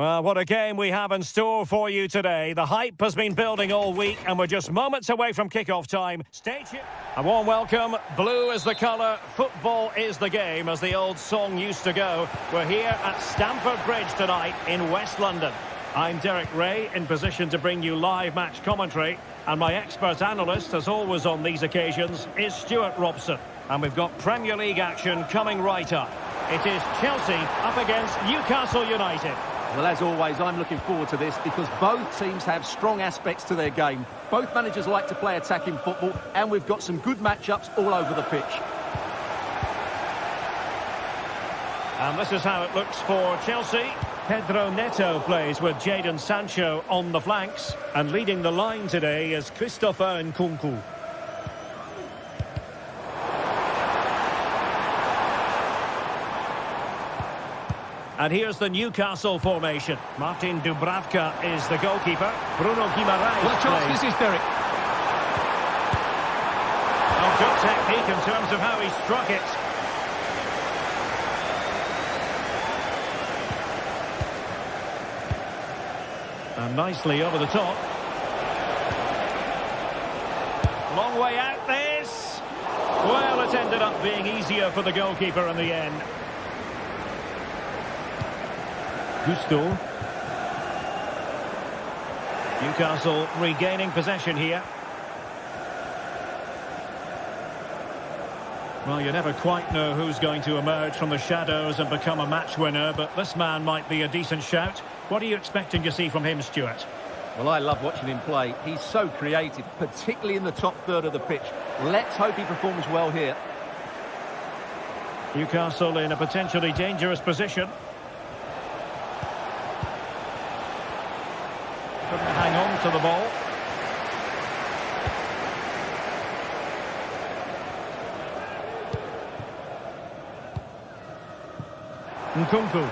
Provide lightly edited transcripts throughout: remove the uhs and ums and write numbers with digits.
Well, what a game we have in store for you today. The hype has been building all week and we're just moments away from kickoff time. Stay tuned. A warm welcome. Blue is the colour, football is the game, as the old song used to go. We're here at Stamford Bridge tonight in West London. I'm Derek Ray, in position to bring you live match commentary. And my expert analyst, as always on these occasions, is Stuart Robson. And we've got Premier League action coming right up. It is Chelsea up against Newcastle United. Well, as always, I'm looking forward to this because both teams have strong aspects to their game. Both managers like to play attacking football, and we've got some good matchups all over the pitch. And this is how it looks for Chelsea. Pedro Neto plays with Jadon Sancho on the flanks. And leading the line today is Christopher Nkunku. And here's the Newcastle formation. Martin Dubravka is the goalkeeper. Bruno Guimaraes What a chance plays. this is, Derek. Oh, good technique in terms of how he struck it. And nicely over the top. Long way out this. Well, it ended up being easier for the goalkeeper in the end. Gusto. Newcastle regaining possession here. Well, you never quite know who's going to emerge from the shadows and become a match winner, but this man might be a decent shout. What are you expecting to see from him, Stuart? Well, I love watching him play. He's so creative, particularly in the top third of the pitch. Let's hope he performs well here. Newcastle in a potentially dangerous position. Couldn't hang on to the ball. Nkunku.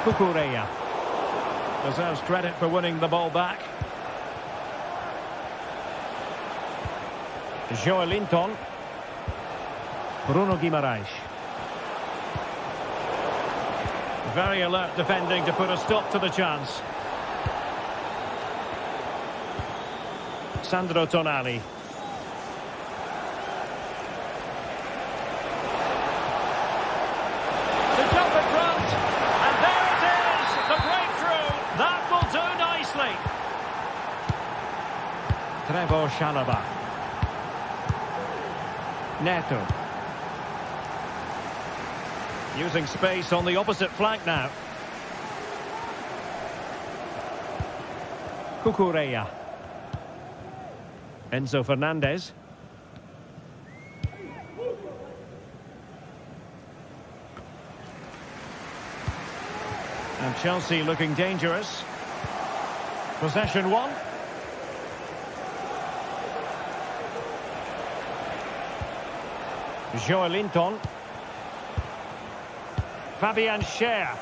Cucurella. Deserves credit for winning the ball back. Joelinton. Bruno Guimaraes. Very alert defending to put a stop to the chance. Sandro Tonali. The jump in front. And there it is. The breakthrough. That will do nicely. Trevoh Chalobah. Neto. Using space on the opposite flank now. Cucurella. Enzo Fernandez. And Chelsea looking dangerous. Possession one. Joelinton. Fabian Schär.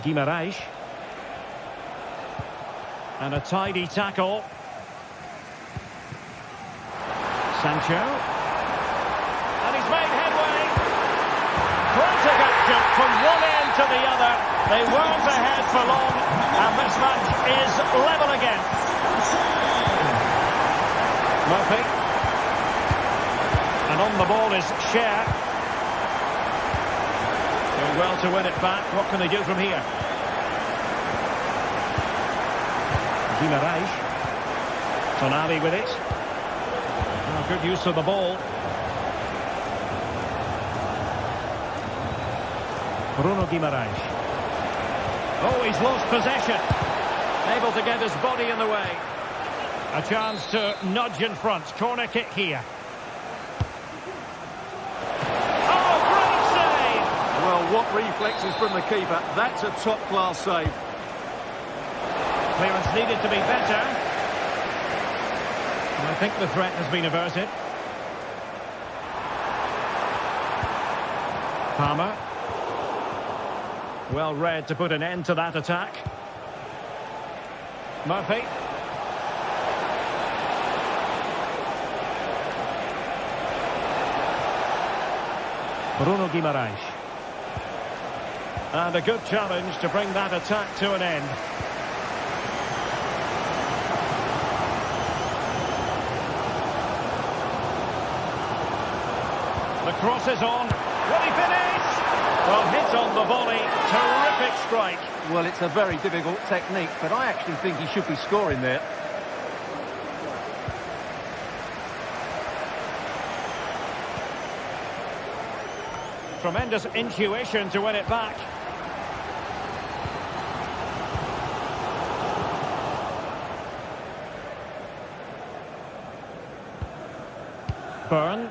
Guimaraes. And a tidy tackle. Sancho. And he's made headway. Frantic action from one end to the other. They weren't ahead for long. And this match is level again. Murphy. And on the ball is Schär. Doing well to win it back. What can they do from here? Guimaraes. Tonali with it. Oh, good use of the ball. Bruno Guimaraes. Oh, he's lost possession. Able to get his body in the way. A chance to nudge in front. Corner kick here. Well, what reflexes from the keeper. That's a top-class save. Clearance needed to be better. And I think the threat has been averted. Palmer. Well read to put an end to that attack. Murphy. Bruno Guimaraes. And a good challenge to bring that attack to an end. The cross is on. Will he finish? Well, hit on the volley. Terrific strike. Well, it's a very difficult technique, but I actually think he should be scoring there. Tremendous intuition to win it back. Byrne.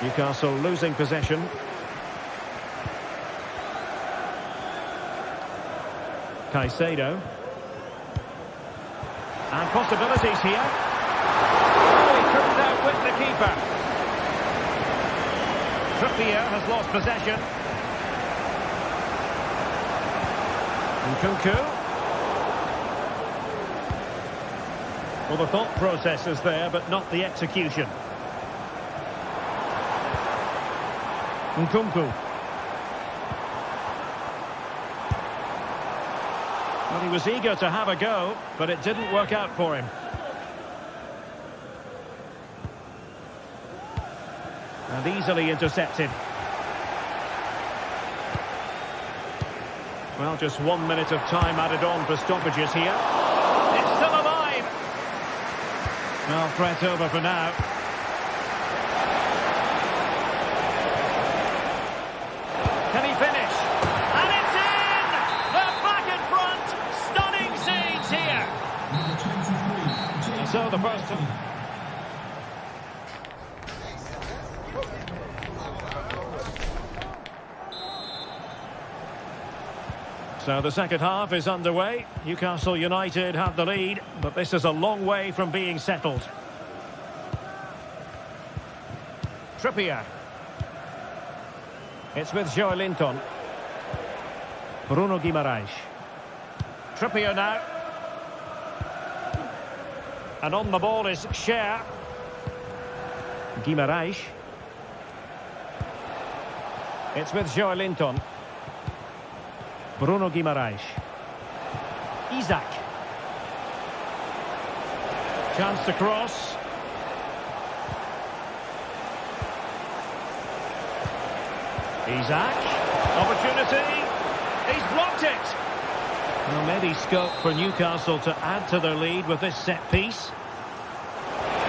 Newcastle losing possession. Caicedo. And possibilities here. Oh, he couldn't outwit the keeper. Trippier has lost possession. Nkunku. Well, the thought process is there, but not the execution. Nkunku. Well, he was eager to have a go, but it didn't work out for him. And easily intercepted. Well, just 1 minute of time added on for stoppages here. It's still alive. Well, threat over for now. Can he finish? And it's in! They're back in front! Stunning scenes here! So the first... So the second half is underway. Newcastle United have the lead, but this is a long way from being settled. Trippier. It's with Joelinton. Bruno Guimaraes. Trippier now. And on the ball is Cher. Guimaraes. It's with Joelinton. Bruno Guimaraes. Isaac. Chance to cross. Isaac. Opportunity. He's blocked it. Well, maybe scope for Newcastle to add to their lead with this set piece.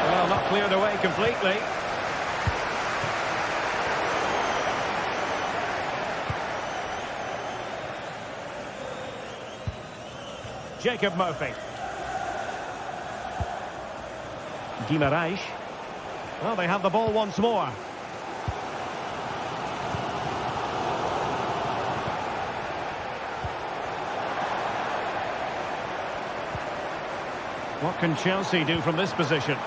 Well, not cleared away completely. Jacob Murphy. Guimaraes. Well, they have the ball once more. What can Chelsea do from this position?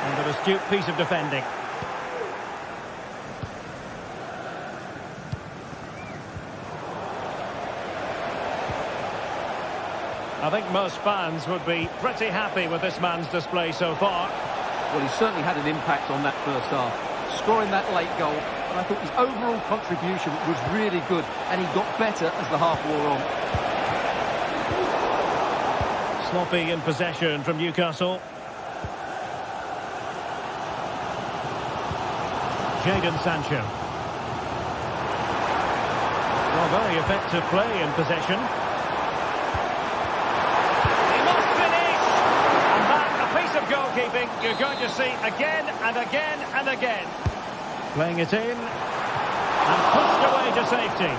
And an astute piece of defending. I think most fans would be pretty happy with this man's display so far. Well, he certainly had an impact on that first half. Scoring that late goal, and I thought his overall contribution was really good, and he got better as the half wore on. Sloppy in possession from Newcastle. Jadon Sancho. Well, very effective play in possession. Goalkeeping you're going to see again and again and again. Playing it in and pushed away to safety.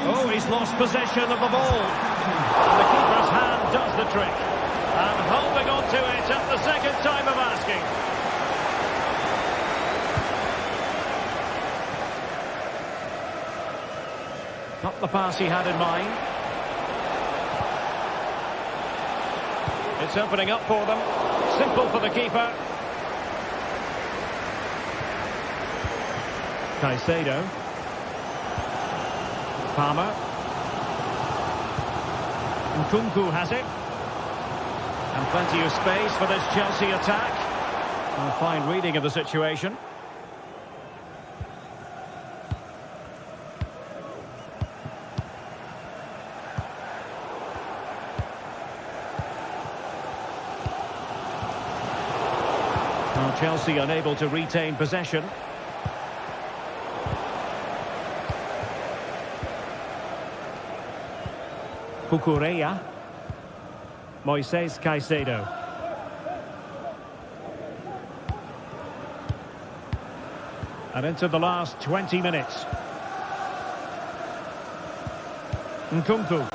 Oh, he's lost possession of the ball. And the keeper's hand does the trick. And holding on to it at the second time of asking. Not the pass he had in mind. It's opening up for them. Simple for the keeper. Caicedo. Palmer. Nkunku has it. And plenty of space for this Chelsea attack. A fine reading of the situation. Well, Chelsea unable to retain possession. Cucurella. Moises Caicedo. And into the last 20 minutes. Nkunku.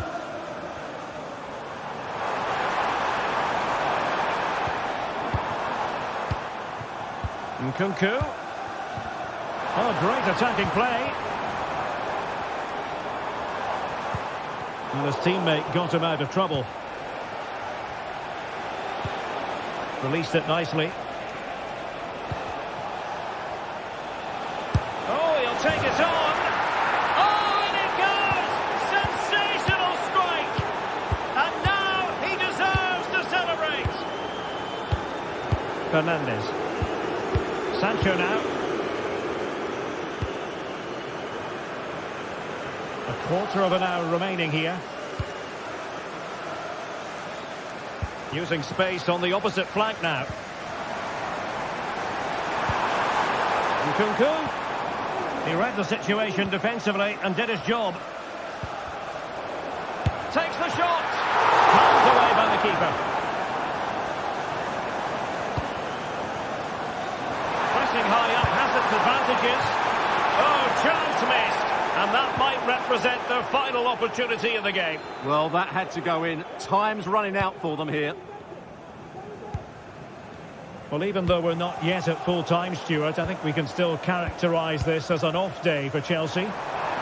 Nkunku. Oh, great attacking play. And his teammate got him out of trouble. Released it nicely. Oh, he'll take it on. Oh, and it goes! Sensational strike! And now he deserves to celebrate. Fernandes. Sancho now. A quarter of an hour remaining here. Using space on the opposite flank now. Nkunku. He read the situation defensively and did his job. Takes the shot. Pulled away by the keeper. Pressing high up has its advantages. Oh, chance missed. And that might represent their final opportunity in the game. Well, that had to go in. Time's running out for them here. Well, even though we're not yet at full time, Stuart, I think we can still characterise this as an off day for Chelsea.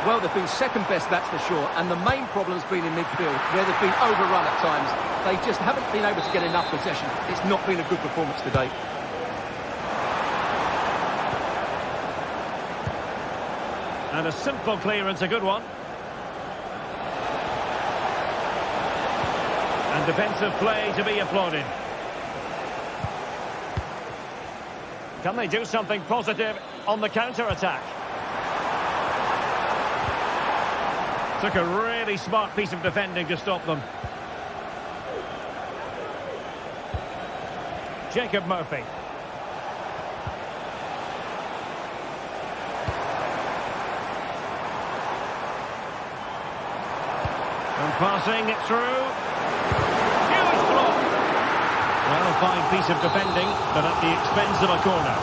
Well, they've been second best, that's for sure. And the main problem's been in midfield, where they've been overrun at times. They just haven't been able to get enough possession. It's not been a good performance today. And a simple clearance, a good one. And defensive play to be applauded. Can they do something positive on the counter-attack? Took a really smart piece of defending to stop them. Jacob Murphy. And passing it through. Huge block. Well, a fine piece of defending, but at the expense of a corner.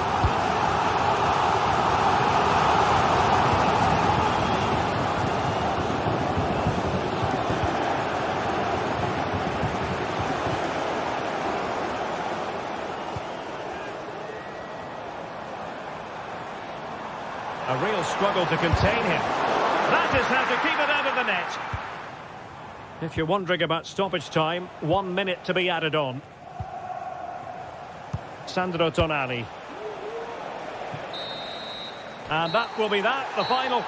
A real struggle to contain him. That is how to keep it out of the net. If you're wondering about stoppage time, 1 minute to be added on. Sandro Tonali. And that will be that, the final.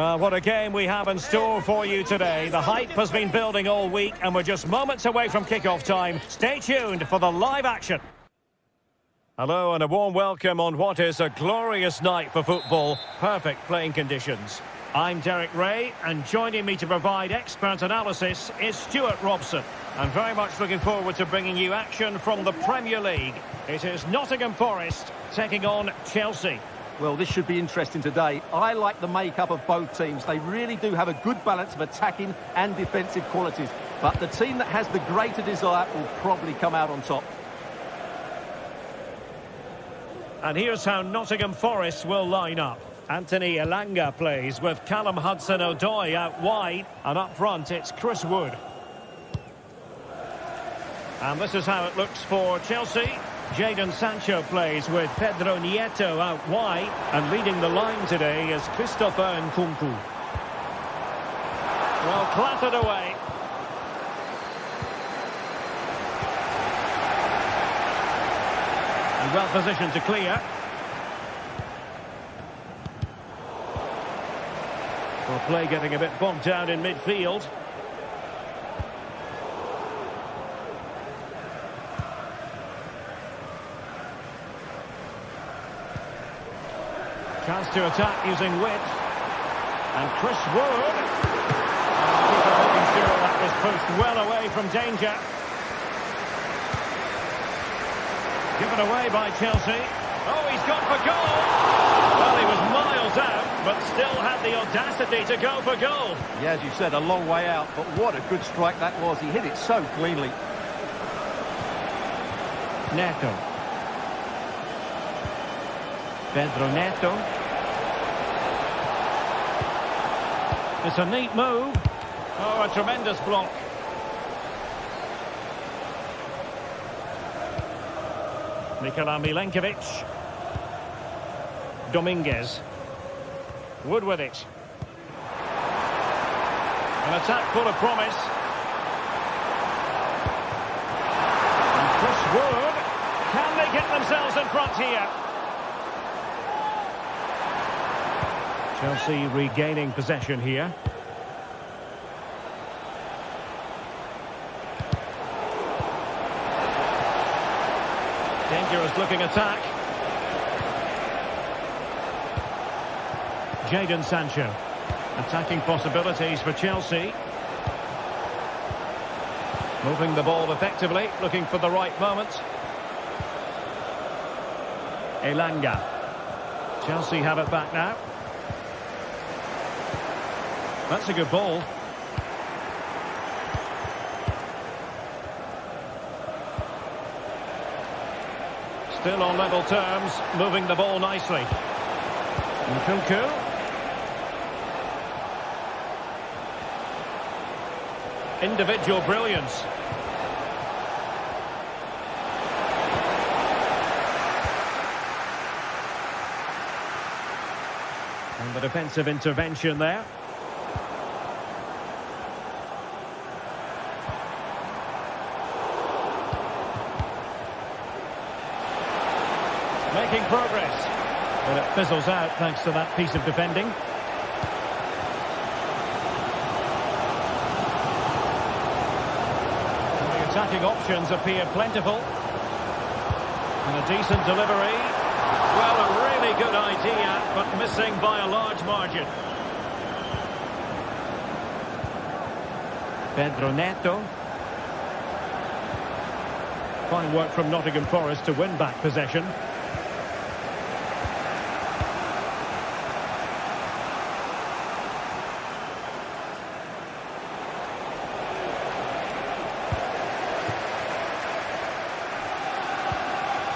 Well, what a game we have in store for you today. The hype has been building all week and we're just moments away from kick-off time. Stay tuned for the live action. Hello and a warm welcome on what is a glorious night for football. Perfect playing conditions. I'm Derek Ray, and joining me to provide expert analysis is Stuart Robson. I'm very much looking forward to bringing you action from the Premier League. It is Nottingham Forest taking on Chelsea. Well, this should be interesting today. I like the makeup of both teams. They really do have a good balance of attacking and defensive qualities. But the team that has the greater desire will probably come out on top. And here's how Nottingham Forest will line up. Anthony Elanga plays with Callum Hudson-Odoi out wide. And up front, it's Chris Wood. And this is how it looks for Chelsea. Jadon Sancho plays with Pedro Nieto out wide. And leading the line today is Christopher Nkunku. Well, clattered away. And well positioned to clear. Well, play getting a bit bogged down in midfield. Chance to attack using width. And Chris Wood. Keeper making sure that was pushed well away from danger. Given away by Chelsea. Oh, he's gone for goal. Well, he was miles out, but still had the audacity to go for goal. Yeah, as you said, a long way out, but what a good strike that was. He hit it so cleanly. Neto. Pedro Neto. It's a neat move. Oh, a tremendous block. Nikola Milenkovic. Dominguez. Wood with it. An attack full of promise. And Chris Wood. Can they get themselves in front here? Chelsea regaining possession here. Dangerous looking attack. Jadon Sancho. Attacking possibilities for Chelsea. Moving the ball effectively, looking for the right moment. Elanga. Chelsea have it back now. That's a good ball. Still on level terms, moving the ball nicely. Nkunku. Individual brilliance. And the defensive intervention there. Making progress. But it fizzles out thanks to that piece of defending. And the attacking options appear plentiful. And a decent delivery. Well, a really good idea, but missing by a large margin. Pedro Neto. Fine work from Nottingham Forest to win back possession.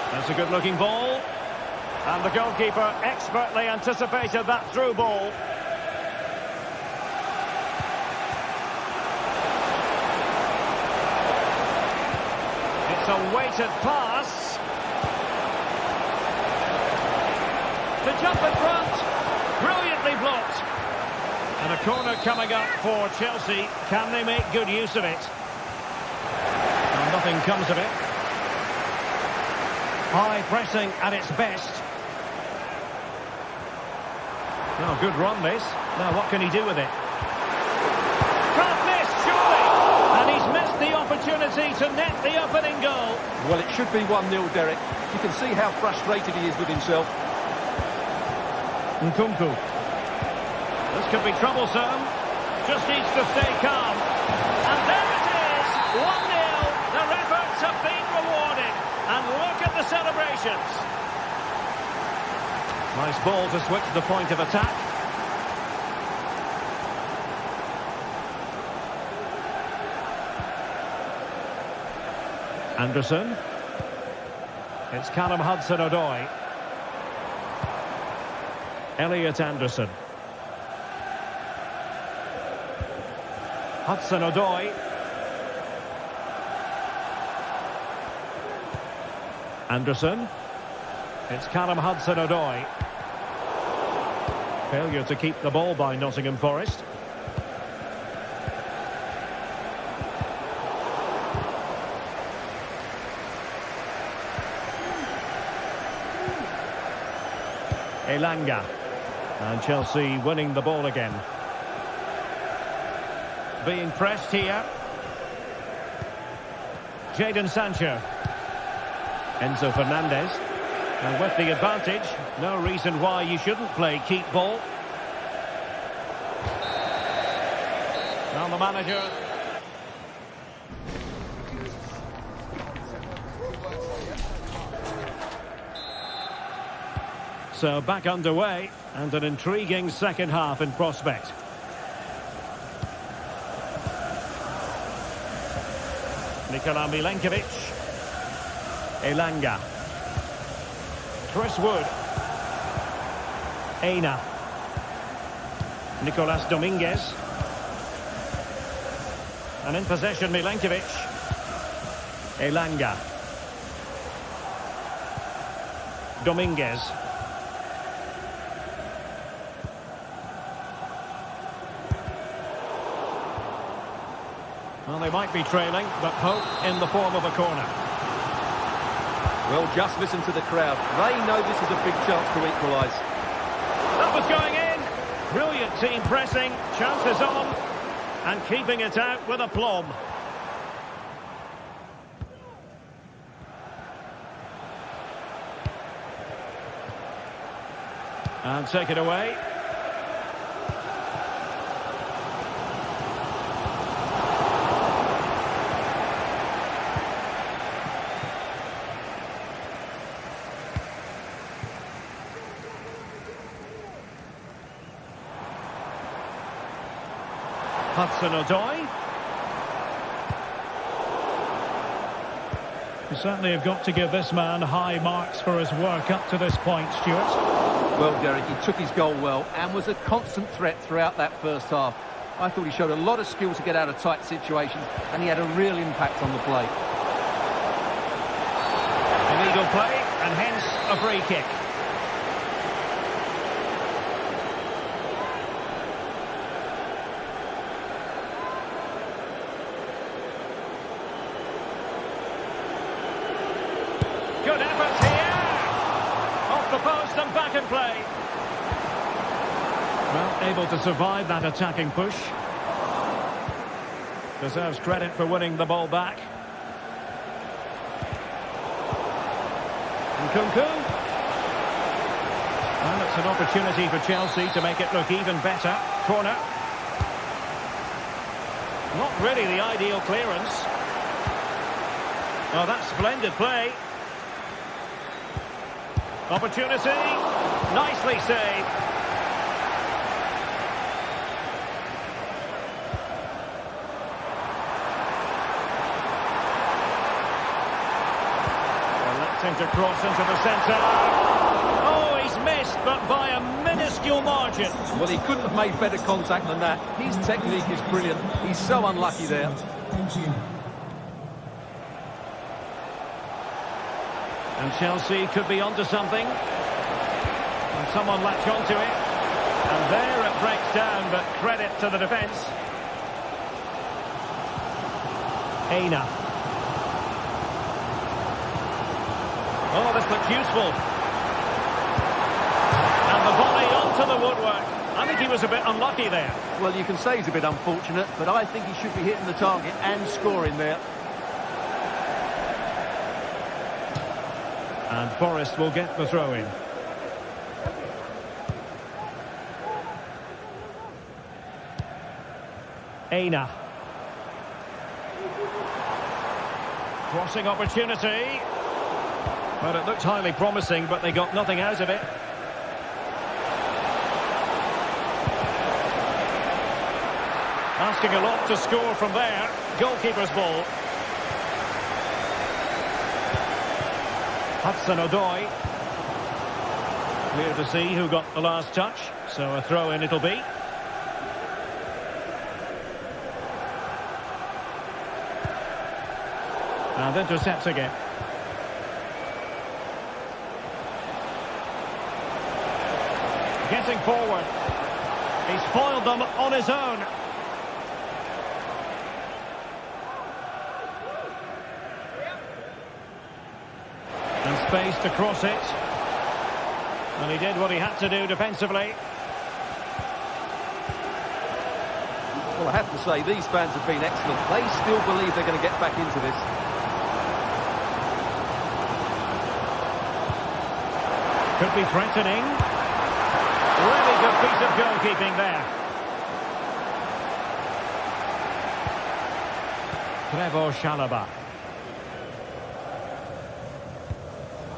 That's a good-looking ball. And the goalkeeper expertly anticipated that through ball. It's a weighted pass. To jump in front. Brilliantly blocked. And a corner coming up for Chelsea. Can they make good use of it? And nothing comes of it. High pressing at its best. Oh, good run this. Now what can he do with it? Can't miss, surely! And he's missed the opportunity to net the opening goal. Well, it should be 1-0, Derek. You can see how frustrated he is with himself. Nkunku. This could be troublesome. Just needs to stay calm. And there it is! 1-0. Their efforts have been rewarded. And look at the celebrations. Nice ball to switch the point of attack. Anderson. It's Callum Hudson-Odoi. Elliot Anderson. Hudson-Odoi. Anderson. It's Callum Hudson-Odoi. Failure to keep the ball by Nottingham Forest. Elanga. And Chelsea winning the ball again. Being pressed here. Jadon Sancho. Enzo Fernandez. And with the advantage, no reason why you shouldn't play keep ball. Now the manager. So back underway, and an intriguing second half in prospect. Nikola Milenkovic. Elanga. Chris Wood. Aina. Nicolas Dominguez. And in possession, Milenkovic. Elanga. Dominguez. Well, they might be trailing, but hope in the form of a corner. Well, just listen to the crowd. They know this is a big chance to equalise. That was going in. Brilliant team pressing. Chances on. And keeping it out with aplomb. And take it away. Hudson-Odoi. You certainly have got to give this man high marks for his work up to this point, Stuart. Well, Derek, he took his goal well and was a constant threat throughout that first half. I thought he showed a lot of skill to get out of tight situations, and he had a real impact on the play. Illegal play, and hence a free kick. Good effort here. Off the post and back in play. Well, able to survive that attacking push. Deserves credit for winning the ball back. Nkunku. And it's an opportunity for Chelsea to make it look even better. Corner. Not really the ideal clearance. Oh, that's splendid play. Opportunity. Nicely saved. Electing to cross into the centre. Oh, he's missed, but by a minuscule margin. Well, he couldn't have made better contact than that. His technique is brilliant. He's so unlucky there. And Chelsea could be onto something. And someone latch onto it. And there it breaks down, but credit to the defence. Aina. Oh, this looks useful. And the volley onto of the woodwork. I think he was a bit unlucky there. Well, you can say he's a bit unfortunate, but I think he should be hitting the target and scoring there. And Forest will get the throw in. Aina. Crossing opportunity. Well, it looked highly promising, but they got nothing out of it. Asking a lot to score from there. Goalkeeper's ball. Hudson-Odoi. Clear to see who got the last touch. So a throw in it'll be. And intercepts again. Getting forward. He's foiled them on his own. And space to cross it. And he did what he had to do defensively. Well, I have to say, these fans have been excellent. They still believe they're going to get back into this. Could be threatening. Really good piece of goalkeeping there. Trevor Chalobah.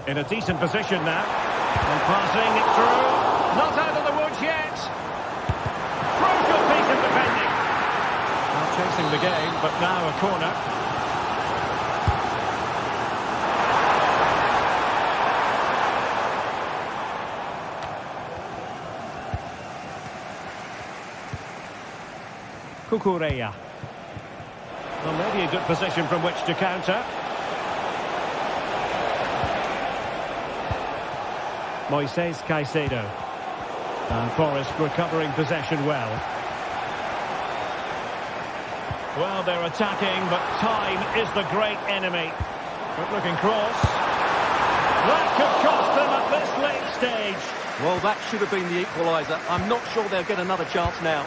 In a decent position now. And passing it through. Not out of the woods yet. Crucial piece of defending. Not chasing the game, but now a corner. Cucurella. Well, maybe a good position from which to counter. Moises Caicedo. And Forest recovering possession well. Well, they're attacking, but time is the great enemy. Good looking cross. That could cost them at this late stage. Well, that should have been the equaliser. I'm not sure they'll get another chance now.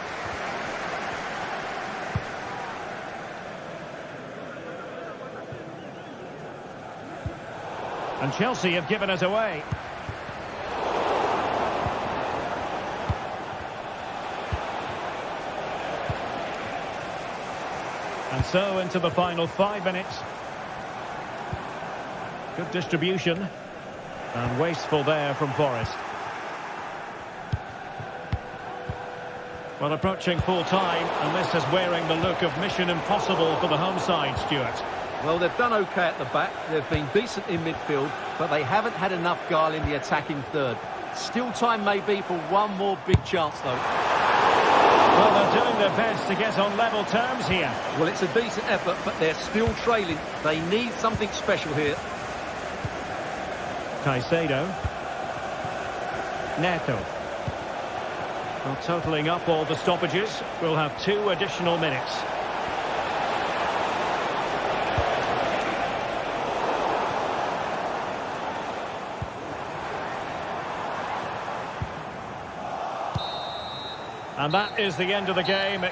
And Chelsea have given it away. And so into the final 5 minutes. Good distribution. And wasteful there from Forest. Well, approaching full time, and this is wearing the look of mission impossible for the home side, Stuart. Well, they've done OK at the back. They've been decent in midfield, but they haven't had enough guile in the attacking third. Still time maybe for one more big chance, though. Well, they're doing their best to get on level terms here. Well, it's a decent effort, but they're still trailing. They need something special here. Caicedo. Neto. Well, totalling up all the stoppages, we'll have 2 additional minutes. And that is the end of the game.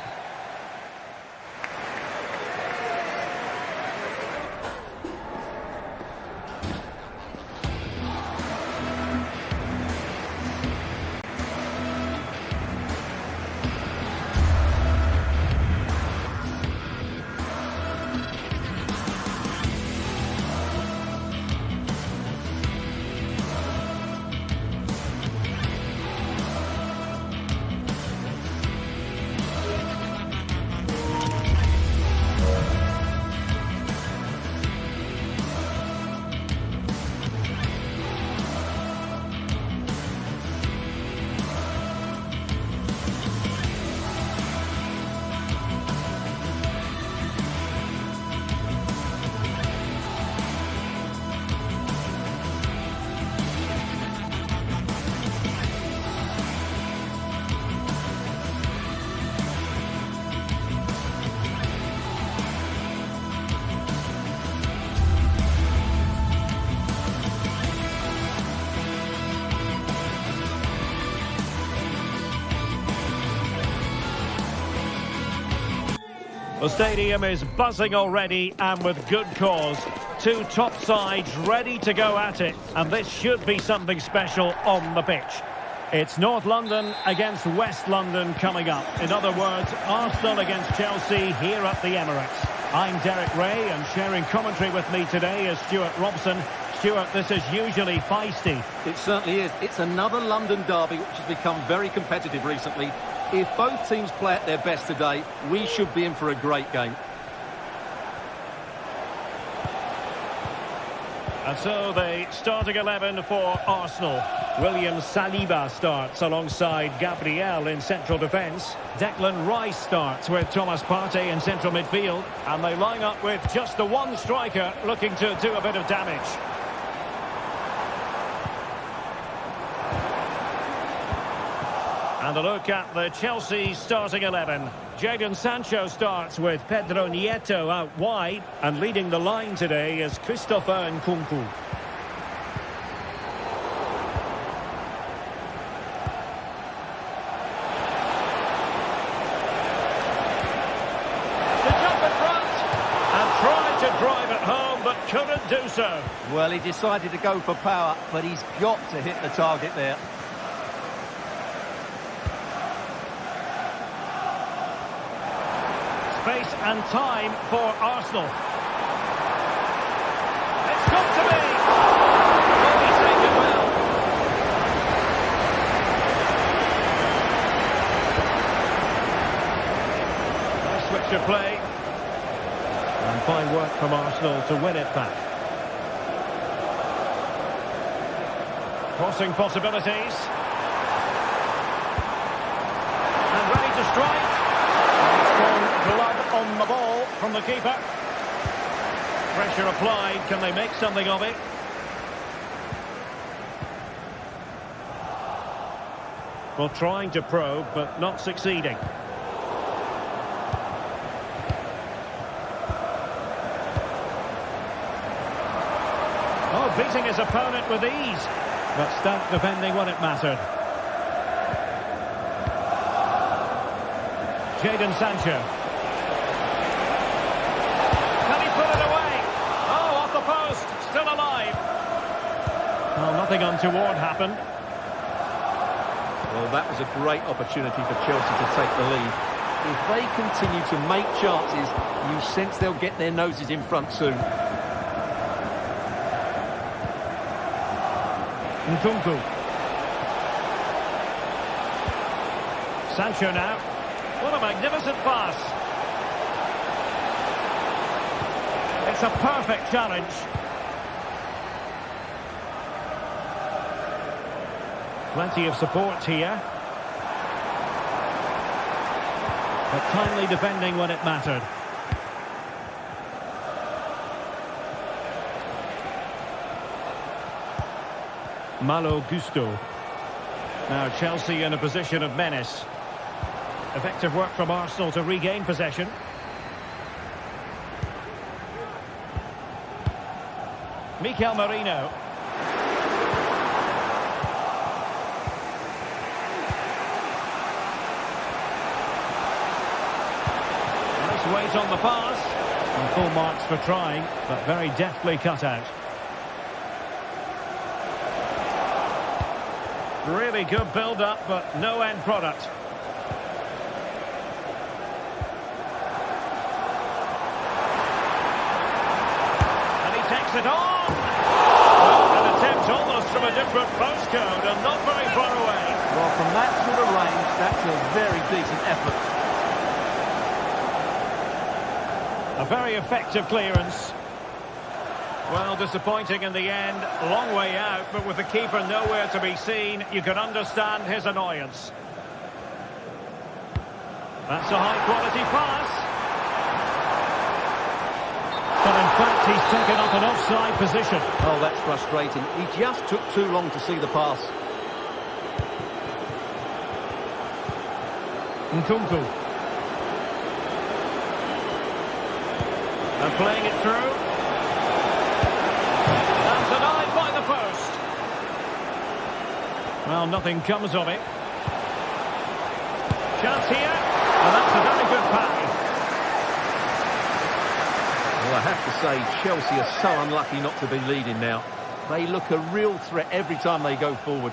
The stadium is buzzing already, and with good cause. Two top sides ready to go at it, and this should be something special on the pitch. It's North London against West London coming up. In other words, Arsenal against Chelsea here at the Emirates. I'm Derek Ray, and sharing commentary with me today is Stuart Robson. Stuart, this is usually feisty. It certainly is. It's another London derby which has become very competitive recently. If both teams play at their best today, we should be in for a great game. And so the starting 11 for Arsenal. William Saliba starts alongside Gabriel in central defence. Declan Rice starts with Thomas Partey in central midfield. And they line up with just the one striker looking to do a bit of damage. And a look at the Chelsea starting 11. Jadon Sancho starts with Pedro Nieto out wide. And leading the line today is Christopher Nkunku. The jump in front. And tried to drive it home, but couldn't do so. Well, he decided to go for power, but he's got to hit the target there. Space and time for Arsenal. It's got to be. Oh, he's taken well. Nice switch of play. And fine work from Arsenal to win it back. Crossing possibilities. And ready to strike. Blood on the ball from the keeper. Pressure applied. Can they make something of it? Well, trying to probe, but not succeeding. Oh, beating his opponent with ease. But stout defending when it mattered. Jadon Sancho. Still alive. Well, nothing untoward happened. Well, that was a great opportunity for Chelsea to take the lead. If they continue to make chances, you sense they'll get their noses in front soon. Nkunku. Sancho now. What a magnificent pass. It's a perfect challenge. Plenty of support here. But timely defending when it mattered. Malo Gusto. Now Chelsea in a position of menace. Effective work from Arsenal to regain possession. Mikel Merino. Nice weight on the pass. And full marks for trying, but very deftly cut out. Really good build-up, but no end product. And he takes it on. An attempt almost from a different postcode and not very far away. Well, from that sort of range, that's a very decent effort. A very effective clearance. Well, disappointing in the end. Long way out, but with the keeper nowhere to be seen, you can understand his annoyance. That's a high-quality pass. But in fact, he's taken up an offside position. Oh, that's frustrating. He just took too long to see the pass. Nkunku. And playing it through. And denied by the post. Well, nothing comes of it. Chance here. And that's a very good pass. Well, I have to say, Chelsea are so unlucky not to be leading now. They look a real threat every time they go forward.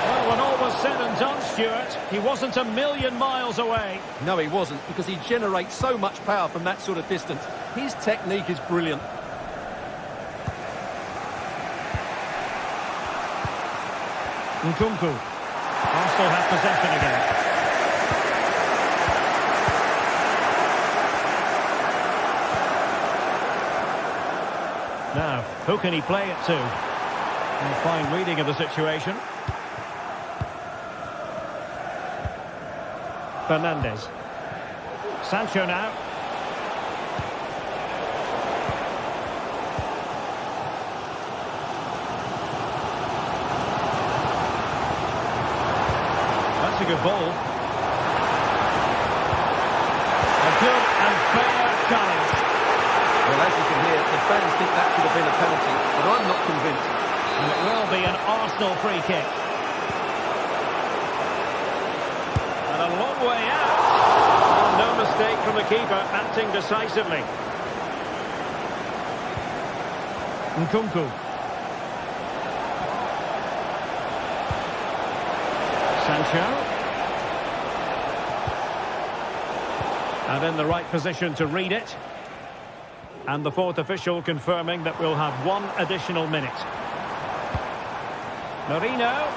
Well, when all was said and done, Stuart, he wasn't a million miles away. No, he wasn't, because he generates so much power from that sort of distance. His technique is brilliant. Nkunku. Arsenal have possession again. Now, who can he play it to? A fine reading of the situation. Fernandes. Sancho now. That's a good ball. A good and fair challenge. Well, as you can hear, the fans think that should have been a penalty, but I'm not convinced. And it will be an Arsenal free kick. And a long way out. Oh, no mistake from the keeper, acting decisively. Nkunku. Sancho. And in the right position to read it. And the fourth official confirming that we'll have one additional minute. Marino.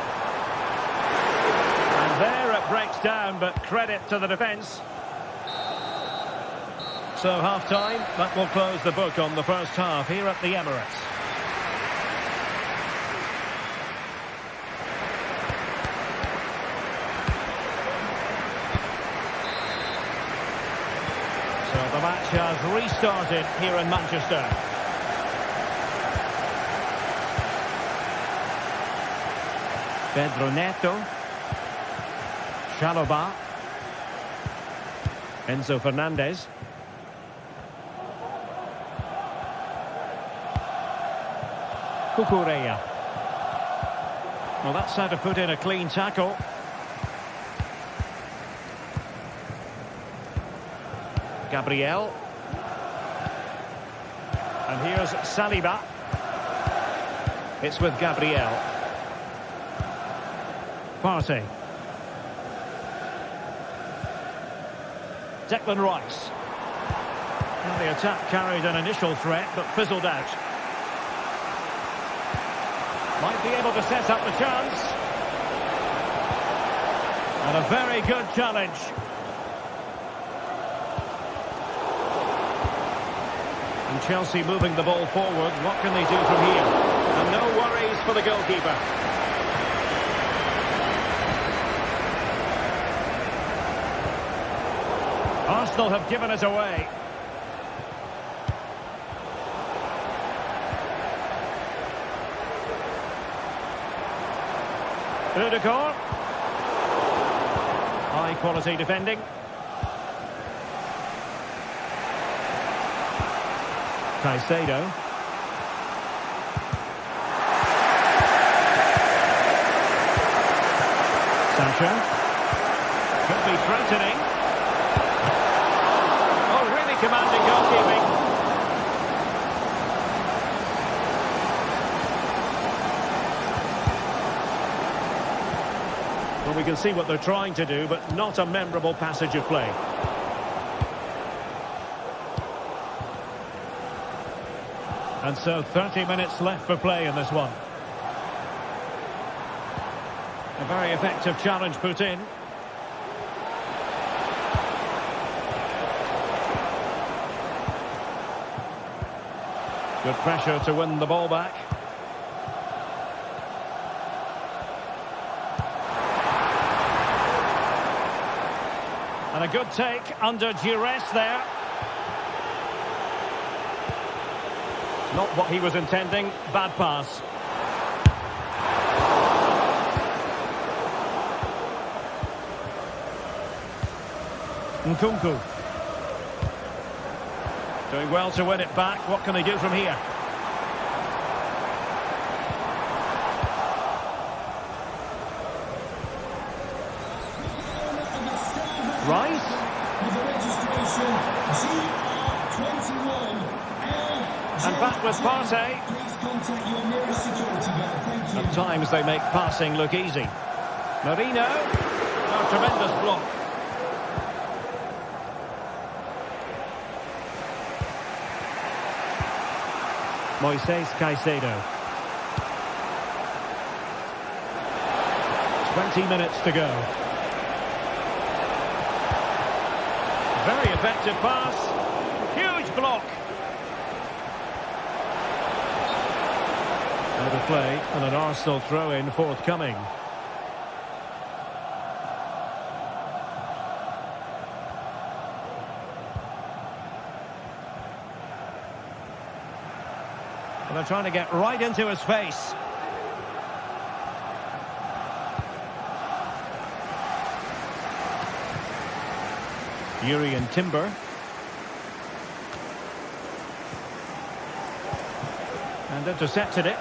And there it breaks down, but credit to the defence. So half-time, that will close the book on the first half here at the Emirates. So the match has restarted here in Manchester. Pedro Neto. Chalobah. Enzo Fernandez. Cucurella. Well, that's how to put in a clean tackle. Gabriel. And here's Saliba. It's with Gabriel. Partey. Declan Rice. Well, the attack carried an initial threat, but fizzled out. Might be able to set up the chance. And a very good challenge. And Chelsea moving the ball forward. What can they do from here? And no worries for the goalkeeper. Arsenal have given it away. Udegaard. High quality defending. Caicedo. Sancho. Could be threatening. Oh, really commanding goalkeeping. Well, we can see what they're trying to do, but not a memorable passage of play. And so 30 minutes left for play in this one. A very effective challenge put in. Good pressure to win the ball back. And a good take under duress there. Not what he was intending. Bad pass. Nkunku. Doing well to win it back. What can they do from here? Rice. With the registration GR21. And back with Partey. Please contact your nearest security guard. Thank you. At times they make passing look easy. Marino. Oh, tremendous block. Moises Caicedo. 20 minutes to go. Very effective pass. Huge block. Out of play and an Arsenal throw-in forthcoming. And they're trying to get right into his face. Urian Timber. And intercepted it.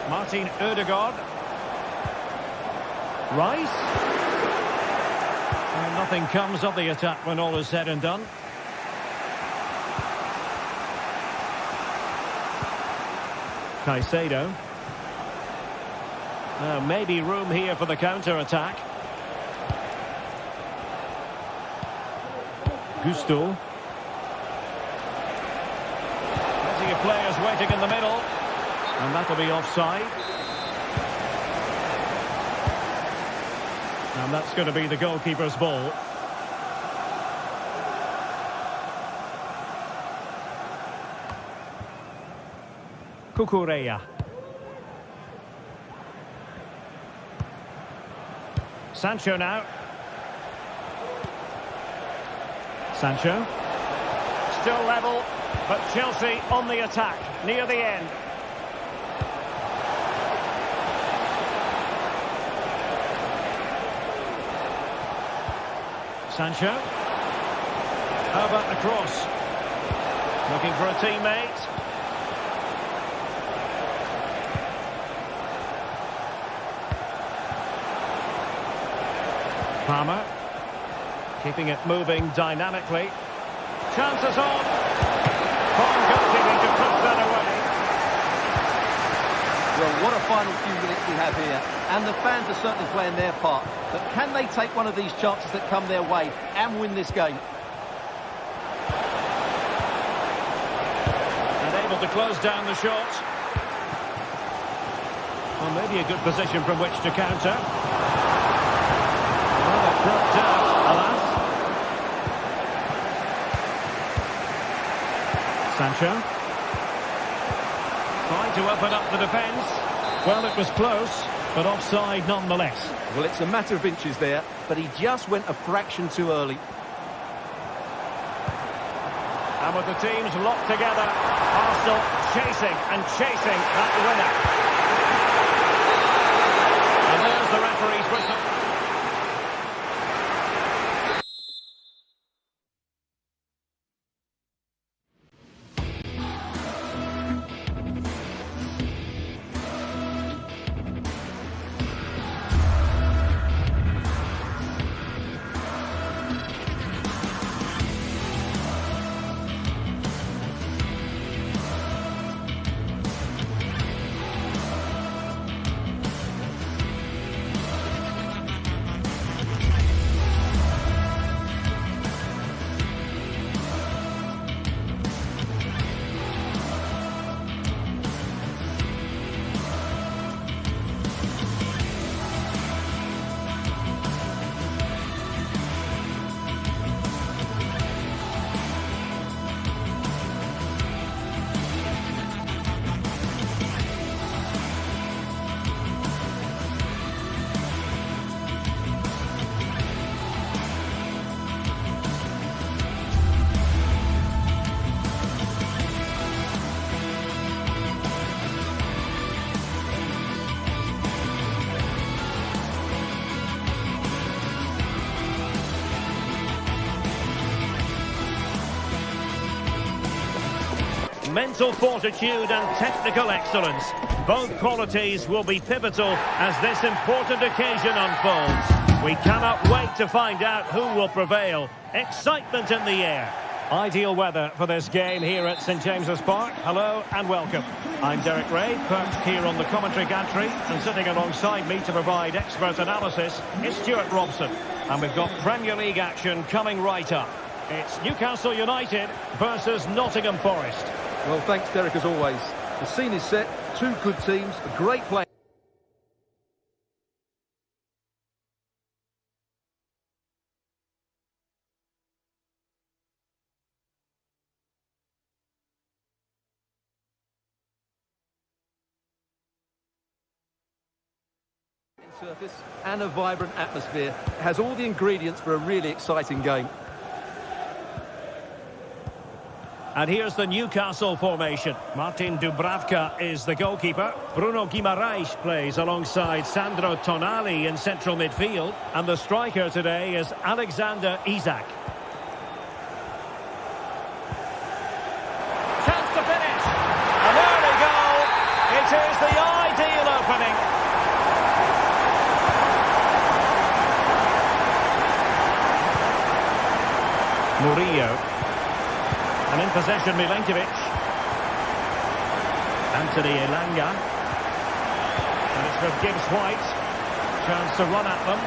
Martin Ødegaard. Rice. And nothing comes of the attack when all is said and done. Caicedo. Maybe room here for the counter-attack. Gusto. Plenty of players waiting in the middle. And that'll be offside. And that's going to be the goalkeeper's ball. Cucurella. Sancho now. Sancho. Still level, but Chelsea on the attack near the end. Sancho. How about the cross? Looking for a teammate. Palmer. Keeping it moving dynamically. Chances on. Fine goalkeeping to push that away. Well, what a final few minutes we have here. And the fans are certainly playing their part. But can they take one of these chances that come their way and win this game? And able to close down the shot. Well, maybe a good position from which to counter. Well, it dropped out, alas. Sancho. Trying to open up the defence. Well, it was close, but offside nonetheless. Well, it's a matter of inches there, but he just went a fraction too early. And with the teams locked together, Arsenal chasing and chasing that winner. And there's the referee's whistle. mental fortitude and technical excellence. Both qualities will be pivotal as this important occasion unfolds. We cannot wait to find out who will prevail. Excitement in the air. Ideal weather for this game here at St James's Park. Hello and welcome. I'm Derek Ray, perched here on the commentary gantry, and sitting alongside me to provide expert analysis is Stuart Robson. And we've got Premier League action coming right up. It's Newcastle United versus Nottingham Forest. Well, thanks, Derek, as always. The scene is set. Two good teams, a great play. Surface and a vibrant atmosphere. It has all the ingredients for a really exciting game. And here's the Newcastle formation. Martin Dubravka is the goalkeeper. Bruno Guimaraes plays alongside Sandro Tonali in central midfield. And the striker today is Alexander Isak. Chance to finish. An early goal. It is the ideal opening. Murillo. And in possession, Milenkovic. Anthony Elanga. And it's with Gibbs-White. Chance to run at them.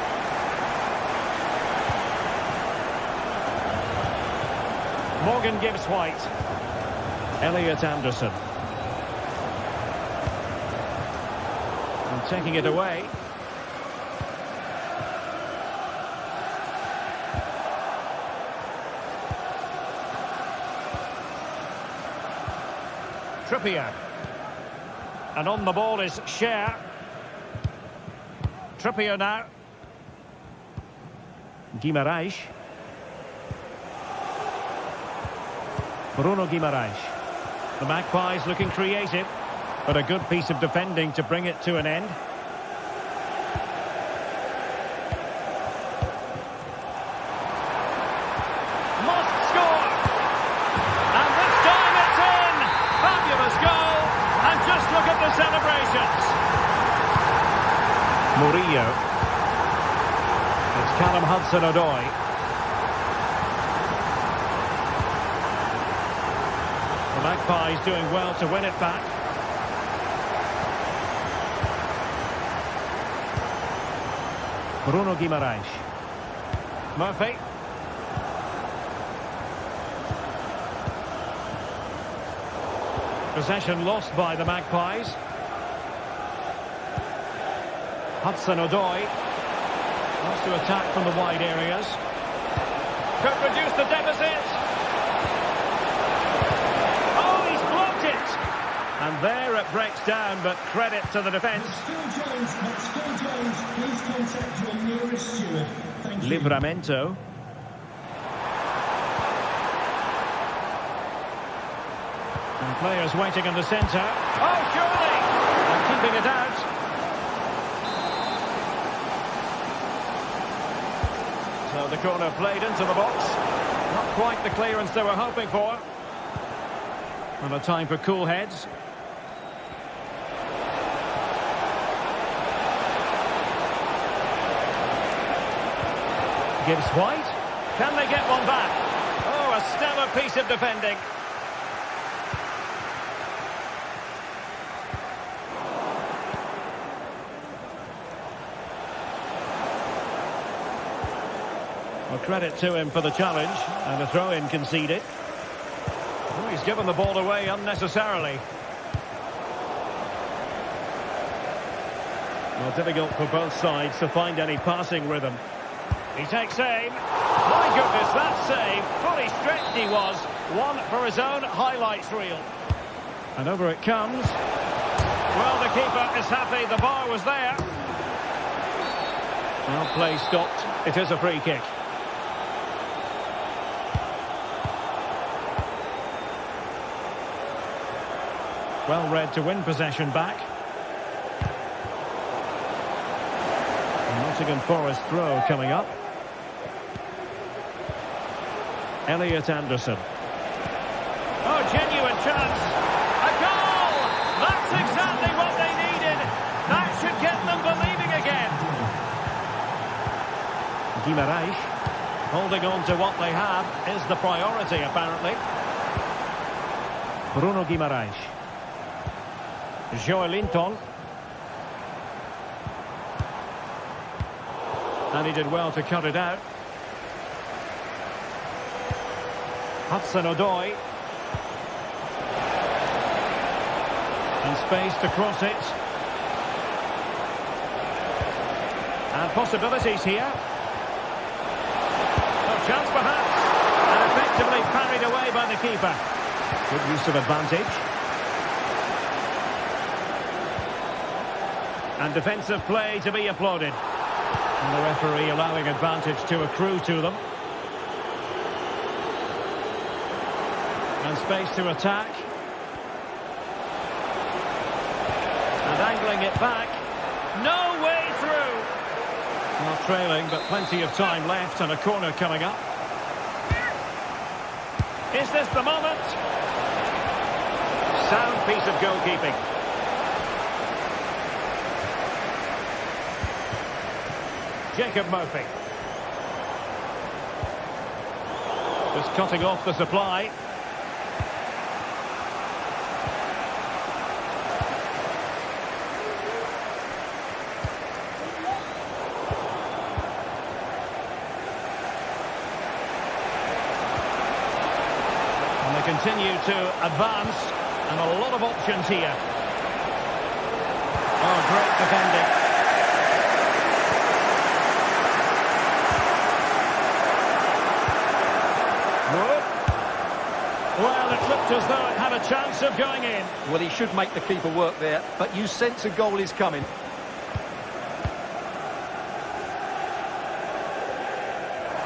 Morgan Gibbs-White. Elliot Anderson. And taking it away. Trippier. And on the ball is Cher. Trippier now. Guimaraes. Bruno Guimaraes. The Magpies looking creative, but a good piece of defending to bring it to an end. Celebrations. Murillo. It's Callum Hudson-Odoi. The Magpies doing well to win it back. Bruno Guimaraes. Murphy. Possession lost by the Magpies. Hudson-Odoi wants to attack from the wide areas. Could reduce the deficit. Oh, he's blocked it. And there it breaks down, but credit to the defence. Please contact your nearest steward. Thank you. Livramento. And players waiting in the centre. Oh, surely! And keeping it out. So the corner played into the box. Not quite the clearance they were hoping for. And a time for cool heads. Gibbs-White. Can they get one back? Oh, a stellar piece of defending. Well, credit to him for the challenge, and a throw-in conceded. Oh, he's given the ball away unnecessarily. Well, difficult for both sides to find any passing rhythm. He takes aim. My goodness, that save. Fully stretched he was. One for his own highlights reel. And over it comes. Well, the keeper is happy the bar was there. Well, play stopped. It is a free kick. Well read to win possession back. Nottingham Forest throw coming up. Elliot Anderson. Oh, genuine chance. Guimaraes. Holding on to what they have is the priority, apparently. Bruno Guimaraes. Joelinton. And he did well to cut it out. Hudson-Odoi. And space to cross it. And possibilities here. No chance perhaps. And effectively parried away by the keeper. Good use of advantage. And defensive play to be applauded. And the referee allowing advantage to accrue to them. And space to attack. And angling it back. No way through. Not trailing, but plenty of time left and a corner coming up. Is this the moment? Sound piece of goalkeeping. Jacob Murphy. Just cutting off the supply. And they continue to advance, and a lot of options here. Oh, great defending. Well, it looked as though it had a chance of going in. Well, he should make the keeper work there, but you sense a goal is coming.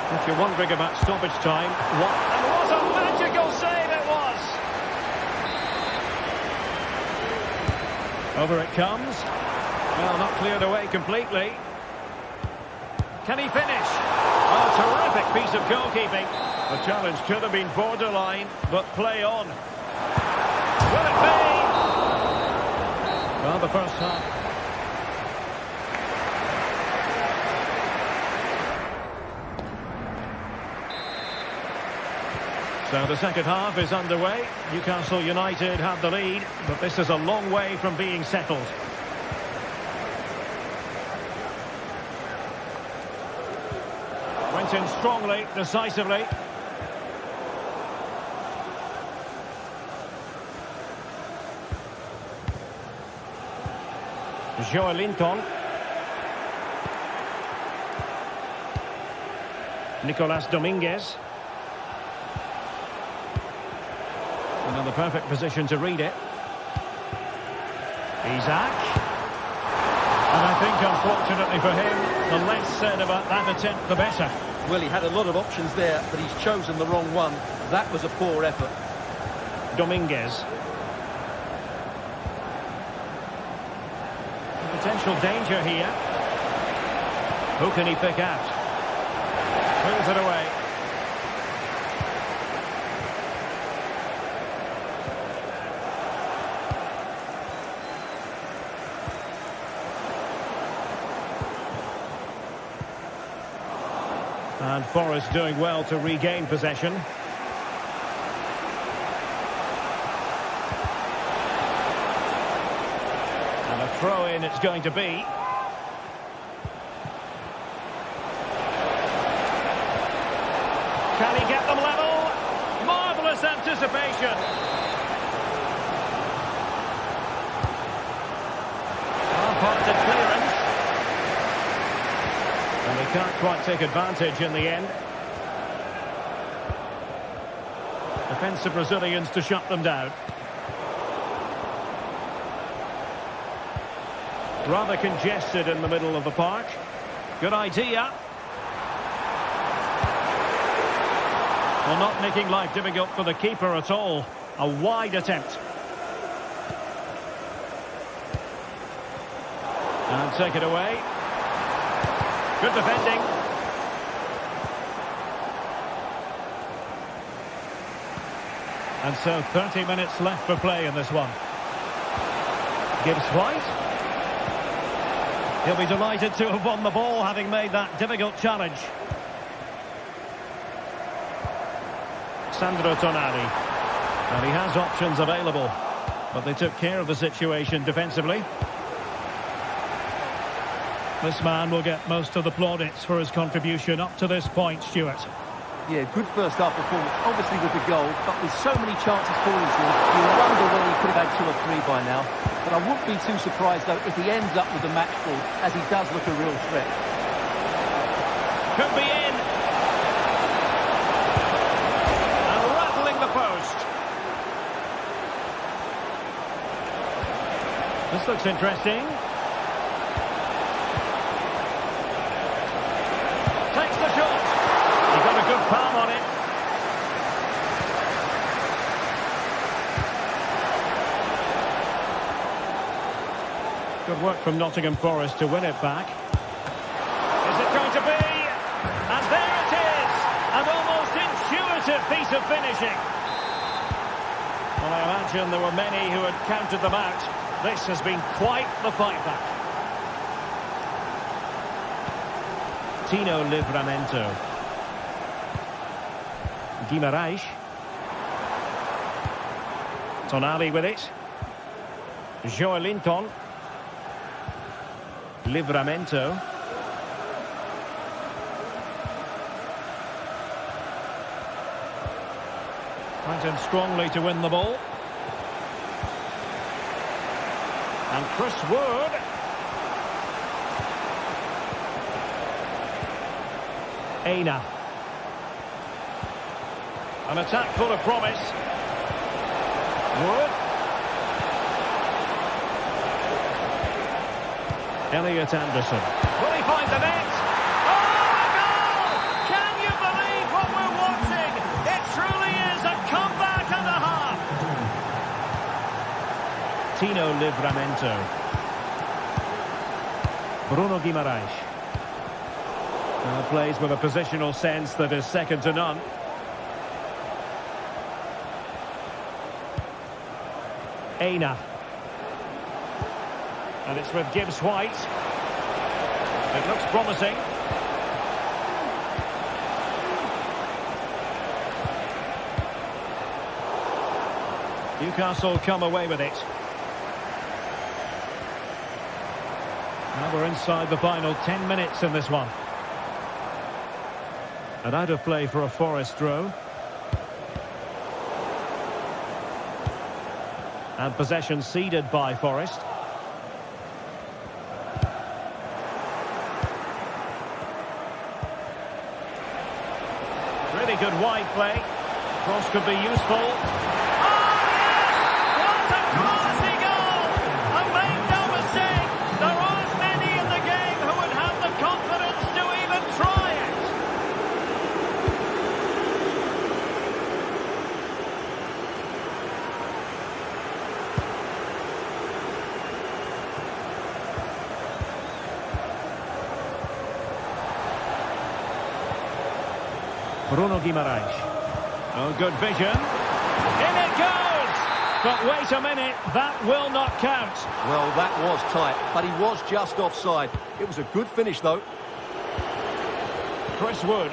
If you're wondering about stoppage time, what a magical save it was! Over it comes. Well, not cleared away completely. Can he finish? Oh, terrific piece of goalkeeping. The challenge could have been borderline, but play on. Will it be? Well, the first half. So the second half is underway. Newcastle United have the lead, but this is a long way from being settled. Went in strongly, decisively. Joelinton. Nicolas Dominguez. Another perfect position to read it. Isaac. And I think, unfortunately for him, the less said about that attempt, the better. Well, he had a lot of options there, but he's chosen the wrong one. That was a poor effort. Dominguez. Potential danger here. Who can he pick out? Pulls it away. And Forest doing well to regain possession. And a throw-in it's going to be. Can he get them level? Marvellous anticipation. Well-parted clearance. And they can't quite take advantage in the end. Defensive Brazilians to shut them down. Rather congested in the middle of the park. Good idea. Well, not making life difficult for the keeper at all. A wide attempt. And take it away. Good defending. And so 30 minutes left for play in this one. Gibbs White. He'll be delighted to have won the ball, having made that difficult challenge. Sandro Tonali. And he has options available, but they took care of the situation defensively. This man will get most of the plaudits for his contribution up to this point, Stuart. Yeah, good first half performance, obviously with the goal, but with so many chances falling to him, you wonder whether he could have had 2 or 3 by now. But I wouldn't be too surprised, though, if he ends up with the match ball, as he does look a real threat. Could be in. And rattling the post. This looks interesting. Takes the shot. He got a good palm on it. Good work from Nottingham Forest to win it back. Is it going to be? And there it is! An almost intuitive piece of finishing. Well, I imagine there were many who had counted them out. This has been quite the fight back. Tino Livramento. Guimarães. Tonali with it. Joelinton. Livramento. Went in strongly to win the ball. And Chris Wood. Aina. An attack full of promise. Wood. Elliot Anderson. Will he find the net? Oh, a goal! Can you believe what we're watching? It truly is a comeback and a half. Tino Livramento. Bruno Guimarães. Now plays with a positional sense that is second to none. Aina. And it's with Gibbs White. It looks promising. Newcastle come away with it. Now we're inside the final 10 minutes in this one. And out of play for a Forest throw. And possession ceded by Forest. Really good wide play. Cross could be useful. Oh, yes! What a classy goal! And make no mistake, there aren't many in the game who would have the confidence to even try it. Bruno Guimarães. Oh, good vision. In it goes! But wait a minute, that will not count. Well, that was tight, but he was just offside. It was a good finish, though. Chris Wood.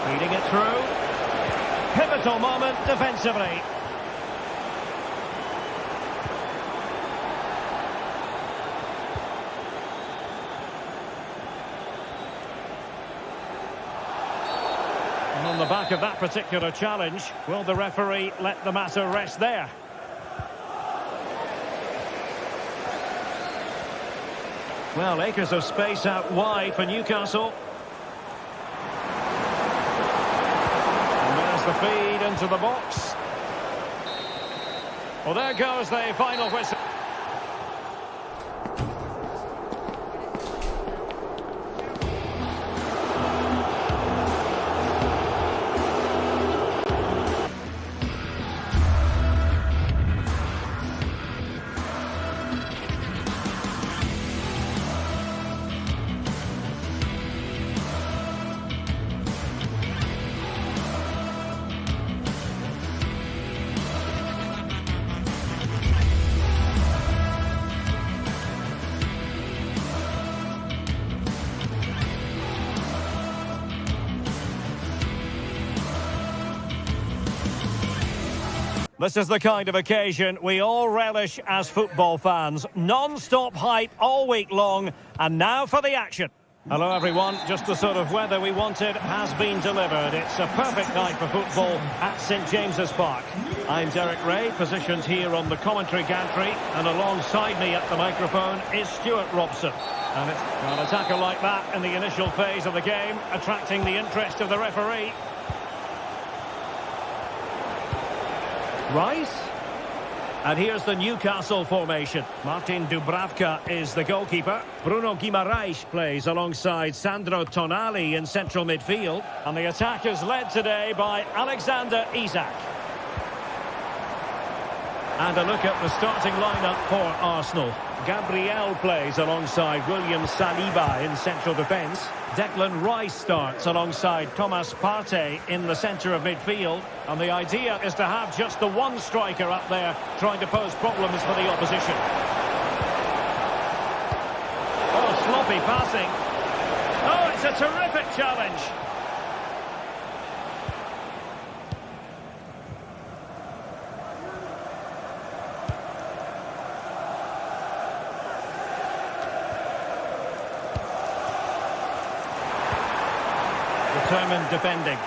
Feeding it through. Pivotal moment defensively. And on the back of that particular challenge, will the referee let the matter rest there? Well, acres of space out wide for Newcastle. And there's the feed into the box. Well, there goes the final whistle. This is the kind of occasion we all relish as football fans. Non-stop hype all week long, and now for the action. Hello everyone, just the sort of weather we wanted has been delivered. It's a perfect night for football at St James's Park. I'm Derek Ray, positioned here on the commentary gantry, and alongside me at the microphone is Stuart Robson. And it's an attacker like that in the initial phase of the game, attracting the interest of the referee. Rice. And here's the Newcastle formation. Martin Dubravka is the goalkeeper. Bruno Guimaraes plays alongside Sandro Tonali in central midfield. And the attack is led today by Alexander Isak. And a look at the starting lineup for Arsenal. Gabriel plays alongside William Saliba in central defence. Declan Rice starts alongside Thomas Partey in the centre of midfield. And the idea is to have just the one striker up there trying to pose problems for the opposition. Oh, sloppy passing. Oh, it's a terrific challenge. Determined defending.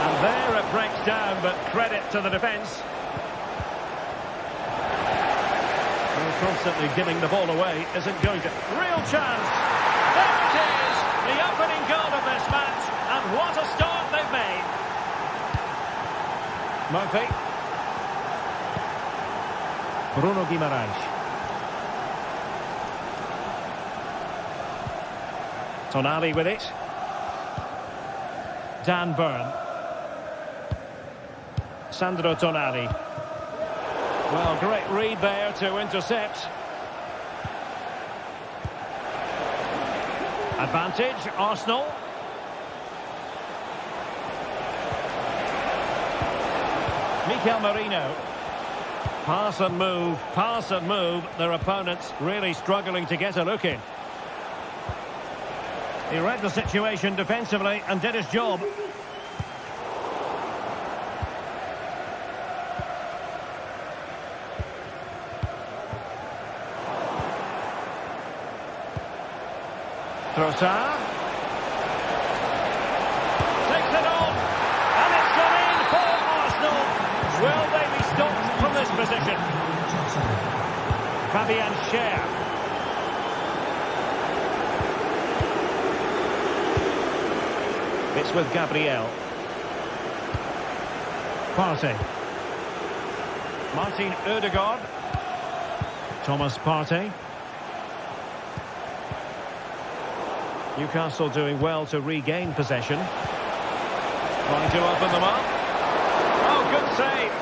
And there it breaks down, but credit to the defence. Well, constantly giving the ball away isn't going to... Real chance! There it is! The opening goal of this match, and what a start they've made! Murphy. Bruno Guimaraes. Tonali with it. Dan Burn. Sandro Tonali. Well, great read there to intercept. Advantage, Arsenal. Mikel Merino. Pass and move, pass and move. Their opponents really struggling to get a look in. He read the situation defensively and did his job. Trossard. Takes it on. And it's gone in for Arsenal. Will they be stopped from this position? Fabian Schär. It's with Gabriel. Partey. Martin Ødegaard. Thomas Partey. Newcastle doing well to regain possession. Trying to open them up. Oh, good save.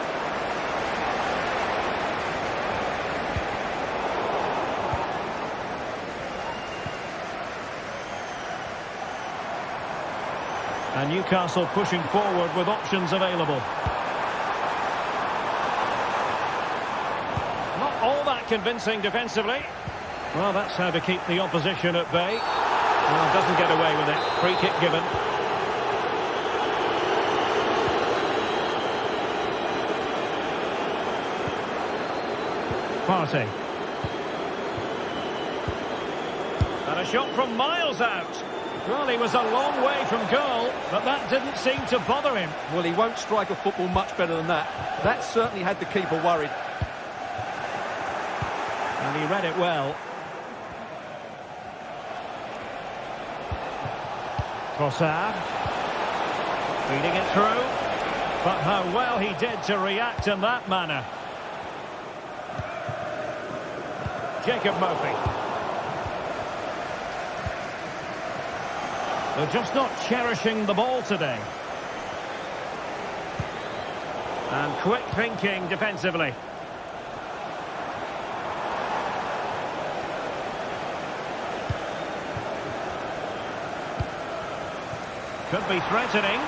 And Newcastle pushing forward with options available. Not all that convincing defensively. Well, that's how to keep the opposition at bay. Well, doesn't get away with it. Free kick given. Partey. And a shot from miles out. Well, he was a long way from goal, but that didn't seem to bother him. Well, he won't strike a football much better than that. That certainly had the keeper worried. And he read it well. Trossard. Feeding it through. But how well he did to react in that manner. Jacob Murphy. They're just not cherishing the ball today. And quick thinking defensively. Could be threatening.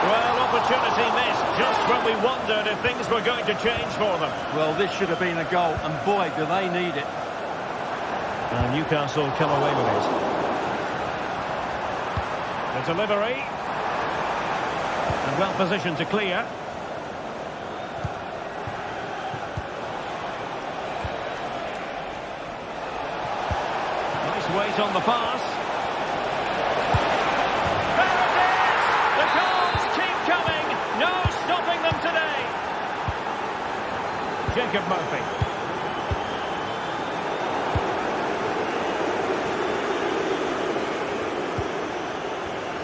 Well, opportunity missed just when we wondered if things were going to change for them. Well, this should have been a goal, and boy, do they need it. And Newcastle come away with it. The delivery. And well positioned to clear. Nice weight on the pass. There it is! The goals keep coming. No stopping them today. Jacob Murphy.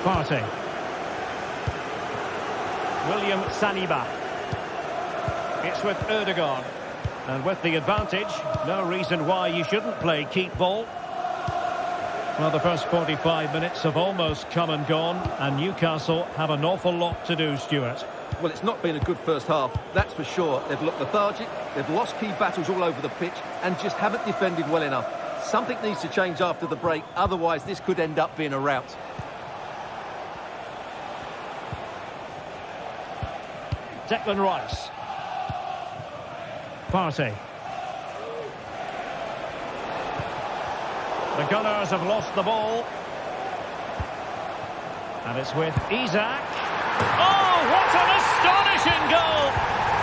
Partey. William Saliba. It's with Erdogan. And with the advantage, no reason why you shouldn't play keep ball. Well, the first 45 minutes have almost come and gone, and Newcastle have an awful lot to do, Stuart. Well, it's not been a good first half, that's for sure. They've looked lethargic, they've lost key battles all over the pitch, and just haven't defended well enough. Something needs to change after the break, otherwise this could end up being a rout. Declan Rice. Partey. The Gunners have lost the ball. And it's with Isak. Oh, what an astonishing goal!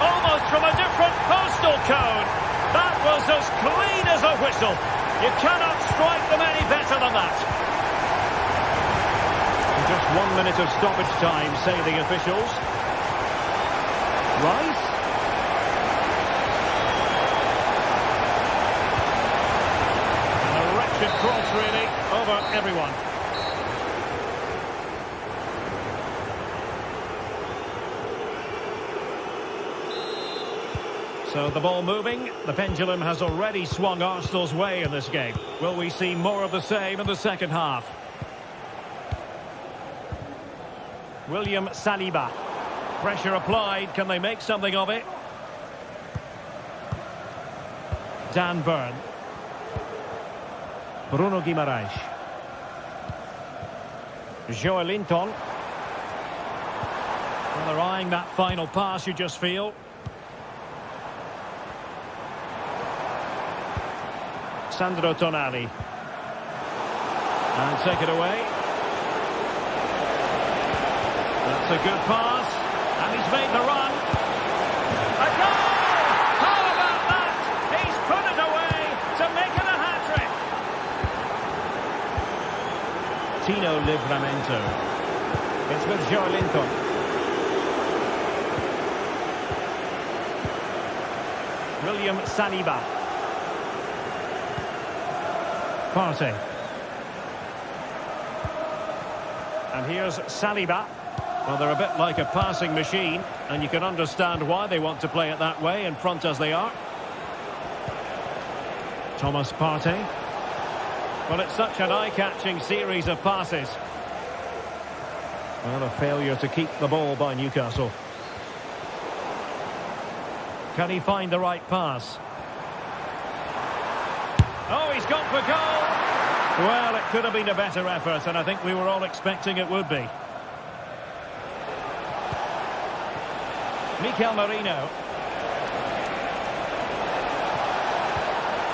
Almost from a different postal code. That was as clean as a whistle. You cannot strike them any better than that. Just 1 minute of stoppage time, say the officials. Rice. And a wretched cross, really, over everyone. So the ball moving. The pendulum has already swung Arsenal's way in this game. Will we see more of the same in the second half? William Saliba. Pressure applied. Can they make something of it? Dan Burn. Bruno Guimaraes. Joelinton. Well, they're eyeing that final pass, you just feel. Sandro Tonali. And take it away. That's a good pass. And he's made the run. A goal! How about that? He's put it away to make it a hat-trick. Tino Livramento. It's with Joelinton. William Saliba. Partey. And here's Saliba. Well, they're a bit like a passing machine, and you can understand why they want to play it that way, in front as they are. Thomas Partey. Well, it's such an eye-catching series of passes. Well, a failure to keep the ball by Newcastle. Can he find the right pass? Oh, he's gone for goal! Well, it could have been a better effort, and I think we were all expecting it would be. Mikel Merino.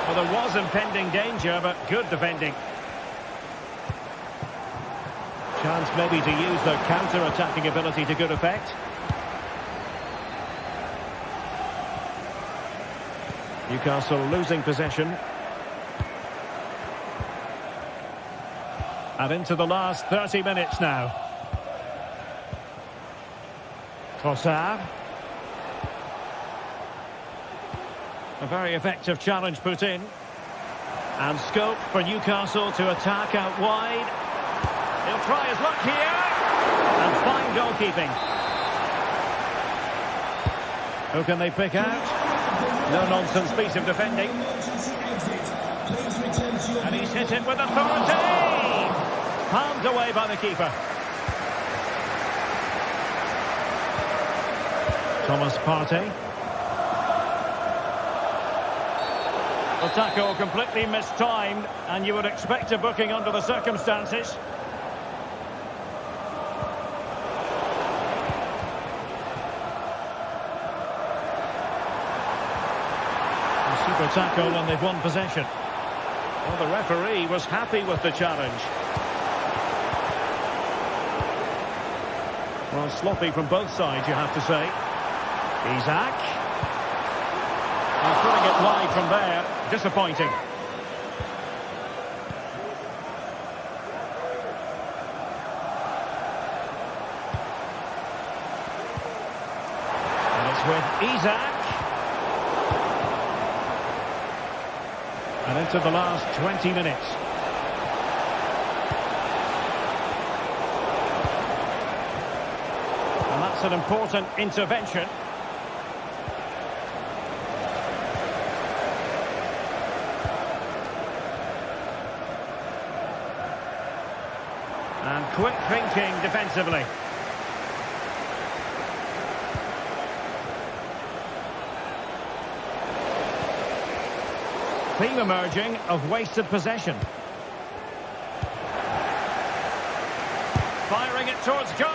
Well, there was impending danger, but good defending. Chance maybe to use their counter-attacking ability to good effect. Newcastle losing possession. And into the last 30 minutes now. Trossard. A very effective challenge put in. And scope for Newcastle to attack out wide. He'll try his luck here. And fine goalkeeping. Who can they pick out? No-nonsense piece of defending. And he's hit it with authority. Palmed away by the keeper. Thomas Partey. The tackle completely mistimed, and you would expect a booking under the circumstances. A super tackle, and they've won possession. Well, the referee was happy with the challenge. Well, sloppy from both sides, you have to say. Isaac. He's putting it wide from there. Disappointing. And it's with Isaac. And into the last 20 minutes. And that's an important intervention. And quick thinking defensively. Theme emerging of wasted possession. Firing it towards goal!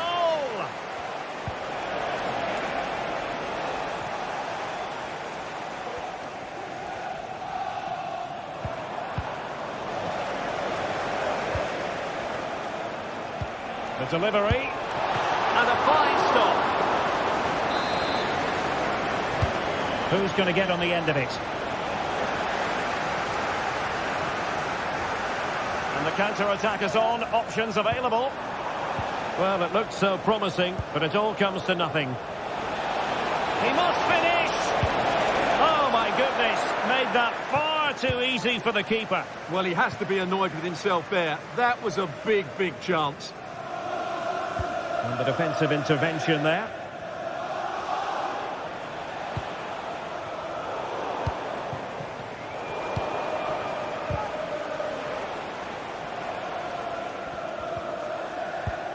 The delivery. And a fine stop. Who's going to get on the end of it? And the counter-attack is on. Options available. Well, it looked so promising, but it all comes to nothing. He must finish! Oh, my goodness. Made that far too easy for the keeper. Well, he has to be annoyed with himself there. That was a big, big chance. And the defensive intervention there.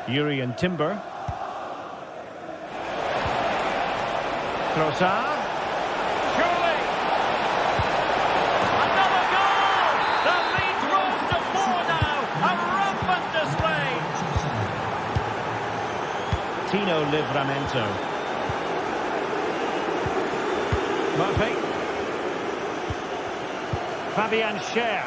Yuri and Timber. Trossard. Surely! Another goal! The lead grows to 4 now. A rampant display. Tino Livramento. Murphy. Fabian Schär.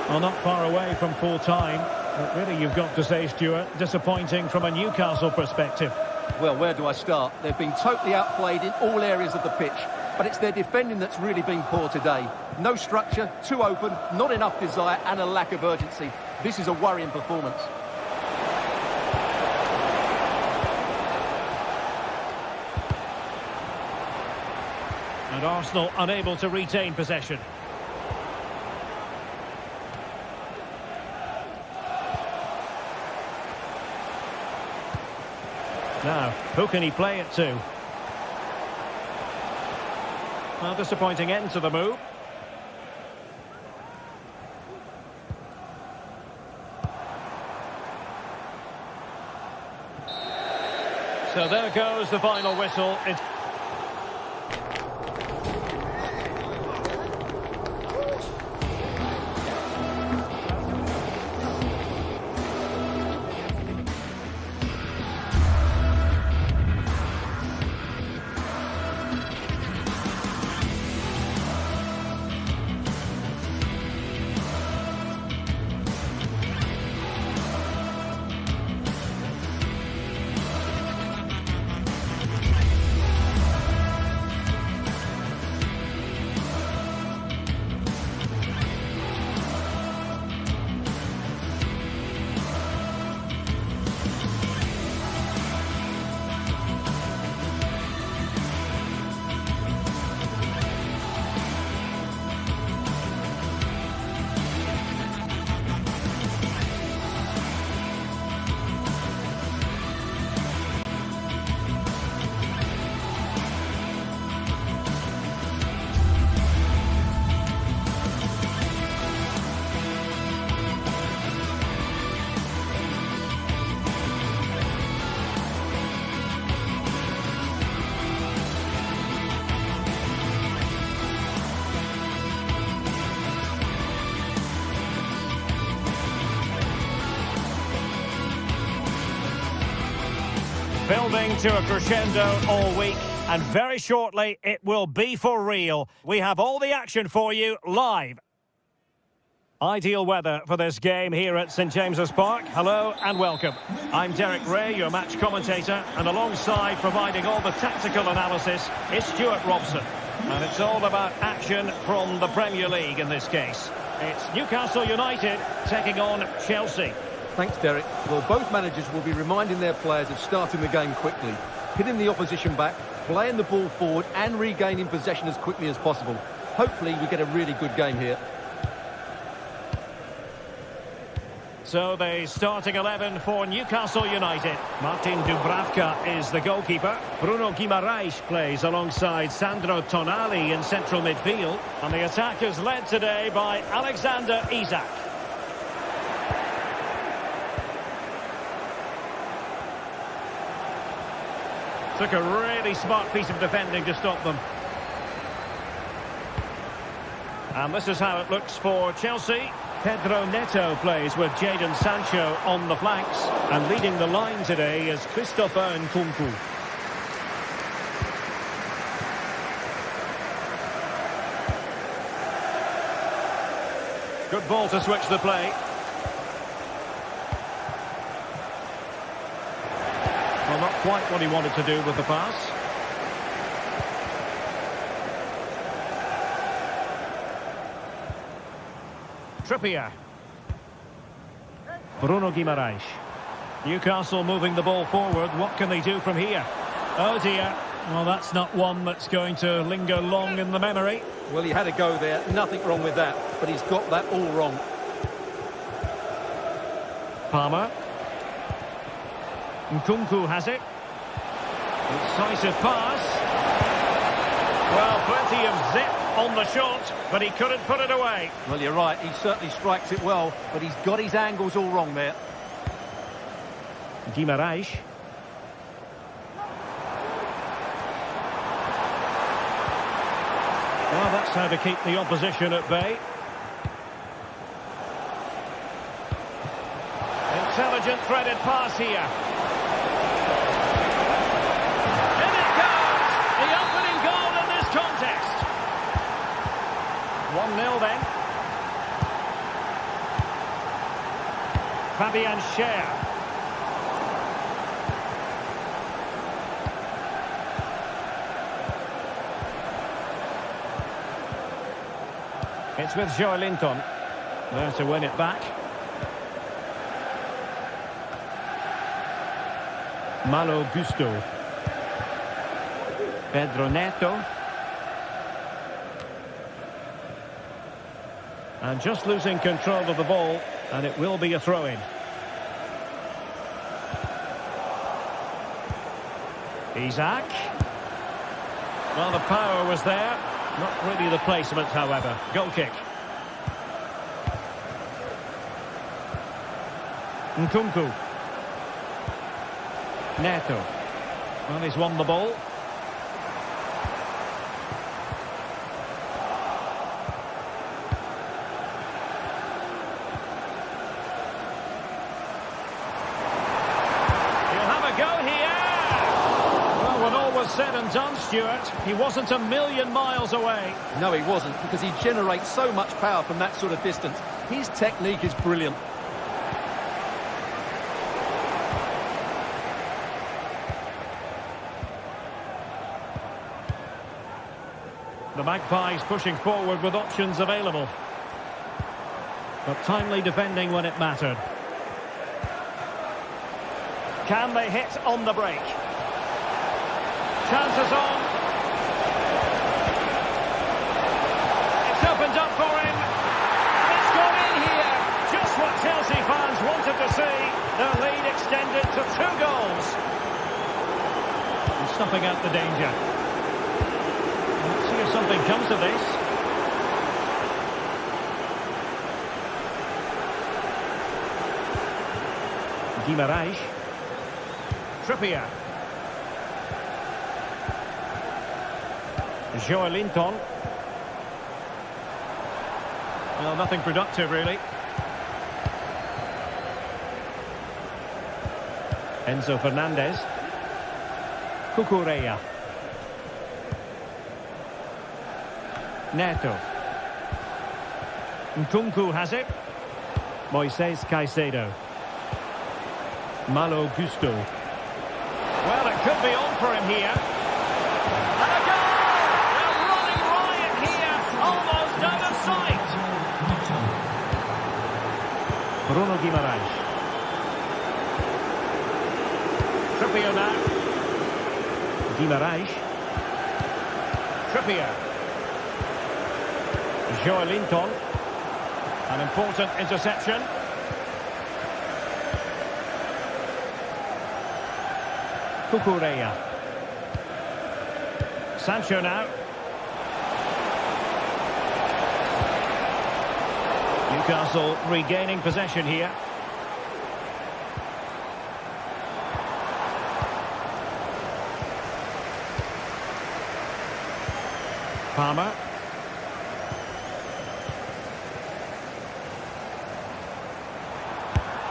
Well, not far away from full time. But really, you've got to say, Stuart, disappointing from a Newcastle perspective. Well, where do I start? They've been totally outplayed in all areas of the pitch, but it's their defending that's really been poor today. No structure, too open, not enough desire, and a lack of urgency. This is a worrying performance. And Arsenal unable to retain possession. Now, who can he play it to? Well, disappointing end to the move. So there goes the final whistle. Building to a crescendo all week, and very shortly it will be for real. We have all the action for you live Ideal weather for this game here at St James's Park. Hello and welcome. I'm Derek Ray, your match commentator, and alongside providing all the tactical analysis is Stuart Robson. And it's all about action from the Premier League in this case. It's Newcastle United taking on Chelsea. Thanks, Derek. Well, both managers will be reminding their players of starting the game quickly, hitting the opposition back, playing the ball forward and regaining possession as quickly as possible. Hopefully we get a really good game here. So the starting 11 for Newcastle United. Martin Dubravka is the goalkeeper. Bruno Guimaraes plays alongside Sandro Tonali in central midfield. And the attack is led today by Alexander Isak. Took a really smart piece of defending to stop them. And this is how it looks for Chelsea. Pedro Neto plays with Jadon Sancho on the flanks. And leading the line today is Christopher Nkunku. Good ball to switch the play. Well, not quite what he wanted to do with the pass. Trippier. Bruno Guimaraes. Newcastle moving the ball forward. What can they do from here? Oh dear. Well, that's not one that's going to linger long in the memory. Well, he had a go there. Nothing wrong with that. But he's got that all wrong. Palmer. Nkunku has it. Incisive pass. Well, plenty of zip on the shot, but he couldn't put it away. Well, you're right. He certainly strikes it well, but he's got his angles all wrong there. Guimaraes. Well, that's how to keep the opposition at bay. Intelligent threaded pass here. In it goes! The opening goal in this contest. 1-0 then. Fabian Schär. It's with Joelinton. There to win it back. Malo Gusto. Pedro Neto. And just losing control of the ball, and it will be a throw-in. Isak. Well, the power was there. Not really the placement, however. Goal kick. Nkunku. Neto. Well, he's won the ball. Said and done, Stuart. He wasn't a million miles away. No, he wasn't, because he generates so much power from that sort of distance. His technique is brilliant. The Magpies pushing forward with options available. But timely defending when it mattered. Can they hit on the break? Chances on. It's opened up for him. It's gone in here. Just what Chelsea fans wanted to see. Their lead extended to 2 goals. And stopping out the danger. Let's see if something comes of this. Guimaraes. Trippier. Joelinton. Well, nothing productive, really. Enzo Fernandez. Cucurella. Neto. Nkunku has it. Moises Caicedo. Malo Gusto. Well, it could be on for him here. And a goal! They're running riot here, almost out of sight. Bruno Guimaraes. Trippier now. Guimaraes. Trippier. Joelinton. An important interception. Cucurella. Sancho now. Newcastle regaining possession here. Palmer.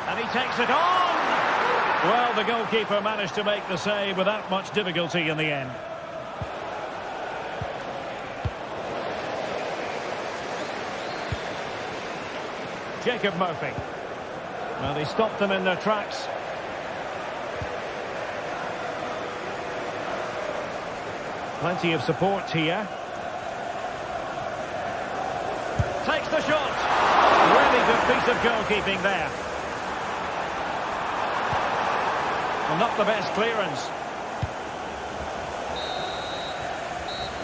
And he takes it on! Well, the goalkeeper managed to make the save without much difficulty in the end. Jacob Murphy. Well, he stopped them in their tracks. Plenty of support here. Takes the shot. Really good piece of goalkeeping there. Well, not the best clearance.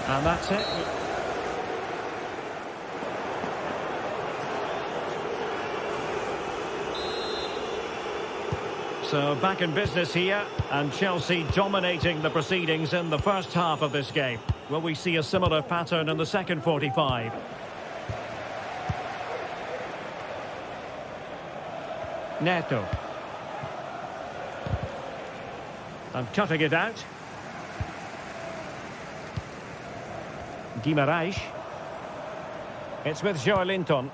And that's it. So back in business here, and Chelsea dominating the proceedings in the first half of this game. Will we see a similar pattern in the second 45? Neto. And cutting it out. Guimaraes. It's with Joelinton.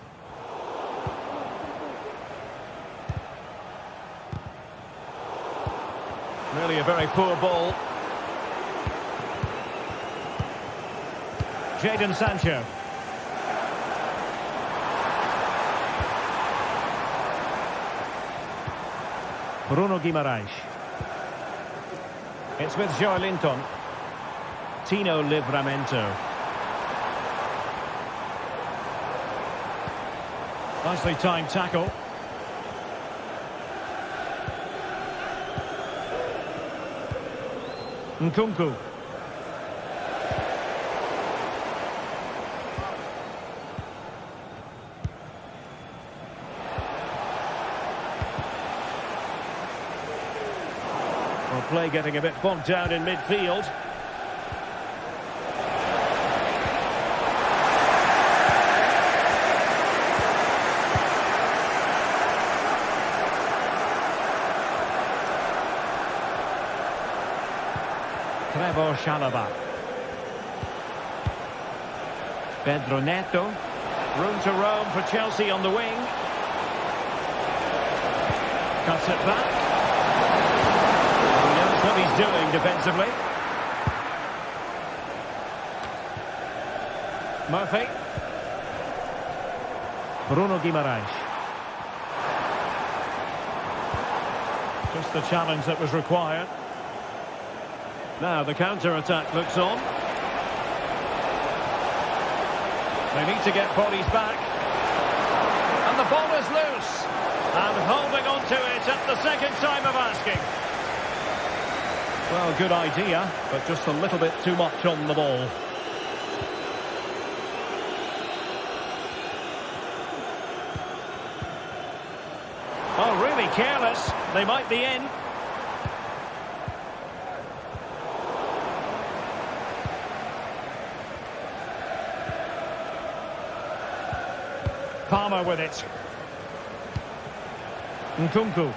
Really a very poor ball. Jadon Sancho. Bruno Guimaraes. It's with Joelinton. Tino Livramento. Nicely timed tackle. Nkunku. Well, play getting a bit bogged down in midfield. Trevor Chalobah. Pedro Neto. Room to roam for Chelsea on the wing. Cuts it back. He knows what he's doing defensively. Murphy. Bruno Guimaraes. Just the challenge that was required. Now the counter-attack looks on. They need to get bodies back. And the ball is loose. And holding on to it at the second time of asking. Well, good idea, but just a little bit too much on the ball. Oh, really careless. They might be in. Palmer with it. Nkunku.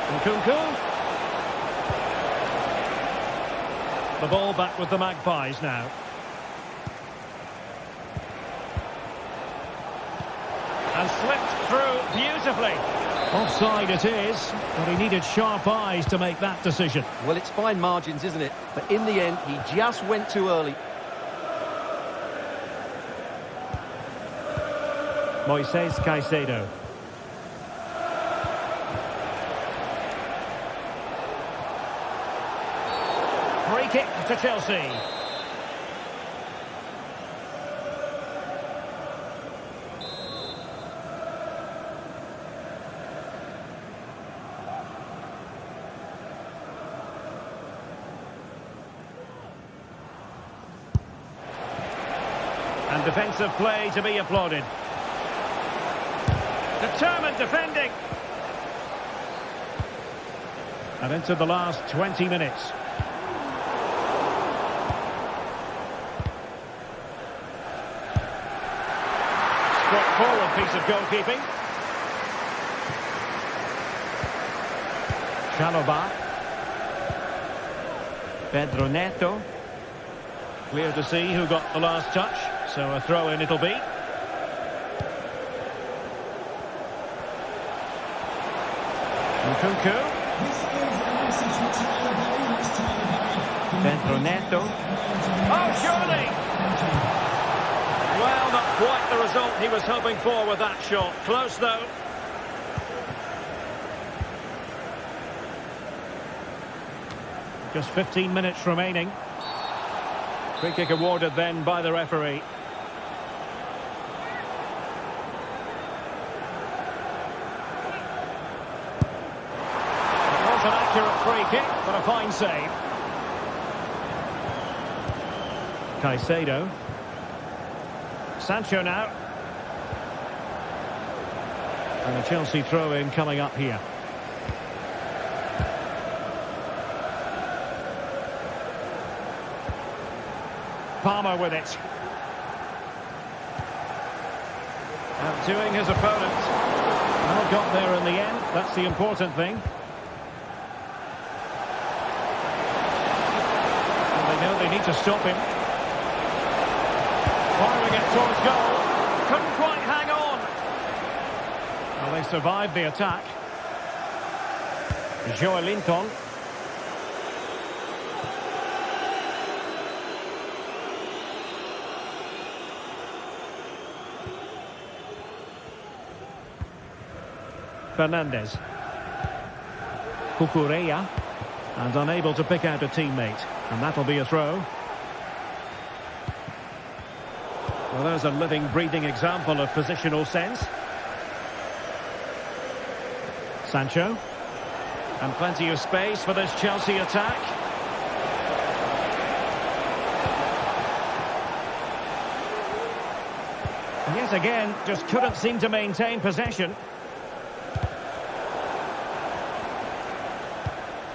Nkunku. The ball back with the Magpies now. And slipped through beautifully. Offside it is, but he needed sharp eyes to make that decision. Well, it's fine margins, isn't it? But in the end, he just went too early. Moises Caicedo. Free kick to Chelsea. And defensive play to be applauded. Determined defending. And into the last 20 minutes. Straightforward piece of goalkeeping. Chalobah. Pedro Neto. Clear to see who got the last touch. So a throw in it'll be. Nkunku. Pedro Neto. Oh, surely! Well, not quite the result he was hoping for with that shot. Close, though. Just 15 minutes remaining. Free kick awarded then by the referee. It was an accurate free kick, but a fine save. Caicedo. Sancho now. And a Chelsea throw-in coming up here. Palmer with it. Outdoing his opponent. Well, got there in the end. That's the important thing. And they know they need to stop him. Firing it towards goal. Couldn't quite hang on. Well, they survived the attack. Joelinton. Fernandes. Cucurella. And unable to pick out a teammate. And that'll be a throw. Well, there's a living, breathing example of positional sense. Sancho. And plenty of space for this Chelsea attack. And yet again, just couldn't seem to maintain possession.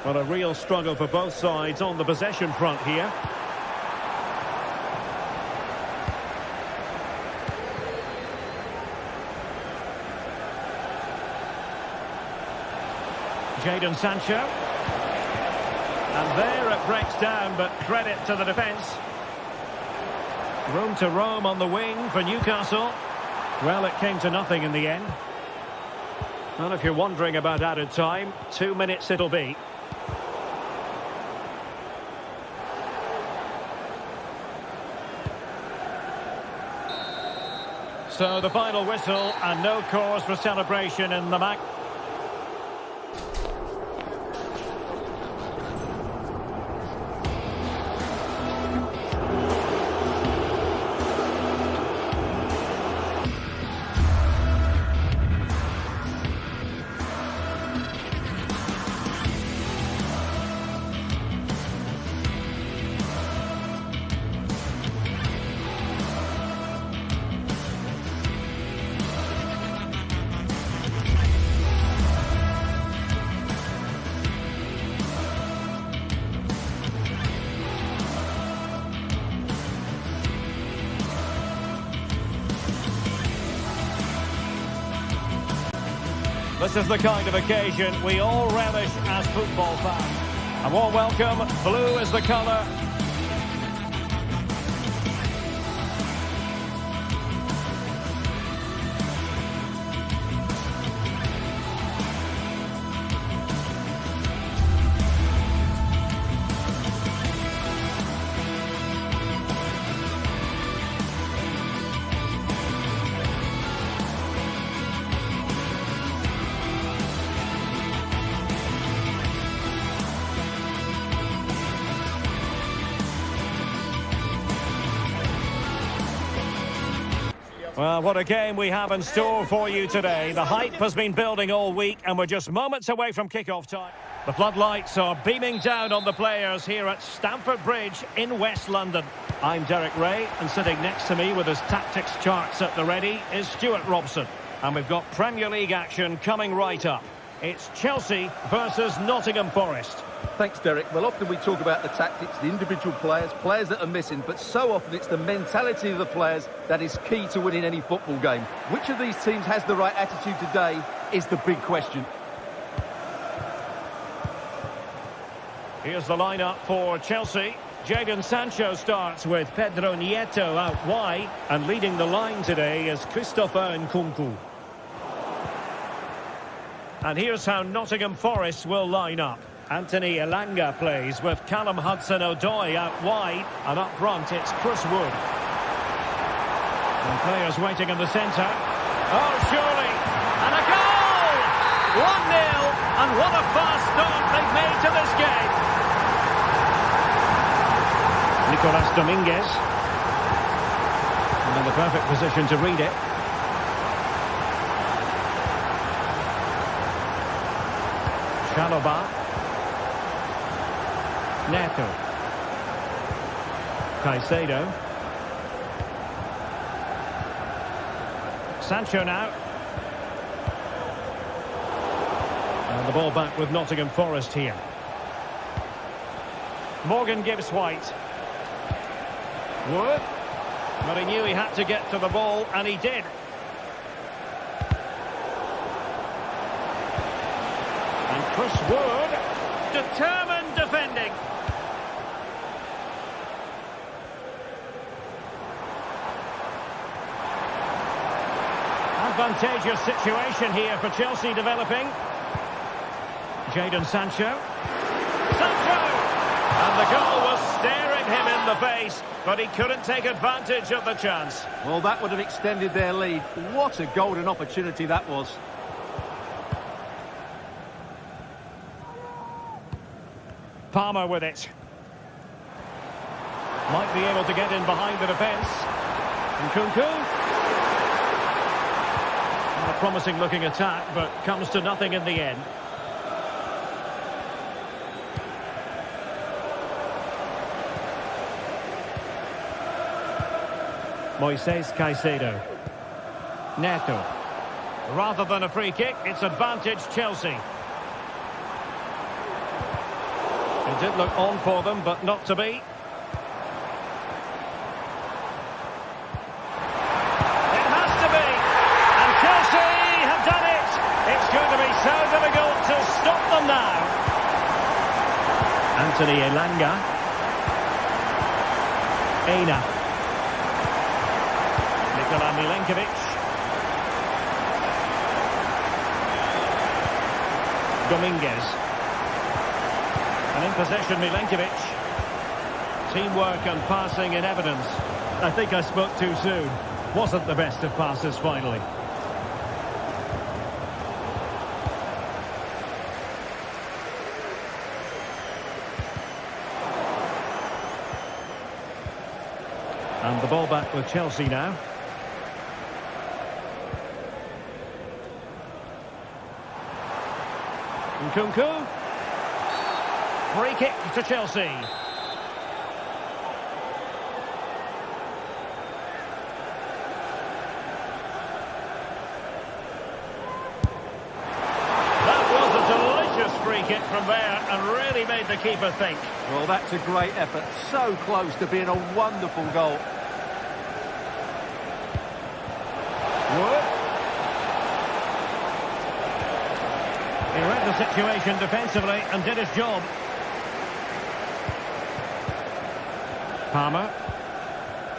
Well, a real struggle for both sides on the possession front here. Jadon Sancho. And there it breaks down, but credit to the defence. Room to roam on the wing for Newcastle. Well, it came to nothing in the end. Well, if you're wondering about added time, 2 minutes it'll be. So the final whistle, and no cause for celebration in the match. This is the kind of occasion we all relish as football fans. A warm welcome. Blue is the colour. Well, what a game we have in store for you today. The hype has been building all week and we're just moments away from kick-off time. The floodlights are beaming down on the players here at Stamford Bridge in West London. I'm Derek Ray, and sitting next to me with his tactics charts at the ready is Stuart Robson. And we've got Premier League action coming right up. It's Chelsea versus Nottingham Forest. Thanks, Derek. Well, often we talk about the tactics, the individual players that are missing, but so often it's the mentality of the players that is key to winning any football game. Which of these teams has the right attitude today is the big question. Here's the lineup for Chelsea. Jadon Sancho starts with Pedro Nieto out wide, and leading the line today is Christopher Nkunku. And here's how Nottingham Forest will line up. Anthony Elanga plays with Callum Hudson-Odoi out wide, and up front it's Chris Wood. And players waiting in the centre. Oh, surely! And a goal! 1-0, and what a fast start they've made to this game. Nicolas Dominguez. And in the perfect position to read it. Chalobah. Neto. Caicedo. Sancho now. And the ball back with Nottingham Forest here. Morgan gives White. Wood. But he knew he had to get to the ball, and he did. And Chris Wood, determined defending. Advantageous situation here for Chelsea developing. Jadon Sancho. Sancho! And the goal was staring him in the face, but he couldn't take advantage of the chance. Well, that would have extended their lead. What a golden opportunity that was. Palmer with it. Might be able to get in behind the defence. Nkunku. A promising looking attack, but comes to nothing in the end. Moises Caicedo. Neto. Rather than a free kick, it's advantage Chelsea. It did look on for them, but not to be. It has to be! And Chelsea have done it! It's going to be so difficult to stop them now. Anthony Elanga. Aina. Nikola Milenkovic. Dominguez. And in possession, Milenkovic. Teamwork and passing in evidence. I think I spoke too soon. Wasn't the best of passes finally. And the ball back with Chelsea now. Nkunku. Free kick to Chelsea. That was a delicious free kick from there and really made the keeper think. Well, that's a great effort. So close to being a wonderful goal. Wood. He read the situation defensively and did his job. Palmer.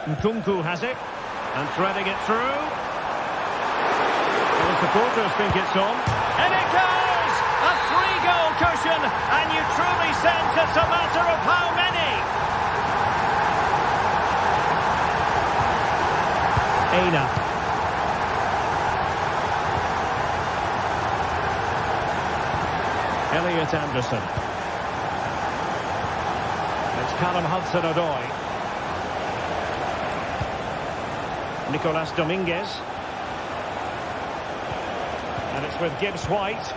Nkunku has it. And threading it through. The supporters think it's on. And it goes! A 3-goal cushion. And you truly sense it's a matter of how many. Aina. Elliot Anderson. It's Callum Hudson-Odoi. Nicolas Dominguez. And it's with Gibbs White.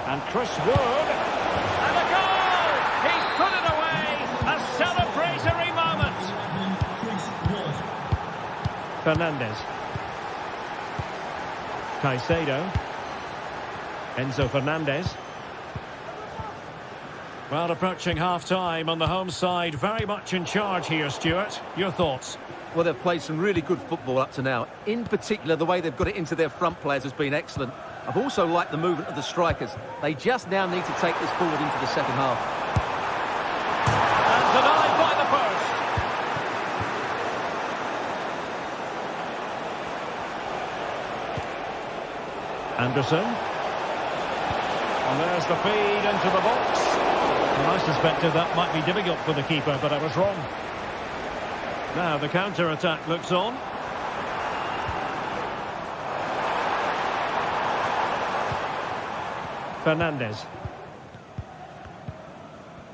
And Chris Wood. And a goal! He's put it away! A celebratory moment! Fernandes. Caicedo. Enzo Fernandez. Well, approaching half-time on the home side, very much in charge here, Stuart. Your thoughts? Well, they've played some really good football up to now. In particular, the way they've got it into their front players has been excellent. I've also liked the movement of the strikers. They just now need to take this forward into the second half. And denied by the post. Anderson. And there's the feed into the box. Well, I suspected that might be difficult for the keeper, but I was wrong. Now the counter-attack looks on. Fernandes.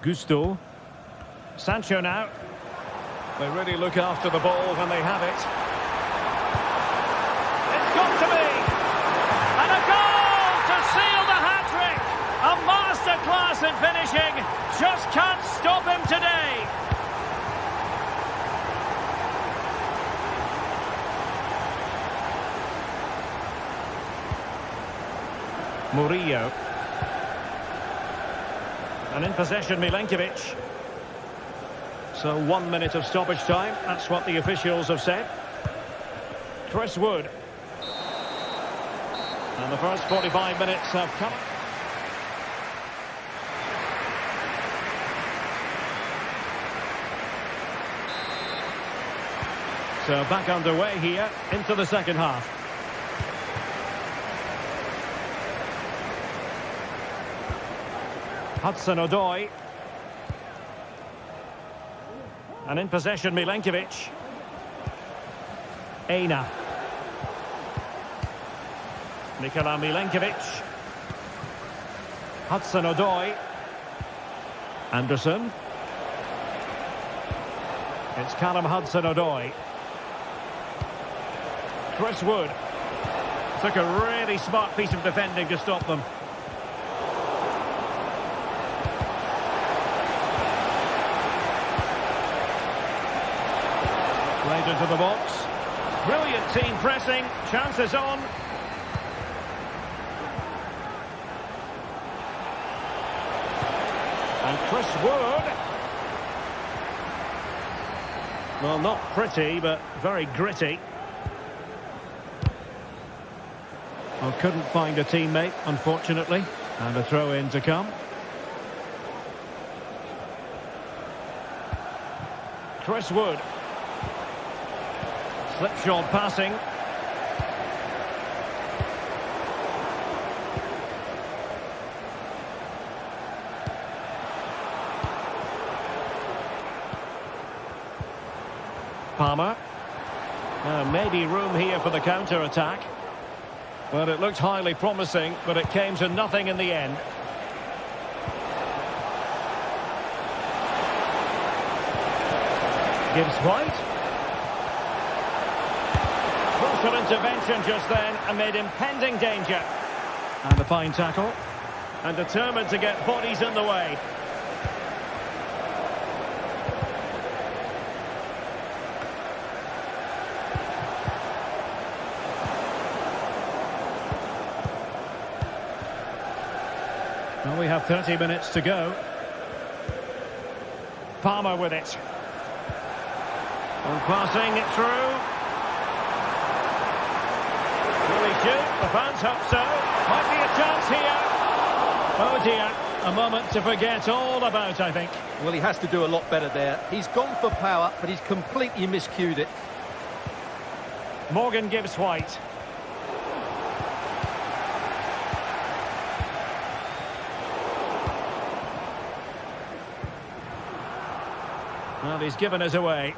Gusto. Sancho now. They really look after the ball when they have it. It's got to be! And a goal to seal the hat-trick! A masterclass in finishing! Just can't stop him today! Murillo. And in possession, Milenkovic. So 1 minute of stoppage time. That's what the officials have said. Chris Wood. And the first 45 minutes have come. So back underway here into the second half. Hudson-Odoi. And in possession, Milenkovic. Aina. Nikola Milenkovic. Hudson-Odoi. Anderson. It's Callum Hudson-Odoi. Chris Wood. Took a really smart piece of defending to stop them. Played into the box. Brilliant team pressing. Chances on. And Chris Wood. Well, not pretty, but very gritty. Well, couldn't find a teammate, unfortunately. And a throw-in to come. Chris Wood. Slipshod passing. Palmer. Maybe room here for the counter-attack. Well, it looked highly promising, but it came to nothing in the end. Gibbs White. Crucial intervention just then amid impending danger. And a fine tackle. And determined to get bodies in the way. Well, we have 30 minutes to go. Palmer with it. And passing it through. Will he shoot? The fans hope so. Might be a chance here. Oh dear, a moment to forget all about, I think. Well, he has to do a lot better there. He's gone for power, but he's completely miscued it. Morgan Gibbs White. Well, he's given us away.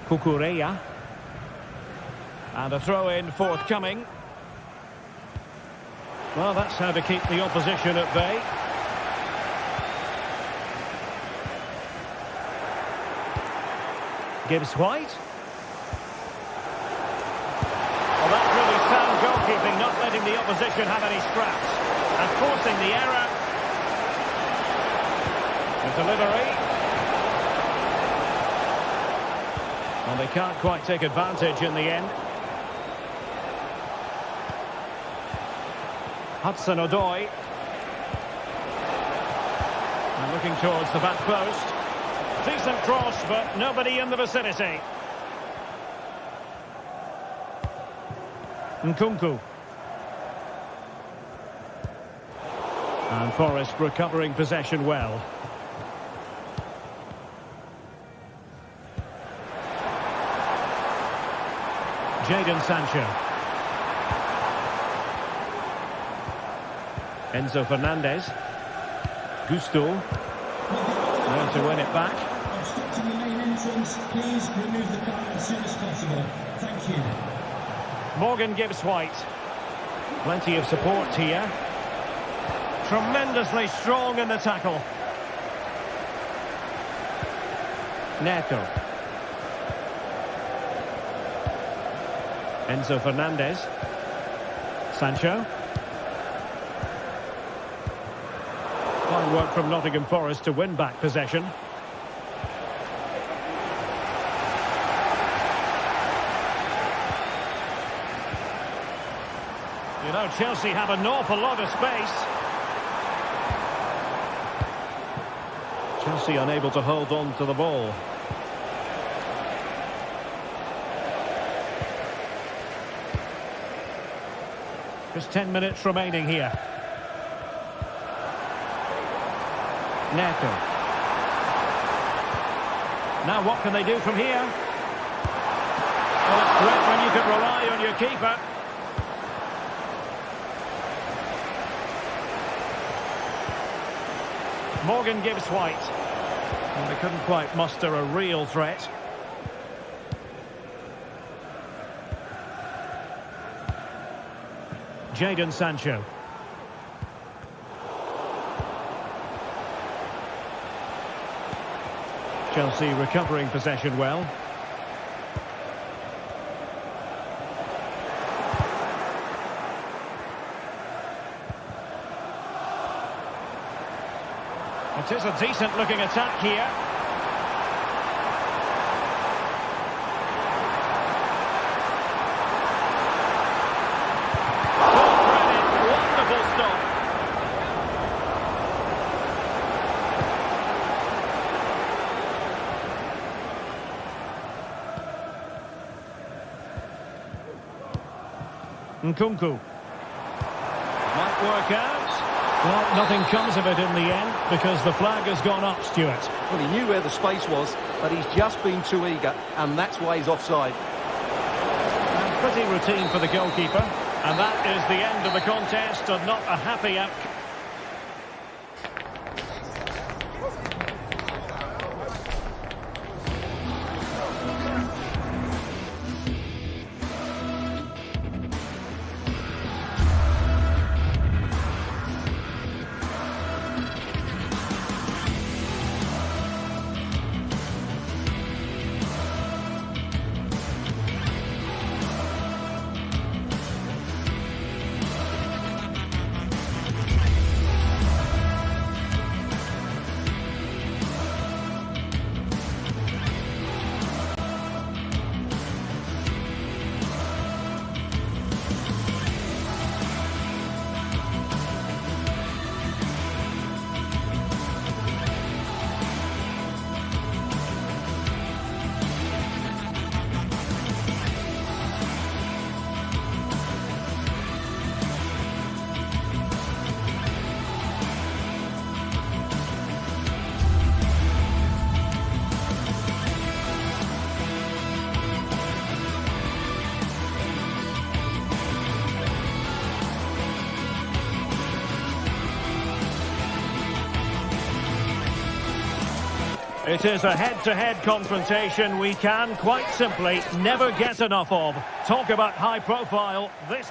Cucurella. And a throw-in forthcoming. Well, that's how to keep the opposition at bay. Gibbs White. Well, that's really sound goalkeeping, not letting the opposition have any scraps. And forcing the error. The delivery. Well, they can't quite take advantage in the end. Hudson-Odoi. And looking towards the back post. Decent cross, but nobody in the vicinity. Nkunku. And Forest recovering possession well. Jadon Sancho. Enzo Fernandez. Gusto. There to win it back. Obstructing the main entrance, please remove the car as soon as possible. Thank you. Morgan Gibbs White. Plenty of support here. Tremendously strong in the tackle. Neto. Enzo Fernandez. Sancho. Fine work from Nottingham Forest to win back possession. You know, Chelsea have an awful lot of space. Chelsea unable to hold on to the ball. Just 10 minutes remaining here. Neto. Now what can they do from here? Well, it's great when you can rely on your keeper. Morgan Gibbs White. And they couldn't quite muster a real threat. Jadon Sancho. Chelsea recovering possession well. It is a decent looking attack here. Wonderful stop. Nkunku. Might work out. Well, nothing comes of it in the end because the flag has gone up, Stuart. Well, he knew where the space was, but he's just been too eager, and that's why he's offside. And pretty routine for the goalkeeper. And that is the end of the contest, and not a happy outcome. It is a head-to-head confrontation we can, quite simply, never get enough of. Talk about high profile, this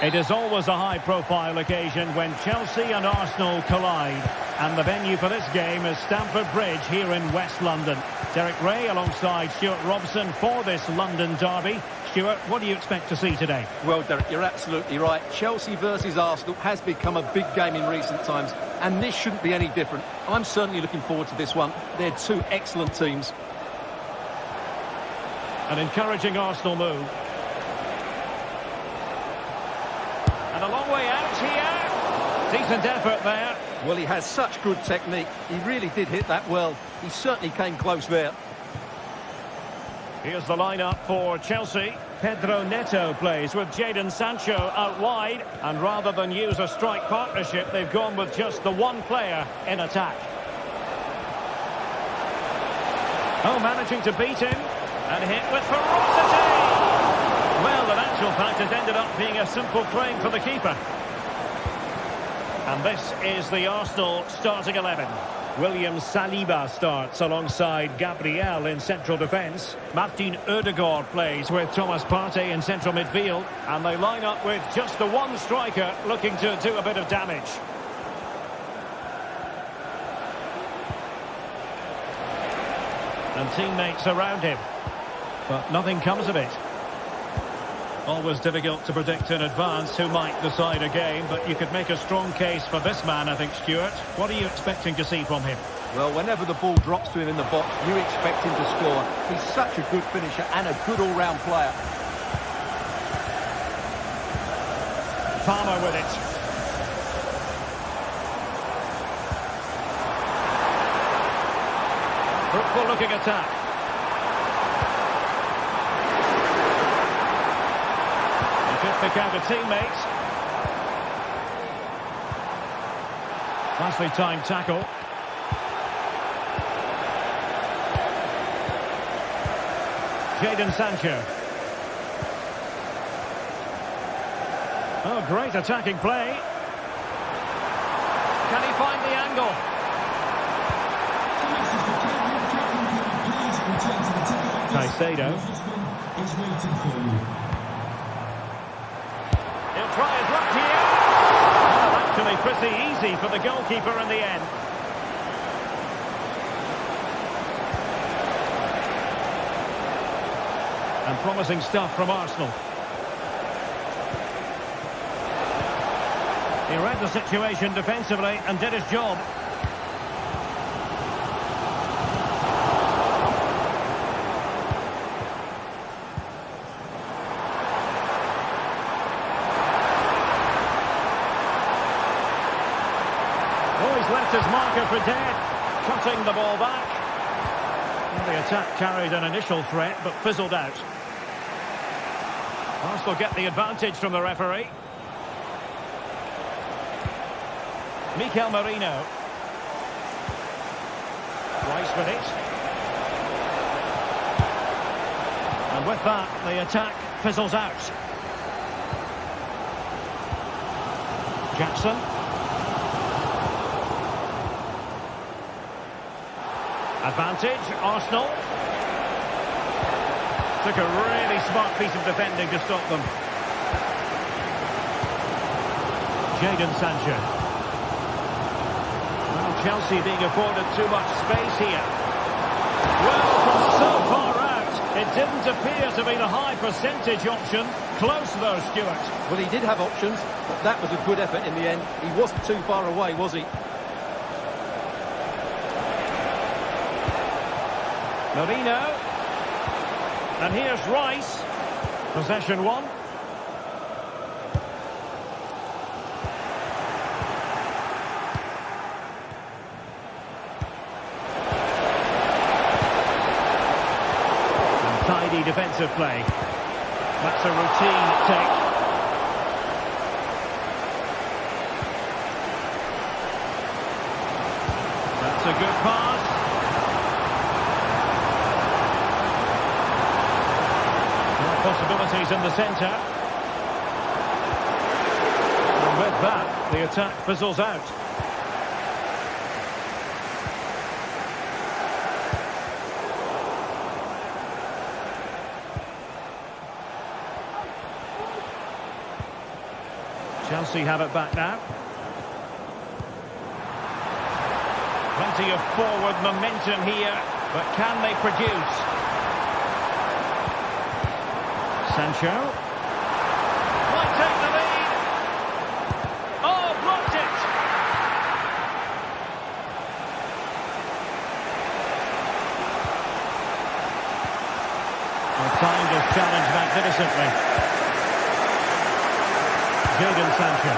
it is always a high-profile occasion when Chelsea and Arsenal collide. And the venue for this game is Stamford Bridge here in West London. Derek Ray alongside Stuart Robson for this London derby. Stuart, what do you expect to see today? Well, Derek, you're absolutely right. Chelsea versus Arsenal has become a big game in recent times, and this shouldn't be any different. I'm certainly looking forward to this one. They're two excellent teams. An encouraging Arsenal move. And a long way out here. Decent effort there. Well, he has such good technique. He really did hit that well. He certainly came close there. Here's the lineup for Chelsea. Pedro Neto plays with Jadon Sancho out wide. And rather than use a strike partnership, they've gone with just the one player in attack. Oh, managing to beat him. And hit with ferocity. Well, in actual fact, it ended up being a simple claim for the keeper. And this is the Arsenal starting 11. William Saliba starts alongside Gabriel in central defence. Martin Ødegaard plays with Thomas Partey in central midfield. And they line up with just the one striker looking to do a bit of damage. And teammates around him. But nothing comes of it. Always difficult to predict in advance who might decide a game, but you could make a strong case for this man, I think, Stuart. What are you expecting to see from him? Well, whenever the ball drops to him in the box, you expect him to score. He's such a good finisher and a good all-round player. Palmer with it. Fruitful looking attack. Pick out a teammate. Nicely timed tackle. Jadon Sancho. Oh, great attacking play. Can he find the angle? Caicedo. He's waiting for you. Try his luck here. Well, actually pretty easy for the goalkeeper in the end. And promising stuff from Arsenal. He read the situation defensively and did his job. Left his marker for dead, cutting the ball back. Well, the attack carried an initial threat, but fizzled out. Arsenal get the advantage from the referee. Mikel Merino. Rice with it. And with that, the attack fizzles out. Jackson. Advantage, Arsenal. Took a really smart piece of defending to stop them. Jadon Sancho. Well, Chelsea being afforded too much space here. Well, from so far out, it didn't appear to be the high percentage option. Close though, Stuart. Well, he did have options, but that was a good effort in the end. He wasn't too far away, was he? Merino. And here's Rice. Possession one. And tidy defensive play. That's a routine take. That's a good pass. Possibilities in the centre. And with that, the attack fizzles out. Chelsea have it back now. Plenty of forward momentum here. But can they produce? Sancho. Might take the lead. Oh, blocked it. Well, timed his challenge magnificently. Jadon Sancho.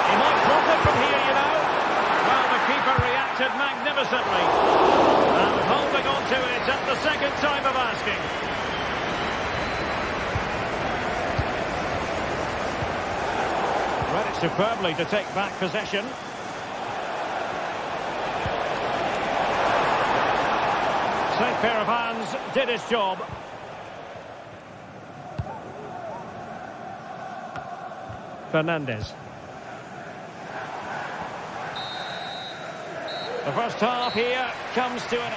He might drop it from here, you know. Well, the keeper reacted magnificently. And holding on to it at the second time of asking. Read it superbly to take back possession. Safe pair of hands, did his job. Fernandes. The first half here comes to an...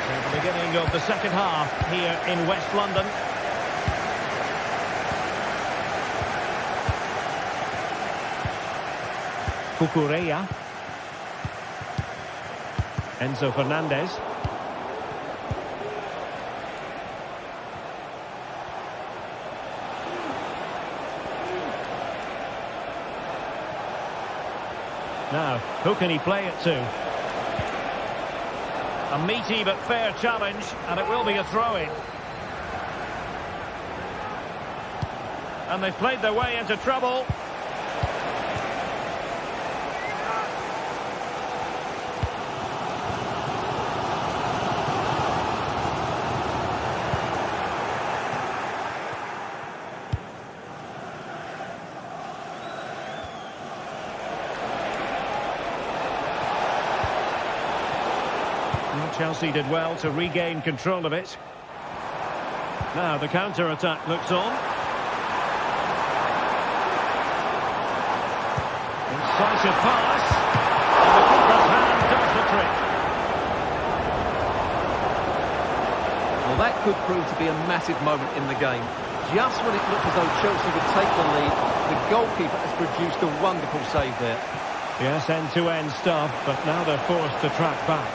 So the beginning of the second half here in West London. Cucurella. Enzo Fernandez. Now, who can he play it to? A meaty but fair challenge, and it will be a throw-in. And they've played their way into trouble. Chelsea did well to regain control of it. Now the counter-attack looks on. Incisive pass. And the keeper's hand does the trick. Well, that could prove to be a massive moment in the game. Just when it looked as though Chelsea would take the lead, the goalkeeper has produced a wonderful save there. Yes, end-to-end stuff, but now they're forced to track back.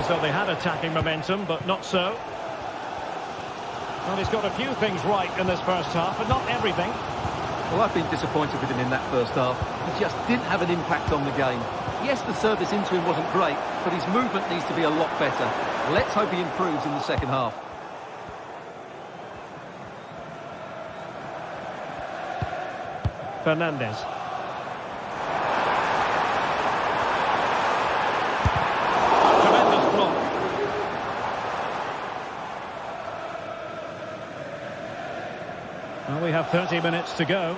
So they had attacking momentum, but not so. Well, he's got a few things right in this first half, but not everything. Well, I've been disappointed with him in that first half. He just didn't have an impact on the game. Yes, the service into him wasn't great, but his movement needs to be a lot better. Let's hope he improves in the second half. Fernandes. Well, we have 30 minutes to go.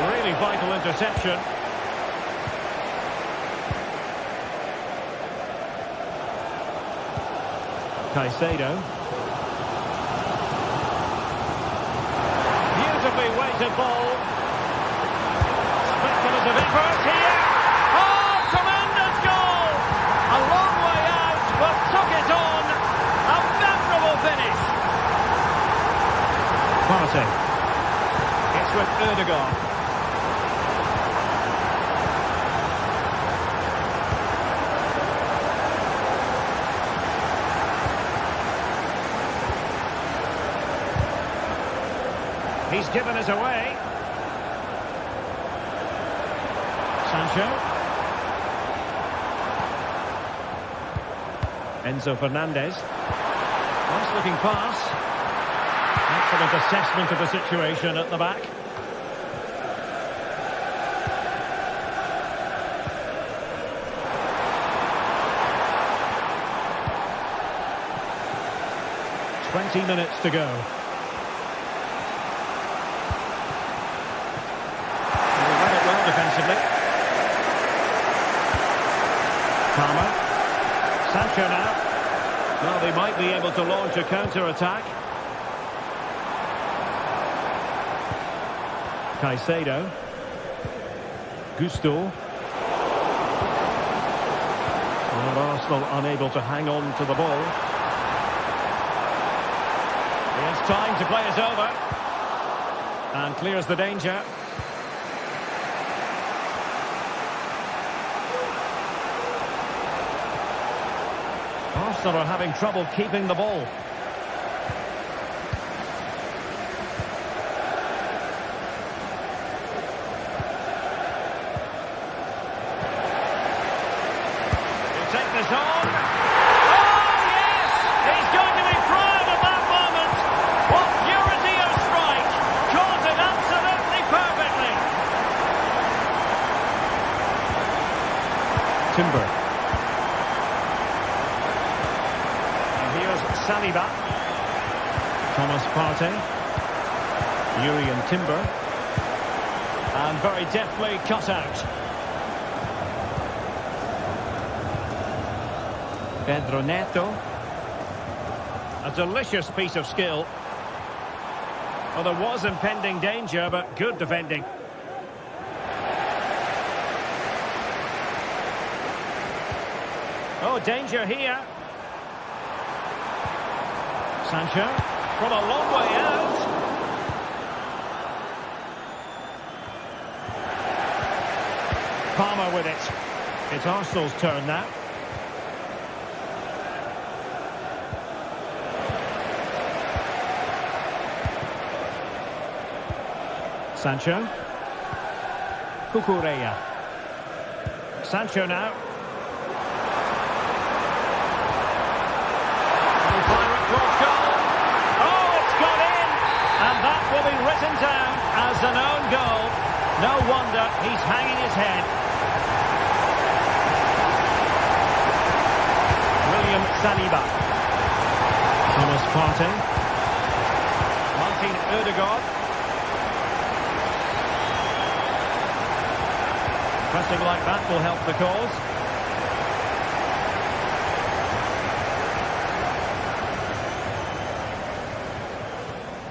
Really vital interception. Caicedo. Beautifully weighted ball. Speculative effort here. Oh, tremendous goal! A long way out, but took it on. A memorable finish. Partey. It's with Ødegaard. He's given us away. Sancho. Enzo Fernandez. Nice looking pass. Excellent assessment of the situation at the back. "20 minutes to go. Defensively. Palmer. Sancho now. Well, they might be able to launch a counter-attack. Caicedo. Gusto. And Arsenal unable to hang on to the ball. Yes, time to play is over. And clears the danger. Arsenal are having trouble keeping the ball. Take this on. Oh, yes! He's going to be proud of that moment. What purity of strike. Caught it absolutely perfectly. Timber. And here's Saliba. Thomas Partey. Yuri and Timber. And very deftly cut out. Pedro Neto. A delicious piece of skill. Well, there was impending danger, but good defending. Oh, danger here. Sancho from a long way out. Palmer with it. It's Arsenal's turn now. Sancho. Cucurella. Sancho now. Oh, it's got in! And that will be written down as an own goal. No wonder he's hanging his head. William Saliba. Thomas Partey. Martin Odegaard. Pressing like that will help the cause.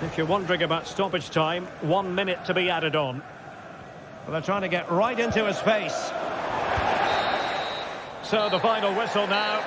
If you're wondering about stoppage time, 1 minute to be added on. Well, they're trying to get right into his face. So the final whistle now.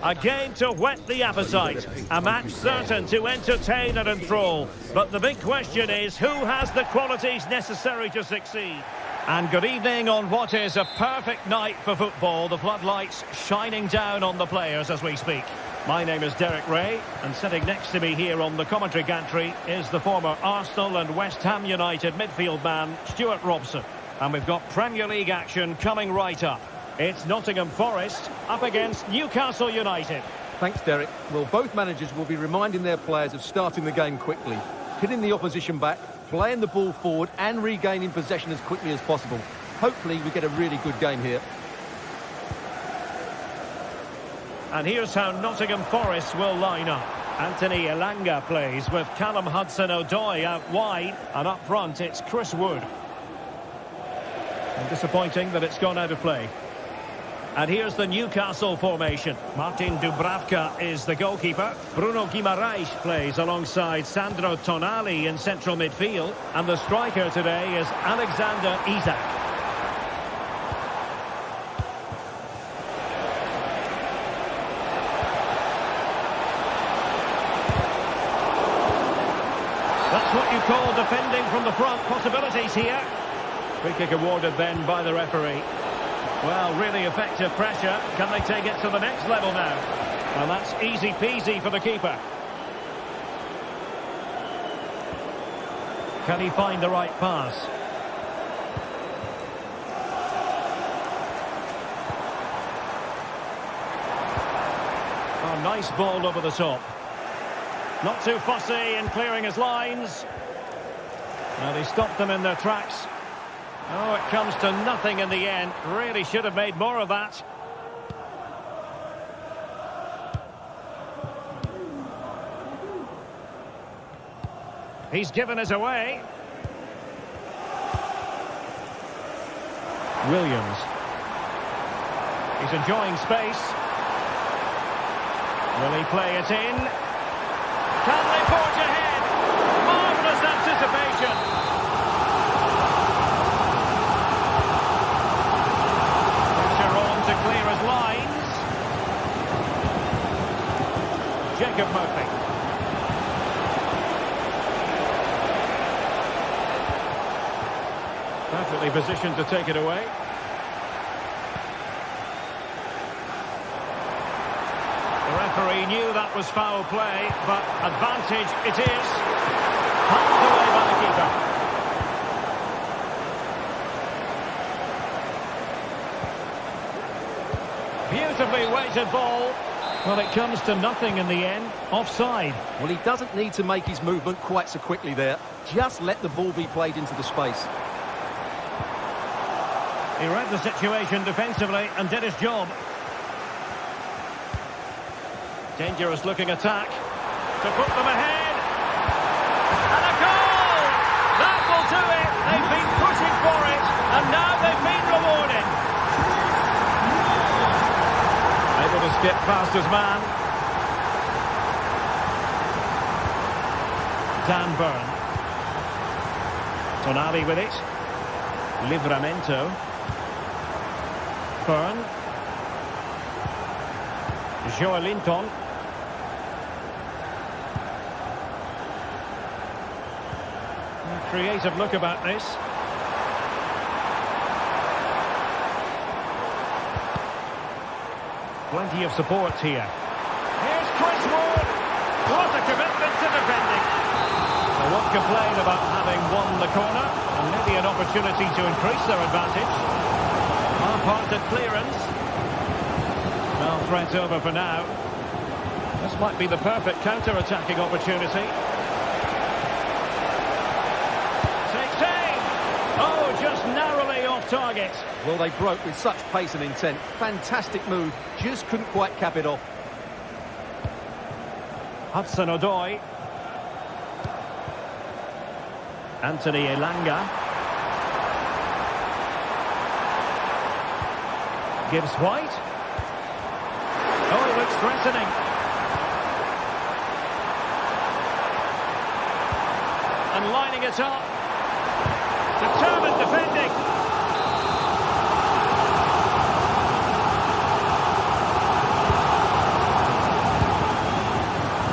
A game to whet the appetite. A match certain to entertain and enthrall. But the big question is, who has the qualities necessary to succeed? And good evening on what is a perfect night for football. The floodlights shining down on the players as we speak. My name is Derek Ray, and sitting next to me here on the commentary gantry is the former Arsenal and West Ham United midfield man, Stuart Robson. And we've got Premier League action coming right up. It's Nottingham Forest up against Newcastle United. Thanks, Derek. Well, both managers will be reminding their players of starting the game quickly, hitting the opposition back, playing the ball forward and regaining possession as quickly as possible. Hopefully we get a really good game here. And here's how Nottingham Forest will line up. Anthony Elanga plays with Callum Hudson-Odoi out wide, and up front it's Chris Wood. And disappointing that it's gone out of play. And here's the Newcastle formation. Martin Dubravka is the goalkeeper. Bruno Guimaraes plays alongside Sandro Tonali in central midfield. And the striker today is Alexander Isak. That's what you call defending from the front. Possibilities here. Free kick awarded then by the referee. Well, really effective pressure. Can they take it to the next level now? And that's easy peasy for the keeper. Can he find the right pass? Oh, nice ball over the top. Not too fussy in clearing his lines. And he stopped them in their tracks. Oh, it comes to nothing in the end. Really should have made more of that. He's given us away. Williams. He's enjoying space. Will he play it in? Can they forge ahead? Marvellous anticipation. To clear his lines. Jacob Murphy. Perfectly positioned to take it away. The referee knew that was foul play, but advantage it is. Handed away by the keeper. Beautifully weighted ball. Well, it comes to nothing in the end. Offside. Well, he doesn't need to make his movement quite so quickly there. Just let the ball be played into the space. He read the situation defensively and did his job. Dangerous looking attack to put them ahead. And a goal! That will do it. They've been pushing for it, and now they've been rewarded. Able to skip past his man. Dan Burn. Tonali with it. Livramento. Burn. Joelinton. Creative look about this. Plenty of support here. Here's Chris Wood. What a commitment to defending. They won't complain about having won the corner, and maybe an opportunity to increase their advantage. Half-hearted clearance. Well, threat over for now. This might be the perfect counter-attacking opportunity. Takes aim. Oh, just narrowly off target. Well, they broke with such pace and intent. Fantastic move. Just couldn't quite cap it off. Hudson-Odoi. Anthony Elanga. Gibbs White. Oh, it looks threatening. And lining it up. Determined defending.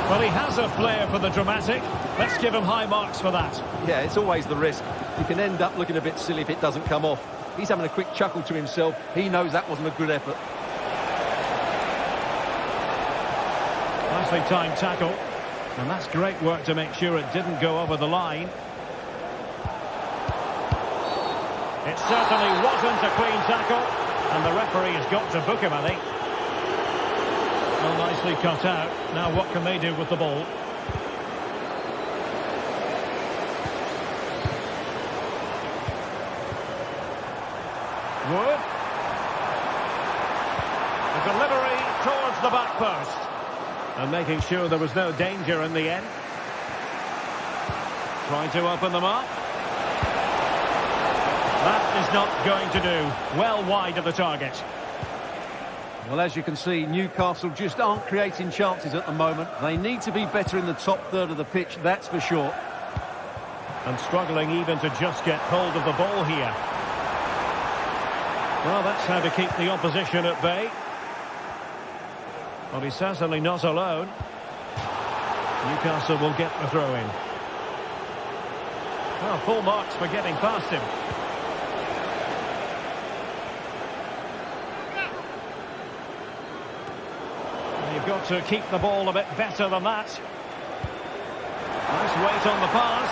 Well, he has a flair for the dramatic. Let's give him high marks for that. Yeah, it's always the risk. You can end up looking a bit silly if it doesn't come off. He's having a quick chuckle to himself. He knows that wasn't a good effort. Nicely timed tackle. And that's great work to make sure it didn't go over the line. It certainly wasn't a clean tackle, and the referee has got to book him, I think. Well, nicely cut out. Now what can they do with the ball? Wood. The delivery towards the back post. And making sure there was no danger in the end. Trying to open them up. That is not going to do. Well wide of the target. Well, as you can see, Newcastle just aren't creating chances at the moment. They need to be better in the top third of the pitch, that's for sure. And struggling even to just get hold of the ball here. Well, that's how to keep the opposition at bay. Well, he's certainly not alone. Newcastle will get the throw-in. Well, full marks for getting past him. You've got to keep the ball a bit better than that. Nice weight on the pass.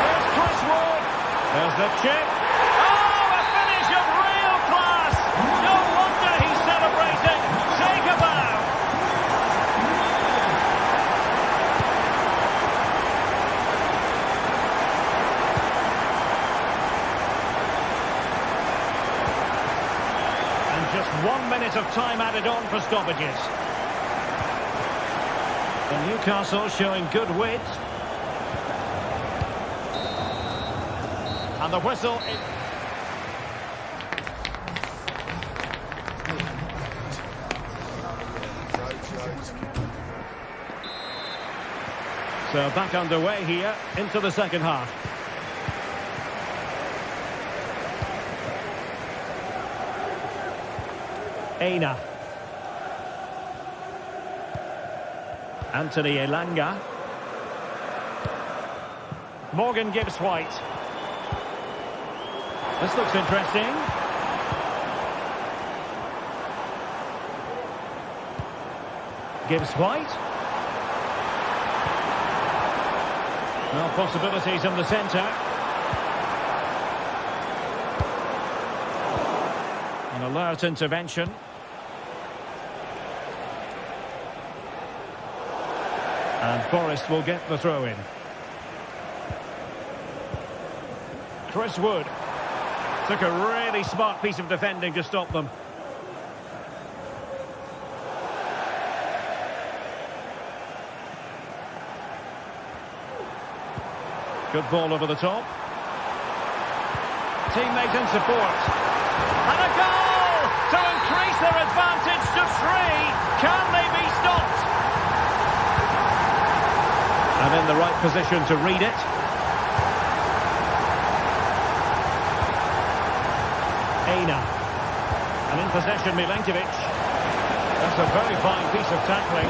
Here's Chris Wood. There's the chip. Oh, a finish of real class. No wonder he's celebrating. Take a bow. Just 1 minute of time added on for stoppages. And Newcastle showing good width. And the whistle. So back underway here into the second half. Aina. Anthony Elanga. Morgan Gibbs-White. This looks interesting. Gibbs-White. No possibilities in the centre. An alert intervention. And Forrest will get the throw-in. Chris Wood took a really smart piece of defending to stop them. Good ball over the top. Teammate and support. And a goal to increase their advantage to 3. Can they be stopped? And in the right position to read it. Aina. And in possession, Milenkovic. That's a very fine piece of tackling.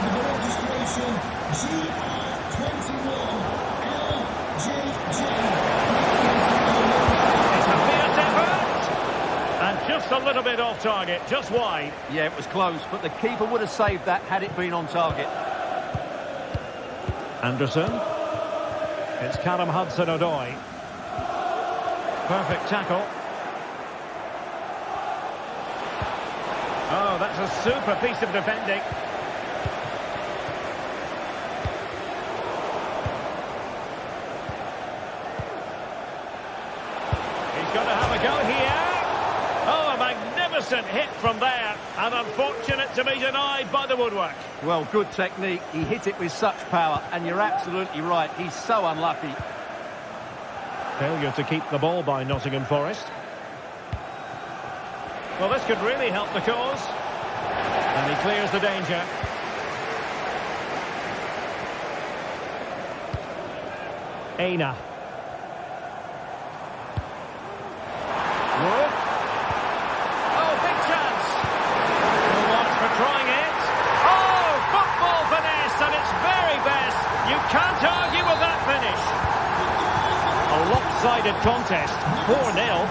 The registration GR21 LGG. It's a fierce effort. And just a little bit off target, just wide. Yeah, it was close, but the keeper would have saved that had it been on target. Anderson. It's Callum Hudson-Odoi. Perfect tackle. Oh, that's a super piece of defending. He's got to have a go here. Oh, a magnificent hit from there. And unfortunate to be denied by the woodwork. Well, good technique. He hit it with such power, and you're absolutely right. He's so unlucky. Failure to keep the ball by Nottingham Forest. Well, this could really help the cause. And he clears the danger. Aina. Wood. Oh, big chance. No watch for trying it. Oh, football finesse at its very best. You can't argue with that finish. A lopsided contest, 4-0.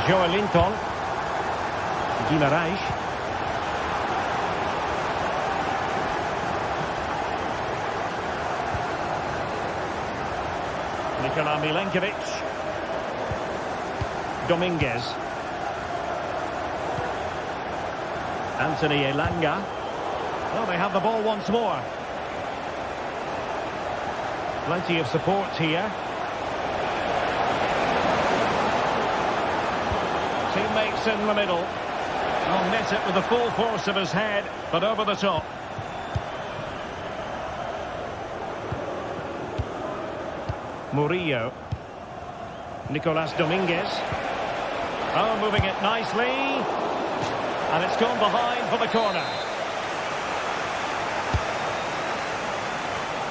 Joelinton. Guimaraes. Nikola Milenkovic. Dominguez. Anthony Elanga. Well, they have the ball once more. Plenty of support here. Teammates in the middle. Well, met it with the full force of his head, but over the top. Murillo. Nicolas Dominguez. Oh, moving it nicely. And it's gone behind for the corner.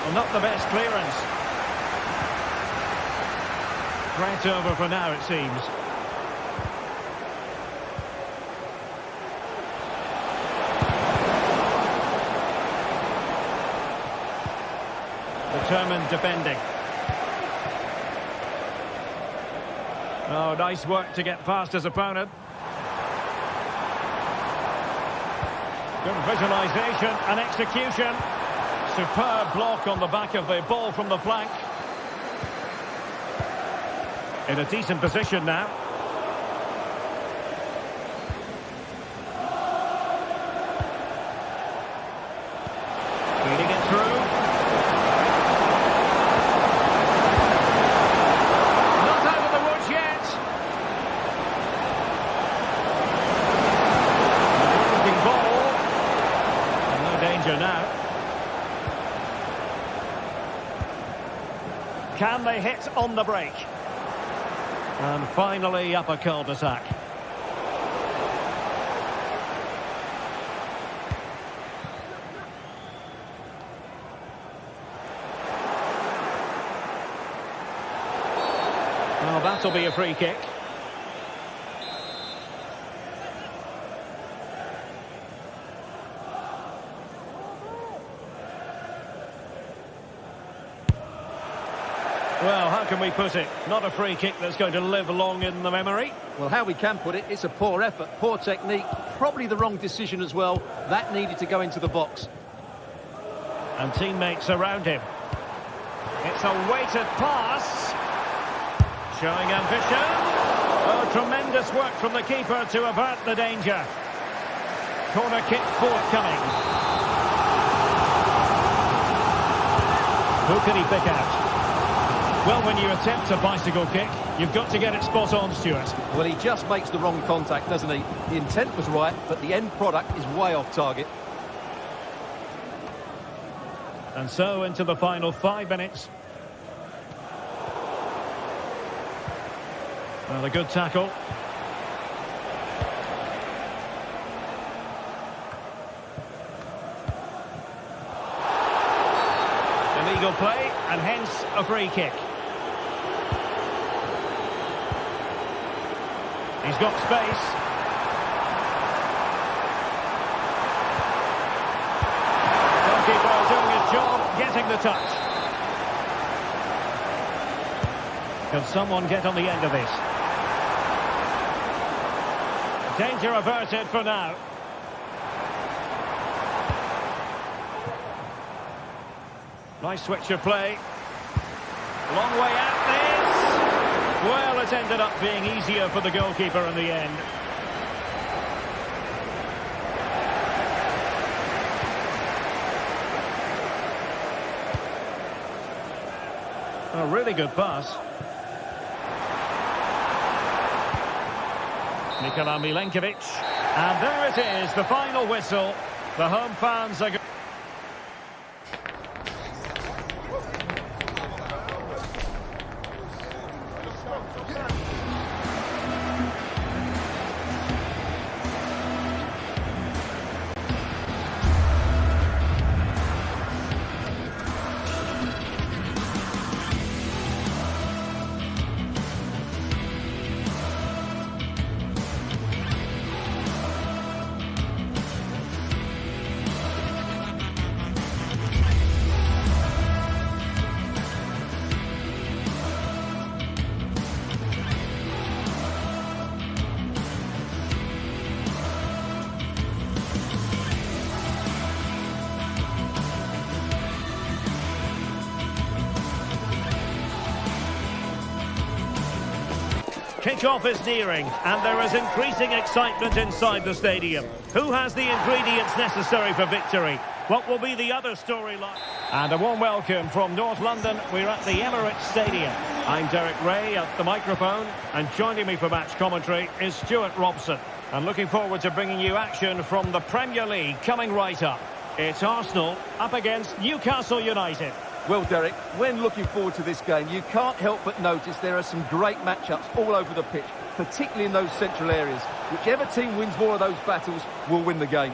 Well, not the best clearance. Threat over for now, it seems. Determined defending. Oh, nice work to get past his opponent. Good visualisation and execution. Superb block on the back of the ball from the flank. In a decent position now. Feeding it through. Not out of the woods yet. Looking ball. No danger now. Can they hit on the break? And finally up a cul-de-sac. Well, that'll be a free kick. Well, how can we put it? Not a free kick that's going to live long in the memory. Well, how we can put it, it's a poor effort, poor technique, probably the wrong decision as well. That needed to go into the box. And teammates around him. It's a weighted pass. Showing ambition. Oh, tremendous work from the keeper to avert the danger. Corner kick forthcoming. Who can he pick out? Well, when you attempt a bicycle kick, you've got to get it spot on, Stuart. Well, he just makes the wrong contact, doesn't he? The intent was right, but the end product is way off target. And so into the final 5 minutes. Well, a good tackle. Illegal play, and hence a free kick. He's got space. Goalkeeper doing his job, getting the touch. Can someone get on the end of this? Danger averted for now. Nice switch of play. Long way out this. Well, it ended up being easier for the goalkeeper in the end. A really good pass. Nikola Milenkovic. And there it is, the final whistle. The home fans are... Kick-off is nearing, and there is increasing excitement inside the stadium. Who has the ingredients necessary for victory? What will be the other storyline? And a warm welcome from North London. We're at the Emirates Stadium. I'm Derek Ray at the microphone, and joining me for match commentary is Stuart Robson. And looking forward to bringing you action from the Premier League coming right up. It's Arsenal up against Newcastle United. Well, Derek, when looking forward to this game, you can't help but notice there are some great matchups all over the pitch, particularly in those central areas. Whichever team wins more of those battles will win the game.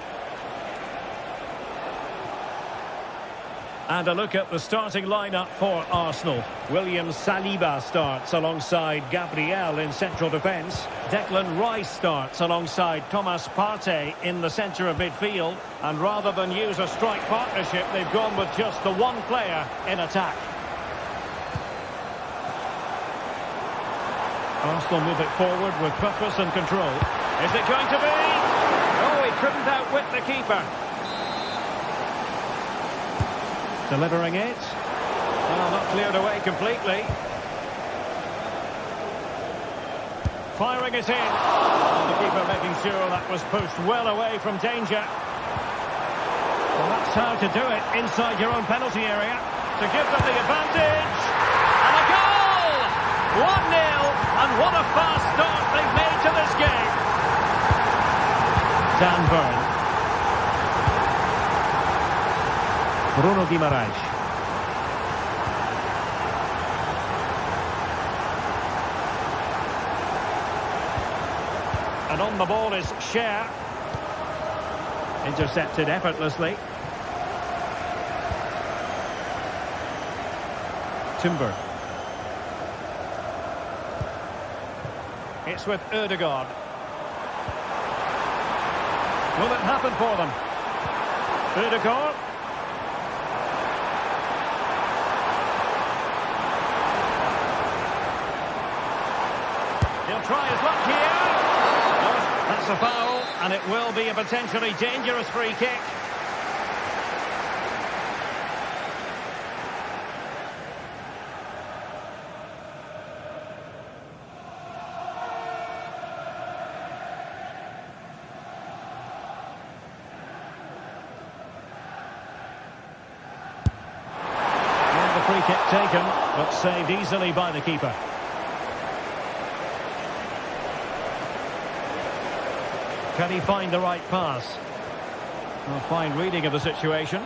And a look at the starting lineup for Arsenal. William Saliba starts alongside Gabriel in central defence. Declan Rice starts alongside Thomas Partey in the centre of midfield. And rather than use a strike partnership, they've gone with just the one player in attack. Arsenal move it forward with purpose and control. Is it going to be? Oh, he couldn't outwit the keeper. Delivering it. Well, not cleared away completely. Firing it in. And the keeper making sure that was pushed well away from danger. Well, that's how to do it inside your own penalty area. To give them the advantage. And a goal! 1-0. And what a fast start they've made to this game. Dan Burn. Bruno Guimaraes. And on the ball is Cher. Intercepted effortlessly. Timber. It's with Ødegaard. Will it happen for them? Ødegaard. He'll try his luck here. No, that's a foul, and it will be a potentially dangerous free kick. And the free kick taken, but saved easily by the keeper. Can he find the right pass? A fine reading of the situation.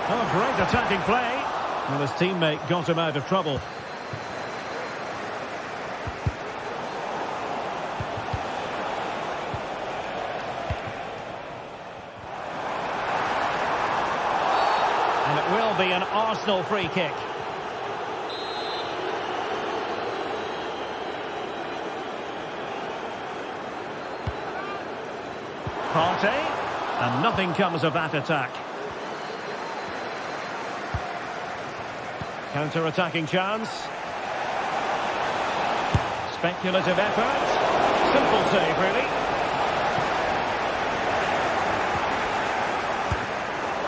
Oh, great attacking play. Well, his teammate got him out of trouble. And it will be an Arsenal free kick. Partey, and nothing comes of that attack. Counter-attacking chance. Speculative effort. Simple save, really.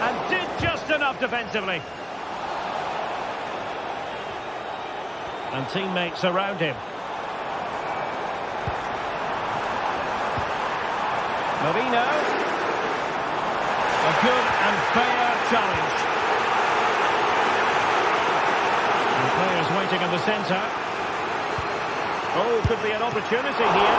And did just enough defensively. And teammates around him. Marino. A good and fair challenge. And players waiting in the centre. Oh, could be an opportunity here.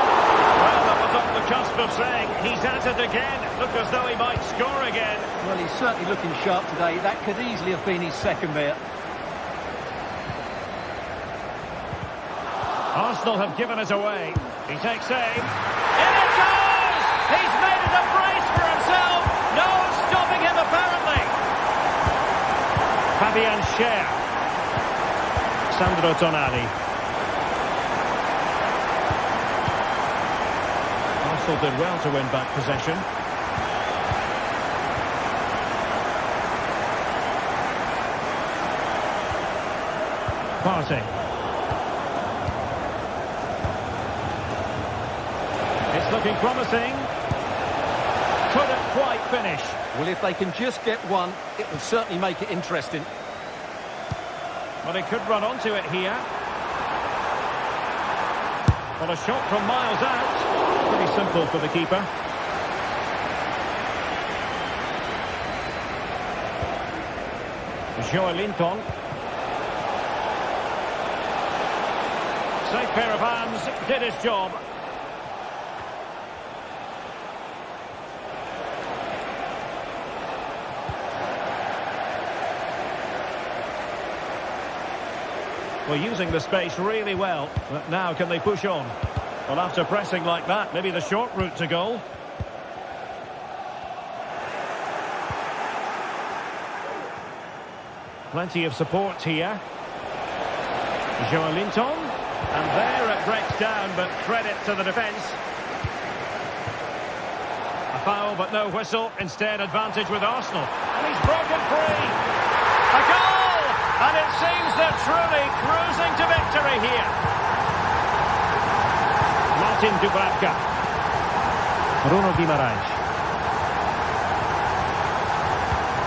Well, that was on the cusp of saying he's at it again. Look as though he might score again. Well, he's certainly looking sharp today. That could easily have been his second there. Arsenal have given it away. He takes aim. In it goes! He's made it a brace for himself. No stopping him, apparently. Fabian Cher. Sandro Tonali. Arsenal did well to win back possession. Partey. It's looking promising. couldn't quite finish. Well, if they can just get one, it will certainly make it interesting. But he could run onto it here. Well, a shot from miles out. Pretty simple for the keeper. Joelinton. Safe pair of hands, did his job. Well, using the space really well, but now can they push on? Well, after pressing like that, maybe the short route to goal. Plenty of support here. Joelinton. And there it breaks down, but credit to the defence. A foul, but no whistle. Instead, advantage with Arsenal. And he's broken free. A goal! And it seems they're truly cruising to victory here. Martin Dubravka. Bruno Guimaraes.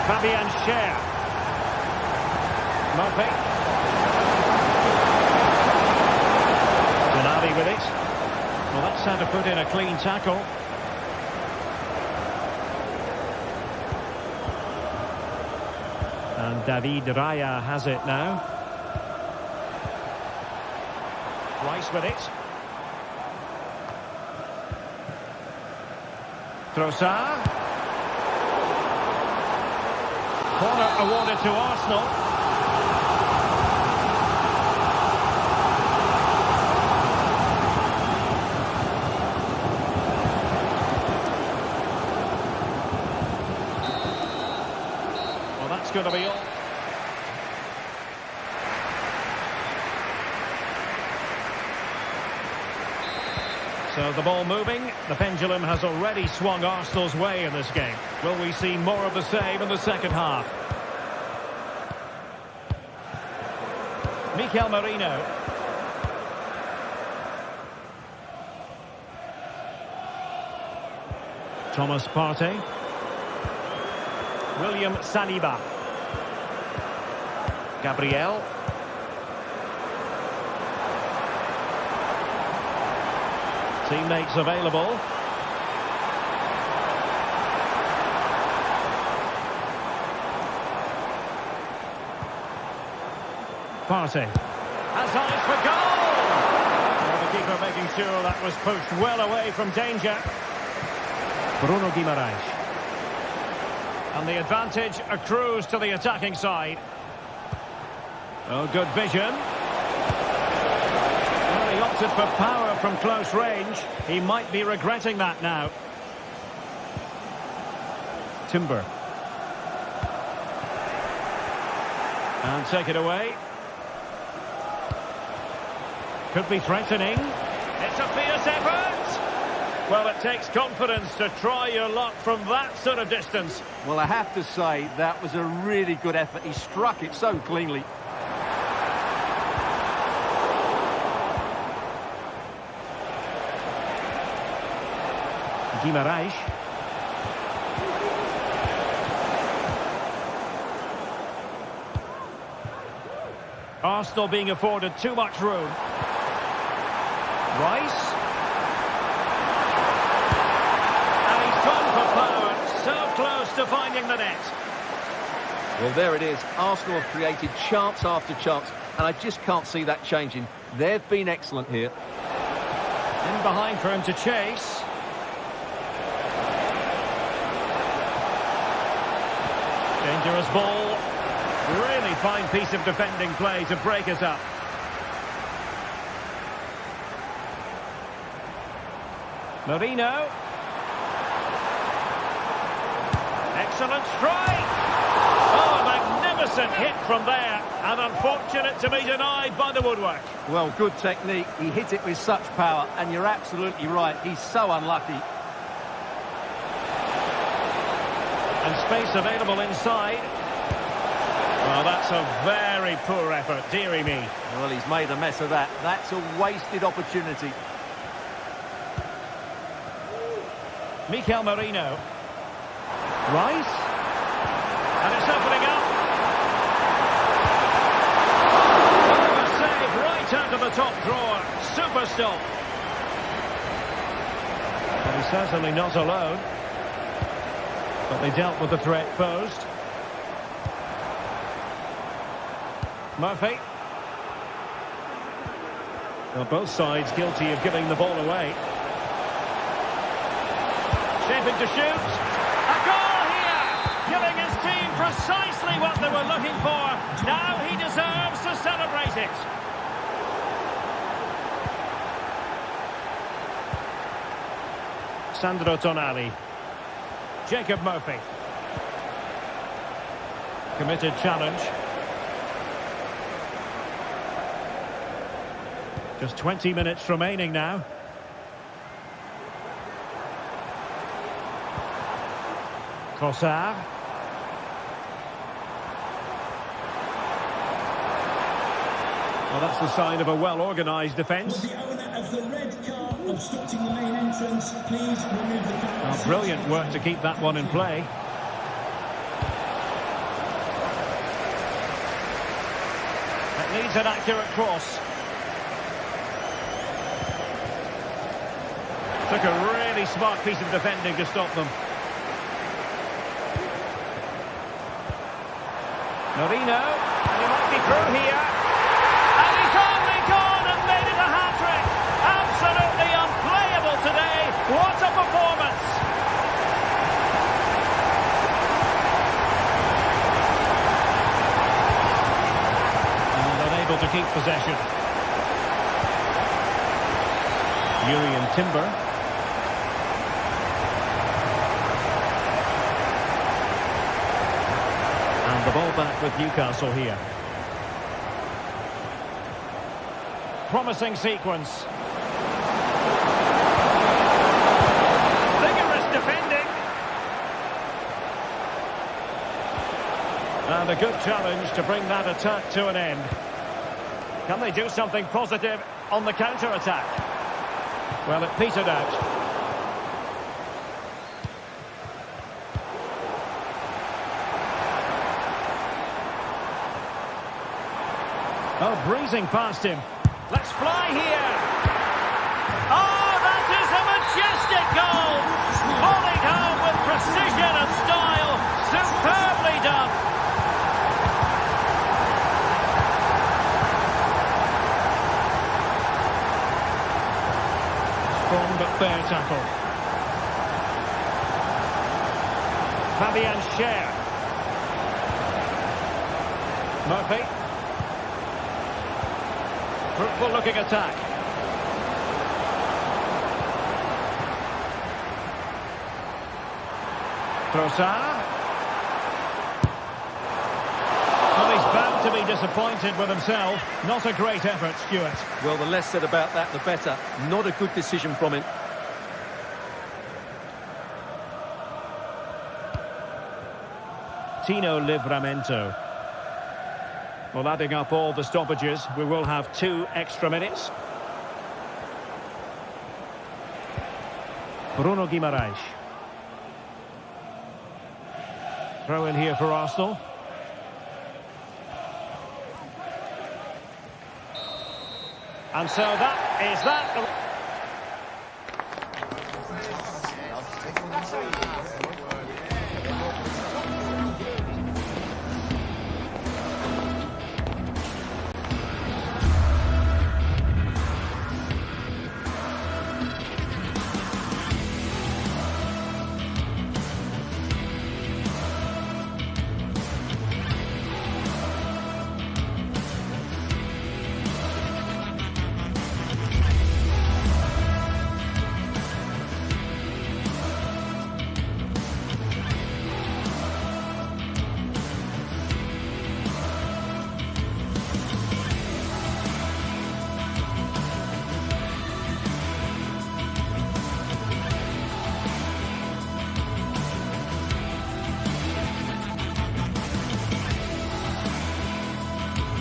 Fabian Schär. Mopé. Tonali with it. Well, that's how to put in a clean tackle. And David Raya has it now. Rice with it. Trossard. Corner awarded to Arsenal. That's going to be all. So the ball moving. The pendulum has already swung Arsenal's way in this game. Will we see more of the same in the second half? Mikel Merino. Thomas Partey. William Saliba. Gabriel. Teammates available. Partey. Has eyes for goal! Well, the keeper making sure that was pushed well away from danger. Bruno Guimaraes. And the advantage accrues to the attacking side. Oh, good vision. Well, he opted for power from close range. He might be regretting that now. Timber. And take it away. Could be threatening. It's a fierce effort. Well, it takes confidence to try your luck from that sort of distance. Well, I have to say, that was a really good effort. He struck it so cleanly. Guimaraes. Arsenal being afforded too much room. Rice. So close to finding the net. Well, there it is. Arsenal have created chance after chance, and I just can't see that changing. They've been excellent here. In behind for him to chase. Dangerous ball. Really fine piece of defending play to break us up. Merino. Excellent strike! Oh, a magnificent hit from there, and unfortunate to be denied by the woodwork. Well, good technique. He hit it with such power, and you're absolutely right. He's so unlucky. And space available inside. Well, that's a very poor effort, dearie me. Well, he's made a mess of that. That's a wasted opportunity. Mikel Merino. Rice. And it's opening up. Oh, a save right out of the top drawer. Super stop. But he's certainly not alone. But they dealt with the threat posed. Murphy. Well, both sides guilty of giving the ball away. Shaping to shoot. A goal here! Giving his team precisely what they were looking for. Now he deserves to celebrate it. Sandro Tonali. Jacob Murphy. Committed challenge. Just 20 minutes remaining now. Trossard. Well, that's the sign of a well-organised defence. The owner of the red car obstructing the main entrance, please remove the car. Oh, brilliant work to keep that one in play. It needs an accurate cross. Took a really smart piece of defending to stop them. Norino, and he might be through here. And he's only gone and made it a hat-trick. Absolutely unplayable today. What a performance. And unable to keep possession. Yuri and Timber. The ball back with Newcastle here. Promising sequence. Vigorous defending. And a good challenge to bring that attack to an end. Can they do something positive on the counter-attack? Well, it petered out. Oh, breezing past him. Let's fly here. Oh, that is a majestic goal. Volleyed home with precision and style. Superbly done. Strong but fair tackle. Fabian Schär. Murphy. Fruitful looking attack. Trossard. Well, he's bound to be disappointed with himself. Not a great effort, Stuart. Well, the less said about that, the better. Not a good decision from him. Tino Livramento. Well, adding up all the stoppages, we will have 2 extra minutes. Bruno Guimaraes. Throw in here for Arsenal. And so that is that.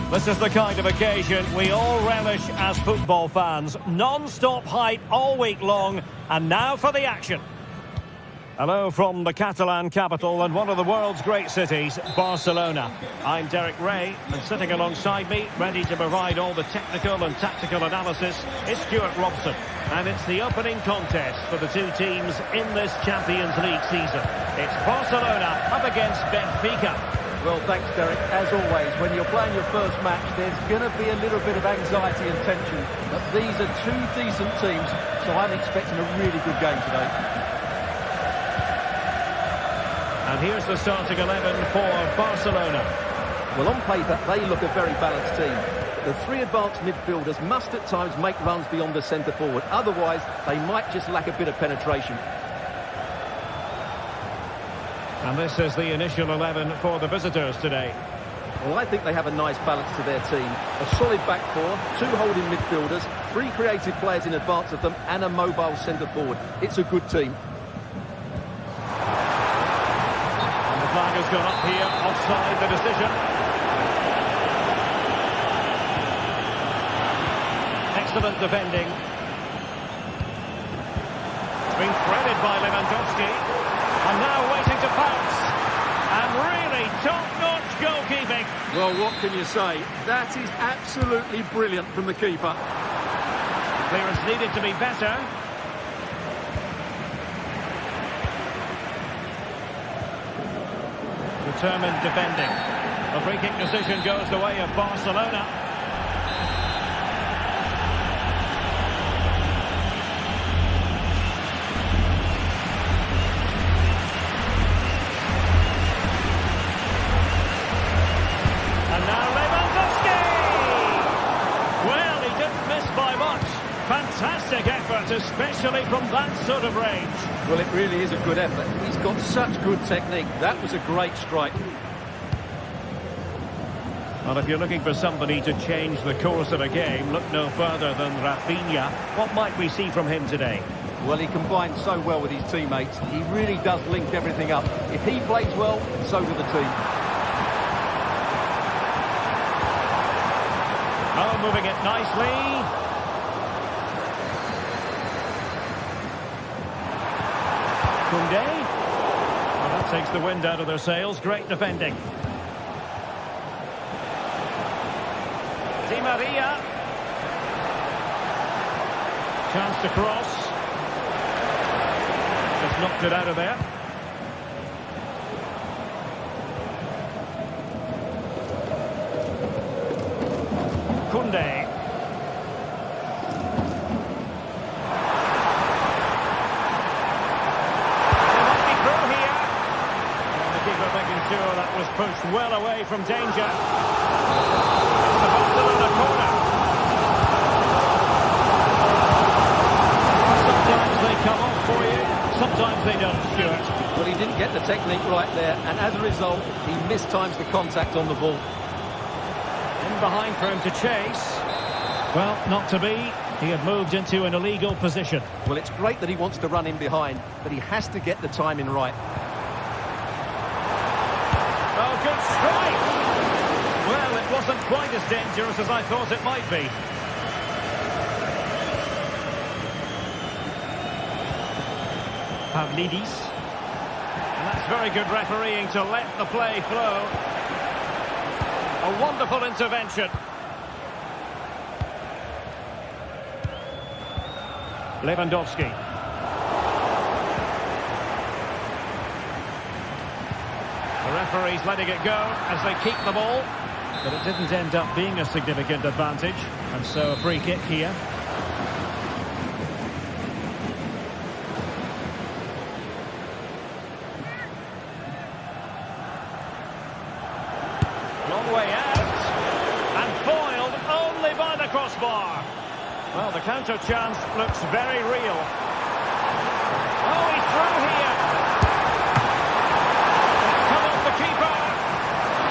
This is the kind of occasion we all relish as football fans. Non-stop hype all week long, and now for the action. Hello from the Catalan capital and one of the world's great cities, Barcelona. I'm Derek Ray, and sitting alongside me, ready to provide all the technical and tactical analysis, is Stuart Robson. And it's the opening contest for the two teams in this Champions League season. It's Barcelona up against Benfica. Well, thanks, Derek. As always, when you're playing your first match, there's going to be a little bit of anxiety and tension. But these are two decent teams, so I'm expecting a really good game today. And here's the starting 11 for Barcelona. Well, on paper, they look a very balanced team. The three advanced midfielders must at times make runs beyond the centre-forward. Otherwise, they might just lack a bit of penetration. And this is the initial 11 for the visitors today. Well, I think they have a nice balance to their team. A solid back four, two holding midfielders, three creative players in advance of them, and a mobile centre-forward. It's a good team. The flag has gone up here, offside the decision. Excellent defending. Being threaded by Lewandowski. And now waiting to pounce. And really top-notch goalkeeping. Well, what can you say? That is absolutely brilliant from the keeper. Clearance needed to be better. Determined defending. The free kick decision goes the way of Barcelona. And now Lewandowski! Well, he didn't miss by much. Fantastic effort, especially from that sort of range. Well, it really is a good effort. He's got such good technique. That was a great strike. Well, if you're looking for somebody to change the course of a game, look no further than Rafinha. What might we see from him today? Well, he combines so well with his teammates. He really does link everything up. If he plays well, so do the team. Oh, moving it nicely. Koundé. Well, that takes the wind out of their sails. Great defending. Di Maria. Chance to cross. Just knocked it out of there. Koundé. Sure, that was pushed well away from danger. It's the Barcelona corner. Sometimes they come off for you, sometimes they don't, Stuart. Well, he didn't get the technique right there, and as a result, he mistimes the contact on the ball. In behind for him to chase. Well, not to be. He had moved into an illegal position. Well, it's great that he wants to run in behind, but he has to get the timing right. Oh, good strike! Well, it wasn't quite as dangerous as I thought it might be. Pavlidis. And that's very good refereeing to let the play flow. A wonderful intervention. Lewandowski. The referee's letting it go as they keep the ball. But it didn't end up being a significant advantage. And so a free kick here. Long way out. And foiled only by the crossbar. Well, the counter chance looks very real. Oh, he's through here. Come off the keeper.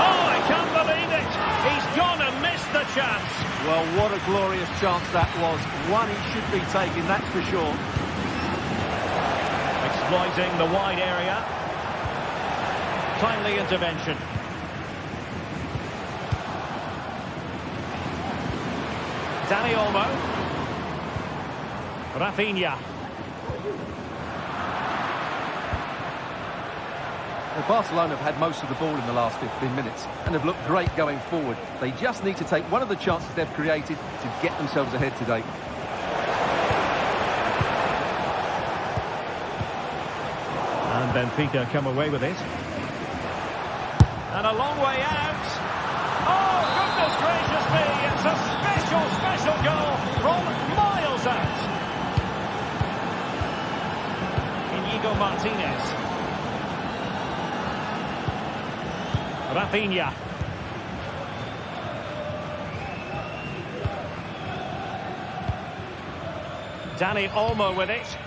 Oh, I can't believe it. He's gone and missed the chance. Well, what a glorious chance that was. One he should be taking, that's for sure. Exploiting the wide area. Timely intervention. Dani Olmo. Rafinha. Well, Barcelona have had most of the ball in the last 15 minutes and have looked great going forward. They just need to take one of the chances they've created to get themselves ahead today. And Benfica come away with it. And a long way out. Oh, goodness gracious me! It's a special goal from miles out. Inigo Martinez. Rafinha. Dani Olmo with it.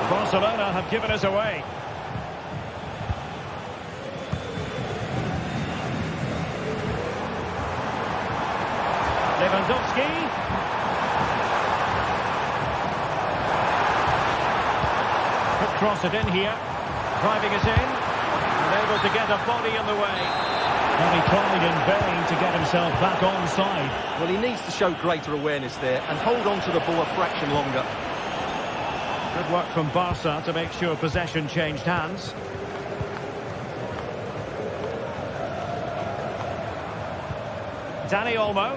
Barcelona have given us away. Lewandowski. Could cross it in here. Driving it in. And able to get a body in the way. And he tried in vain to get himself back onside. Well, he needs to show greater awareness there and hold on to the ball a fraction longer. Good work from Barca to make sure possession changed hands. Dani Olmo.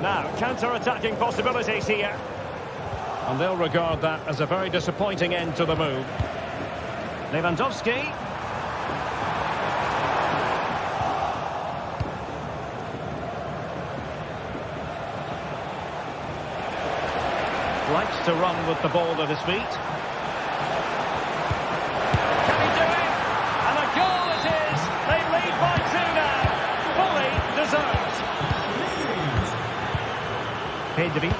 Now, counter-attacking possibilities here. And they'll regard that as a very disappointing end to the move. Lewandowski. Likes to run with the ball at his feet. Can he do it? And a goal it is! They lead by 2 now. Fully deserved. Pedri.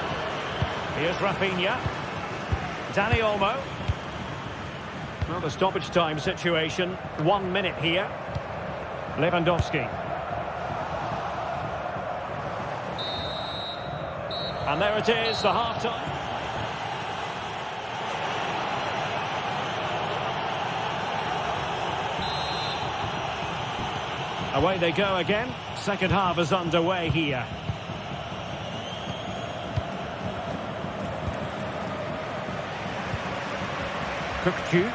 Here's Rafinha. Dani Olmo. Well, the stoppage time situation. 1 minute here. Lewandowski. And there it is, the half-time. Away they go again. Second half is underway here. Kökçü.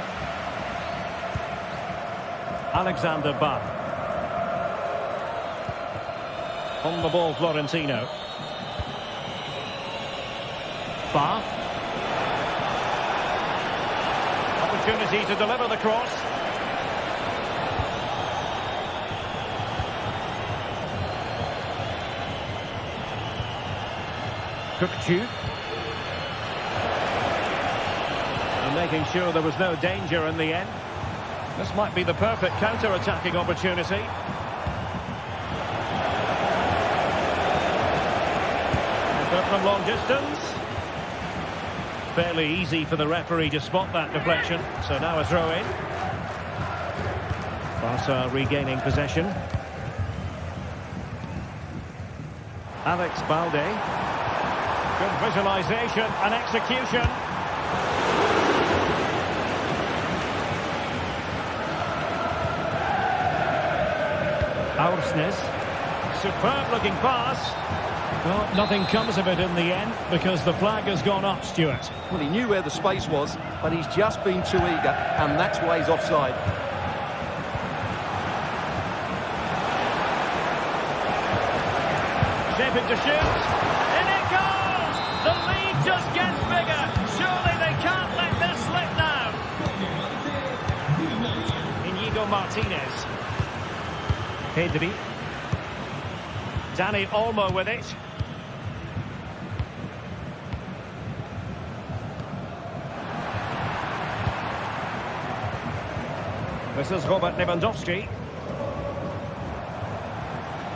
Alexander Bach. On the ball, Florentino. Bach. Opportunity to deliver the cross. Kökçü. And making sure there was no danger in the end. This might be the perfect counter-attacking opportunity. But from long distance. Fairly easy for the referee to spot that deflection. So now a throw-in. Barca regaining possession. Alex Balde. Good visualisation and execution. Aursnes. Superb looking pass. Well, nothing comes of it in the end because the flag has gone up, Stuart. Well, he knew where the space was, but he's just been too eager, and that's why he's offside. Shaping to shoot. In it goes! The lead just gets bigger. Surely they can't let this slip now. Inigo Martinez. Pedri. Dani Olmo with it. This is Robert Lewandowski.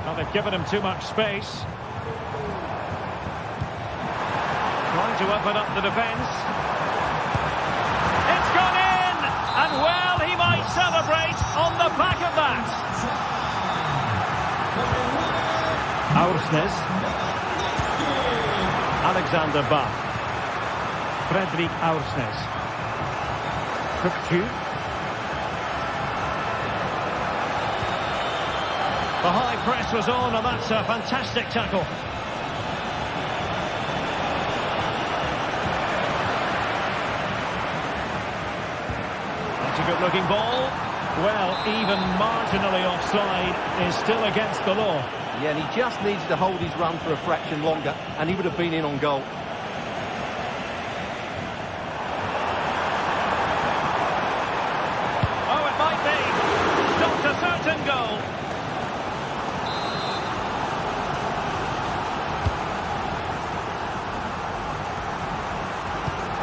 Well, they've given him too much space. Trying to open up the defence. It's gone in! And well, he might celebrate on the back of that. Aursnes. Alexander Bach. Fredrik Aursnes. Kökçü. The high press was on, and that's a fantastic tackle. a good-looking ball. Well, even marginally offside is still against the law. Yeah, and he just needs to hold his run for a fraction longer, and he would have been in on goal. Oh, it might be. Stopped a certain goal.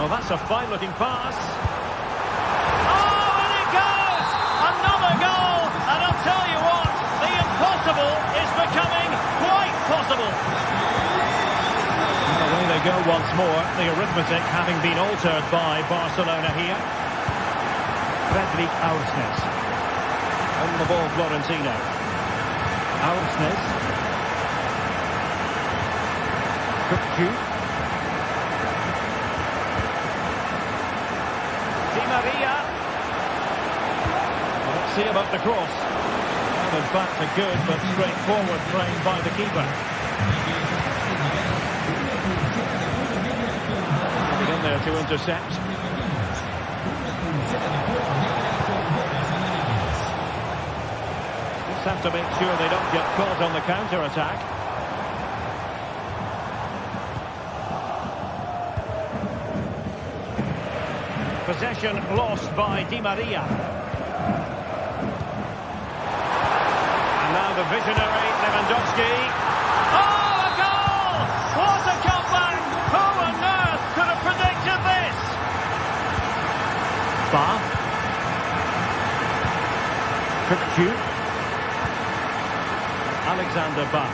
Oh, that's a fine-looking pass. Oh, and it goes! Another goal! And I'll tell you what, the impossible is becoming quite possible. And away they go once more, the arithmetic having been altered by Barcelona here. Fredrik Aursnes. On the ball, Florentino. Aursnes. Kupcu. Di Maria. Well, let's see about the cross. And in fact, a good but straightforward frame by the keeper. Getting in there to intercept. Just have to make sure they don't get caught on the counter-attack. Possession lost by Di Maria. And now the visionary Lewandowski. Oh, a goal! What a comeback! Who on earth could have predicted this? Ba. Kupcu. Alexander Ba.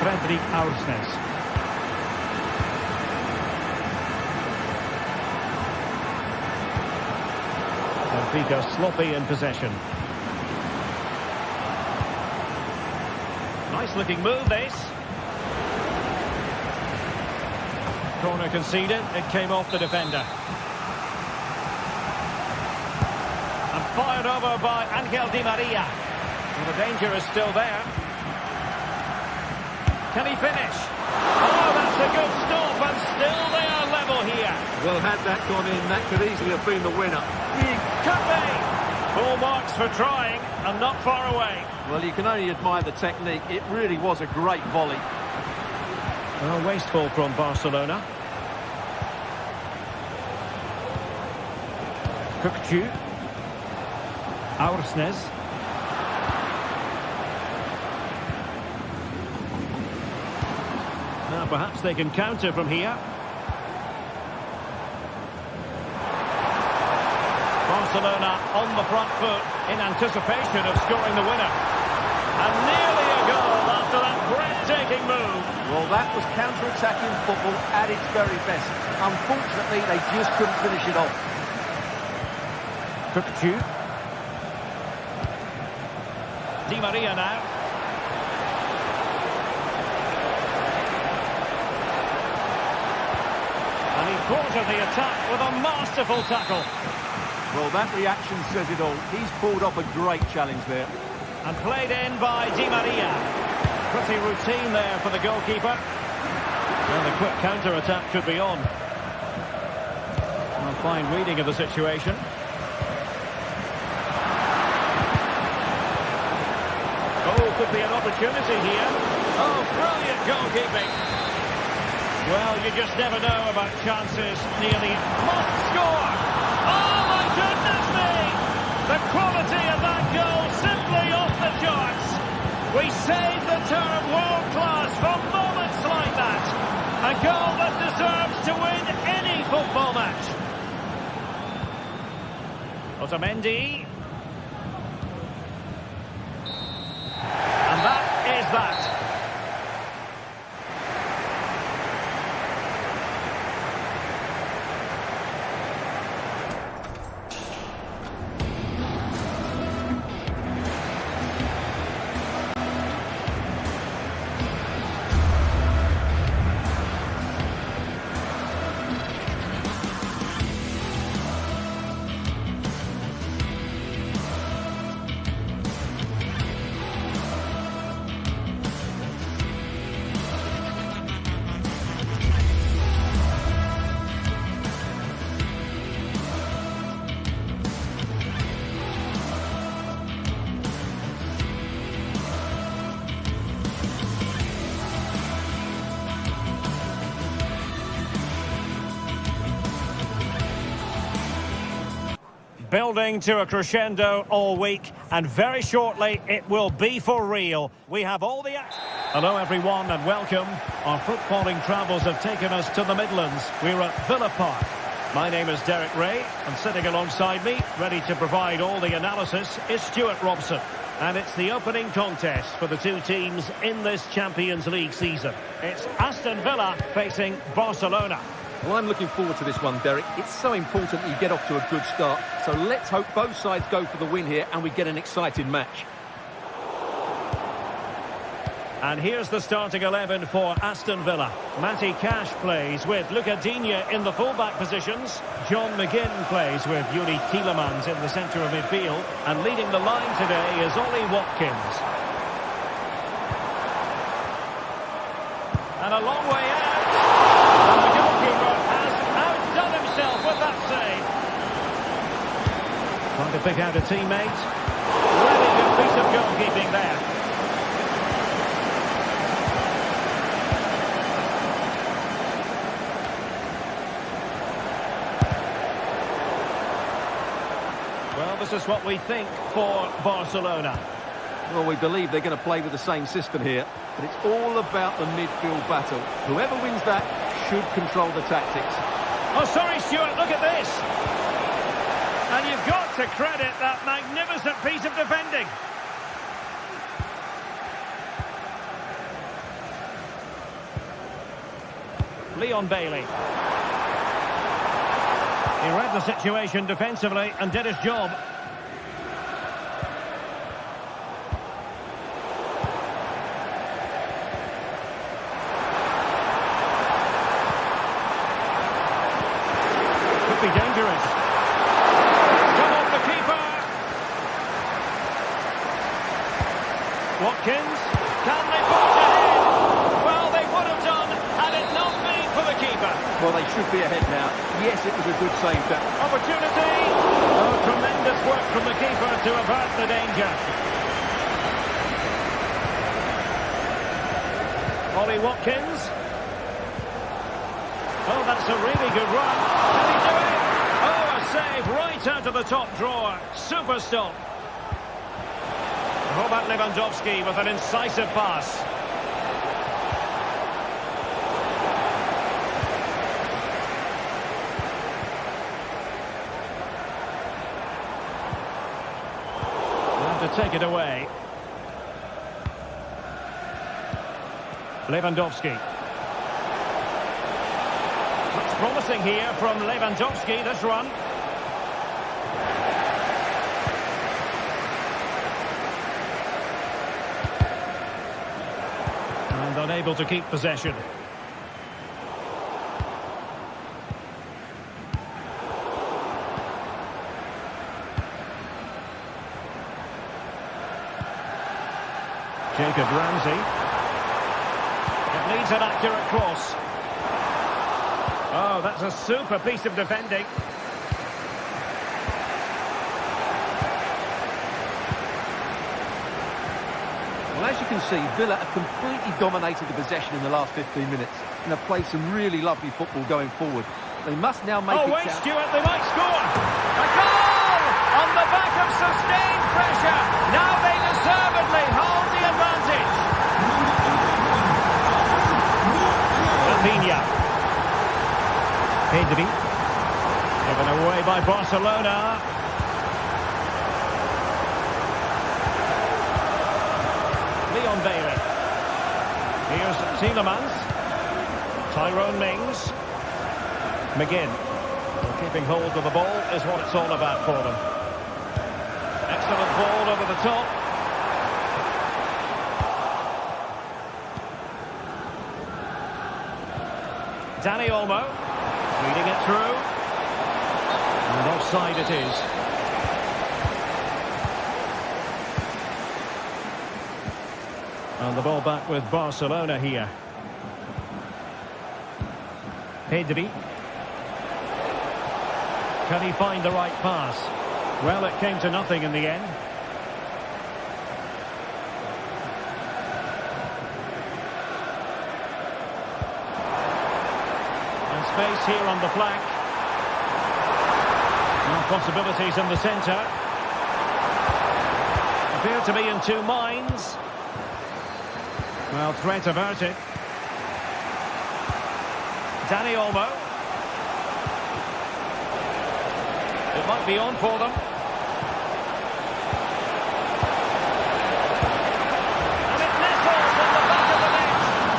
Fredrik Aursnes. Benfica sloppy in possession. Nice looking move, this. Corner conceded, it came off the defender. And fired over by Angel Di Maria. Well, the danger is still there. Can he finish? Oh, that's a good stop, and still they are level here. Well, had that gone in, that could easily have been the winner. Could be. Full marks for trying, and not far away. Well, you can only admire the technique. It really was a great volley. Well, wasteful from Barcelona. Kupcu. Aursnes. Now perhaps they can counter from here. Barcelona on the front foot in anticipation of scoring the winner. And nearly a goal after that breathtaking move. Well, that was counter-attacking football at its very best. Unfortunately, they just couldn't finish it off. Kupcu. Di Maria now. And he quartered the attack with a masterful tackle. Well, that reaction says it all. He's pulled off a great challenge there. And played in by Di Maria. Pretty routine there for the goalkeeper. And the quick counter-attack should be on. A fine reading of the situation. Oh, could be an opportunity here. Oh, brilliant goalkeeping. Well, you just never know about chances near the must score. Oh, my goodness me! The quality of that goal simply off the charts. We save the term world-class for moments like that. A goal that deserves to win any football match. Otamendi. And that is that. building to a crescendo all week, and very shortly it will be for real. We have all the action. Hello everyone and welcome. Our footballing travels have taken us to the Midlands. We're at Villa Park. My name is Derek Ray, and sitting alongside me, ready to provide all the analysis, is Stuart Robson. And it's the opening contest for the two teams in this Champions League season. It's Aston Villa facing Barcelona. Well, I'm looking forward to this one, Derek. It's so important that you get off to a good start. So let's hope both sides go for the win here and we get an exciting match. And here's the starting 11 for Aston Villa. Matty Cash plays with Luca Digne in the full-back positions. John McGinn plays with Yuri Tielemans in the centre of midfield. And leading the line today is Ollie Watkins. And a long way out. And the goalkeeper has outdone himself with that save. Trying to pick out a teammate. Really good piece of goalkeeping there. Well, this is what we think for Barcelona. Well, we believe they're going to play with the same system here, but it's all about the midfield battle. Whoever wins that should control the tactics. Oh, sorry, Stuart, look at this. And you've got to credit that magnificent piece of defending. Leon Bailey. He read the situation defensively and did his job. Could be dangerous. Come off the keeper. Watkins. Can they put it ahead? Well, they would have done had it not been for the keeper. Well, they should be ahead now. Yes, it was a good save, that. Opportunity! Oh, tremendous work from the keeper to avert the danger. Ollie Watkins. Oh, that's a really good run. Can he do it? Oh, a save right out of the top drawer. Super stop. Robert Lewandowski with an incisive pass. To take it away. Lewandowski. Looks promising here from Lewandowski, this run. And unable to keep possession. Jacob Ramsey. It needs an accurate cross. Oh, that's a super piece of defending. Well, as you can see, Villa have completely dominated the possession in the last 15 minutes and have played some really lovely football going forward. They must now make it... Oh, wait, Stuart, they might score! A goal! On the back of sustained pressure. Now they deservedly hold the advantage. Rafinha. Pedri. Given away by Barcelona. Leon Bailey. Here's Tielemans. Tyrone Mings. McGinn. Keeping hold of the ball is what it's all about for them. Excellent ball over the top. Dani Olmo. Reading it through. And offside it is. And the ball back with Barcelona here. Pedri. Can he find the right pass? Well, it came to nothing in the end. And space here on the flank. Well, possibilities in the centre. Appear to be in two minds. Well, threat averted. Dani Olmo. It might be on for them. And it nestles in the back of the net.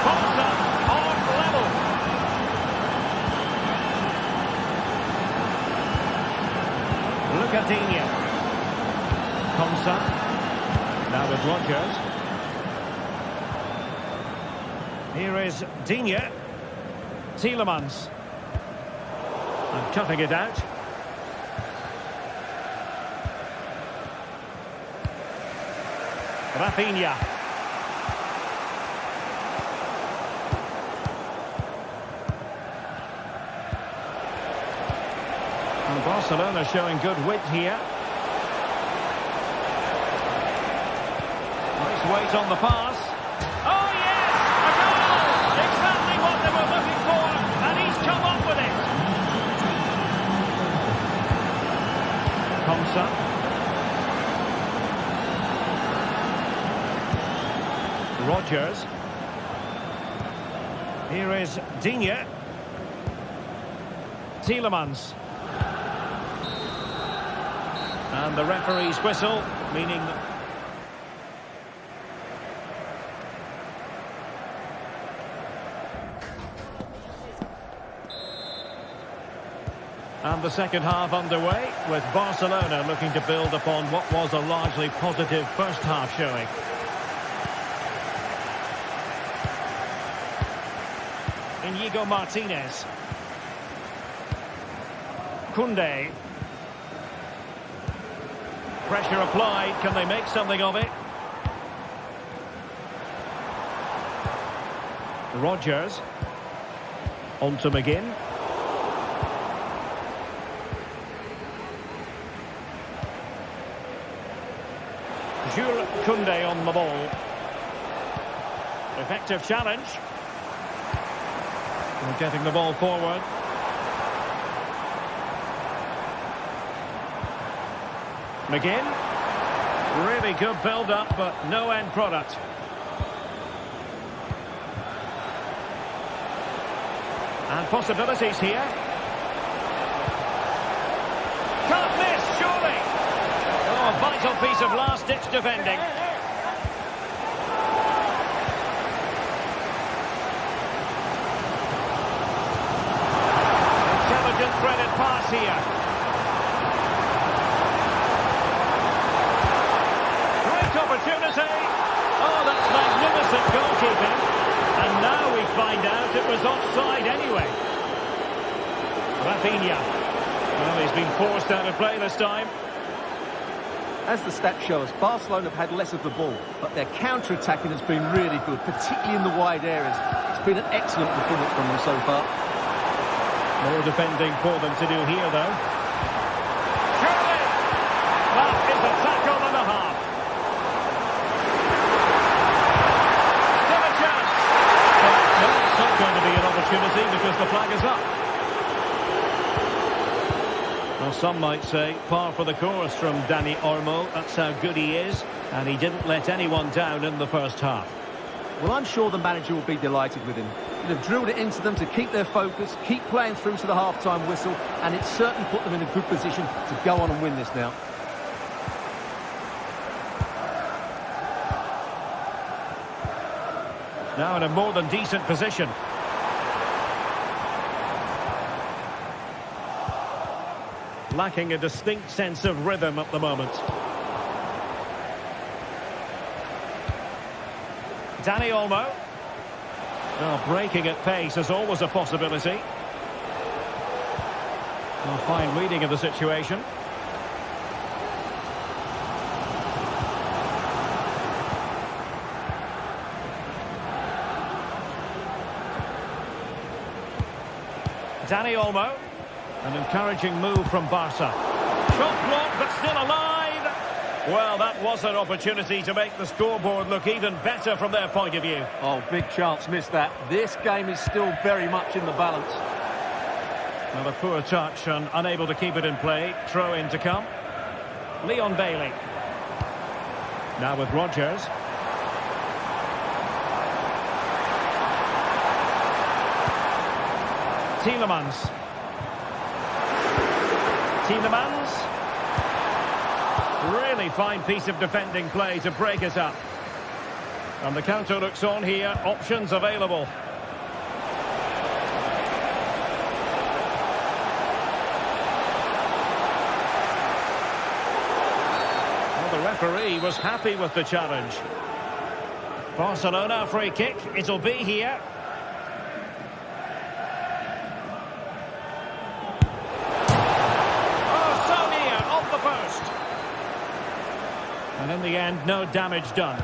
Barca on level. Lucadinha. Konsa. Now with Rodgers. Here is Digne. Tielemans. And cutting it out. Rafinha. And Barcelona showing good width here. Nice weight on the pass. Oh yes! A goal! Exactly what they were looking for, and he's come up with it. Konsa. Rodgers. Here is Digne. Tielemans. And the referee's whistle, meaning... And the second half underway, with Barcelona looking to build upon what was a largely positive first half showing. Inigo Martinez. Koundé. Pressure applied. Can they make something of it? Rodgers. On to McGinn. Jules Koundé on the ball. Effective challenge. And getting the ball forward. McGinn. Really good build-up, but no end product. And possibilities here. Can't miss, surely. Oh, a vital piece of last-ditch defending. Intelligent threaded pass here. Great opportunity. Oh, that's magnificent goalkeeping. And now we find out it was offside anyway. Rafinha. Well, he's been forced out of play this time. As the stats show us, Barcelona have had less of the ball, but their counter-attacking has been really good, particularly in the wide areas. It's been an excellent performance from them so far. More defending for them to do here, though. Surely! That is a tackle and a half. Still a chance. No, it's not going to be an opportunity because the flag is up. Well, some might say par for the course from Dani Olmo. That's how good he is, and he didn't let anyone down in the first half. Well, I'm sure the manager will be delighted with him. They've drilled it into them to keep their focus, keep playing through to the half-time whistle, and it's certainly put them in a good position to go on and win this now. Now in a more than decent position. Lacking a distinct sense of rhythm at the moment. Dani Olmo. Well, breaking at pace is always a possibility. Well, fine reading of the situation. Dani Olmo. An encouraging move from Barca. Shot blocked, but still alive. Well, that was an opportunity to make the scoreboard look even better from their point of view. Oh, big chance missed that. This game is still very much in the balance. Well, a poor touch and unable to keep it in play. Throw in to come. Leon Bailey. Now with Rodgers. Tielemans. Really fine piece of defending play to break it up. And the counter looks on here. Options available. Well, the referee was happy with the challenge. Barcelona free kick. It'll be here. And in the end, no damage done.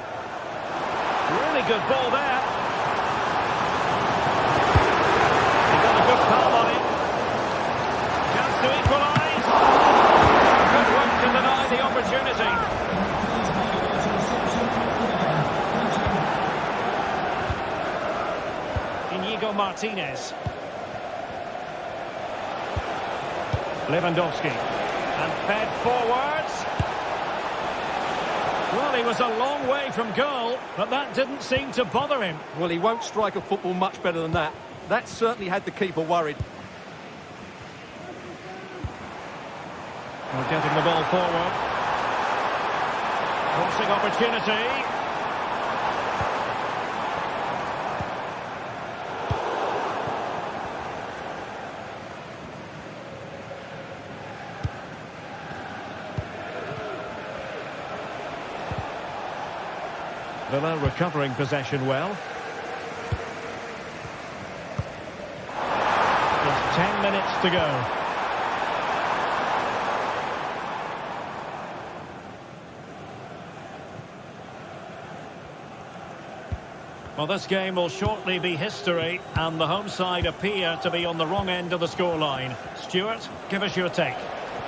Really good ball there. He got a good palm on it. Chance to equalise. Good work to deny the opportunity. Inigo Martinez. Lewandowski. And fed forwards. Well, he was a long way from goal, but that didn't seem to bother him. Well, he won't strike a football much better than that. That certainly had the keeper worried. We're getting the ball forward. Crossing opportunity. Villa recovering possession well. Just 10 minutes to go. Well, this game will shortly be history, and the home side appear to be on the wrong end of the scoreline. Stuart, give us your take.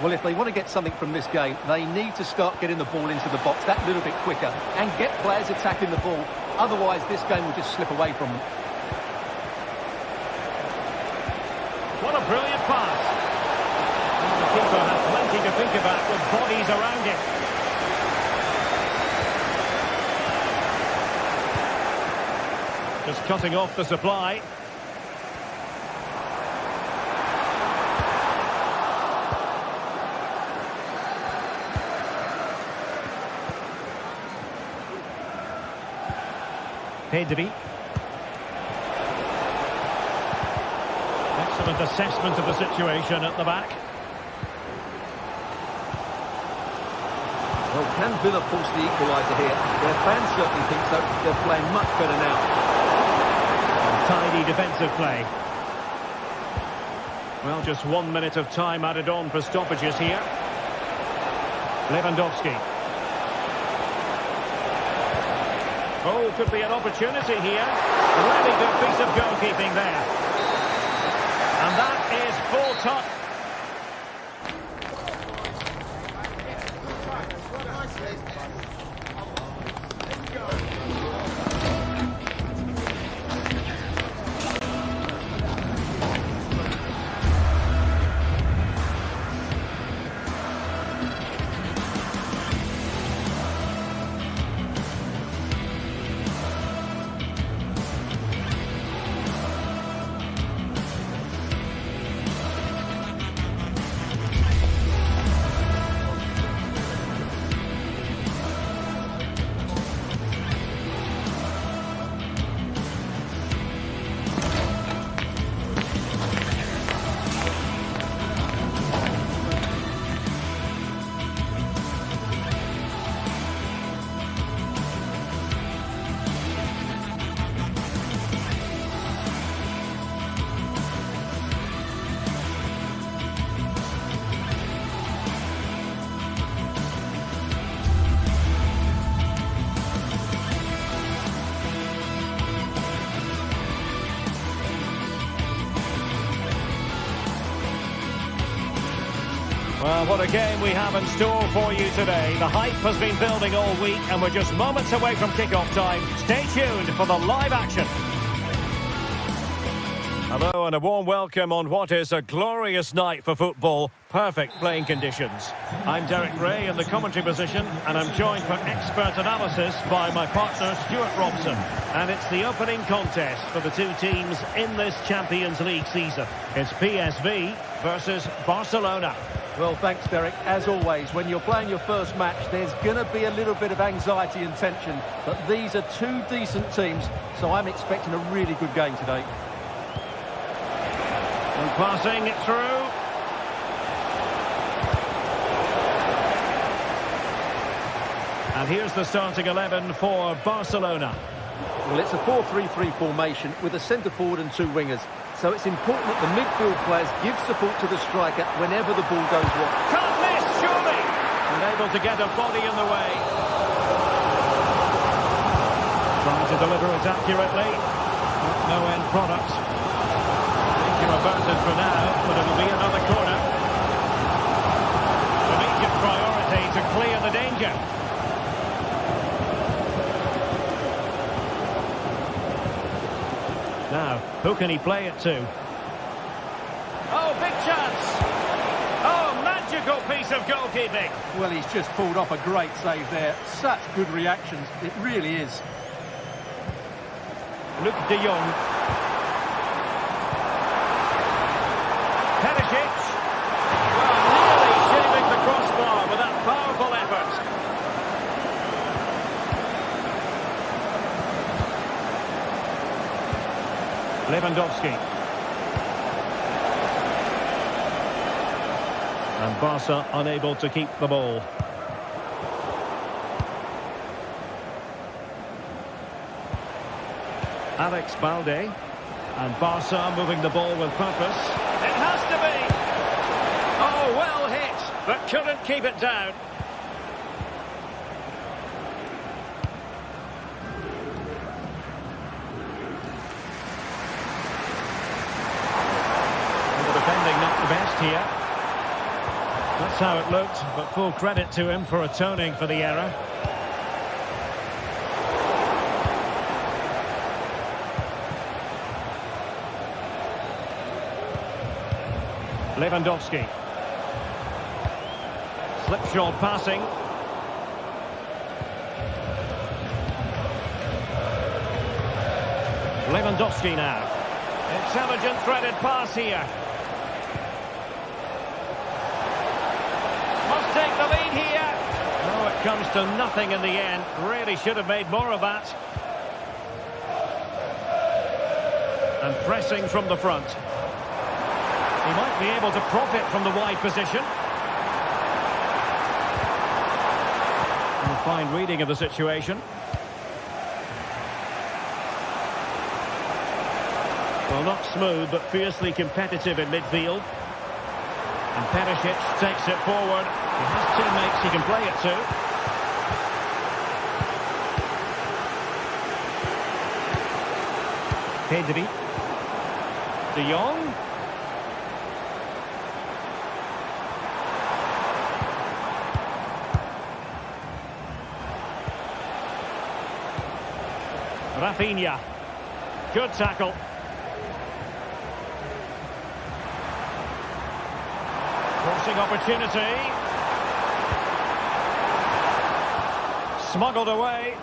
Well, if they want to get something from this game, they need to start getting the ball into the box that little bit quicker and get players attacking the ball. Otherwise, this game will just slip away from them. What a brilliant pass. And the keeper has plenty to think about with bodies around him. Just cutting off the supply. Pedri. Excellent assessment of the situation at the back. Well, can Villa force the equaliser here? Their fans certainly think so. They're playing much better now. Tidy defensive play. Well, just 1 minute of time added on for stoppages here. Lewandowski. Oh, could be an opportunity here. Really good piece of goalkeeping there. And that is full time. Well, what a game we have in store for you today. The hype has been building all week and we're just moments away from kick-off time. Stay tuned for the live action. Hello and a warm welcome on what is a glorious night for football. Perfect playing conditions. I'm Derek Ray in the commentary position, and I'm joined for expert analysis by my partner Stuart Robson. And it's the opening contest for the two teams in this Champions League season. It's PSV versus Barcelona. Well, thanks, Derek. As always, when you're playing your first match, there's going to be a little bit of anxiety and tension. But these are two decent teams, so I'm expecting a really good game today. And passing it through. And here's the starting 11 for Barcelona. Well, it's a 4-3-3 formation with a centre-forward and two wingers. So it's important that the midfield players give support to the striker whenever the ball goes wide. Can't miss, surely! And able to get a body in the way. Trying to deliver it accurately. No end product. Averted for now, but it'll be another corner. Immediate priority to clear the danger. Now, who can he play it to? Oh, big chance! Oh, magical piece of goalkeeping. Well, he's just pulled off a great save there. Such good reactions, it really is. Luc de Jong. Perisic, well, nearly shaving the crossbar with that powerful effort. Lewandowski. And Barca unable to keep the ball. Alex Balde. And Barca moving the ball with purpose. It has to be! Oh, well hit, but couldn't keep it down. And the defending not the best here. That's how it looked, but full credit to him for atoning for the error. Lewandowski. Slipshod passing. Lewandowski now. Intelligent threaded pass here. Must take the lead here. No, it comes to nothing in the end. Really should have made more of that. And pressing from the front. He might be able to profit from the wide position. And a fine reading of the situation. Well, not smooth, but fiercely competitive in midfield. And Perisic takes it forward. He has teammates he can play it to. Pedri. De Jong. Rafinha. Good tackle. Crossing opportunity. Smuggled away.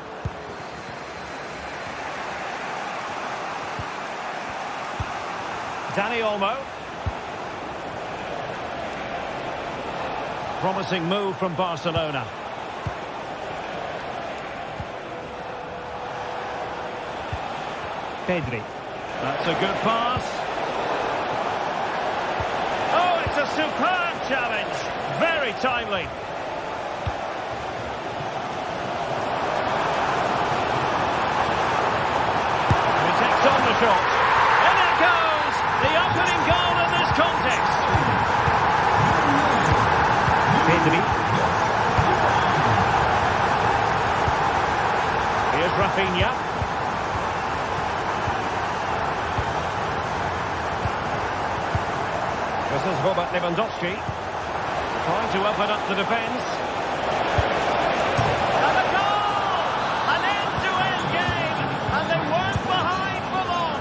Dani Olmo. Promising move from Barcelona. Pedri. That's a good pass. Oh, it's a superb challenge. Very timely. He takes on the shot. And it goes! The opening goal in this contest. Pedri. Here's Rafinha. This is Robert Lewandowski, trying to open up the defence. And a goal! An end-to-end game, and they weren't behind for long.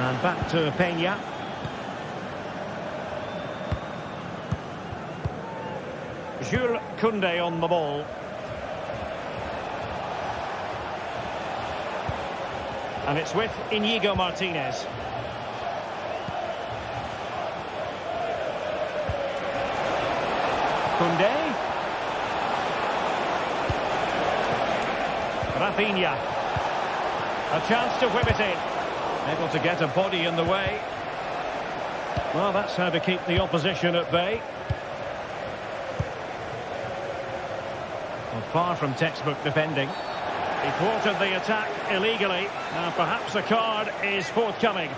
And back to Peña. Jules Koundé on the ball. And it's with Íñigo Martínez. Koundé. Rafinha. A chance to whip it in. Able to get a body in the way. Well, that's how to keep the opposition at bay. Well, far from textbook defending. He thwarted the attack illegally. Now perhaps a card is forthcoming.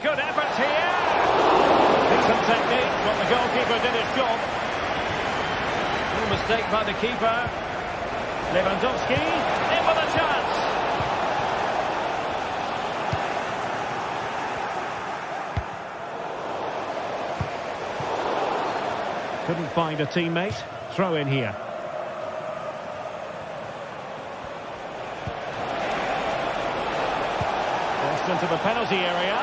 Good effort here. Decent technique, but the goalkeeper did his job. No mistake by the keeper. Lewandowski in with a chance. Couldn't find a teammate. Throw in here. Forced into the penalty area.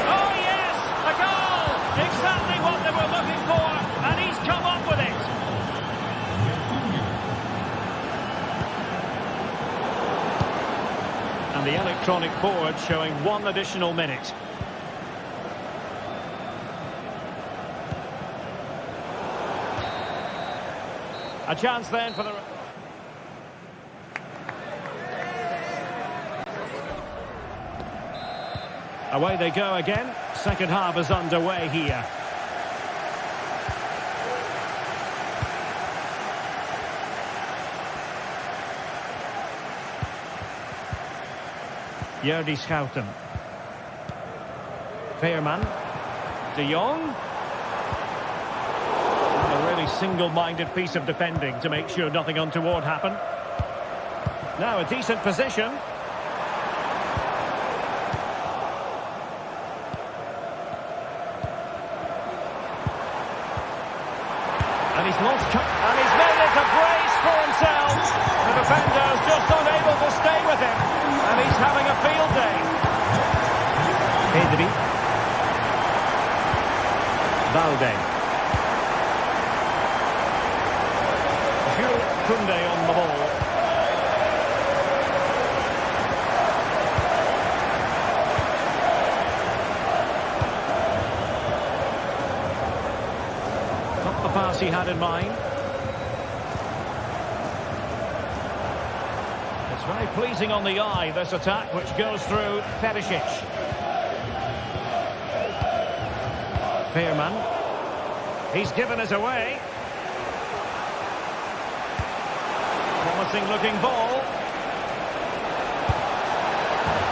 Oh yes! A goal! Exactly what they were looking for, and he's come up with it. And the electronic board showing 1 additional minute. A chance then for the... Away they go again. Second half is underway here. Jordi Schouten. Veerman. De Jong. A really single-minded piece of defending to make sure nothing untoward happened. Now a decent position. And he's lost, and he's made it a brace for himself. The defender's just unable to stay with him, and he's having a field day. Pedri. Valde. Jules Koundé on the ball. Not the pass he had in mind. It's very pleasing on the eye, this attack, which goes through Perisic. Veerman. He's given it away. Promising looking ball.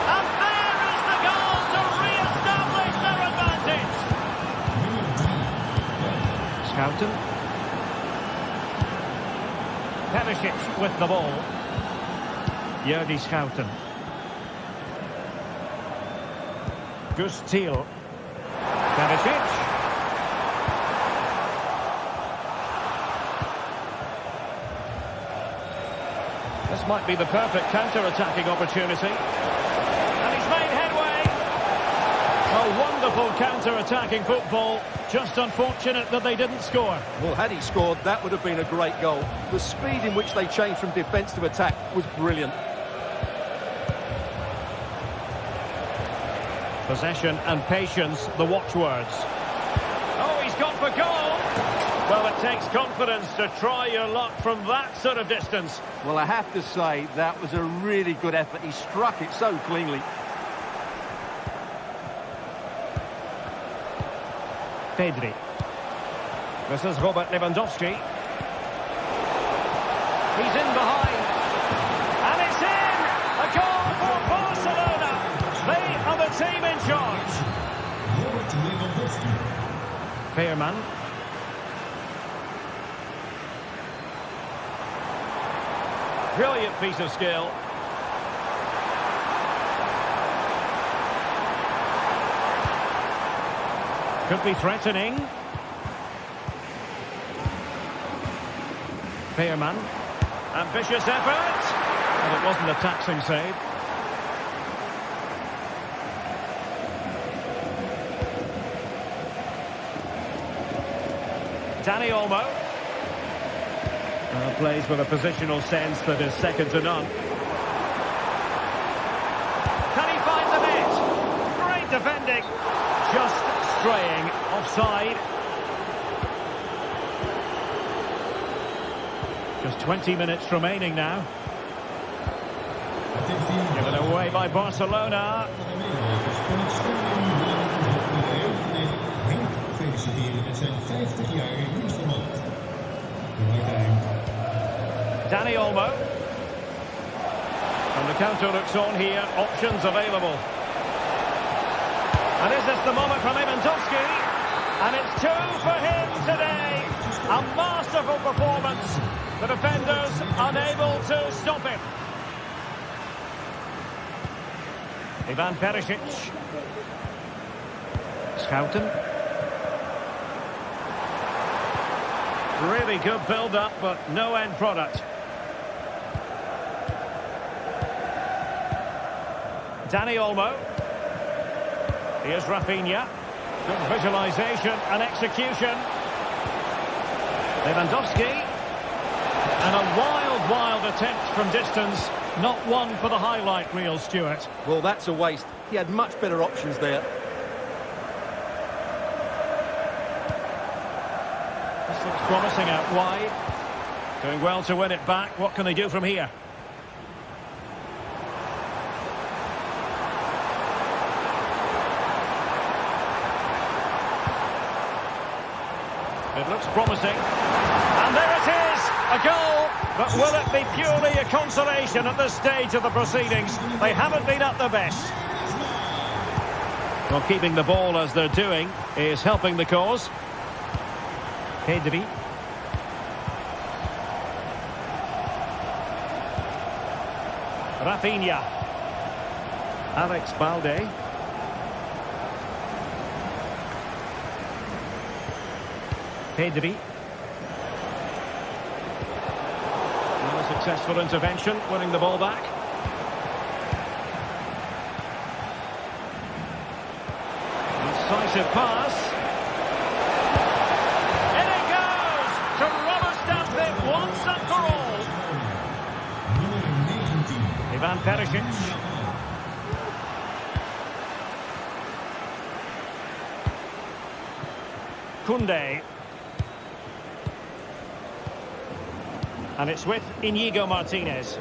And there is the goal to re-establish their advantage. Schouten. Perisic with the ball. Jordi Schouten. Gus Thiel. Perisic. This might be the perfect counter-attacking opportunity. And he's made headway. A wonderful counter-attacking football. Just unfortunate that they didn't score. Well, had he scored, that would have been a great goal. The speed in which they changed from defence to attack was brilliant. Possession and patience, the watchwords. Oh, he's gone for goal. Well, it takes confidence to try your luck from that sort of distance. Well, I have to say, that was a really good effort. He struck it so cleanly. Pedri. This is Robert Lewandowski. He's in behind. And it's in! A goal for Barcelona. They are the team in charge. Veerman. Brilliant piece of skill. Could be threatening. Veerman. Ambitious effort. And it wasn't a taxing save. Dani Olmo. Plays with a positional sense that is second to none. Can he find the net? Great defending. Just straying offside. Just 20 minutes remaining now. Given away by Barcelona. Dani Olmo. And the counter looks on here. Options available. And is this the moment from Lewandowski? And it's 2 for him today. A masterful performance. The defenders unable to stop him. Ivan Perisic. Schouten. Really good build-up, but no end product. Dani Olmo. Here's Rafinha. Good visualisation and execution. Lewandowski. And a wild attempt from distance. Not one for the highlight reel, Stuart. Well, that's a waste. He had much better options there. This looks promising out wide. Doing well to win it back. What can they do from here? It looks promising. And there it is! A goal! But will it be purely a consolation at this stage of the proceedings? They haven't been at their best. Well, keeping the ball as they're doing is helping the cause. Pedri. Rafinha. Alex Balde. Pedri. A successful intervention, winning the ball back. Incisive pass. In it goes! To rubber stamp it once and for all. Ivan Perisic. Koundé. And it's with Íñigo Martínez.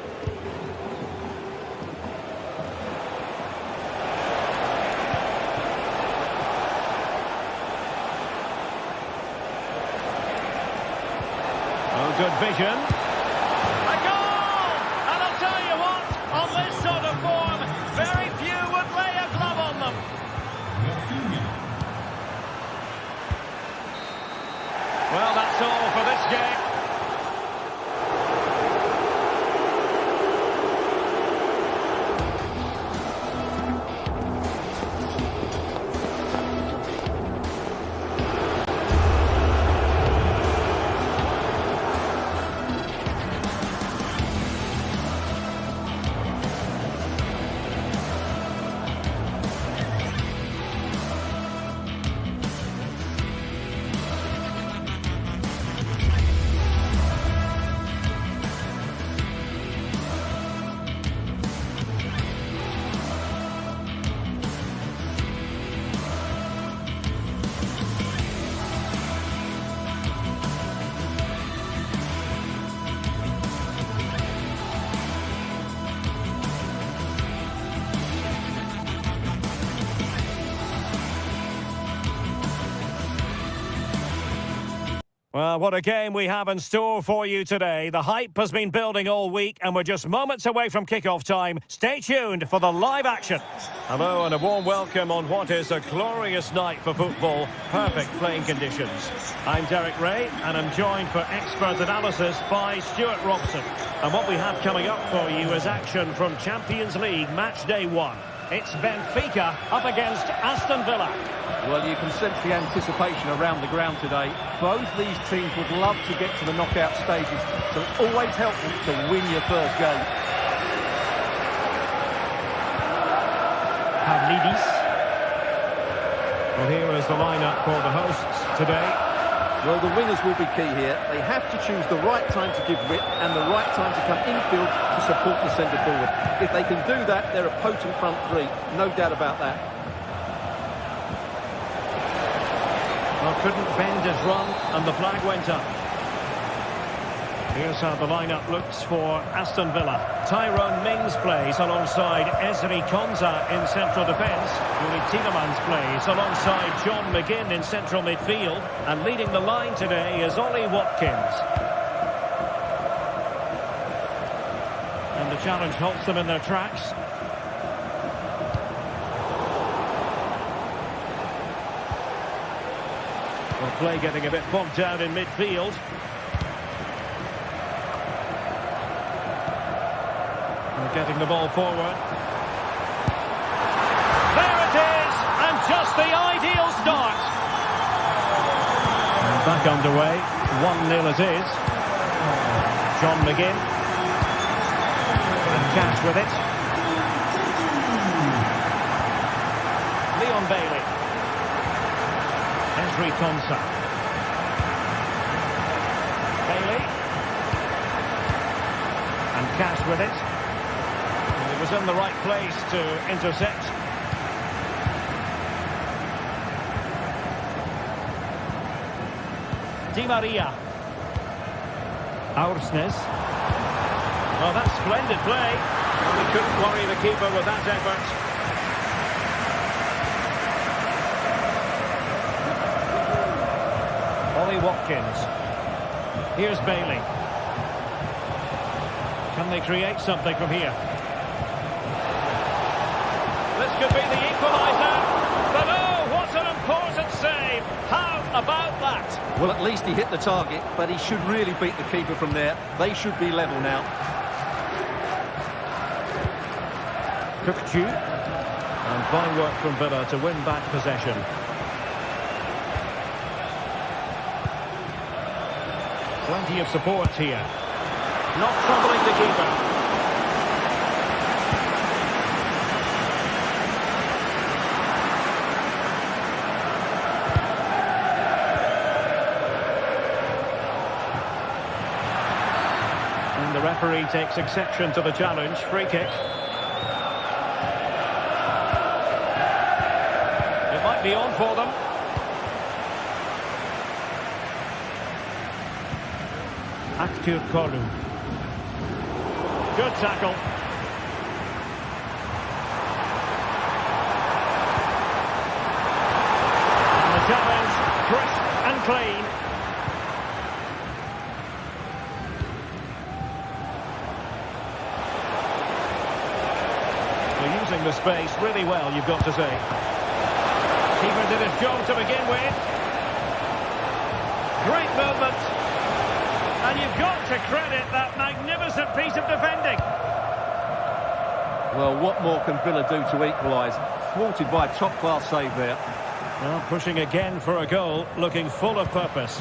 Oh, good vision. A goal! And I'll tell you what, on this sort of form, very few would lay a glove on them. Well, that's all for this game. Well, what a game we have in store for you today. The hype has been building all week and we're just moments away from kick-off time. Stay tuned for the live action. Hello and a warm welcome on what is a glorious night for football. Perfect playing conditions. I'm Derek Ray and I'm joined for expert analysis by Stuart Robson. And what we have coming up for you is action from Champions League match day 1. It's Benfica up against Aston Villa. Well, you can sense the anticipation around the ground today. Both these teams would love to get to the knockout stages, so it's always helpful to win your first game. Pavlidis. Well, here is the lineup for the hosts today. Well, the wingers will be key here. They have to choose the right time to give width and the right time to come infield to support the centre-forward. If they can do that, they're a potent front three. No doubt about that. Well, couldn't bend his run, and the flag went up. Here's how the lineup looks for Aston Villa. Tyrone Mings plays alongside Ezri Konsa in central defence. Yuri Tielemans plays alongside John McGinn in central midfield. And leading the line today is Ollie Watkins. And the challenge halts them in their tracks. Well, play getting a bit bogged down in midfield. Getting the ball forward. There it is! And just the ideal start. And back underway. 1-0 it is. John McGinn. And Cash with it. Leon Bailey. Ezri Konsa. Bailey. And Cash with it. Was in the right place to intercept. Di Maria. Aursnes. Oh, that's splendid play. Well, he couldn't worry the keeper with that effort. Ollie Watkins. Here's Bailey. Can they create something from here? This could be the equaliser. But oh, what an important save. How about that? Well, at least he hit the target, but he should really beat the keeper from there. They should be level now. Cookchu. And fine work from Villa to win back possession. Plenty of support here. Not troubling the keeper. The referee takes exception to the challenge. Free kick. It might be on for them. Aktur Kolu. Good tackle. And the challenge, crisp and clean. Using the space really well, you've got to say. Keeper did his job to begin with. Great movement. And you've got to credit that magnificent piece of defending. Well, what more can Villa do to equalise? Thwarted by a top-class save there. Well, pushing again for a goal, looking full of purpose.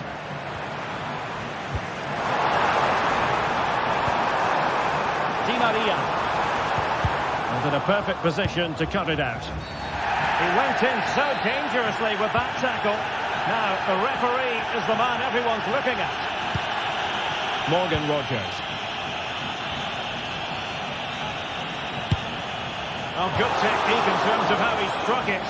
Di Maria. And in a perfect position to cut it out. He went in so dangerously with that tackle. Now, the referee is the man everyone's looking at. Morgan Rogers. Oh, good technique in terms of how he struck it.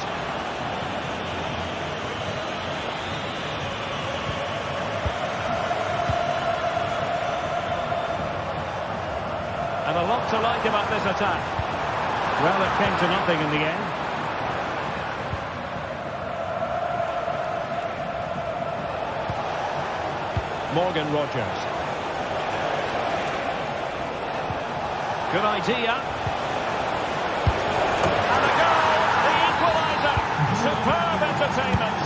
And a lot to like about this attack. Well, it came to nothing in the end. Morgan Rogers. Good idea. And a goal! The equaliser! Superb entertainment!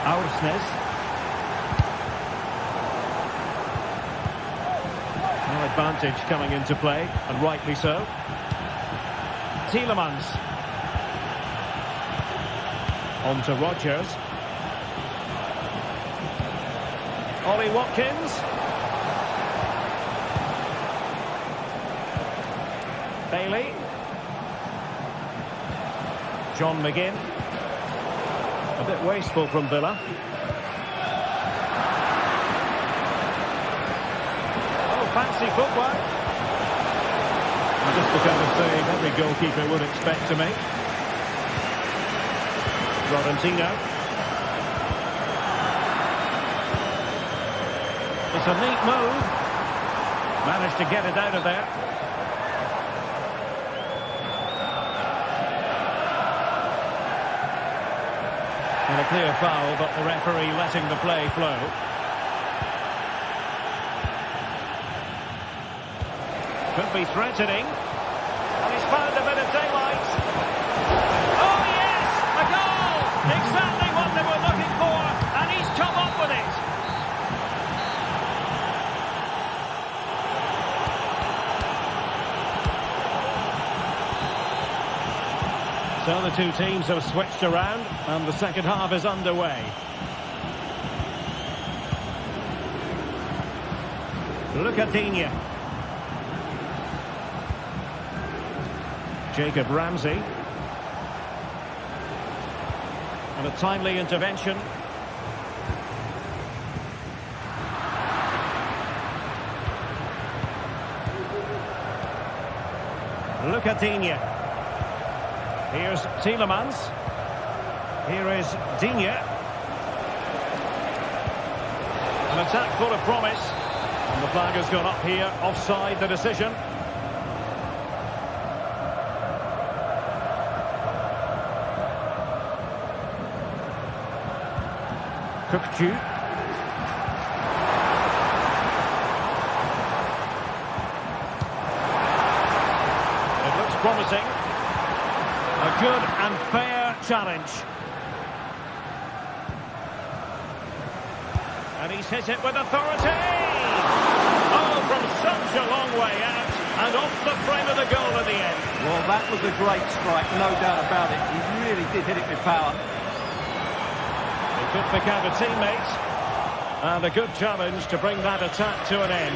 Aursnes. advantage coming into play, and rightly so. Tielemans. On to Rodgers. Ollie Watkins. Bailey. John McGinn. A bit wasteful from Villa. Oh, fancy footwork. Just the kind of save every goalkeeper would expect to make. Rodentino. It's a neat move. Managed to get it out of there. And a clear foul, but the referee letting the play flow. Could be threatening. And he's found a bit of daylight. Oh yes! A goal! Exactly what they were looking for, and he's come up with it. So the two teams have switched around, and the second half is underway. Look at Digne. Jacob Ramsey. And a timely intervention. Look at Digne. Here's Tielemans. Here is Digne. An attack full of promise. And the flag has gone up here, offside the decision. Cookju. It looks promising. A good and fair challenge. And he's hit it with authority. Oh, from such a long way out. And off the frame of the goal at the end. Well, that was a great strike, no doubt about it. He really did hit it with power. He could pick out a teammate. And a good challenge to bring that attack to an end.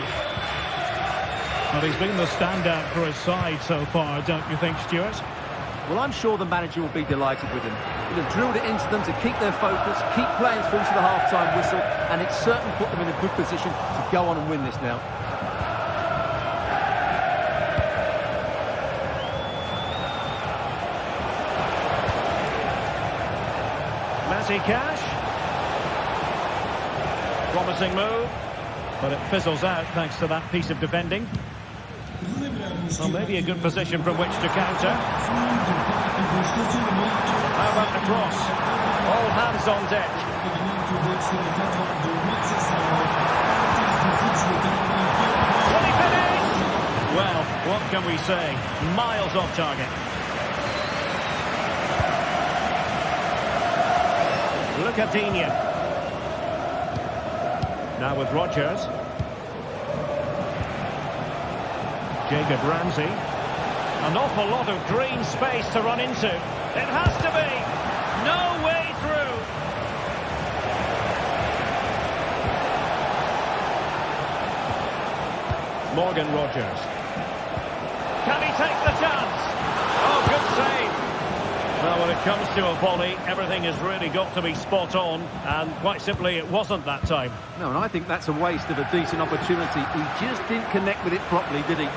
Well, he's been the standout for his side so far, don't you think, Stuart? Well, I'm sure the manager will be delighted with him. He'll have drilled it into them to keep their focus, keep playing through to the half-time whistle, and it's certainly put them in a good position to go on and win this now. Matty Cash. Promising move, but it fizzles out thanks to that piece of defending. Well, maybe a good position from which to counter. How about the cross? All hands on deck. Will he finish? Well, what can we say? Miles off target. Look at Digne. Now with Rodgers. Jacob Ramsey. An awful lot of green space to run into. It has to be. No way through. Morgan Rodgers. Can he take the chance? Oh, good save. Well, when it comes to a volley, everything has really got to be spot on, and quite simply, it wasn't that time. No, and I think that's a waste of a decent opportunity. He just didn't connect with it properly, did he?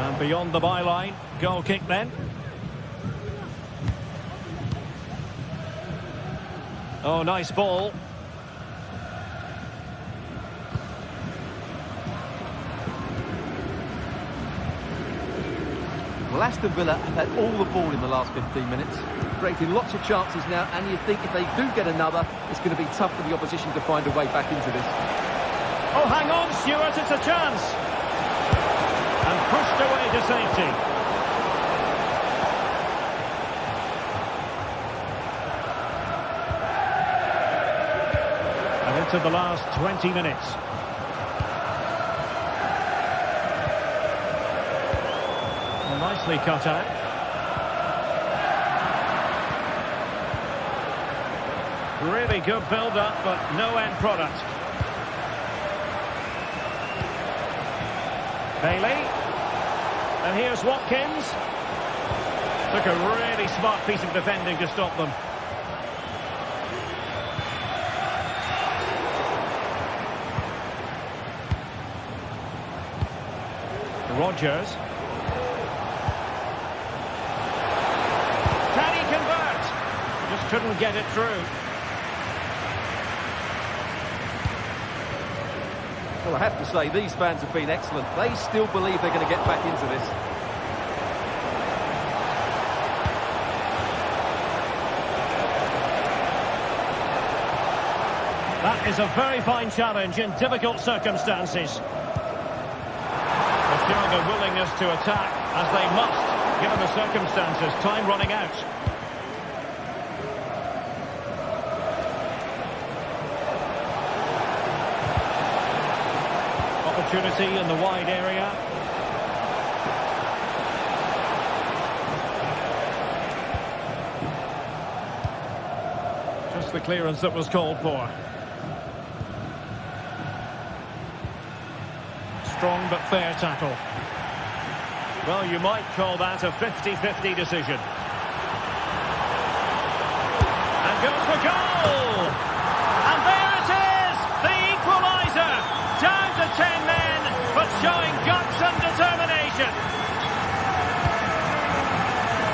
And beyond the byline, goal kick then. Oh, nice ball. Well, Aston Villa have had all the ball in the last 15 minutes, creating lots of chances now, and you think if they do get another, it's going to be tough for the opposition to find a way back into this. Oh, hang on, Stuart, it's a chance. And pushed away to safety. And into the last 20 minutes. Nicely cut out. Really good build-up, but no end product. Bailey. And here's Watkins. Took a really smart piece of defending to stop them. Rodgers. Can he convert? Just couldn't get it through. Well, I have to say, these fans have been excellent. They still believe they're going to get back into this. That is a very fine challenge in difficult circumstances. They're showing a willingness to attack, as they must, given the circumstances. Time running out. Opportunity in the wide area. Just the clearance that was called for. Strong but fair tackle. Well, you might call that a 50-50 decision. And goes for goal! And there it is! The equaliser! Down to 10 men, but showing guts and determination.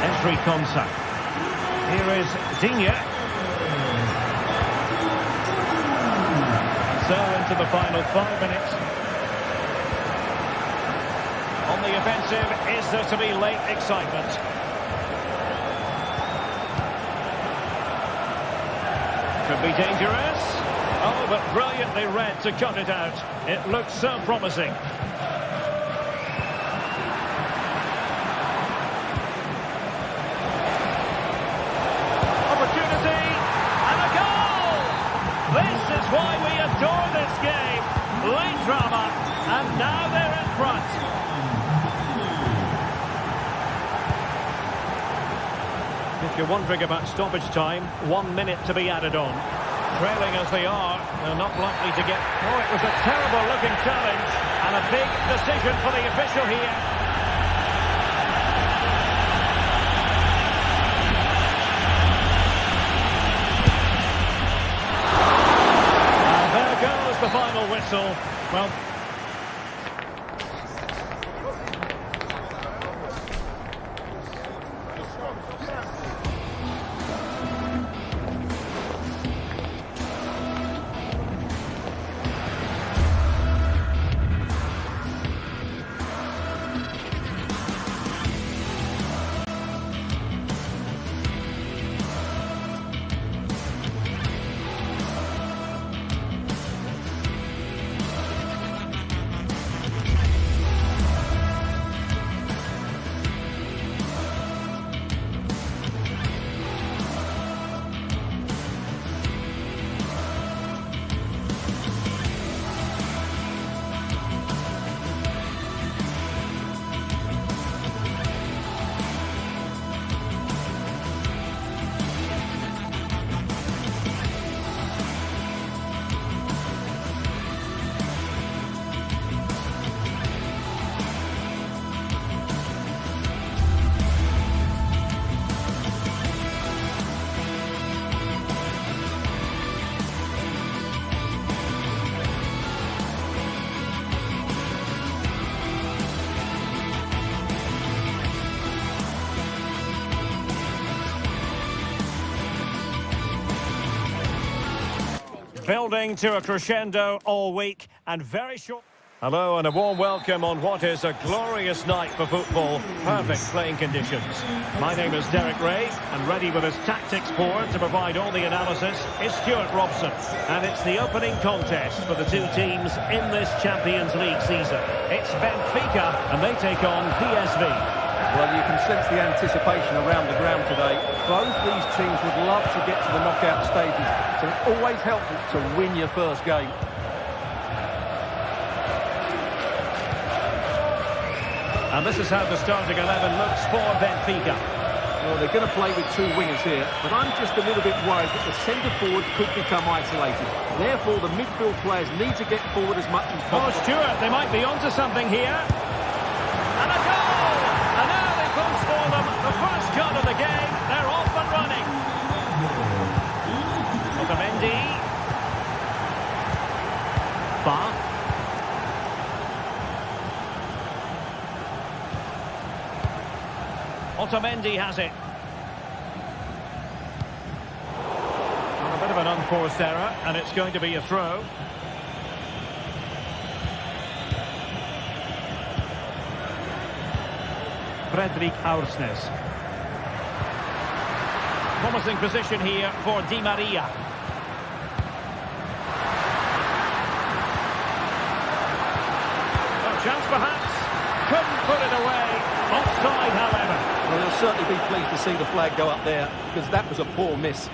Esri Konsa. Here is Digne. So into the final 5 minutes. On the offensive, is there to be late excitement? Could be dangerous. Oh, but brilliantly read to cut it out. It looks so promising. Opportunity, and a goal! This is why we adore this game. Late drama, and now they're in front. If you're wondering about stoppage time, 1 minute to be added on. Trailing as they are, they're not likely to get... Oh, it was a terrible-looking challenge, and a big decision for the official here. And there goes the final whistle. Well... Building to a crescendo all week, and very short... Hello and a warm welcome on what is a glorious night for football. Perfect playing conditions. My name is Derek Ray, and ready with his tactics board to provide all the analysis is Stuart Robson. And it's the opening contest for the two teams in this Champions League season. It's Benfica, and they take on PSV. Well, you can sense the anticipation around the ground today. Both these teams would love to get to the knockout stages, so it's always helpful to win your first game. And this is how the starting 11 looks for Benfica. Well, they're going to play with two wingers here, but I'm just a little bit worried that the centre-forward could become isolated. Therefore, the midfield players need to get forward as much as Oh, possible. Stuart, they might be onto something here. And a goal! An early boost for them. The first shot of the game. They're off and running. Otamendi. Ba. Otamendi has it. And a bit of an unforced error, and it's going to be a throw. Fredrik Aursnes. Promising position here for Di Maria. A chance perhaps. Couldn't put it away. Offside, however. Well, they'll certainly be pleased to see the flag go up there, because that was a poor miss.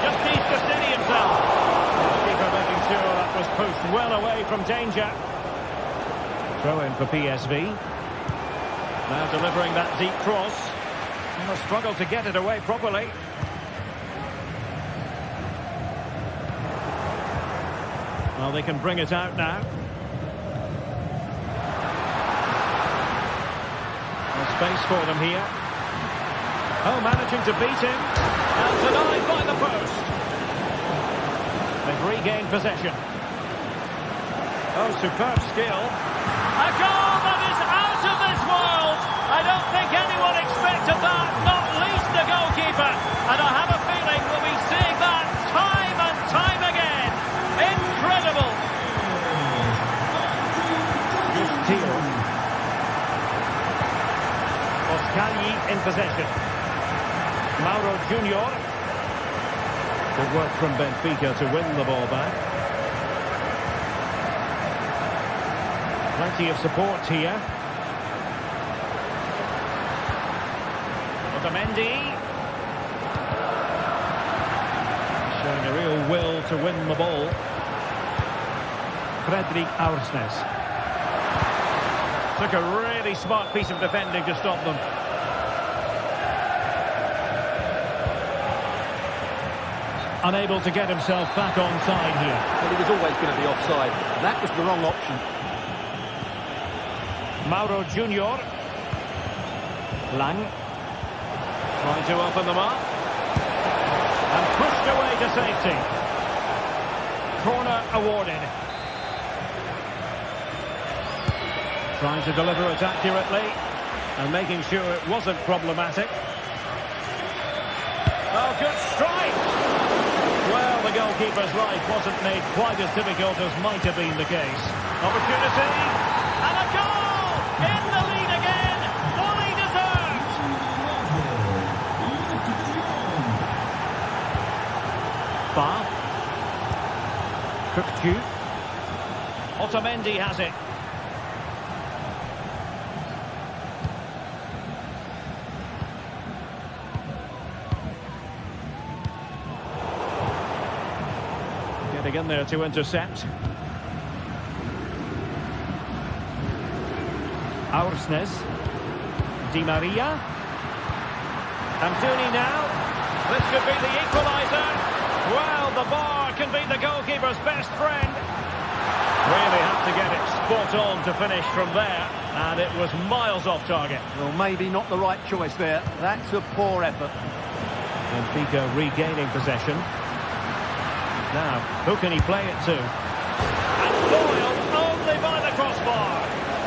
Just needs to steady himself. Keeper making sure that was pushed well away from danger. Throw in for PSV. Now delivering that deep cross. And a struggle to get it away properly. Well, they can bring it out now. Space for them here. Oh, managing to beat him. And denied by the post. They've regained possession. Oh, superb skill. A goal that is out of this world. I don't think anyone expected that, not least the goalkeeper. And I have a feeling we'll be seeing that time and time again. Incredible. Just Teal. Oscagli in possession. Mauro Junior. Good work from Benfica to win the ball back. Plenty of support here. Otamendi. Showing a real will to win the ball. Fredrik Aursnes. Took a really smart piece of defending to stop them. Unable to get himself back onside here. Well, he was always going to be offside. That was the wrong option. Mauro Junior. Lang. Trying to open them up. And pushed away to safety. Corner awarded. Trying to deliver it accurately. And making sure it wasn't problematic. Oh, good strike! Well, the goalkeeper's life wasn't made quite as difficult as might have been the case. Opportunity. And a goal! In the lead again! Fully deserved! Ba. Cookchu. Otamendi has it. Getting in there to intercept. Aursnes. Di Maria. Amdouni now. This could be the equaliser. Well, the bar can be the goalkeeper's best friend. Really had to get it spot on to finish from there. And it was miles off target. Well, maybe not the right choice there. That's a poor effort. Benfica regaining possession. Now, who can he play it to? And foiled only by the crossbar.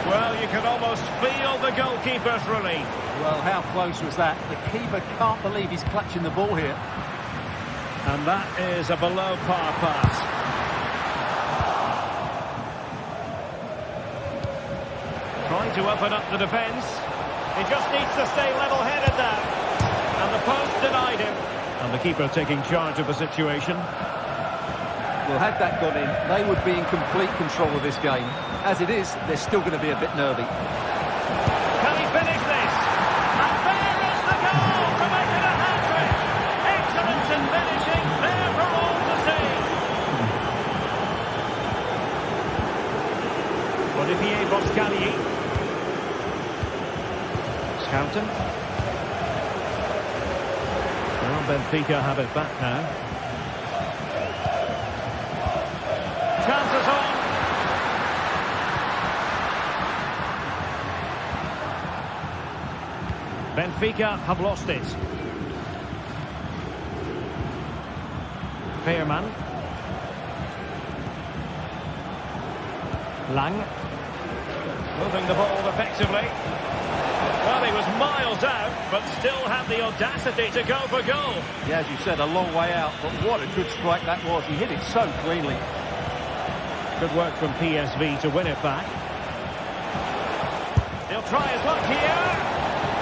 Well, you can almost feel the goalkeeper's relief. Well, how close was that? The keeper can't believe he's clutching the ball here. And that is a below-par pass. Trying to open up the defence. He just needs to stay level-headed now. And the post denied him. And the keeper taking charge of the situation. Well, had that gone in, they would be in complete control of this game. As it is, they're still going to be a bit nervy. Can he finish this? And there is the goal to make it a hat-trick. Excellence in finishing, there for all to see. Scali. Schouten. Well, Benfica have it back now. Chances on. Benfica have lost it. Veerman. Lang. Moving the ball effectively. Well, he was miles out, but still had the audacity to go for goal. Yeah, as you said, a long way out, but what a good strike that was. He hit it so cleanly. Good work from PSV to win it back. He'll try his luck here.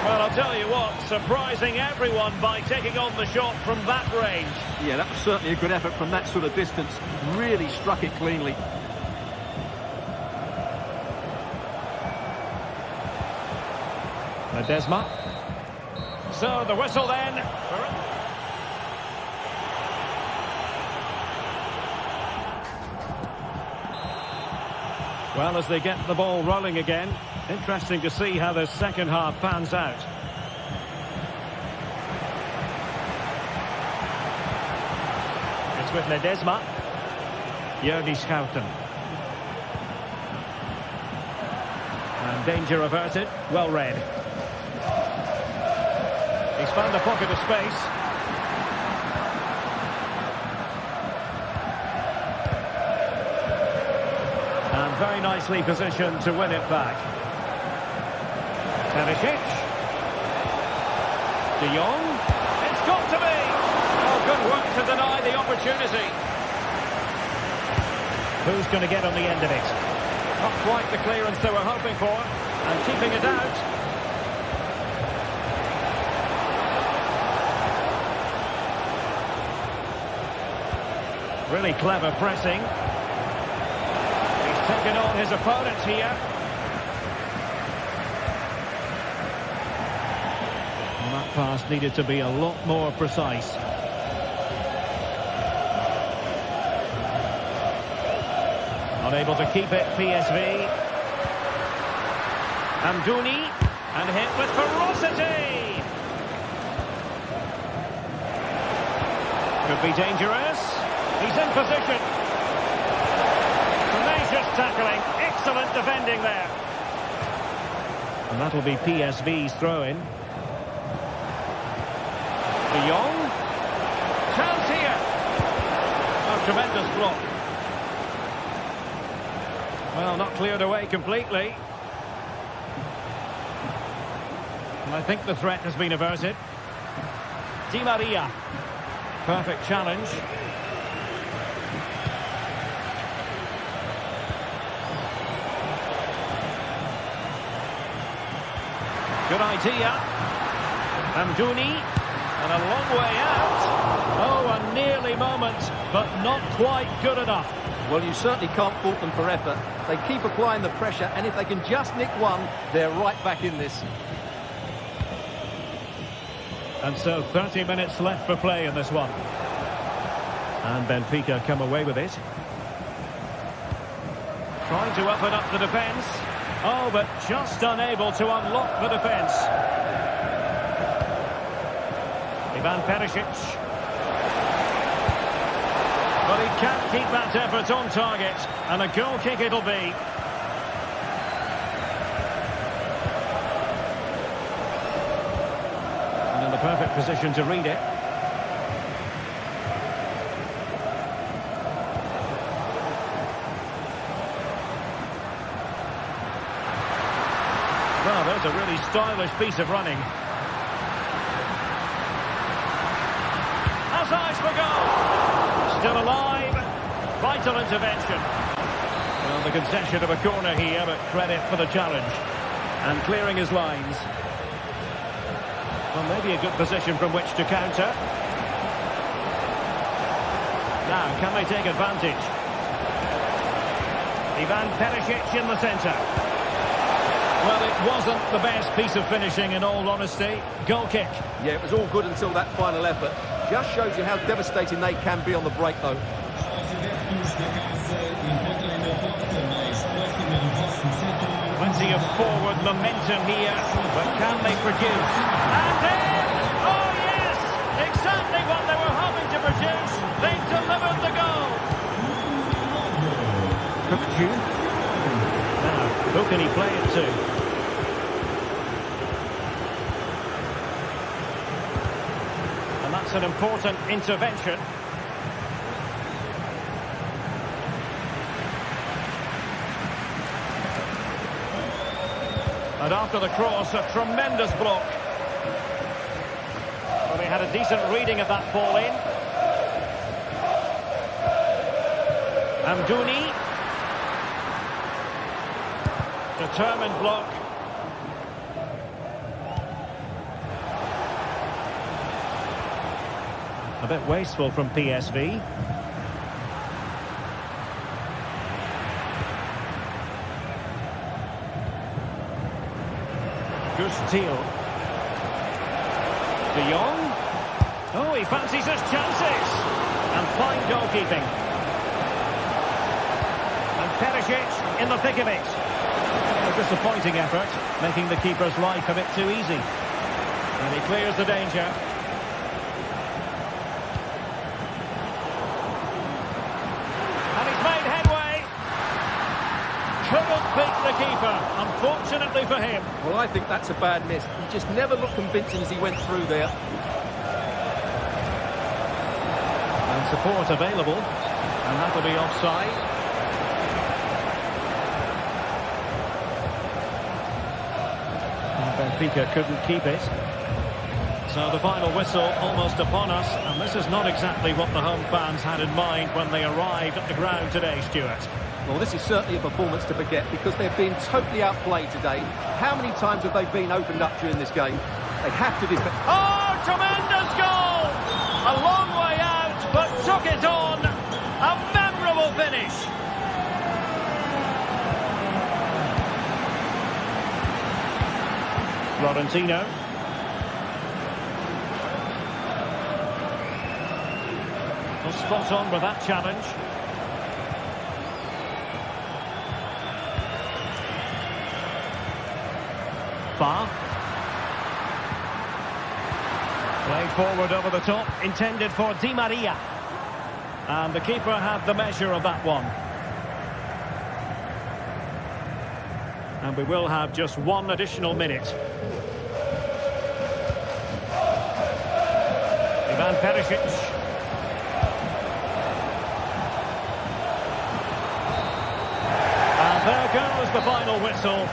Well, I'll tell you what, surprising everyone by taking on the shot from that range. Yeah, that was certainly a good effort from that sort of distance. Really struck it cleanly. Ledesma. So the whistle then. Well, as they get the ball rolling again, interesting to see how the second half pans out. It's with Ledesma. Jordi Schouten. And danger averted. Well read. He's found a pocket of space. And very nicely positioned to win it back. Perisic. De Jong. It's got to be! Oh, good work to deny the opportunity. Who's going to get on the end of it? Not quite the clearance they were hoping for. And keeping it out. Really clever pressing. He's taken on his opponent here. And that pass needed to be a lot more precise. Unable to keep it, PSV. Amdouni, and hit with ferocity. Could be dangerous. He's in position. Tenacious tackling. Excellent defending there. And that'll be PSV's throw-in. De Jong. Chance here. Oh, tremendous block. Well, not cleared away completely. And I think the threat has been averted. Di Maria. Perfect challenge. Good idea. Amdouni. And a long way out. Oh, a nearly moment, but not quite good enough. Well, you certainly can't fault them for effort. They keep applying the pressure, and if they can just nick one, they're right back in this. And so 30 minutes left for play in this one. And Benfica come away with it. Trying to open up the defence. Oh, but just unable to unlock the defence. Ivan Perisic. But he can't keep that effort on target. And a goal kick it'll be. And in the perfect position to read it. Well, there's a really stylish piece of running. Has eyes for goal. Still alive. Vital intervention. Well, the concession of a corner here, but credit for the challenge. And clearing his lines. Well, maybe a good position from which to counter. Now, can they take advantage? Ivan Perisic in the centre. Well, it wasn't the best piece of finishing, in all honesty. Goal kick. Yeah, it was all good until that final effort. Just shows you how devastating they can be on the break, though. plenty of forward momentum here, but can they produce? And in! Oh yes! Exactly what they were hoping to produce. They delivered the goal. Now, who can he play it to? And that's an important intervention. And after the cross, a tremendous block. Well, they had a decent reading of that ball in. Amdouni. Determined block. A bit wasteful from PSV. Gustil. De Jong. Oh, he fancies his chances. And fine goalkeeping. And Perisic in the thick of it. A disappointing effort, making the keeper's life a bit too easy. And he clears the danger. And he's made headway. Couldn't beat the keeper, unfortunately for him. Well, I think that's a bad miss. He just never looked convincing as he went through there. And support available. And that'll be offside. Benfica couldn't keep it. So the final whistle almost upon us, and this is not exactly what the home fans had in mind when they arrived at the ground today, Stuart. Well, this is certainly a performance to forget because they've been totally outplayed today. How many times have they been opened up during this game? They have to defend. Oh, tremendous goal! A long way out, but took it on. A memorable finish. Florentino. Well, spot on with that challenge. Far. Played forward over the top, intended for Di Maria. And the keeper had the measure of that one. And we will have just one additional minute. Ivan Perisic. And there goes the final whistle.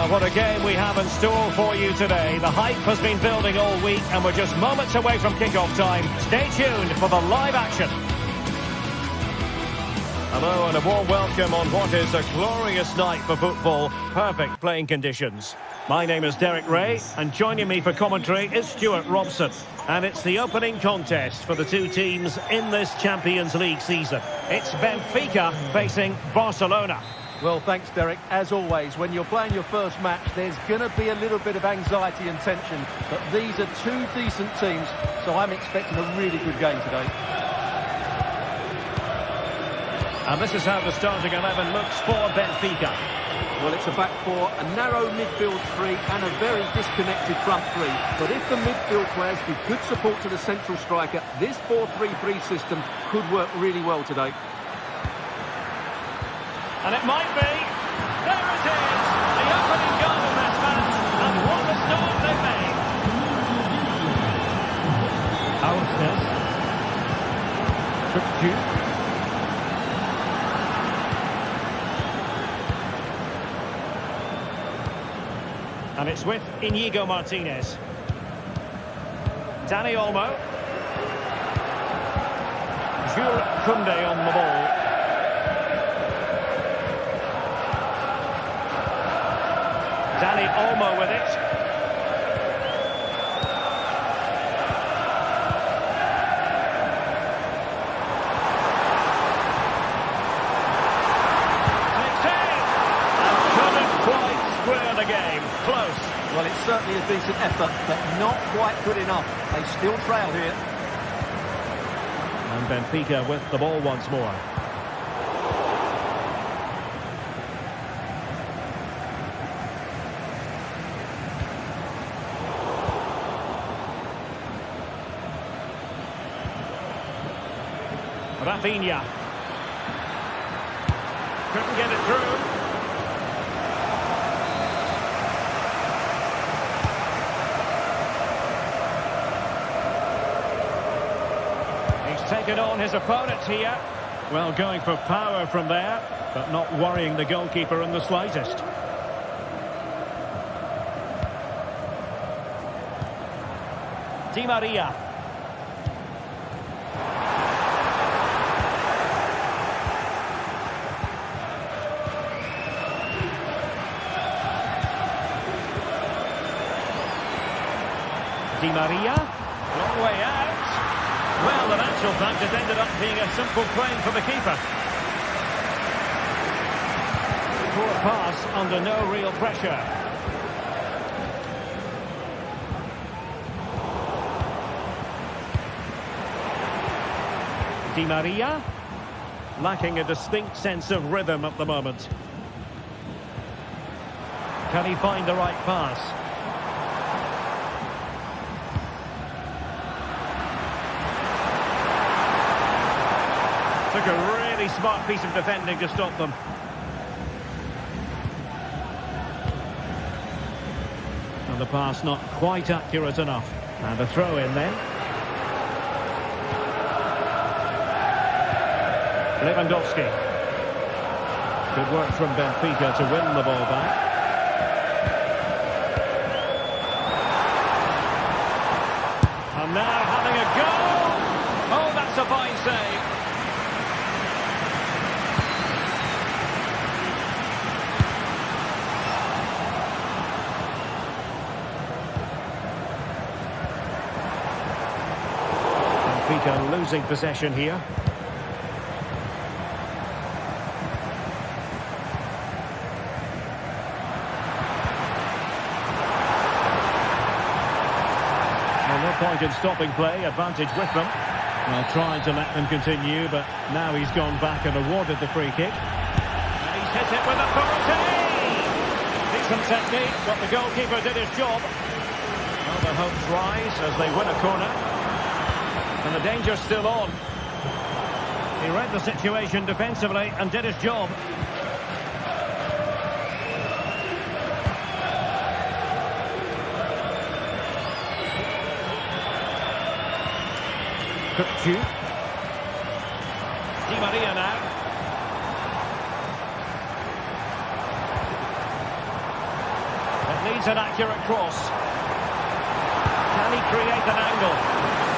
Well, what a game we have in store for you today. The hype has been building all week and we're just moments away from kick-off time. Stay tuned for the live action. Hello and a warm welcome on what is a glorious night for football. Perfect playing conditions. My name is Derek Ray and joining me for commentary is Stuart Robson. And it's the opening contest for the two teams in this Champions League season. It's Benfica facing Barcelona. Well, thanks, Derek. As always, when you're playing your first match, there's going to be a little bit of anxiety and tension. But these are two decent teams, so I'm expecting a really good game today. And this is how the starting 11 looks for Benfica. Well, it's a back four, a narrow midfield three and a very disconnected front three. But if the midfield players give good support to the central striker, this 4-3-3 system could work really well today. And it might be. There it is. The opening goal of this match. And what a start they made. Ausnes. Tottenham. And it's with Inigo Martinez. Dani Olmo. Jules Koundé on the ball. Dani Olmo with it. And it's in! And couldn't quite square the game. Close. Well, it's certainly a decent effort, but not quite good enough. They still trail here. And Benfica with the ball once more. Rafinha. Couldn't get it through. He's taken on his opponent here. Well, going for power from there, but not worrying the goalkeeper in the slightest. Di Maria. Di Maria, long way out. Well, in actual fact, it ended up being a simple claim for the keeper. Poor pass under no real pressure. Di Maria, lacking a distinct sense of rhythm at the moment. Can he find the right pass? Took a really smart piece of defending to stop them. And the pass not quite accurate enough. And a throw in then. Lewandowski. Good work from Benfica to win the ball back. And now having a go. Oh, that's a fine save. Benfica losing possession here. No point in stopping play, advantage with them. Well, trying to let them continue, but now he's gone back and awarded the free kick. And he's hit it with authority! Decent technique, but the goalkeeper did his job. Well, the hopes rise as they win a corner. And the danger's still on. He read the situation defensively and did his job. Di Maria now. needs an accurate cross. Can he create an angle?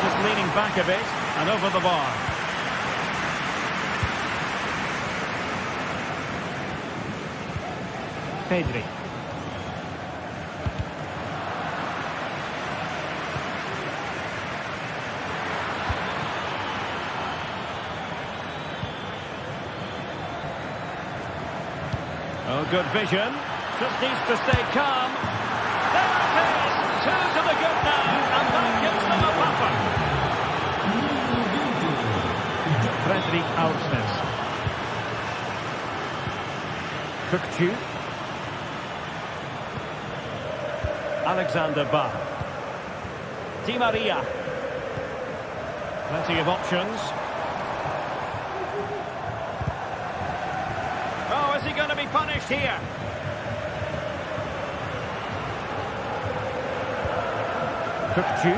Just leaning back a bit and over the bar. Pedri. Oh, good vision. Just needs to stay calm. There it is. 2 to the good now, and that gives them a buffer. Fredrik Aursnes. Kukcu. Alexander Ba. Di Maria. Plenty of options. Oh, is he going to be punished here? Kukcu.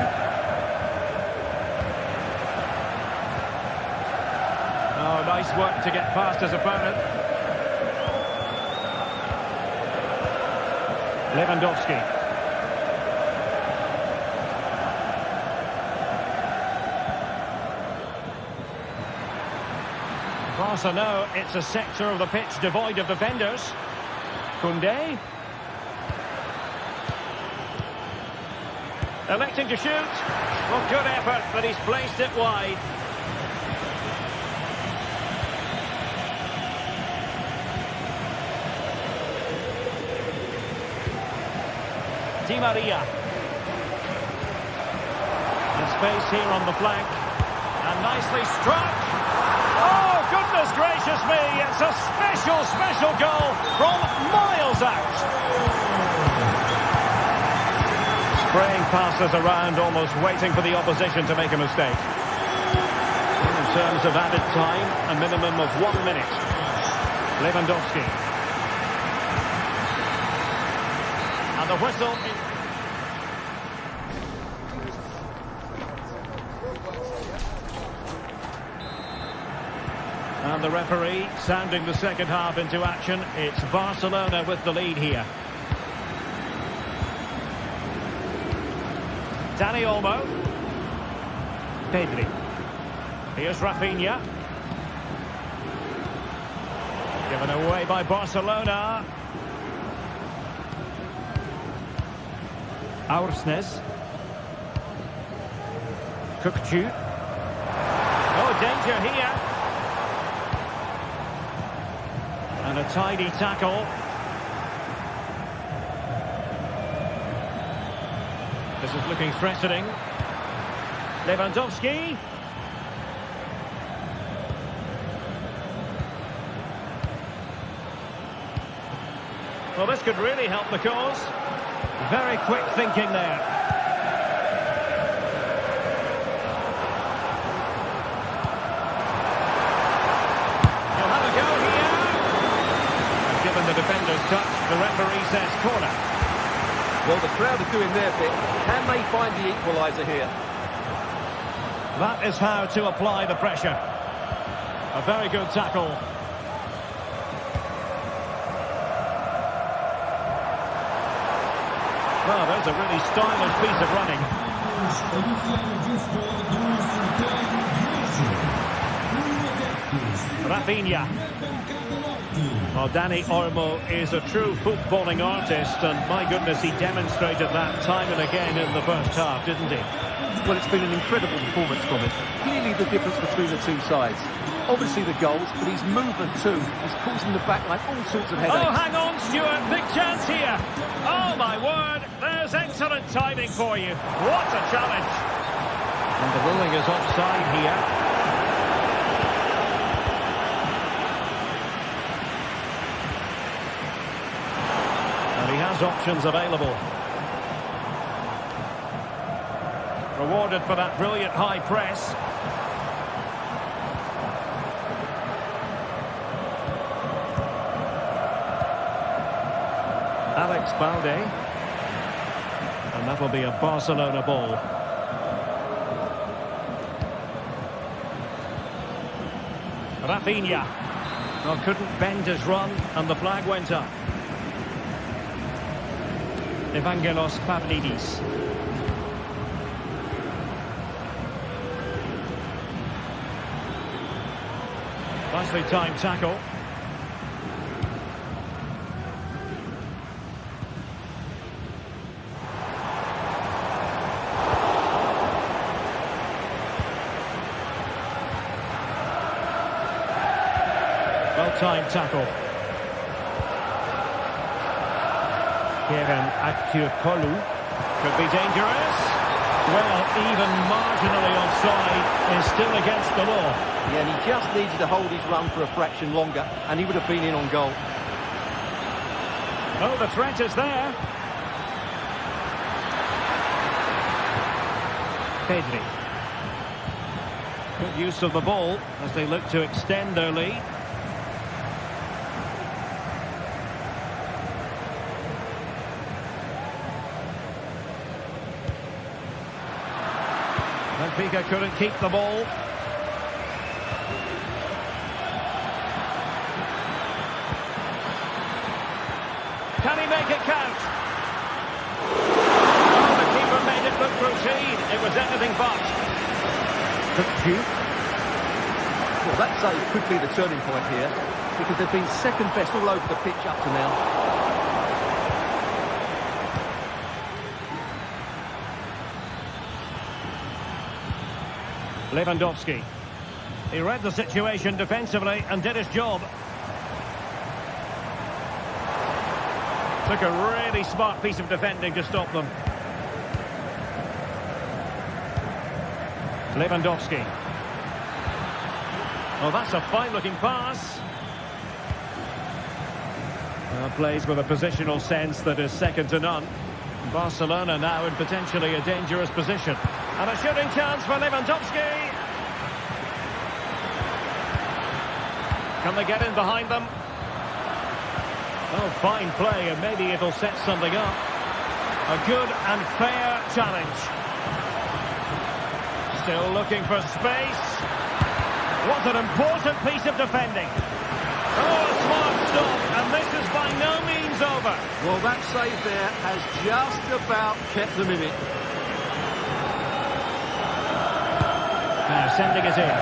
Oh, nice work to get past his opponent. Lewandowski. Barca know it's a sector of the pitch devoid of defenders. Koundé. Electing to shoot. Well, good effort, but he's placed it wide. Di Maria. And space here on the flank. And nicely struck. Oh, goodness gracious me. It's a special goal from miles out. Spraying passes around, almost waiting for the opposition to make a mistake. In terms of added time, a minimum of 1 minute. Lewandowski. And the whistle. And the referee sounding the second half into action. It's Barcelona with the lead here. Dani Olmo. Pedri. Here's Rafinha. Given away by Barcelona. Aursnes. Kukcu. Oh, danger here. And a tidy tackle. This is looking threatening. Lewandowski. Well, this could really help the cause. Very quick thinking there. He'll have a go here. And given the defender's touch, the referee says corner. Well, the crowd are doing their bit. Can they find the equaliser here? That is how to apply the pressure. A very good tackle. Well, there's a really stylish piece of running. Rafinha. Well, Dani Olmo is a true footballing artist, and my goodness, he demonstrated that time and again in the first half, didn't he? Well, it's been an incredible performance from him. Clearly the difference between the two sides. Obviously the goals, but his movement too is causing the backline all sorts of headaches. Oh, hang on, Stuart. Big chance here. Oh, my word. There's excellent timing for you. What a challenge. And the ruling is offside here. And he has options available. Rewarded for that brilliant high press. Alex Balde. And that will be a Barcelona ball. Rafinha. Well, couldn't bend his run, and the flag went up. Evangelos Pavlidis. Nicely timed tackle. Well-timed tackle. Kevin Aktürkoğlu could be dangerous. Well, even marginally offside is still against the law. Yeah, and he just needed to hold his run for a fraction longer, and he would have been in on goal. Oh, the threat is there. Pedri. Good use of the ball as they look to extend their lead. Benfica couldn't keep the ball. Can he make it count? Oh, the keeper made it look routine. It was anything but. Well, that save could be the turning point here, because they've been second best all over the pitch up to now. Lewandowski. He read the situation defensively and did his job. Took a really smart piece of defending to stop them. Lewandowski. Oh, that's a fine-looking pass. Well, plays with a positional sense that is second to none. Barcelona now in potentially a dangerous position. And a shooting chance for Lewandowski. Can they get in behind them? Oh, fine play, and maybe it'll set something up. A good and fair challenge. Still looking for space. What an important piece of defending. Oh, a smart stop, and this is by no means over. Well, that save there has just about kept them in it. Now sending it in.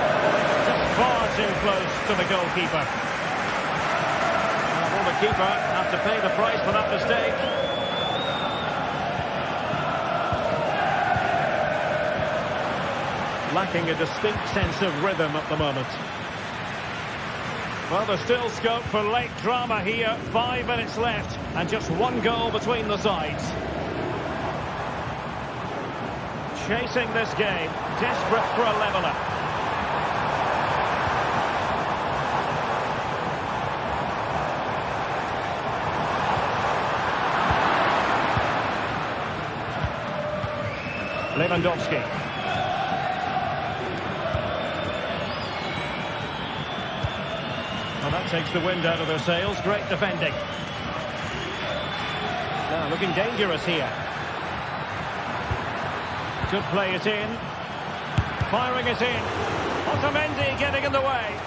Just far too close to the goalkeeper. Will the keeper have to pay the price for that mistake? Lacking a distinct sense of rhythm at the moment. Well, there's still scope for late drama here. 5 minutes left and just one goal between the sides. Chasing this game, desperate for a leveller. Lewandowski. Well, that takes the wind out of their sails. Great defending. Now, looking dangerous here. Could play it in. Firing it in. Otamendi getting in the way.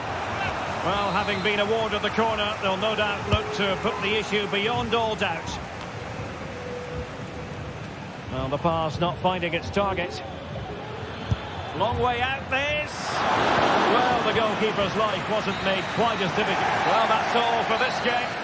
Well, having been awarded the corner, they'll no doubt look to put the issue beyond all doubt. Well, the pass not finding its target. Long way out this. Well, the goalkeeper's life wasn't made quite as difficult. Well, that's all for this game.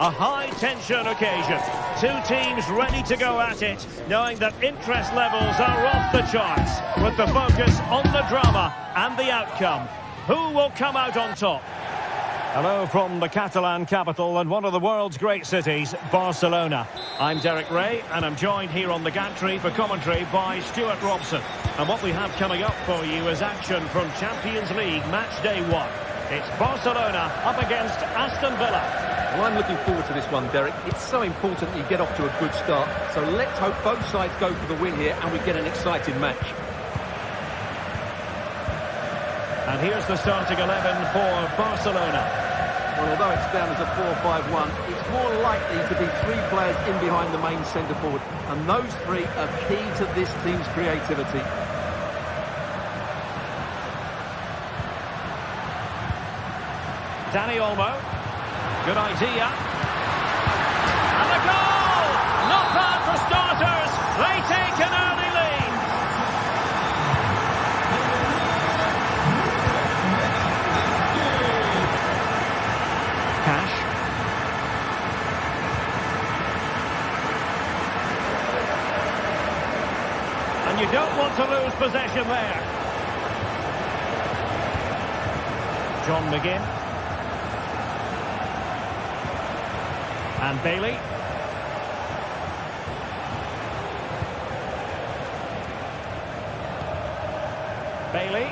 A high-tension occasion. Two teams ready to go at it, knowing that interest levels are off the charts, with the focus on the drama and the outcome. Who will come out on top? Hello from the Catalan capital and one of the world's great cities, Barcelona. I'm Derek Ray, and I'm joined here on the gantry for commentary by Stuart Robson. And what we have coming up for you is action from Champions League match day 1. It's Barcelona up against Aston Villa. Well, I'm looking forward to this one, Derek. It's so important that you get off to a good start. So let's hope both sides go for the win here and we get an exciting match. And here's the starting 11 for Barcelona. Well, although it's down as a 4-5-1, it's more likely to be 3 players in behind the main centre-forward. And those 3 are key to this team's creativity. Dani Olmo. Good idea. And the goal! Not bad for starters. They take an early lead. Cash. And you don't want to lose possession there. John McGinn. And Bailey. Bailey.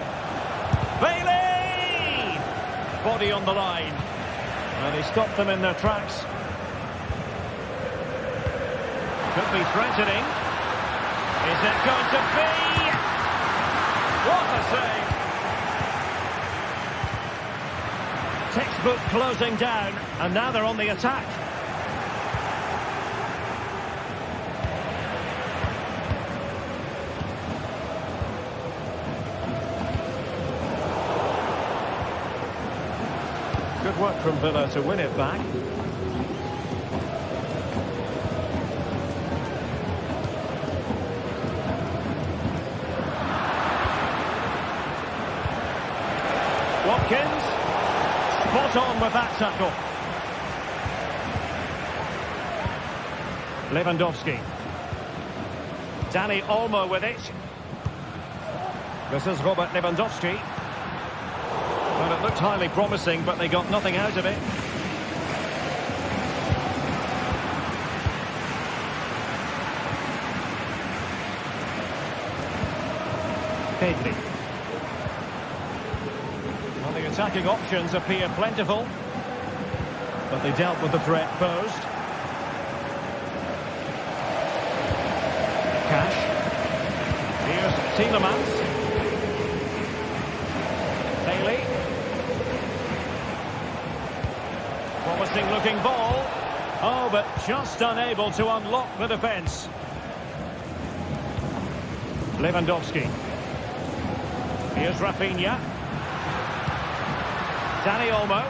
Body on the line. And he stopped them in their tracks. Could be threatening. Is it going to be? What a save. Textbook closing down. And now they're on the attack. Good work from Villa to win it back. Watkins, spot on with that tackle. Lewandowski. Dani Olmo with it. This is Robert Lewandowski. Well, it looked highly promising, but they got nothing out of it. Pedri. Well, the attacking options appear plentiful, but they dealt with the threat posed. Cash. Here's Tielemans. Bailey. Promising looking ball. Oh, but just unable to unlock the defence. Lewandowski. Here's Rafinha. Dani Olmo.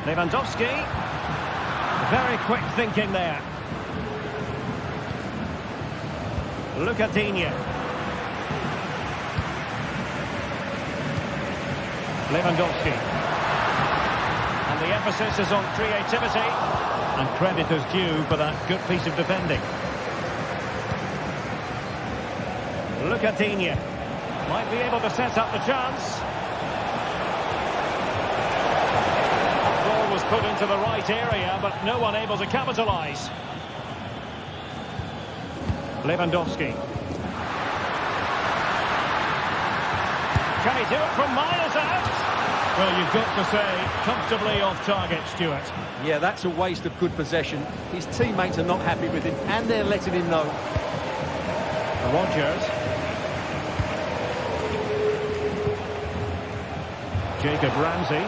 Lewandowski. Very quick thinking there. Lucadinha. Lewandowski. And the emphasis is on creativity. And credit is due for that good piece of defending. Lucadinha. Might be able to set up the chance. Ball was put into the right area, but no one able to capitalise. Lewandowski. Can he do it from miles out? Well, you've got to say, comfortably off target, Stuart. Yeah, that's a waste of good possession. His teammates are not happy with him, and they're letting him know. Rodgers. Jacob Ramsey.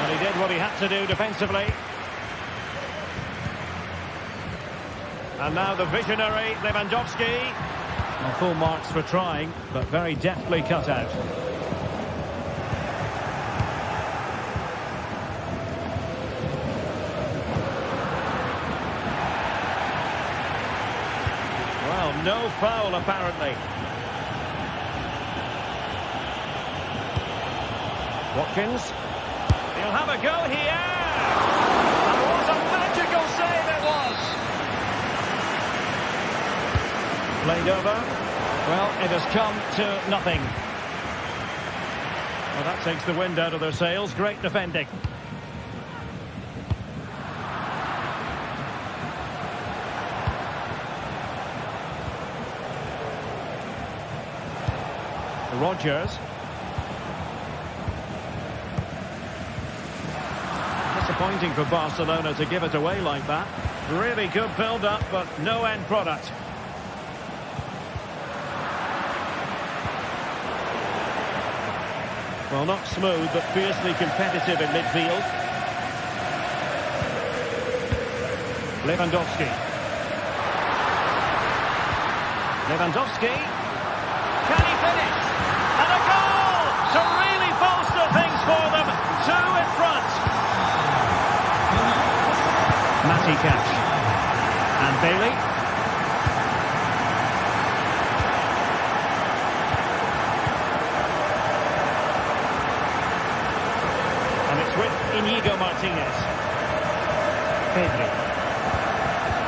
And he did what he had to do defensively. And now the visionary Lewandowski. Well, full marks for trying, but very deftly cut out. Well, no foul apparently. Watkins. He'll have a go here. And what a magical save it was. Played over. Well, it has come to nothing. Well, that takes the wind out of their sails. Great defending. Rodgers. Disappointing for Barcelona to give it away like that. Really good build-up, but no end product. Well, not smooth, but fiercely competitive in midfield. Lewandowski. Can he finish? And a goal to really bolster things for them. 2 in front. Matic and Bailey. And it's with Inigo Martinez. Pedri.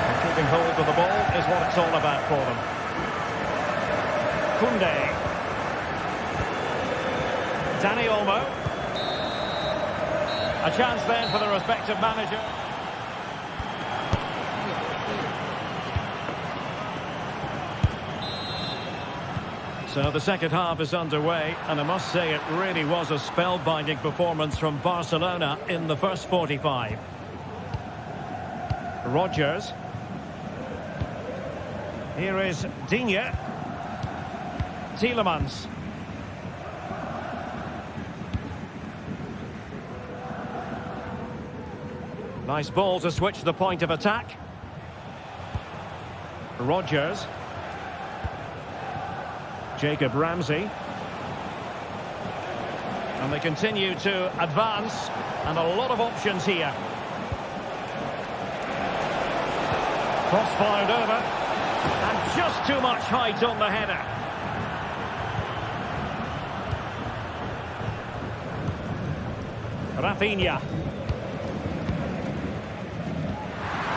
And keeping hold of the ball is what it's all about for them. Koundé. Dani Olmo. A chance then for the respective manager. So the second half is underway, and I must say it really was a spellbinding performance from Barcelona in the first 45. Rodgers. Here is Digne. Tielemans. Nice ball to switch the point of attack. Rodgers. Jacob Ramsey. And they continue to advance, and a lot of options here. Cross fired over, and just too much height on the header. Rafinha.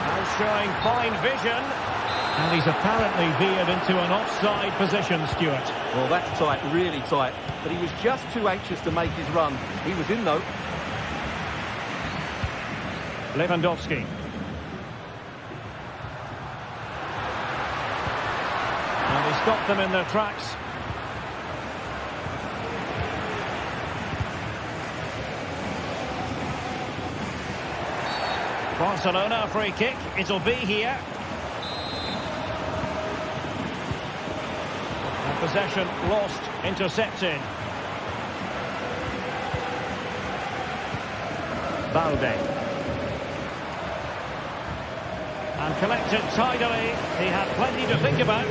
Now showing fine vision. And he's apparently veered into an offside position, Stuart. Well, that's tight, really tight. But he was just too anxious to make his run. He was in, though. Lewandowski. And he stopped them in their tracks. Barcelona, a free kick. It'll be here. Possession lost, intercepted. Balde. And collected tidily. He had plenty to think about.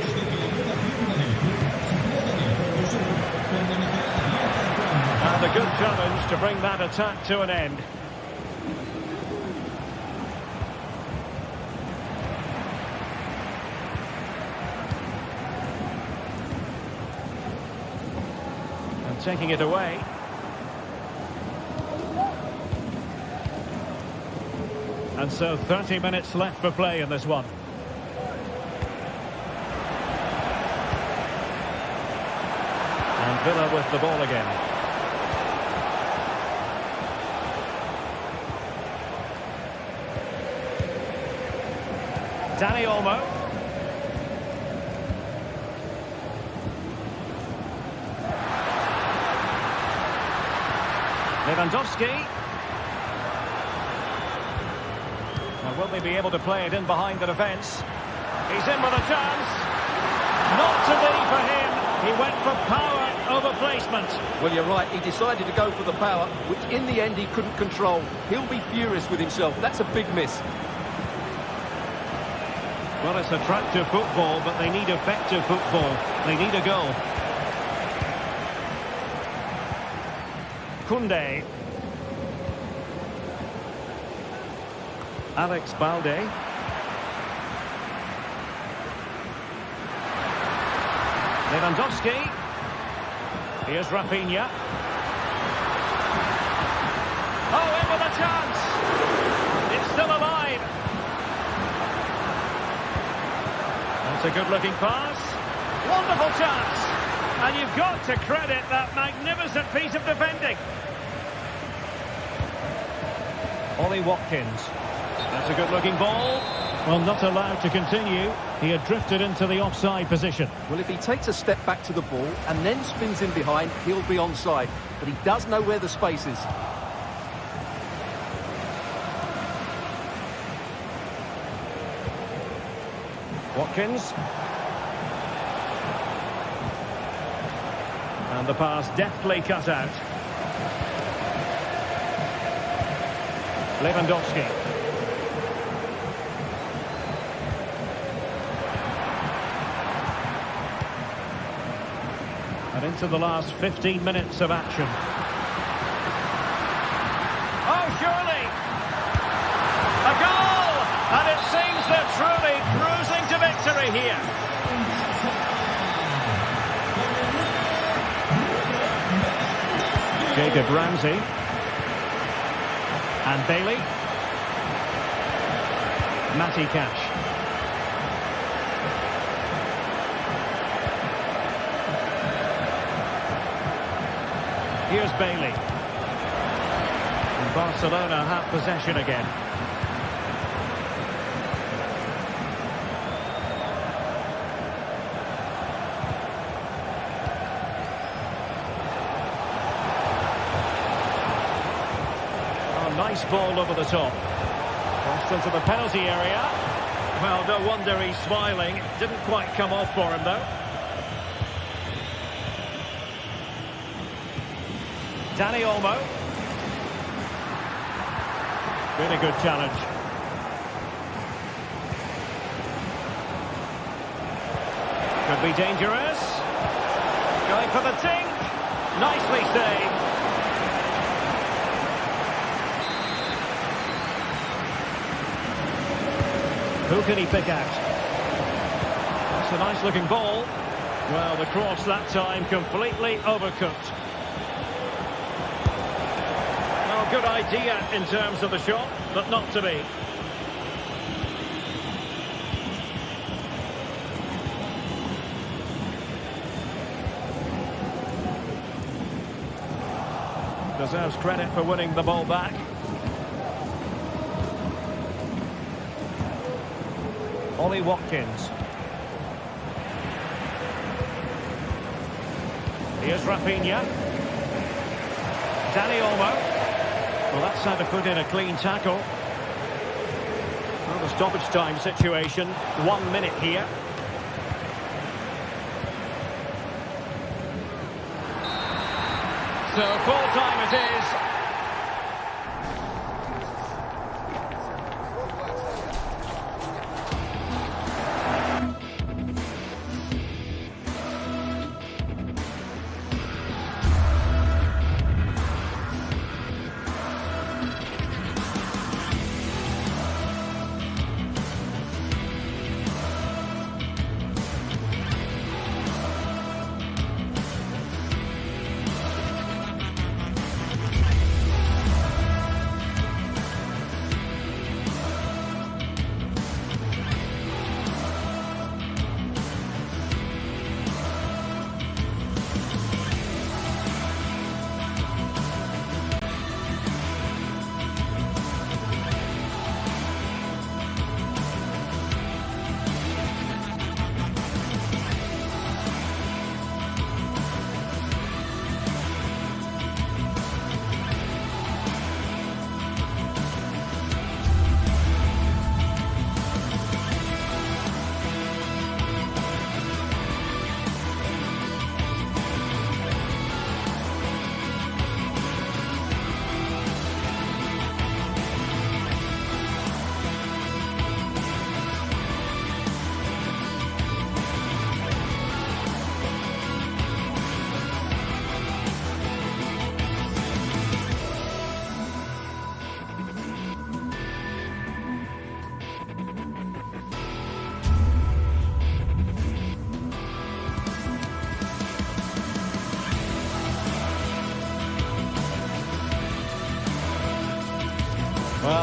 And a good challenge to bring that attack to an end. Taking it away. And so 30 minutes left for play in this one. And Villa with the ball again. Dani Olmo. Lewandowski. Now will they be able to play it in behind the defence? He's in with a chance. Not to be for him. He went for power over placement. Well, you're right. He decided to go for the power, which in the end he couldn't control. He'll be furious with himself. That's a big miss. Well, it's attractive football, but they need effective football. They need a goal. Koundé. Alex Balde. Lewandowski. Here's Rafinha. chance. It's still alive. That's a good-looking pass. Wonderful chance. And you've got to credit that magnificent piece of defending. Ollie Watkins. That's a good-looking ball. Well, not allowed to continue. He had drifted into the offside position. Well, if he takes a step back to the ball and then spins in behind, he'll be onside. But he does know where the space is. Watkins. And the pass deftly cut out. Lewandowski. And into the last 15 minutes of action. Oh, surely! A goal! And it seems they're truly cruising to victory here. Jacob Ramsey. And Bailey. Matty Cash. Here's Bailey. And Barcelona have possession again. Nice ball over the top. Crossed into the penalty area. Well, no wonder he's smiling. It didn't quite come off for him, though. Dani Olmo. Really good challenge. Could be dangerous. Going for the tink. Nicely saved. Who can he pick out? That's a nice-looking ball. Well, the cross that time completely overcooked. Well, good idea in terms of the shot, but not to be. Deserves credit for winning the ball back. Ollie Watkins. Here's Rafinha. Dani Olmo. Well, that's how to put in a clean tackle. Well, the stoppage time situation. 1 minute here. So full time it is.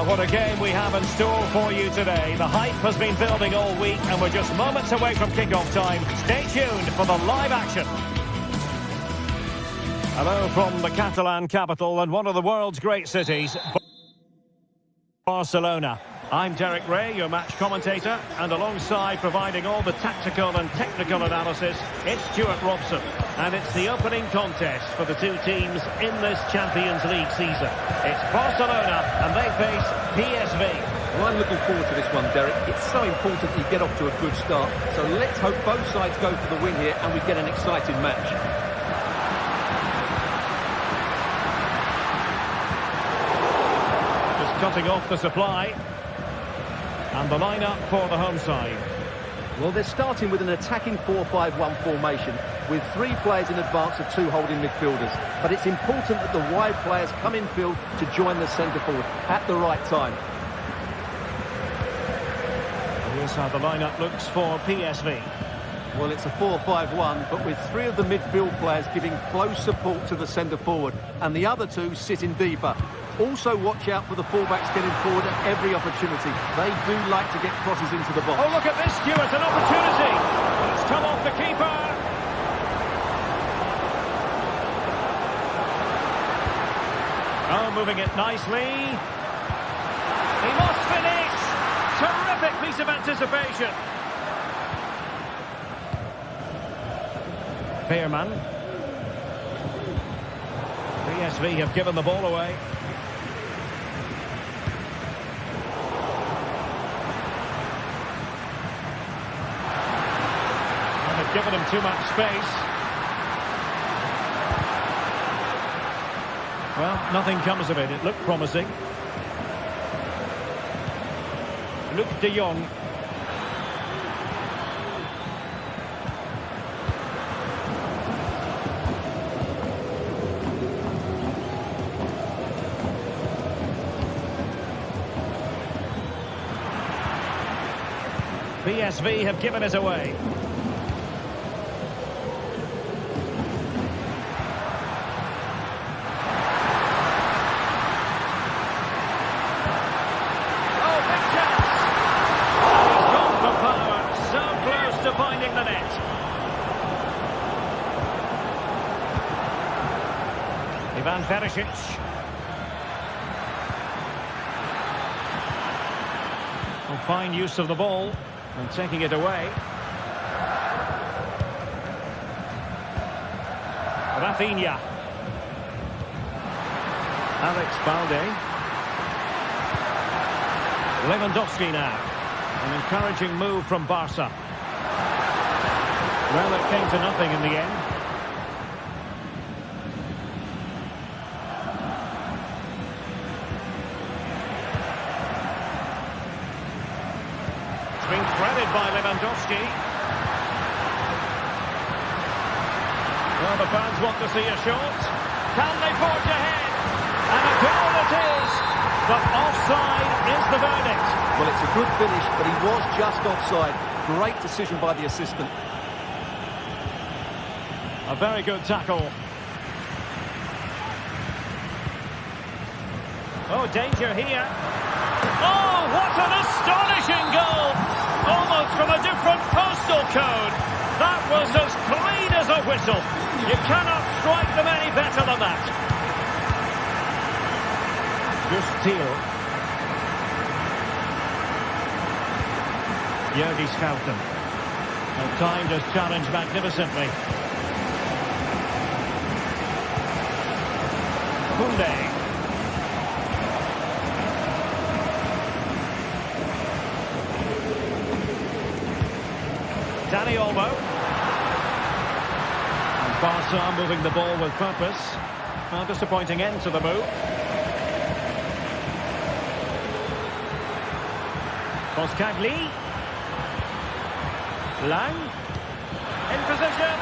Well, what a game we have in store for you today. The hype has been building all week and we're just moments away from kick-off time. Stay tuned for the live action. Hello from the Catalan capital and one of the world's great cities, Barcelona. I'm Derek Ray, your match commentator, and alongside providing all the tactical and technical analysis, it's Stuart Robson. And it's the opening contest for the two teams in this Champions League season. It's Barcelona and they face PSV. Well, I'm looking forward to this one, Derek. It's so important you get off to a good start. So let's hope both sides go for the win here and we get an exciting match. Just cutting off the supply. And the line-up for the home side. Well, they're starting with an attacking 4-5-1 formation with 3 players in advance of 2 holding midfielders. But it's important that the wide players come in field to join the centre-forward at the right time. Here's how the line-up looks for PSV. Well, it's a 4-5-1, but with 3 of the midfield players giving close support to the centre-forward and the other 2 sitting deeper. Also watch out for the fullbacks getting forward at every opportunity. They do like to get crosses into the box. Oh, look at this, Stuart, an opportunity. It's come off the keeper. Oh, moving it nicely. He must finish. Terrific piece of anticipation. Fairman. PSV have given the ball away. Given him too much space. Well, nothing comes of it. It looked promising. Luke de Jong. PSV have given it away. Finding the net. Ivan Perisic. Well, fine use of the ball and taking it away. Rafinha. Alex Balde. Lewandowski now. An encouraging move from Barca. Well, it came to nothing in the end. It's been threaded by Lewandowski. Well, the fans want to see a shot. Can they forge ahead? And a goal it is. But offside is the verdict. Well, it's a good finish, but he was just offside. Great decision by the assistant. A very good tackle. Oh, danger here. Oh, what an astonishing goal! Almost from a different postal code. That was as clean as a whistle. You cannot strike them any better than that. Just Thiel. Jörgi Schouten. Well, timed his challenge magnificently. Koundé. Dani Olmo. And Barca moving the ball with purpose. A disappointing end to the move. Boskagli. Lang. In position.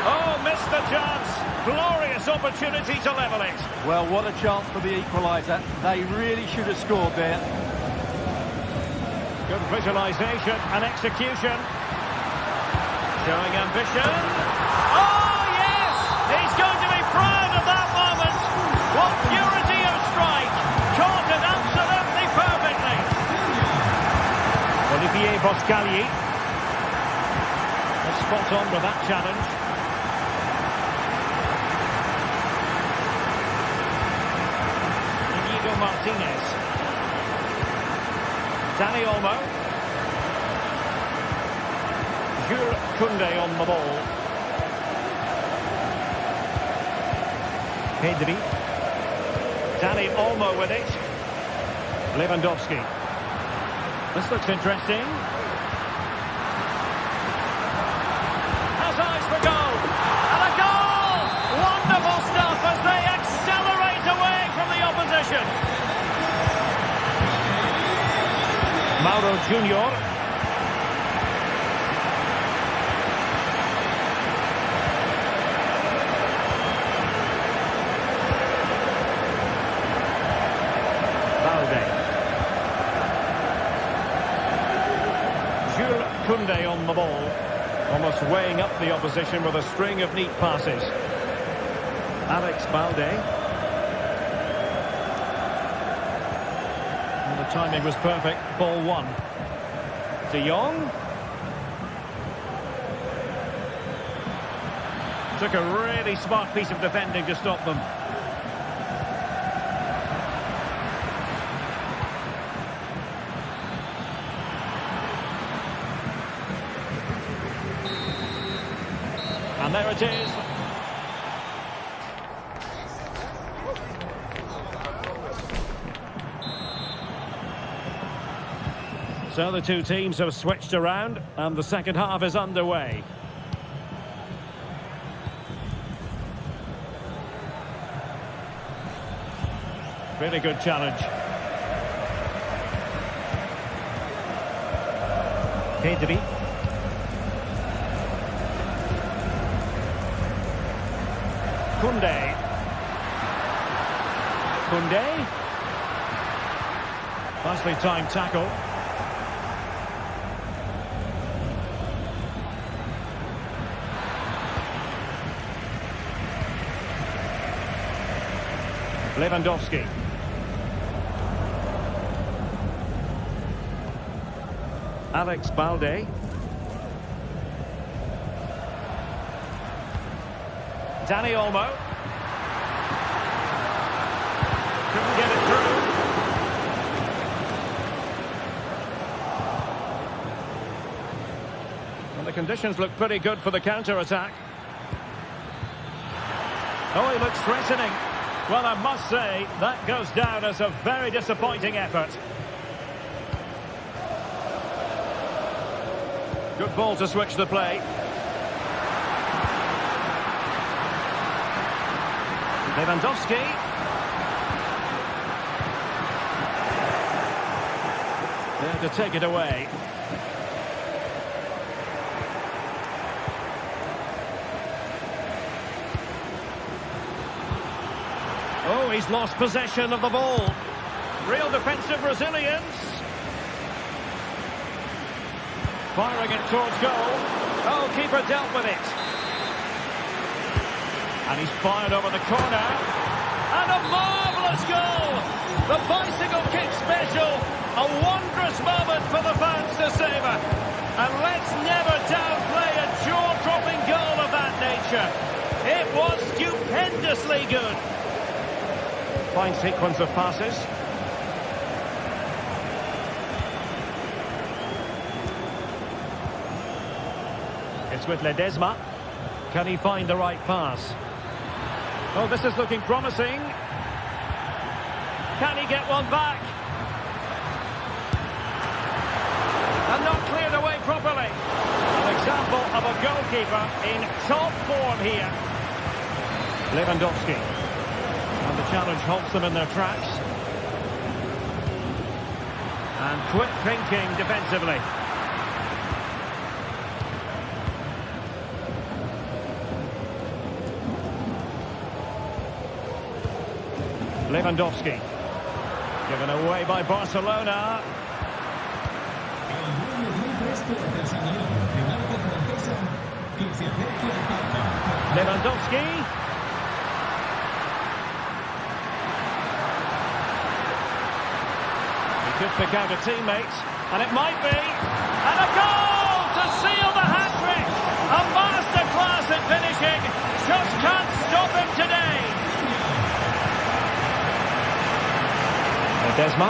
Oh, missed the chance. Glorious opportunity to level it. Well, what a chance for the equaliser. They really should have scored there. Good visualisation and execution. Showing ambition. Oh, yes! He's going to be proud of that moment. What purity of strike. Caught it absolutely. Olivier Boscagli. Spot on with that challenge. Inigo Martinez. Dani Olmo. Jules Koundé on the ball. Pedri. Dani Olmo with it. Lewandowski. This looks interesting. Has eyes for goal. And a goal! Wonderful stuff as they accelerate away from the opposition. Mauro Junior. Koundé on the ball, almost weighing up the opposition with a string of neat passes. Alex Balde. And the timing was perfect. Ball one. De Jong. Took a really smart piece of defending to stop them. And there it is. So the two teams have switched around and the second half is underway. Really good challenge. Pedri. Koundé. Koundé. Nicely timed tackle. Lewandowski. Alex Balde. Dani Olmo. Couldn't get it through. And the conditions look pretty good for the counter-attack. Oh, he looks threatening. Well, I must say, that goes down as a very disappointing effort. Good ball to switch the play. Lewandowski. There to take it away. Oh, he's lost possession of the ball. Real defensive resilience. Firing it towards goal. Oh, keeper dealt with it. And he's fired over the corner. And a marvellous goal! The bicycle kick special. A wondrous moment for the fans to savour. And let's never downplay a jaw-dropping goal of that nature. It was stupendously good. Fine sequence of passes. It's with Ledesma. Can he find the right pass? Oh, this is looking promising. Can he get one back? And not cleared away properly. An example of a goalkeeper in top form here. Lewandowski. And the challenge halts them in their tracks. And quick thinking defensively. Lewandowski. Given away by Barcelona. Lewandowski. He could pick out a teammate, and it might be. Desma.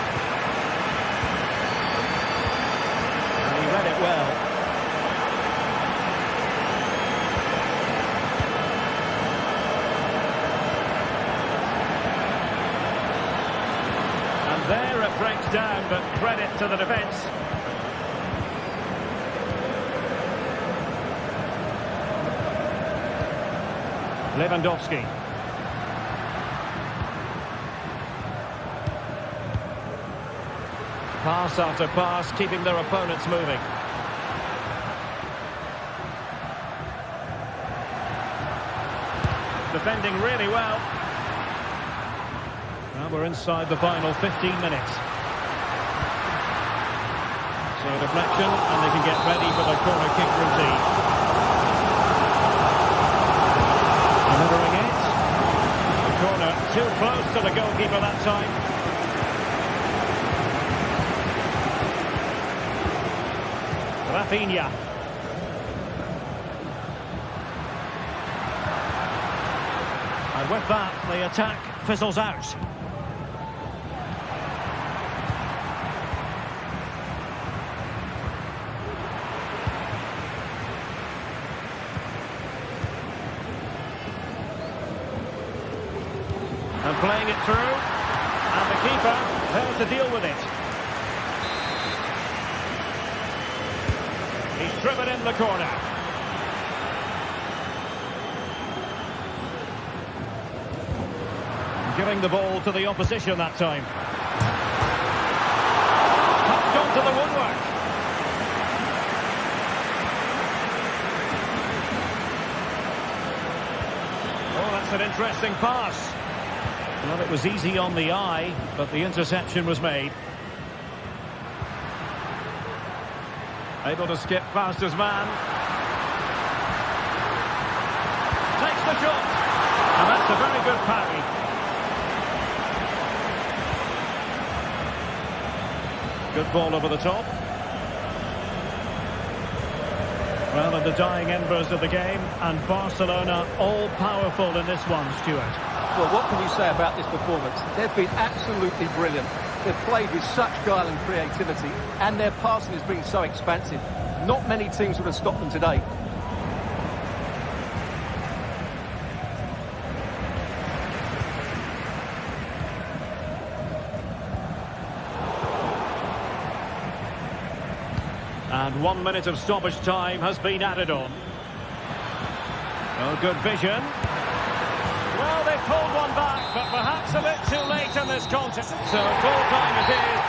And he read it well. And there it breaks down, but credit to the defence. Lewandowski. Pass after pass, keeping their opponents moving. Defending really well. Well, we're inside the final 15 minutes. So deflection, and they can get ready for the corner kick routine. Delivering it. The corner too close to the goalkeeper that time. Rafinha. And with that, the attack fizzles out. And playing it through. And the keeper there to deal with it. He's driven in the corner. Giving the ball to the opposition that time. Pumped onto the woodwork. Oh, that's an interesting pass. Well, it was easy on the eye, but the interception was made. Able to skip past his man. Takes the shot. And that's a very good parry. Good ball over the top. Well, in the dying embers of the game, and Barcelona all-powerful in this one, Stuart. Well, what can you say about this performance? They've been absolutely brilliant. They've played with such guile and creativity, and their passing has been so expansive. Not many teams would have stopped them today. And 1 minute of stoppage time has been added on. Oh, good vision. Well, they pulled one back, but perhaps a bit too late in this contest. So full time it is.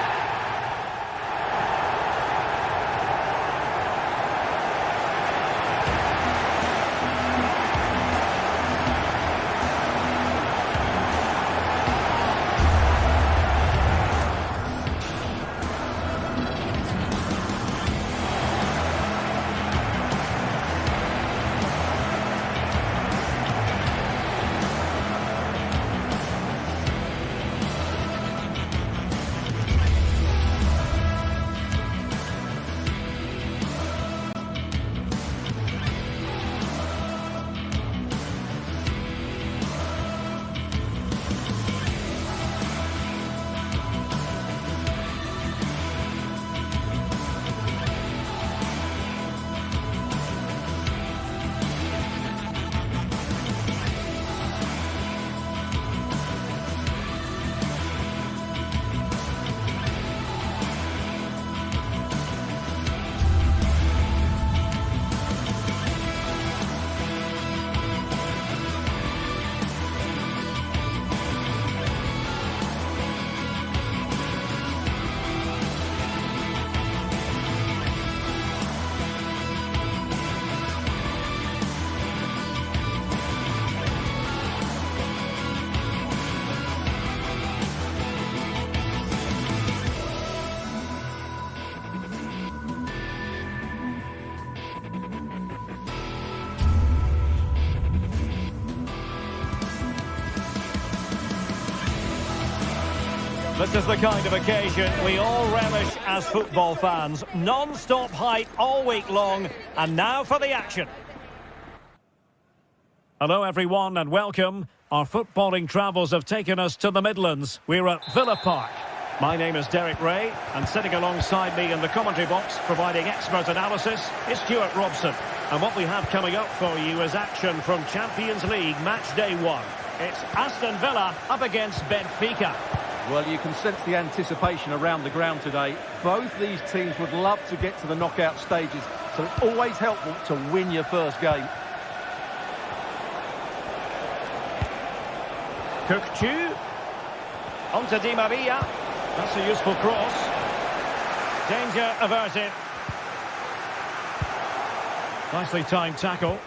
This is the kind of occasion we all relish as football fans. Non-stop hype all week long, and now for the action. Hello everyone and welcome. Our footballing travels have taken us to the Midlands. We're at Villa Park. My name is Derek Ray, and sitting alongside me in the commentary box, providing expert analysis, is Stuart Robson. And what we have coming up for you is action from Champions League Match Day 1. It's Aston Villa up against Benfica. Well, you can sense the anticipation around the ground today. Both these teams would love to get to the knockout stages, so it's always helpful to win your first game. Cook-Chu. On to Di Maria. That's a useful cross. Danger averted. Nicely timed tackle.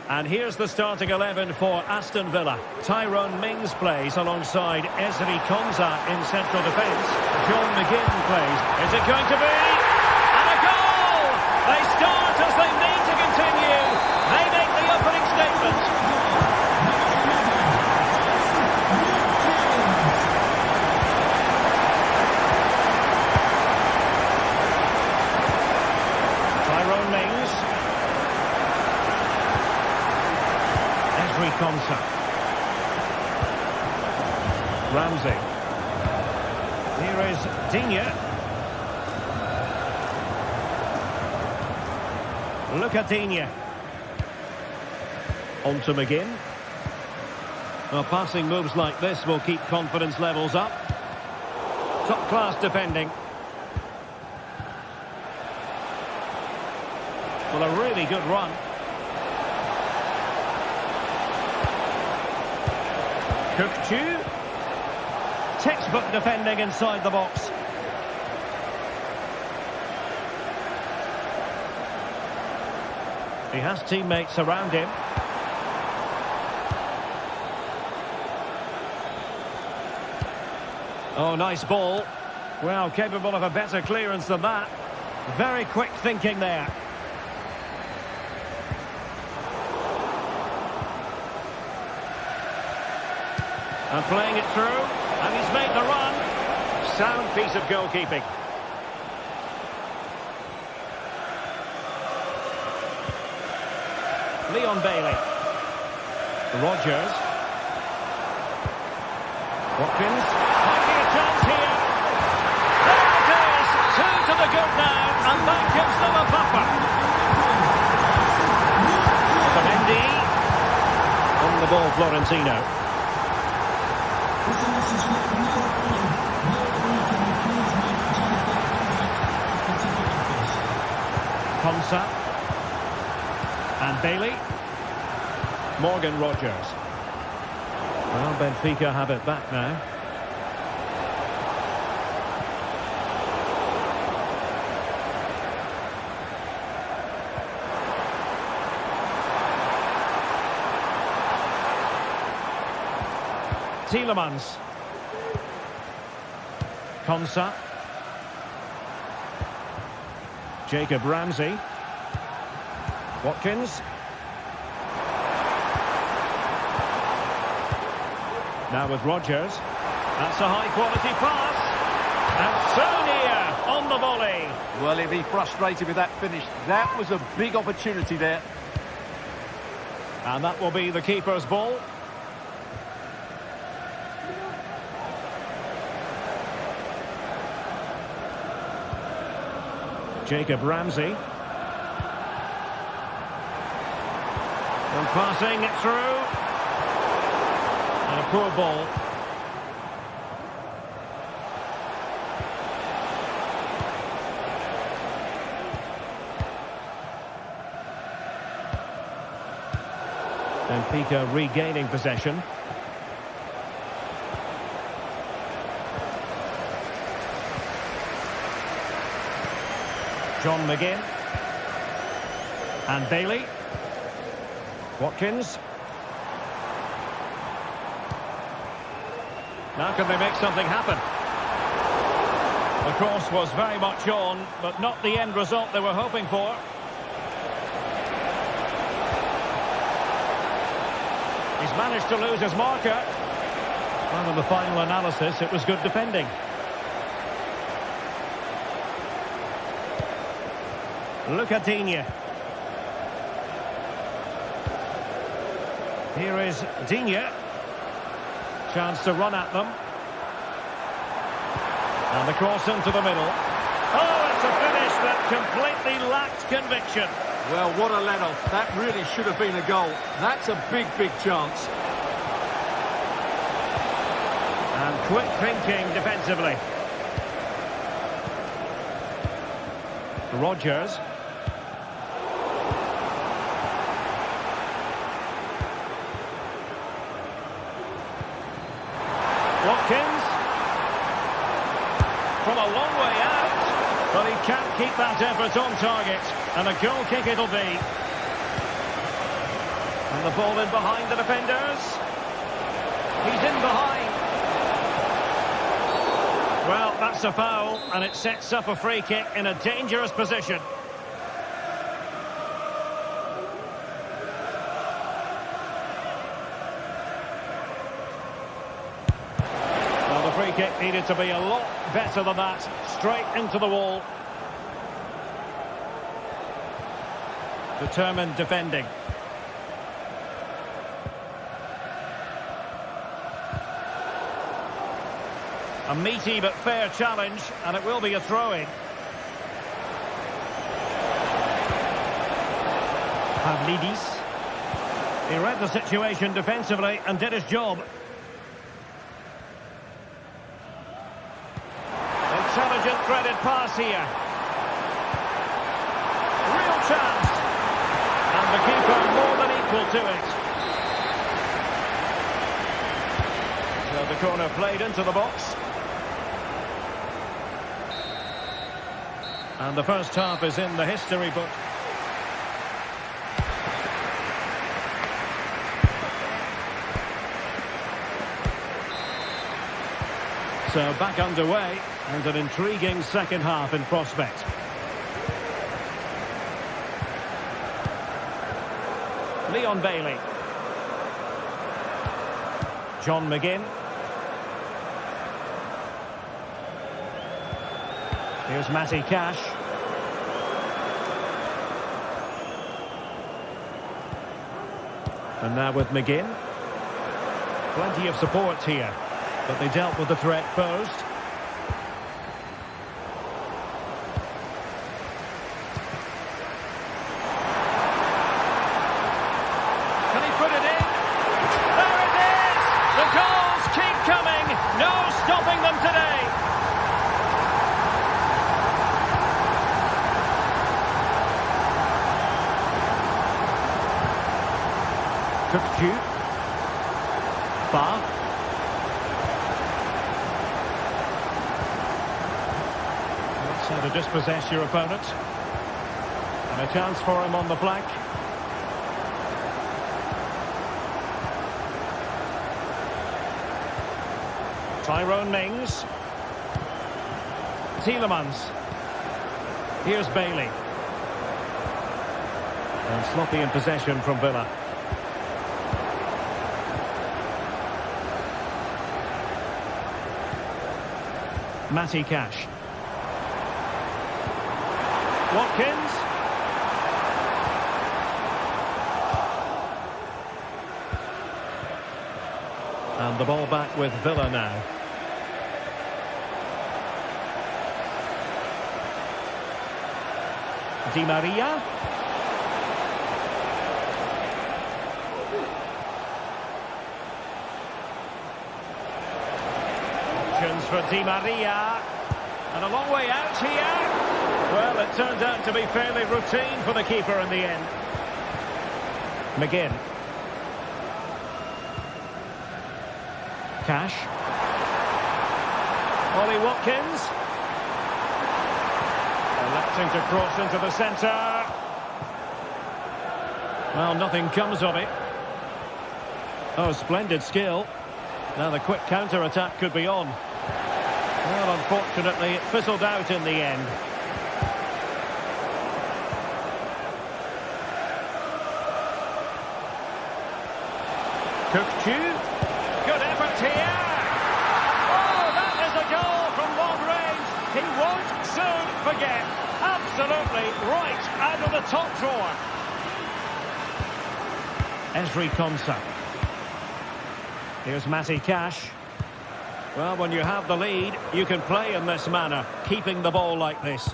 And here's the starting 11 for Aston Villa. Tyrone Mings plays alongside Ezri Konsa in central defence. John McGinn plays. Is it going to be? And a goal! They start as they need to continue. They make the opening statement. Konsa. Ramsey. Here is Digne. Look at Digne. On to McGinn. Well, passing moves like this will keep confidence levels up. Top-class defending. Well, a really good run. Cook-Chu. Textbook defending inside the box. He has teammates around him. Oh, nice ball. Well, capable of a better clearance than that. Very quick thinking there. And playing it through, and he's made the run. Sound piece of goalkeeping. Leon Bailey. Rogers. Watkins. Might be a chance here. There it is. 2 to the good now, and that gives them a buffer. Mendy. On the ball, Florentino. Konsa and Bailey. Morgan Rogers. Well, Benfica have it back now. Tielemans. Konsa. Jacob Ramsey. Watkins. Now with Rogers. That's a high-quality pass. And so near on the volley. Well, he'll be frustrated with that finish. That was a big opportunity there. And that will be the keeper's ball. Jacob Ramsey. And passing it through. And a poor ball. Benfica regaining possession. John McGinn. And Bailey. Watkins. Now can they make something happen? The cross was very much on, but not the end result they were hoping for. He's managed to lose his marker. Well, in the final analysis, it was good defending. Look at Digne. Here is Digne. Chance to run at them. And the cross into the middle. Oh, it's a finish that completely lacked conviction. Well, what a let-off. That really should have been a goal. That's a big, big chance. And quick thinking defensively. Rodgers. Watkins. From a long way out. But he can't keep that effort on target. And a goal kick it'll be. And the ball in behind the defenders. He's in behind. Well, that's a foul, and it sets up a free kick in a dangerous position. Well, the free kick needed to be a lot better than that. Straight into the wall. Determined defending. A meaty but fair challenge, and it will be a throw-in. Pavlidis. He read the situation defensively and did his job. Intelligent threaded pass here. Real chance. And the keeper more than equal to it. So the corner played into the box. And the first half is in the history book. So back underway, and an intriguing second half in prospect. Leon Bailey. John McGinn. Here's Matty Cash. And now with McGinn. Plenty of support here, but they dealt with the threat posed. Can he put it in? There it is! The goals keep coming! No stopping them today! Cook. Bar. That's how to dispossess your opponent. And a chance for him on the flank. Tyrone Mings. Tielemans. Here's Bailey. And sloppy in possession from Villa. Matty Cash. Watkins. And the ball back with Villa now. Di Maria. Options for Di Maria. And a long way out here. Well, it turned out to be fairly routine for the keeper in the end. McGinn. Cash. Ollie Watkins. Electing to cross into the centre. Well, nothing comes of it. Oh, splendid skill. Now the quick counter-attack could be on. Well, unfortunately, it fizzled out in the end. Cook. Good effort here. Oh, that is a goal from long range. He won't soon forget. Absolutely right out of the top drawer. Esri Konsa. Here's Matty Cash. Well, when you have the lead, you can play in this manner, keeping the ball like this.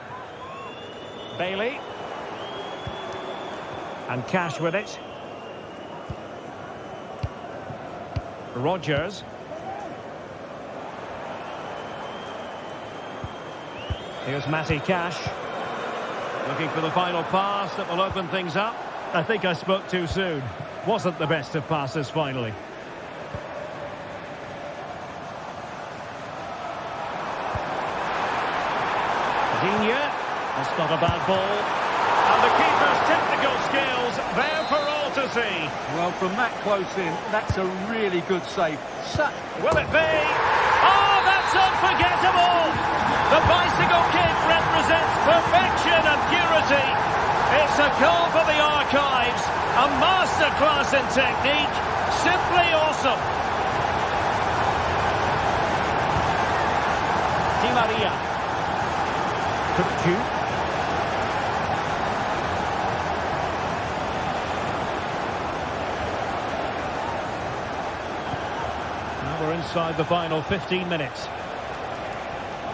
Bailey. And Cash with it. Rodgers. Here's Matty Cash. Looking for the final pass that will open things up. I think I spoke too soon. Wasn't the best of passes finally. That's not a bad ball. And the keeper's technical skills there for all to see. Well, from that close in, that's a really good save. Will it be? Oh, that's unforgettable! The bicycle kick represents perfection and purity. It's a goal for the archives. A masterclass in technique. Simply awesome. Di Maria. P2. Now we're inside the final 15 minutes.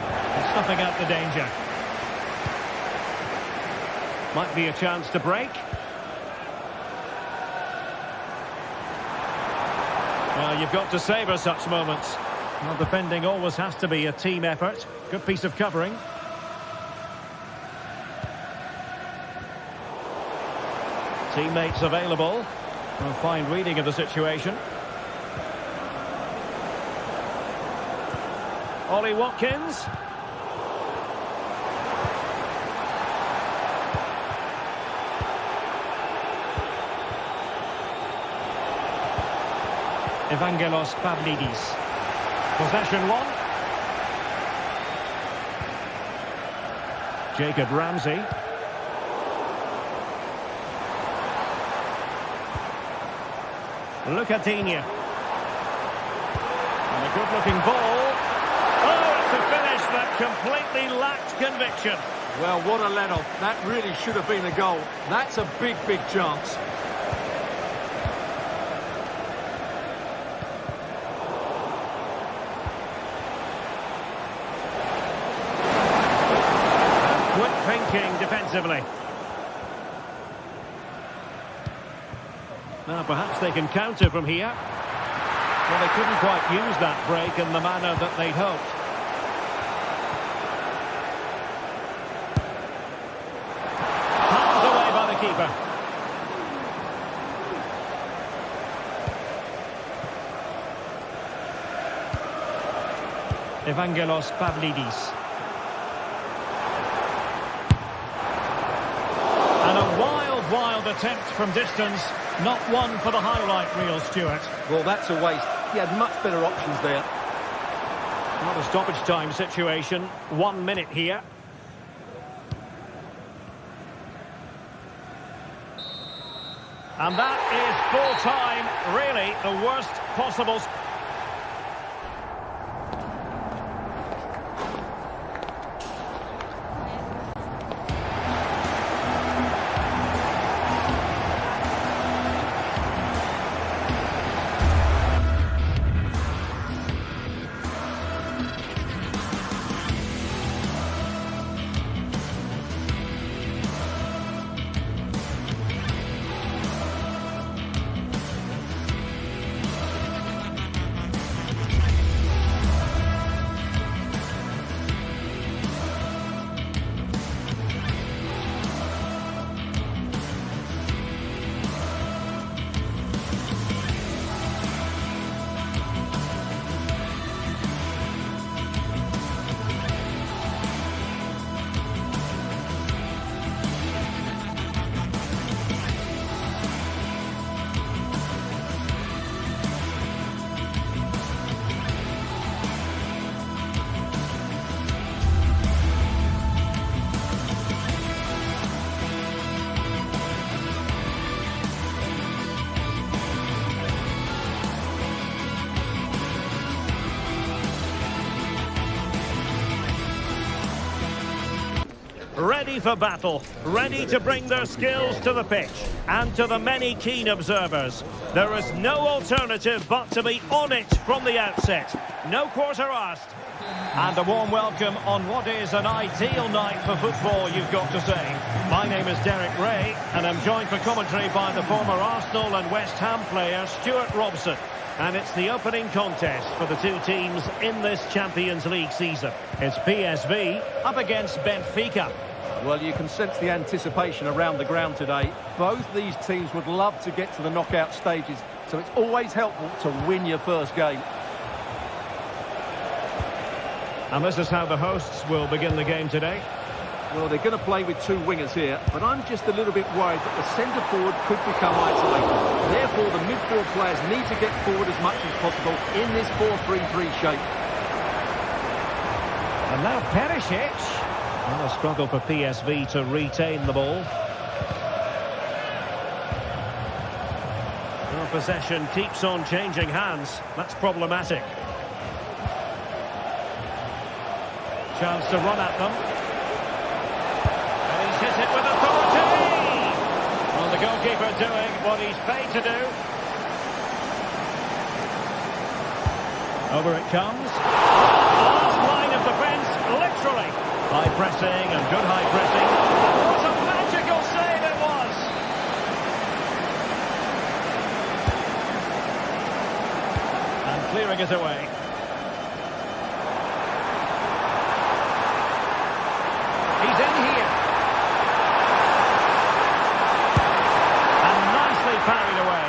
And snuffing out the danger. Might be a chance to break. Well, you've got to savour such moments. Well, defending always has to be a team effort. Good piece of covering. Teammates available. A fine reading of the situation. Ollie Watkins. Evangelos Pavlidis. Possession one. Jacob Ramsey. Lucatinia. And a good-looking ball. Oh, it's a finish that completely lacked conviction. Well, what a let-off. That really should have been a goal. That's a big, big chance. Quick thinking defensively. Now, perhaps they can counter from here. Well, they couldn't quite use that break in the manner that they'd hoped. Palmed away by the keeper. Evangelos Pavlidis. And a wild attempt from distance. Not one for the highlight reel, Stuart. Well, that's a waste. He had much better options there. Not a stoppage time situation. 1 minute here. And that is full time. Really, the worst possible. ready for battle, ready to bring their skills to the pitch. And to the many keen observers, there is no alternative but to be on it from the outset. No quarter asked. And a warm welcome on what is an ideal night for football, you've got to say. My name is Derek Ray, and I'm joined for commentary by the former Arsenal and West Ham player Stuart Robson. And it's the opening contest for the two teams in this Champions League season. It's PSV up against Benfica. Well, you can sense the anticipation around the ground today. Both these teams would love to get to the knockout stages, so it's always helpful to win your first game. And this is how the hosts will begin the game today. Well, they're going to play with two wingers here, but I'm just a little bit worried that the centre-forward could become isolated. Therefore, the midfield players need to get forward as much as possible in this 4-3-3 shape. And now Perisic. Well, a struggle for PSV to retain the ball. Well, possession keeps on changing hands. That's problematic. Chance to run at them. And he's hit it with authority! Well, the goalkeeper doing what he's paid to do. Over it comes. Last line of defence, literally. High pressing and good high pressing. What a magical save it was! And clearing it away. He's in here. And nicely parried away.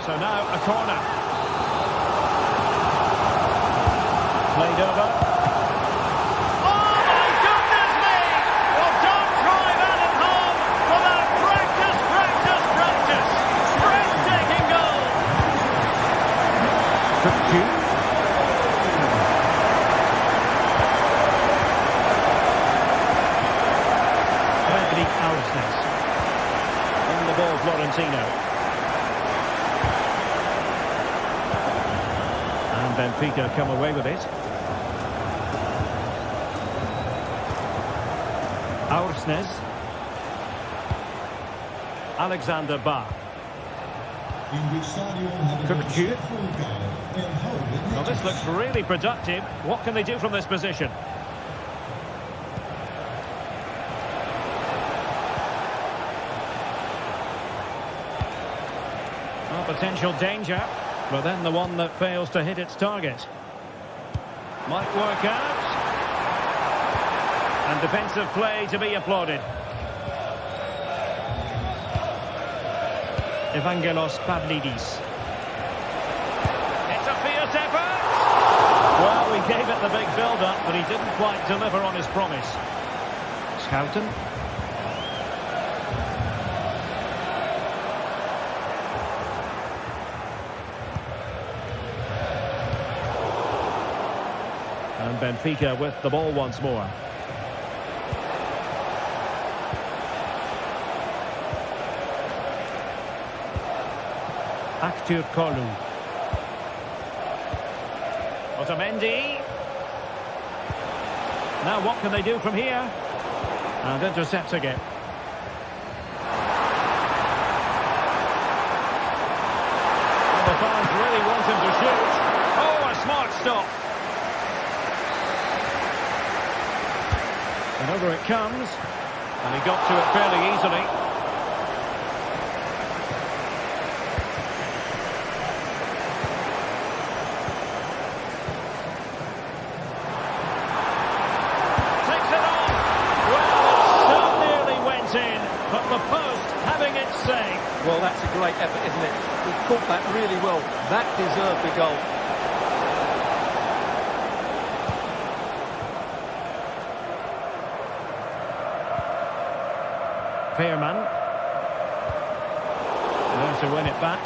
So now a corner. Played over. Oh my goodness me! Well, don't try that at home without practice, practice, practice. Breathtaking goal. On the ball, Florentino. And Benfica come away with it. Aursnes. Alexander Ba. Well, this looks really productive. What can they do from this position? Potential danger, but then the one that fails to hit its target. Might work out. And defensive play to be applauded. Evangelos Pavlidis. It's a fierce effort! Well, we gave it the big build-up, but he didn't quite deliver on his promise. Schouten. And Benfica with the ball once more. Aktür Kolu. Otamendi. Now what can they do from here? And intercepts again. Well, the fans really want him to shoot. Oh, a smart stop. And over it comes, and he got to it fairly easily. Takes it on. Well, it so nearly went in, but the post having its say. Well, that's a great effort, isn't it? He caught that really well. That deserved the goal. Veerman. There to win it back.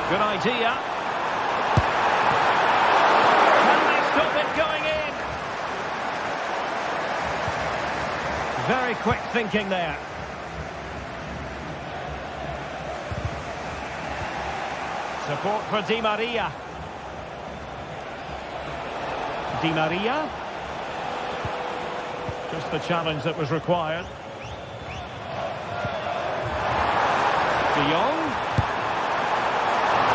Good idea. Can they stop it going in? Very quick thinking there. Support for Di Maria. Di Maria. Just the challenge that was required. De Jong.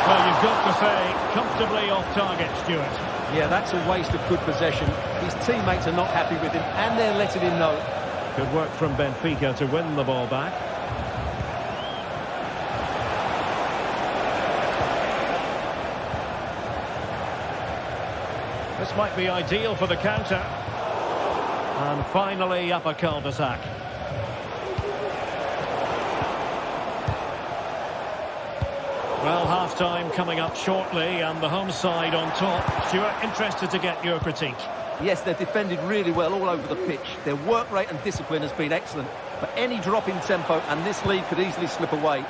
Well, you've got to say, comfortably off target, Stuart. Yeah, that's a waste of good possession. His teammates are not happy with him, and they're letting him know. Good work from Benfica to win the ball back. This might be ideal for the counter. And finally up a cul-de-sac. Well, half-time coming up shortly and the home side on top. Stuart, interested to get your critique. Yes, they've defended really well all over the pitch. Their work rate and discipline has been excellent. But any drop in tempo and this lead could easily slip away.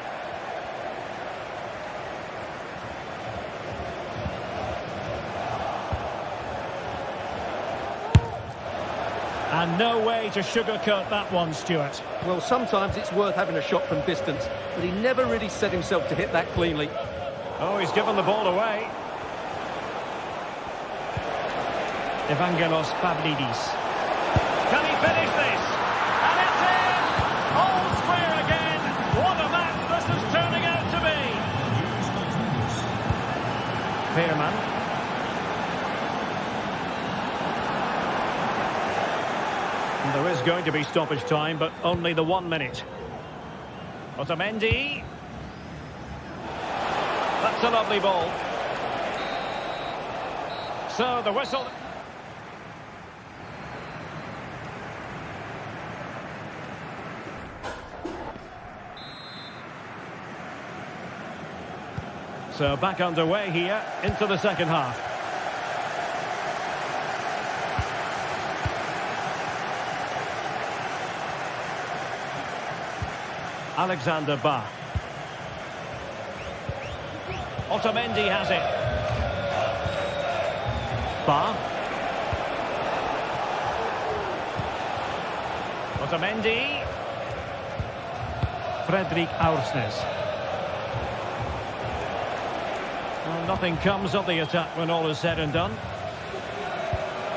And no way to sugarcoat that one, Stuart. Well, sometimes it's worth having a shot from distance, but he never really set himself to hit that cleanly. Oh, he's given the ball away. Evangelos Pavlidis. Can he finish this? And it's in! All square again. What a match this is turning out to be. Veerman. There is going to be stoppage time, but only the 1 minute. Otamendi. That's a lovely ball. So the whistle. So back underway here into the second half. Alexander Ba. Otamendi has it. Ba. Otamendi. Fredrik Aursnes. Well, nothing comes of the attack when all is said and done.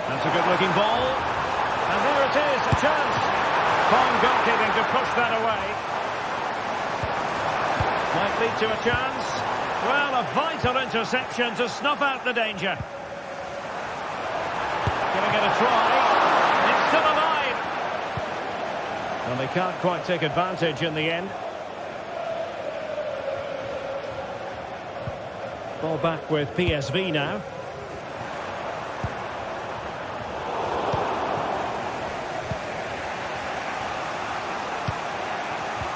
That's a good-looking ball. And there it is, a chance. Fine goalkeeping to push that away. Might lead to a chance. Well, a vital interception to snuff out the danger. Giving it a try. It's still alive. And they can't quite take advantage in the end. Ball back with PSV now.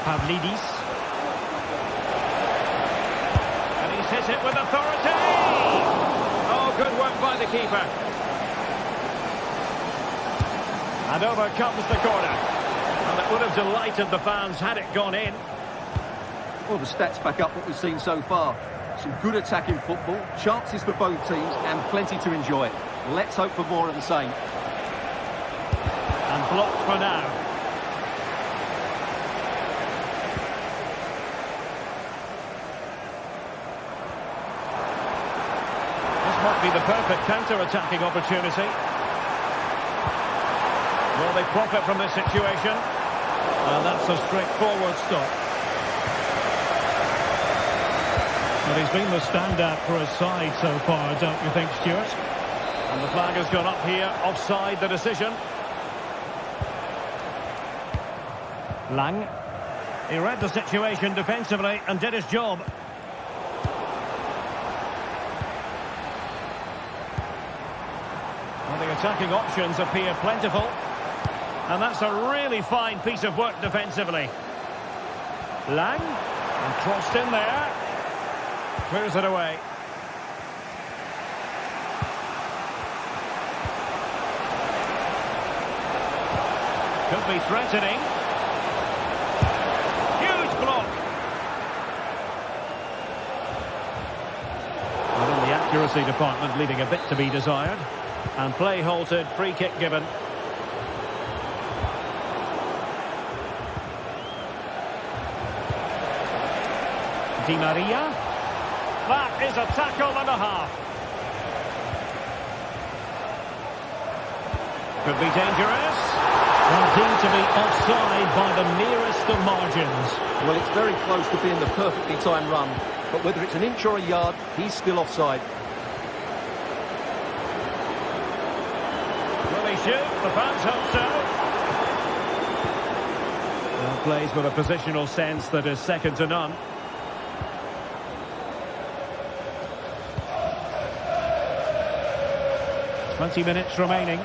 Pavlidis. Hit it with authority. Oh, good work by the keeper. And over comes the corner. And it would have delighted the fans had it gone in. Well, the stats back up what we've seen so far. Some good attacking football, chances for both teams, and plenty to enjoy. Let's hope for more of the same. And blocked for now. Might be the perfect counter-attacking opportunity. Will they profit from this situation? Well, that's a straightforward stop. But he's been the standout for his side so far, don't you think, Stuart? And the flag has gone up here, offside the decision. Lang. He read the situation defensively and did his job. The attacking options appear plentiful. And that's a really fine piece of work defensively. Lang. And crossed in there. Clears it away. Could be threatening. Huge block. And in the accuracy department, leaving a bit to be desired. And play halted, free kick given. Di Maria. That is a tackle and a half. Could be dangerous. And deemed to be offside by the merest of margins. Well, it's very close to being the perfectly timed run, but whether it's an inch or a yard, he's still offside. Will he shoot? The fans hope so. Well, plays with a positional sense that is second to none. "20 minutes remaining.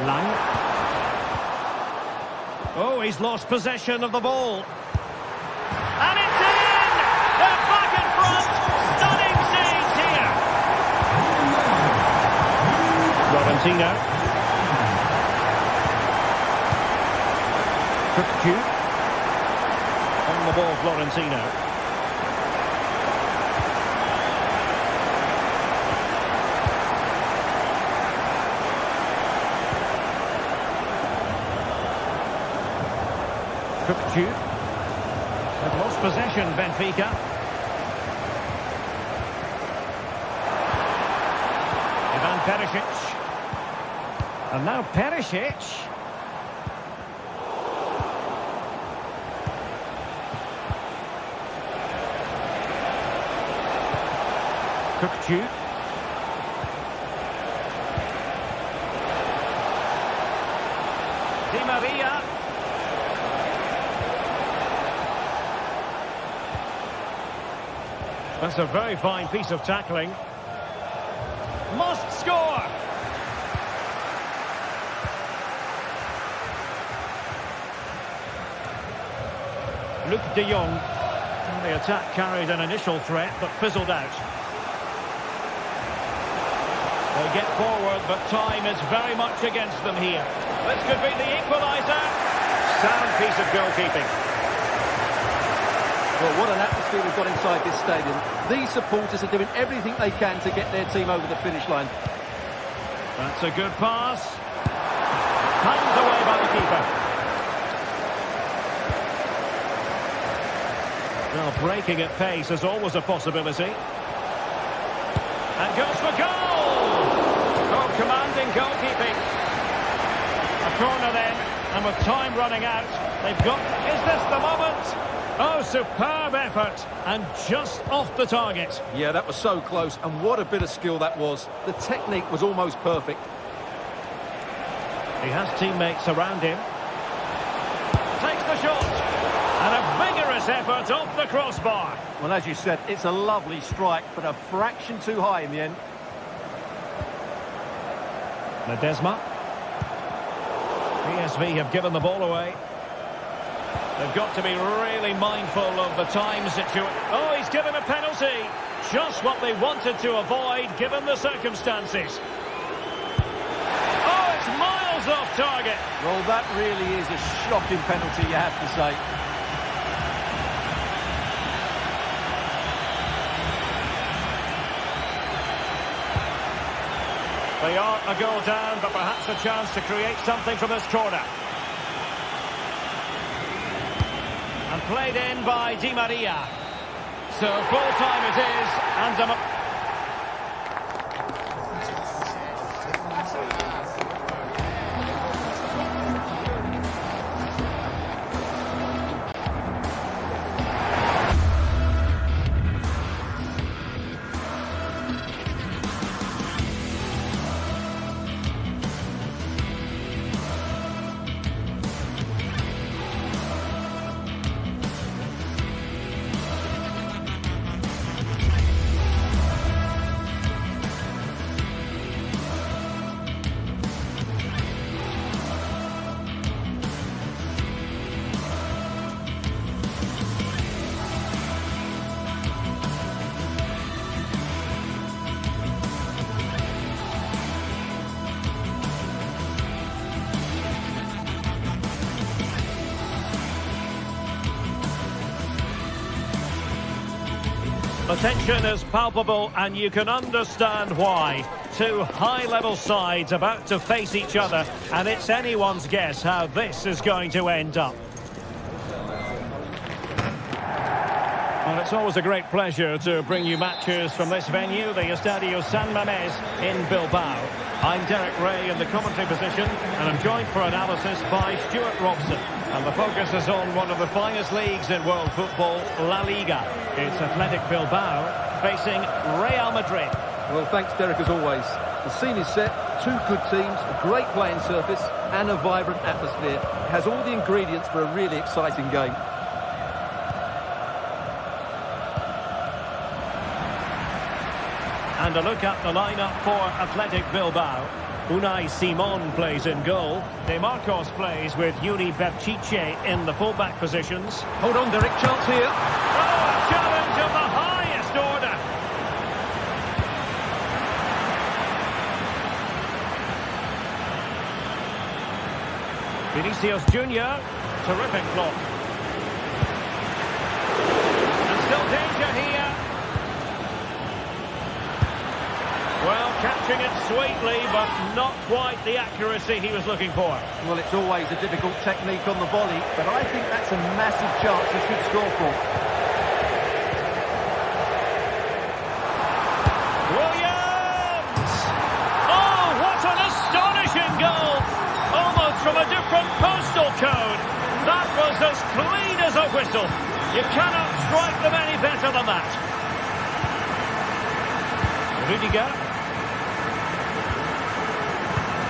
Lang. Oh, he's lost possession of the ball. And it's in! They're back in front! Stunning scenes here! Florentino. Cook. On the ball, Florentino. They've lost possession, Benfica. Ivan Perisic. And now Perisic. Cook. Di Maria. That's a very fine piece of tackling. Must score! Luc de Jong. And the attack carried an initial threat, but fizzled out. They get forward, but time is very much against them here. This could be the equaliser. Sound piece of goalkeeping. Well, what an atmosphere we've got inside this stadium. These supporters are doing everything they can to get their team over the finish line. That's a good pass. Hands away by the keeper. Well, breaking at pace is always a possibility. And goes for goal! Oh, commanding goalkeeping. A corner then, and with time running out, they've got... Is this the moment? Oh, superb effort, and just off the target. Yeah, that was so close, and what a bit of skill that was. The technique was almost perfect. He has teammates around him. Takes the shot, and a vigorous effort off the crossbar. Well, as you said, it's a lovely strike, but a fraction too high in the end. Ledesma. PSV have given the ball away. They've got to be really mindful of the time situation. Oh, he's given a penalty. Just what they wanted to avoid, given the circumstances. Oh, it's miles off target. Well, that really is a shocking penalty, you have to say. They are a goal down, but perhaps a chance to create something from this corner. And played in by Di Maria. So full time it is, and the tension is palpable, and you can understand why. two high-level sides about to face each other, and it's anyone's guess how this is going to end up. Well, it's always a great pleasure to bring you matches from this venue, the Estadio San Mamés in Bilbao. I'm Derek Ray in the commentary position, and I'm joined for analysis by Stuart Robson. And the focus is on one of the finest leagues in world football, La Liga. It's Athletic Bilbao facing Real Madrid. Well, thanks, Derek, as always. The scene is set, two good teams, a great playing surface, and a vibrant atmosphere. It has all the ingredients for a really exciting game. And a look at the lineup for Athletic Bilbao. Unai Simon plays in goal. De Marcos plays with Yuri Berchiche in the fullback positions. Hold on, Derek, chance here. Oh, a challenge of the highest order. Vinicius Junior, terrific block. And still danger here. Well, catching it sweetly, but not quite the accuracy he was looking for. Well, it's always a difficult technique on the volley, but I think that's a massive chance he should score for. Williams! Oh, what an astonishing goal! Almost from a different postal code. That was as clean as a whistle. You cannot strike them any better than that. Rudiger.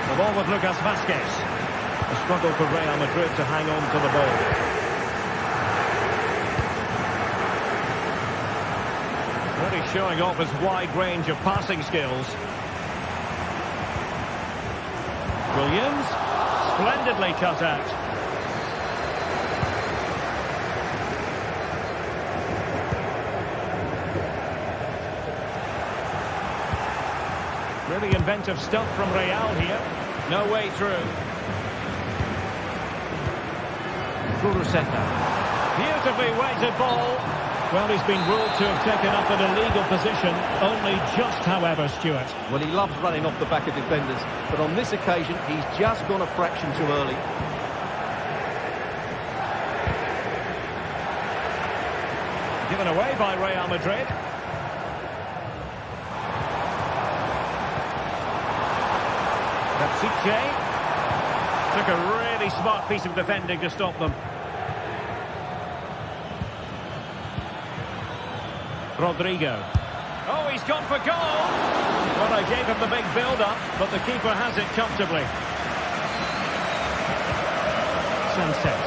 The ball with Lucas Vázquez. A struggle for Real Madrid to hang on to the ball. Really showing off his wide range of passing skills. Williams, splendidly cut out. Really inventive stuff from Real here. No way through. Kuruseta. Beautifully weighted ball. Well, he's been ruled to have taken up an illegal position. Only just, however, Stuart. Well, he loves running off the back of defenders, but on this occasion, he's just gone a fraction too early. Given away by Real Madrid. Berchiche took a really smart piece of defending to stop them. Rodrigo. Oh, he's gone for goal. Well, I gave him the big build-up, but the keeper has it comfortably. Sunset.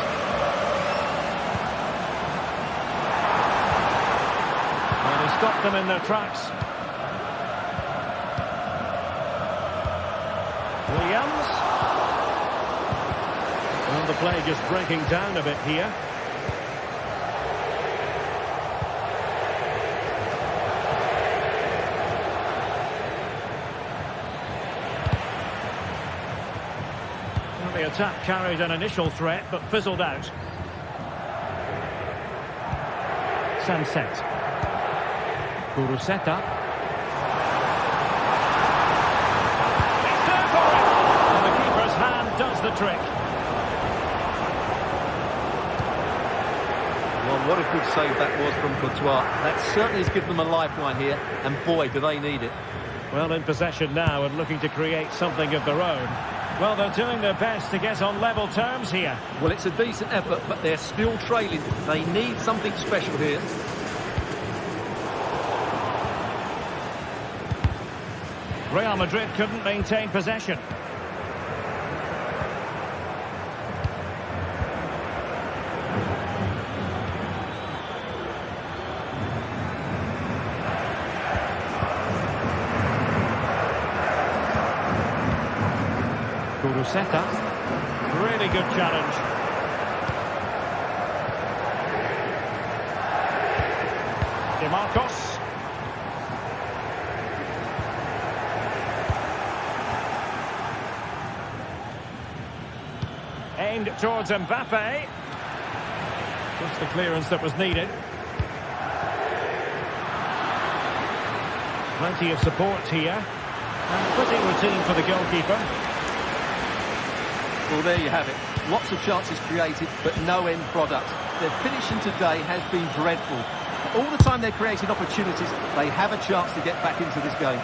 And he stopped them in their tracks. Williams. Well, the play just breaking down a bit here. Well, the attack carried an initial threat, but fizzled out. Sunset. Kuruseta. Does the trick. Well, what a good save that was from Courtois. That certainly has given them a lifeline here, and boy, do they need it. Well, in possession now and looking to create something of their own. Well, they're doing their best to get on level terms here. Well, it's a decent effort, but they're still trailing. They need something special here. Real Madrid couldn't maintain possession. Kuruseta. Really good challenge. De Marcos. Aimed towards Mbappe. Just the clearance that was needed. Plenty of support here. And pretty routine for the goalkeeper. Well, there you have it. Lots of chances created, but no end product. Their finishing today has been dreadful. All the time they're creating opportunities, they have a chance to get back into this game.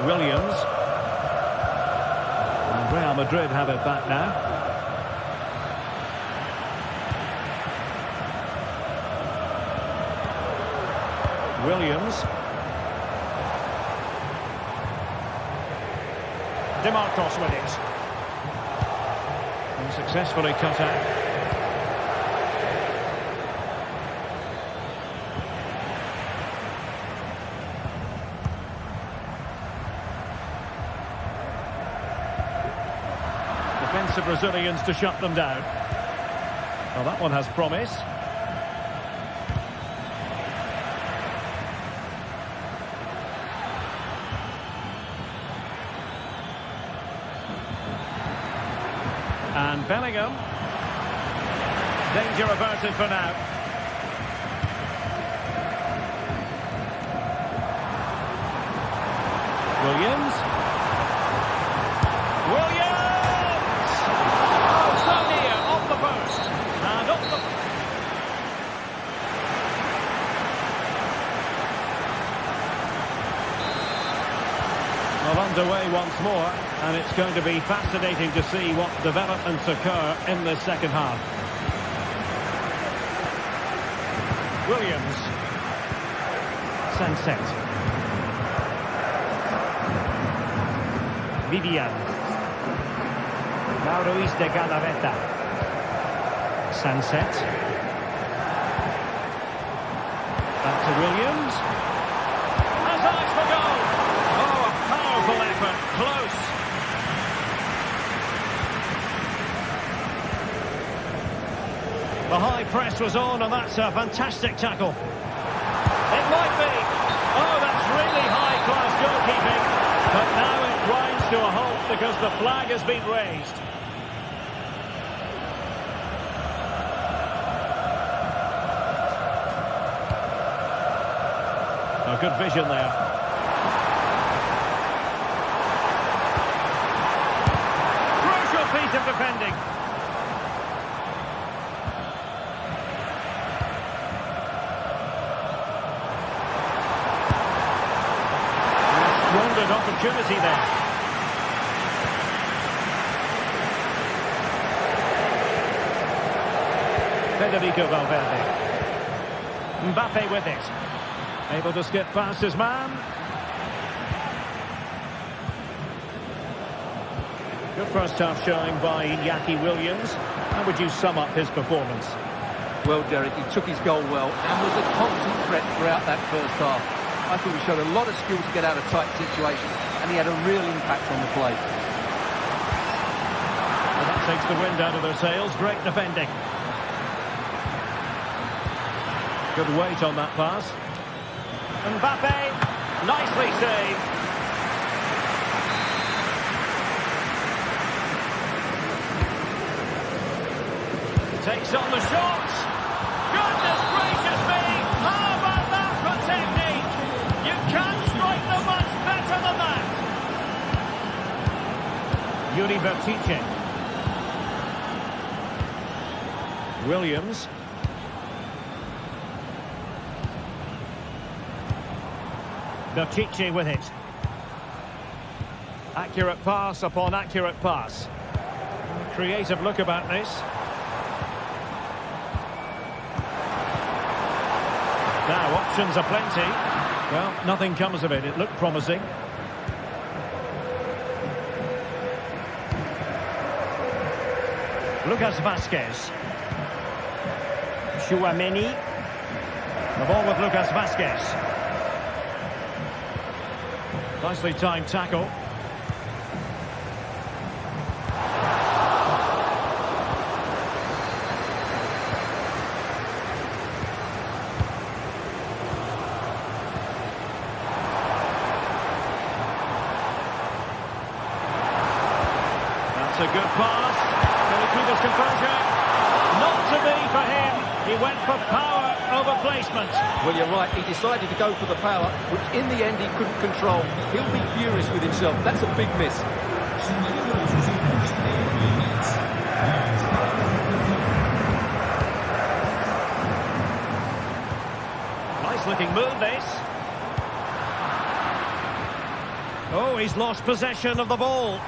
Williams. And Real Madrid have it back now. Williams. DeMarcos with it. And successfully cut out. Defensive Brazilians to shut them down. Well, that one has promise. And Bellingham. Danger averted for now. Williams. Williams! Oh, so near, off the post. And up the... Well, underway once more, and it's going to be fascinating to see what developments occur in this second half. Williams. Sunset. Vivian. Ruiz de Galarreta. Sunset. Back to Williams. Has eyes for goal. Oh, a powerful effort. Close. The high press was on, and that's a fantastic tackle. It might be. Oh, that's really high-class goalkeeping. But now it grinds to a halt because the flag has been raised. Oh, good vision there. Crucial piece of defending. Squandered opportunity there. Federico Valverde. Mbappe with it. Able to skip past his man. Good first half showing by Iñaki Williams. How would you sum up his performance? Well, Derek, he took his goal well and was a constant threat throughout that first half. I think he showed a lot of skill to get out of tight situations, and he had a real impact on the play. Well, that takes the wind out of their sails. Great defending. Good weight on that pass. Mbappe, nicely saved. Takes on the shot. Goodness gracious me! How about that for technique? You can't strike them much better than that. Yuri Bertice. Williams. Bertice with it. Accurate pass upon accurate pass. Creative look about this. Now, options are plenty. Well, nothing comes of it. It looked promising. Lucas Vázquez. Chouameni. The ball with Lucas Vázquez. Nicely timed tackle. That's a good pass. Can he keep his composure? Not to be for him. He went for power over placement. Well, you're right. He decided to go for the power, which in the end he couldn't control. He'll be furious with himself. That's a big miss. Nice-looking move, this. Oh, he's lost possession of the ball.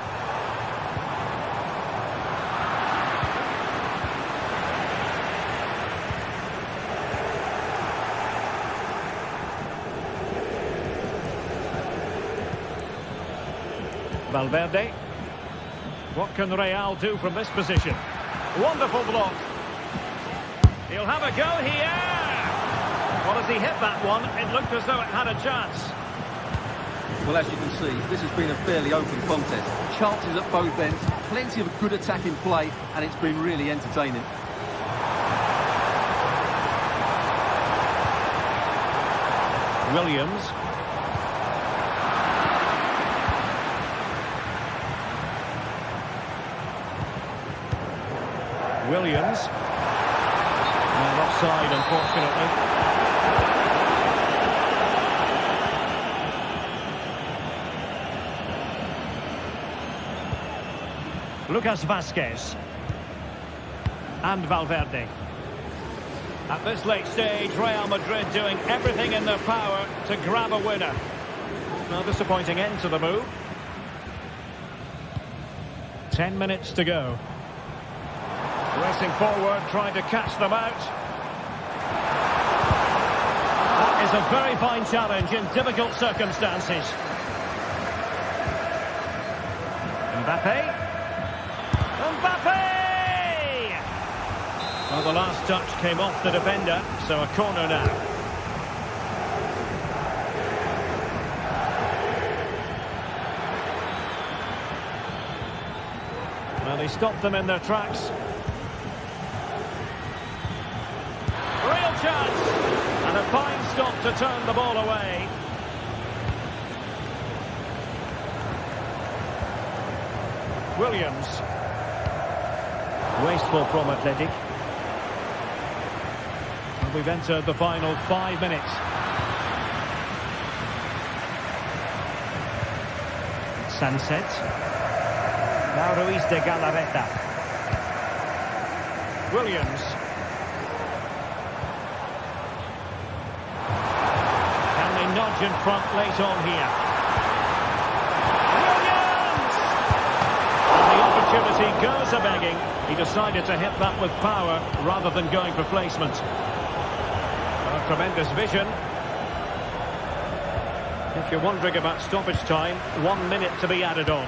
Valverde. What can Real do from this position? Wonderful block. He'll have a go here. Well, as he hit that one, it looked as though it had a chance. Well, as you can see, this has been a fairly open contest. Chances at both ends, plenty of good attacking play, and it's been really entertaining. Williams. Williams. And offside, unfortunately. Lucas Vazquez. And Valverde. At this late stage, Real Madrid doing everything in their power to grab a winner. No disappointing end to the move. 10 minutes to go. Racing forward, trying to catch them out. That is a very fine challenge in difficult circumstances. Mbappe. Well, the last touch came off the defender, so a corner now. Well, he stopped them in their tracks. Real chance! And a fine stop to turn the ball away. Williams. Wasteful from Atletico. And we've entered the final 5 minutes. Sunset. Now Ruiz de Galarreta. Williams. Can they nudge in front late on here? Williams! And the opportunity goes a-begging. He decided to hit that with power rather than going for placement. A tremendous vision. If you're wondering about stoppage time, 1 minute to be added on.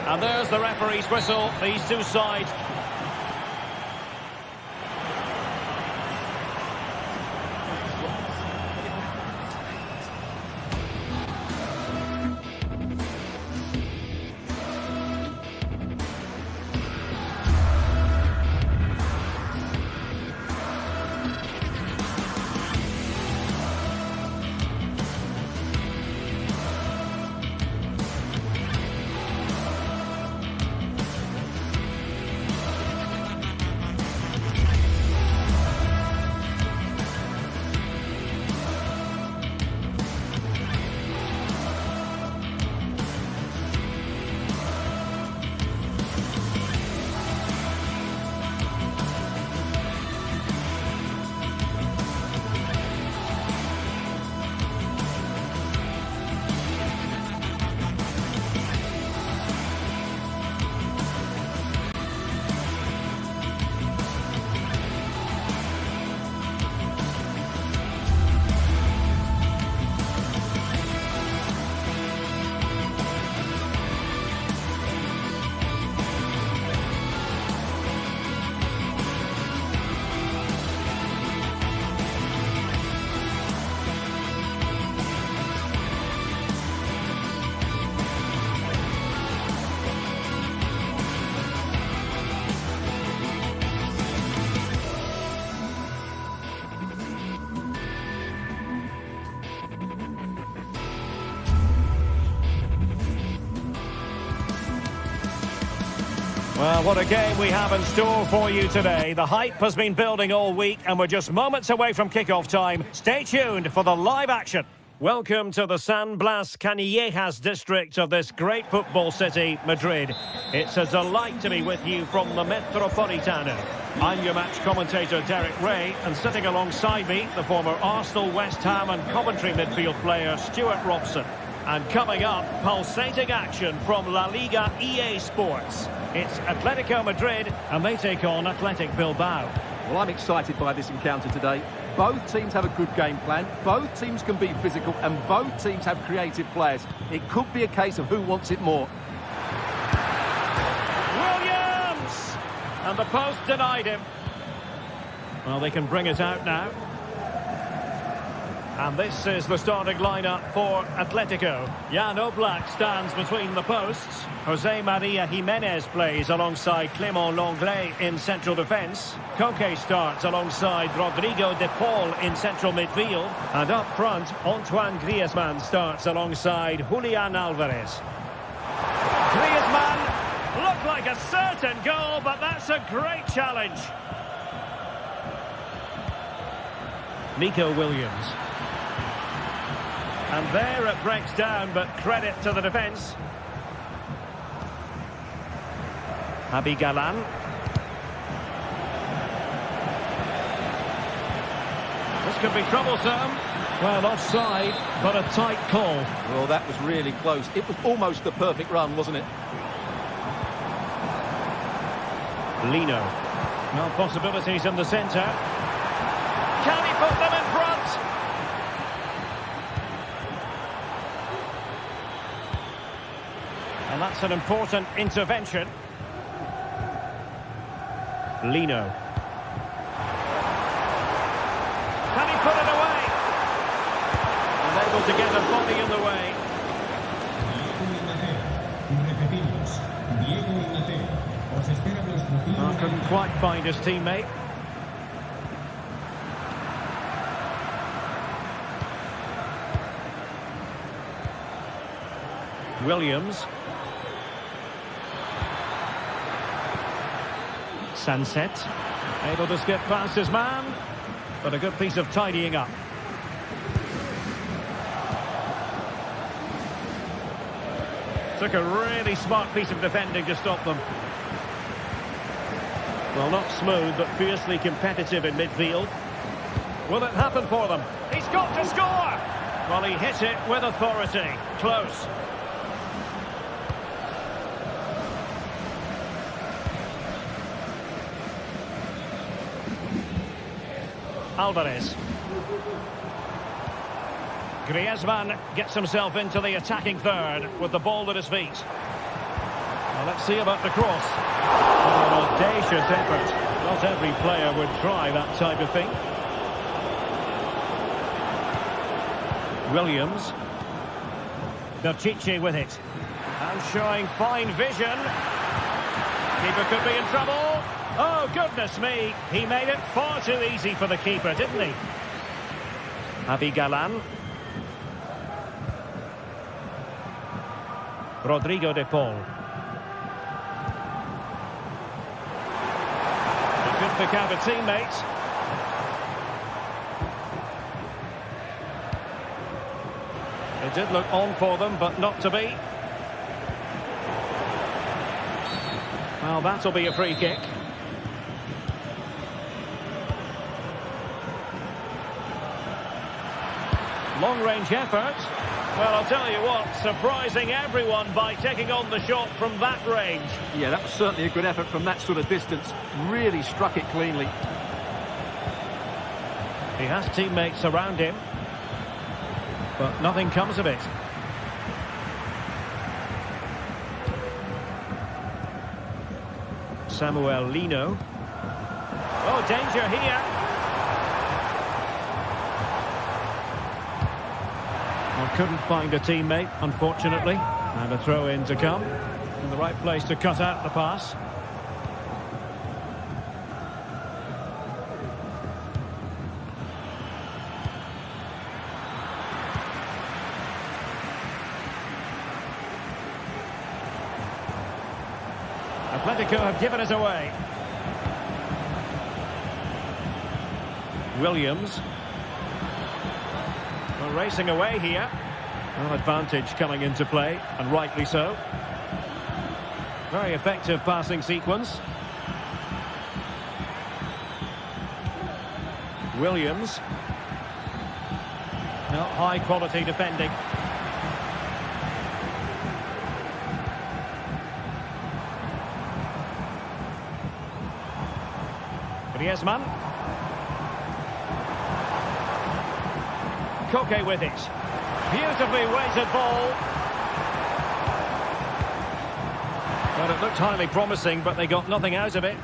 And there's the referee's whistle. These two sides Well, what a game we have in store for you today. The hype has been building all week and we're just moments away from kick-off time. Stay tuned for the live action. Welcome to the San Blas Canillejas district of this great football city, Madrid. It's a delight to be with you from the Metropolitano. I'm your match commentator, Derek Ray, and sitting alongside me, the former Arsenal, West Ham and Coventry midfield player, Stuart Robson. And coming up, pulsating action from La Liga EA Sports. It's Atletico Madrid, and they take on Athletic Bilbao. Well, I'm excited by this encounter today. Both teams have a good game plan, both teams can be physical, and both teams have creative players. It could be a case of who wants it more. Williams! And the post denied him. Well, they can bring it out now. And this is the starting lineup for Atletico. Jan Oblak stands between the posts. Jose Maria Jimenez plays alongside Clément Lenglet in central defence. Koke starts alongside Rodrigo de Paul in central midfield. And up front, Antoine Griezmann starts alongside Julian Alvarez. Griezmann looked like a certain goal, but that's a great challenge. Nico Williams. And there it breaks down, but credit to the defence. Javi Galan. This could be troublesome. Well, offside, but a tight call. Well, that was really close. It was almost the perfect run, wasn't it? Lino. No possibilities in the centre. Can he put them in front? And that's an important intervention. Lino. Can he put it away? Unable to get a body in the way. Oh, couldn't quite find his teammate. Williams. Sunset, able to skip past his man, but a good piece of tidying up. Took a really smart piece of defending to stop them. Well, not smooth, but fiercely competitive in midfield. Will it happen for them? He's got to score! Well, he hit it with authority. Close. Alvarez. Griezmann gets himself into the attacking third with the ball at his feet. Well, let's see about the cross. An audacious effort. Not every player would try that type of thing. Williams. Berchiche with it. And showing fine vision. Keeper could be in trouble. Oh, goodness me. He made it far too easy for the keeper, didn't he? Javi Galan. Rodrigo de Paul. He could pick out a teammate. It did look on for them, but not to be. Well, that'll be a free kick. Long-range effort. Well, I'll tell you what, surprising everyone by taking on the shot from that range. Yeah, that was certainly a good effort from that sort of distance. Really struck it cleanly. He has teammates around him, but nothing comes of it. Samuel Lino. Oh, danger here. Well, couldn't find a teammate, unfortunately. And a throw-in to come. In the right place to cut out the pass. Atletico have given it away. Williams. Well, racing away here. Well, advantage coming into play, and rightly so. Very effective passing sequence. Williams. No, high quality defending. Griezmann. Koke with it. Beautifully weighted ball. Well, it looked highly promising, but they got nothing out of it.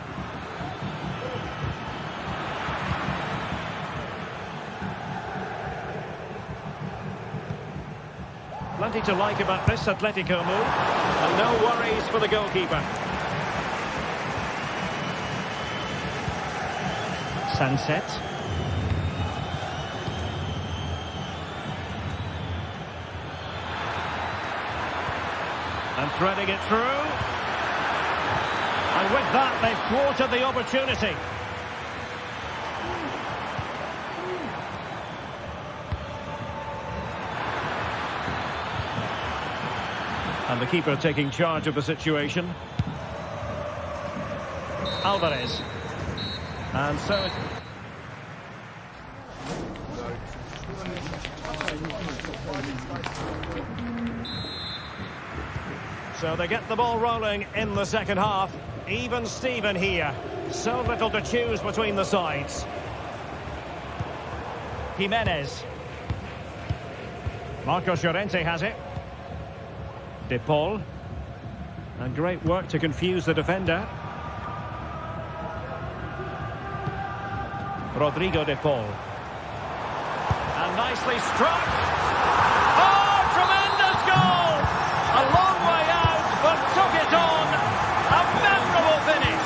Plenty to like about this Atletico move. And no worries for the goalkeeper. Sunset. And threading it through. And with that, they've thwarted the opportunity. And the keeper taking charge of the situation. Alvarez. And so... So they get the ball rolling in the second half. Even Steven here. So little to choose between the sides. Jimenez. Marcos Llorente has it. De Paul. And great work to confuse the defender. Rodrigo De Paul. And nicely struck. Oh, tremendous goal! A long way out, but took it on. A memorable finish.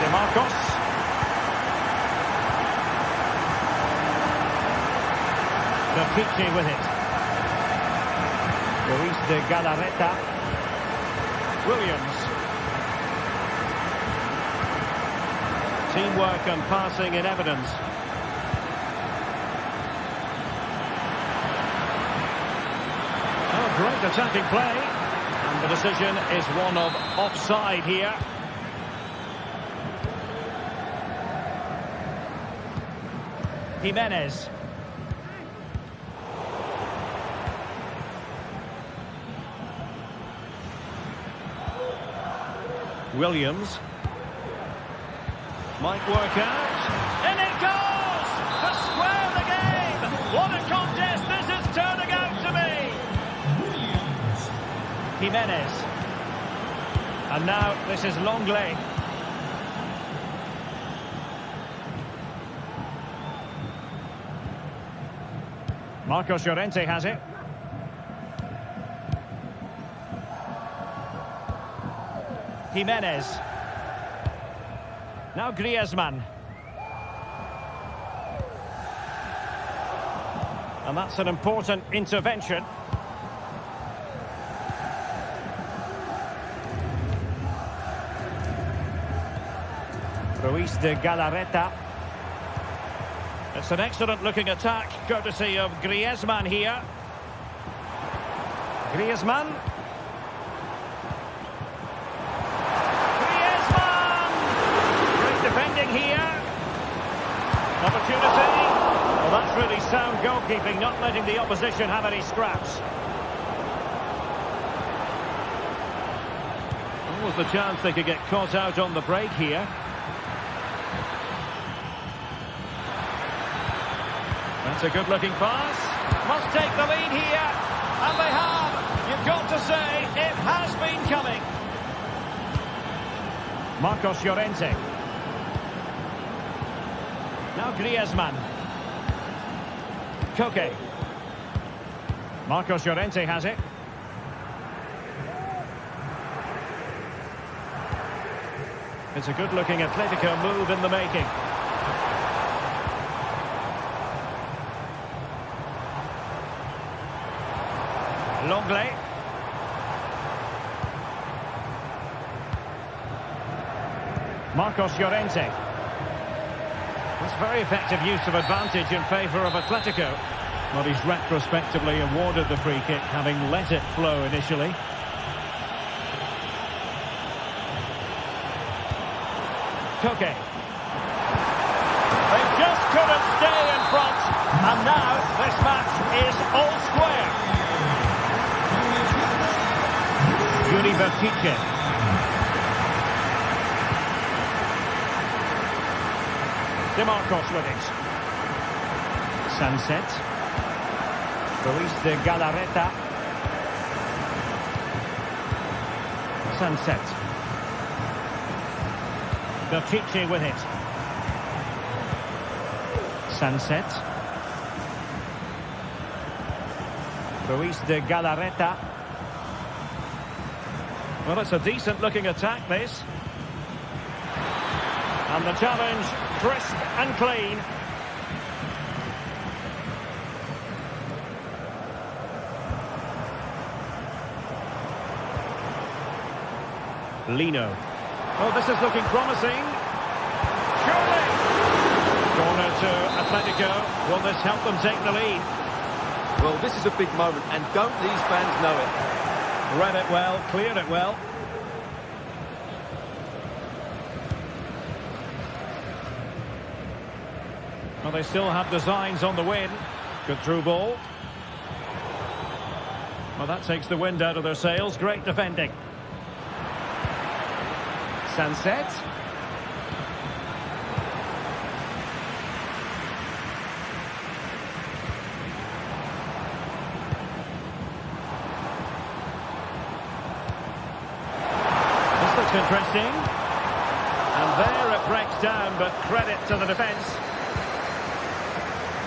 De Marcos. Rakitic with it. Luis de Galarreta. Williams. Teamwork and passing in evidence. Oh, great attacking play. And the decision is one of offside here. Jimenez. Williams. Might work out. In it goes! To square the game! What a contest this is turning out to be! Williams. Jimenez. And now this is Longley. Marcos Llorente has it. Jimenez. Now Griezmann. And that's an important intervention. Luis de Galarreta. It's an excellent looking attack, courtesy of Griezmann here. Griezmann. Defending here. Opportunity. Well, that's really sound goalkeeping, not letting the opposition have any scraps. What was the chance they could get caught out on the break here? That's a good-looking pass. Must take the lead here. And they have. You've got to say, it has been coming. Marcos Llorente. Now Griezmann. Koke. Marcos Llorente has it. It's a good-looking Atletico move in the making. Longley. Marcos Llorente. That's very effective use of advantage in favour of Atletico. Well, he's retrospectively awarded the free kick, having let it flow initially. Koke. They just couldn't stay in front, and now this match is all square. Yuri Vertice. DeMarcos with it. Sunset. Ruiz de Galarreta. Sunset. Vertice with it. Sunset. Ruiz de Galarreta. Well, it's a decent looking attack, this. And the challenge, crisp and clean. Lino. Oh, this is looking promising. Surely! Corner to Atletico. Will this help them take the lead? Well, this is a big moment, and don't these fans know it? Read it well, cleared it well. Well, they still have designs on the win. Good through ball. Well, that takes the wind out of their sails. Great defending. Sunset. This looks interesting. And there it breaks down, but credit to the defence.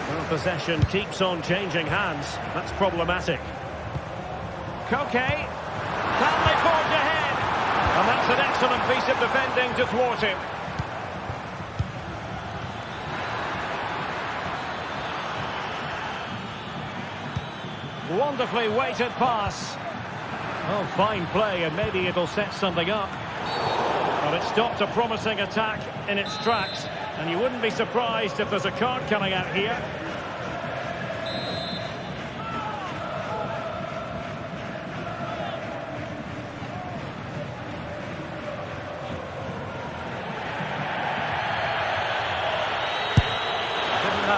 Well, possession keeps on changing hands. That's problematic. Koke. Can they forge ahead? And that's an excellent piece of defending to thwart him. Wonderfully weighted pass. Oh, fine play, and maybe it'll set something up. But it stopped a promising attack in its tracks, and you wouldn't be surprised if there's a card coming out here.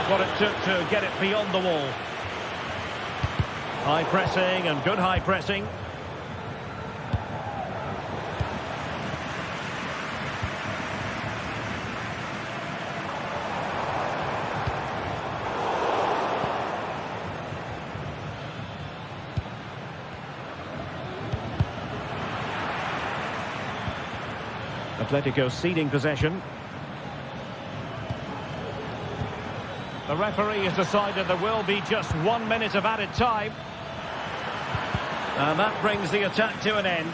What it took to get it beyond the wall. High pressing and good high pressing. Atletico ceding possession. The referee has decided there will be just 1 minute of added time. And that brings the attack to an end.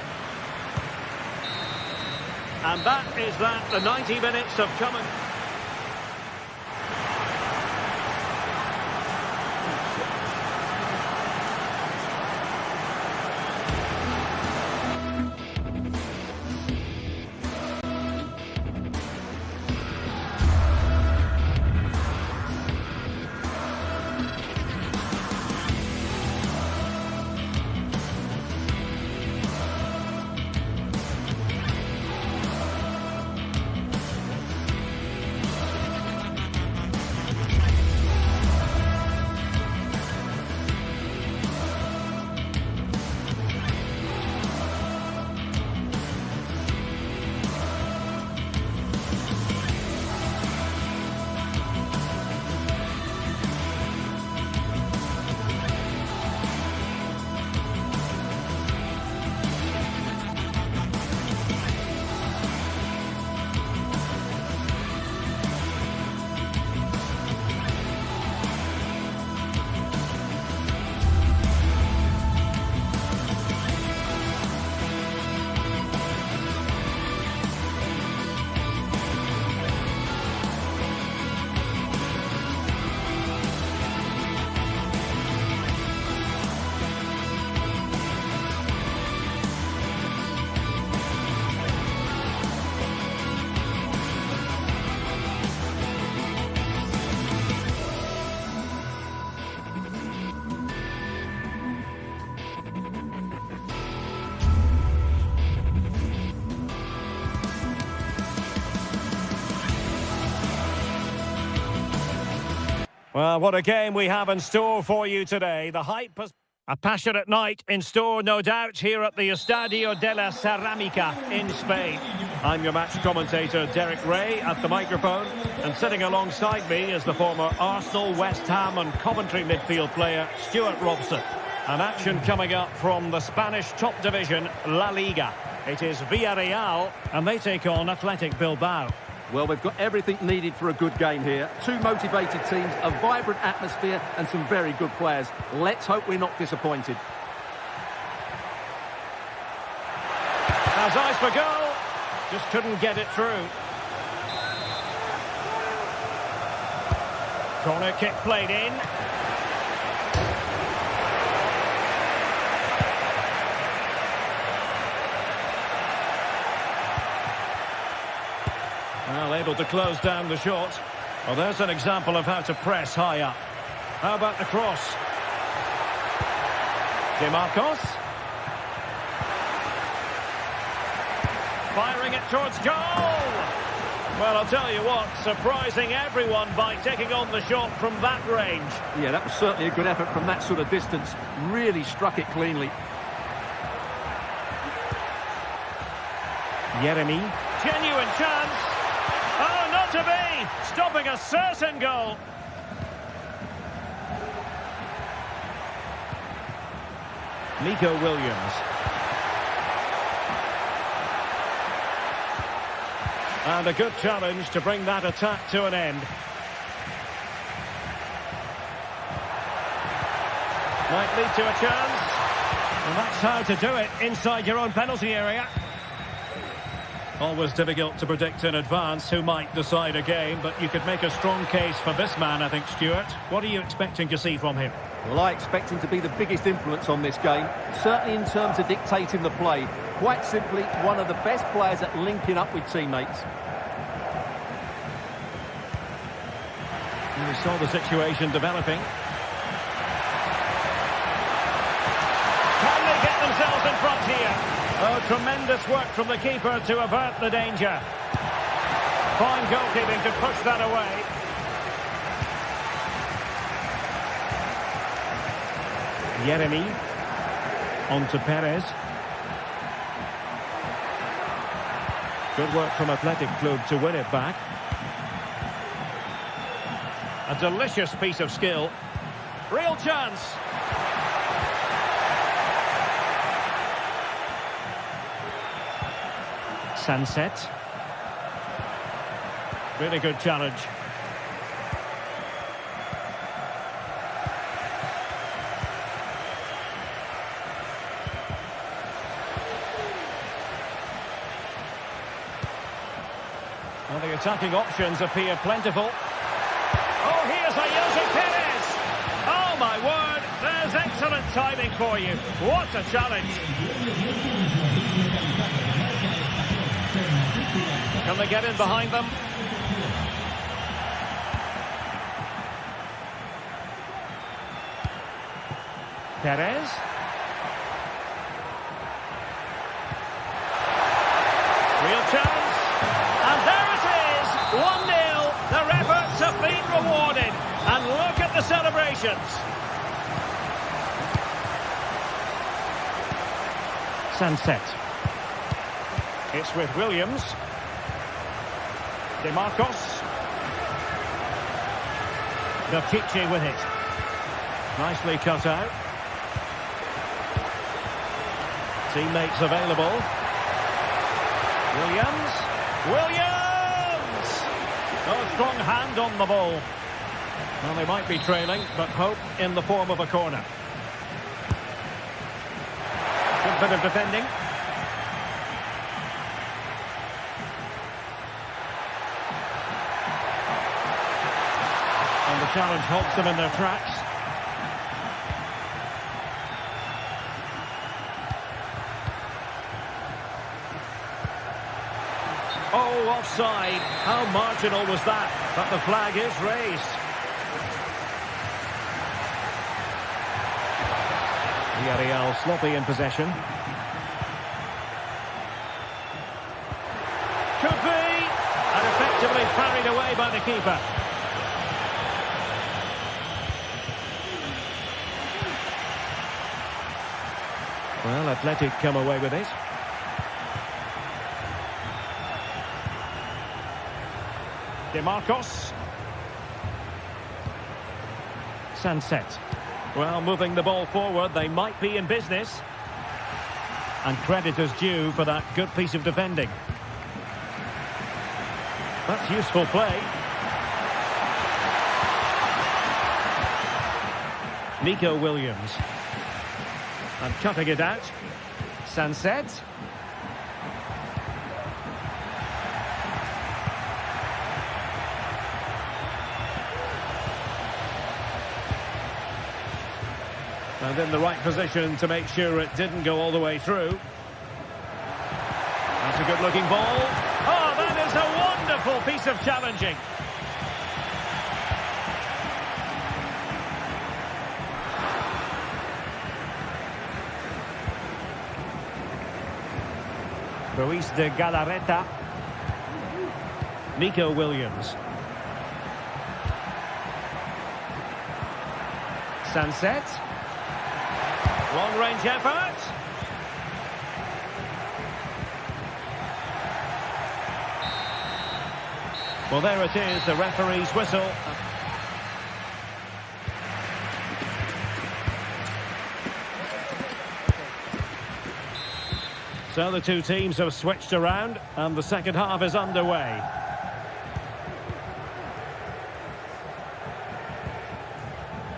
And that is that. The 90 minutes have come and... Well, what a game we have in store for you today. The hype has... A passionate night in store, no doubt, here at the Estadio de la Cerámica in Spain. I'm your match commentator, Derek Ray, at the microphone. And sitting alongside me is the former Arsenal, West Ham and Coventry midfield player, Stuart Robson. An action coming up from the Spanish top division, La Liga. It is Villarreal, and they take on Athletic Bilbao. Well, we've got everything needed for a good game here. Two motivated teams, a vibrant atmosphere and some very good players. Let's hope we're not disappointed. Has eyes for goal. Just couldn't get it through. Corner kick played in. Well, able to close down the shot. Well, there's an example of how to press high up. How about the cross? DeMarcos. Firing it towards goal. Well, I'll tell you what, surprising everyone by taking on the shot from that range. Yeah, that was certainly a good effort from that sort of distance. Really struck it cleanly. Yeremy. Genuine chance. Oh, not to be! Stopping a certain goal. Nico Williams. And a good challenge to bring that attack to an end. Might lead to a chance. And that's how to do it inside your own penalty area. Always difficult to predict in advance who might decide a game, but you could make a strong case for this man, I think, Stuart. What are you expecting to see from him? Well, I expect him to be the biggest influence on this game, certainly in terms of dictating the play. Quite simply, one of the best players at linking up with teammates. And we saw the situation developing. Can they get themselves in front here? Oh, tremendous work from the keeper to avert the danger. Fine goalkeeping to push that away. Yeremy. On to Perez. Good work from Athletic Club to win it back. A delicious piece of skill. Real chance. Sunset. Really good challenge. Well, the attacking options appear plentiful. Oh, here's Jose Perez. Oh, my word. There's excellent timing for you. What a challenge. Can they get in behind them? Perez. Real chance. And there it is. 1-0. Their efforts have been rewarded. And look at the celebrations. Sunset. It's with Williams. DeMarcos. Belkici with it. Nicely cut out. Teammates available. Williams. Williams! Oh, strong hand on the ball. Well, they might be trailing, but hope in the form of a corner. Good bit of defending. And the challenge halts them in their tracks. Oh, offside. How marginal was that? But the flag is raised. Villarreal sloppy in possession. Could be. And effectively parried away by the keeper. Well, Athletic come away with it. De Marcos. Sunset. Well, moving the ball forward, they might be in business. And credit is due for that good piece of defending. That's useful play. Nico Williams. And cutting it out. Sunset. And in the right position to make sure it didn't go all the way through. That's a good-looking ball. Oh, that is a wonderful piece of challenging. Luis de Galarreta. Nico Williams. Sunset. Long-range effort. Well, there it is, the referee's whistle. So the two teams have switched around, and the second half is underway.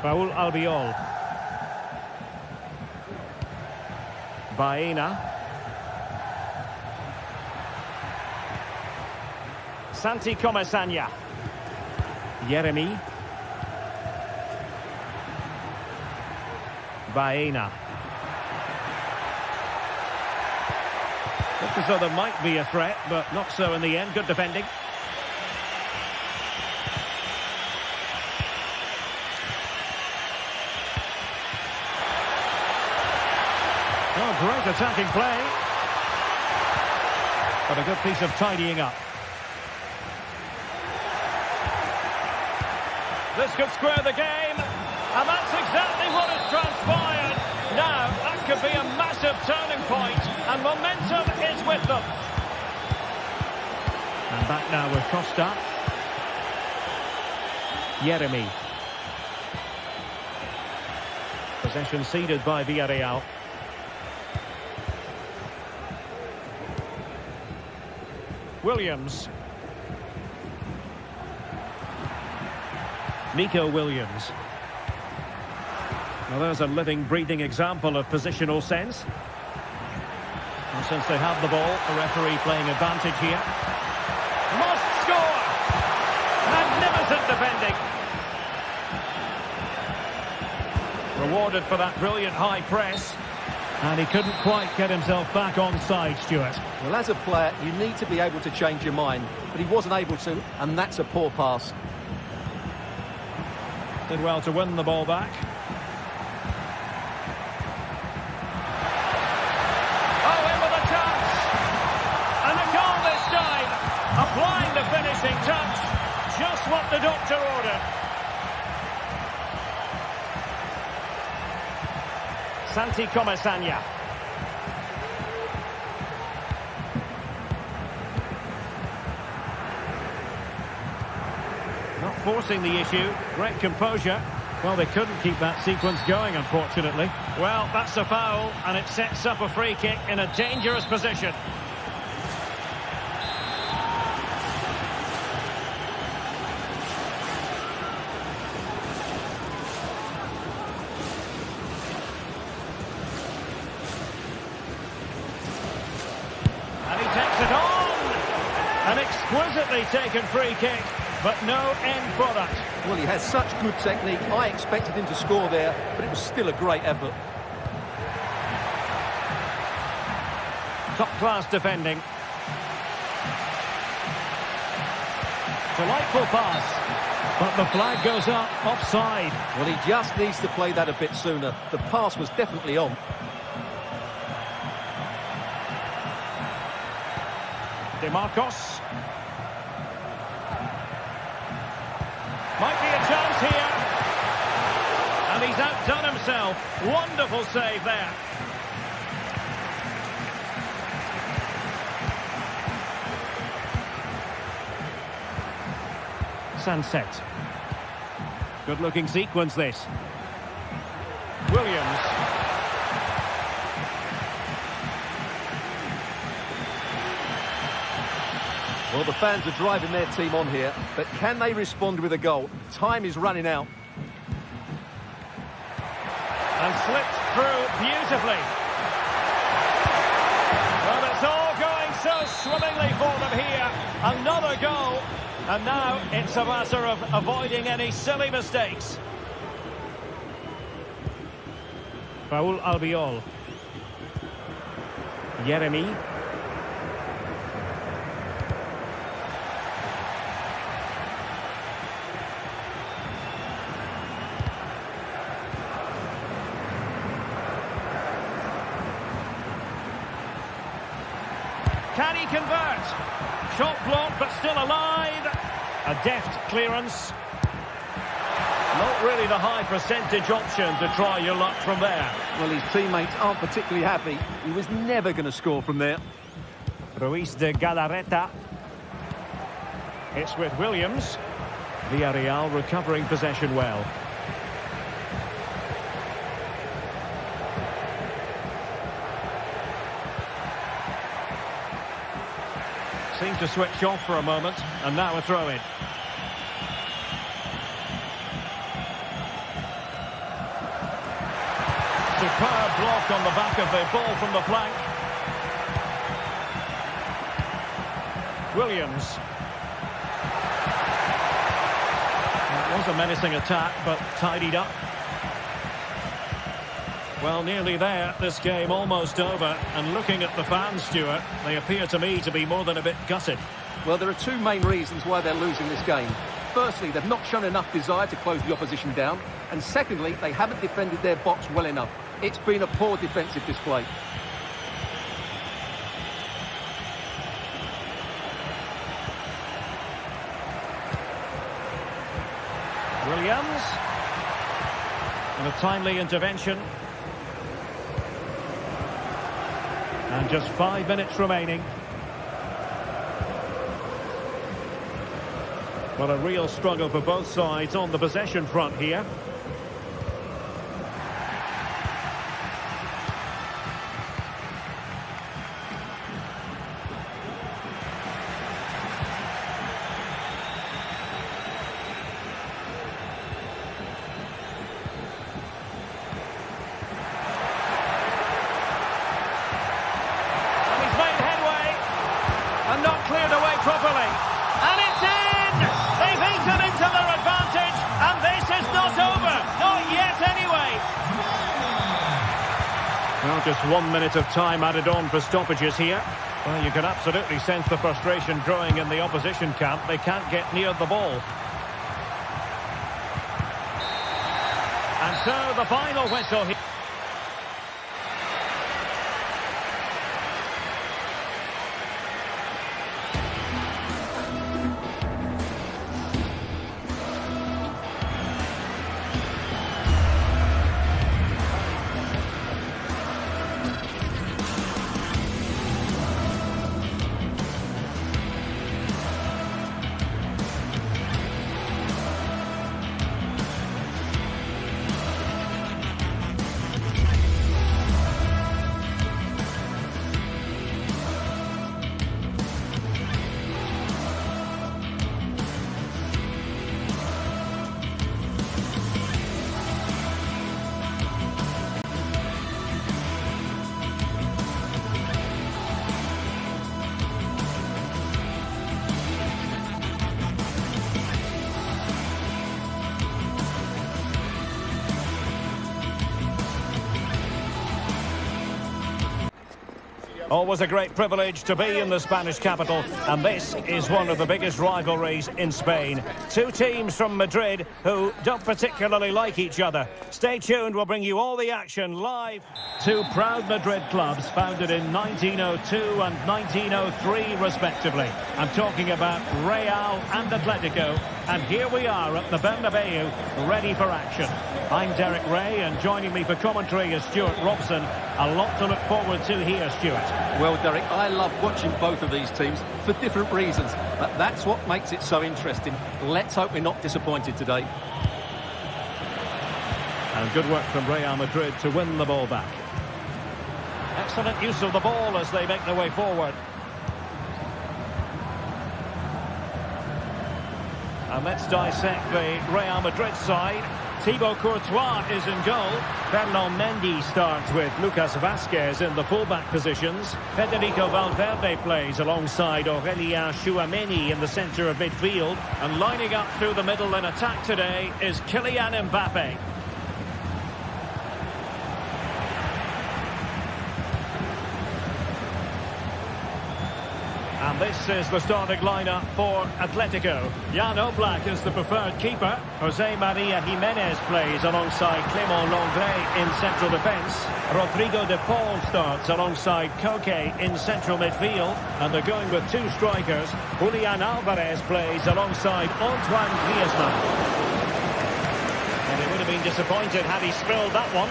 Raúl Albiol. Baena. Santi Comesaña. Yeremi. Baena. Looked as though there might be a threat, but not so in the end. Good defending. Oh, great attacking play. But a good piece of tidying up. This could square the game. And that's exactly what has transpired. Now, that could be a massive turning point, and momentum is with them. And back now with Costa. Yeremi. Possession ceded by Villarreal. Williams. Nico Williams. Now there's a living, breathing example of positional sense. And since they have the ball, the referee playing advantage here. Must score! Magnificent defending. Rewarded for that brilliant high press. And he couldn't quite get himself back on side, Stuart. Well, as a player, you need to be able to change your mind. But he wasn't able to, and that's a poor pass. Did well to win the ball back. Oh, in with a touch! And a goal this time! Applying the finishing touch. Just what the doctor ordered. Santi Comesaña. Not forcing the issue. Great composure. Well, they couldn't keep that sequence going, unfortunately. Well, that's a foul, and it sets up a free kick in a dangerous position. And he takes it on! An exquisitely taken free kick. But no end product. Well, he has such good technique. I expected him to score there, but it was still a great effort. Top-class defending. Delightful pass. But the flag goes up, offside. Well, he just needs to play that a bit sooner. The pass was definitely on. De Marcos. Might be a chance here. And he's outdone himself. Wonderful save there. Sunset. Good-looking sequence, this. Williams. Well, the fans are driving their team on here, but can they respond with a goal? Time is running out. And slipped through beautifully. Well, it's all going so swimmingly for them here. Another goal. And now it's a matter of avoiding any silly mistakes. Raúl Albiol. Jeremy. Can he convert? Shot blocked, but still alive. A deft clearance. Not really the high percentage option to try your luck from there. Well, his teammates aren't particularly happy. He was never going to score from there. Ruiz de Galarreta. It's with Williams. Villarreal recovering possession well. Seemed to switch off for a moment, and now a throw-in. Superb block on the back of the ball from the flank. Williams. It was a menacing attack, but tidied up. Well, nearly there. This game almost over. And looking at the fans, Stuart, they appear to me to be more than a bit gutted. Well, there are two main reasons why they're losing this game. Firstly, they've not shown enough desire to close the opposition down. And secondly, they haven't defended their box well enough. It's been a poor defensive display. Williams. And a timely intervention. And just 5 minutes remaining. Well, a real struggle for both sides on the possession front here. And not cleared away properly. And it's in! They've eaten into their advantage, and this is not over. Not yet, anyway. Well, just 1 minute of time added on for stoppages here. Well, you can absolutely sense the frustration growing in the opposition camp. They can't get near the ball. And so the final whistle here. Always a great privilege to be in the Spanish capital, and this is one of the biggest rivalries in Spain. Two teams from Madrid who don't particularly like each other. Stay tuned, we'll bring you all the action live. Two proud Madrid clubs founded in 1902 and 1903 respectively. I'm talking about Real and Atletico. And here we are at the Bernabeu, ready for action. I'm Derek Ray, and joining me for commentary is Stuart Robson. A lot to look forward to here, Stuart. Well, Derek, I love watching both of these teams for different reasons, but that's what makes it so interesting. Let's hope we're not disappointed today. And good work from Real Madrid to win the ball back. Excellent use of the ball as they make their way forward. And let's dissect the Real Madrid side. Thibaut Courtois is in goal. Ferland Mendy starts with Lucas Vazquez in the fullback positions. Federico Valverde plays alongside Aurélien Tchouameni in the centre of midfield. And lining up through the middle in attack today is Kylian Mbappe. And this is the starting lineup for Atletico. Jan Oblak is the preferred keeper. Jose Maria Jimenez plays alongside Clément Lenglet in central defence. Rodrigo de Paul starts alongside Koke in central midfield. And they're going with two strikers. Julian Alvarez plays alongside Antoine Griezmann. And he would have been disappointed had he spilled that one.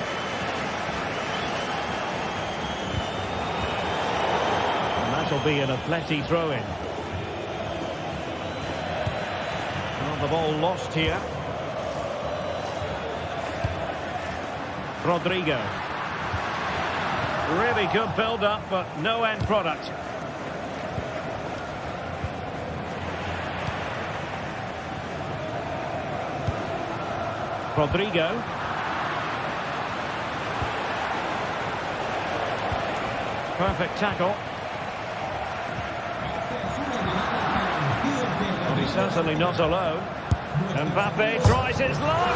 That'll be an Atleti throw-in. Well, the ball lost here. Rodrigo. Really good build-up, but no end product. Rodrigo. Perfect tackle. He's certainly not alone. Mbappe tries his luck.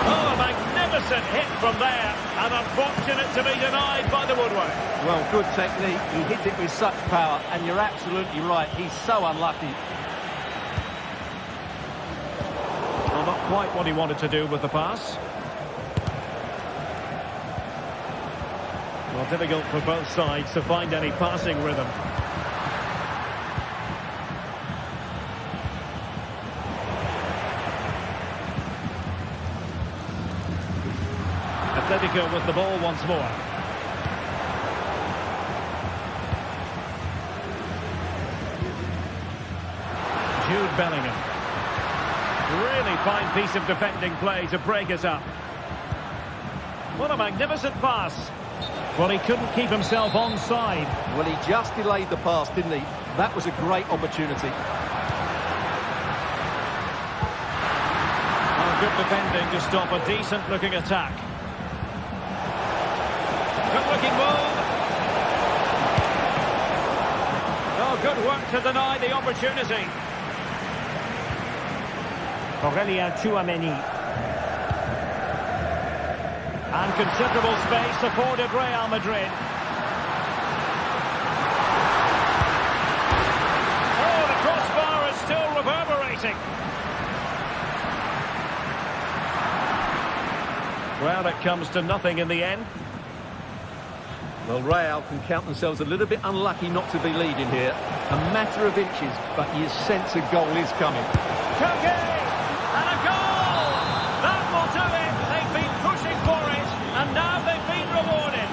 Oh, a magnificent hit from there. And unfortunate to be denied by the woodwork. Well, good technique. He hit it with such power, and you're absolutely right. He's so unlucky. Well, not quite what he wanted to do with the pass. Well, difficult for both sides to find any passing rhythm. Atletico with the ball once more. Jude Bellingham. Really fine piece of defending play to break us up. What a magnificent pass. Well, he couldn't keep himself onside. Well, he just delayed the pass, didn't he? That was a great opportunity. Oh, good defending to stop a decent-looking attack. Good-looking move. Oh, good work to deny the opportunity. Aurélien Tchouameni. And considerable space afforded Real Madrid. Oh, the crossbar is still reverberating. Well, it comes to nothing in the end. Well, Real can count themselves a little bit unlucky not to be leading here. A matter of inches, but you sense a goal is coming. Koke! And a goal! That will do it. They've been pushing for it, and now they've been rewarded.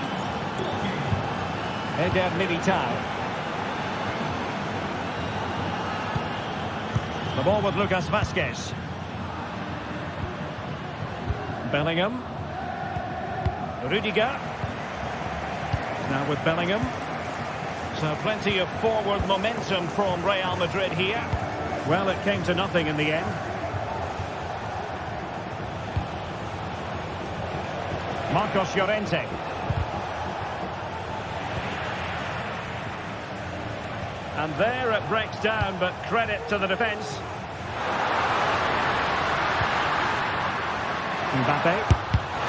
Eder Militao. The ball with Lucas Vazquez. Bellingham. Rudiger. Now with Bellingham. So plenty of forward momentum from Real Madrid here. Well, it came to nothing in the end. Marcos Llorente. And there it breaks down, but credit to the defence. Mbappe.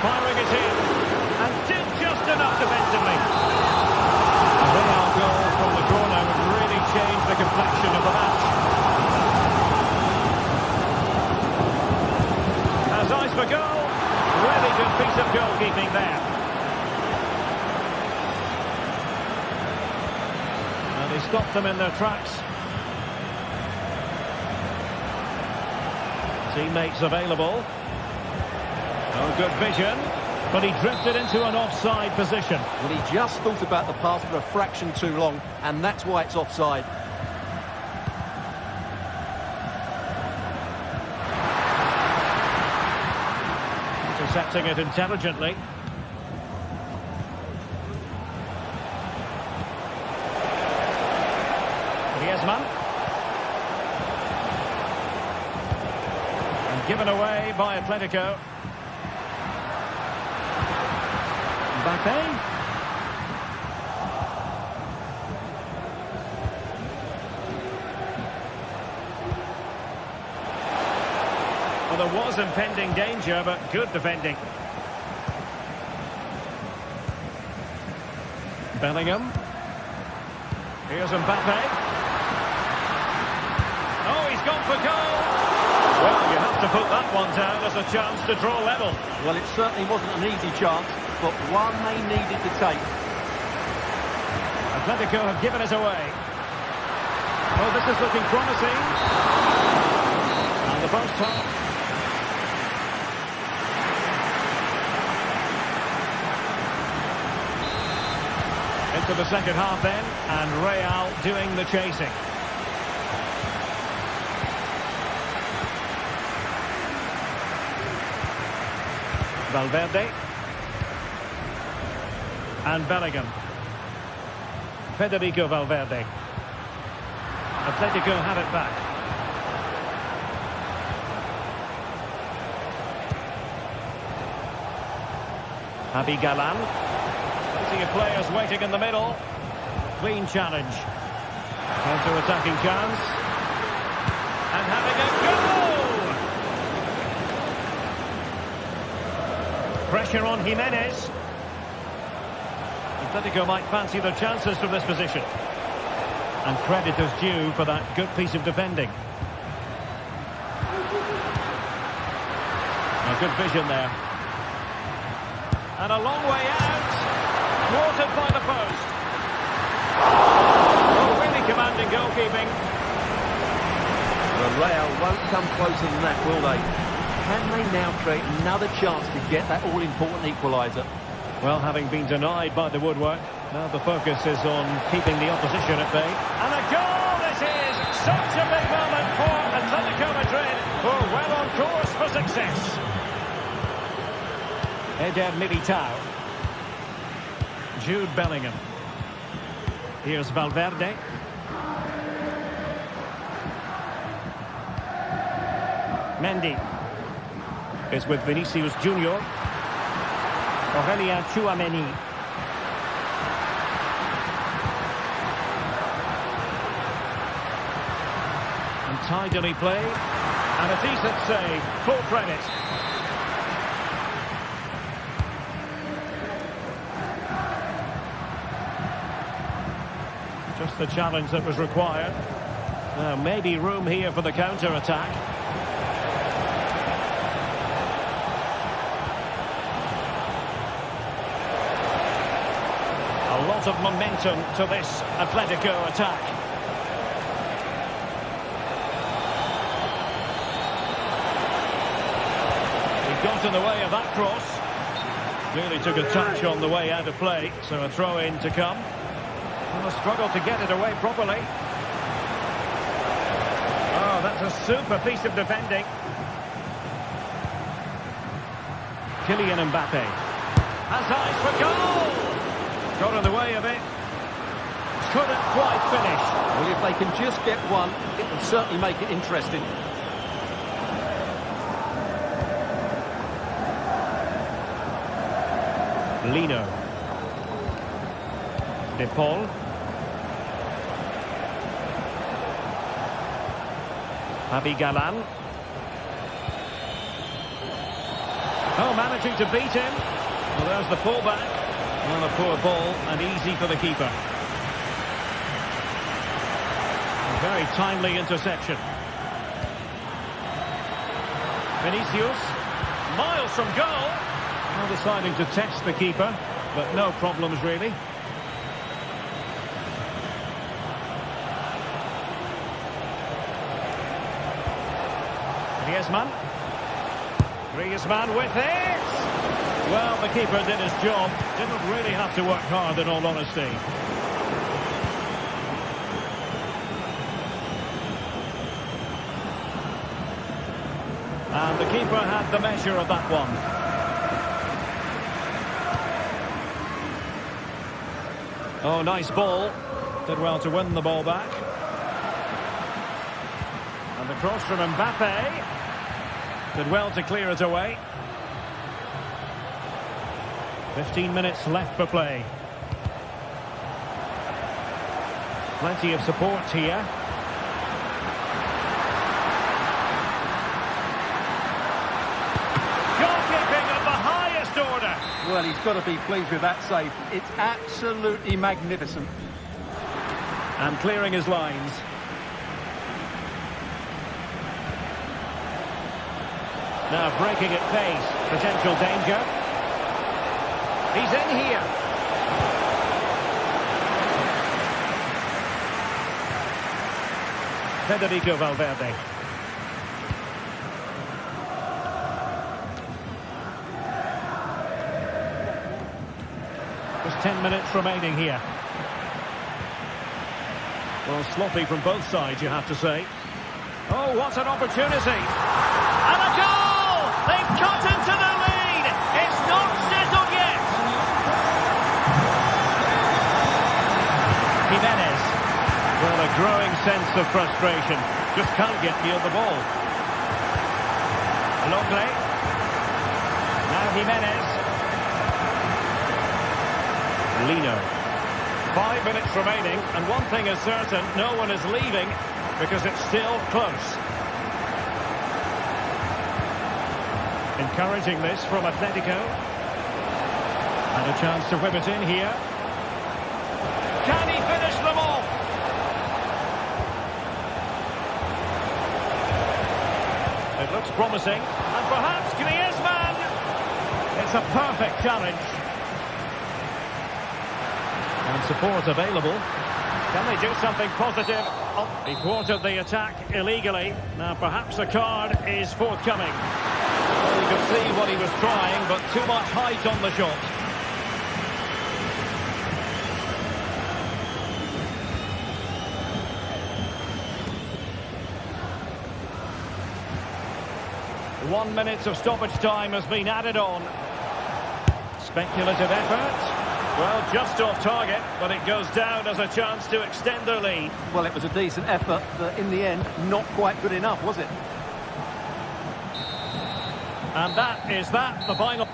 Firing it in. And did just enough defensively. A Real goal from the corner would really change the complexion of the match. Has eyes for goal. Really good piece of goalkeeping there. And he stopped them in their tracks. Teammates available. Oh, good vision. But he drifted into an offside position. Well, he just thought about the pass for a fraction too long, and that's why it's offside. Intercepting it intelligently. Griezmann. And given away by Atletico. Mbappe. Well, there was impending danger, but good defending. Bellingham. Here's Mbappe. Oh, he's gone for goal. Well, you have to put that one down as a chance to draw level. Well, it certainly wasn't an easy chance, but one they needed to take. Atletico have given it away. Well, this is looking promising. And the first half. Into the second half then, and Real doing the chasing. Valverde. And Bellingham. Federico Valverde. Atletico have it back. Javi Galan. Plenty of players waiting in the middle. Clean challenge. Counter-attacking chance. And having a goal! Pressure on Jimenez. Atletico might fancy their chances from this position. And credit is due for that good piece of defending. A good vision there. And a long way out. Thwarted by the post. Oh, really commanding goalkeeping. The Real won't come closer than that, will they? Can they now create another chance to get that all-important equaliser? Well, having been denied by the woodwork, now the focus is on keeping the opposition at bay. And a goal this is! Such a big moment for Atletico Madrid, who are well on course for success. Eder Militao. Jude Bellingham. Here's Valverde. Mendy is with Vinicius Junior. Aurelien Tchouameni. And tidily played. And a decent save. Full credit. Just the challenge that was required. Now, maybe room here for the counter-attack. A lot of momentum to this Atletico attack. He got in the way of that cross. Clearly took a touch on the way out of play, so a throw-in to come. And a struggle to get it away properly. Oh, that's a super piece of defending. Kylian Mbappe has eyes for goal. Got in the way of it. Couldn't quite finish. Well, if they can just get one, it will certainly make it interesting. Lino. De Paul. Javi Galan. Oh, managing to beat him. Well, there's the pullback. Well, a poor ball and easy for the keeper. A very timely interception. Vinicius. Miles from goal. Well, deciding to test the keeper, but no problems really. Griezmann. Griezmann with it! Well, the keeper did his job. Didn't really have to work hard, in all honesty. And the keeper had the measure of that one. Oh, nice ball. Did well to win the ball back. And the cross from Mbappe. Did well to clear it away. 15 minutes left for play. Plenty of support here. Goalkeeping of the highest order. Well, he's got to be pleased with that save. It's absolutely magnificent. And clearing his lines. Now breaking at pace. Potential danger. He's in here. Federico Valverde. Just 10 minutes remaining here. Well, sloppy from both sides, you have to say. Oh, what an opportunity. And a goal! They've cut into the lead. It's not settled yet. Jimenez. Well, a growing sense of frustration. Just can't get near the ball. Longley. Now Jimenez. Lino. 5 minutes remaining, and one thing is certain, no one is leaving because it's still close. Encouraging this from Atletico. And a chance to whip it in here. Can he finish them off? It looks promising. And perhaps Griezmann. It's a perfect challenge. And support available. Can they do something positive? Oh, he thwarted the attack illegally. Now perhaps a card is forthcoming. Well, you could see what he was trying, but too much height on the shot. One minute of stoppage time has been added on. Speculative effort. Well, just off target, but it goes down as a chance to extend their lead. Well, it was a decent effort, but in the end, not quite good enough, was it? And that is the final.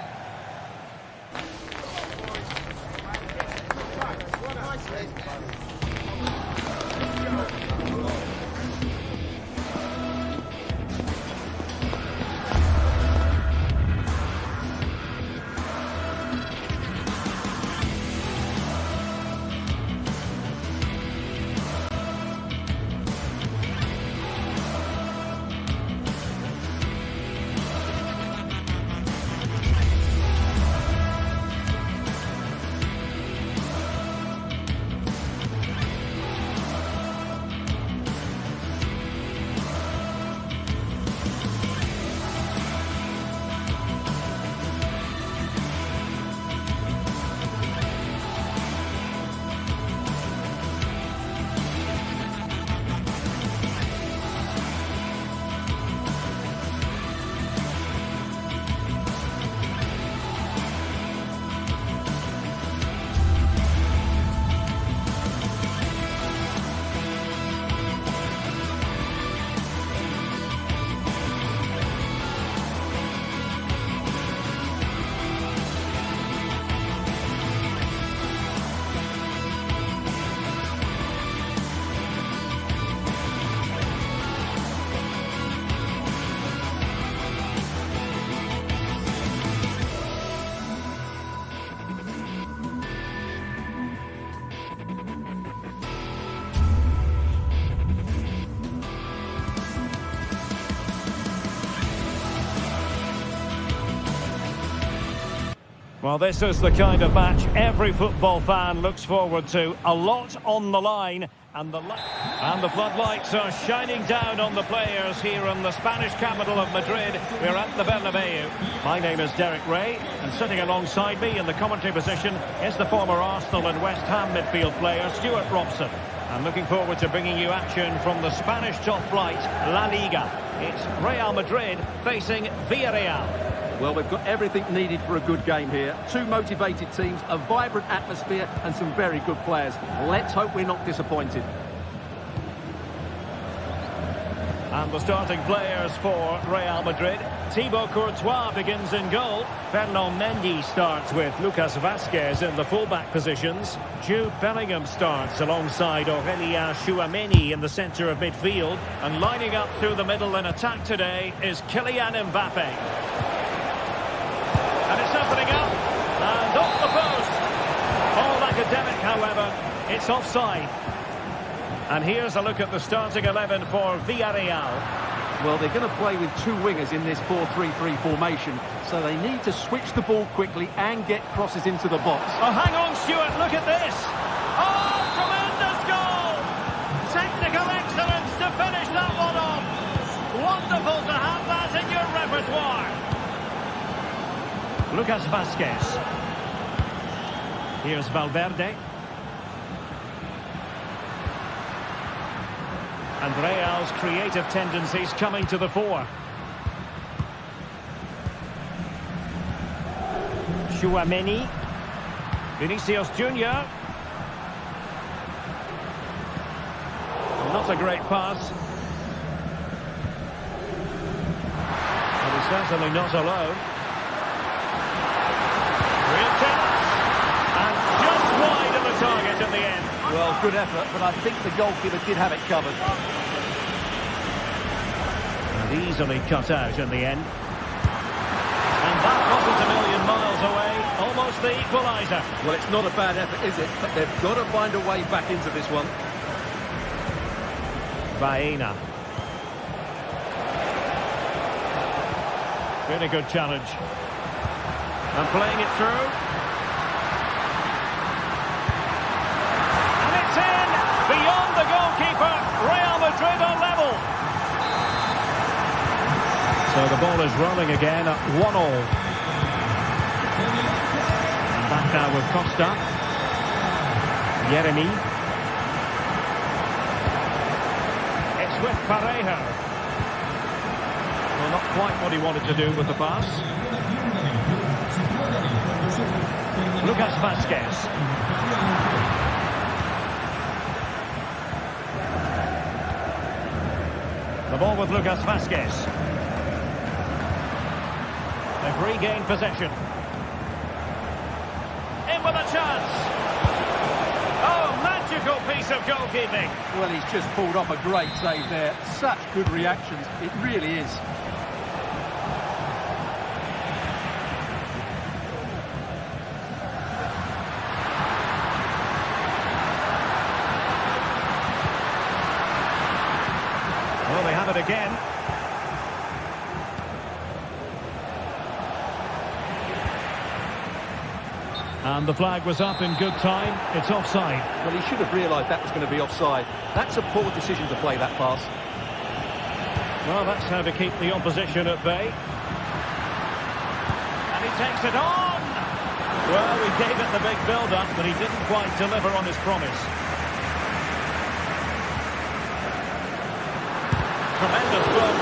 Well, this is the kind of match every football fan looks forward to. A lot on the line, and the floodlights are shining down on the players here in the Spanish capital of Madrid. We're at the Bernabeu. My name is Derek Ray, and sitting alongside me in the commentary position is the former Arsenal and West Ham midfield player, Stuart Robson. I'm looking forward to bringing you action from the Spanish top flight, La Liga. It's Real Madrid facing Villarreal. Well, we've got everything needed for a good game here. Two motivated teams, a vibrant atmosphere and some very good players. Let's hope we're not disappointed. And the starting players for Real Madrid. Thibaut Courtois begins in goal. Fernand Mendy starts with Lucas Vazquez in the fullback positions. Jude Bellingham starts alongside Aurélien Tchouameni in the centre of midfield. And lining up through the middle in attack today is Kylian Mbappe. And it's opening up, and off the post. All academic, however, it's offside. And here's a look at the starting 11 for Villarreal. Well, they're going to play with two wingers in this 4-3-3 formation, so they need to switch the ball quickly and get crosses into the box. Oh, hang on, Stuart, look at this. Oh, tremendous goal! Technical excellence to finish that one off. Wonderful to have that in your repertoire. Lucas Vazquez. Here's Valverde. And Real's creative tendencies coming to the fore. Tchouameni. Vinicius Junior. Not a great pass. But he's certainly not alone. And just wide of the target in the end. Well, good effort, but I think the goalkeeper did have it covered. And easily cut out in the end. And that wasn't a million miles away. Almost the equaliser. Well, it's not a bad effort, is it? But they've got to find a way back into this one. Baena. Really good challenge. And playing it through. And it's in! Beyond the goalkeeper, Real Madrid are level. So the ball is rolling again at 1-all. And back now with Costa. Yeremi. It's with Parejo. Well, not quite what he wanted to do with the pass. Lucas Vazquez. The ball with Lucas Vazquez. They've regained possession. In with a chance. Oh, magical piece of goalkeeping. Well, he's just pulled off a great save there. Such good reactions. It really is. Well, they have it again. And the flag was up in good time. It's offside. Well, he should have realised that was going to be offside. That's a poor decision to play that pass. Well, that's how to keep the opposition at bay. And he takes it on! Well, he gave it the big build-up, but he didn't quite deliver on his promise. Tremendous block.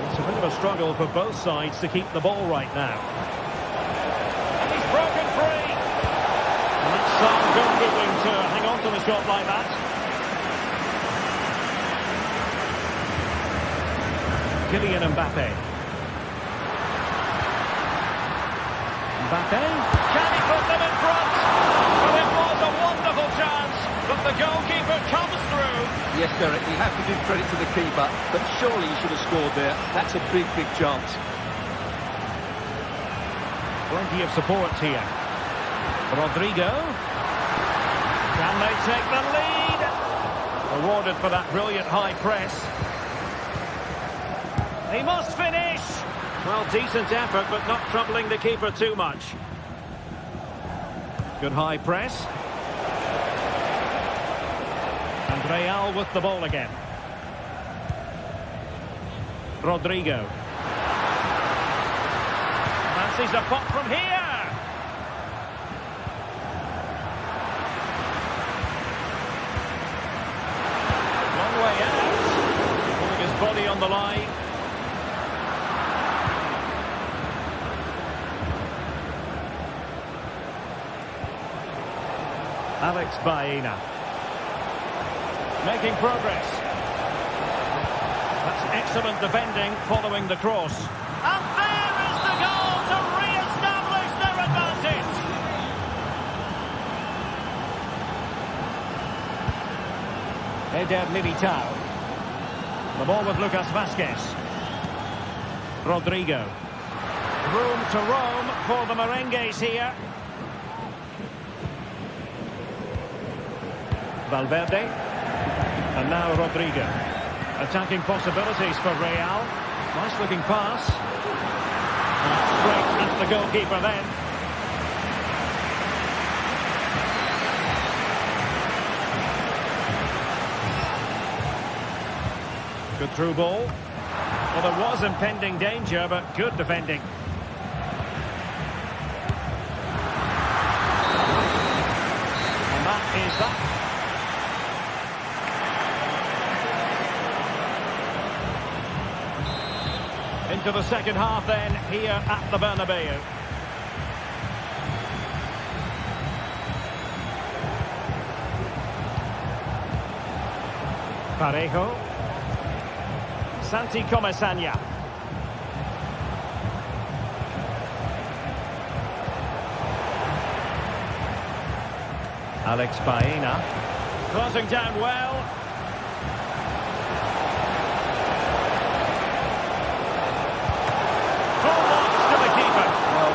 It's a bit of a struggle for both sides to keep the ball right now. And he's broken free. And that's good dribbling to hang on to the shot like that. Kylian Mbappe. Mbappe. Can he put them in front? Well, it was a wonderful chance, but the goalkeeper comes through. Yes, Derek, you have to give credit to the keeper, but surely he should have scored there. That's a big, big chance. Plenty of support here. Rodrigo. Can they take the lead? Awarded for that brilliant high press. He must finish. Well, decent effort, but not troubling the keeper too much. Good high press. And Real with the ball again. Rodrigo. Fancies a pop from here. Long way out. Putting his body on the line. Alex Baena. Making progress. That's excellent defending following the cross. And there is the goal to re-establish their advantage. Eder Militao. The ball with Lucas Vázquez. Rodrigo. Room to roam for the merengues here. Valverde. And now Rodrigo. Attacking possibilities for Real. Nice looking pass. Straight at the goalkeeper then. Good through ball. Well, there was impending danger, but good defending. And that is that. Into the second half then, here at the Bernabeu. Parejo. Santi Comesaña. Alex Baena. Closing down well.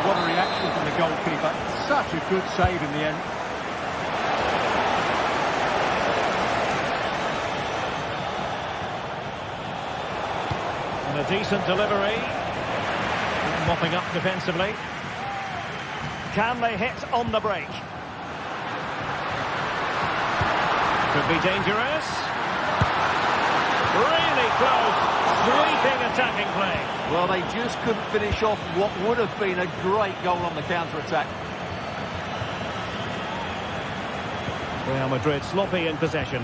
What a reaction from the goalkeeper. Such a good save in the end. And a decent delivery. Mopping up defensively. Can they hit on the break? Could be dangerous. Really close. Sweeping attacking play. Well, they just couldn't finish off what would have been a great goal on the counter-attack. Real Madrid sloppy in possession.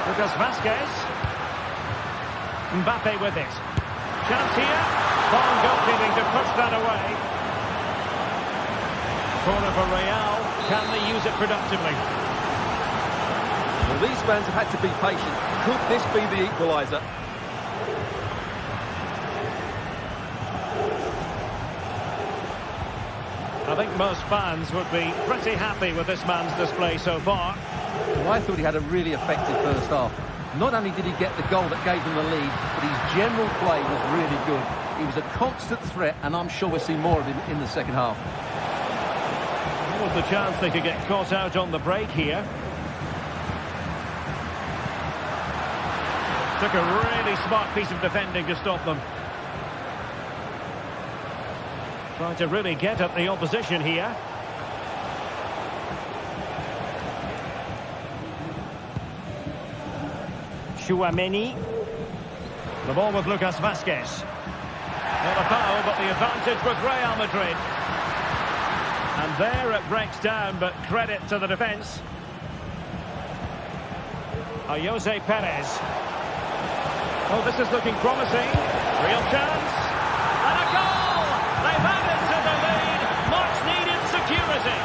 Lucas Vázquez. Mbappe with it. Chance here. Fine goalkeeping to push that away. Corner for Real. Can they use it productively? Well, these fans have had to be patient. Could this be the equaliser? I think most fans would be pretty happy with this man's display so far. Well, I thought he had a really effective first half. Not only did he get the goal that gave them the lead, but his general play was really good. He was a constant threat, and I'm sure we'll see more of him in the second half. What was the chance they could get caught out on the break here? Took a really smart piece of defending to stop them. Trying to really get at the opposition here. Tchouaméni. The ball with Lucas Vázquez. Not a foul, but the advantage with Real Madrid. And there it breaks down, but credit to the defence. Jose Perez. Oh, this is looking promising. Real chance. And a goal! They've added to the lead. Much needed security.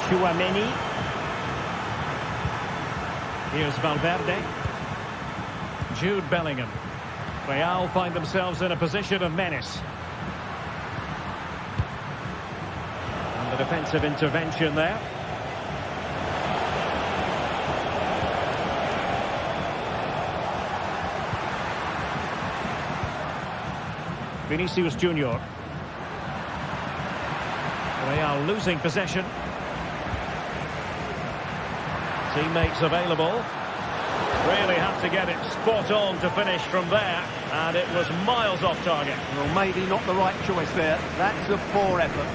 Tchouaméni. Here's Valverde. Jude Bellingham. Real find themselves in a position of menace. And the defensive intervention there. Vinicius Junior. Real losing possession. Teammates available. Really had to get it spot on to finish from there, and it was miles off target. Well, maybe not the right choice there. That's a poor effort.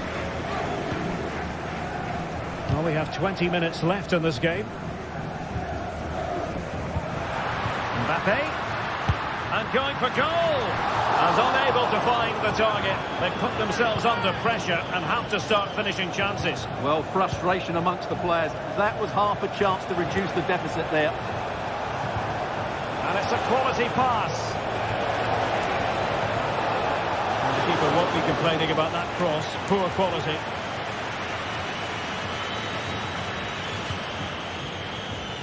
Well, we have 20 minutes left in this game. Mbappe. And going for goal. And unable to find the target. They put themselves under pressure and have to start finishing chances. Well, frustration amongst the players. That was half a chance to reduce the deficit there. And it's a quality pass. And the keeper won't be complaining about that cross. Poor quality.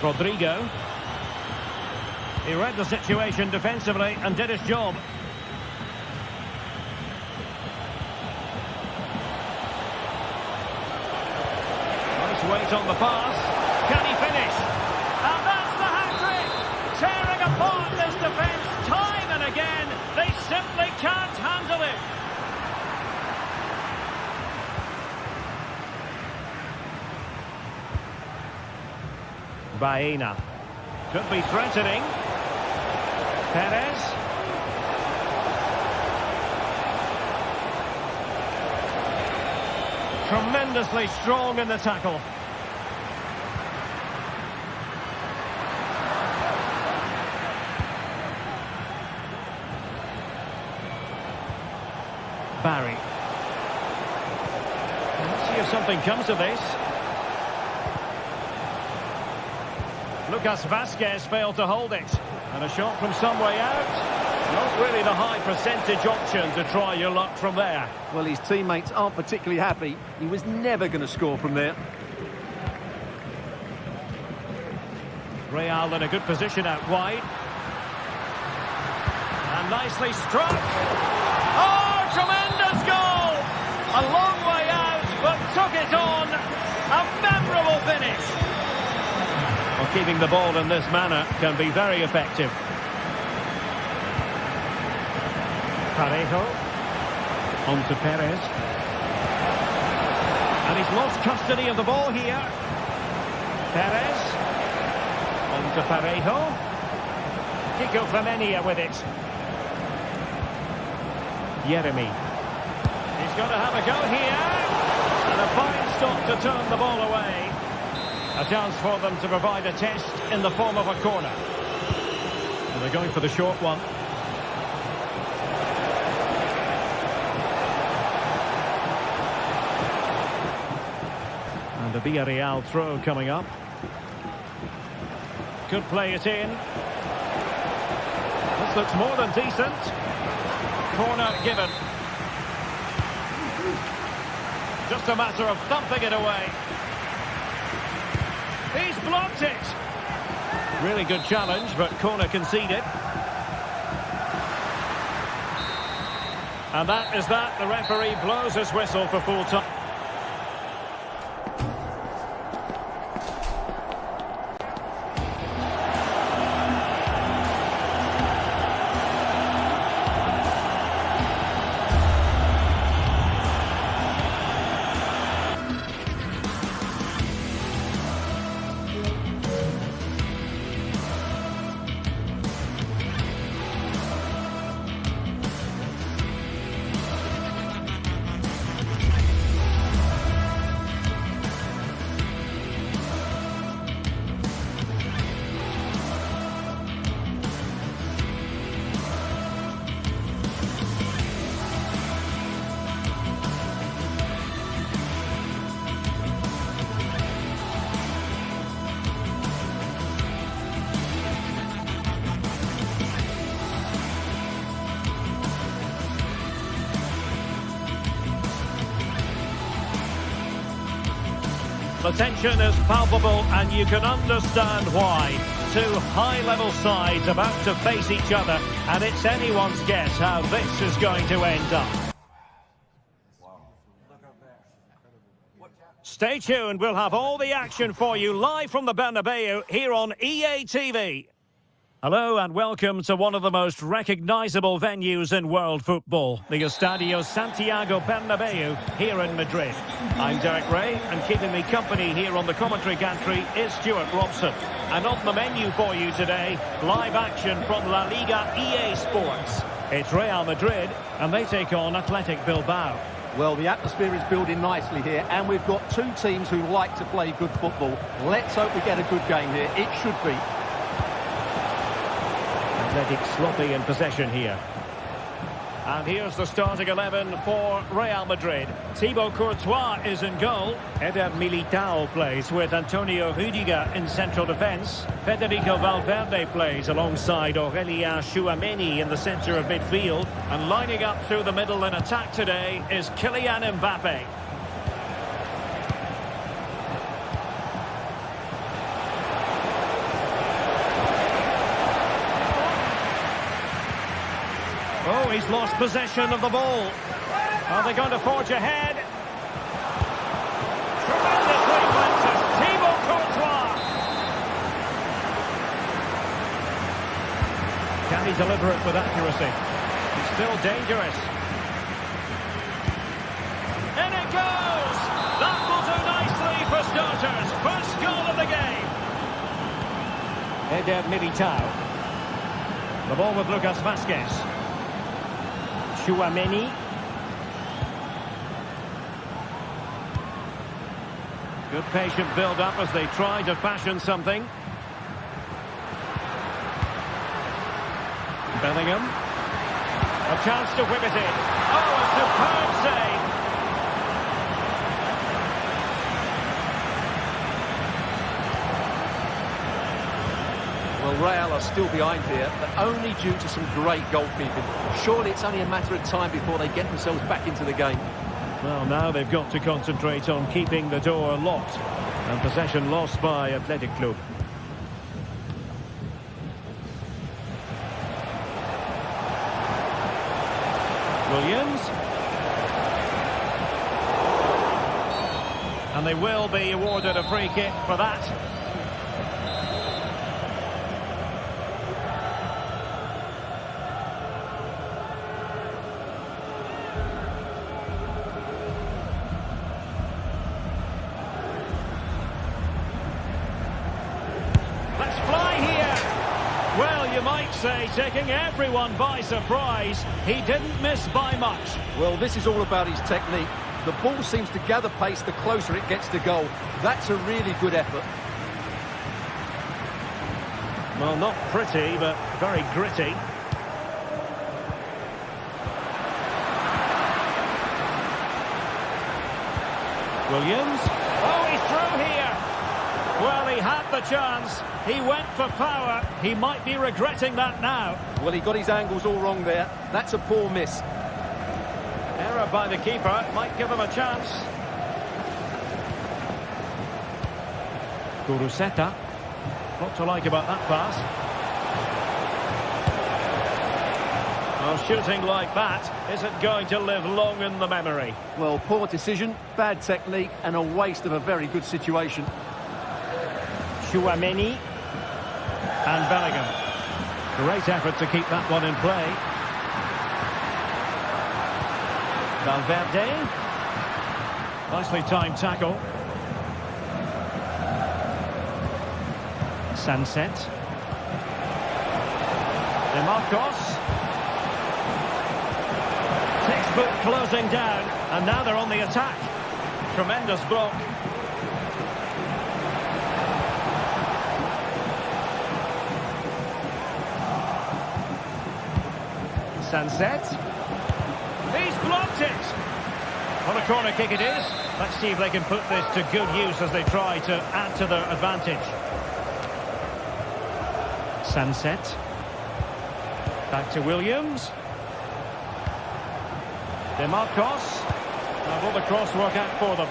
Rodrigo. He read the situation defensively and did his job. Nice weight on the pass. Can he finish? And that's the hat-trick! Tearing apart this defence time and again. They simply can't handle it. Baena. Could be threatening. Perez. Tremendously strong in the tackle. Barry. Let's see if something comes of this. Lucas Vazquez failed to hold it. And a shot from some way out. Not really the high percentage option to try your luck from there. Well, his teammates aren't particularly happy. He was never going to score from there. Real in a good position out wide. And nicely struck. Oh, tremendous goal! A long way out, but took it on. A memorable finish. Well, keeping the ball in this manner can be very effective. Parejo. On to Perez. And he's lost custody of the ball here. Perez. On to Parejo. Kiko Femenia with it. Jeremy. He's got to have a go here. And a fine stop to turn the ball away. A chance for them to provide a test in the form of a corner. And they're going for the short one. And a Villarreal throw coming up. Could play it in. This looks more than decent. Corner given. Just a matter of thumping it away. He's blocked it. Really good challenge, but corner conceded. And that is that. The referee blows his whistle for full time. The tension is palpable and you can understand why. Two high-level sides about to face each other, and it's anyone's guess how this is going to end up. Stay tuned, we'll have all the action for you live from the Bernabeu here on EA TV. Hello and welcome to one of the most recognisable venues in world football, the Estadio Santiago Bernabeu here in Madrid. I'm Derek Ray, and keeping me company here on the commentary gantry is Stuart Robson. And on the menu for you today, live action from La Liga EA Sports. It's Real Madrid, and they take on Athletic Bilbao. Well, the atmosphere is building nicely here, and we've got two teams who like to play good football. Let's hope we get a good game here. It should be. Athletic sloppy in possession here. And here's the starting 11 for Real Madrid. Thibaut Courtois is in goal. Eder Militao plays with Antonio Rüdiger in central defence. Federico Valverde plays alongside Aurelien Tchouameni in the centre of midfield. And lining up through the middle in attack today is Kylian Mbappe. Oh, he's lost possession of the ball. Are they going to forge ahead? Tremendous reflexes. Thibaut Courtois. Can he deliver it with accuracy? He's still dangerous. In it goes. That will do nicely for starters. First goal of the game. Eder Militao. The ball with Lucas Vázquez. Tchouameni. Good patient build-up as they try to fashion something. Bellingham. A chance to whip it in. Oh, a superb save. Well, Real are still behind here, but only due to some great goalkeeping. Surely it's only a matter of time before they get themselves back into the game. Well, now they've got to concentrate on keeping the door locked. And possession lost by Atletico. Williams. And they will be awarded a free kick for that. You might say, taking everyone by surprise. He didn't miss by much. Well, this is all about his technique. The ball seems to gather pace the closer it gets to goal. That's a really good effort. Well, not pretty, but very gritty. Williams. Oh, he's through here. Well, he had the chance. He went for power. He might be regretting that now. Well, he got his angles all wrong there. That's a poor miss. Error by the keeper. Might give him a chance. Guruseta. What to like about that pass. Well, shooting like that isn't going to live long in the memory. Well, poor decision, bad technique, and a waste of a very good situation. Tchouameni and Bellingham. Great effort to keep that one in play. Valverde. Nicely timed tackle. Sunset. DeMarcos. Textbook closing down, and now they're on the attack. Tremendous block. Sunset. He's blocked it. What a corner kick it is. Let's see if they can put this to good use as they try to add to their advantage. Sunset. Back to Williams. DeMarcos. Now will the cross work out for them?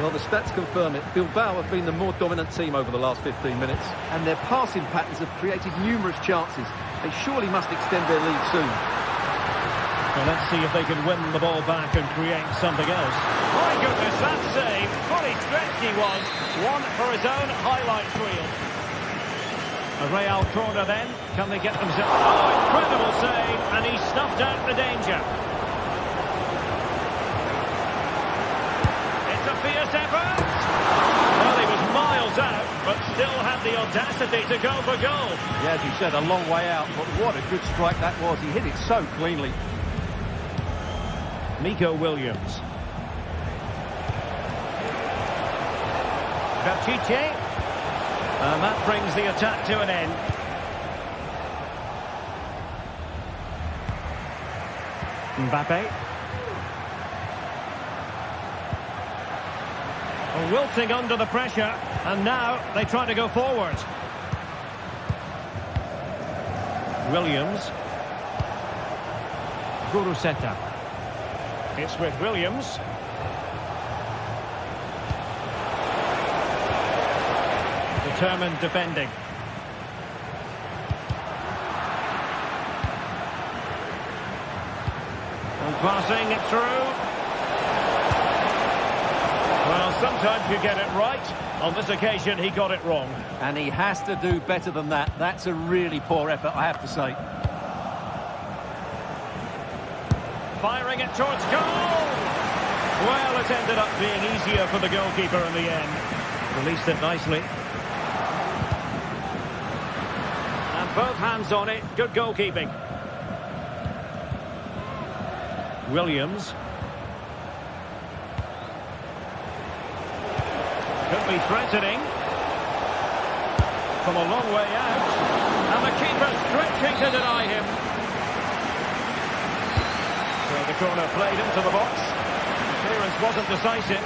Well, the stats confirm it. Bilbao have been the more dominant team over the last 15 minutes, and their passing patterns have created numerous chances. They surely must extend their lead soon. Well, let's see if they can win the ball back and create something else. My goodness, that save. Fully stretched he was. One for his own highlights reel. A Real corner then. Can they get themselves... Oh, incredible save. And he snuffed out the danger. It's a fierce effort. Well, he was miles out, but still had the audacity to go for goal. Yeah, as you said, a long way out, but what a good strike that was. He hit it so cleanly. Nico Williams. Berchiche. And that brings the attack to an end. Mbappe. Well, wilting under the pressure, and now they try to go forward. Williams. Guruseta. It's with Williams. Determined defending. And passing it through. Well, sometimes you get it right. On this occasion, he got it wrong. And he has to do better than that. That's a really poor effort, I have to say. Firing it towards goal. Well, it ended up being easier for the goalkeeper in the end. Released it nicely. And both hands on it. Good goalkeeping. Williams. Could be threatening. From a long way out. And the keeper stretching to deny him. So the corner played into the box. Clearance wasn't decisive.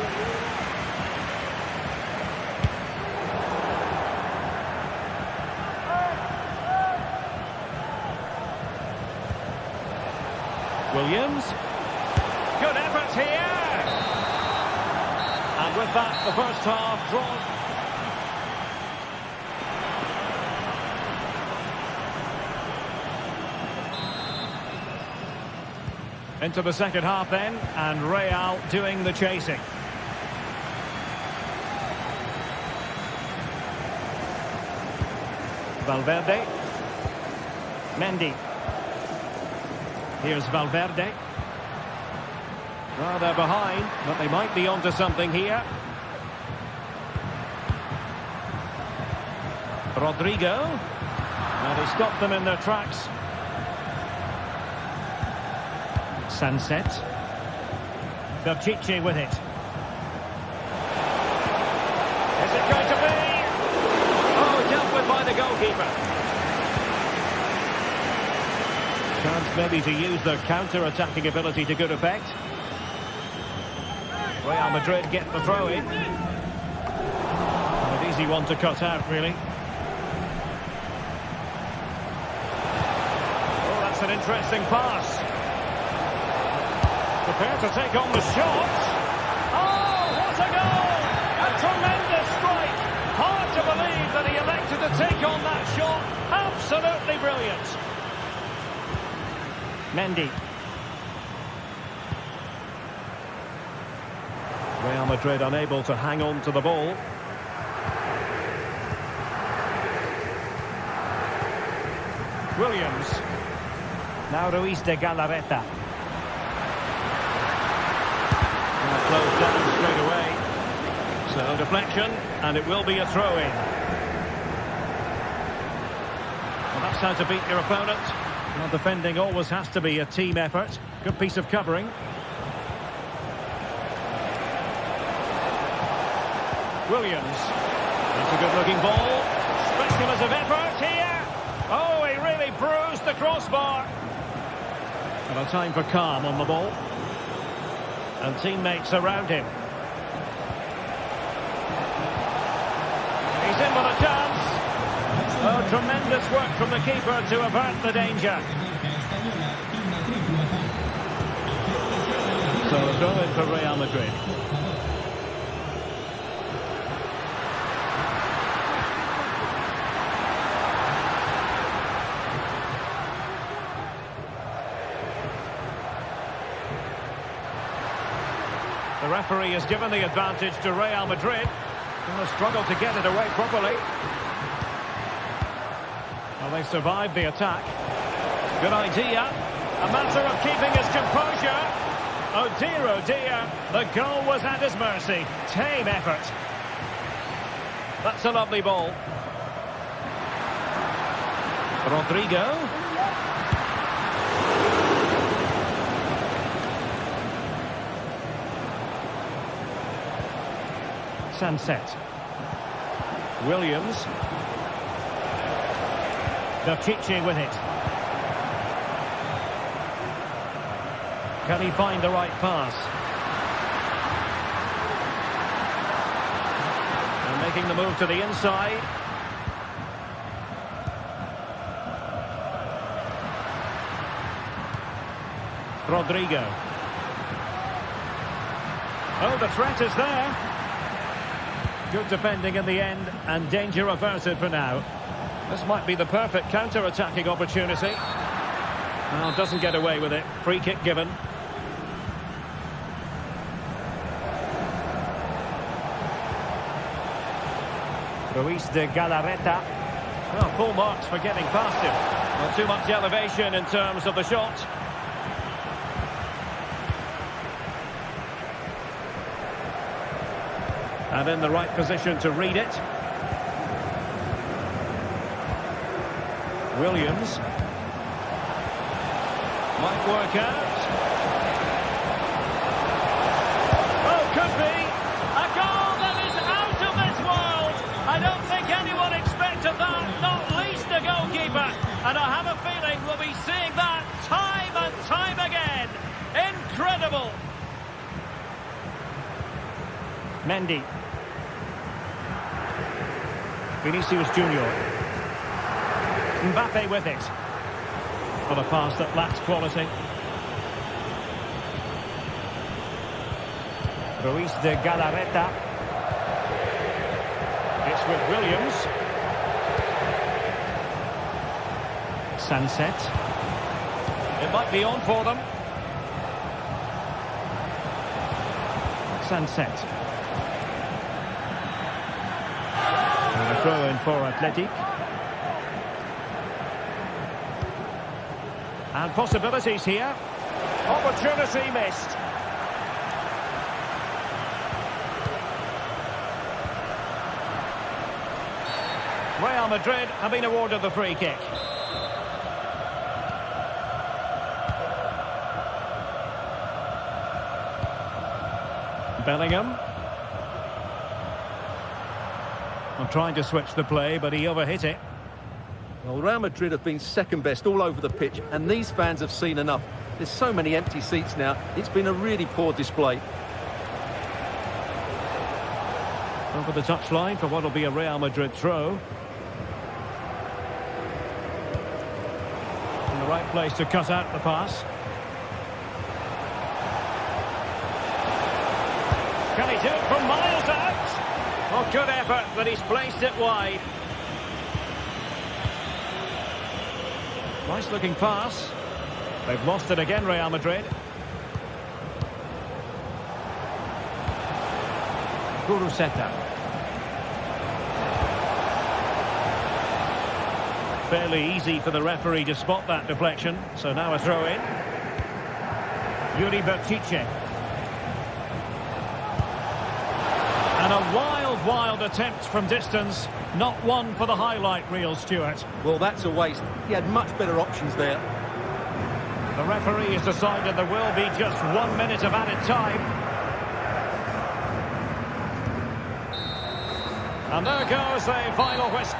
Williams. Good effort here. And with that, the first half drawn. Into the second half then, and Real doing the chasing. Valverde. Mendy. Here's Valverde. Well, they're behind, but they might be onto something here. Rodrigo. And he stopped them in their tracks. Sunset. Berchiche with it. Is it going to be? Oh, dealt with by the goalkeeper. Chance maybe to use their counter-attacking ability to good effect. Real Madrid get the throw in. An easy one to cut out, really. Oh, that's an interesting pass. Prepare to take on the shot. Oh, what a goal! A tremendous strike. Hard to believe that he elected to take on that shot. Absolutely brilliant. Mendy. Real Madrid unable to hang on to the ball. Williams. Now Ruiz de Galarreta. Closed down straight away. So deflection, and it will be a throw-in. Well, that's how to beat your opponent. Well, defending always has to be a team effort. Good piece of covering. Williams. That's a good-looking ball. Speculative effort here. Oh, he really bruised the crossbar. And a time for calm on the ball. And teammates around him. He's in with a chance. Oh, tremendous work from the keeper to avert the danger. So a throw in for Real Madrid. The referee has given the advantage to Real Madrid. They'll struggle to get it away properly. Well, they survived the attack. Good idea. A matter of keeping his composure. Oh dear, the goal was at his mercy. Tame effort. That's a lovely ball. Rodrigo. Sunset. Williams. Berchiche with it. Can he find the right pass? And making the move to the inside. Rodrigo. Oh, the threat is there. Good defending in the end, and danger averted for now. This might be the perfect counter-attacking opportunity. Well, doesn't get away with it. Free kick given. Luis de Galarreta. Well, full marks for getting past him. Not too much elevation in terms of the shot. And in the right position to read it. Williams. Might work out. Oh, could be. A goal that is out of this world. I don't think anyone expected that, not least the goalkeeper. And I have a feeling we'll be seeing that time and time again. Incredible. Mendy. Vinicius Junior. Mbappe with it. For a pass that lacks quality. Luis de Galarreta. It's with Williams. Sunset. It might be on for them. Sunset. And a throw in for Atletico. And possibilities here. Opportunity missed. Real Madrid have been awarded the free kick. Bellingham. I'm trying to switch the play, but he overhit it. Well, Real Madrid have been second best all over the pitch, and these fans have seen enough. There's so many empty seats now. It's been a really poor display. Over the touchline for what will be a Real Madrid throw. In the right place to cut out the pass. Can he do it from miles out? Oh, good effort, but he's placed it wide. Nice looking pass. They've lost it again, Real Madrid. Kuruseta. Fairly easy for the referee to spot that deflection. So now a throw in. Yuri Berchiche. And a wild attempt from distance. Not one for the highlight reel, Stuart. Well, that's a waste. He had much better options there. The referee has decided there will be just 1 minute of added time. And there goes the final whistle.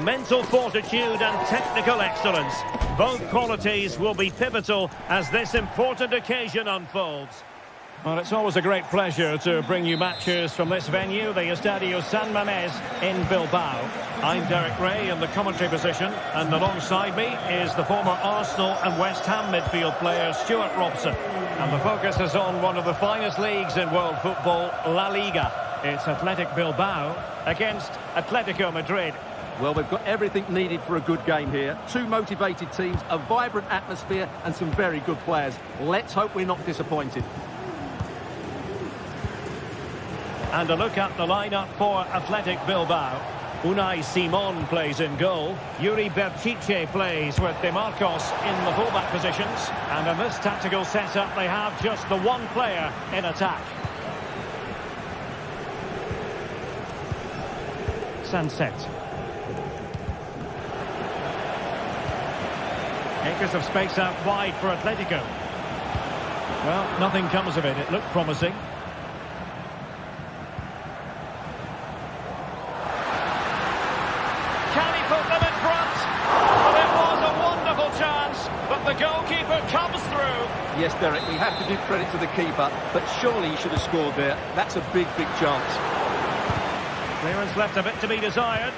mental fortitude and technical excellence. Both qualities will be pivotal as this important occasion unfolds. Well, it's always a great pleasure to bring you matches from this venue, the Estadio San Mamés in Bilbao. I'm Derek Ray in the commentary position, and alongside me is the former Arsenal and West Ham midfield player Stuart Robson. And the focus is on one of the finest leagues in world football, La Liga. It's Athletic Bilbao against Atletico Madrid. Well, they've got everything needed for a good game here. Two motivated teams, a vibrant atmosphere and some very good players. Let's hope we're not disappointed. And a look at the lineup for Athletic Bilbao. Unai Simon plays in goal. Yuri Berchiche plays with De Marcos in the fullback positions. And in this tactical setup, they have just the one player in attack. Sunset. Acres of space out wide for Atletico. Well, nothing comes of it. It looked promising. Can he put them in front? Well, it was a wonderful chance, but the goalkeeper comes through. Yes, Derek, we have to give credit to the keeper, but surely he should have scored there. That's a big, big chance. Clearance left a bit to be desired.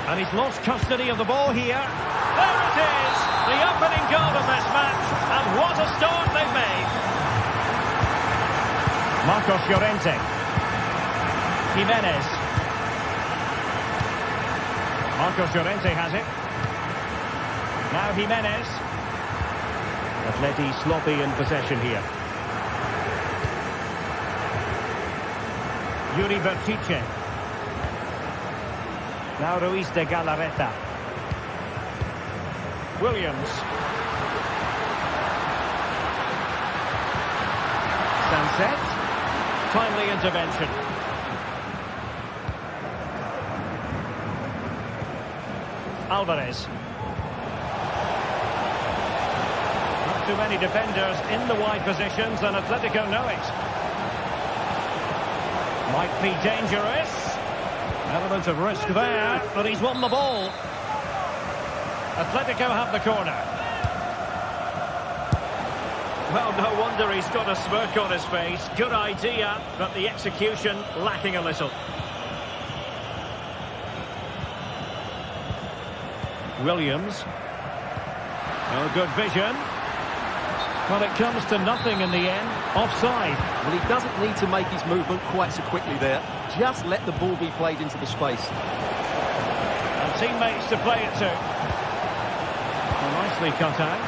And he's lost custody of the ball here. There it is! The opening goal of this match. And what a start they've made. Marcos Llorente. Jimenez. Marcos Llorente has it. Now Jimenez. Atleti sloppy in possession here. Yuri Berchiche. Now Ruiz de Galarreta. Williams. Sunset. Timely intervention. Alvarez. Not too many defenders in the wide positions, and Atletico know it. Might be dangerous. Element of risk there, but he's won the ball. Atletico have the corner. Well, no wonder he's got a smirk on his face. Good idea, but the execution lacking a little. Williams. No good vision. Well, it comes to nothing in the end. Offside. Well, he doesn't need to make his movement quite so quickly there. Just let the ball be played into the space. And teammates to play it to. Well, nicely cut out.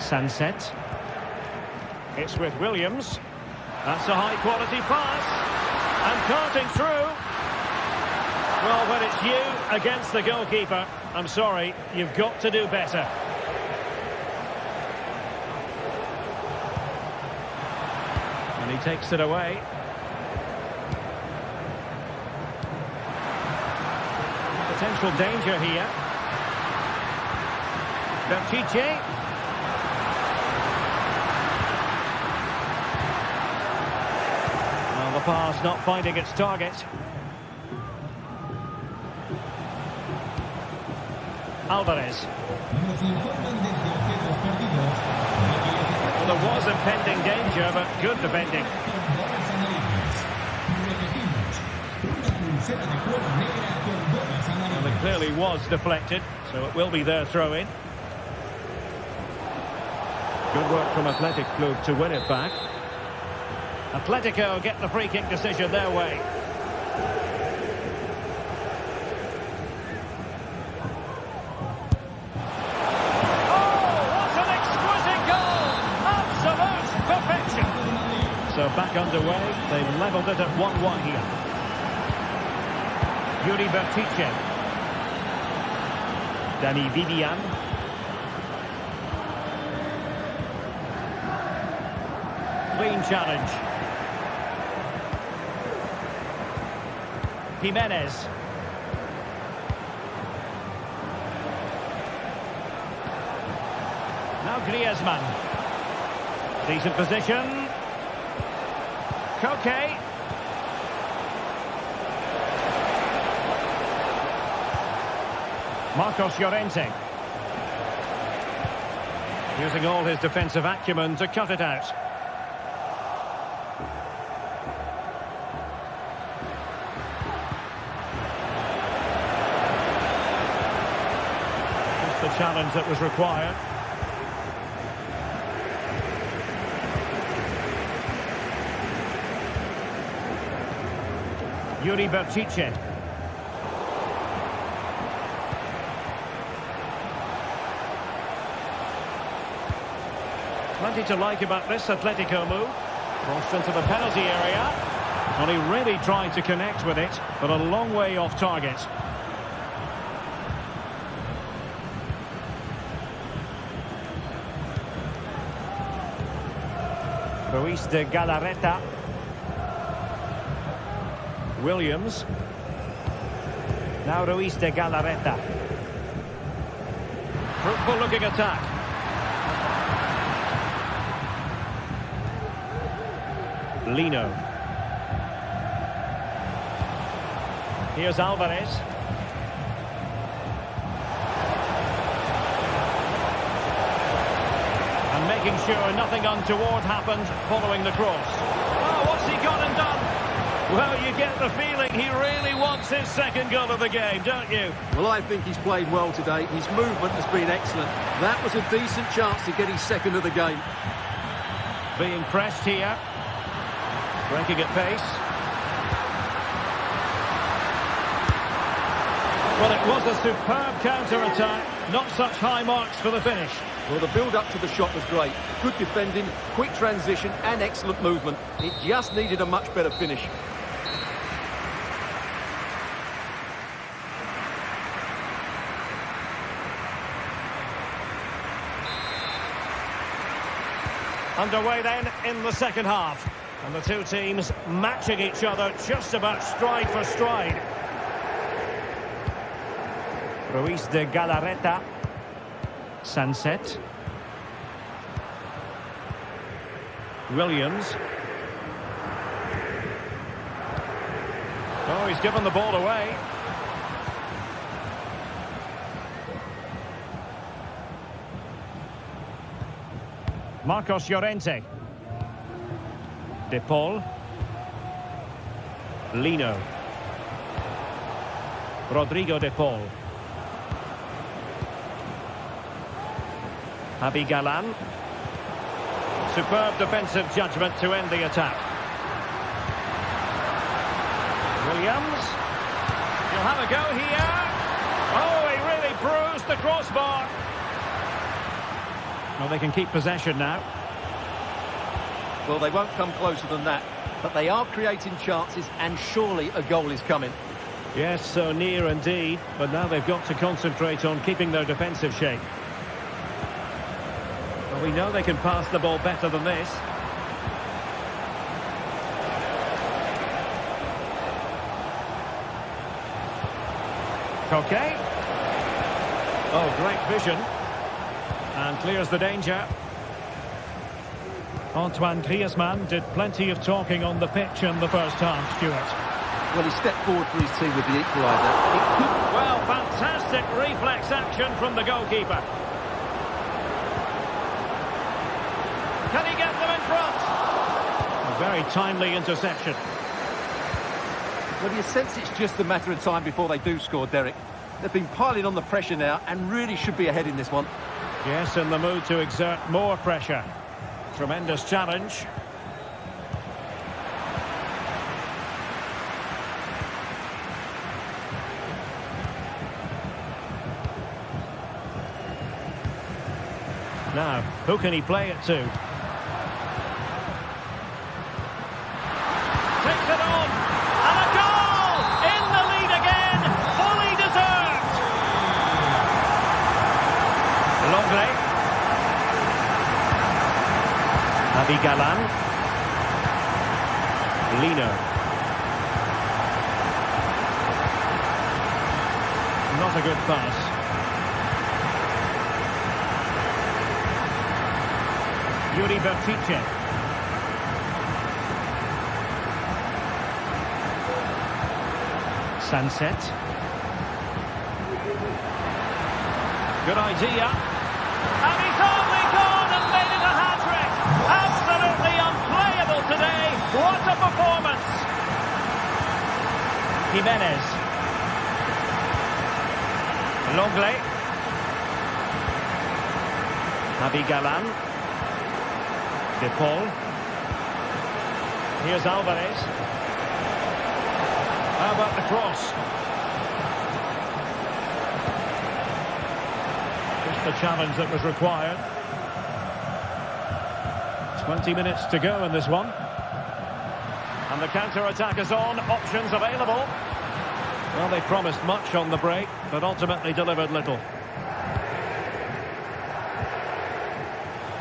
Sunset. It's with Williams. That's a high-quality pass. And carting through. Well, when it's you against the goalkeeper, I'm sorry, you've got to do better. And he takes it away. Potential danger here. Berchiche. Well, the pass not finding its target. Alvarez. Well, there was impending danger, but good defending. Well, it clearly was deflected, so it will be their throw-in. Good work from Athletic Club to win it back. Atletico get the free-kick decision their way. So back underway, they've levelled it at 1-1 here. Yuri Berchiche. Dani Vivian. Clean challenge. Jimenez. Now Griezmann. Decent position. Koke. Marcos Llorente. Using all his defensive acumen to cut it out. Just the challenge that was required. Yuri Berchiche. Plenty to like about this Atletico move. Crossed into the penalty area. Well, he really tried to connect with it, but a long way off target. Ruiz de Galarreta. Williams. Now Ruiz de Galarreta. Fruitful looking attack. Lino. Here's Alvarez. And making sure nothing untoward happened following the cross. Oh, what's he gone and done? Well, you get the feeling he really wants his second goal of the game, don't you? Well, I think he's played well today. His movement has been excellent. That was a decent chance to get his second of the game. Being pressed here. Breaking at pace. Well, it was a superb counter-attack. Not such high marks for the finish. Well, the build-up to the shot was great. Good defending, quick transition and excellent movement. It just needed a much better finish. Underway then in the second half. And the two teams matching each other just about stride for stride. Ruiz de Galarreta. Sunset. Williams. Oh, he's given the ball away. Marcos Llorente. De Paul. Lino. Rodrigo De Paul. Javi Galan. Superb defensive judgment to end the attack. Williams. He'll have a go here. Oh, he really bruised the crossbar. Well, they can keep possession now. Well, they won't come closer than that, but they are creating chances and surely a goal is coming. Yes, so near indeed, but now they've got to concentrate on keeping their defensive shape. Well, we know they can pass the ball better than this. Koke. Oh, great vision. And clears the danger. Antoine Griezmann did plenty of talking on the pitch in the first half, Stuart. Well, he stepped forward for his team with the equaliser. Well, fantastic reflex action from the goalkeeper. Can he get them in front? A very timely interception. Well, you sense it's just a matter of time before they do score, Derek. They've been piling on the pressure now and really should be ahead in this one. Yes, in the mood to exert more pressure. Tremendous challenge. Now, who can he play it to? Takes it on! And a goal! In the lead again! Fully deserved! Longley. Javi Galan. Lino. Not a good pass. Yuri Bertice. Sunset. Good idea. And he's only gone and made it a hat-trick. Absolutely unplayable today. What a performance. Jimenez. Longley. Nabi Galan. De Paul. Here's Alvarez. How about the cross? Just the challenge that was required. 20 minutes to go in this one. And the counter-attack is on. Options available. Well, they promised much on the break, but ultimately delivered little.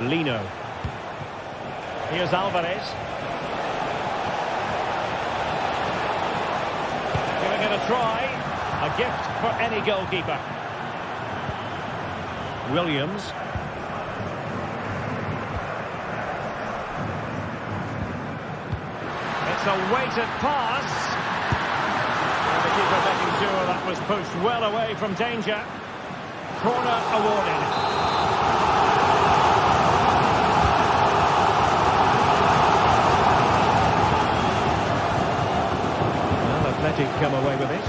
Lino. Here's Alvarez. Giving it a try. A gift for any goalkeeper. Williams. It's a weighted pass. And the keeper making sure that was pushed well away from danger. Corner awarded. Athletic come away with it.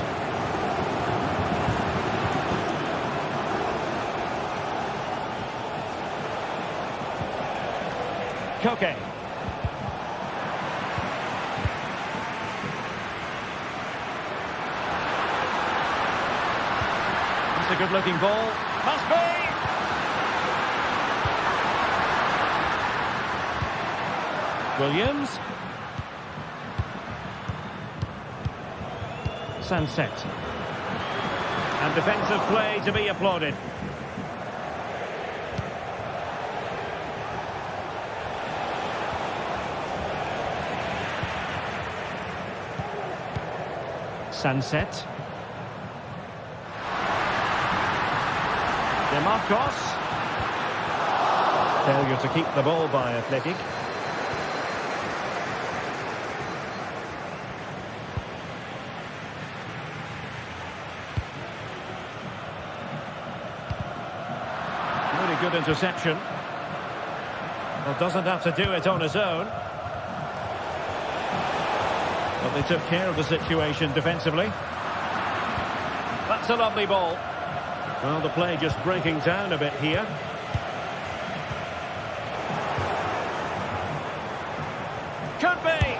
Koke. It's a good-looking ball. Must be! Williams. Sunset. And defensive play to be applauded. Sunset. DeMarcos. Failure to keep the ball by Athletic. Good interception. Well, doesn't have to do it on his own. But they took care of the situation defensively. That's a lovely ball. Well, the play just breaking down a bit here. Could be.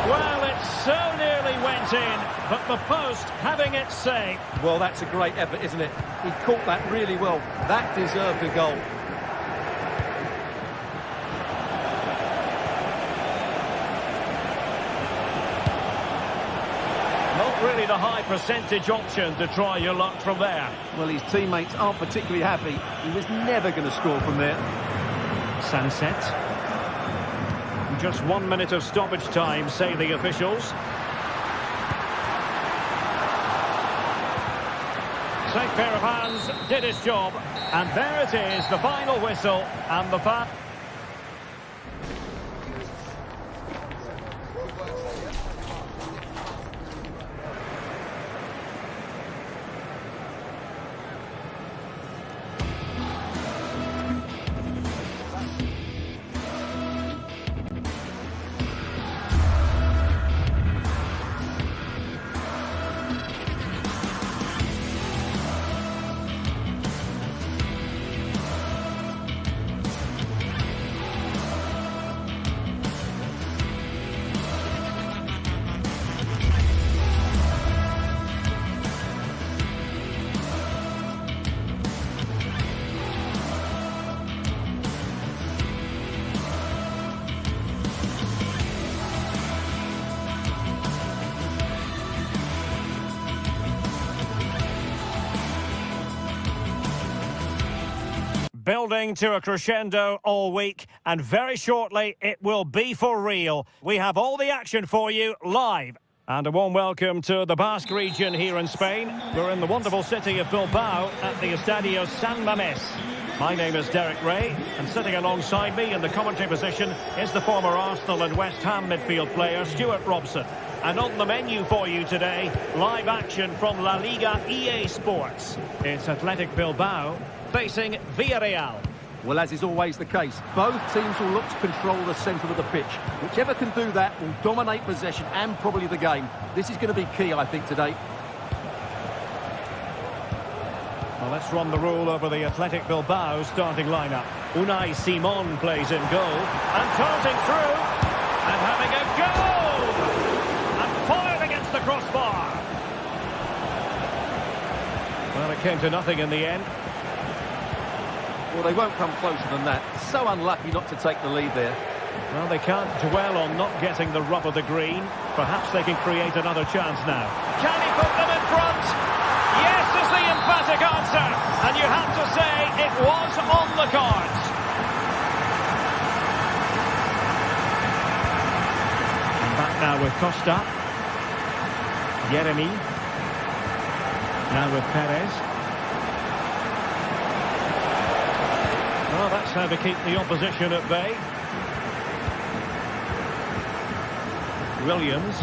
Well, it so nearly went in, but the post having its say. Well, that's a great effort, isn't it? He caught that really well. That deserved a goal. Not really the high percentage option to try your luck from there. Well, his teammates aren't particularly happy. He was never going to score from there. Sunset. Just 1 minute of stoppage time, say the officials. Safe pair of hands, did his job. And there it is, the final whistle. And the building to a crescendo all week, and very shortly it will be for real. We have all the action for you live. And a warm welcome to the Basque region here in Spain. We're in the wonderful city of Bilbao at the Estadio San Mamés. My name is Derek Ray, and sitting alongside me in the commentary position is the former Arsenal and West Ham midfield player Stuart Robson. And on the menu for you today, live action from La Liga EA Sports. It's Athletic Bilbao facing Villarreal. Well, as is always the case, both teams will look to control the centre of the pitch. Whichever can do that will dominate possession and probably the game. This is going to be key, I think, today. Well, let's run the rule over the Athletic Bilbao starting lineup. Unai Simon plays in goal, and darting through, and having a go! And fired against the crossbar. Well, it came to nothing in the end. Well, they won't come closer than that. So unlucky not to take the lead there. Well, they can't dwell on not getting the rub of the green. Perhaps they can create another chance now. Can he put them in front? Yes is the emphatic answer. And you have to say it was on the cards. And back now with Costa. Yeremy. Now with Perez. Well, that's how to keep the opposition at bay. Williams.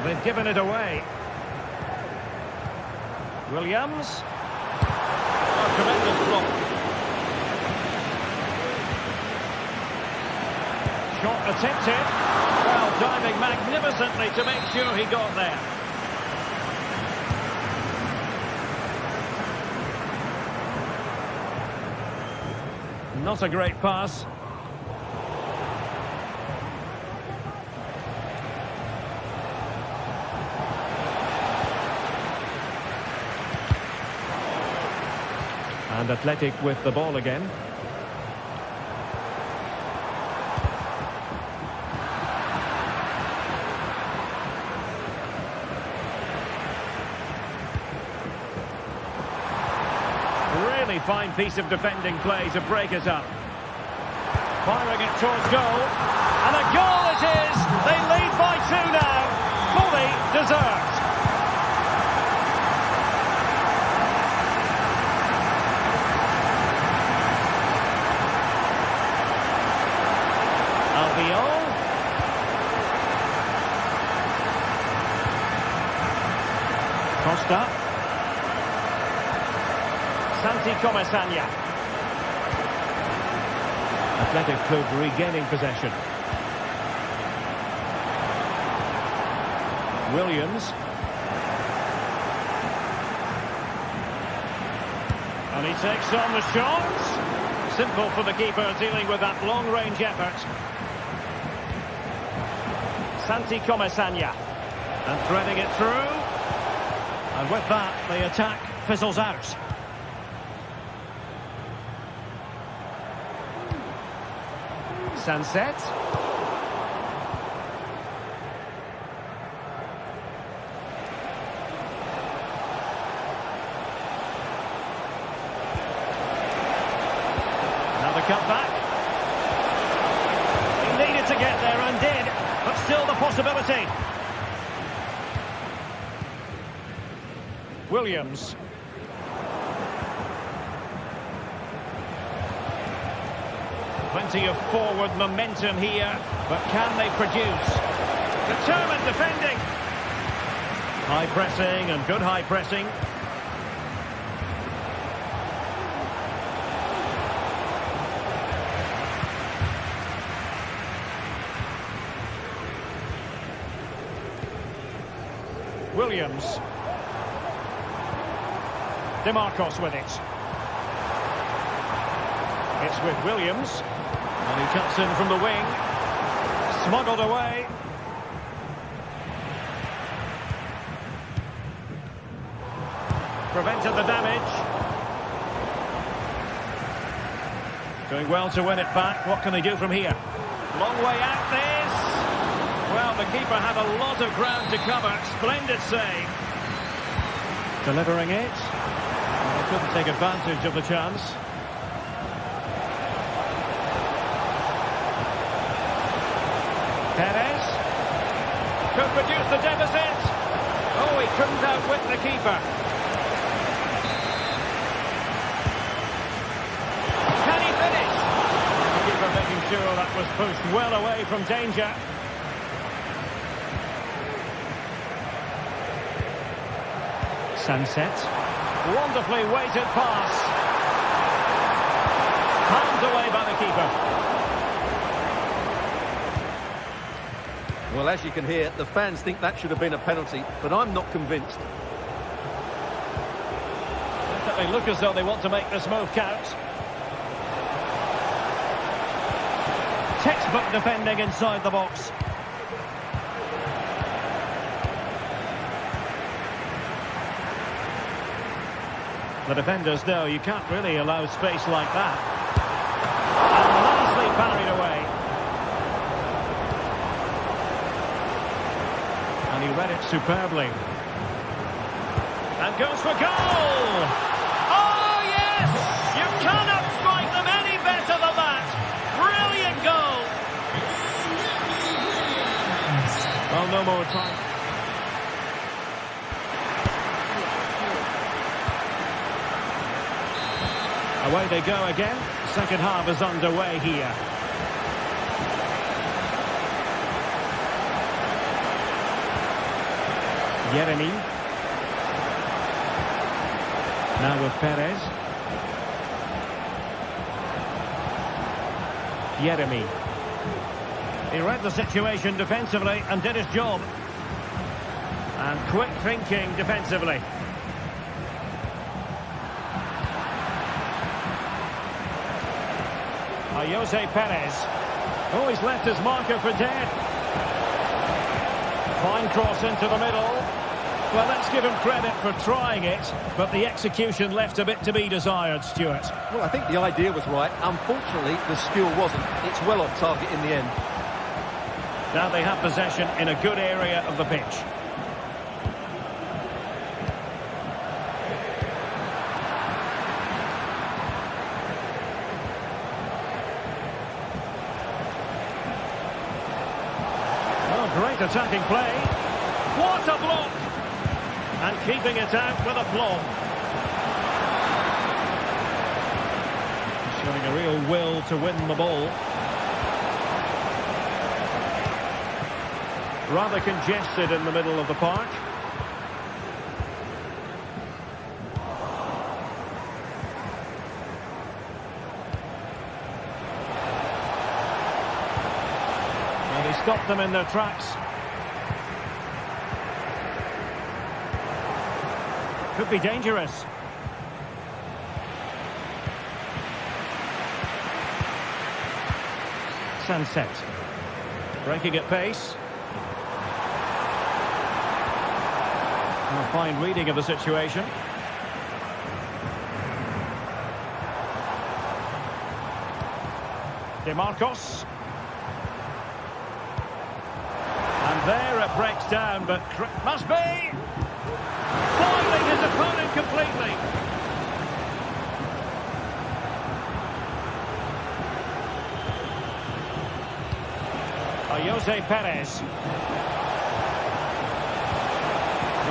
They've given it away. Williams. Oh, tremendous block. Shot attempted. Well, diving magnificently to make sure he got there. Not a great pass. And Athletic with the ball again. Really fine piece of defending play to break it up. Firing it towards goal. And a goal it is! They lead by 2 now. Fully deserved. Costa. Santi Comesaña. Athletic Club regaining possession. Williams. And he takes on the shot. Simple for the keeper dealing with that long-range effort. Santi Comesaña. And threading it through. And with that, the attack fizzles out. Sunset. Another cutback. He needed to get there and did, but still the possibility. Williams. Plenty of forward momentum here, but can they produce? Determined defending. High pressing and good high pressing. Williams. DeMarcos with it. It's with Williams. And he cuts in from the wing. Smuggled away. Prevented the damage. Doing well to win it back. What can they do from here? Long way out this. Well, the keeper had a lot of ground to cover. Splendid save. Delivering it. They couldn't take advantage of the chance. Perez. Could reduce the deficit. Oh, he couldn't outwit the keeper. Can he finish? The keeper making sure that was pushed well away from danger. Sunset. Wonderfully weighted pass. Palmed away by the keeper. Well, as you can hear, the fans think that should have been a penalty, but I'm not convinced. They look as though they want to make this move count. Textbook defending inside the box. The defenders know you can't really allow space like that. And nicely parried away. And he read it superbly. And goes for goal! Oh, yes! You cannot strike them any better than that. Brilliant goal. Well, no more time. Away they go again. Second half is underway here. Yeremy. Now with Perez. Yeremy. He read the situation defensively and did his job. And quick thinking defensively. Jose Perez. Oh, he's left his marker for dead. Fine cross into the middle. Well, let's give him credit for trying it, but the execution left a bit to be desired, Stuart. Well, I think the idea was right. Unfortunately, the skill wasn't. It's well off target in the end. Now they have possession in a good area of the pitch. Great attacking play. What a block! And keeping it out with aplomb. Showing a real will to win the ball. Rather congested in the middle of the park. Stop them in their tracks. Could be dangerous. Sunset. Breaking at pace. A fine reading of the situation. DeMarcos. There it breaks down, but must be foiling his opponent completely. Jose Perez.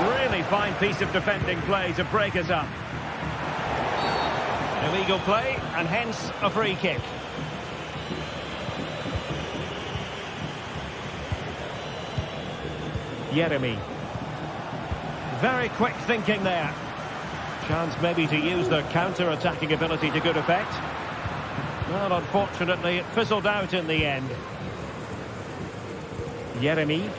Really fine piece of defending play to break us up. Illegal play, and hence a free kick. Yeremy. Very quick thinking there. Chance maybe to use their counter-attacking ability to good effect. Well, unfortunately, it fizzled out in the end. Yeremy.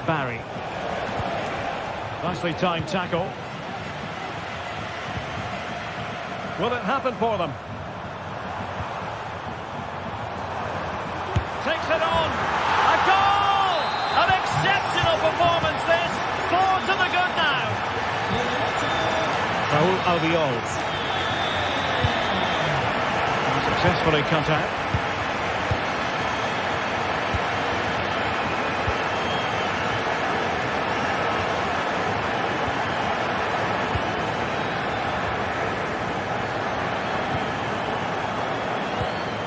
Barry. Nicely timed tackle. Will it happen for them? Takes it on. A goal! An exceptional performance this. 4 to the good now. Raul Albiol. Successfully cut out.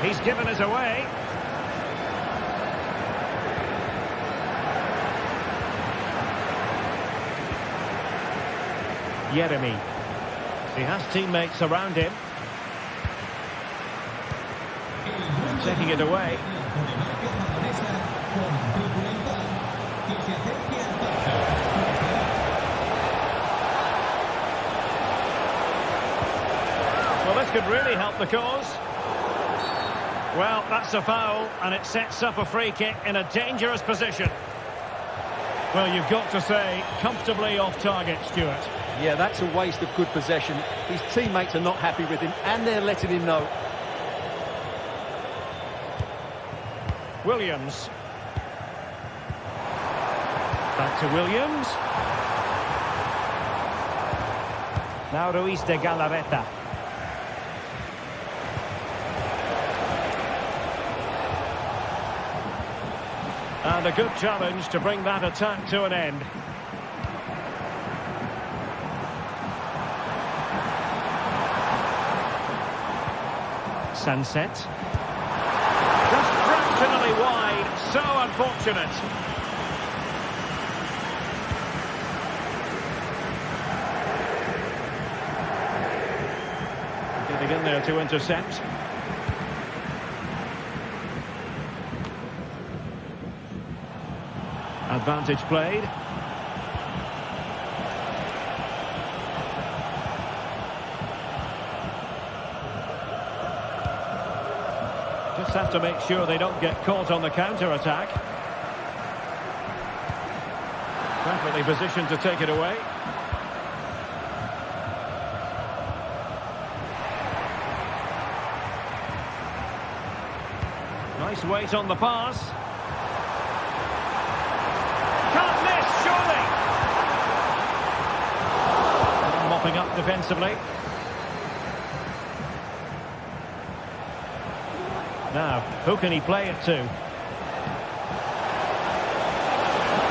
He's given it away. Jeremy. He has teammates around him. Taking it away. Well, this could really help the cause. Well, that's a foul, and it sets up a free kick in a dangerous position. Well, you've got to say, comfortably off target, Stuart. Yeah, that's a waste of good possession. His teammates are not happy with him, and they're letting him know. Williams. Back to Williams. Now Ruiz de Galarreta. And a good challenge to bring that attack to an end. Sunset. Just fractionally wide. So unfortunate. Getting in there to intercept. Advantage played. Just have to make sure they don't get caught on the counter-attack. Perfectly positioned to take it away. Nice weight on the pass. Can't miss, surely! Mopping up defensively. Now, who can he play it to?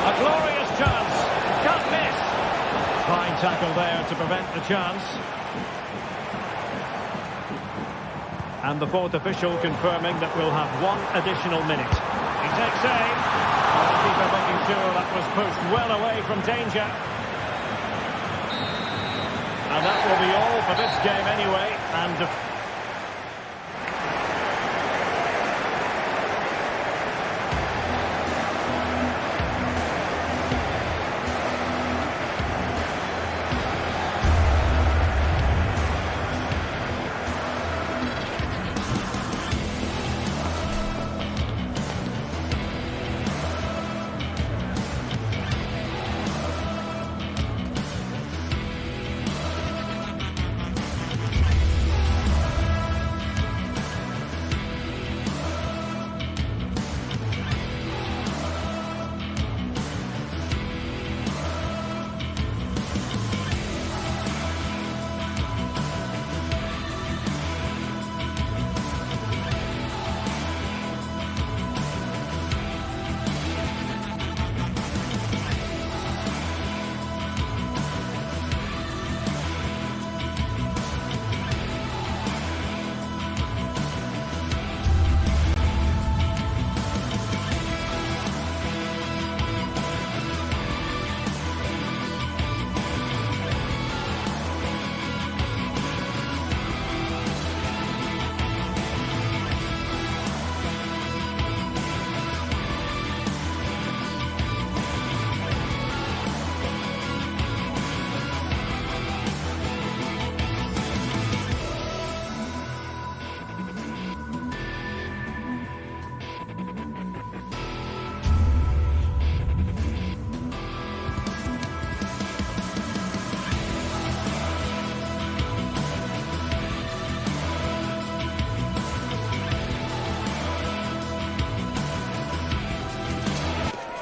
A glorious chance. Can't miss. Fine tackle there to prevent the chance. And the fourth official confirming that we'll have one additional minute. He takes aim. The keeper making sure that was pushed well away from danger. And that will be all for this game anyway. And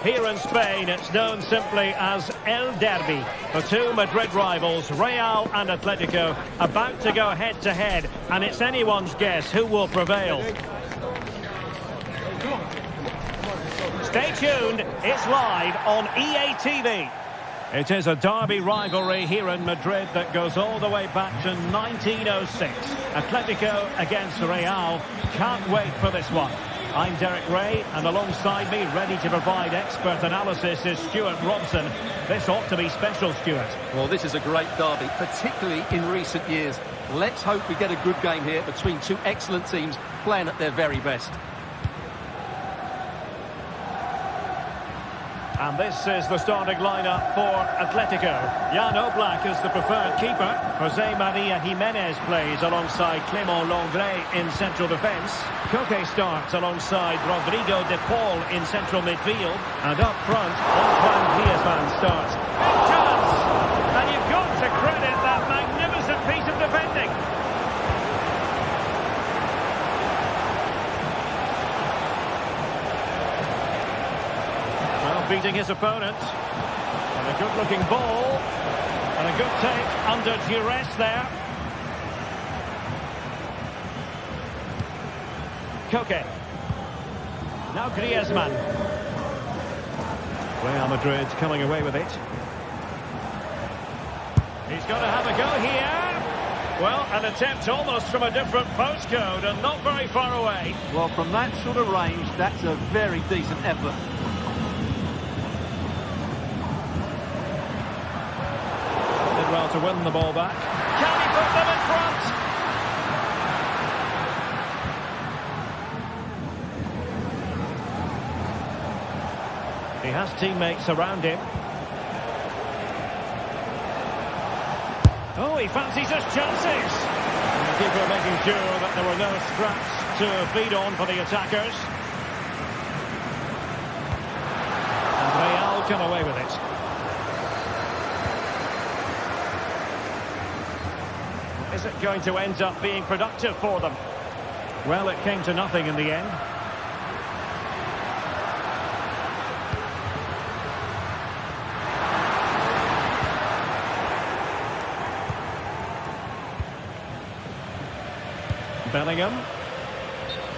here in Spain, it's known simply as El Derby. The two Madrid rivals, Real and Atletico, about to go head-to-head, and it's anyone's guess who will prevail. Stay tuned, it's live on EA TV. It is a derby rivalry here in Madrid that goes all the way back to 1906. Atletico against Real. Can't wait for this one. I'm Derek Ray, and alongside me, ready to provide expert analysis, is Stuart Robson. This ought to be special, Stuart. Well, this is a great derby, particularly in recent years. Let's hope we get a good game here between two excellent teams playing at their very best. And this is the starting lineup for Atletico. Jan Oblak is the preferred keeper. Jose Maria Jimenez plays alongside Clément Lenglet in central defence. Koke starts alongside Rodrigo de Paul in central midfield. And up front, Antoine Griezmann starts. Big chance! And you've got to credit that magnificent piece of defending. Beating his opponent, and a good-looking ball, and a good take under duress there. Koke. Now Griezmann. Real Madrid coming away with it. He's going to have a go here. Well, an attempt almost from a different postcode and not very far away. Well, from that sort of range, that's a very decent effort. Well, to win the ball back. Can he put them in front? He has teammates around him. Oh, he fancies his chances. And the keeper making sure that there were no scraps to feed on for the attackers. And Real come away with it. Is it going to end up being productive for them? Well, it came to nothing in the end. Bellingham.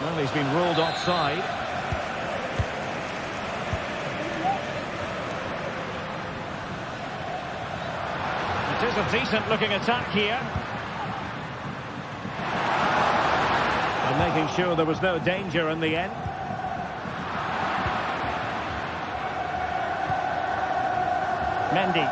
Well, he's been ruled offside. It is a decent-looking attack here. Making sure there was no danger in the end. Mendy.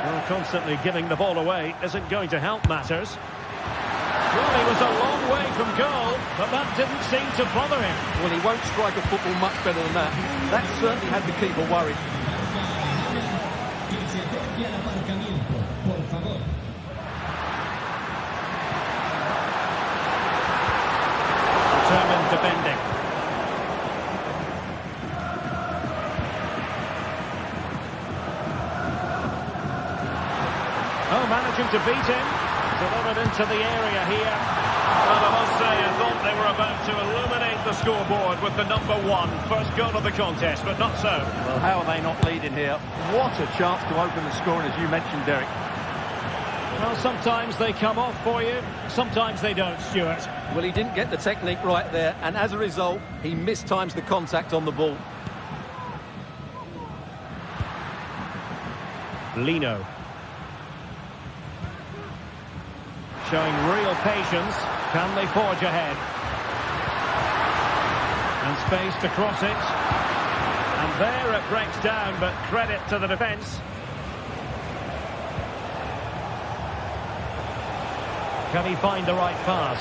Well, constantly giving the ball away isn't going to help matters. Well, he was a long way from goal, but that didn't seem to bother him. Well, he won't strike a football much better than that. That certainly had the keeper worried. Defending. Oh, managing to beat him. Delivered into the area here. Well, I must say, I thought they were about to illuminate the scoreboard with the #1. First goal of the contest, but not so. Well, how are they not leading here? What a chance to open the scoring, as you mentioned, Derek. Well, sometimes they come off for you, sometimes they don't, Stuart. Well, he didn't get the technique right there, and as a result, he mistimes the contact on the ball. Lino. Showing real patience. Can they forge ahead? And space to cross it. And there it breaks down, but credit to the defence. Can he find the right pass?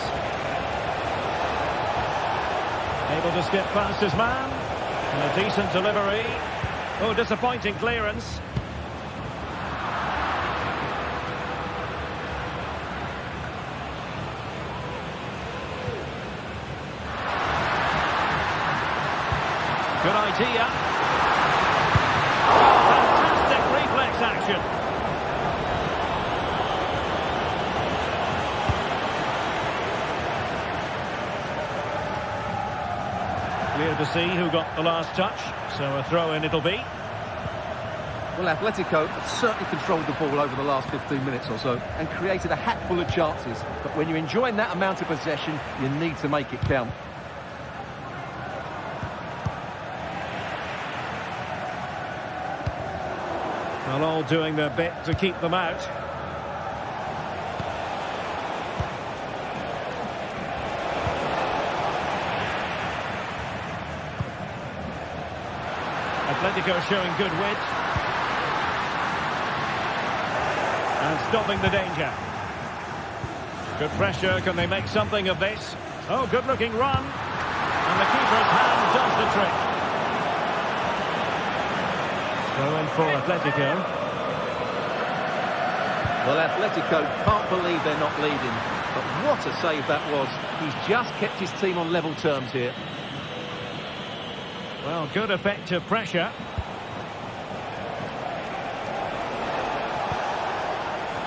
Able to skip past his man. And a decent delivery. Oh, disappointing clearance. Good idea. Fantastic reflex action. Clear to see who got the last touch, so a throw-in it'll be. Well, Atletico have certainly controlled the ball over the last 15 minutes or so and created a hatful of chances. But when you're enjoying that amount of possession, you need to make it count. Well, all doing their bit to keep them out. Atletico showing good wit. And stopping the danger. Good pressure. Can they make something of this? Oh, good-looking run. And the keeper's hand does the trick. Throw in for Atletico. Well, Atletico can't believe they're not leading. But what a save that was. He's just kept his team on level terms here. Well, good effective pressure.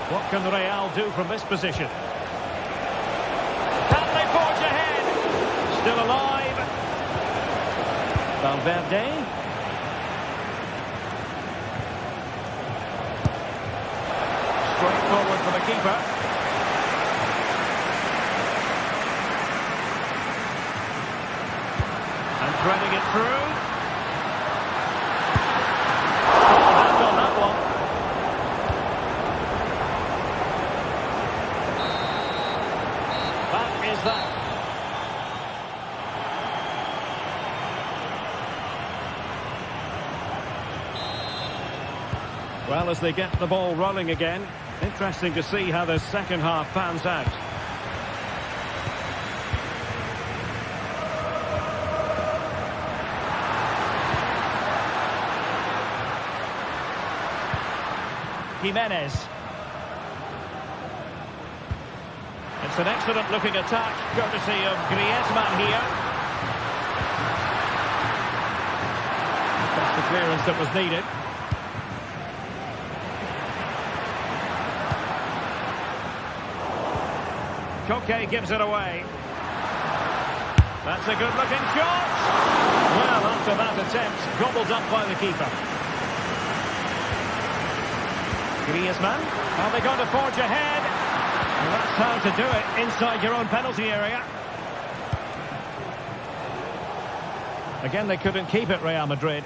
What can Real do from this position? Can they forge ahead? Still alive. Valverde. Straight forward for the keeper. And threading it through. Hand on that one. That is that. Well, as they get the ball rolling again, interesting to see how the second half pans out. Jimenez. It's an excellent looking attack, courtesy of Griezmann here. That's the clearance that was needed. Koke gives it away. That's a good looking shot. Well, after that attempt, gobbled up by the keeper. Griezmann. Are they going to forge ahead? Well, that's how to do it inside your own penalty area. Again, they couldn't keep it, Real Madrid.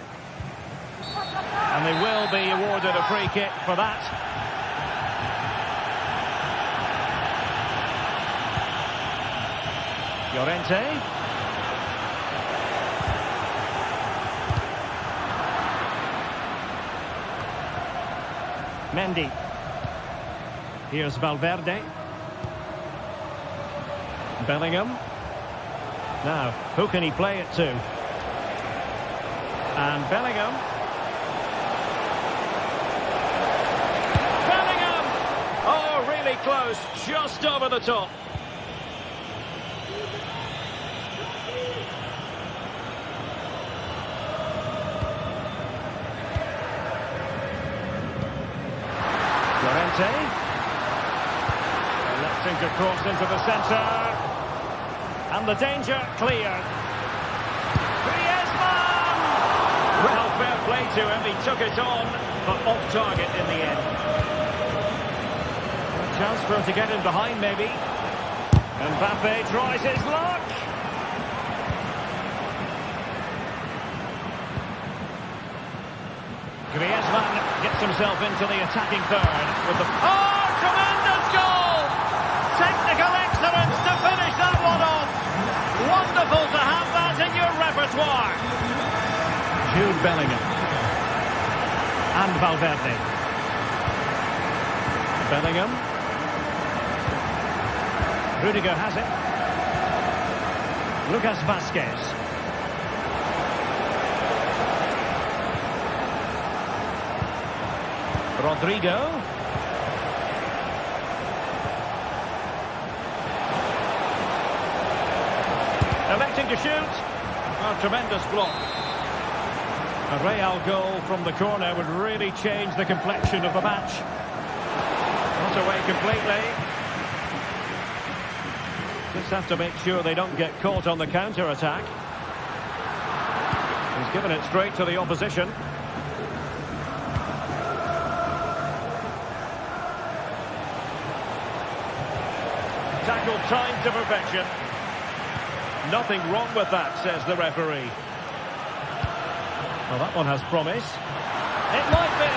And they will be awarded a free kick for that. Llorente. Mendy. Here's Valverde. Bellingham. Now, who can he play it to? And Bellingham. Bellingham! Oh, really close. Just over the top. Llorente. Electing to cross into the centre. And the danger cleared. Griezmann! Well, fair play to him. He took it on, but off target in the end. A chance for him to get in behind, maybe. Mbappe tries his luck. Griezmann gets himself into the attacking third with the... Oh, tremendous goal! Technical excellence to finish that one off. Wonderful to have that in your repertoire. Jude Bellingham. And Valverde. Bellingham. Rudiger has it. Lucas Vazquez. Rodrigo. Electing to shoot. A tremendous block. A Real goal from the corner would really change the complexion of the match. Not away completely. Just have to make sure they don't get caught on the counter-attack. He's given it straight to the opposition. Tackle timed to perfection. Nothing wrong with that, says the referee. Well, that one has promise. It might be.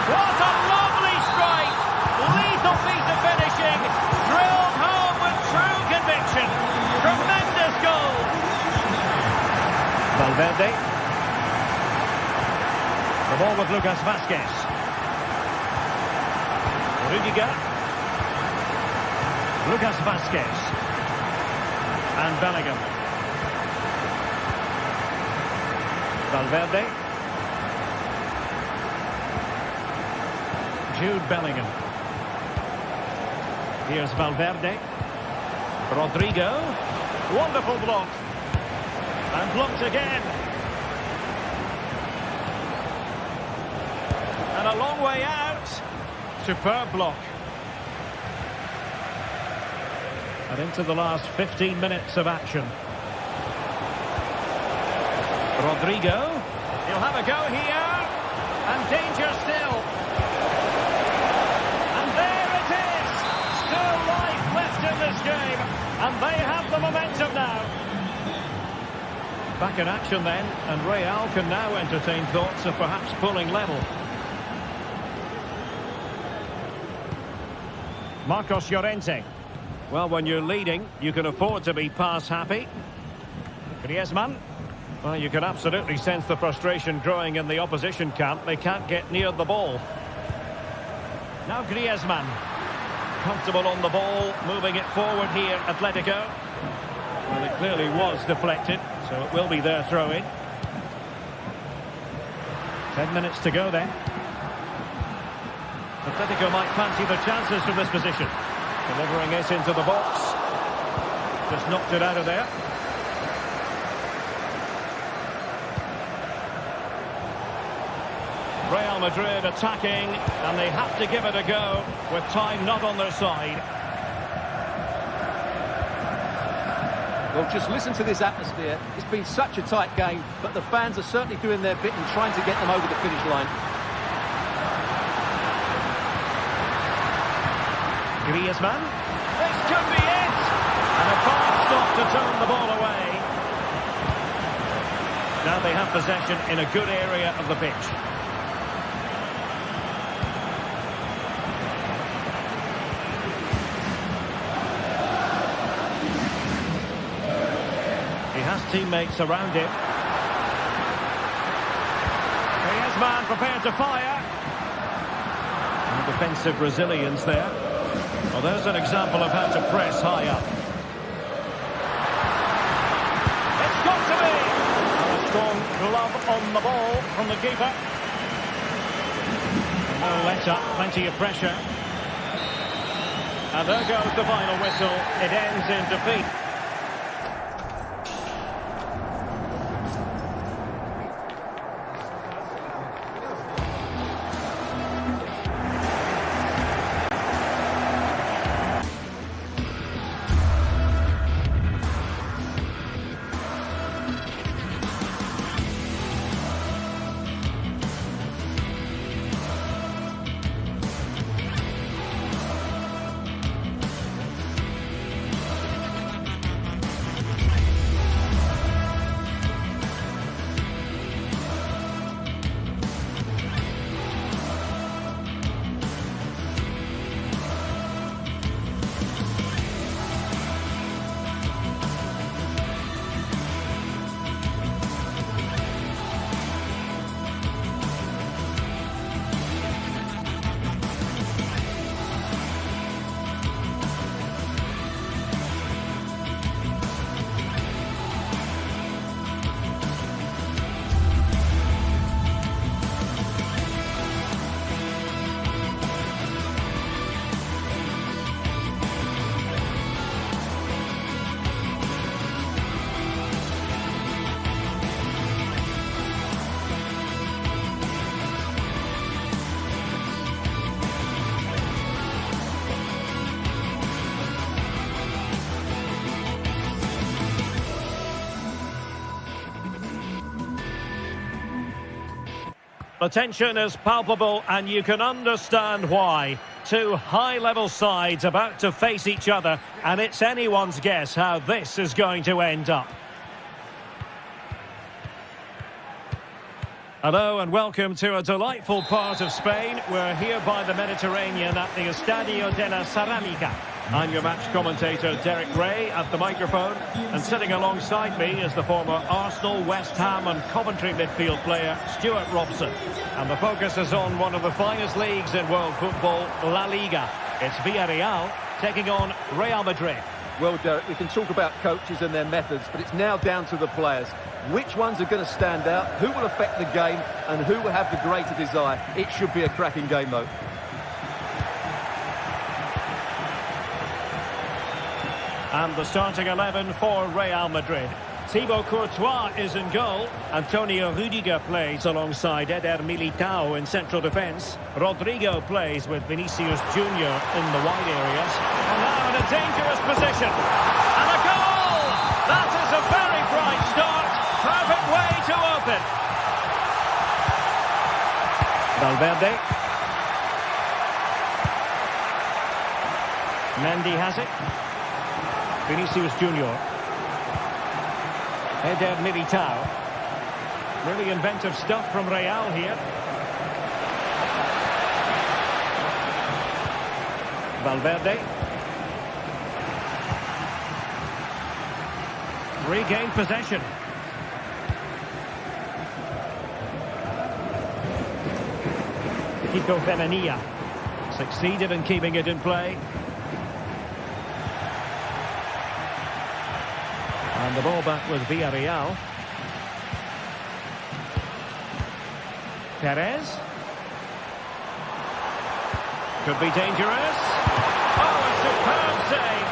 What a lovely strike! Lethal piece of finishing, drilled home with true conviction. Tremendous goal. Valverde. The ball with Lucas Vázquez. Rudiger. Lucas Vázquez. And Bellingham. Valverde. Jude Bellingham. Here's Valverde. Rodrigo. Wonderful block. And blocked again. And a long way out. Superb block. And into the last 15 minutes of action. Rodrigo. He'll have a go here. And danger still. And there it is. Still life left in this game. And they have the momentum now. Back in action then. And Real can now entertain thoughts of perhaps pulling level. Marcos Llorente. Well, when you're leading, you can afford to be pass happy. Griezmann. Well, you can absolutely sense the frustration growing in the opposition camp. They can't get near the ball. Now Griezmann. Comfortable on the ball, moving it forward here, Atletico. Well, it clearly was deflected, so it will be their throw-in. 10 minutes to go then. Atletico might fancy the chances from this position. Delivering it into the box. Just knocked it out of there. Real Madrid attacking, and they have to give it a go with time not on their side. Well, just listen to this atmosphere. It's been such a tight game, but the fans are certainly doing their bit and trying to get them over the finish line. Griezmann. This could be it. And a fast stop to turn the ball away. Now they have possession in a good area of the pitch. He has teammates around him. Griezmann prepared to fire. And defensive resilience there. Well, there's an example of how to press high up. It's got to be! A strong glove on the ball from the keeper. No let up, plenty of pressure. And there goes the final whistle. It ends in defeat. The tension is palpable, and you can understand why. Two high-level sides about to face each other, and it's anyone's guess how this is going to end up. Hello and welcome to a delightful part of Spain. We're here by the Mediterranean at the Estadio de la Ceramica. I'm your match commentator Derek Ray at the microphone, and sitting alongside me is the former Arsenal, West Ham and Coventry midfield player Stuart Robson. And the focus is on one of the finest leagues in world football, La Liga. It's Villarreal taking on Real Madrid. Well, Derek, we can talk about coaches and their methods, but it's now down to the players. Which ones are going to stand out, who will affect the game, and who will have the greater desire? It should be a cracking game, though. And the starting 11 for Real Madrid. Thibaut Courtois is in goal. Antonio Rudiger plays alongside Eder Militao in central defence. Rodrigo plays with Vinicius Junior in the wide areas. And now in a dangerous position. And a goal! That is a very bright start. Perfect way to open. Valverde. Mendy has it. Vinicius Junior. Eder Militao. Really inventive stuff from Real here. Valverde. Regained possession. Kiko Femenia succeeded in keeping it in play. And the ball back with Villarreal. Perez. Could be dangerous. Oh, a superb save.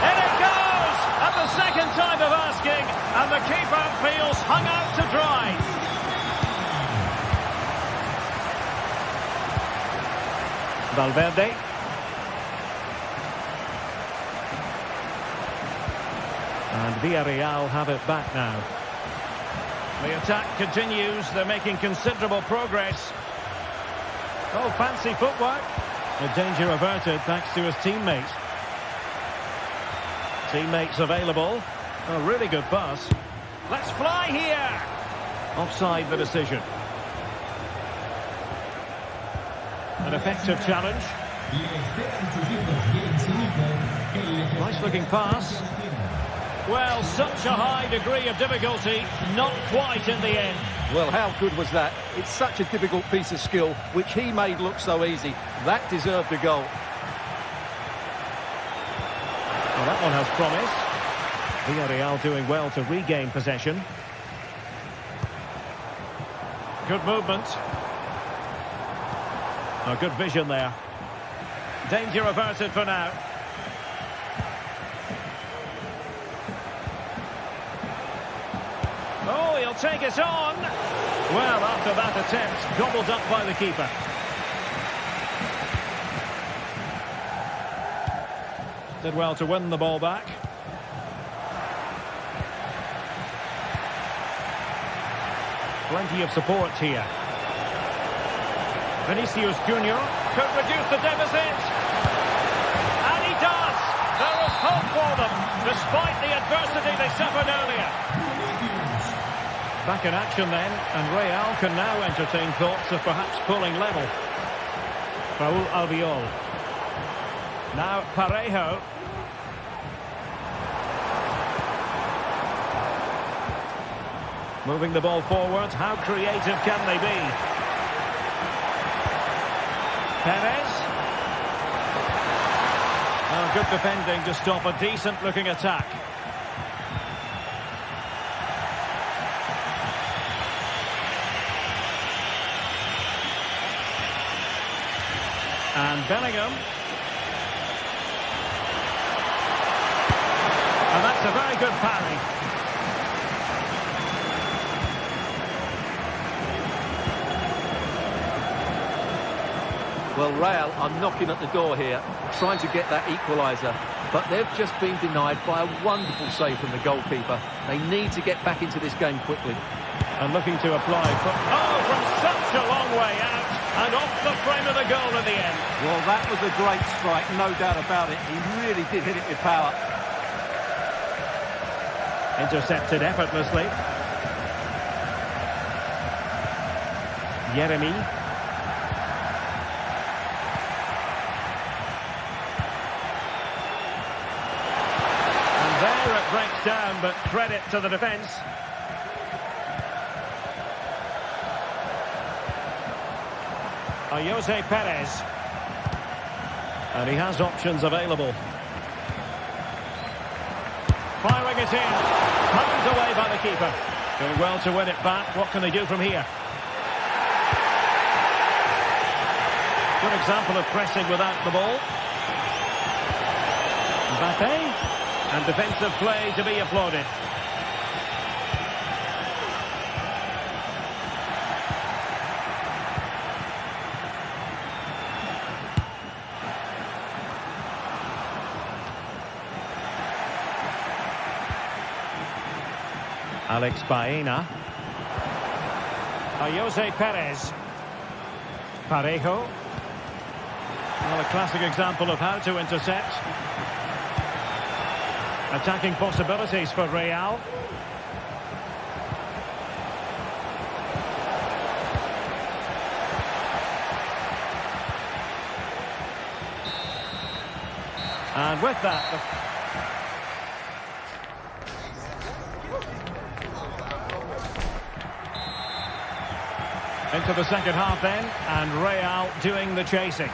In it goes! At the second time of asking. And the keeper feels hung out to dry. Valverde. And Villarreal have it back now. The attack continues. They're making considerable progress. Oh, fancy footwork. The danger averted thanks to his teammate. Teammates available. A really good pass. Let's fly here. Offside the decision. An effective challenge. Nice looking pass. Well, such a high degree of difficulty, not quite in the end. Well, how good was that? It's such a difficult piece of skill, which he made look so easy. That deserved a goal. Well, that one has promise. Villarreal doing well to regain possession. Good movement. Oh, good vision there. Danger averted for now. Oh, he'll take it on. Well, after that attempt, gobbled up by the keeper. Did well to win the ball back. Plenty of support here. Vinicius Junior could reduce the deficit. And he does. There is hope for them, despite the adversity they suffered earlier. Back in action then, and Real can now entertain thoughts of perhaps pulling level. Raúl Albiol. Now Parejo. Moving the ball forward, how creative can they be? Perez. Oh, good defending to stop a decent-looking attack. And Bellingham. And that's a very good parry. Well, Real are knocking at the door here, trying to get that equaliser. But they've just been denied by a wonderful save from the goalkeeper. They need to get back into this game quickly. And looking to apply. Oh, from such a long way out. And off the frame of the goal at the end. Well, that was a great strike, no doubt about it. He really did hit it with power. Intercepted effortlessly. Jeremy. And there it breaks down, but credit to the defence. Jose Perez. And he has options available. Firing it in. Pounded away by the keeper. Doing well to win it back. What can they do from here? Good example of pressing without the ball. Mbappe. And defensive play to be applauded. Alex Baena. Jose Perez. Parejo. Well, a classic example of how to intercept. Attacking possibilities for Real. And with that... Into the second half then, and Real doing the chasing.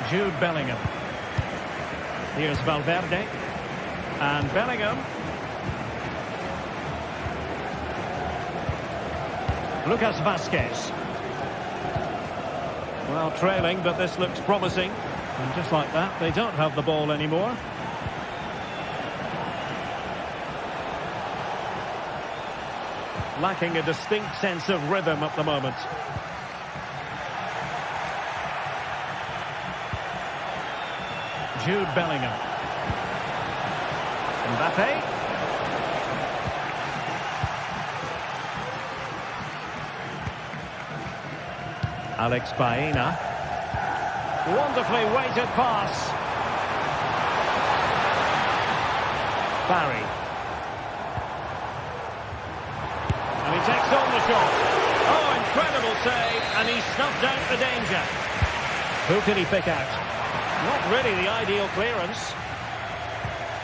Jude Bellingham. Here's Valverde. And Bellingham. Lucas Vazquez. Well, trailing, but this looks promising. And just like that, they don't have the ball anymore. Lacking a distinct sense of rhythm at the moment. Jude Bellingham. Mbappe. Alex Baena. Wonderfully weighted pass. Barry. And he takes on the shot. Oh, incredible save, and he snuffed out the danger. Who can he pick out? Not really the ideal clearance.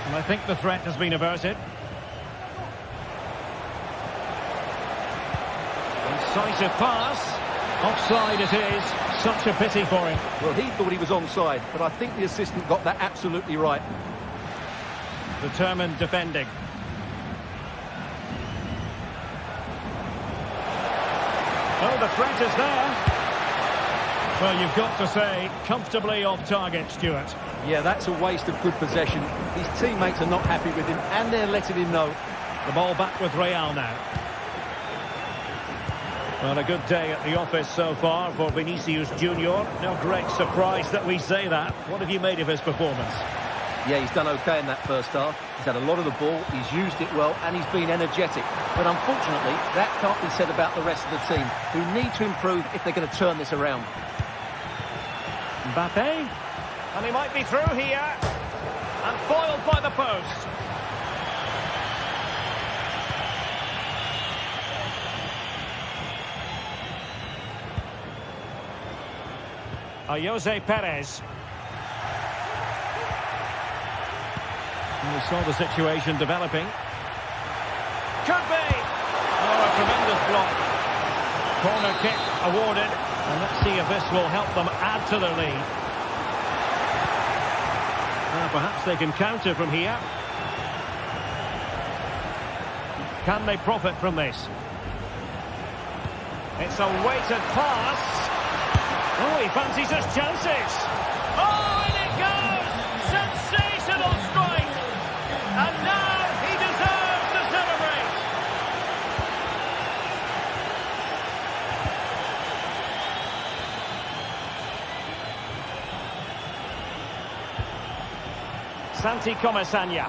And I think the threat has been averted. Incisive pass. Offside it is. Such a pity for him. Well, he thought he was onside, but I think the assistant got that absolutely right. Determined defending. Oh, the threat is there. Well, you've got to say, comfortably off target, Stuart. Yeah, that's a waste of good possession. His teammates are not happy with him, and they're letting him know. The ball back with Real now. Well, a good day at the office so far for Vinicius Junior. No great surprise that we say that. What have you made of his performance? Yeah, he's done okay in that first half. He's had a lot of the ball, he's used it well, and he's been energetic. But unfortunately, that can't be said about the rest of the team, who need to improve if they're going to turn this around. Mbappe. And he might be through here. And foiled by the post. Jose Perez. And we saw the situation developing. Could be! Oh, a tremendous block. Corner kick awarded. And let's see if this will help them add to their lead. Perhaps they can counter from here. Can they profit from this? It's a weighted pass. Oh, he fancies his chances. Oh, in it goes! Sensational strike! And now he deserves to celebrate! Santi Comesaña.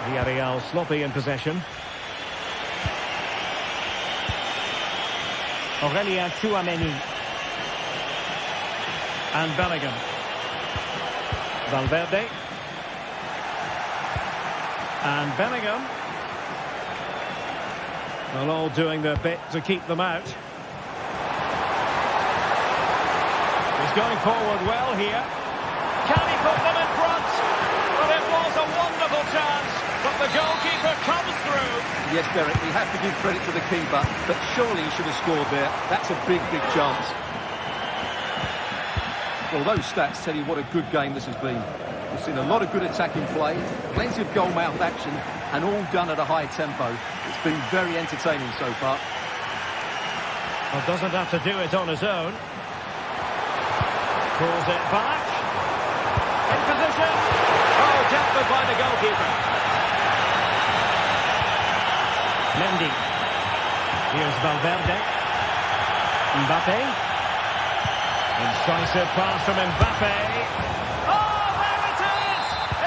Villarreal sloppy in possession. Aurélien Tchouameni. And Bellingham. Valverde. And Bellingham. Well, all doing their bit to keep them out. He's going forward well here. Can he put them in front? But it was a wonderful chance. But the goalkeeper comes through. Yes, Derek, we have to give credit to the keeper, but surely he should have scored there. That's a big, big chance. Well, those stats tell you what a good game this has been. We've seen a lot of good attacking play, plenty of goal-mouth action, and all done at a high tempo. It's been very entertaining so far. Well, doesn't have to do it on his own. Pulls it back. In position. Oh, dealt with by the goalkeeper. Mendy. Here's Valverde. Mbappe. Incisive pass from Mbappe. Oh, there it is!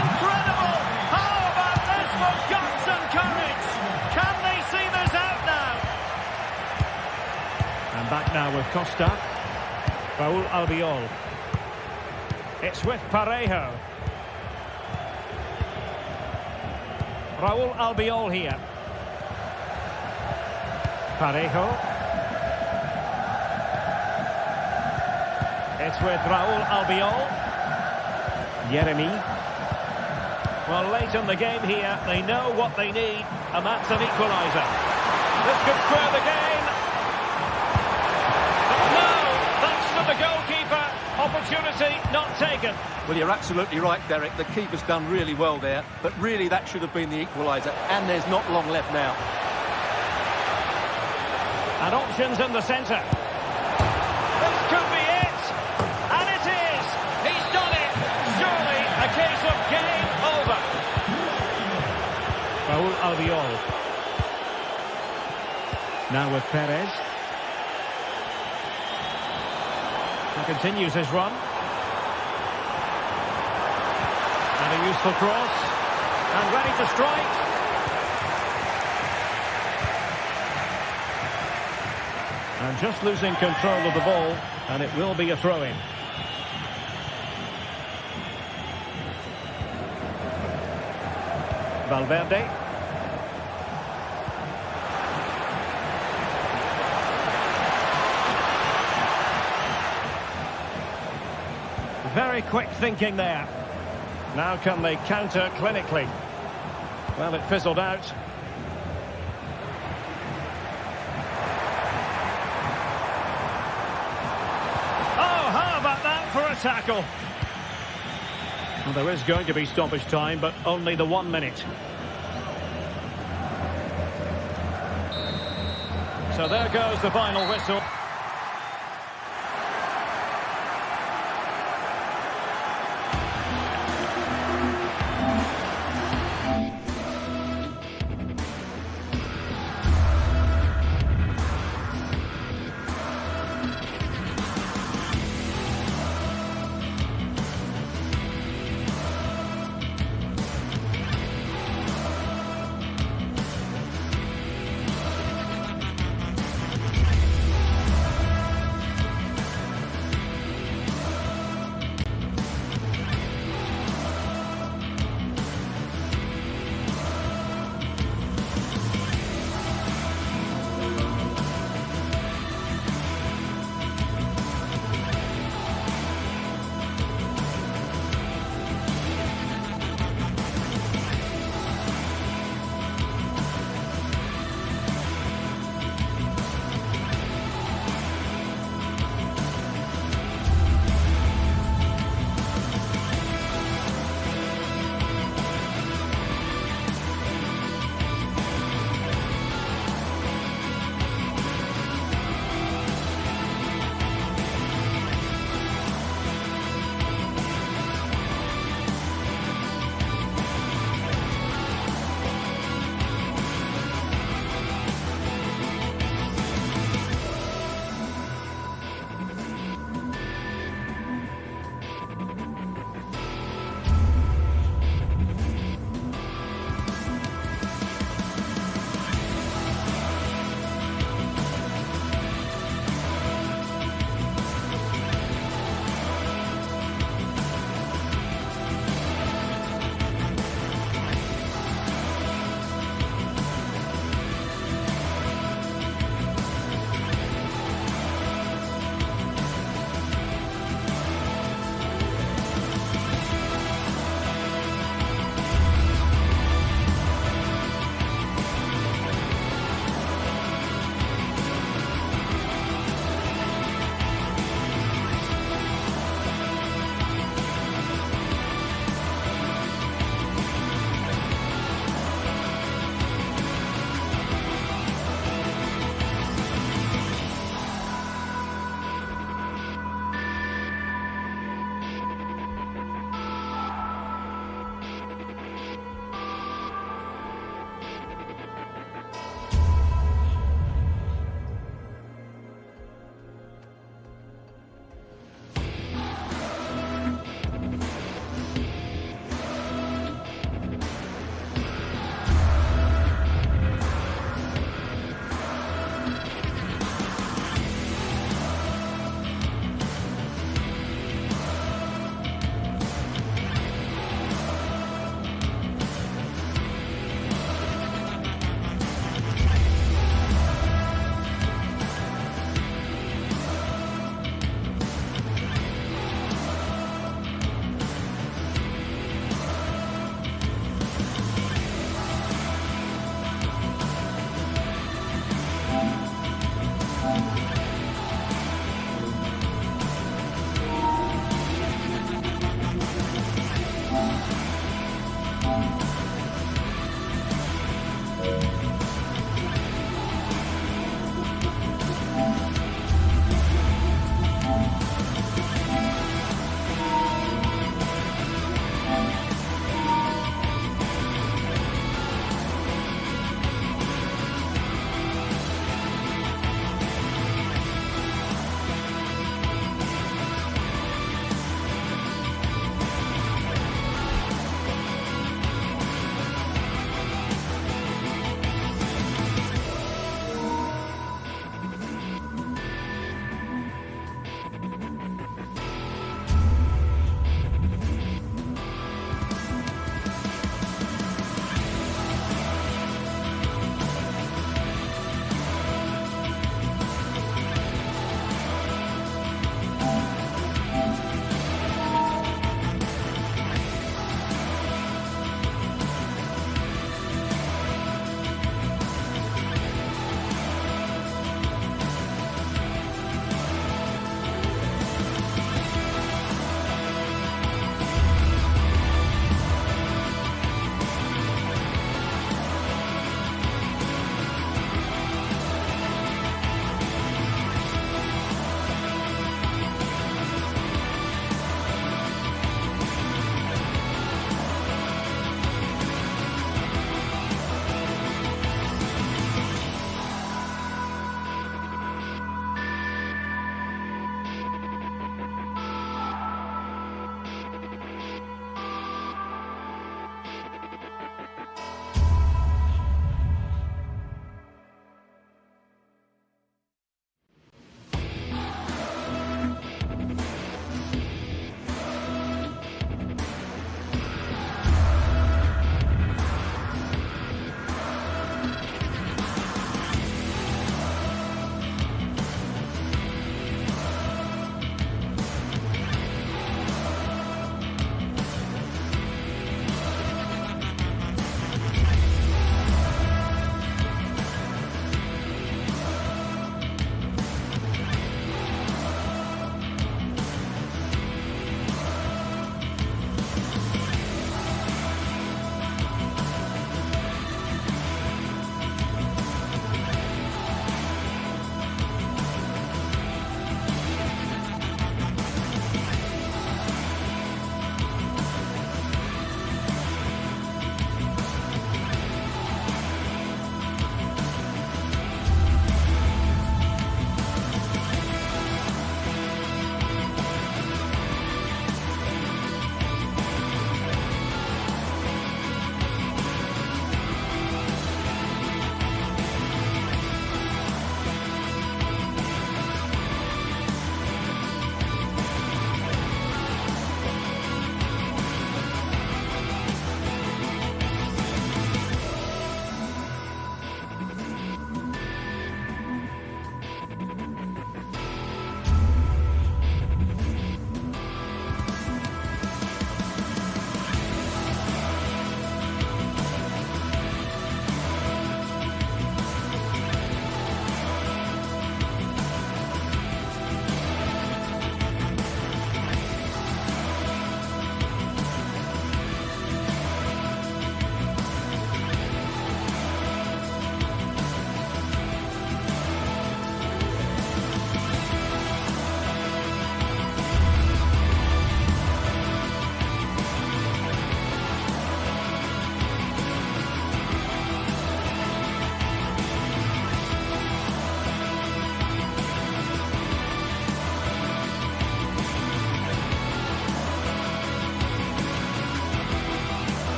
Incredible! How about this for guts and courage? Can they see this out now? And back now with Costa. Raul Albiol. It's with Parejo. Raul Albiol here. Parejo. It's with Raul Albiol. Yeremy. Well, late in the game here, they know what they need, and that's an equaliser. This could square the game. But no, thanks to the goalkeeper, opportunity not taken. Well, you're absolutely right, Derek. The keeper's done really well there, but really that should have been the equaliser, and there's not long left now. And options in the centre. This could be it. And it is. He's done it. Surely a case of game over. Raul Albiol. Now with Perez. He continues his run. And a useful cross. And ready to strike. And just losing control of the ball, and it will be a throw-in. Valverde. Very quick thinking there. Now can they counter clinically? Well, it fizzled out. Tackle. Well, there is going to be stoppage time, but only the 1 minute. So there goes the final whistle.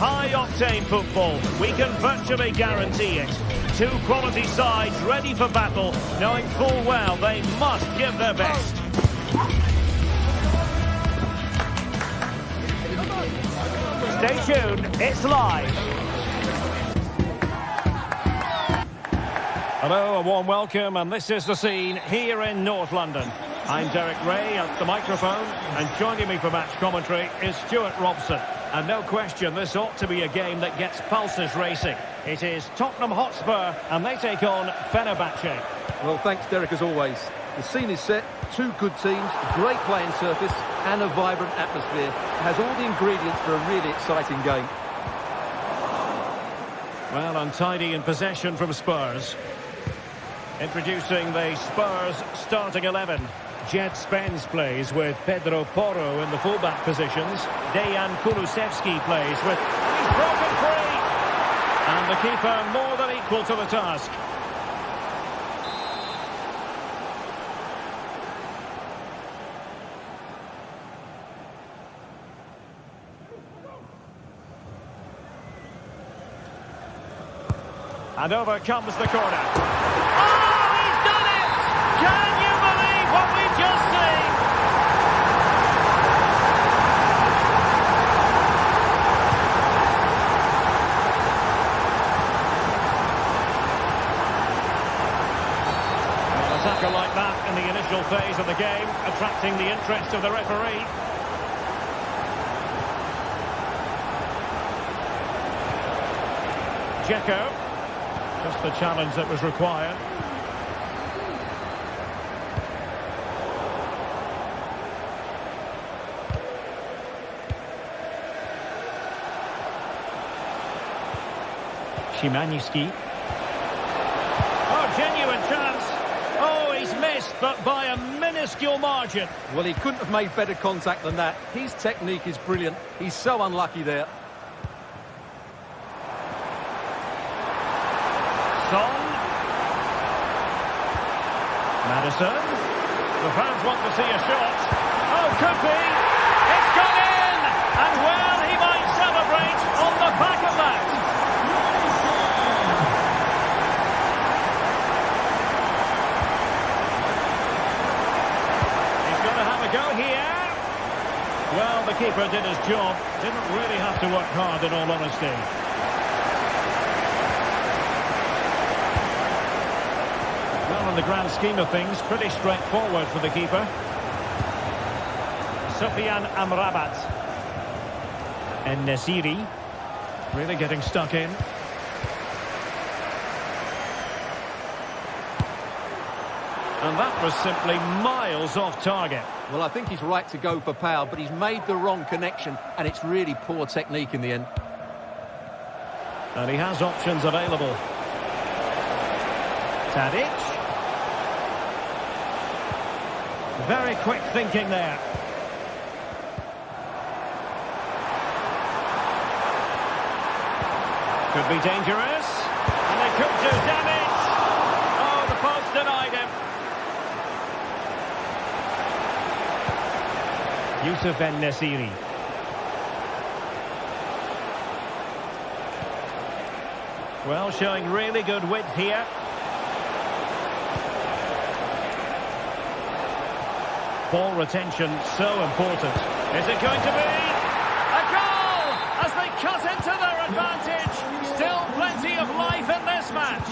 high-octane football. We can virtually guarantee it. Two quality sides ready for battle, knowing full well they must give their best. Stay tuned, it's live. Hello, a warm welcome, and this is the scene here in North London. I'm Derek Ray at the microphone, and joining me for match commentary is Stuart Robson. And no question, this ought to be a game that gets pulses racing. It is Tottenham Hotspur, and they take on Fenerbahce. Well, thanks, Derek, as always. The scene is set, two good teams, a great playing surface, and a vibrant atmosphere. It has all the ingredients for a really exciting game. Well, untidy in possession from Spurs. Introducing the Spurs starting 11. Jed Spence plays with Pedro Porro in the fullback positions. Dejan Kulusevski plays with... He's broken free! And the keeper more than equal to the task. And over comes the corner. Oh, he's done it! Can you believe what we've just seen? An attacker like that in the initial phase of the game, attracting the interest of the referee. Dzeko. Just the challenge that was required. Szymański. Oh, genuine chance. Oh, he's missed, but by a minuscule margin. Well, he couldn't have made better contact than that. His technique is brilliant. He's so unlucky there. Madison. The fans want to see a shot. Oh, could be. It's gone in! And well, he might celebrate on the back of that. He's going to have a go here. Well, the keeper did his job. Didn't really have to work hard, in all honesty. In the grand scheme of things, pretty straightforward for the keeper. Sufyan Amrabat. And Nesiri really getting stuck in. And that was simply miles off target. Well, I think he's right to go for power, but he's made the wrong connection, and it's really poor technique in the end. And he has options available. Tadic. Very quick thinking there. Could be dangerous. And they could do damage. Oh, the post denied him. Yusuf En-Nesyri. Well, showing really good width here. Ball retention so important. Is it going to be a goal as they cut into their advantage? Still plenty of life in this match.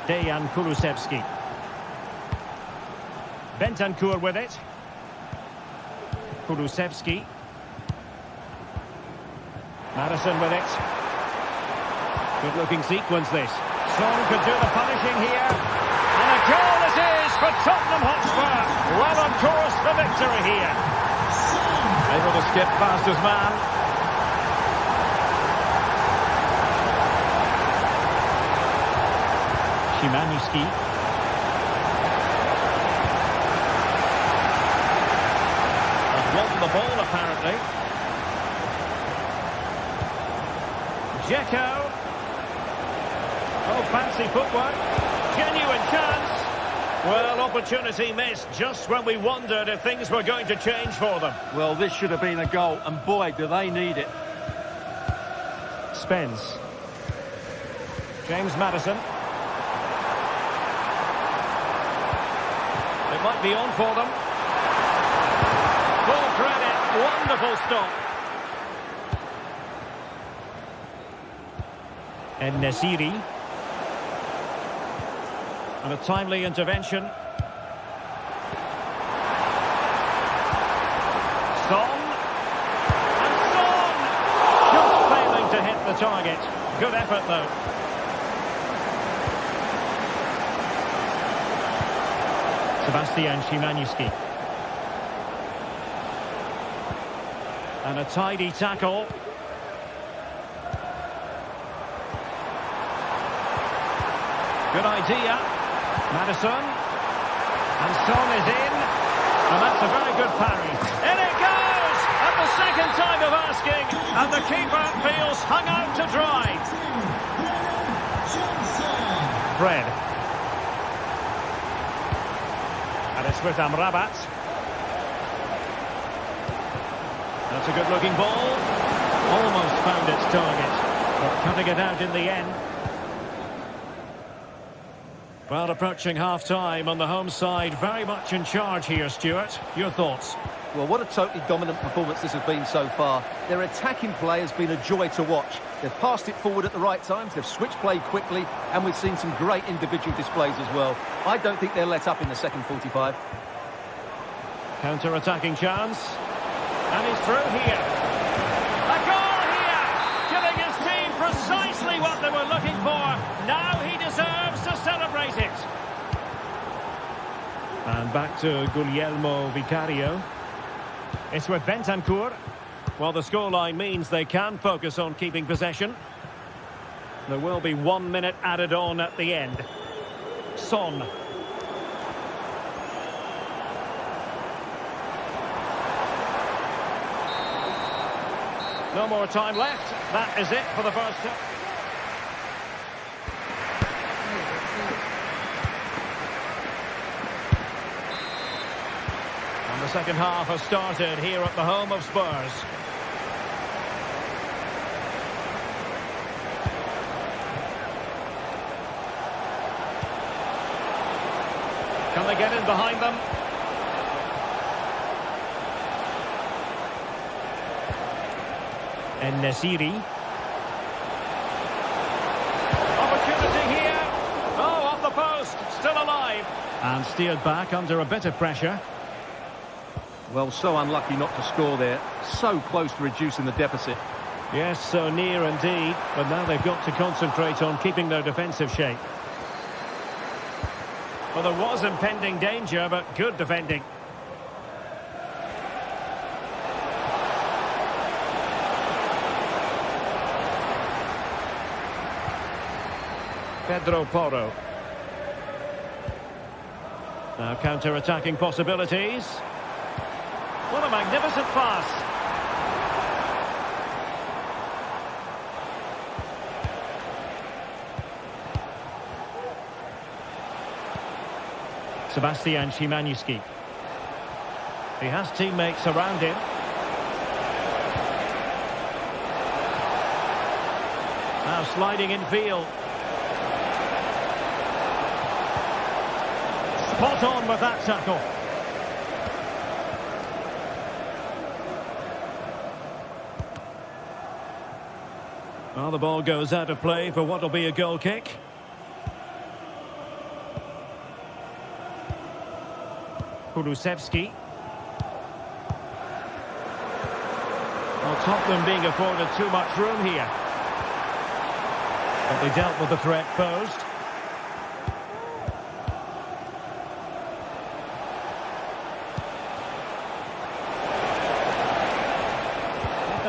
Dejan Kulusevski. Bentancur with it. Kulusevski. Madison with it. Good looking sequence this. Son could do the punishing here. And a goal it is for Tottenham Hotspur. Well on course for victory here. Able to skip past his man. Szymański. Has won the ball apparently. Dzeko. Oh, fancy footwork. Genuine chance. Well, opportunity missed just when we wondered if things were going to change for them. Well, this should have been a goal, and boy, do they need it. Spence. James Maddison. It might be on for them. Full credit. Wonderful stop. And Nesiri. And a timely intervention. Son. And Son! Just failing to hit the target. Good effort, though. Sebastian Szymanski. And a tidy tackle. Good idea. Maddison. And Son is in. And that's a very good parry. In it goes! At the second time of asking. And the keeper feels hung out to dry. Fred. And it's with Amrabat. That's a good-looking ball. Almost found its target, but cutting it out in the end. Well, approaching half-time on the home side, very much in charge here, Stuart. Your thoughts? Well, what a totally dominant performance this has been so far. Their attacking play has been a joy to watch. They've passed it forward at the right times, they've switched play quickly, and we've seen some great individual displays as well. I don't think they'll let up in the second 45. Counter-attacking chance. And he's through here. A goal here! Giving his team precisely what they were looking for. Now he deserves to celebrate it. And back to Guglielmo Vicario. It's with Bentancur. Well, the scoreline means they can focus on keeping possession. There will be 1 minute added on at the end. Son. No more time left. That is it for the first half. And the second half has started here at the home of Spurs. Can they get in behind them? And Nesiri. Opportunity here. Oh, off the post. Still alive. And steered back under a bit of pressure. Well, so unlucky not to score there. So close to reducing the deficit. Yes, so near indeed. But now they've got to concentrate on keeping their defensive shape. Well, there was impending danger, but good defending. Pedro Porro. Now counter-attacking possibilities. What a magnificent pass. Sebastian Szymanski. He has teammates around him. Now sliding in field. Spot on with that tackle. Well, the ball goes out of play for what will be a goal kick. Kulusevski. Well, Tottenham being afforded too much room here. But they dealt with the threat posed.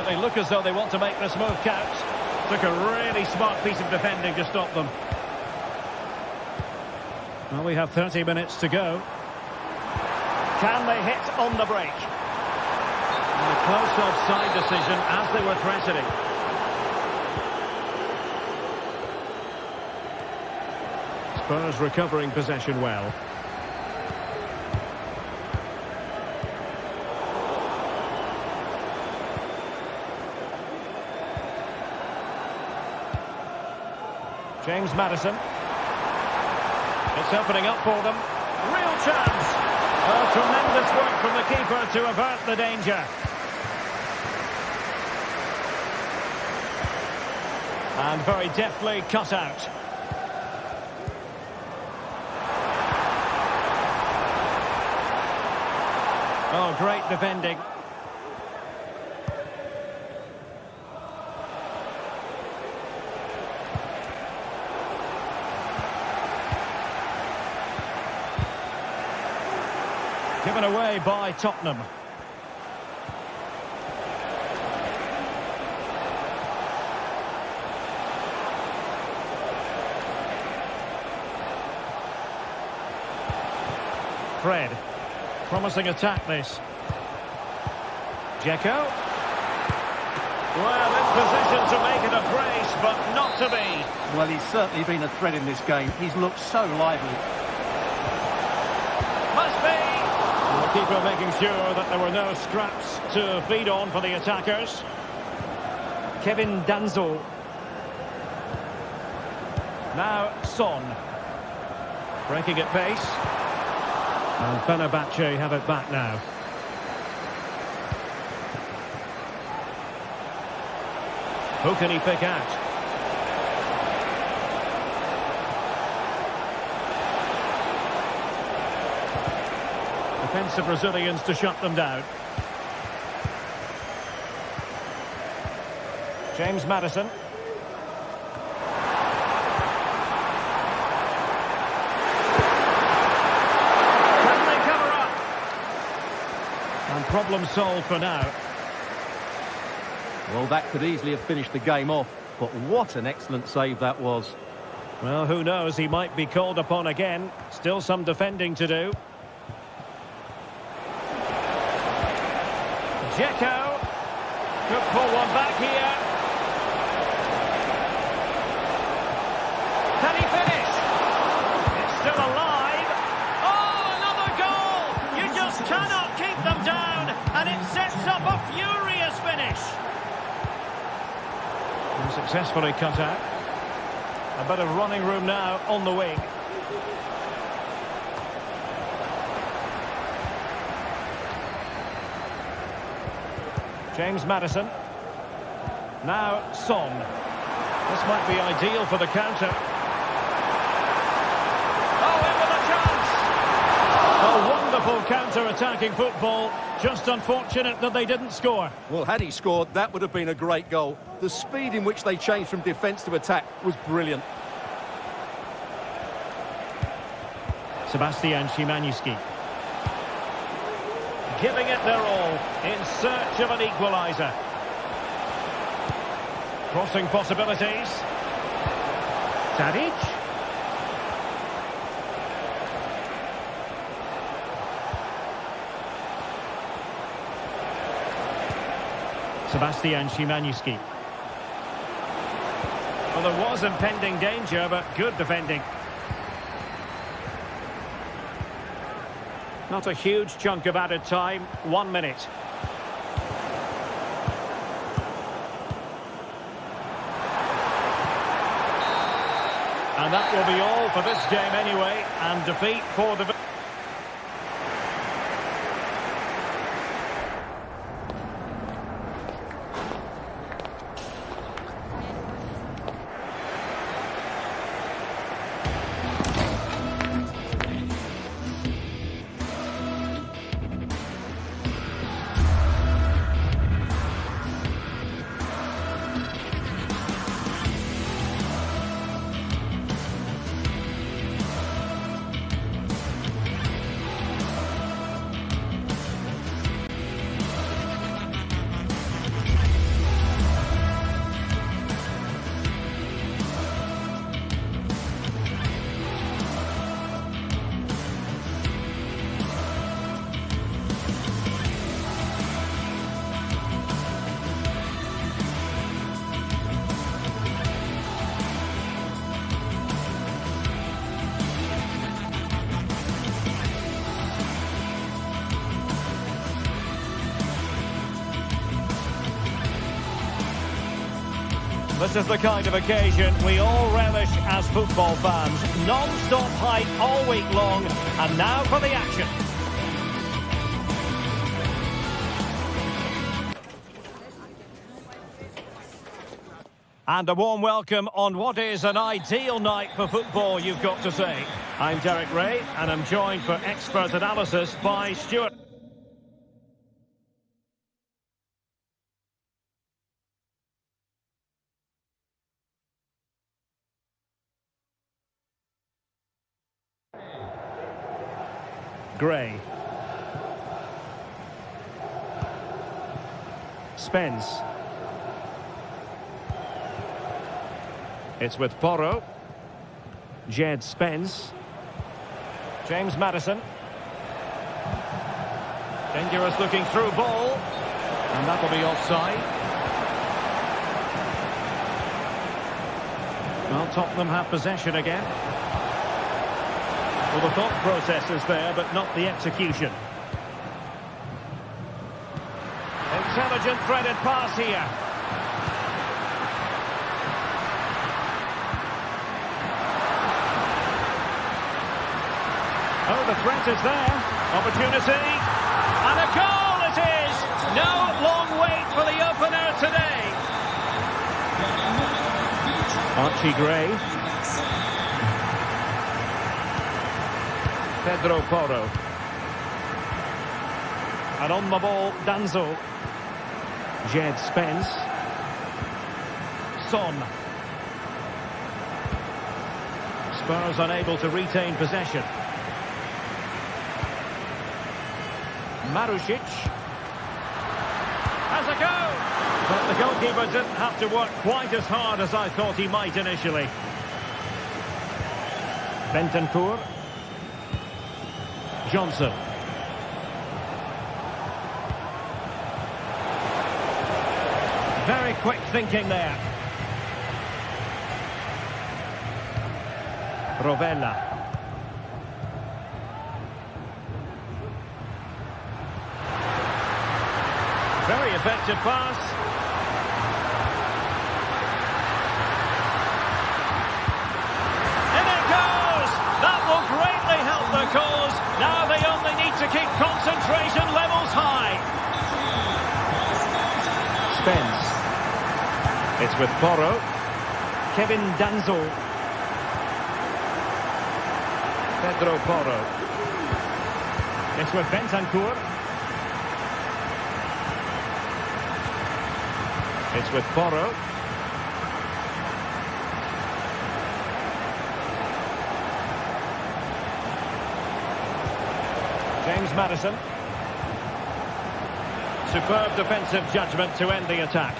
They look as though they want to make this move count. Took a really smart piece of defending to stop them. Well, we have 30 minutes to go. Can they hit on the break? And a close offside decision as they were threatening. Spurs recovering possession well. James Maddison. It's opening up for them. Real chance. Oh, tremendous work from the keeper to avert the danger. And very deftly cut out. Oh, great defending. Given away by Tottenham. Fred. Promising attack, this. Dzeko. Well, in position to make it a brace, but not to be. Well, he's certainly been a threat in this game. He's looked so lively. Must be. The keeper making sure that there were no scraps to feed on for the attackers. Kevin Danzo. Now Son. Breaking at pace. And Fenerbahce have it back now. Who can he pick out? Defensive Brazilians to shut them down. James Maddison. Problem solved for now. Well, that could easily have finished the game off, but what an excellent save that was. Well, who knows, he might be called upon again. Still some defending to do. Dzeko could pull one back here. Can he finish? It's still alive. Oh, another goal! You just cannot keep them down. And it sets up a furious finish. And successfully cut out. A bit of running room now on the wing. James Maddison. Now Son. This might be ideal for the counter. Oh, in with a chance! A wonderful counter-attacking football. Just unfortunate that they didn't score. Well, had he scored, that would have been a great goal. The speed in which they changed from defence to attack was brilliant. Sebastian Szymanski. Giving it their all in search of an equaliser. Crossing possibilities. Tadic. Sebastian Szymanski. Well, there was impending danger, but good defending. Not a huge chunk of added time. 1 minute. And that will be all for this game anyway. And defeat for the... This is the kind of occasion we all relish as football fans. Non-stop hype all week long, and now for the action. And a warm welcome on what is an ideal night for football, you've got to say. I'm Derek Ray, and I'm joined for expert analysis by Stuart. Gray. Spence. It's with Porro. Jed Spence. James Maddison. Dangerous looking through ball. And that'll be offside. Well, Tottenham have possession again. Well, the thought process is there, but not the execution. Intelligent threaded pass here. Oh, the threat is there. Opportunity. And a goal it is. No long wait for the opener today. Archie Gray. Pedro Porro. And on the ball, Danzo. Jed Spence. Son. Spurs unable to retain possession. Marusic. Has a go! But the goalkeeper didn't have to work quite as hard as I thought he might initially. Bentancur. Johnson. Very quick thinking there. Rovella. Very effective pass. In it goes! That will greatly help the cause. Now they only need to keep concentration levels high. Spence. It's with Porro. Kevin Danzo. Pedro Porro. It's with Bentancur. It's with Porro. James Maddison. Superb defensive judgment to end the attack.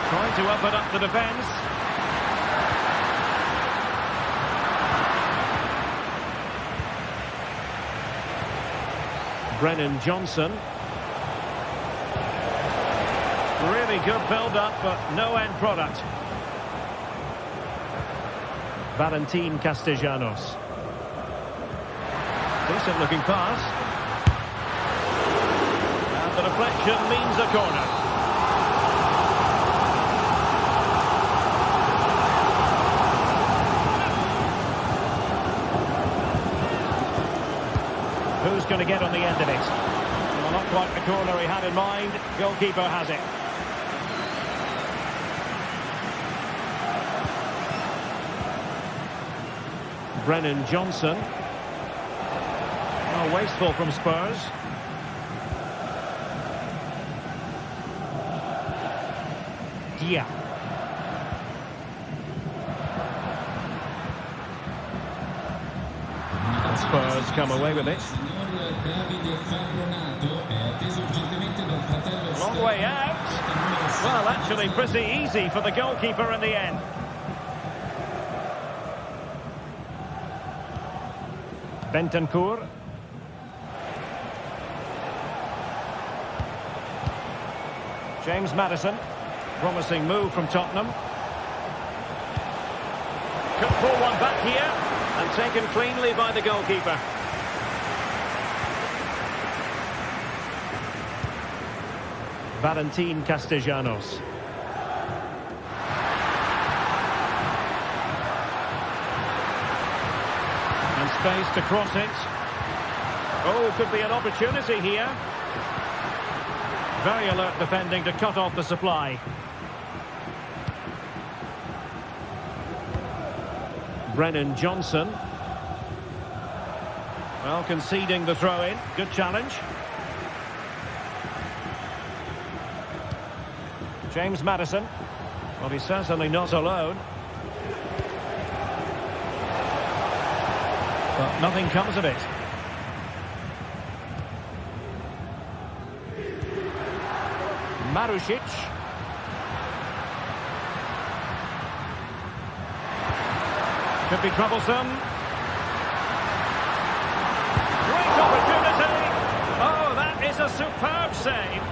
Trying to open up the defence. Brennan Johnson. Really good build-up, but no end product. Valentin Castellanos. Decent looking pass. And the deflection means a corner. Who's going to get on the end of it? Well, not quite the corner he had in mind. Goalkeeper has it. Brennan Johnson. Oh, wasteful from Spurs. Dia. Spurs come away with it. Long way out. Well, actually pretty easy for the goalkeeper in the end. Bentancur. James Maddison. Promising move from Tottenham. Could pull one back here and taken cleanly by the goalkeeper. Valentin Castellanos. And space to cross it. Oh, could be an opportunity here. Very alert defending to cut off the supply. Brennan Johnson. Well, conceding the throw-in. Good challenge. James Maddison. Well, he's certainly not alone. But nothing comes of it. Marusic. Could be troublesome. Great opportunity. Oh, that is a superb save.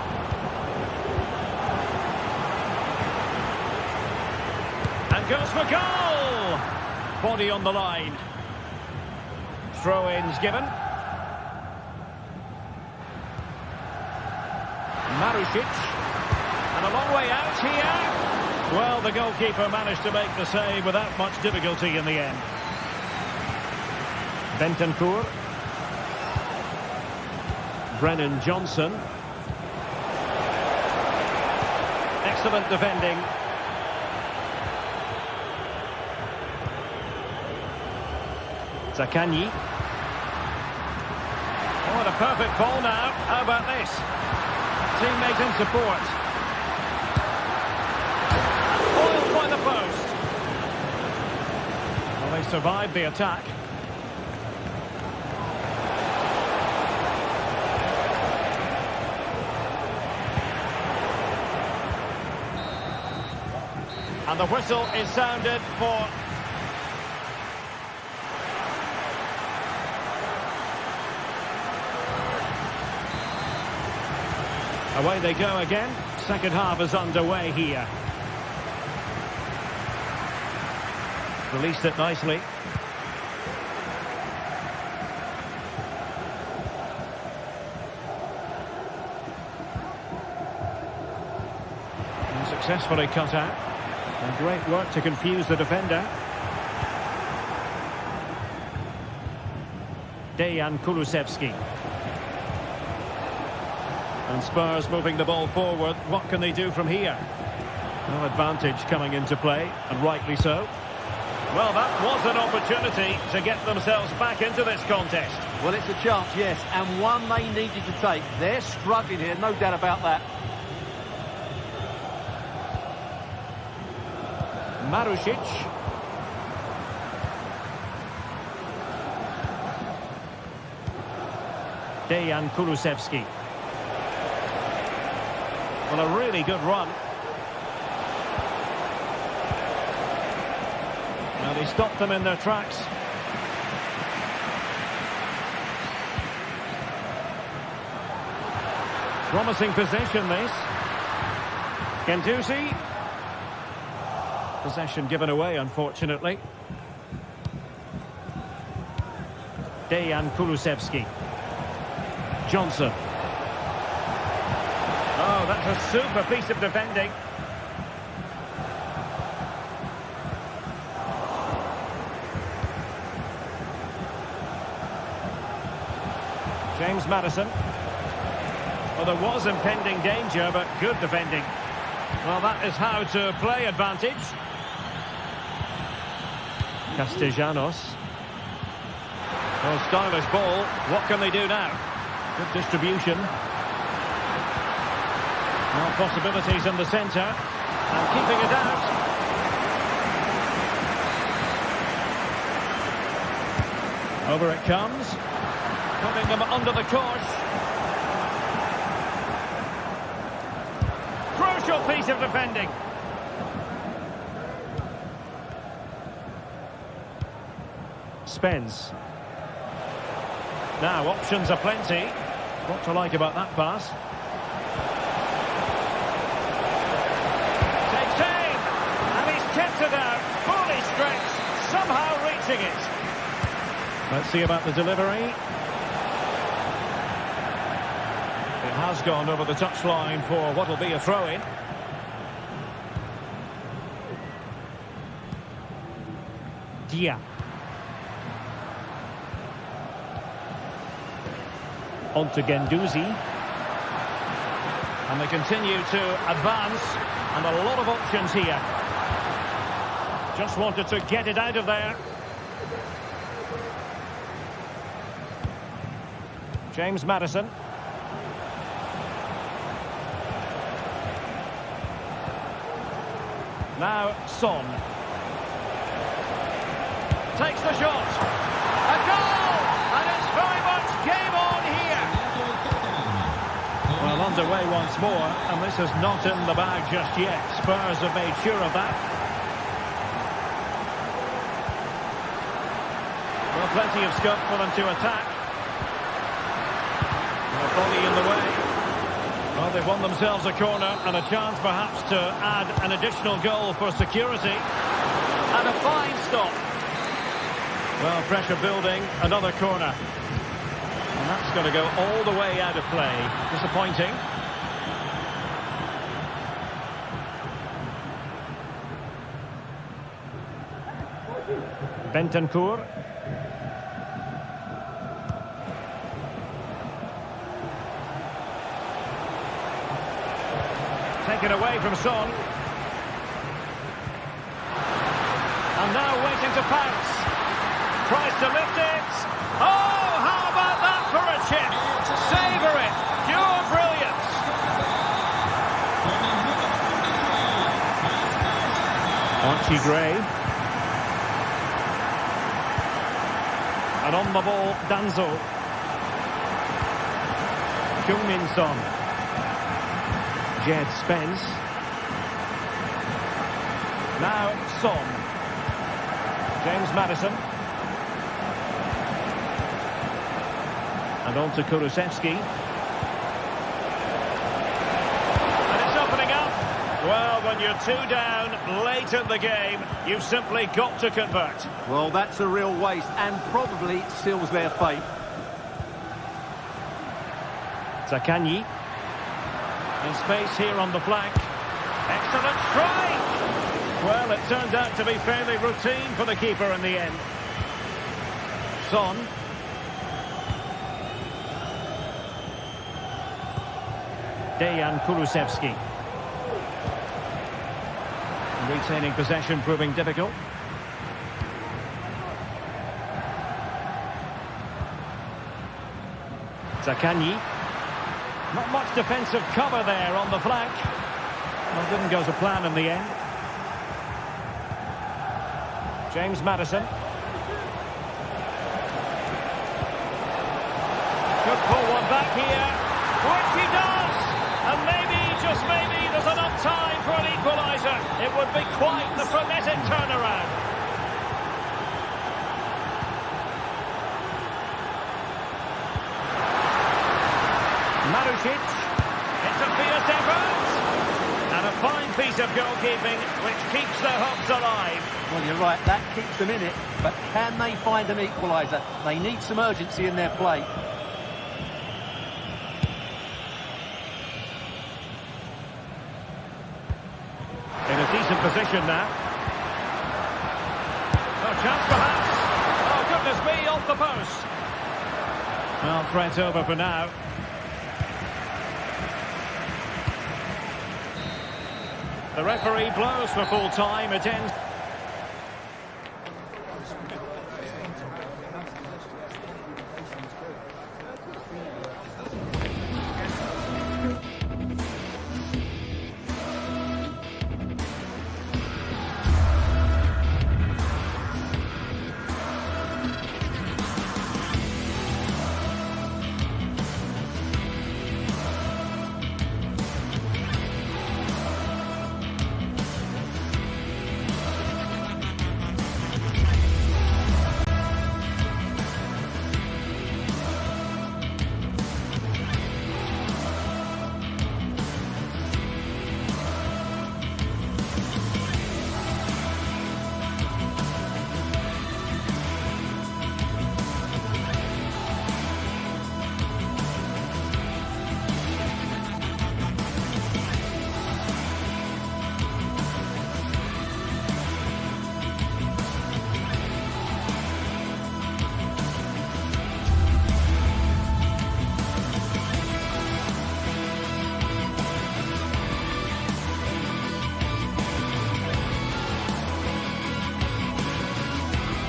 And goes for goal. Body on the line. Throw-ins given. Marusic. And a long way out here. Well, the goalkeeper managed to make the save without much difficulty in the end. Bentancur. Brennan Johnson. Excellent defending. Zaccagni. Oh, what a perfect ball now. How about this? Teammate in support. Foiled by the post. Well, they survived the attack. And the whistle is sounded for... Away they go again. Second half is underway here. Released it nicely. And successfully cut out. And great work to confuse the defender. Dejan Kulusevski. And Spurs moving the ball forward. What can they do from here? No advantage coming into play, and rightly so. Well, that was an opportunity to get themselves back into this contest. Well, it's a chance, yes, and one they needed to take. They're struggling here, no doubt about that. Marusic. Dejan Kulusevski. Well, a really good run. And he stopped them in their tracks. Promising possession, this. Guendouzi. Possession given away, unfortunately. Dejan Kulusevski. Johnson. Oh, that's a super piece of defending. James Maddison. Well, there was impending danger, but good defending. Well, that is how to play advantage. Castellanos. Oh, stylish ball. What can they do now? Good distribution. Well, possibilities in the centre. And keeping it out. Over it comes. Putting them under the course. Crucial piece of defending. Spence. Now, options are plenty. What to like about that pass? Takes aim! And he's kept it out. Fully stretched. Somehow reaching it. Let's see about the delivery. It Has gone over the touchline for what will be a throw-in. Dia. On to Guendouzi. And they continue to advance, and a lot of options here. Just wanted to get it out of there. James Maddison. Now Son. Takes the shot. A goal! And it's very much game on here. Well, underway once more, and this is not in the bag just yet. Spurs have made sure of that. Well, plenty of scope for them to attack. A body in the way. Well, they've won themselves a corner and a chance perhaps to add an additional goal for security. And a fine stop. Well, pressure building, another corner. And that's going to go all the way out of play. Disappointing. Bentancur. Taken away from Son. And now waiting to pounce. Tries to lift it. Oh, how about that for a chip? Savour it. Pure brilliance. Archie Gray. And on the ball, Danzo. Heung-min Son. Jed Spence. Now Son. James Maddison. And on to Kulusevski. And it's opening up. Well, when you're 2 down late in the game, you've simply got to convert. Well, that's a real waste and probably seals their fate. Zakanyi. In space here on the flank. Excellent strike! Well, it turned out to be fairly routine for the keeper in the end. Son. Dejan Kulusevski. Retaining possession proving difficult. Zakanyi. Not much defensive cover there on the flank. Well, didn't go to plan in the end. James Maddison. Could pull one back here, which he does. And maybe, just maybe, there's enough time for an equaliser. It would be quite the frenetic turnaround. Marusic. It's a fierce effort. And a fine piece of goalkeeping, which keeps their hopes alive. Well, you're right, that keeps them in it. But can they find an equaliser? They need some urgency in their play. In a decent position now. Oh, chance perhaps. Oh, goodness me, off the post. Well, threat over for now. The referee blows for full time. It ends.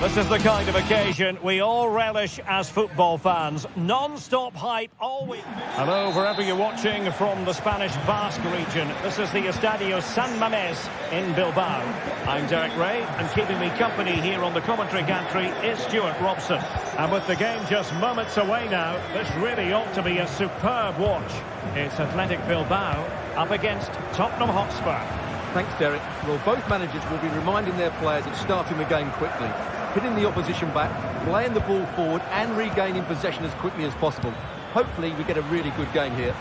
This is the kind of occasion we all relish as football fans. Non-stop hype all week. Hello, wherever you're watching from the Spanish Basque region. This is the Estadio San Mamés in Bilbao. I'm Derek Ray, and keeping me company here on the commentary gantry is Stuart Robson. And with the game just moments away now, this really ought to be a superb watch. It's Athletic Bilbao up against Tottenham Hotspur. Thanks, Derek. Well, both managers will be reminding their players of starting the game quickly, hitting the opposition back, playing the ball forward and regaining possession as quickly as possible. Hopefully we get a really good game here.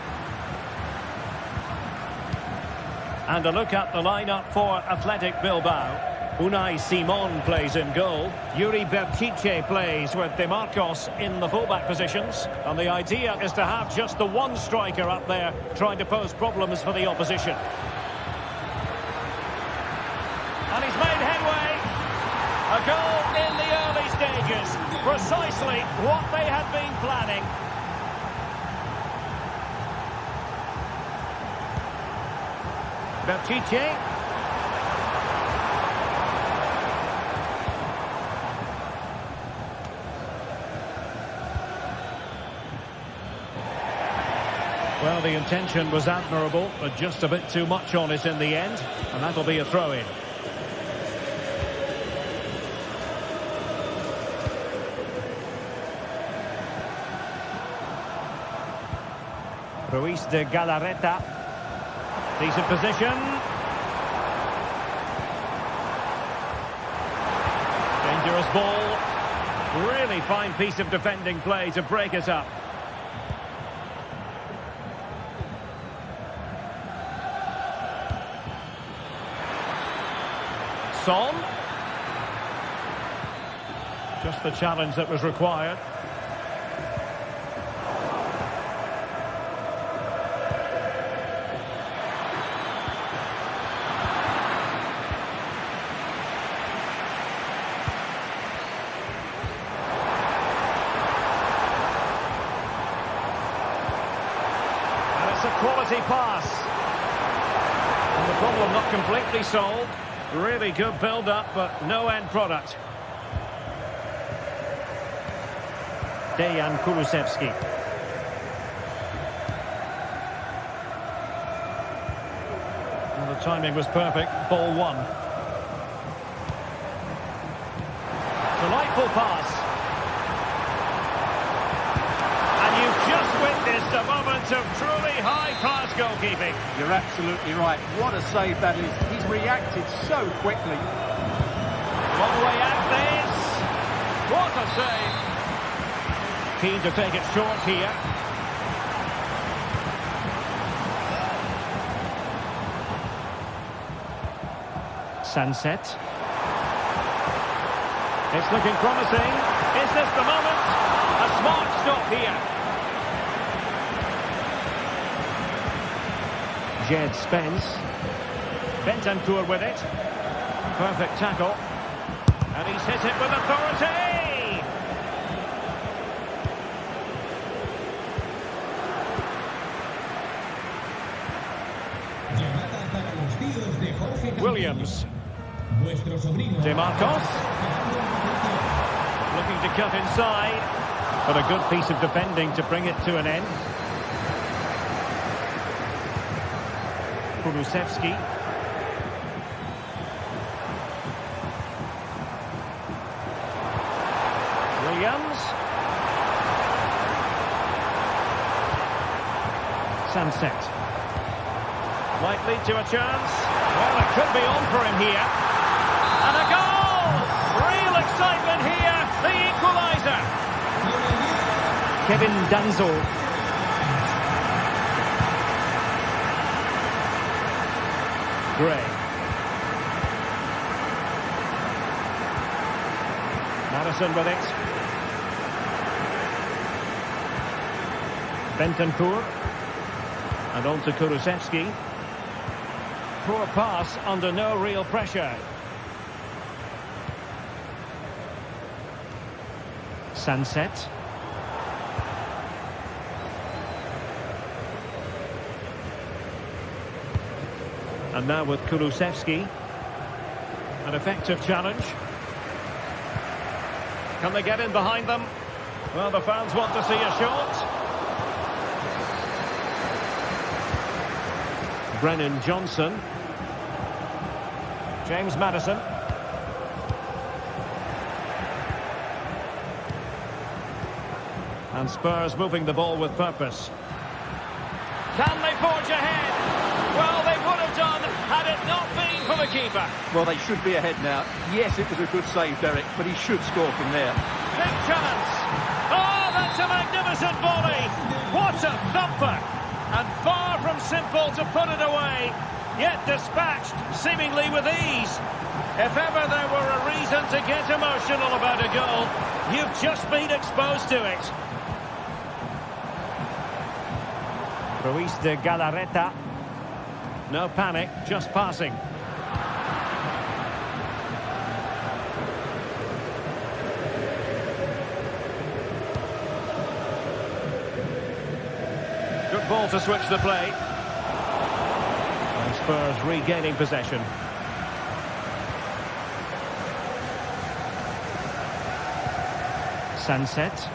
And a look at the lineup for Athletic Bilbao. Unai Simon plays in goal. Yuri Bertice plays with De Marcos in the fullback positions. And the idea is to have just the one striker up there trying to pose problems for the opposition. And he's made headway. A goal in the early stages. Precisely what they had been planning. Bertice. Well, the intention was admirable, but just a bit too much on it in the end. And that'll be a throw-in. Ruiz de Galarreta. Decent position. Dangerous ball. Really fine piece of defending play to break it up. Son. Just the challenge that was required. It's a quality pass. And the problem not completely solved. Really good build-up, but no end product. Dejan Kulusevski. Well, the timing was perfect. Ball one. Delightful pass. And you've just witnessed a moment of truly high-class goalkeeping. You're absolutely right. What a save that is. He's reacted so quickly. One way out this. What a save. Keen to take it short here. Sunset. It's looking promising. Is this the moment? A smart stop here. Jed Spence. Bentancur with it. Perfect tackle. And he's hit it with authority. Williams. De Marcos. Looking to cut inside. But a good piece of defending to bring it to an end. Kulusevski. Williams. Sunset. Might lead to a chance. Well, it could be on for him here. And a goal! Real excitement here. The equaliser. Kevin Danzo. Gray. Madison with it. Bentancur. And on to Kulusevski. Poor pass under no real pressure. Sunset. And now with Kulusevski. An effective challenge. Can they get in behind them? Well, the fans want to see a shot. Brennan Johnson. James Maddison. And Spurs moving the ball with purpose. Can they forge ahead? Well, they would have done had it not been for the keeper. Well, they should be ahead now. Yes, it was a good save, Derek, but he should score from there. Big chance. Oh, that's a magnificent volley. What a thumper. And far from simple to put it away, yet dispatched seemingly with ease. If ever there were a reason to get emotional about a goal, you've just been exposed to it. Ruiz de Galarreta. No panic, just passing. Good ball to switch the play. And Spurs regaining possession. Sunset.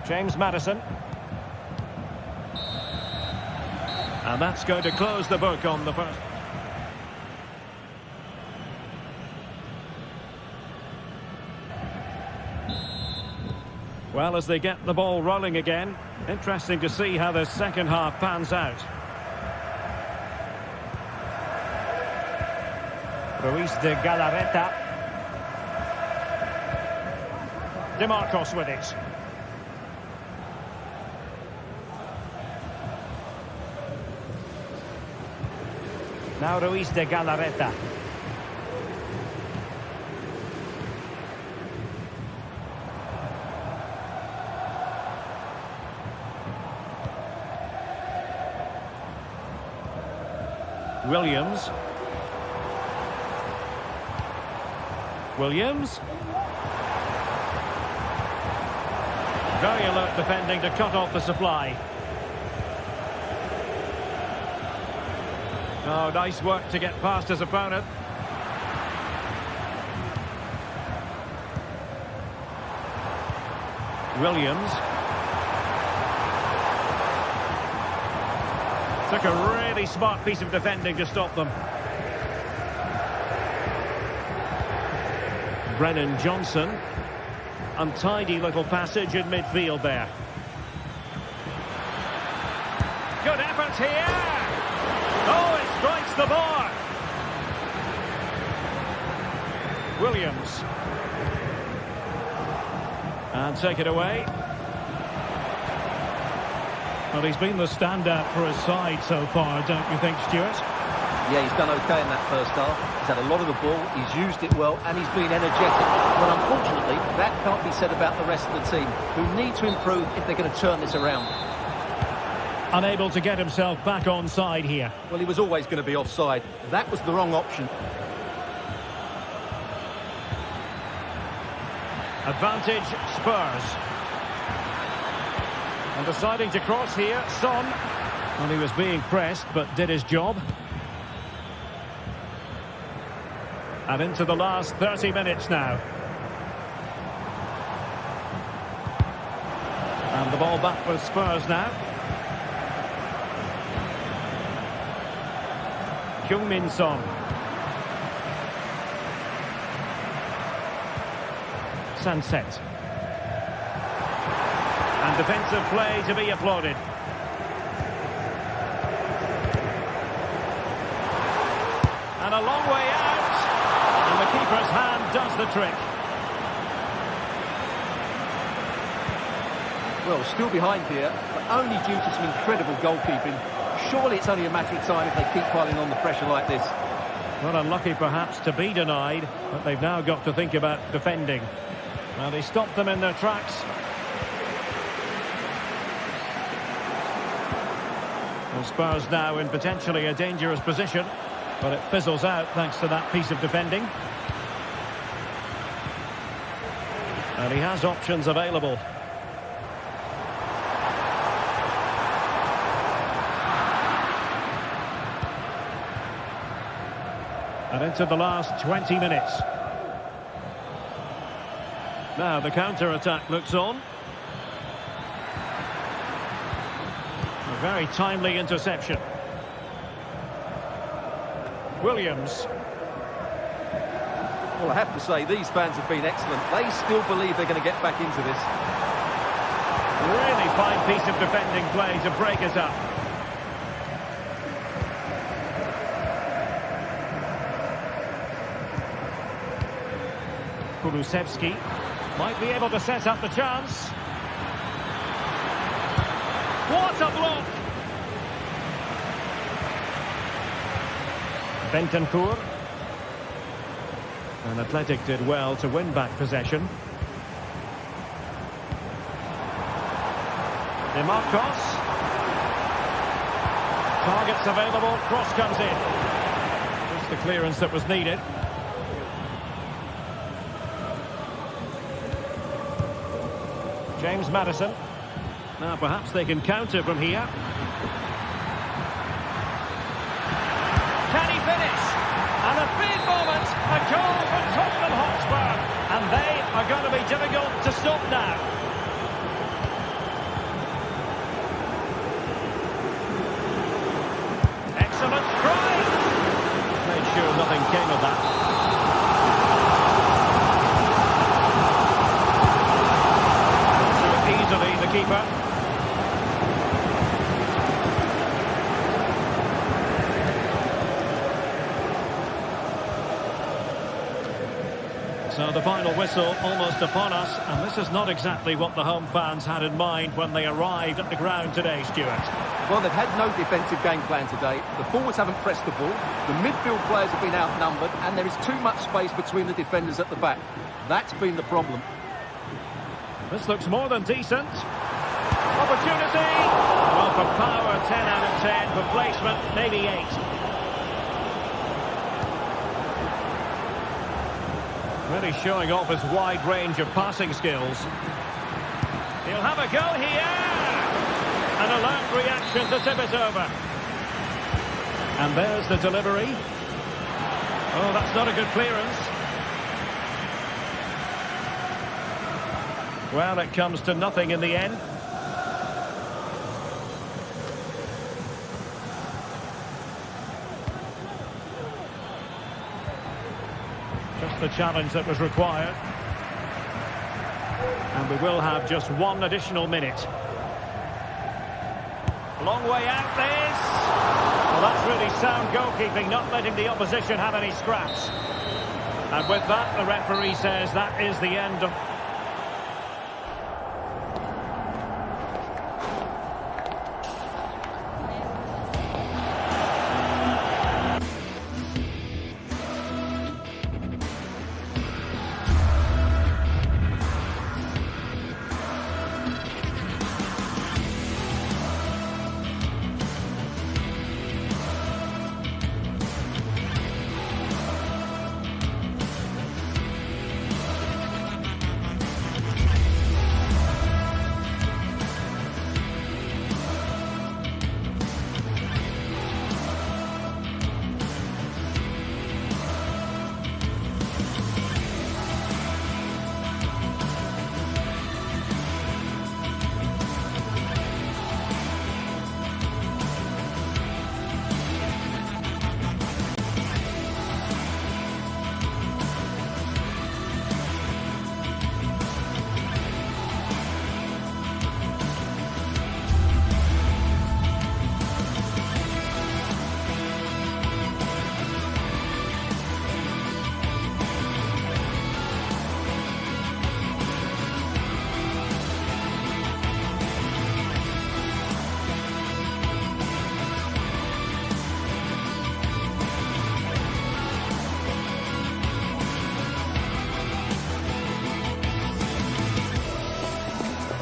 James Maddison. And that's going to close the book on the first. Well, as they get the ball rolling again, interesting to see how the second half pans out. Ruiz de Galarreta. DeMarcos with it. Now Ruiz de Galarreta. Williams. Williams. Very alert defending to cut off the supply. Oh, nice work to get past his opponent. Williams. Took a really smart piece of defending to stop them. Brennan Johnson. Untidy little passage in midfield there. Good effort here. Oh, it strikes the bar. Williams. And take it away. Well, he's been the standout for his side so far, don't you think, Stuart? Yeah, he's done okay in that first half. He's had a lot of the ball, he's used it well, and he's been energetic. But unfortunately, that can't be said about the rest of the team, who need to improve if they're going to turn this around. Unable to get himself back on side here. Well, he was always going to be offside. That was the wrong option. Advantage Spurs. And deciding to cross here, Son. Well, he was being pressed, but did his job. And into the last 30 minutes now. And the ball back with Spurs now. Heung-min Son. Sunset. And defensive play to be applauded. And a long way out. And the keeper's hand does the trick. Well, still behind here, but only due to some incredible goalkeeping. Surely it's only a matter of time if they keep piling on the pressure like this. Well, unlucky perhaps to be denied, but they've now got to think about defending. Well, they stopped them in their tracks. And Spurs now in potentially a dangerous position, but it fizzles out thanks to that piece of defending. And he has options available. And into the last 20 minutes. Now the counter-attack looks on. A very timely interception. Williams. Well, I have to say, these fans have been excellent. They still believe they're going to get back into this. Really fine piece of defending play to break us up. Kulusevski might be able to set up the chance. What a block! Bentancur. And Athletic did well to win back possession. Demarcos. Targets available, cross comes in. Just the clearance that was needed. James Maddison. Now perhaps they can counter from here. Can he finish? And a big moment, a goal for Tottenham Hotspur. And they are going to be difficult to stop now. Excellent strike. Made sure nothing came of that. Easily the keeper. So the final whistle almost upon us, and this is not exactly what the home fans had in mind when they arrived at the ground today, Stuart. Well, they've had no defensive game plan today. The forwards haven't pressed the ball. The midfield players have been outnumbered, and there is too much space between the defenders at the back. That's been the problem. This looks more than decent. Opportunity! Well, for power, 10 out of 10. For placement, maybe 8. Really showing off his wide range of passing skills. He'll have a go here! An alert reaction to tip it over. And there's the delivery. Oh, that's not a good clearance. Well, it comes to nothing in the end. Just the challenge that was required. And we will have just one additional minute. Long way out this. Well, that's really sound goalkeeping, not letting the opposition have any scraps. And with that, the referee says that is the end of...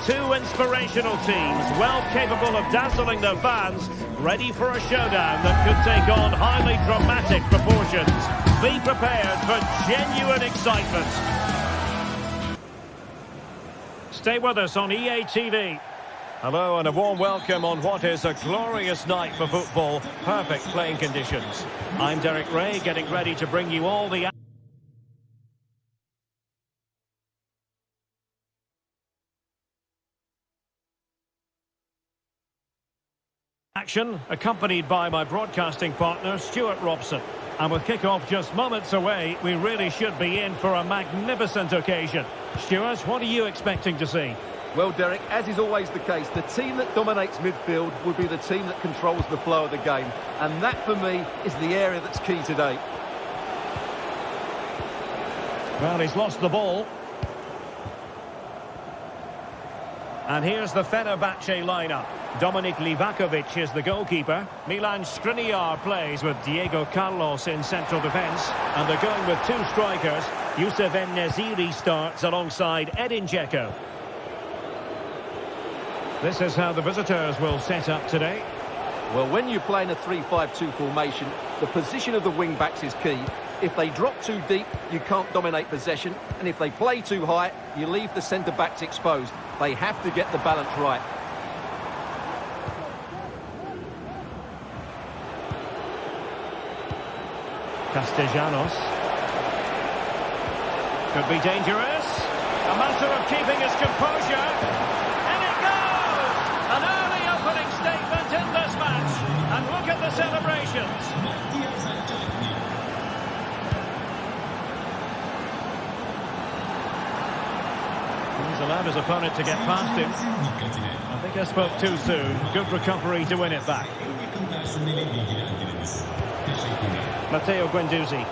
Two inspirational teams, well capable of dazzling their fans, ready for a showdown that could take on highly dramatic proportions. Be prepared for genuine excitement. Stay with us on EA TV. Hello and a warm welcome on what is a glorious night for football. Perfect playing conditions. I'm Derek Ray, getting ready to bring you all the action, accompanied by my broadcasting partner, Stuart Robson. And with kick-off just moments away, we really should be in for a magnificent occasion. Stuart, what are you expecting to see? Well, Derek, as is always the case, the team that dominates midfield will be the team that controls the flow of the game. And that, for me, is the area that's key today. Well, he's lost the ball. And here's the Fenerbahce lineup. Dominik Livakovic is the goalkeeper. Milan Skriniar plays with Diego Carlos in central defence. And they're going with two strikers. Youssef En-Nesyri starts alongside Edin Dzeko. This is how the visitors will set up today. Well, when you play in a 3-5-2 formation, the position of the wing-backs is key. If they drop too deep, you can't dominate possession. And if they play too high, you leave the centre-backs exposed. They have to get the balance right. Castellanos. Could be dangerous. A matter of keeping his composure. And it goes! An early opening statement in this match. And look at the celebrations. He's allowed his opponent to get past him. I think I spoke too soon. Good recovery to win it back. Matteo Guendouzi.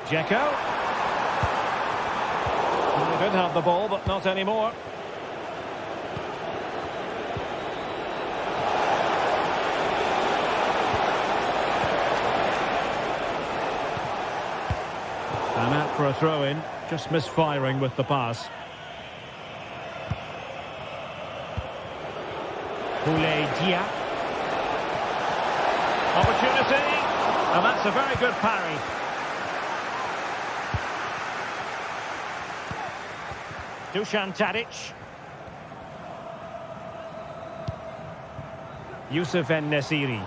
Dzeko. He did have the ball, but not anymore. And out for a throw-in. Just misfiring with the pass. Boulaye Dia. Opportunity. And that's a very good parry. Dusan Tadic. Youssef En-Nesyri.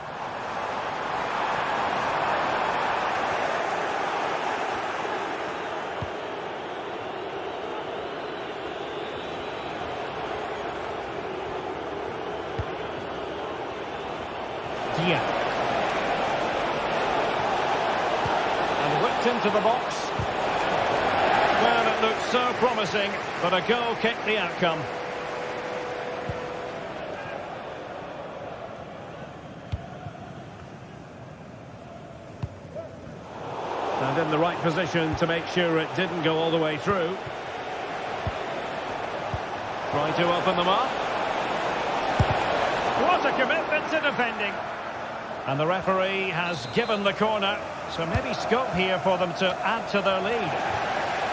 Dia. And whipped into the box. Well, it looked so promising, but a goal kicked the outcome. And in the right position to make sure it didn't go all the way through. Trying to open them up. What a commitment to defending. And the referee has given the corner, so maybe scope here for them to add to their lead.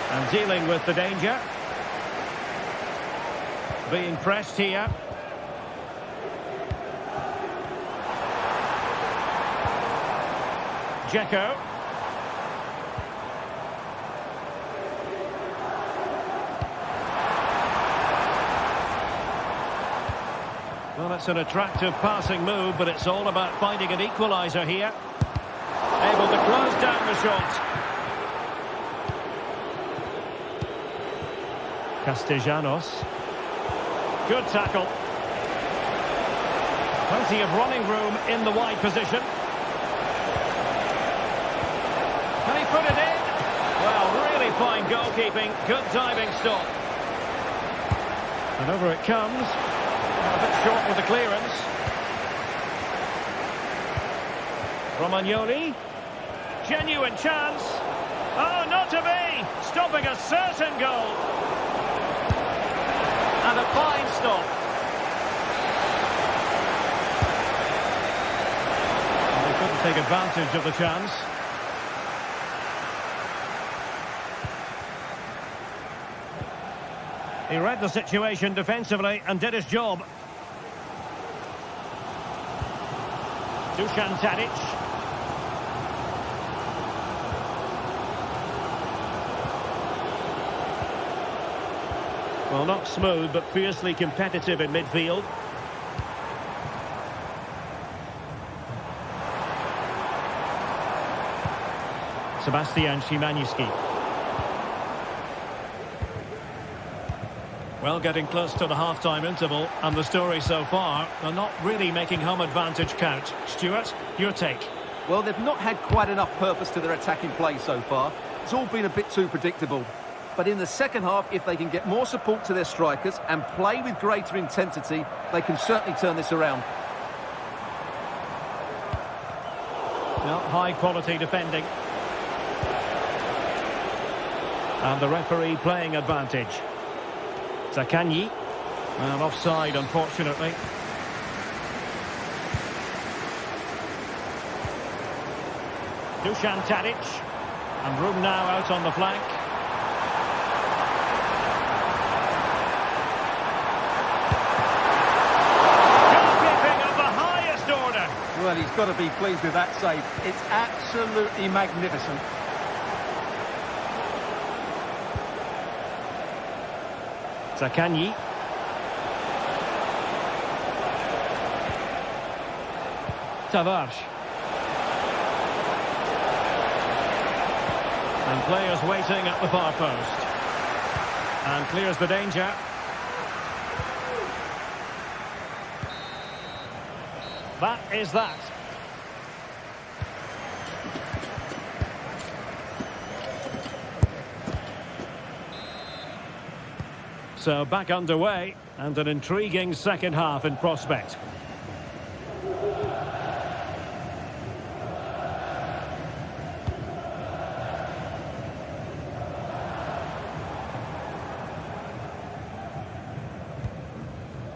And dealing with the danger. Being pressed here. Dzeko. Well, it's an attractive passing move, but it's all about finding an equaliser here. Able to close down the shot. Castellanos. Good tackle. Plenty of running room in the wide position. Can he put it in? Well, really fine goalkeeping. Good diving stop. And over it comes. A bit short with the clearance. Romagnoli. Genuine chance. Oh, not to be. Stopping a certain goal. And a fine stop. And they couldn't take advantage of the chance. He read the situation defensively and did his job. Dusan Tadic. Well, not smooth, but fiercely competitive in midfield. Sebastian Szymański. Well, getting close to the half-time interval, and the story so far, they're not really making home advantage count. Stuart, your take? Well, they've not had quite enough purpose to their attacking play so far. It's all been a bit too predictable. But in the second half, if they can get more support to their strikers and play with greater intensity, they can certainly turn this around. Well, high-quality defending. And the referee playing advantage. Zakanyi. And offside, unfortunately. Dusan Tadic. And room now out on the flank. Goalkeeping of the highest order. Well, he's got to be pleased with that save. It's absolutely magnificent. Zakanyi. Tavares. And players waiting at the far post. And clears the danger. That is that. So back underway, and an intriguing second half in prospect.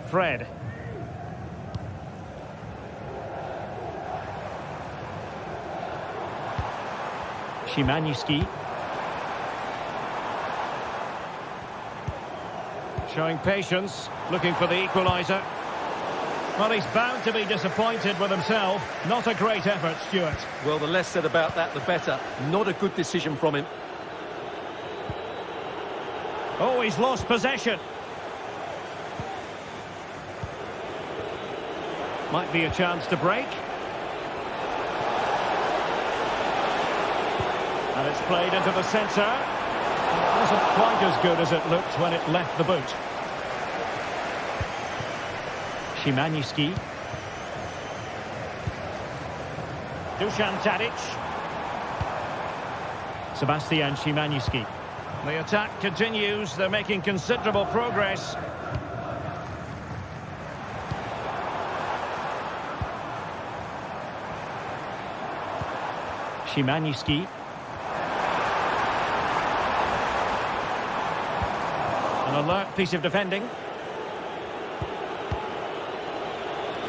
Fred. Szymański. Showing patience, looking for the equaliser. Well, he's bound to be disappointed with himself. Not a great effort, Stuart. Well, the less said about that, the better. Not a good decision from him. Oh, he's lost possession. Might be a chance to break. And it's played into the centre. It wasn't quite as good as it looked when it left the boot. Szymański. Dusan Tadic. Sebastian Szymański. The attack continues. They're making considerable progress. Szymański. An alert piece of defending.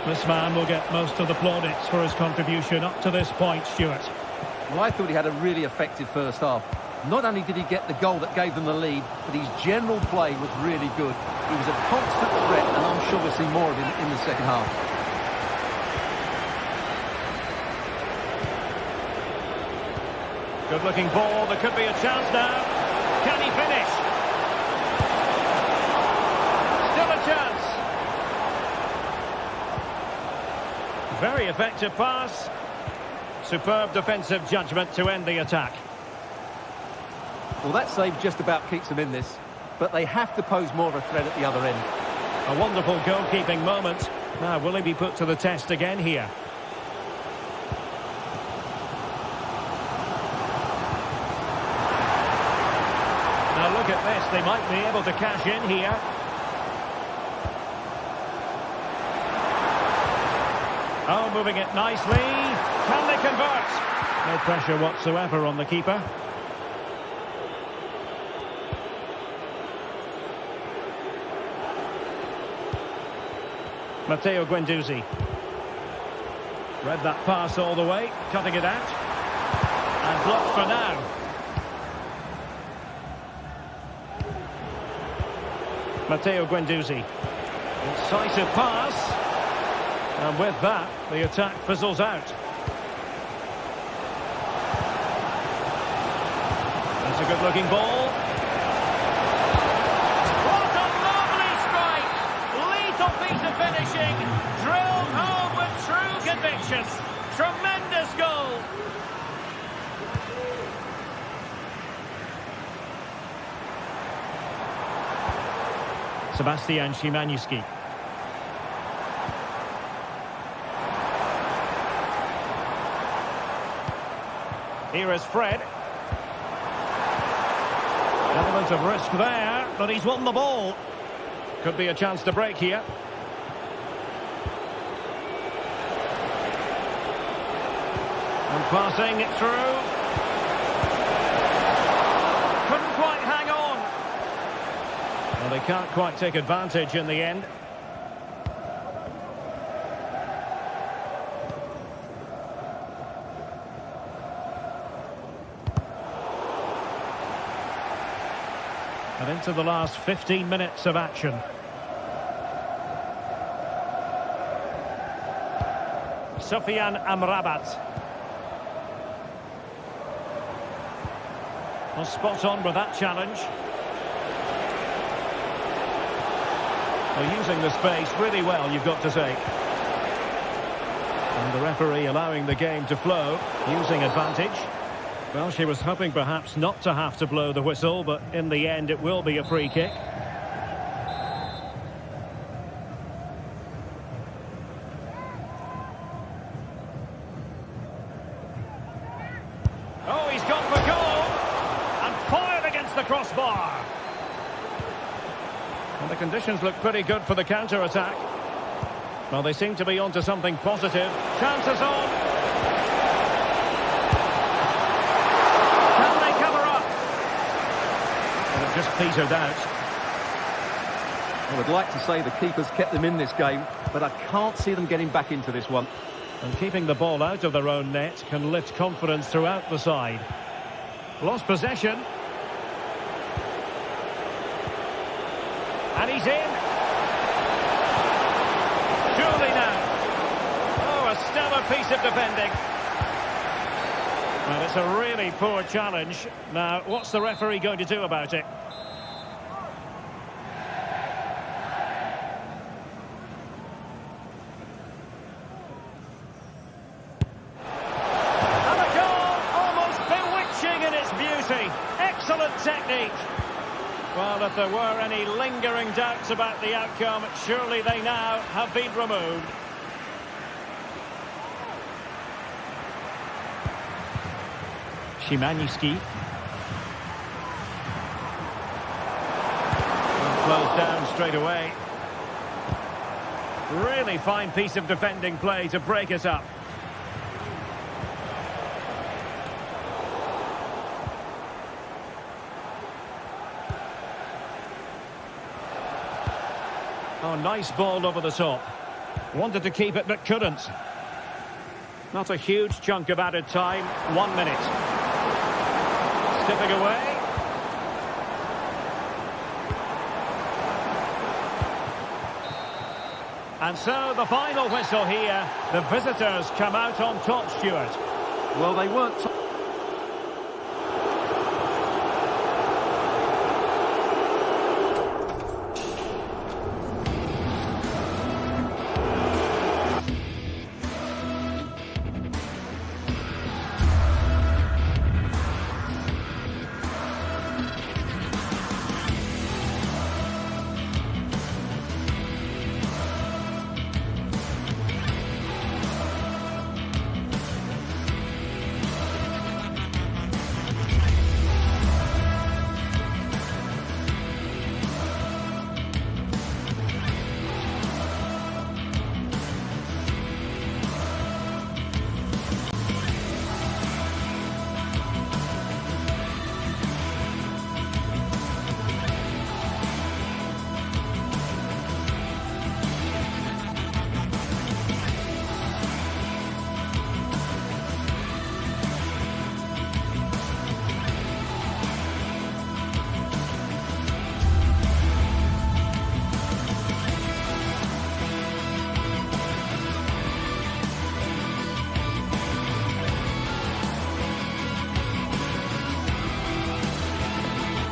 This man will get most of the plaudits for his contribution up to this point, Stuart. Well, I thought he had a really effective first half. Not only did he get the goal that gave them the lead, but his general play was really good. He was a constant threat, and I'm sure we'll see more of him in the second half. Good-looking ball. There could be a chance now. Can he finish? Still a chance. Very effective pass. Superb defensive judgment to end the attack. Well, that save just about keeps them in this, but they have to pose more of a threat at the other end. A wonderful goalkeeping moment. Now, will he be put to the test again here? Now, look at this. They might be able to cash in here. Oh, moving it nicely. Can they convert? No pressure whatsoever on the keeper. Matteo Guendouzi. Read that pass all the way, cutting it out. And blocked for now. Matteo Guendouzi. Incisive pass. And with that, the attack fizzles out. That's a good-looking ball. What a conviction. Tremendous goal. Sebastian Szymański. Here is Fred. Element of risk there, but he's won the ball. Could be a chance to break here. And passing it through. Couldn't quite hang on. Well, they can't quite take advantage in the end. And into the last 15 minutes of action. Sofyan Amrabat. Well, spot on with that challenge. Well, using the space really well, you've got to say. And the referee allowing the game to flow, using advantage. Well, she was hoping perhaps not to have to blow the whistle, but in the end it will be a free kick. Oh, he's gone for goal. And fired against the crossbar. And the conditions look pretty good for the counter-attack. Well, they seem to be onto something positive. Chances on. Just petered out. I would like to say the keeper's kept them in this game, but I can't see them getting back into this one. And keeping the ball out of their own net can lift confidence throughout the side. Lost possession. And he's in. Surely now. Oh, a stellar piece of defending. Well, it's a really poor challenge. Now, what's the referee going to do about it? And a goal, almost bewitching in its beauty. Excellent technique. Well, if there were any lingering doubts about the outcome, surely they now have been removed. Szymański. Closed down straight away. Really fine piece of defending play to break it up. Oh, nice ball over the top. Wanted to keep it but couldn't. Not a huge chunk of added time. 1 minute. Stepping away. And so the final whistle here. The visitors come out on top, Stuart. Well, they weren't...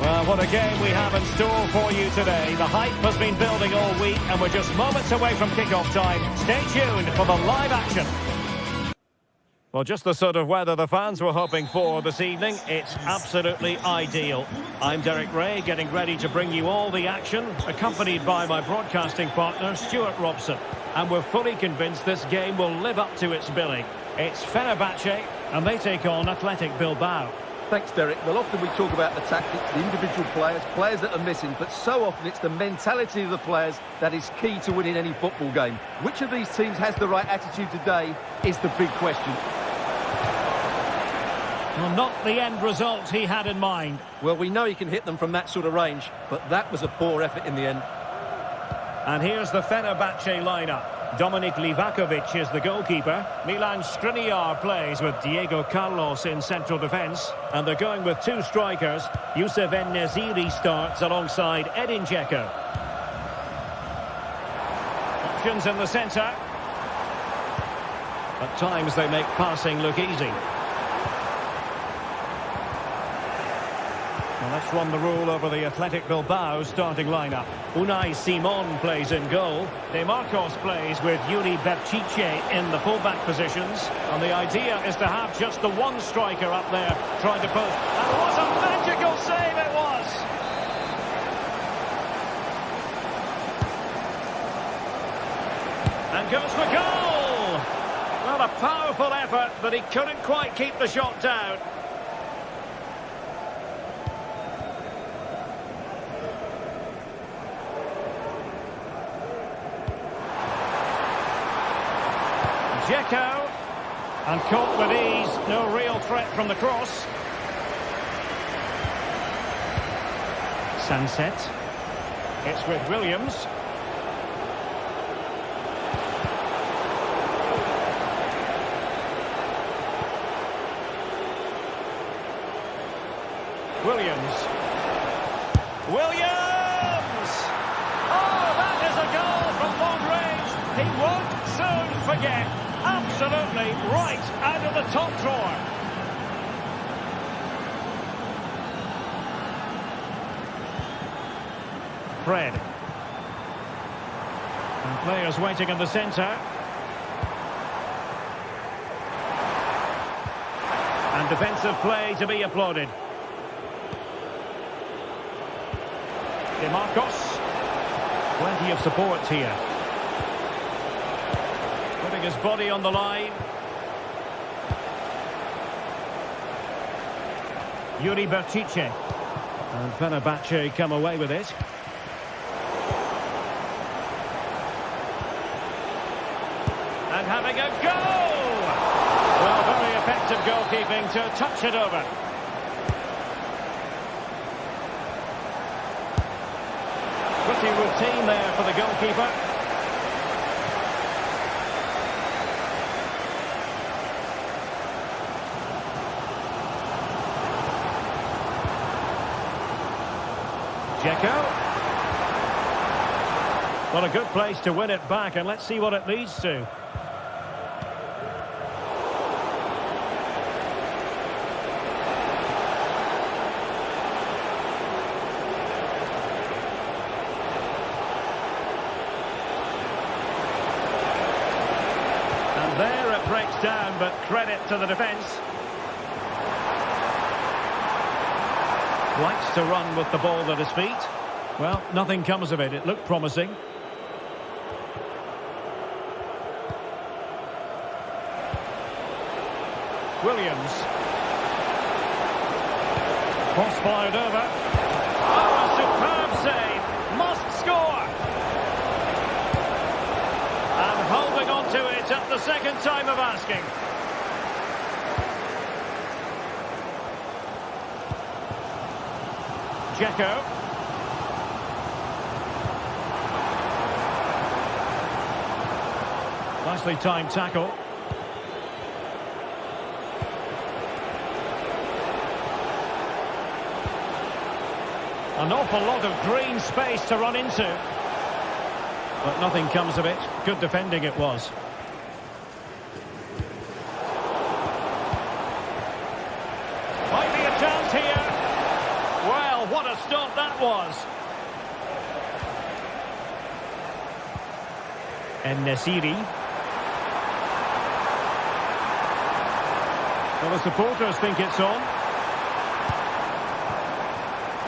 Well, what a game we have in store for you today. The hype has been building all week and we're just moments away from kick-off time. Stay tuned for the live action. Well, just the sort of weather the fans were hoping for this evening. It's absolutely ideal. I'm Derek Ray, getting ready to bring you all the action, accompanied by my broadcasting partner, Stuart Robson. And we're fully convinced this game will live up to its billing. It's Fenerbahce, and they take on Athletic Bilbao. Thanks, Derek. Well, often we talk about the tactics, the individual players that are missing, but so often it's the mentality of the players that is key to winning any football game. Which of these teams has the right attitude today is the big question. Well, not the end result he had in mind. Well, we know he can hit them from that sort of range, but that was a poor effort in the end. And here's the Fenerbahce lineup. Dominik Livakovic is the goalkeeper. Milan Skriniar plays with Diego Carlos in central defence. And they're going with two strikers. Youssef En-Nesyri starts alongside Edin Dzeko. Options in the centre. At times they make passing look easy. Well, let's run the rule over the Athletic Bilbao starting lineup. Unai Simon plays in goal. De Marcos plays with Yuri Berchiche in the fullback positions. And the idea is to have just the one striker up there trying to post. And what a magical save it was! And goes for goal! Well, a powerful effort, but he couldn't quite keep the shot down. Dzeko, and caught with ease, no real threat from the cross. Sunset, it's with Williams. Williams. Oh, that is a goal from long range. He won't soon forget. Absolutely right out of the top drawer. Fred. And players waiting in the centre. And defensive play to be applauded. De Marcos. Plenty of support here. Putting his body on the line. Yuri Berchiche. And Fenerbahce come away with it. And having a go! Well, very effective goalkeeping to touch it over. Pretty routine there for the goalkeeper. Dzeko. Well, a good place to win it back, and let's see what it leads to. And there it breaks down, but credit to the defence. Likes to run with the ball at his feet. Well, nothing comes of it. It looked promising. Williams. Cross fired over. Oh, a superb save. Must score. And holding on to it at the second time of asking. Dzeko. Nicely timed tackle. An awful lot of green space to run into. But nothing comes of it. Good defending it was. Might be a chance here. Well, what a stop that was. En-Nesyri. Well, the supporters think it's on.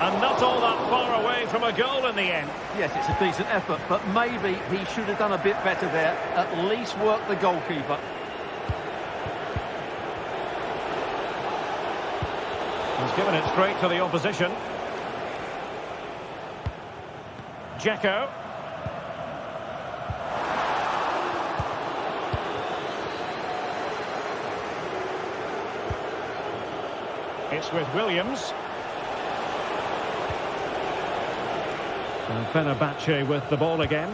And not all that far away from a goal in the end. Yes, it's a decent effort, but maybe he should have done a bit better there. At least work the goalkeeper. He's given it straight to the opposition. Dzeko. It's with Williams. And Fenerbahce with the ball again.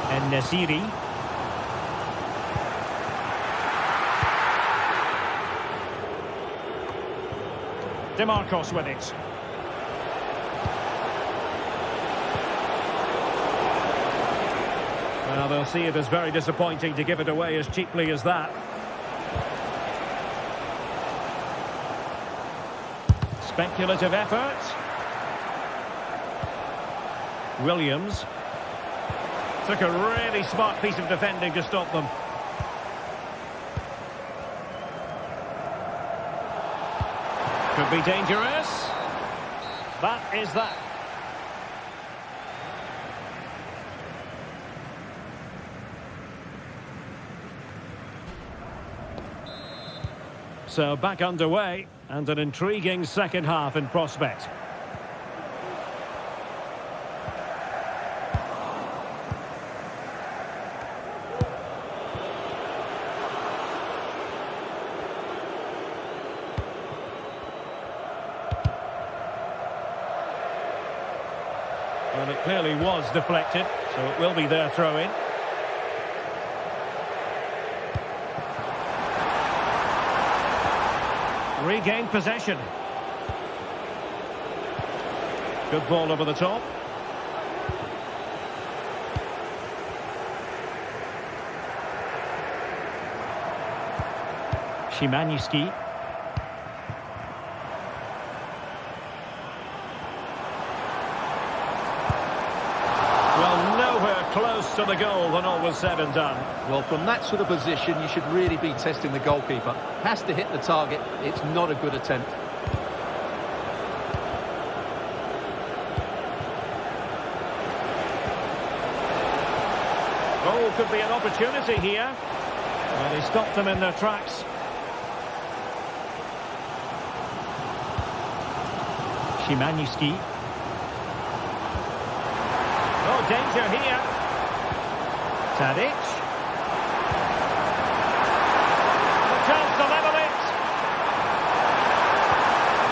And Nesiri. DeMarcos with it. Well, they'll see it as very disappointing to give it away as cheaply as that. Speculative effort. Williams. Took a really smart piece of defending to stop them. Could be dangerous. That is that. So back underway, and an intriguing second half in prospect. Well, it clearly was deflected, so it will be their throw-in. Regained possession. Good ball over the top. Szymański. Well, nowhere close to the goal when all was said and done. Well, from that sort of position, you should really be testing the goalkeeper. Has to hit the target. It's not a good attempt. Oh, could be an opportunity here. Well, he stopped them in their tracks. Szymański. Oh, danger here. Tadic. The chance to level it.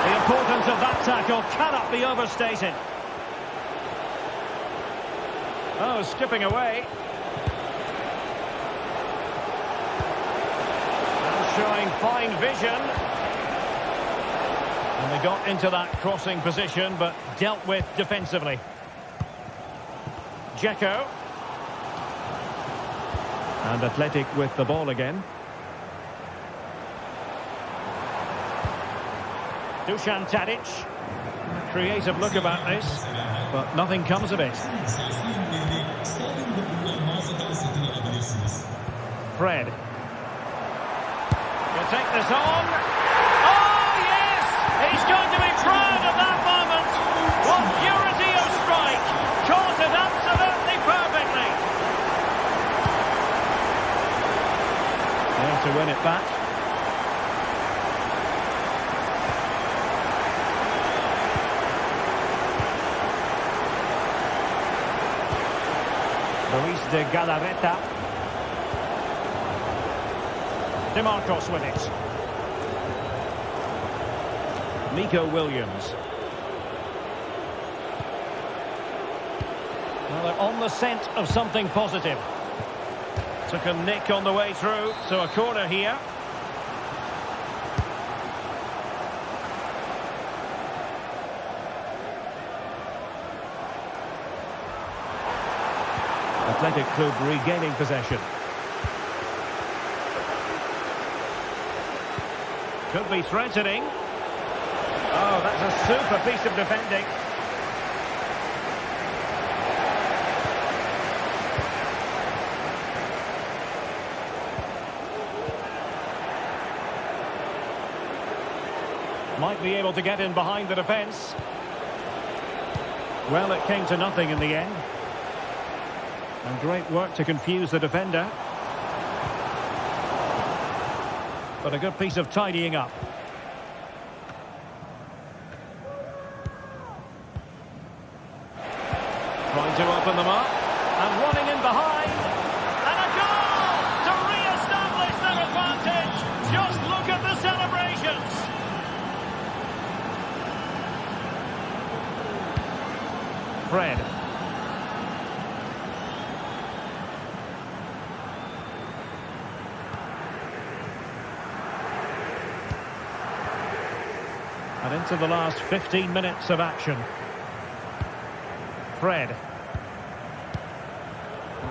The importance of that tackle cannot be overstated. Oh, skipping away. Showing fine vision. And they got into that crossing position, but dealt with defensively. Dzeko. And Athletic with the ball again. Dusan Tadic. Creative look about this, but nothing comes of it. Fred. He'll take this on. Oh, yes! He's going to be proud of that moment. What purity of strike. Caught it absolutely perfectly. There to win it back. Luis de Galarreta. DeMarcos with it. Nico Williams. Well, they're on the scent of something positive. Took a nick on the way through, so a corner here. Athletic Club regaining possession. Could be threatening. Oh, that's a super piece of defending. Might be able to get in behind the defence. Well, it came to nothing in the end. And great work to confuse the defender. But a good piece of tidying up. Trying to open them up. And running in behind. And a goal to re-establish their advantage. Just look at the celebrations. Fred. And into the last 15 minutes of action. Fred.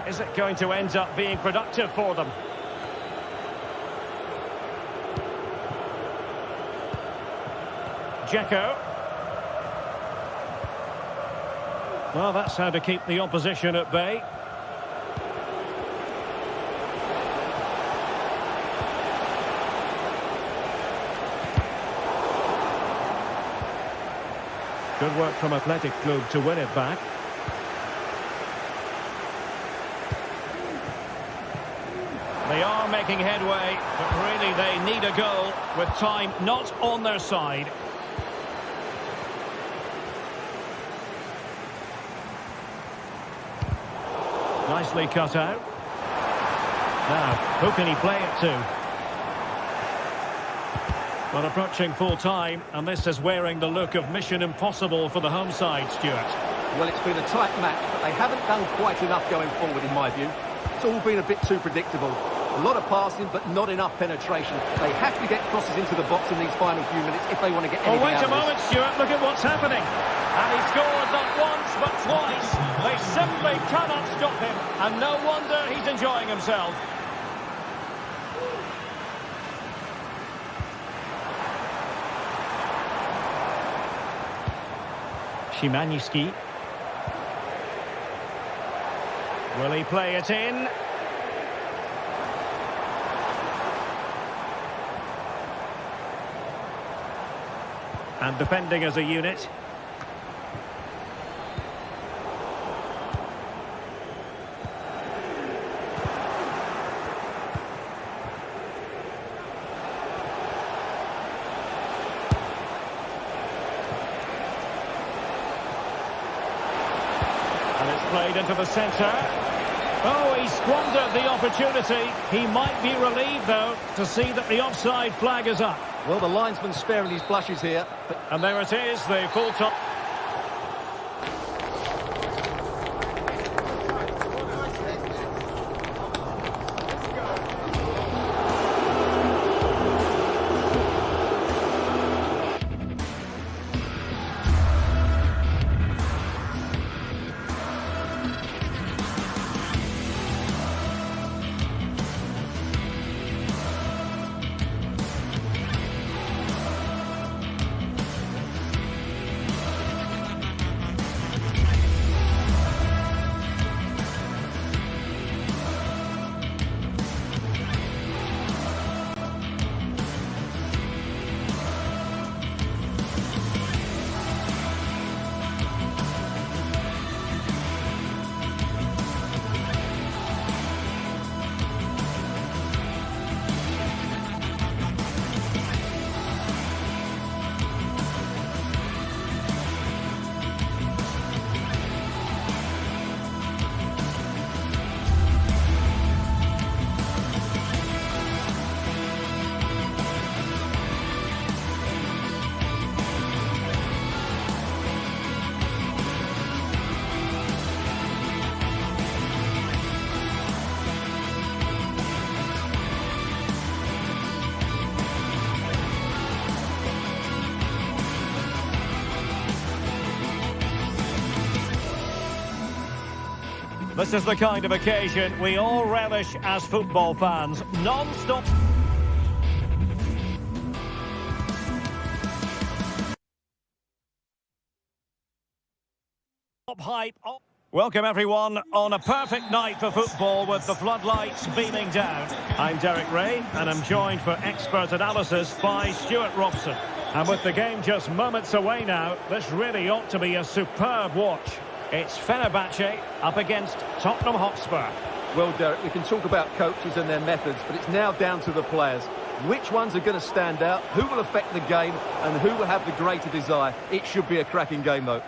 Is it going to end up being productive for them? Dzeko. Well, that's how to keep the opposition at bay. Good work from Atletico to win it back. They are making headway, but really they need a goal with time not on their side. Nicely cut out. Now, who can he play it to? Well, approaching full time, and this is wearing the look of mission impossible for the home side, Stuart. Well, it's been a tight match, but they haven't done quite enough going forward, in my view. It's all been a bit too predictable. A lot of passing, but not enough penetration. They have to get crosses into the box in these final few minutes if they want to get anything out of this. Oh, wait a moment, Stuart. Look at what's happening. And he scored not once, but twice. They simply cannot stop him. And no wonder he's enjoying himself. Szymański. Will he play it in? And defending as a unit. And it's played into the centre. Oh, he squandered the opportunity. He might be relieved, though, to see that the offside flag is up. Well, the linesman's sparing his blushes here. But And there it is, the full top. This is the kind of occasion we all relish as football fans. Non-stop hype. Welcome everyone on a perfect night for football with the floodlights beaming down. I'm Derek Ray and I'm joined for expert analysis by Stuart Robson. And with the game just moments away now, this really ought to be a superb watch. It's Fenerbahce up against Tottenham Hotspur. Well, Derek, we can talk about coaches and their methods, but it's now down to the players. Which ones are going to stand out, who will affect the game, and who will have the greater desire? It should be a cracking game, though.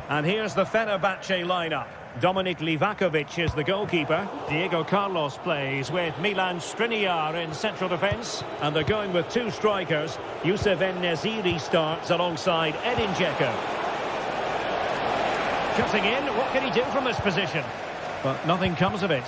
And here's the Fenerbahce lineup. Dominik Livakovic is the goalkeeper. Diego Carlos plays with Milan Skriniar in central defence. And they're going with two strikers. Youssef En-Nesyri starts alongside Edin Dzeko. Cutting in, what can he do from this position? But nothing comes of it.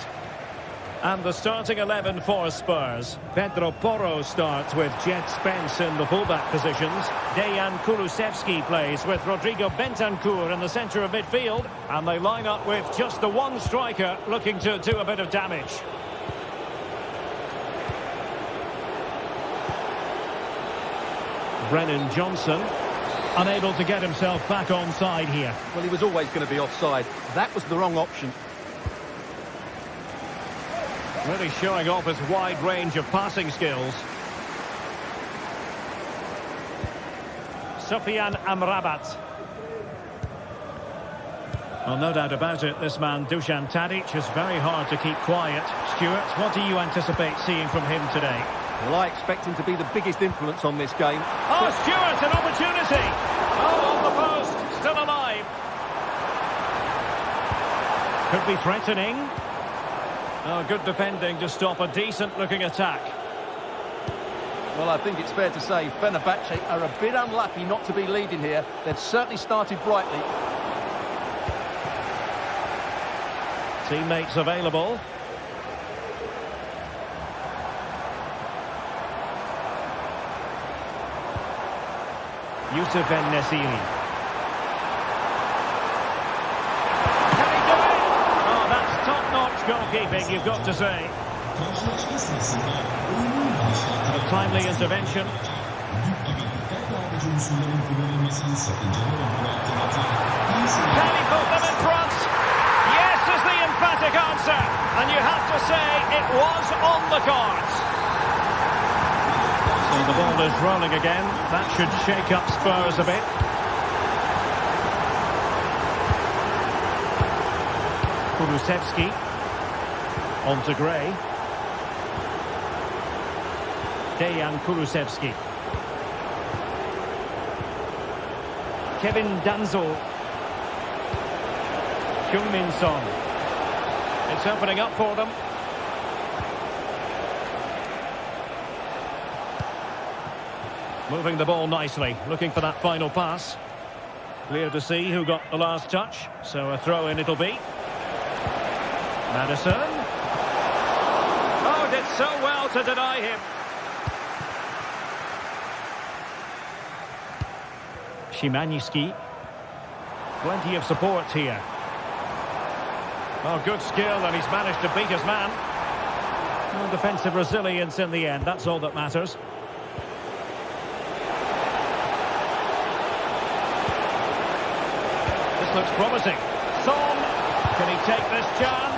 And the starting 11 for Spurs. Pedro Porro starts with Jet Spence in the fullback positions. Dejan Kulusevski plays with Rodrigo Bentancur in the centre of midfield. And they line up with just the one striker looking to do a bit of damage. Brennan Johnson, unable to get himself back onside here. Well, he was always going to be offside. That was the wrong option. Really showing off his wide range of passing skills. Sofian Amrabat. Well, no doubt about it, this man, Dusan Tadic, is very hard to keep quiet. Stuart, what do you anticipate seeing from him today? Well, I expect him to be the biggest influence on this game. Oh, Stuart, an opportunity! Oh, on the post, still alive. Could be threatening. Oh, good defending to stop a decent-looking attack. Well, I think it's fair to say Fenerbahce are a bit unlucky not to be leading here. They've certainly started brightly. Teammates available. Youssef En-Nesyri. Goalkeeping, you've got to say. A timely intervention. Can he put them in front? Yes is the emphatic answer. And you have to say it was on the cards. So the ball is rolling again. That should shake up Spurs a bit. Kulusevski. On to Gray. Dejan Kulusevski. Kevin Danzo. Heung-min Son. It's opening up for them. Moving the ball nicely, looking for that final pass. Clear to see who got the last touch, so a throw in it'll be. Madison. Oh, did so well to deny him. Szymański. Plenty of support here. Oh, good skill, and he's managed to beat his man. No defensive resilience in the end, that's all that matters. This looks promising. Son, can he take this chance?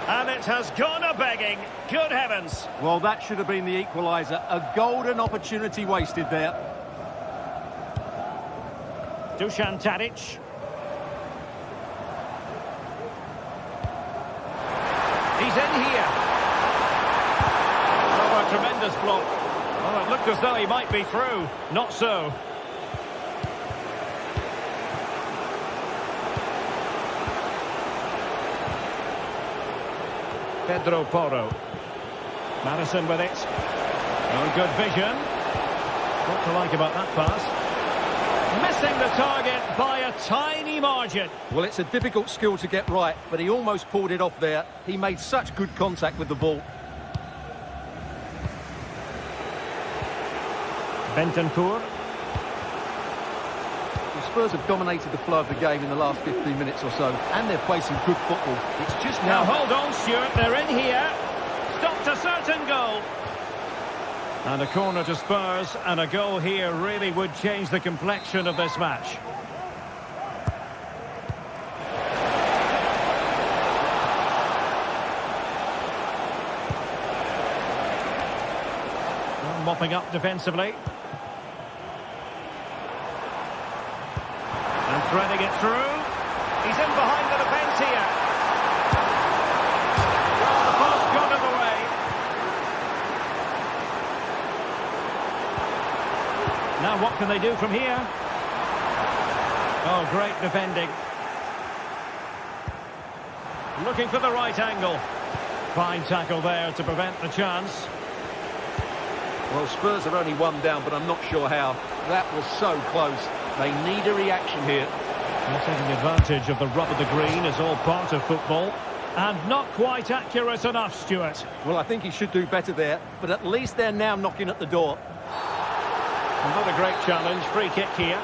And it has gone a-begging. Good heavens. Well, that should have been the equaliser. A golden opportunity wasted there. Dusan Tadic. He's in here. Oh, a tremendous block. Oh, it looked as though he might be through. Not so. Pedro Porro. Madison with it. Oh, good vision. What to like about that pass? Missing the target by a tiny margin. Well, it's a difficult skill to get right, but he almost pulled it off there. He made such good contact with the ball. Bentancur. The Spurs have dominated the flow of the game in the last 15 minutes or so, and they're playing some good football. It's just now hold on, Stuart. They're in here. Stopped a certain goal. And a corner to Spurs, and a goal here really would change the complexion of this match. Well, mopping up defensively. And threading it through. He's in behind the defence here. Well, the post got in the way. Now what can they do from here? Oh, great defending. Looking for the right angle. Fine tackle there to prevent the chance. Well, Spurs are only one down, but I'm not sure how. That was so close. They need a reaction here. Well, taking advantage of the rub of the green is all part of football. And not quite accurate enough, Stuart. Well, I think he should do better there, but at least they're now knocking at the door. Not a great challenge. Free kick here.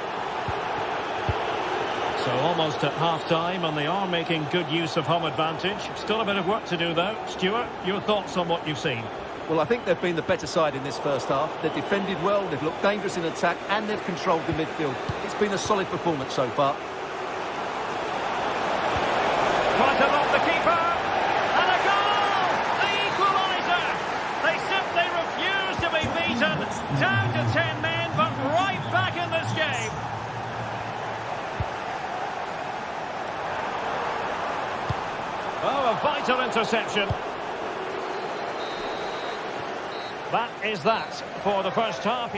So almost at half-time, and they are making good use of home advantage. Still a bit of work to do, though. Stuart, your thoughts on what you've seen? Well, I think they've been the better side in this first half. They've defended well, they've looked dangerous in attack, and they've controlled the midfield. It's been a solid performance so far. Trying to lock the keeper. And a goal! The equaliser! They simply refuse to be beaten. Down to 10 men, but right back in this game. Oh, a vital interception. That is that for the first half.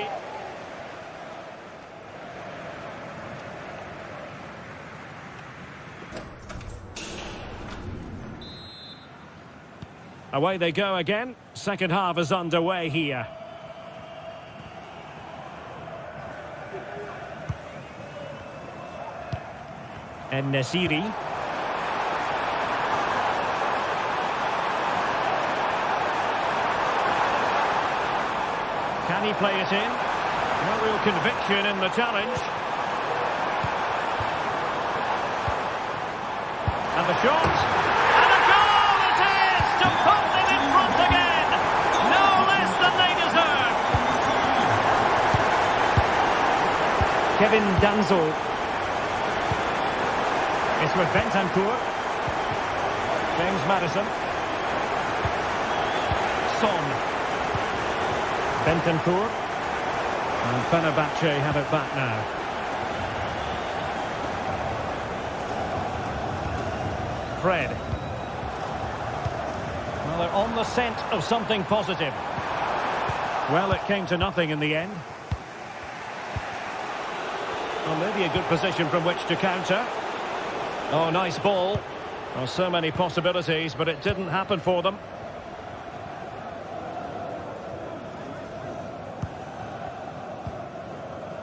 Away they go again. Second half is underway here. And Nesiri. Can he play it in? No real conviction in the challenge. And the shot. And a goal it is to put them in front again. No less than they deserve. Kevin Danzo. It's with Bentancur. James Maddison. Son. Bentancur. And Fenerbahce have it back now. Fred. Well, they're on the scent of something positive. Well, it came to nothing in the end. Well, maybe a good position from which to counter. Oh, nice ball. Well, so many possibilities, but it didn't happen for them.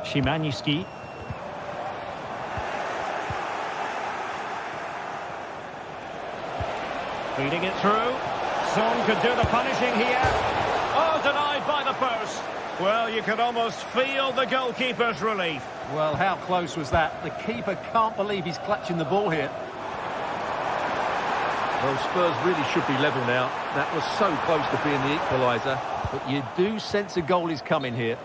Szymański. Feeding it through. Son could do the punishing here. Oh, denied by the post. Well, you can almost feel the goalkeeper's relief. Well, how close was that? The keeper can't believe he's clutching the ball here. Well, Spurs really should be level now. That was so close to being the equaliser. But you do sense a goal is coming here.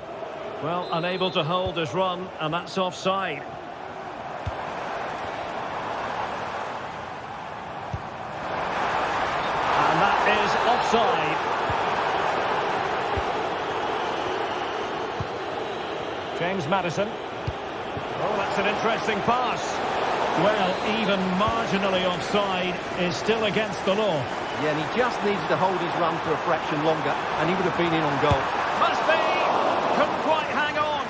Well, unable to hold his run, and that's offside. And that is offside. James Maddison. Oh, that's an interesting pass. Well, even marginally offside is still against the law. Yeah, and he just needed to hold his run for a fraction longer, and he would have been in on goal. Must be! Couldn't quite hang on.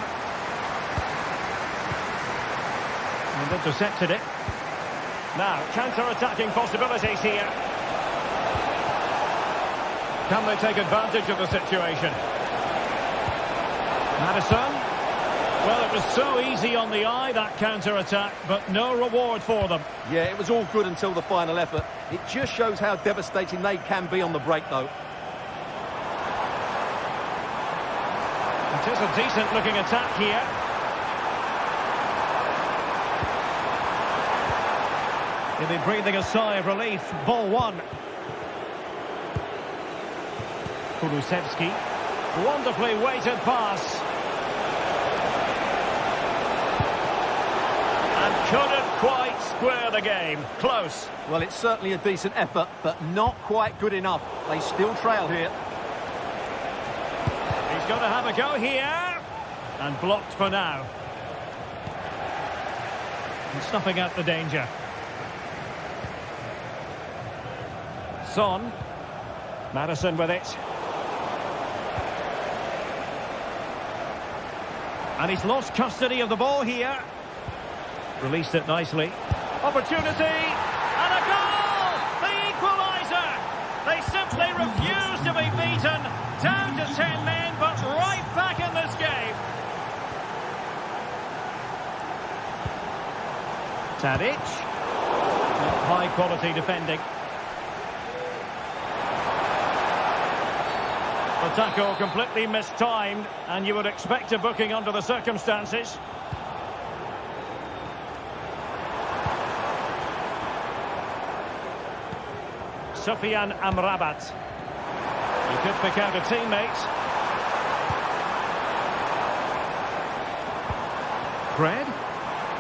And intercepted it. Now, counter-attacking possibilities here. Can they take advantage of the situation? Maddison. Well, it was so easy on the eye, that counter-attack, but no reward for them. Yeah, it was all good until the final effort. It just shows how devastating they can be on the break, though. It is a decent-looking attack here. He'll be breathing a sigh of relief. Ball one. Kulusevski. Wonderfully weighted pass. And couldn't quite square the game. Close. Well, it's certainly a decent effort, but not quite good enough. They still trail here. He's going to have a go here. And blocked for now. And snuffing out the danger. Son. Madison with it. And he's lost custody of the ball here. Released it nicely. Opportunity. And a goal! The equaliser! They simply refuse to be beaten. Down to 10 men, but right back in this game. Tadic. High quality defending. The tackle completely mistimed, and you would expect a booking under the circumstances. Sufyan Amrabat. He could pick out a teammate. Fred.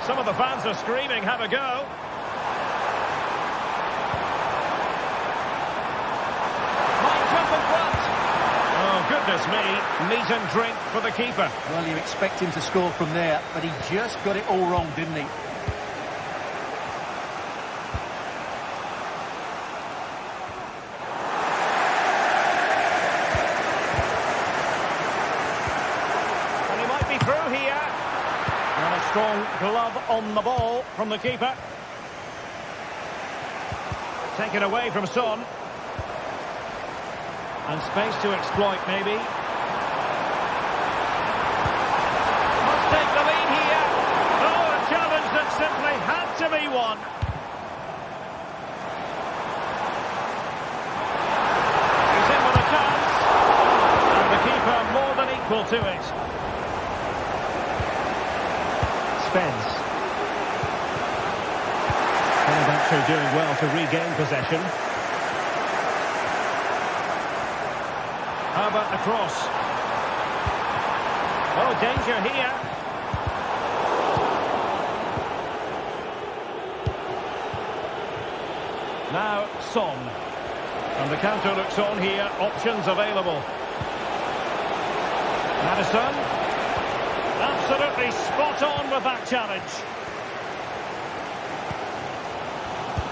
Some of the fans are screaming, have a go. Might jump in front. Oh, goodness me. Meat and drink for the keeper. Well, you expect him to score from there, but he just got it all wrong, didn't he? And he might be through here. And a strong glove on the ball from the keeper. Taken away from Son. And space to exploit, maybe. Must take the lead here. Oh, a challenge that simply had to be won. He's in with a chance. And the keeper more than equal to it. Spence. Fenerbahce are doing well to regain possession. How about the cross? Oh, danger here. Now, Son. And the counter looks on here. Options available. Madison. Absolutely spot on with that challenge.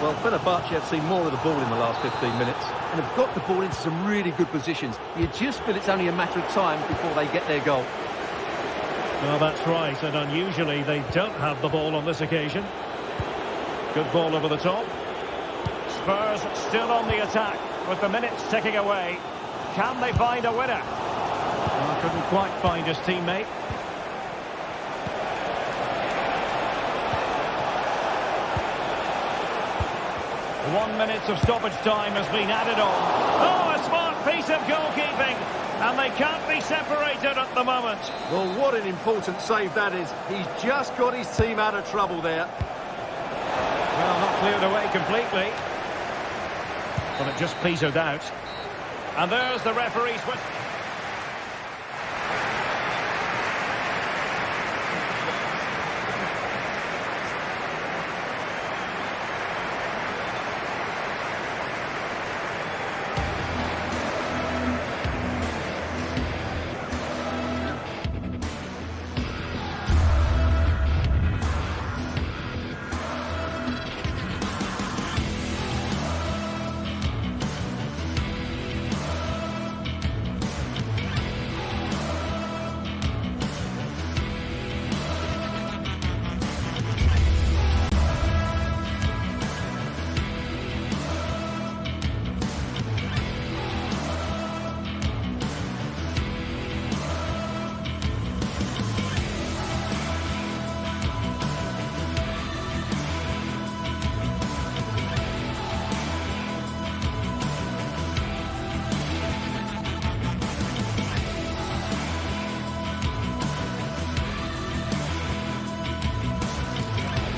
Well, Fenerbahce have seen more of the ball in the last 15 minutes and have got the ball into some really good positions. You just feel it's only a matter of time before they get their goal. Well, that's right, and unusually they don't have the ball on this occasion. Good ball over the top. Spurs still on the attack with the minutes ticking away. Can they find a winner? Well, couldn't quite find his teammate. 1 minute of stoppage time has been added on. Oh, a smart piece of goalkeeping. And they can't be separated at the moment. Well, what an important save that is. He's just got his team out of trouble there. Well, not cleared away completely. But it just petered out. And there's the referee's whistle.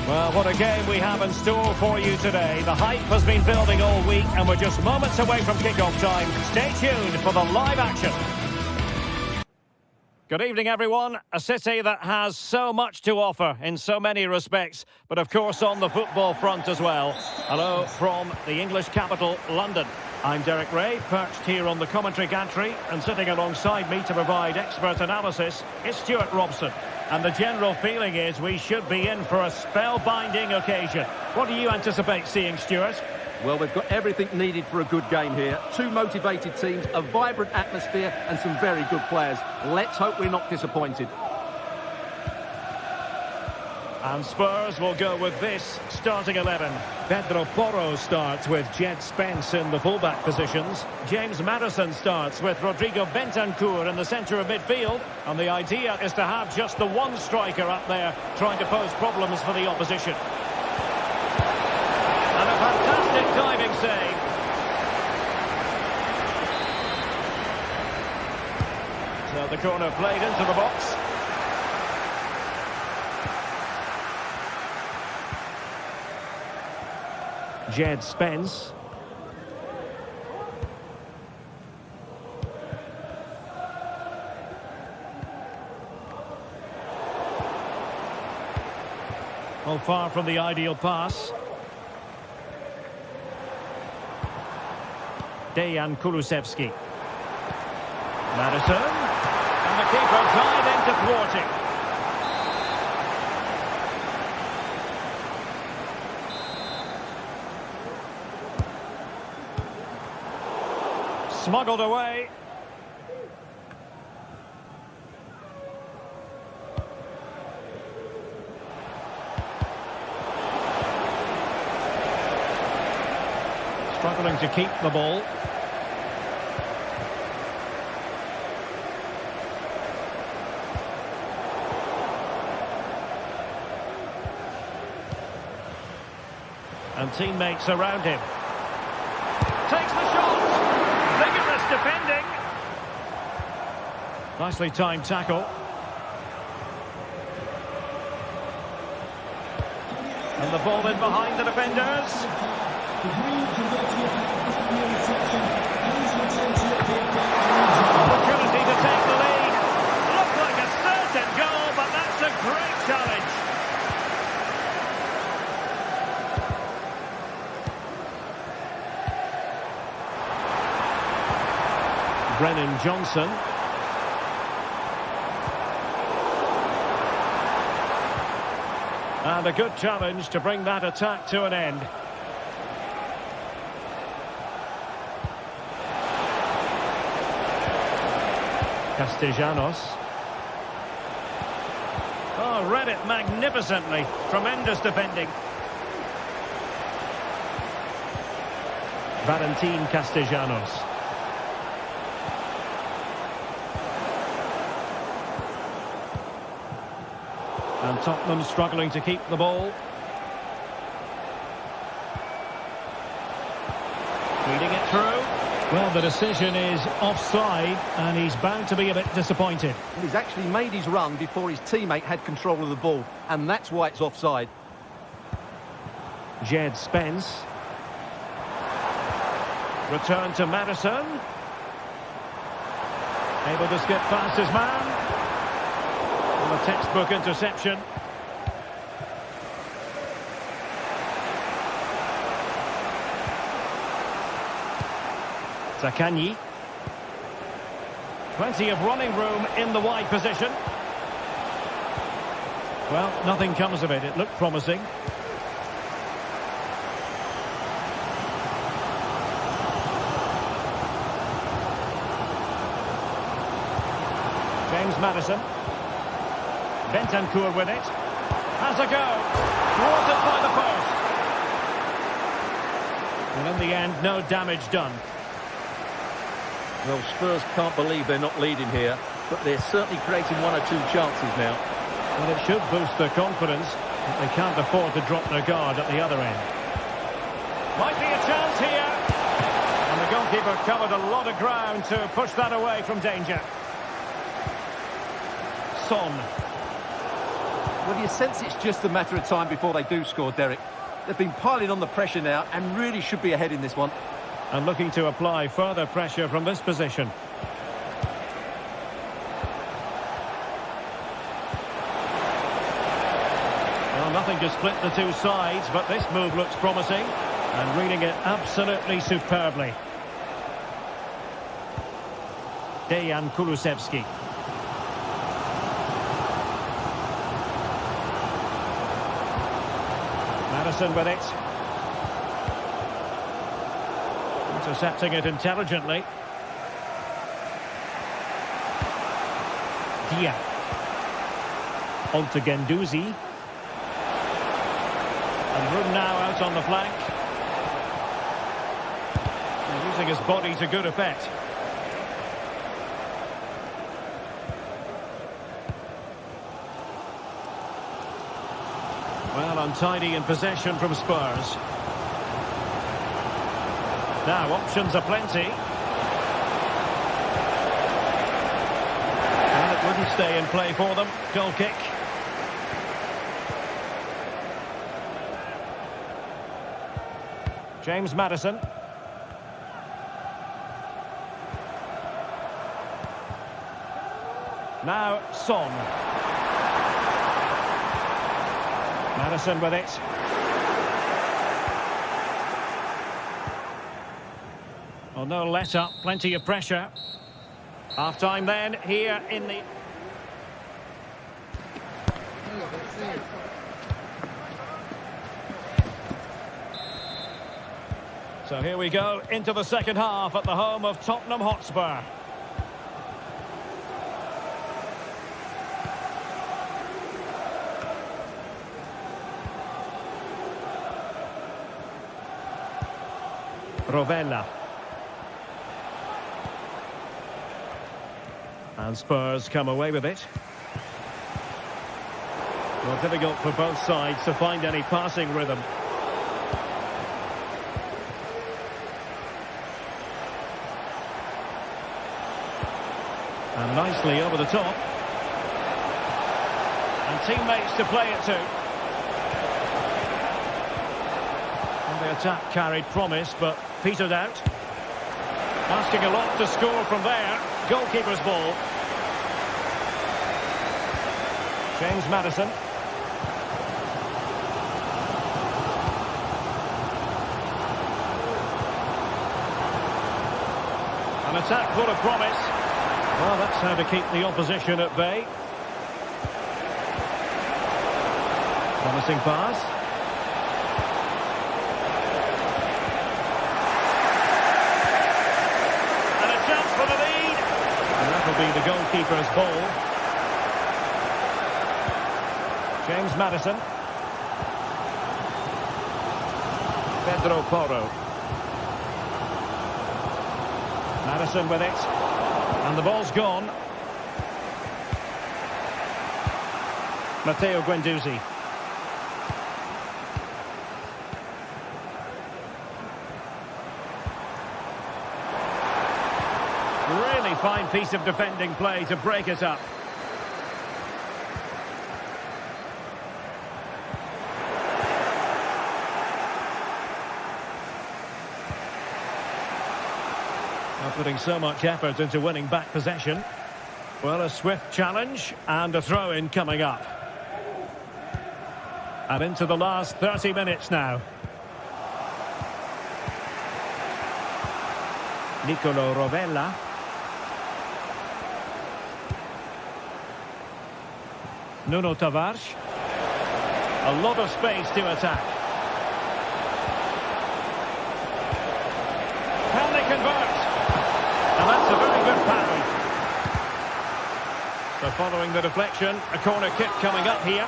Well, what a game we have in store for you today. The hype has been building all week and we're just moments away from kick-off time. Stay tuned for the live action. Good evening, everyone. A city that has so much to offer in so many respects, but of course on the football front as well. Hello from the English capital, London. I'm Derek Ray, perched here on the commentary gantry, and sitting alongside me to provide expert analysis is Stuart Robson. And the general feeling is we should be in for a spellbinding occasion. What do you anticipate seeing, Stuart? Well, we've got everything needed for a good game here. Two motivated teams, a vibrant atmosphere and some very good players. Let's hope we're not disappointed. And Spurs will go with this starting 11. Pedro Porro starts with Jed Spence in the fullback positions. James Maddison starts with Rodrigo Bentancur in the centre of midfield. And the idea is to have just the one striker up there trying to pose problems for the opposition. And a fantastic diving save. So the corner played into the box. Jed Spence. Well, far from the ideal pass. Dejan Kulusevski. Maddison. And the keeper tied into thwarting. Smuggled away. Struggling to keep the ball. And teammates around him. Takes the shot. Vigorous defending. Nicely timed tackle. And the ball in behind the defenders. Opportunity to take the lead. Looked like a certain goal, but that's a great challenge. Brennan Johnson. And a good challenge to bring that attack to an end. Castellanos. Oh, read it magnificently. Tremendous defending. Valentin Castellanos. And Tottenham struggling to keep the ball. Feeding it through. Well, the decision is offside, and he's bound to be a bit disappointed. He's actually made his run before his teammate had control of the ball, and that's why it's offside. Jed Spence. Return to Maddison. Able to skip past his man. And a textbook interception. Zaccagni. Plenty of running room in the wide position. Well, nothing comes of it. It looked promising. James Maddison. Bentancur with it. Has a go. Thwarted by the post. And in the end, no damage done. Well, Spurs can't believe they're not leading here, but they're certainly creating one or two chances now. Well, it should boost their confidence, but they can't afford to drop their guard at the other end. Might be a chance here. And the goalkeeper covered a lot of ground to push that away from danger. Son. Well, you sense it's just a matter of time before they do score, Derek. They've been piling on the pressure now and really should be ahead in this one. And looking to apply further pressure from this position. looking to split the two sides, but this move looks promising. And reading it absolutely superbly. Dejan Kulusevski. Madison with it. Intercepting it intelligently. Dia. On to Guendouzi. And room now out on the flank. And using his body to good effect. Well, untidy in possession from Spurs. Now, options are plenty. And it wouldn't stay in play for them. Goal kick. James Maddison. Now, Son. Madison with it. Well, no let-up, plenty of pressure. Half-time then, here in the... So here we go, into the second half at the home of Tottenham Hotspur. Rovella. And Spurs come away with it. Well, difficult for both sides to find any passing rhythm. And nicely over the top. And teammates to play it to. And the attack carried promise, but petered out. Asking a lot to score from there. Goalkeeper's ball. James Maddison. An attack full of promise. Well, that's how to keep the opposition at bay. Promising pass. And a chance for the lead. And that'll be the goalkeeper's ball. James Maddison. Pedro Porro. Maddison with it. And the ball's gone. Matteo Guendouzi. Really fine piece of defending play to break it up. Putting so much effort into winning back possession. Well, a swift challenge and a throw-in coming up. And into the last 30 minutes now. Nicolo Rovella. Nuno Tavares. A lot of space to attack. Can they convert? And that's a very good parry. So following the deflection, a corner kick coming up here.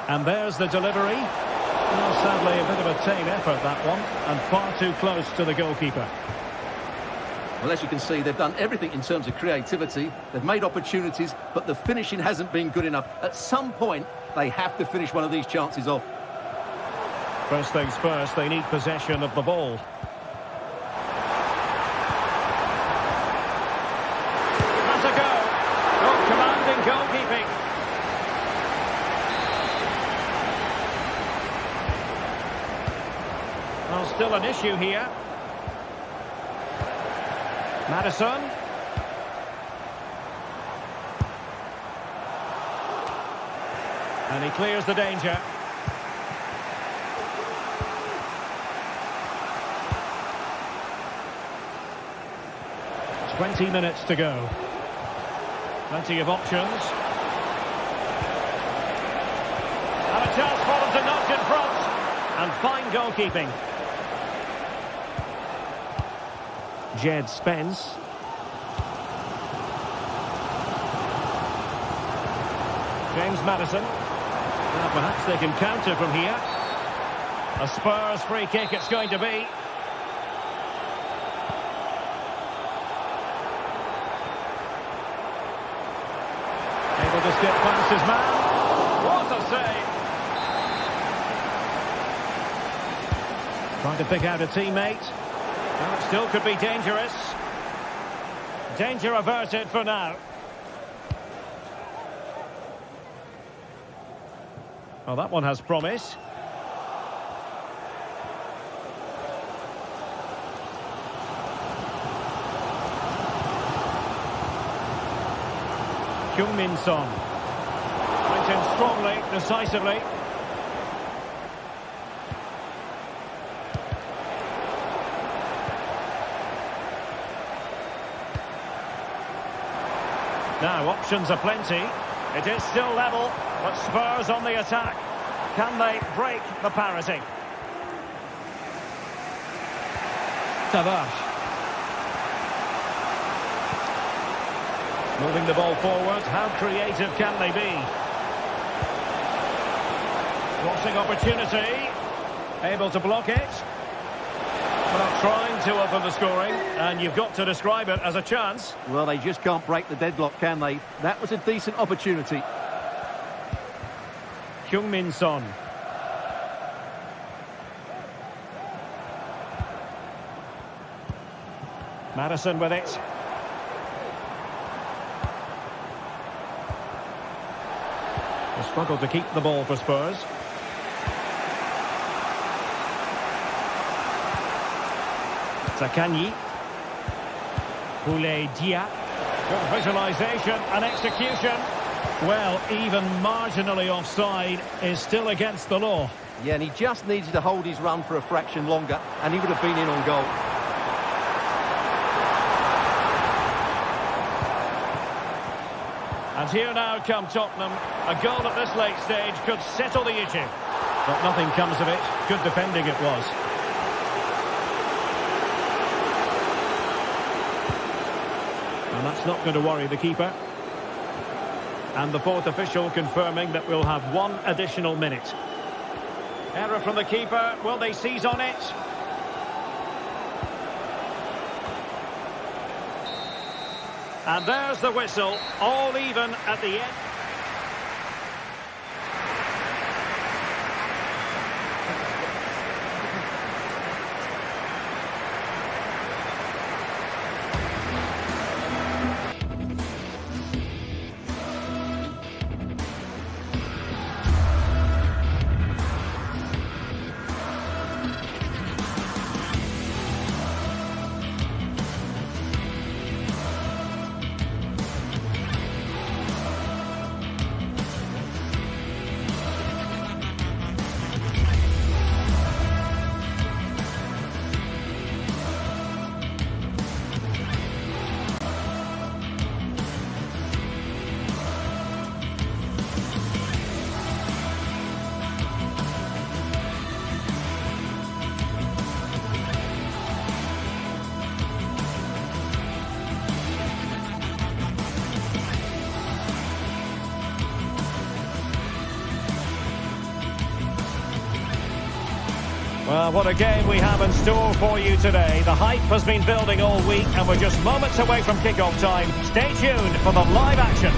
And there's the delivery. Well, sadly, a bit of a tame effort, that one. And far too close to the goalkeeper. Well, as you can see, they've done everything in terms of creativity. They've made opportunities, but the finishing hasn't been good enough. At some point, they have to finish one of these chances off. First things first, they need possession of the ball. Goalkeeping. Well, still an issue here. Maddison. And he clears the danger. "20 minutes to go. Plenty of options. And a chance for them to knock in front. And fine goalkeeping. Jed Spence. James Maddison. Now perhaps they can counter from here. A Spurs free kick it's going to be. Able to skip past his man. What a save. Trying to pick out a teammate. Well, it still could be dangerous. Danger averted for now. Well, that one has promise. Heung-min Son. Went in strongly, decisively. Now, options are plenty. It is still level, but Spurs on the attack. Can they break the parity? Tavares. Moving the ball forward. How creative can they be? Crossing opportunity. Able to block it. Well, trying to open the scoring, and you've got to describe it as a chance. Well, they just can't break the deadlock, can they? That was a decent opportunity. Heung-min Son. Maddison with it. They struggle to keep the ball for Spurs. Zakanyi. Boulaye Dia. Good visualisation and execution. Well, even marginally offside is still against the law. Yeah, and he just needed to hold his run for a fraction longer, and he would have been in on goal. And here now come Tottenham. A goal at this late stage could settle the issue. But nothing comes of it. Good defending it was. And that's not going to worry the keeper. And the fourth official confirming that we'll have one additional minute. Error from the keeper. Will they seize on it? And there's the whistle. All even at the end. Well, what a game we have in store for you today. The hype has been building all week and we're just moments away from kick-off time. Stay tuned for the live action.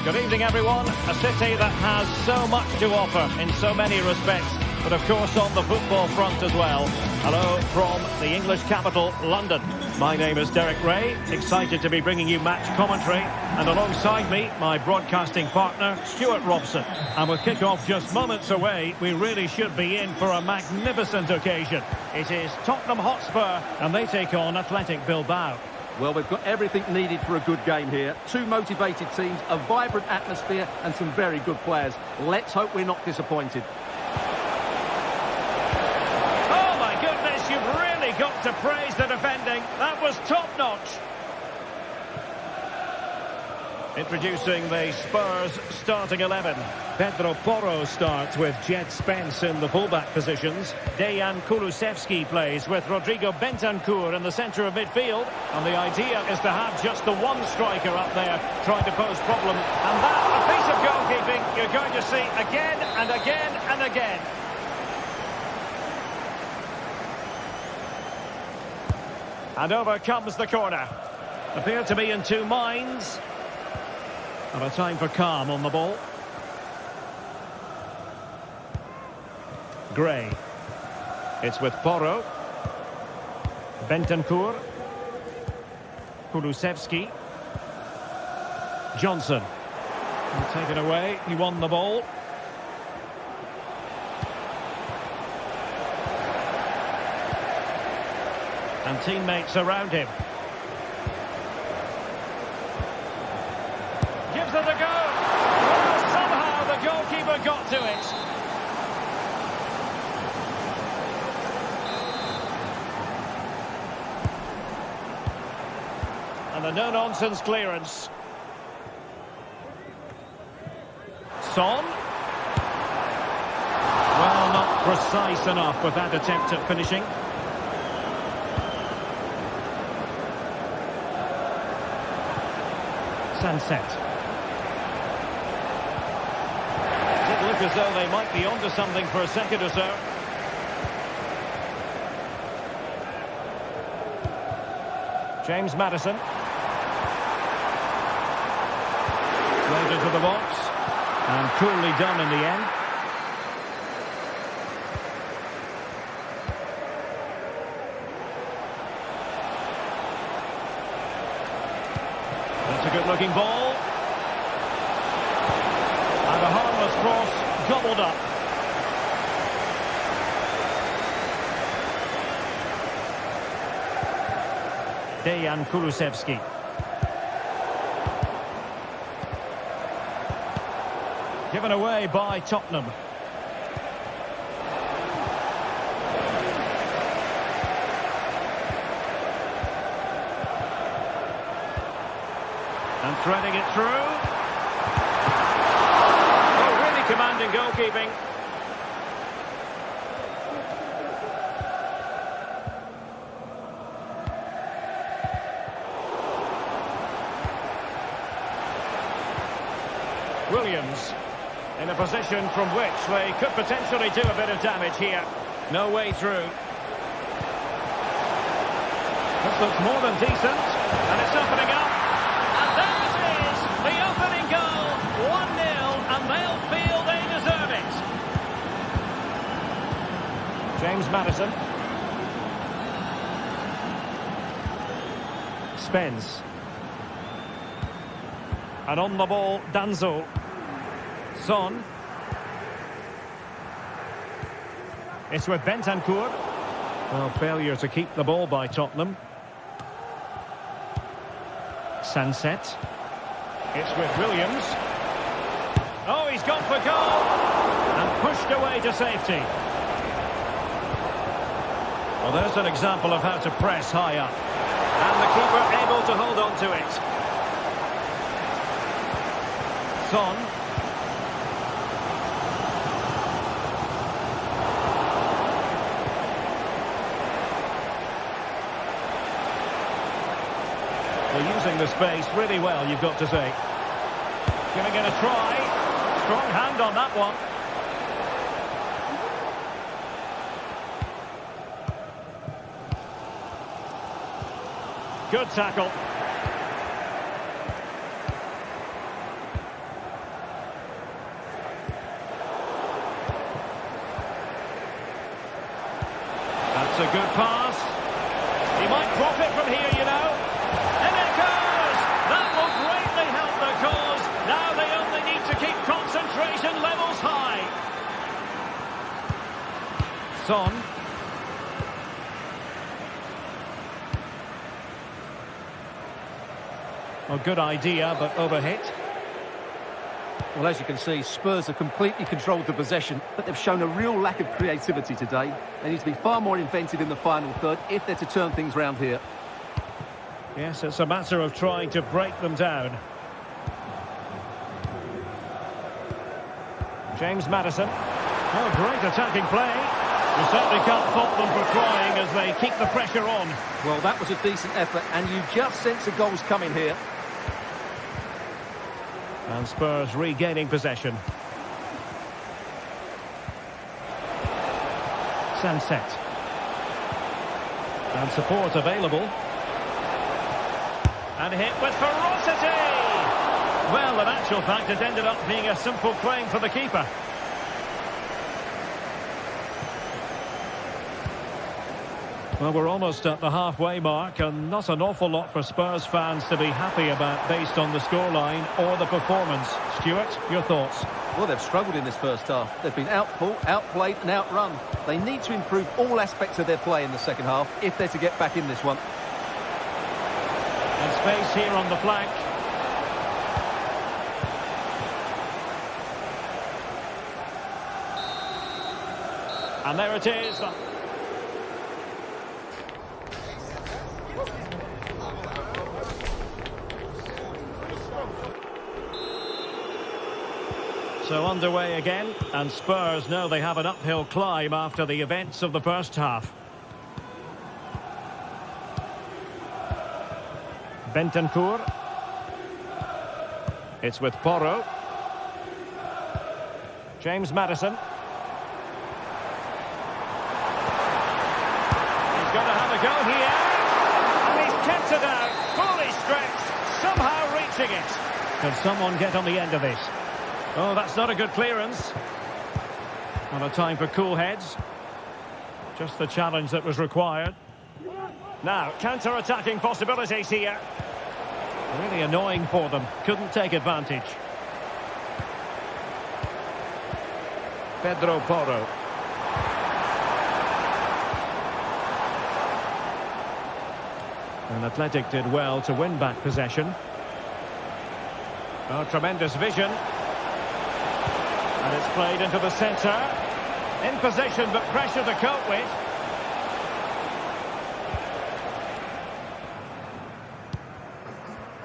Good evening, everyone. A city that has so much to offer in so many respects. but of course on the football front as well. Hello from the English capital, London. My name is Derek Ray, excited to be bringing you match commentary, and alongside me, my broadcasting partner, Stuart Robson. And with kick-off just moments away, we really should be in for a magnificent occasion. It is Tottenham Hotspur, and they take on Athletic Bilbao. Well, we've got everything needed for a good game here. Two motivated teams, a vibrant atmosphere and some very good players. Let's hope we're not disappointed. Oh my goodness, you've really got to praise the defending. That was top-notch. Introducing the Spurs starting 11. Pedro Porro starts with Jed Spence in the fullback positions. Dejan Kulusevski plays with Rodrigo Bentancur in the centre of midfield. And the idea is to have just the one striker up there trying to pose problems. And that, a piece of goalkeeping, you're going to see again and again and again. And over comes the corner. Appear to be in two minds. And a time for calm on the ball. Gray. It's with Porro. Bentancur. Kulusevski. Johnson. And taken away. He won the ball. And teammates around him. Gives it a go. Well, somehow the goalkeeper got to it. And a no-nonsense clearance. Son. Well, not precise enough with that attempt at finishing. Sunset. Did look as though they might be onto something for a second or so. James Maddison. Played into the box. And coolly done in the end. That's a good-looking ball. And a harmless cross gobbled up. Dejan Kulusevski. Given away by Tottenham. And threading it through. Oh, really commanding goalkeeping. Williams in a position from which they could potentially do a bit of damage here. No way through. This looks more than decent, and it's opening up. And there it is, the opening goal, 1-0, and they'll feel they deserve it. James Maddison. Spence. And on the ball, Danzo. Son. It's with Bentancur. Well, failure to keep the ball by Tottenham. Sunset. It's with Williams. Oh, he's gone for goal. And pushed away to safety. Well, there's an example of how to press high up. And the keeper able to hold on to it. Son. They're using the space really well, you've got to say. Giving it a try. Strong hand on that one. Good tackle. Son. A good idea, but overhit. Well, as you can see, Spurs have completely controlled the possession, but they've shown a real lack of creativity today. They need to be far more inventive in the final third if they're to turn things round here. Yes, it's a matter of trying to break them down. James Maddison. Oh, great attacking play. You certainly can't fault them for trying as they keep the pressure on. Well, that was a decent effort, and you just sense the goals coming here. And Spurs regaining possession. Sunset. And support available. And hit with ferocity! Well, in actual fact, it ended up being a simple claim for the keeper. Well, we're almost at the halfway mark, and not an awful lot for Spurs fans to be happy about based on the scoreline or the performance. Stuart, your thoughts? Well, they've struggled in this first half. They've been outfought, outplayed and outrun. They need to improve all aspects of their play in the second half if they're to get back in this one. And space here on the flank. And there it is. So underway again, and Spurs know they have an uphill climb after the events of the first half. Bentancur. It's with Porro. James Maddison. He's going to have a go here. And he's kept it out, fully stretched, somehow reaching it. Can someone get on the end of this? Oh, that's not a good clearance. Not a time for cool heads. Just the challenge that was required. Now, counter-attacking possibilities here. Really annoying for them. Couldn't take advantage. Pedro Porro. And Athletic did well to win back possession. Oh, tremendous vision. And it's played into the centre. In possession, but pressure to cope with.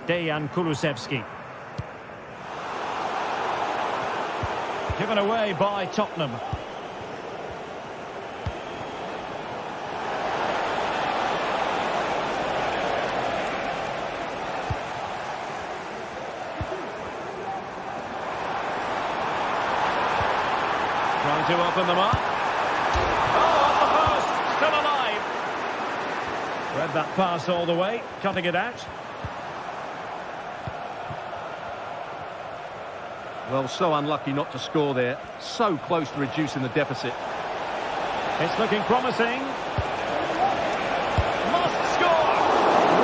Dejan Kulusevski. Given away by Tottenham. Trying to open them up. Oh, off the post, still alive. Read that pass all the way, cutting it out. Well, so unlucky not to score there. So close to reducing the deficit. It's looking promising. Must score!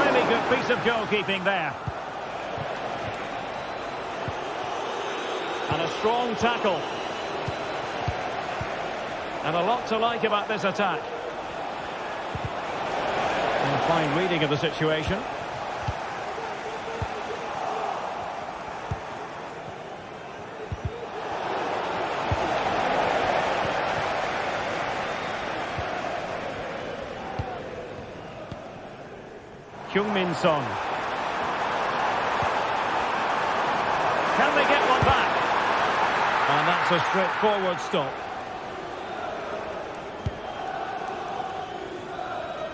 Really good piece of goalkeeping there. And a strong tackle. And a lot to like about this attack. And a fine reading of the situation. Heung-min Son. Can they get one back? And that's a straightforward stop.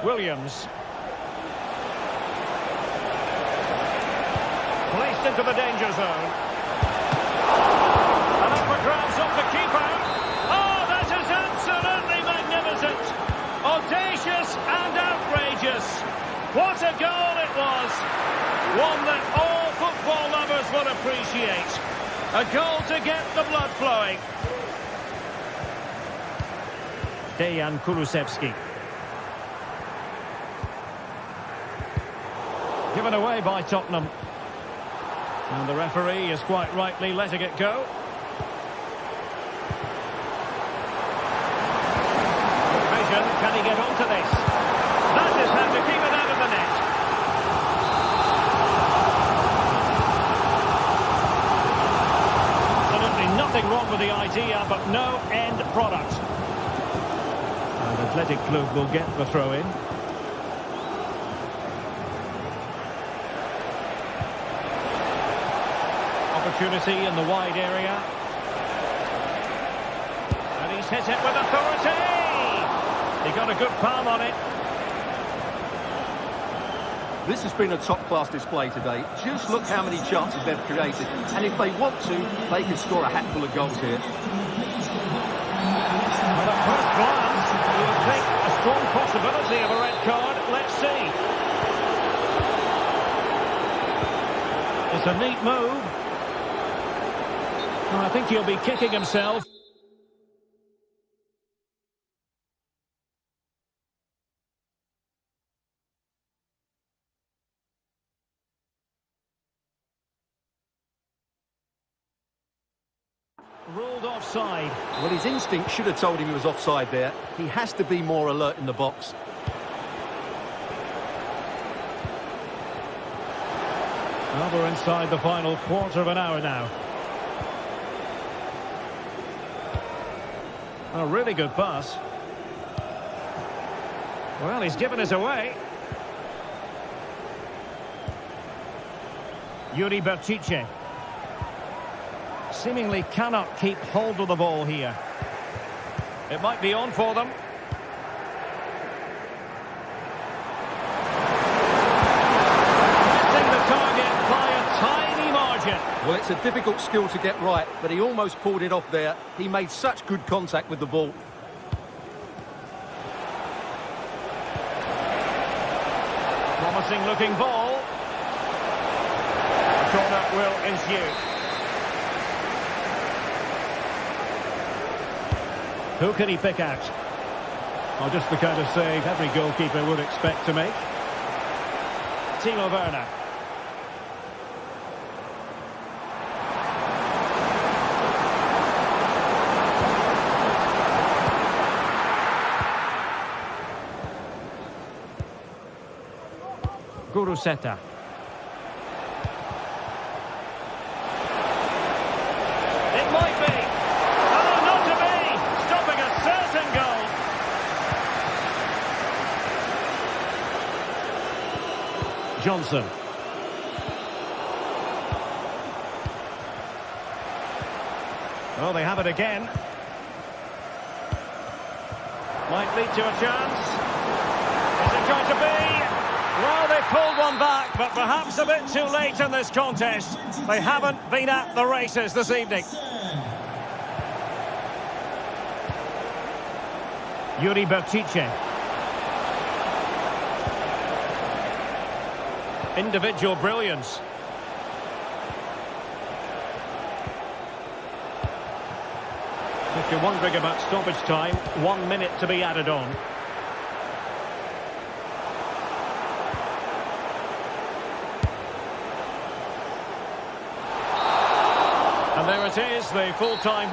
Williams. Placed into the danger zone. And up for grabs off the keeper. Oh, that is absolutely magnificent. Audacious and outrageous. What a goal it was! One that all football lovers will appreciate. A goal to get the blood flowing. Dejan Kulusevski. Given away by Tottenham. And the referee is quite rightly letting it go. Can he get onto this? That is how to keep it out of the net. Absolutely nothing wrong with the idea, but no end product. And Athletic Club will get the throw-in. Opportunity in the wide area. And he's hit it with authority. He got a good palm on it. This has been a top-class display today. Just look how many chances they've created. And if they want to, they can score a hatful of goals here. Well, at first glance, you would think a strong possibility of a red card. Let's see. It's a neat move. Well, I think he'll be kicking himself. Ruled offside. Well, his instinct should have told him he was offside there. He has to be more alert in the box. Well, we're inside the final quarter of an hour now. A really good pass. Well, he's given us away. Yuri Bertice. Seemingly cannot keep hold of the ball here. It might be on for them. Missing the target by a tiny margin. Well, it's a difficult skill to get right, but he almost pulled it off there. He made such good contact with the ball. Promising looking ball. A corner will ensue. Who can he pick out? Oh, just the kind of save every goalkeeper would expect to make. Timo Werner. Guruseta. It might be. Oh, not to be. Stopping a certain goal. Johnson. Oh, they have it again. Might lead to a chance. Is it going to be? Well, they pulled one back, but perhaps a bit too late in this contest. They haven't been at the races this evening. Yuri Bertice. Individual brilliance. If you're wondering about stoppage time, 1 minute to be added on. And there it is, the full-time...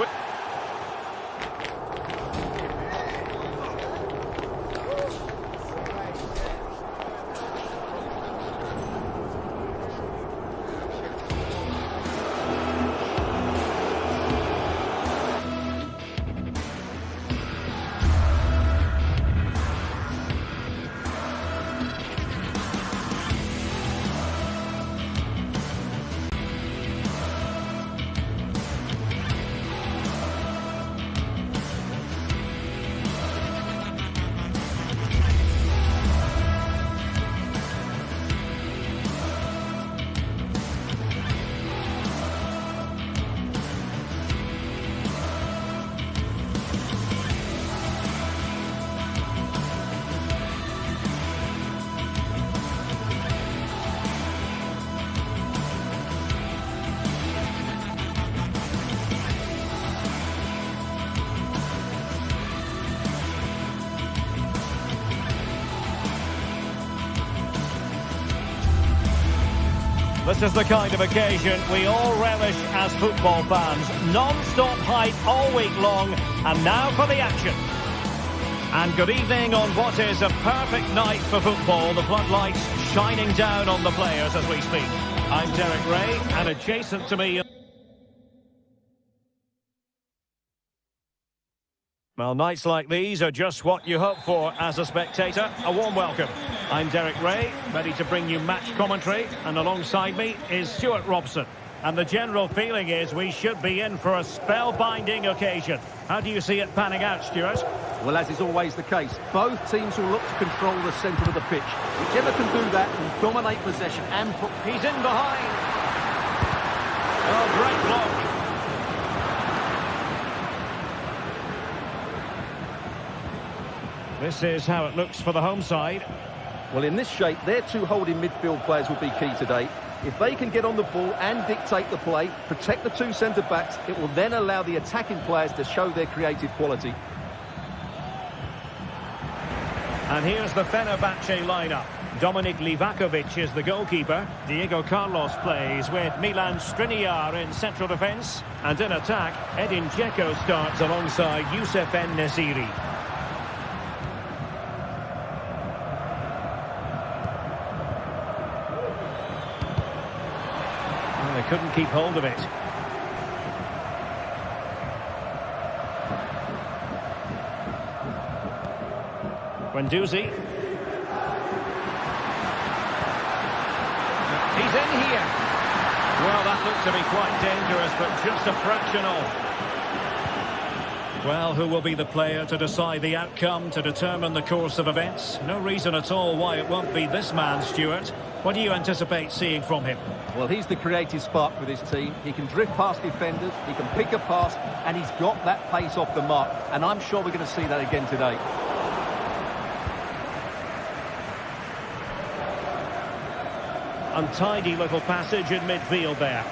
This is the kind of occasion we all relish as football fans. Non-stop hype all week long, and now for the action. And good evening on what is a perfect night for football. The floodlights shining down on the players as we speak. I'm Derek Ray, and adjacent to me... Well, nights like these are just what you hope for as a spectator. A warm welcome. I'm Derek Ray, ready to bring you match commentary, and alongside me is Stuart Robson. And the general feeling is we should be in for a spellbinding occasion. How do you see it panning out, Stuart? Well, as is always the case, both teams will look to control the centre of the pitch. Whichever can do that will dominate possession and put... He's in behind. Oh, great block. This is how it looks for the home side. Well, in this shape, their two holding midfield players will be key today. If they can get on the ball and dictate the play, protect the two centre-backs, it will then allow the attacking players to show their creative quality. And here's the Fenerbahce lineup. Dominik Livakovic is the goalkeeper. Diego Carlos plays with Milan Skriniar in central defence. And in attack, Edin Dzeko starts alongside Youssef En-Nesyri. They couldn't keep hold of it. Guendouzi. He's in here. Well, that looked to be quite dangerous, but just a fraction off. Well, who will be the player to decide the outcome, to determine the course of events? No reason at all why it won't be this man, Stuart. What do you anticipate seeing from him? Well, he's the creative spark for this team. He can drift past defenders, he can pick a pass, and he's got that pace off the mark. And I'm sure we're going to see that again today. Untidy little passage in midfield there.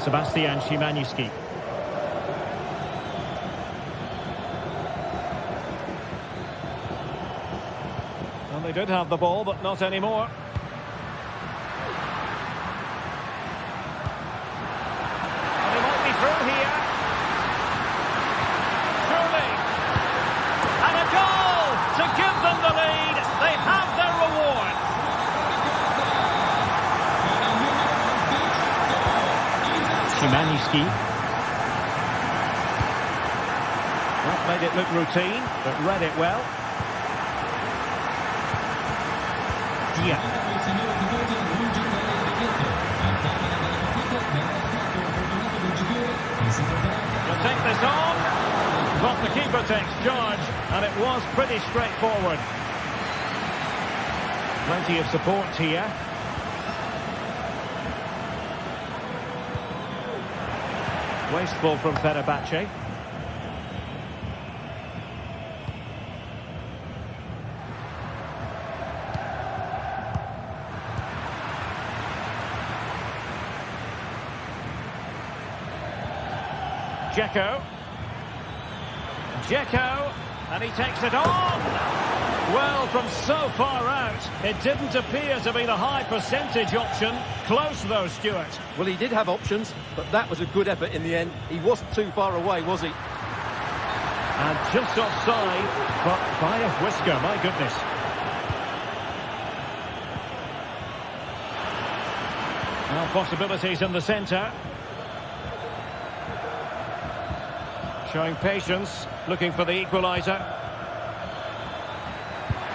Sebastian Szymanski. Well, they did have the ball, but not anymore. And they might be through here. Surely. And a goal to give them the lead. They have their reward. Szymanski. That made it look routine, but read it well. Dia. They'll take this on, but the keeper takes charge, and it was pretty straightforward. Plenty of support here. Wasteful from Fenerbahce. Dzeko, and he takes it on. Well, from so far out, it didn't appear to be the high percentage option. Close though, Stuart. Well, he did have options, but that was a good effort in the end. He wasn't too far away, was he? And just offside, but by a whisker, my goodness. Now possibilities in the centre. Showing patience, looking for the equaliser.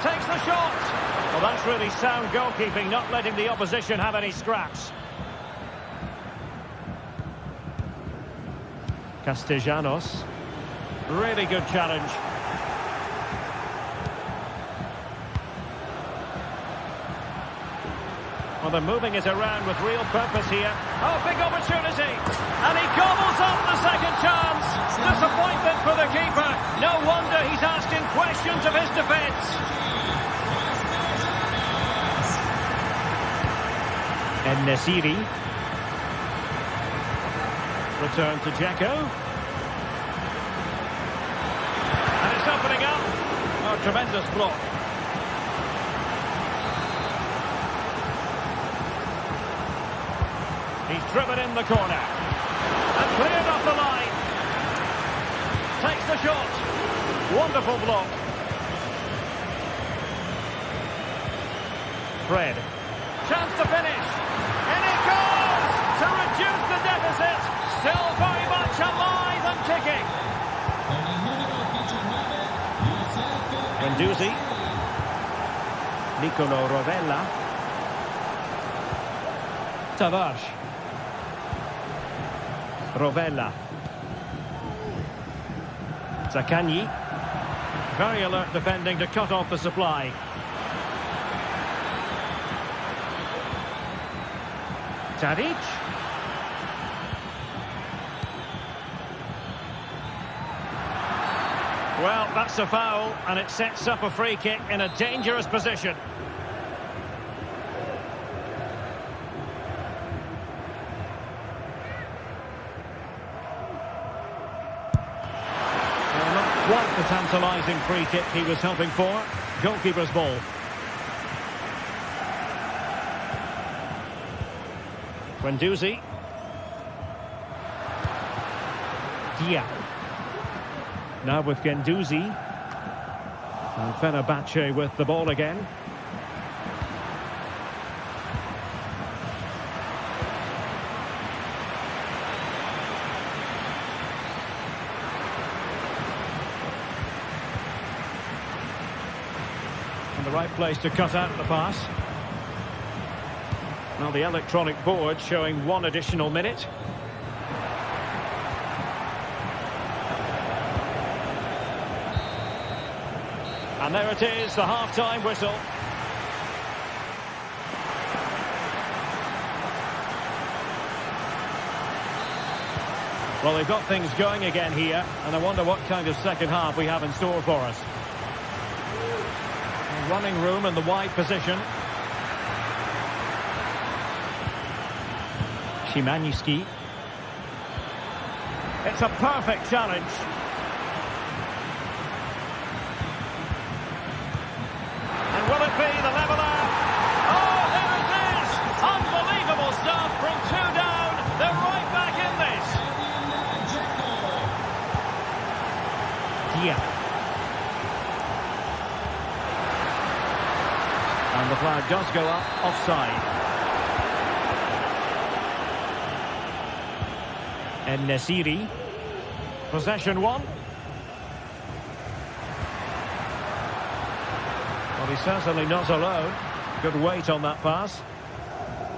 Takes the shot! Well, that's really sound goalkeeping, not letting the opposition have any scraps. Castellanos. Really good challenge. Well, they're moving it around with real purpose here. Oh, big opportunity! And he gobbles up the second chance! Disappointment for the keeper. No wonder he's asking questions of his defence. En-Nesyri. Return to Dzeko. And it's opening up. Oh, tremendous block. He's driven in the corner. And cleared off the line. Takes the shot. Wonderful block. Fred. Chance to finish. And it goes to reduce the deficit. Still very much alive and kicking. Guendouzi. Nicolo Rovella. Tavares. Rovella. Zaccagni. Very alert defending to cut off the supply. Tadic. Well, that's a foul, and it sets up a free kick in a dangerous position. Well, not quite the tantalising free kick he was hoping for. Goalkeeper's ball. Guendouzi. Dia. Now with Guendouzi. And Fenerbahce with the ball again. And the right place to cut out the pass. Now the electronic board showing 1 additional minute. And there it is, the half-time whistle. Well, they've got things going again here, and I wonder what kind of second half we have in store for us. Running room in the wide position. Szymański. It's a perfect challenge. And will it be the leveller? Oh, there it is! Unbelievable stuff from 2 down. They're right back in this. Dia. And the flag does go up offside. And Nesiri. Possession 1. Well, he's certainly not alone. Good weight on that pass.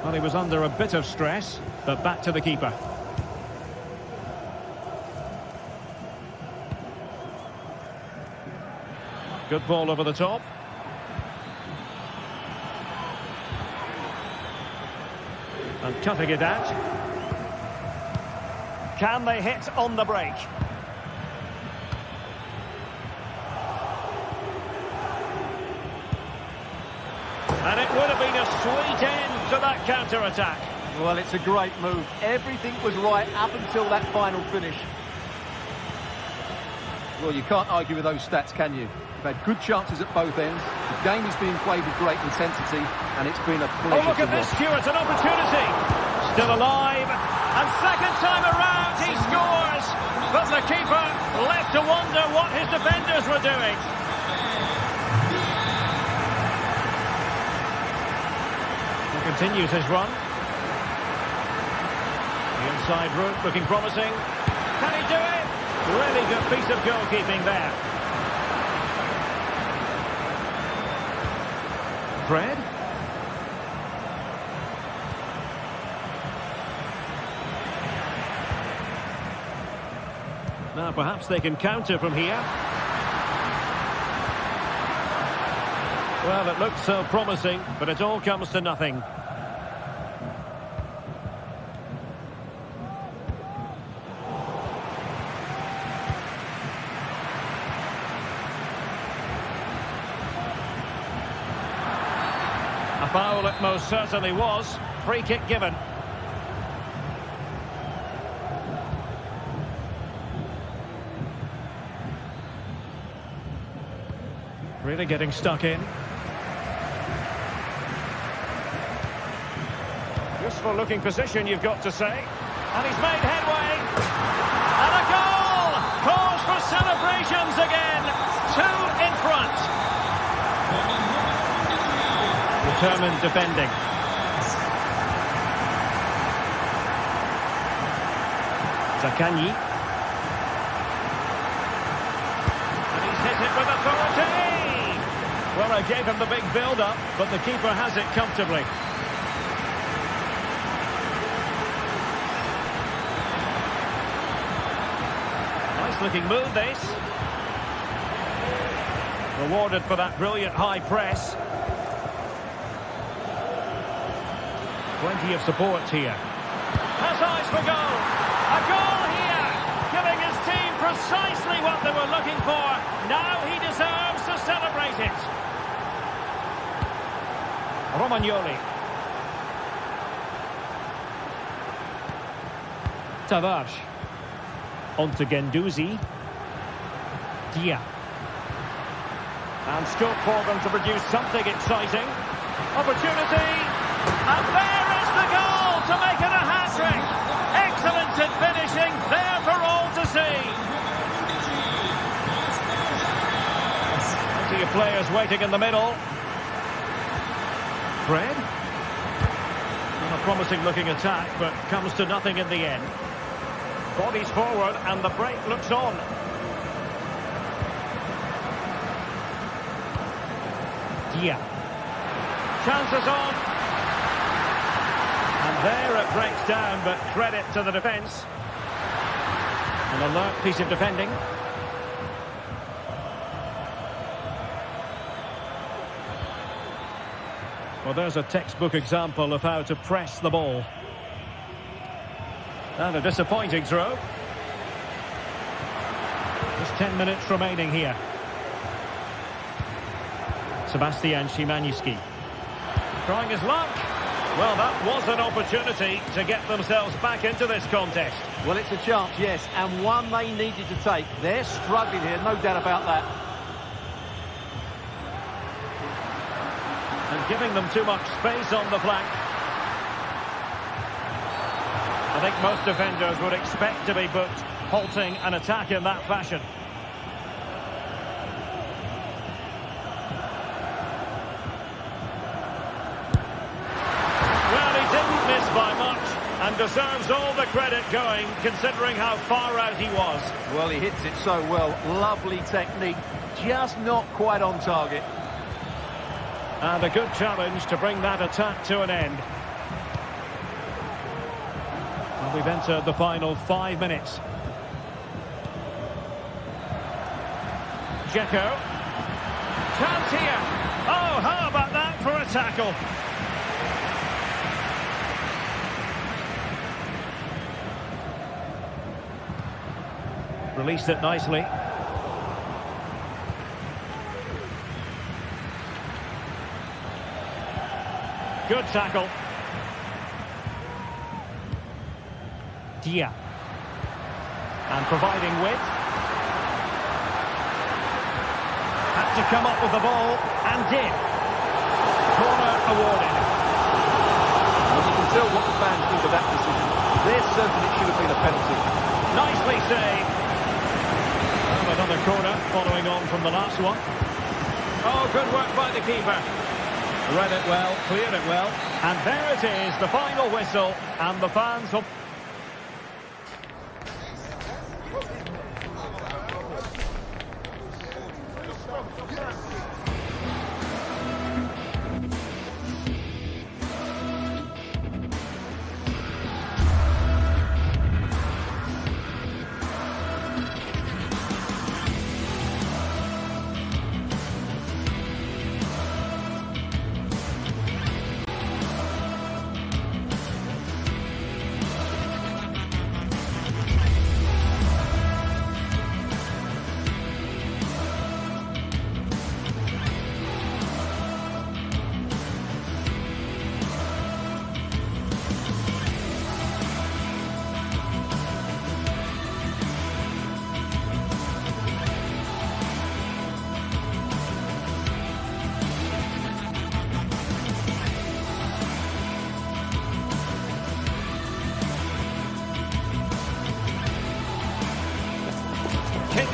Well, he was under a bit of stress, but back to the keeper. Good ball over the top. And cutting it out. Can they hit on the break? And it would have been a sweet end to that counter-attack. Well, it's a great move. Everything was right up until that final finish. Well, you can't argue with those stats, can you? You've had good chances at both ends. The game is being played with great intensity, and it's been a pleasure to watch. Oh, look at this, Stuart, an opportunity. Still alive. And second time around, he scores. But the keeper left to wonder what his defenders were doing. He continues his run. The inside route looking promising. Can he do it? Really good piece of goalkeeping there. Fred. Now perhaps they can counter from here. Well, it looks so promising, but it all comes to nothing. A foul it most certainly was. Free kick given. Really getting stuck in. Graceful looking position, you've got to say. And he's made headway. And a goal! Cause for celebrations again. 2 in front. Determined defending. Zakanyi. And he's hit it with authority. Well, I gave him the big build-up, but the keeper has it comfortably. Nice-looking move, this. Rewarded for that brilliant high press. Plenty of support here. Has eyes for goal. A goal here, giving his team precisely what they were looking for. Now he deserves to celebrate it. Romagnoli. Tavares. On to Guendouzi. Dia. And scope for them to produce something exciting. Opportunity. And there is the goal to make it a hat-trick. Excellence in finishing, there for all to see. Plenty of players waiting in the middle. Fred. Not a promising looking attack, but comes to nothing in the end. Bodies forward and the break looks on. Dia. Chances on. And there it breaks down, but credit to the defence. An alert piece of defending. Well, there's a textbook example of how to press the ball. And a disappointing throw. Just 10 minutes remaining here. Sebastian Szymanski. Trying his luck. Well, that was an opportunity to get themselves back into this contest. Well, it's a chance, yes, and one they needed to take. They're struggling here, no doubt about that. And giving them too much space on the flank. I think most defenders would expect to be booked, halting an attack in that fashion. Well, he didn't miss by much and deserves all the credit going, considering how far out he was. Well, he hits it so well. Lovely technique, just not quite on target. And a good challenge to bring that attack to an end. Well, we've entered the final 5 minutes. Dzeko. Chance here. Oh, how about that for a tackle? Released it nicely. Good tackle. Dia. And providing width. Had to come up with the ball and did. Corner awarded. Well, you can tell what the fans think of that decision. They're certain it should have been a penalty. Nicely saved. Well, another corner following on from the last one. Oh, good work by the keeper. Read it well, cleared it well, and there it is, the final whistle, and the fans hope...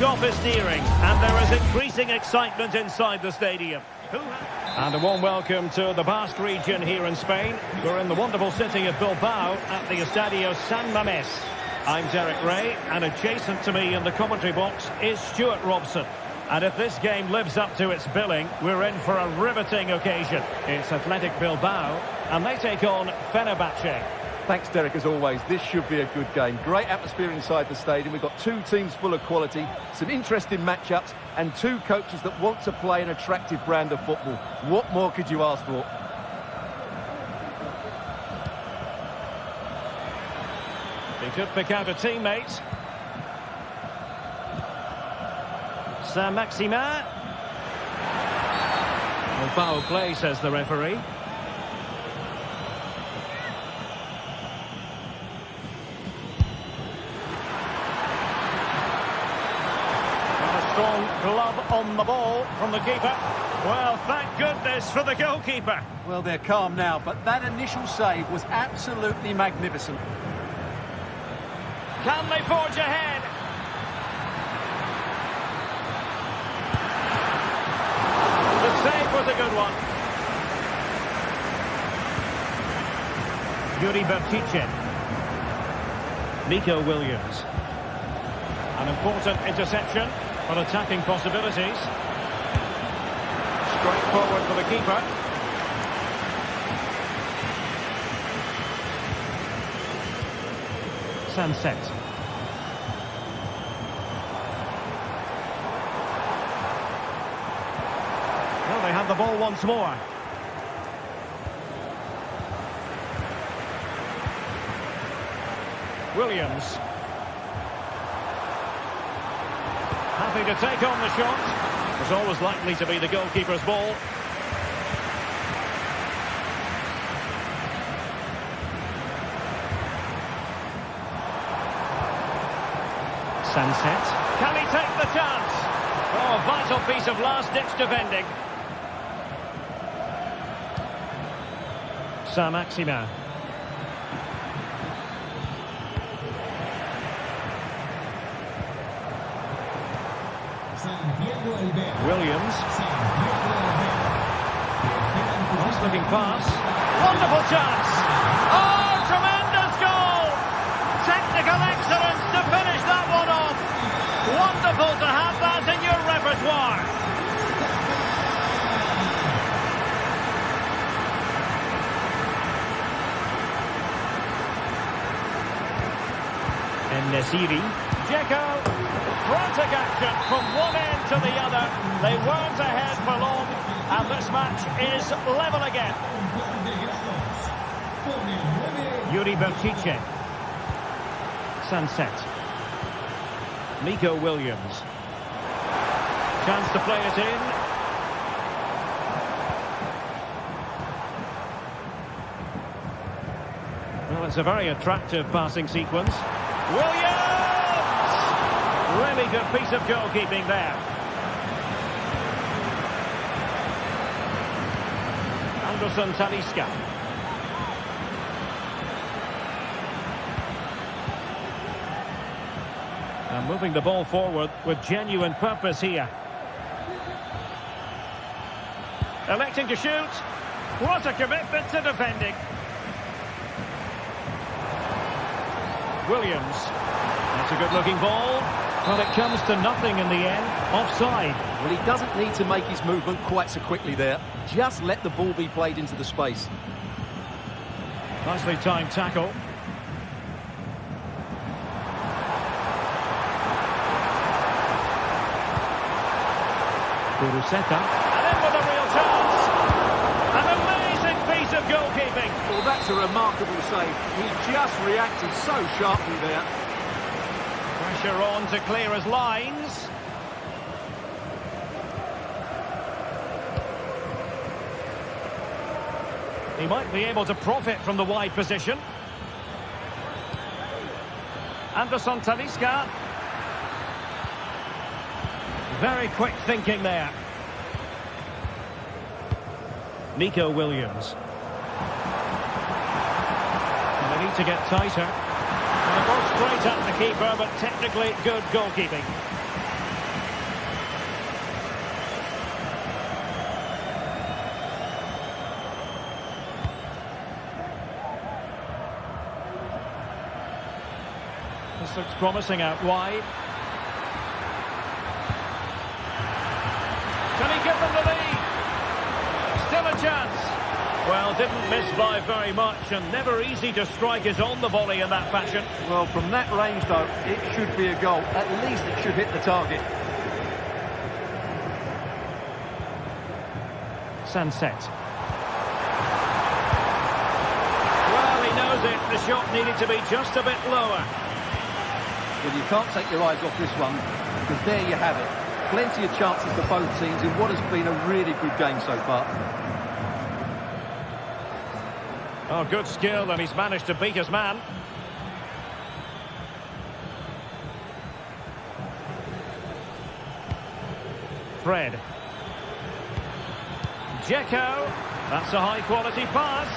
Kick-off is nearing, and there is increasing excitement inside the stadium. And a warm welcome to the Basque region here in Spain. We're in the wonderful city of Bilbao at the Estadio San Mamés. I'm Derek Ray, and adjacent to me in the commentary box is Stuart Robson. And if this game lives up to its billing, we're in for a riveting occasion. It's Athletic Bilbao, and they take on Fenerbahce. Thanks, Derek, as always. This should be a good game. Great atmosphere inside the stadium. We've got two teams full of quality, some interesting matchups, and two coaches that want to play an attractive brand of football. What more could you ask for? He could pick out a teammate. Saint-Maximin. Well, foul play, says the referee. Strong glove on the ball from the keeper. Well, thank goodness for the goalkeeper. Well, they're calm now, but that initial save was absolutely magnificent. Can they forge ahead? The save was a good one. Yuri Bertice. Nico Williams. An important interception. On attacking possibilities. Straight forward for the keeper. Sunset. Well, they have the ball once more. Williams. Happy to take on the shot. It was always likely to be the goalkeeper's ball. Sunset. Can he take the chance? Oh, a vital piece of last-ditch defending. Saint-Maximin. Williams. Nice looking pass. Wonderful chance. Oh, tremendous goal. Technical excellence to finish that one off. Wonderful to have that in your repertoire. And Nesiri. Dzeko. Frantic action from one end to the other. They weren't ahead for long, and this match is level again. Yuri Bertice. Sunset. Nico Williams. Chance to play it in. Well, it's a very attractive passing sequence. Williams! Really good piece of goalkeeping there. Anderson Talisca. And moving the ball forward with genuine purpose here. Electing to shoot. What a commitment to defending. Williams. That's a good-looking ball. Well, it comes to nothing in the end. Offside. Well, he doesn't need to make his movement quite so quickly there. Just let the ball be played into the space. Nicely timed tackle. Kuruseta. And in with a real chance. An amazing piece of goalkeeping. Well, that's a remarkable save. He just reacted so sharply there. Pressure on to clear his lines. He might be able to profit from the wide position. Anderson Talisca. Very quick thinking there. Nico Williams. And they need to get tighter. Well, straight at the keeper, but technically good goalkeeping. This looks promising out wide. Can he give them the lead? Still a chance. Well, didn't miss by very much, and never easy to strike it on the volley in that fashion. Well, from that range, though, it should be a goal. At least it should hit the target. Sunset. Well, he knows it. The shot needed to be just a bit lower. Well, you can't take your eyes off this one, because there you have it. Plenty of chances for both teams in what has been a really good game so far. Oh, good skill, and he's managed to beat his man. Fred. Dzeko. That's a high-quality pass.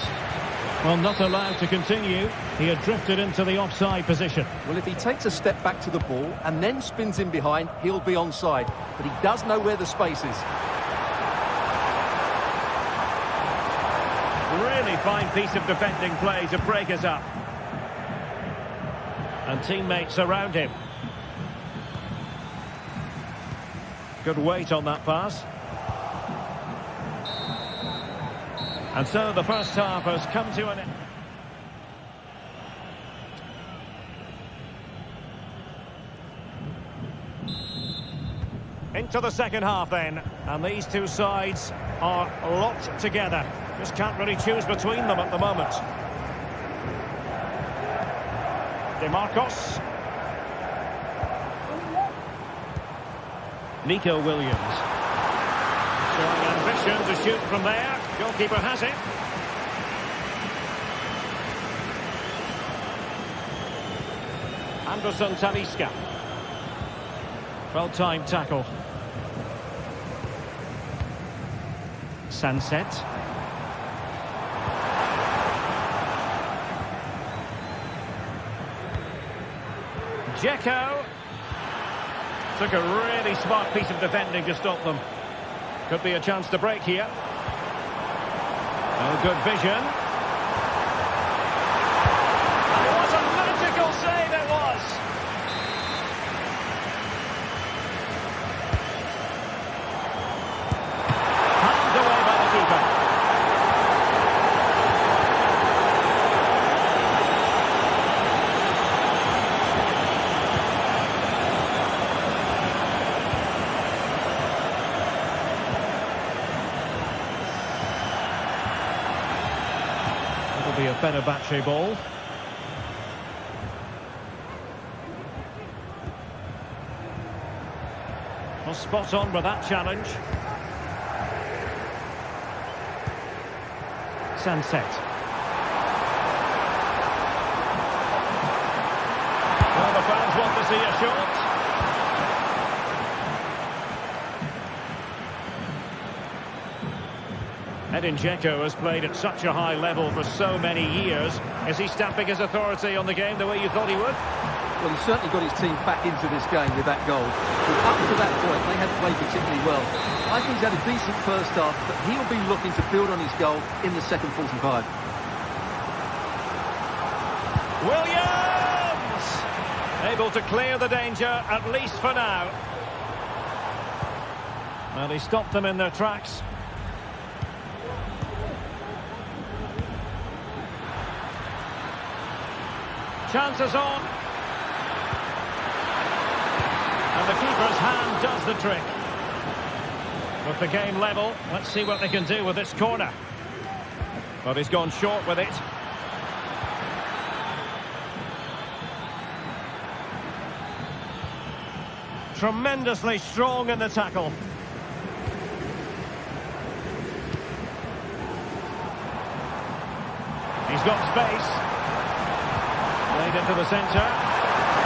Well, not allowed to continue. He had drifted into the offside position. Well, if he takes a step back to the ball and then spins in behind, he'll be onside. But he does know where the space is. Really fine piece of defending play to break us up. And teammates around him. Good weight on that pass. And so the first half has come to an end. Into the second half then, and these two sides are locked together. Just can't really choose between them at the moment. DeMarcos. Nico Williams. Showing ambition to shoot from there. Goalkeeper has it. Anderson Talisca. Well-timed tackle. Sunset. Dzeko. Took a really smart piece of defending to stop them. Could be a chance to break here. Oh, good vision. What a magical save it was! Handed away by the keeper. It'll be a Fenerbahce ball. Well, spot on with that challenge. Sunset. Well, the fans want to see a shot. Edin Dzeko has played at such a high level for so many years. Is he stamping his authority on the game the way you thought he would? Well, he certainly got his team back into this game with that goal. But up to that point, they hadn't played particularly well. I think he's had a decent first half, but he'll be looking to build on his goal in the second 45. Williams! Able to clear the danger, at least for now. Well, he stopped them in their tracks. Chances on. And the keeper's hand does the trick. With the game level, let's see what they can do with this corner. But he's gone short with it. Tremendously strong in the tackle. He's got space. Played into the centre.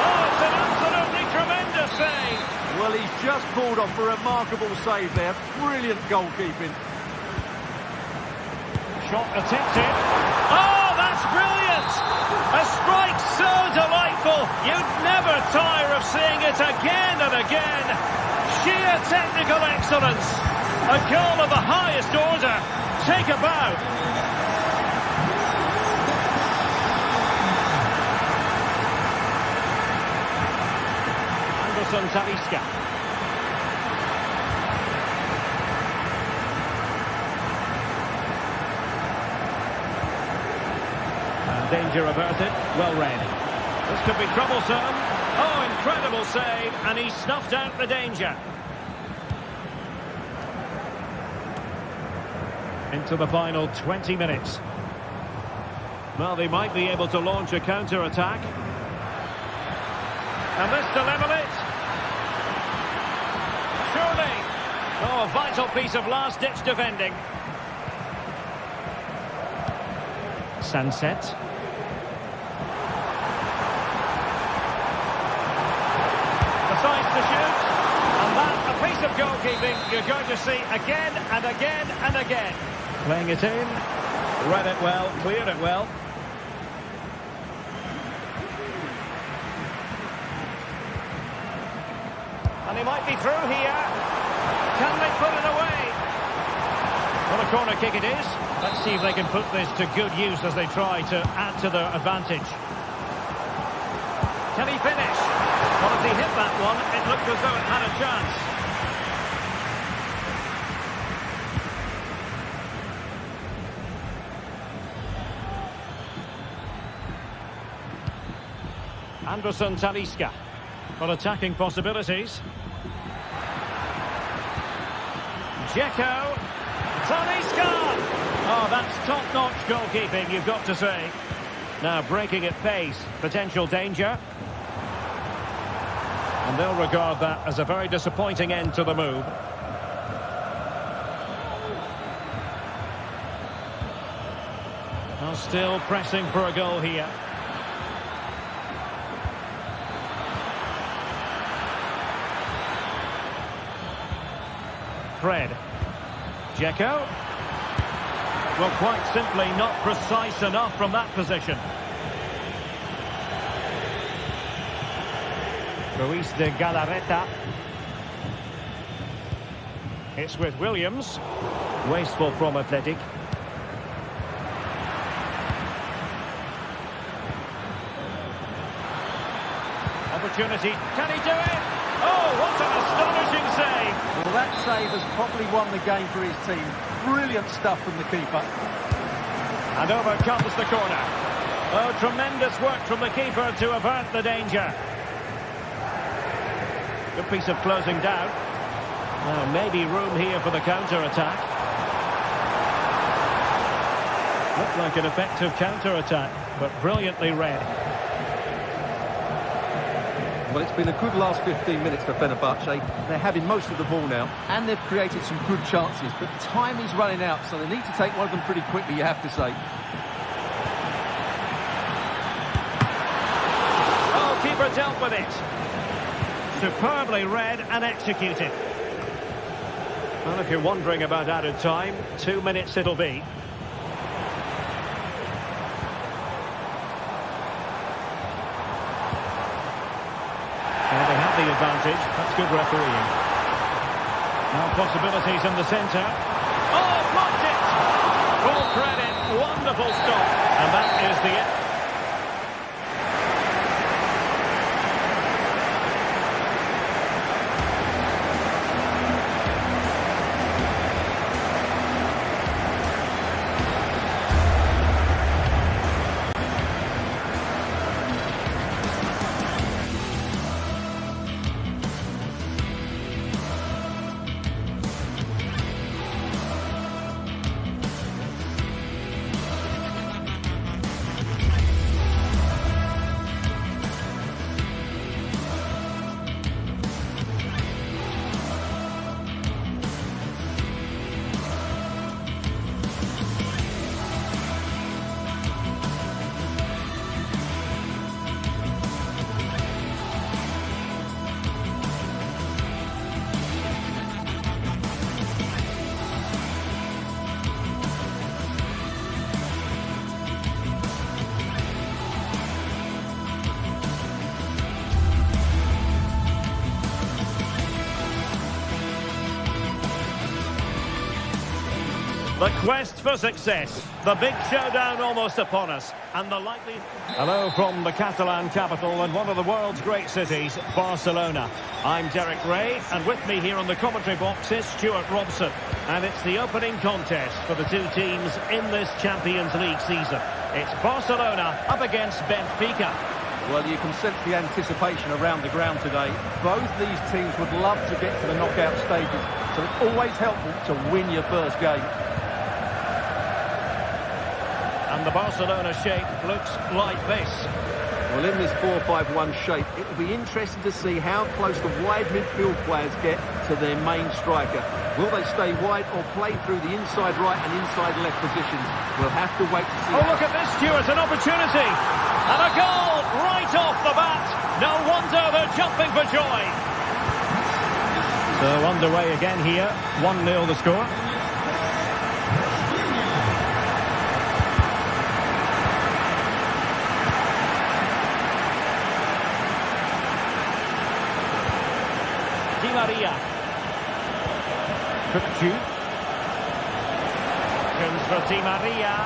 Oh, it's an absolutely tremendous save. Well, he's just pulled off a remarkable save there. Brilliant goalkeeping. Shot attempted. Oh, that's brilliant! A strike so delightful. You'd never tire of seeing it again and again. Sheer technical excellence. A goal of the highest order. Take a bow. Anderson Talisca. And danger averted. Well read. This could be troublesome. Oh, incredible save. And he snuffed out the danger. Into the final 20 minutes. Well, they might be able to launch a counter-attack. And this to level it. Surely. Oh, a vital piece of last-ditch defending. Sunset. The size to shoot. And that, a piece of goalkeeping you're going to see again and again and again. Playing it in. Read it well, cleared it well. And he might be through here. Can they put it away? Well, a corner kick it is. Let's see if they can put this to good use as they try to add to their advantage. Can he finish? Well, if he hit that one, it looked as though it had a chance. Anderson Talisca. Well, attacking possibilities. Dzeko. Talisca! Oh, that's top-notch goalkeeping, you've got to say. Now breaking at pace. Potential danger. And they'll regard that as a very disappointing end to the move. Well, still pressing for a goal here. Fred. Dzeko. Well, quite simply not precise enough from that position. Ruiz de Galarreta. It's with Williams. Wasteful from Athletic. Opportunity. Can he do it? Oh, what an astonishing save. Well, that save has probably won the game for his team. Brilliant stuff from the keeper. And over comes the corner. Oh, tremendous work from the keeper to avert the danger. Good piece of closing down. Well, maybe room here for the counter-attack. Looked like an effective counter-attack, but brilliantly read. Well, it's been a good last 15 minutes for Fenerbahce. They're having most of the ball now, and they've created some good chances, but time is running out, so they need to take one of them pretty quickly, you have to say. Oh, keeper dealt with it. Superbly read and executed. Well, if you're wondering about added time, 2 minutes it'll be. The advantage. That's good refereeing. Now possibilities in the centre. Oh, blocked it! Full credit, wonderful stop. And that is the end. The quest for success. The big showdown almost upon us. And the likely... Hello from the Catalan capital and one of the world's great cities, Barcelona. I'm Derek Ray, and with me here on the commentary box is Stuart Robson. And it's the opening contest for the two teams in this Champions League season. It's Barcelona up against Benfica. Well, you can sense the anticipation around the ground today. Both these teams would love to get to the knockout stages, so it's always helpful to win your first game. And the Barcelona shape looks like this. Well, in this 4-5-1 shape, it will be interesting to see how close the wide midfield players get to their main striker. Will they stay wide or play through the inside right and inside left positions? We'll have to wait to see. Oh, look at this, Stuart, an opportunity. And a goal right off the bat. No wonder they're jumping for joy. So underway again here. 1-0 the score. Di Maria. P2. Comes for Di Maria.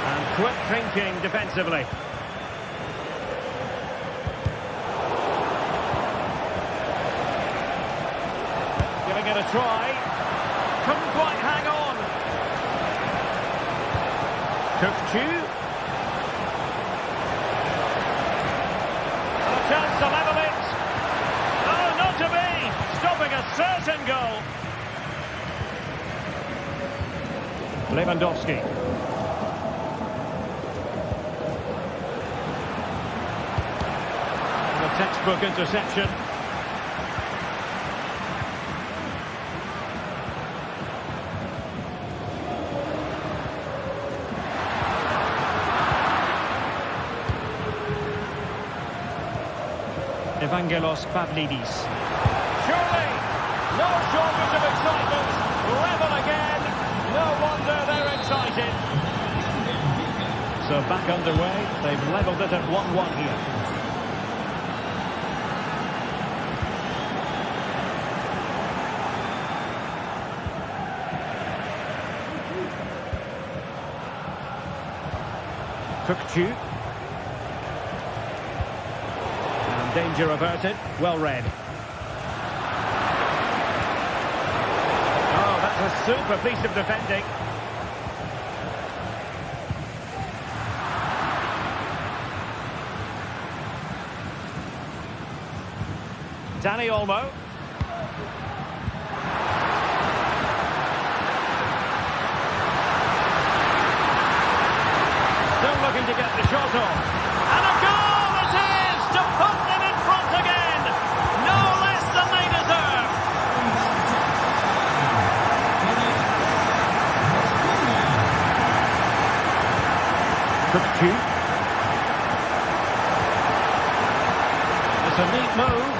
And quick thinking defensively. Giving it a try. Couldn't quite hang on. P2. And a chance to level it. Oh, not to be. Stopping a certain goal. Lewandowski. And a textbook interception. Evangelos Pavlidis. Surely, no shortage of excitement. Level again. No wonder they're excited. So back underway. They've levelled it at 1-1 here. P2. Danger averted, well read. Oh, that's a super piece of defending. Dani Olmo. Still looking to get the shot off. And a goal it is to put them in front again. No less than they deserve. P2. It's a neat move.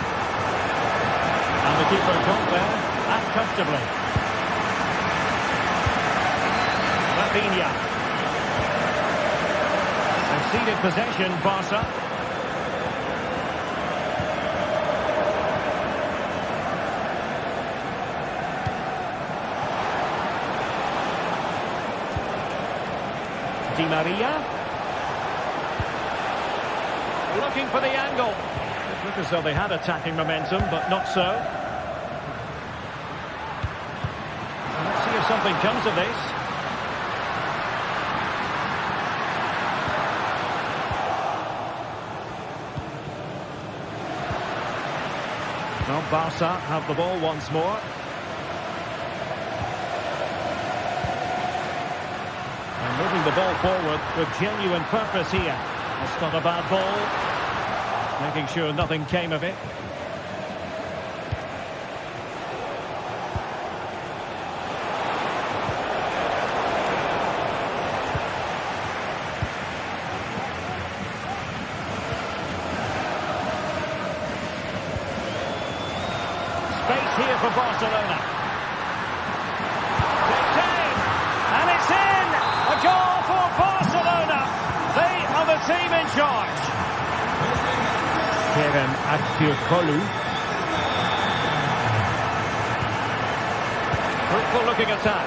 And the keeper got there and comfortably. Rafinha. Conceded possession, Barca. Di Maria. Looking for the angle. It looked as though they had attacking momentum, but not so. Let's see if something comes of this. Well, Barca have the ball once more. And moving the ball forward with genuine purpose here. It's not a bad ball. Making sure nothing came of it. Space here for Barcelona. It's in! And it's in! A goal for Barcelona! They are the team in charge. Kevin Aktürkoğlu. Fruitful looking attack.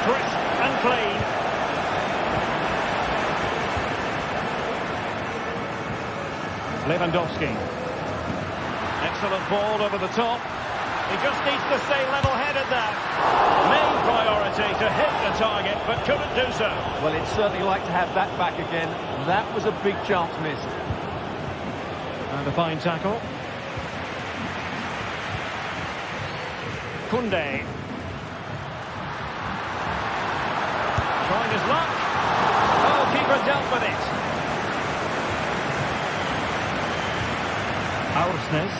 crisp and clean. Lewandowski. Excellent ball over the top. He just needs to stay level-headed there. Main priority to hit the target, but couldn't do so. Well, it's certainly like to have that back again. That was a big chance missed. And a fine tackle. Koundé. Trying his luck. Oh, keeper dealt with it. Aursnes.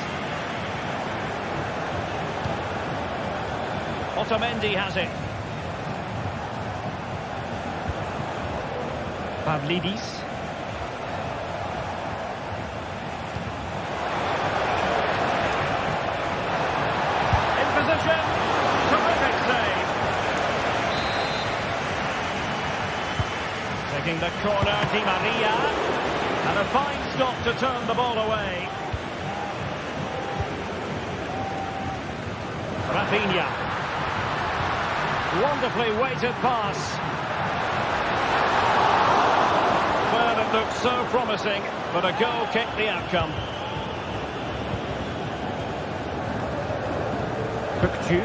Otamendi has it. Pavlidis. In position. Terrific save. Taking the corner, Di Maria. And a fine stop to turn the ball away. Rafinha. Wonderfully weighted pass. Well, it looked so promising, but a goal kicked the outcome. P2.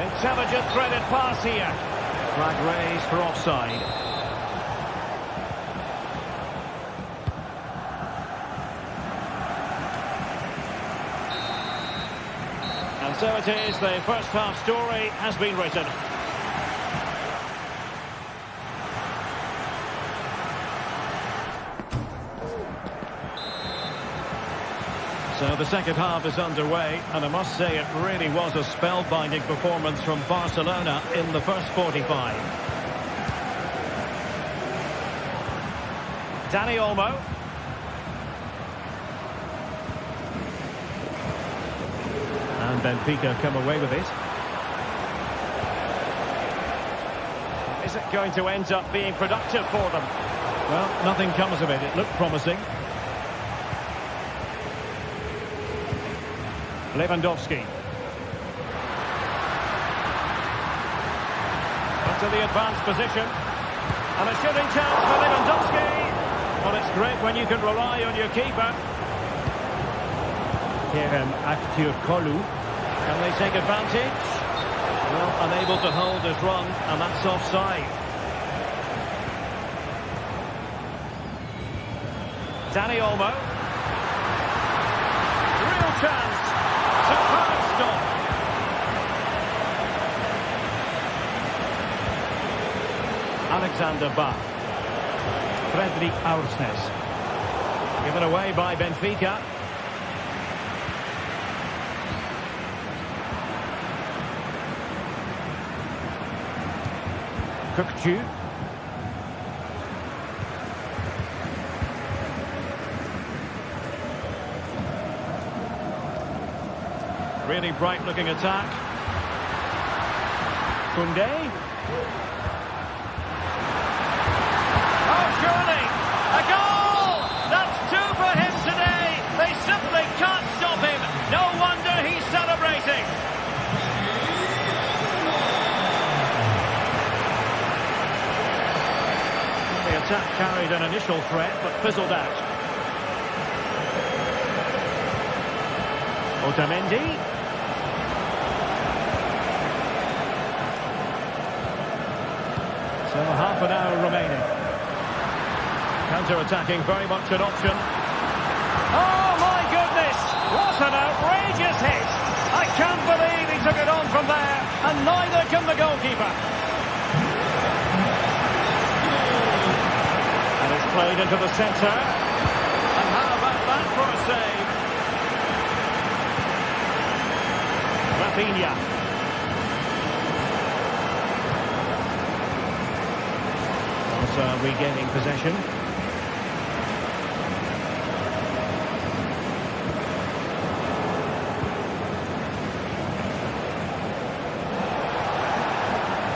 Intelligent threaded pass here. Flag raised for offside. And so it is, the first half story has been written. So the second half is underway, and I must say it really was a spellbinding performance from Barcelona in the first 45. Dani Olmo. And Benfica come away with it. Is it going to end up being productive for them? Well, nothing comes of it. It looked promising. Lewandowski. Into the advanced position. And a shooting chance for Lewandowski. Well, it's great when you can rely on your keeper. Kerem Aktürkoğlu. Can they take advantage? Well, unable to hold his run, and that's offside. Dani Olmo. Real chance. Superb stop. Alexander Bach. Fredrik Aursnes. Given away by Benfica. P2. Really bright looking attack. Koundé. Oh, surely! A goal! That's two for him today! They simply can't stop him! No wonder he's celebrating! The attack carried an initial threat, but fizzled out. Otamendi. So half an hour remaining. Counter-attacking, very much an option. Oh my goodness! What an outrageous hit! I can't believe he took it on from there, and neither can the goalkeeper. And it's played into the centre. And how about that for a save? Rafinha. Regaining possession.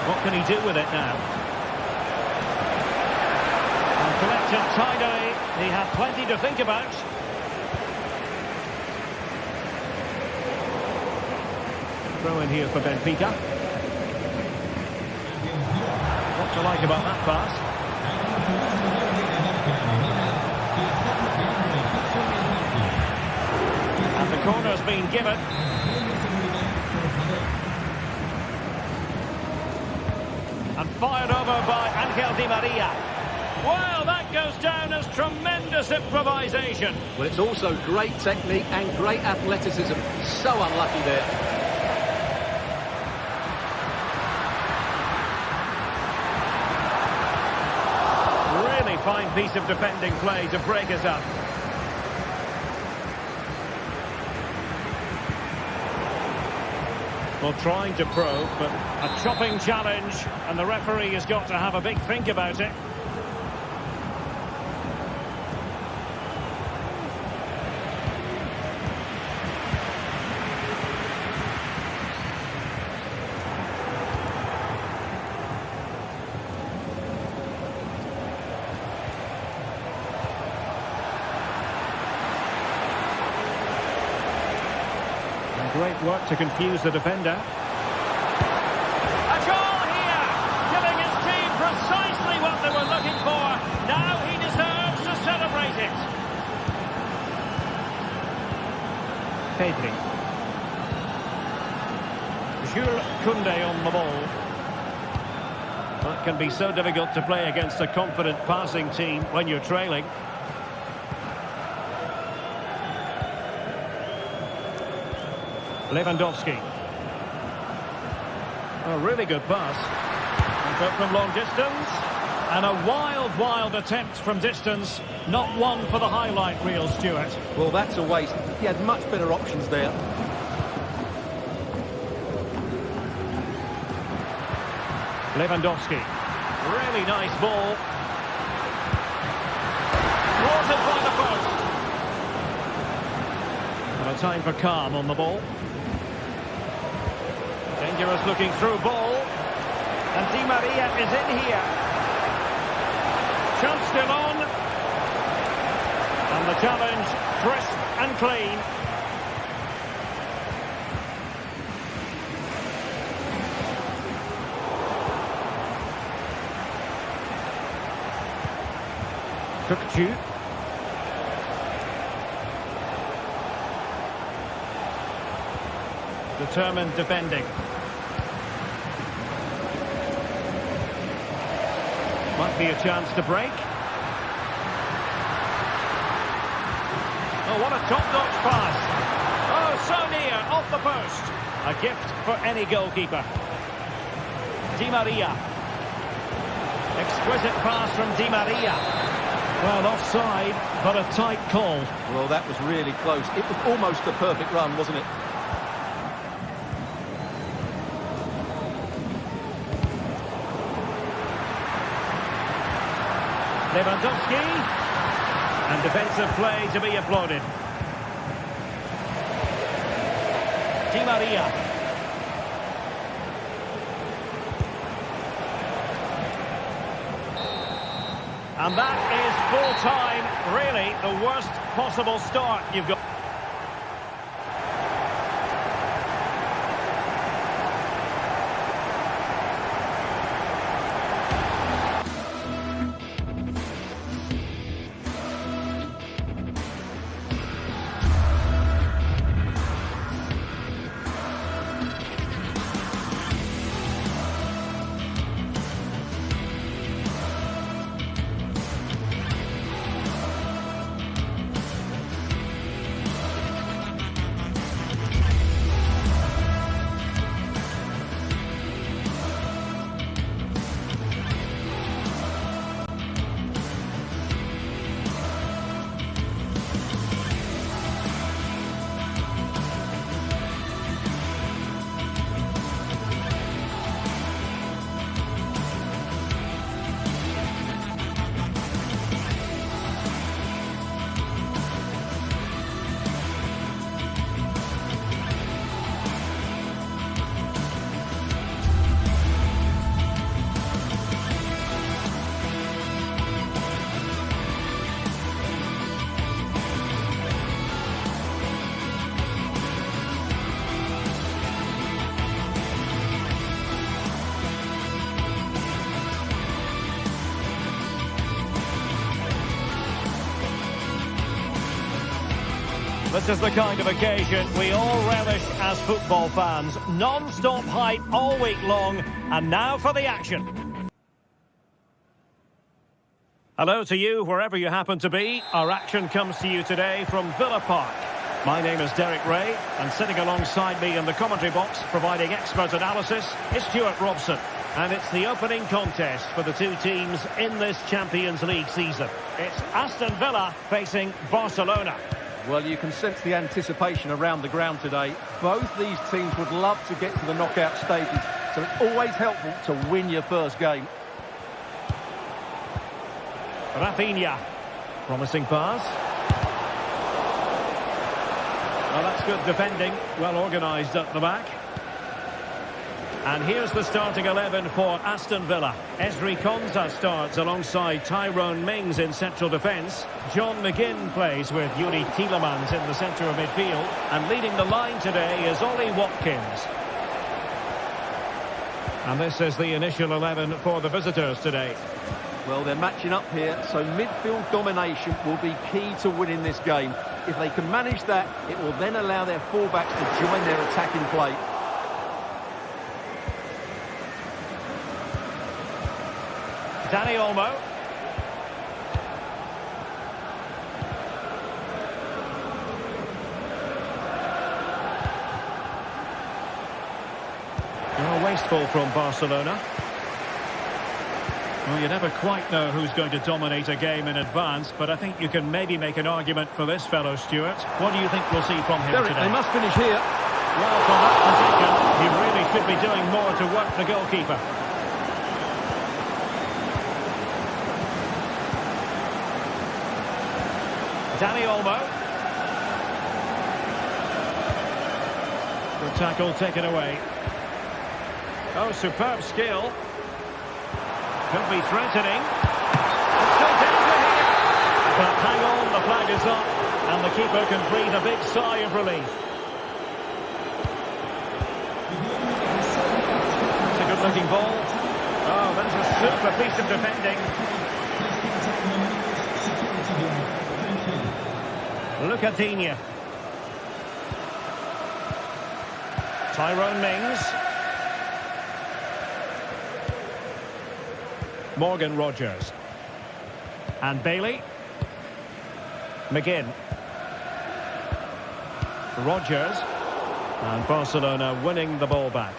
What can he do with it now? And collected tidily. He had plenty to think about. Throw in here for Benfica. to like about that pass. And the corner's been given. And fired over by Angel Di Maria. Well, that goes down as tremendous improvisation. Well, it's also great technique and great athleticism. So unlucky there. Really fine piece of defending play to break us up. Well, trying to probe, but a chopping challenge, and the referee has got to have a big think about it. Great work to confuse the defender. A goal here, giving his team precisely what they were looking for. Now he deserves to celebrate it. Pedri. Jules Koundé on the ball. That can be so difficult to play against a confident passing team when you're trailing. Lewandowski. A really good pass. But from long distance. And a wild attempt from distance. Not one for the highlight reel, Stuart. Well, that's a waste. He had much better options there. Lewandowski. Really nice ball. Thwarted by the post. And a time for calm on the ball. Dangerous looking through ball. And Di Maria is in here. Chance still on. And the challenge crisp and clean. Cookchu. Determined defending. Might be a chance to break. Oh, what a top-notch pass. Oh, so near, off the post. A gift for any goalkeeper. Di Maria. Exquisite pass from Di Maria. Well, offside, but a tight call. Well, that was really close. It was almost a perfect run, wasn't it? Lewandowski, and defensive play to be applauded. Di Maria. And that is full time, really the worst possible start you've got. This is the kind of occasion we all relish as football fans. Non-stop hype all week long, and now for the action. Hello to you, wherever you happen to be. Our action comes to you today from Villa Park. My name is Derek Ray, and sitting alongside me in the commentary box, providing expert analysis, is Stuart Robson. And it's the opening contest for the two teams in this Champions League season. It's Aston Villa facing Barcelona. Well, you can sense the anticipation around the ground today. Both these teams would love to get to the knockout stages, so it's always helpful to win your first game. Rafinha, promising pass. Well, that's good defending, well organised at the back. And here's the starting 11 for Aston Villa. Ezri Konsa starts alongside Tyrone Mings in central defence. John McGinn plays with Yuri Tielemans in the centre of midfield. And leading the line today is Ollie Watkins. And this is the initial 11 for the visitors today. Well, they're matching up here, so midfield domination will be key to winning this game. If they can manage that, it will then allow their fullbacks to join their attacking play. Danny Olmo. Wasteful from Barcelona. Well, you never quite know who's going to dominate a game in advance, but I think you can maybe make an argument for this fellow, Stuart. What do you think we'll see from him Derek, today? they must finish here. Well, from that position, he really should be doing more to work the goalkeeper. Danny Olmo. Good tackle taken away. Oh, superb skill. Could be threatening. It's still danger here. But hang on, the flag is up. And the keeper can breathe a big sigh of relief. It's a good-looking ball. Oh, that's a super piece of defending. Look at Digne. Tyrone Mings. Morgan Rogers. And Bailey. McGinn. Rogers. And Barcelona winning the ball back.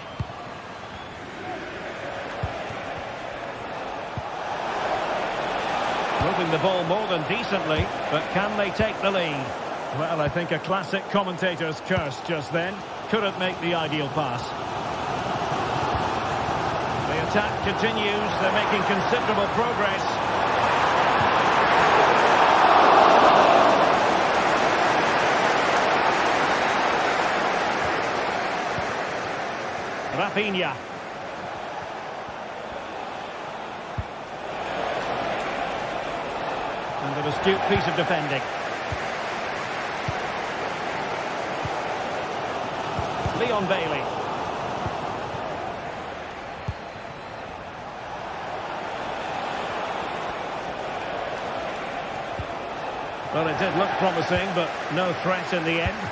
Moving the ball more than decently, but can they take the lead? Well, I think a classic commentator's curse just then. Couldn't make the ideal pass. The attack continues. They're making considerable progress. Rafinha. And an astute piece of defending. Leon Bailey. Well, it did look promising, but no threat in the end.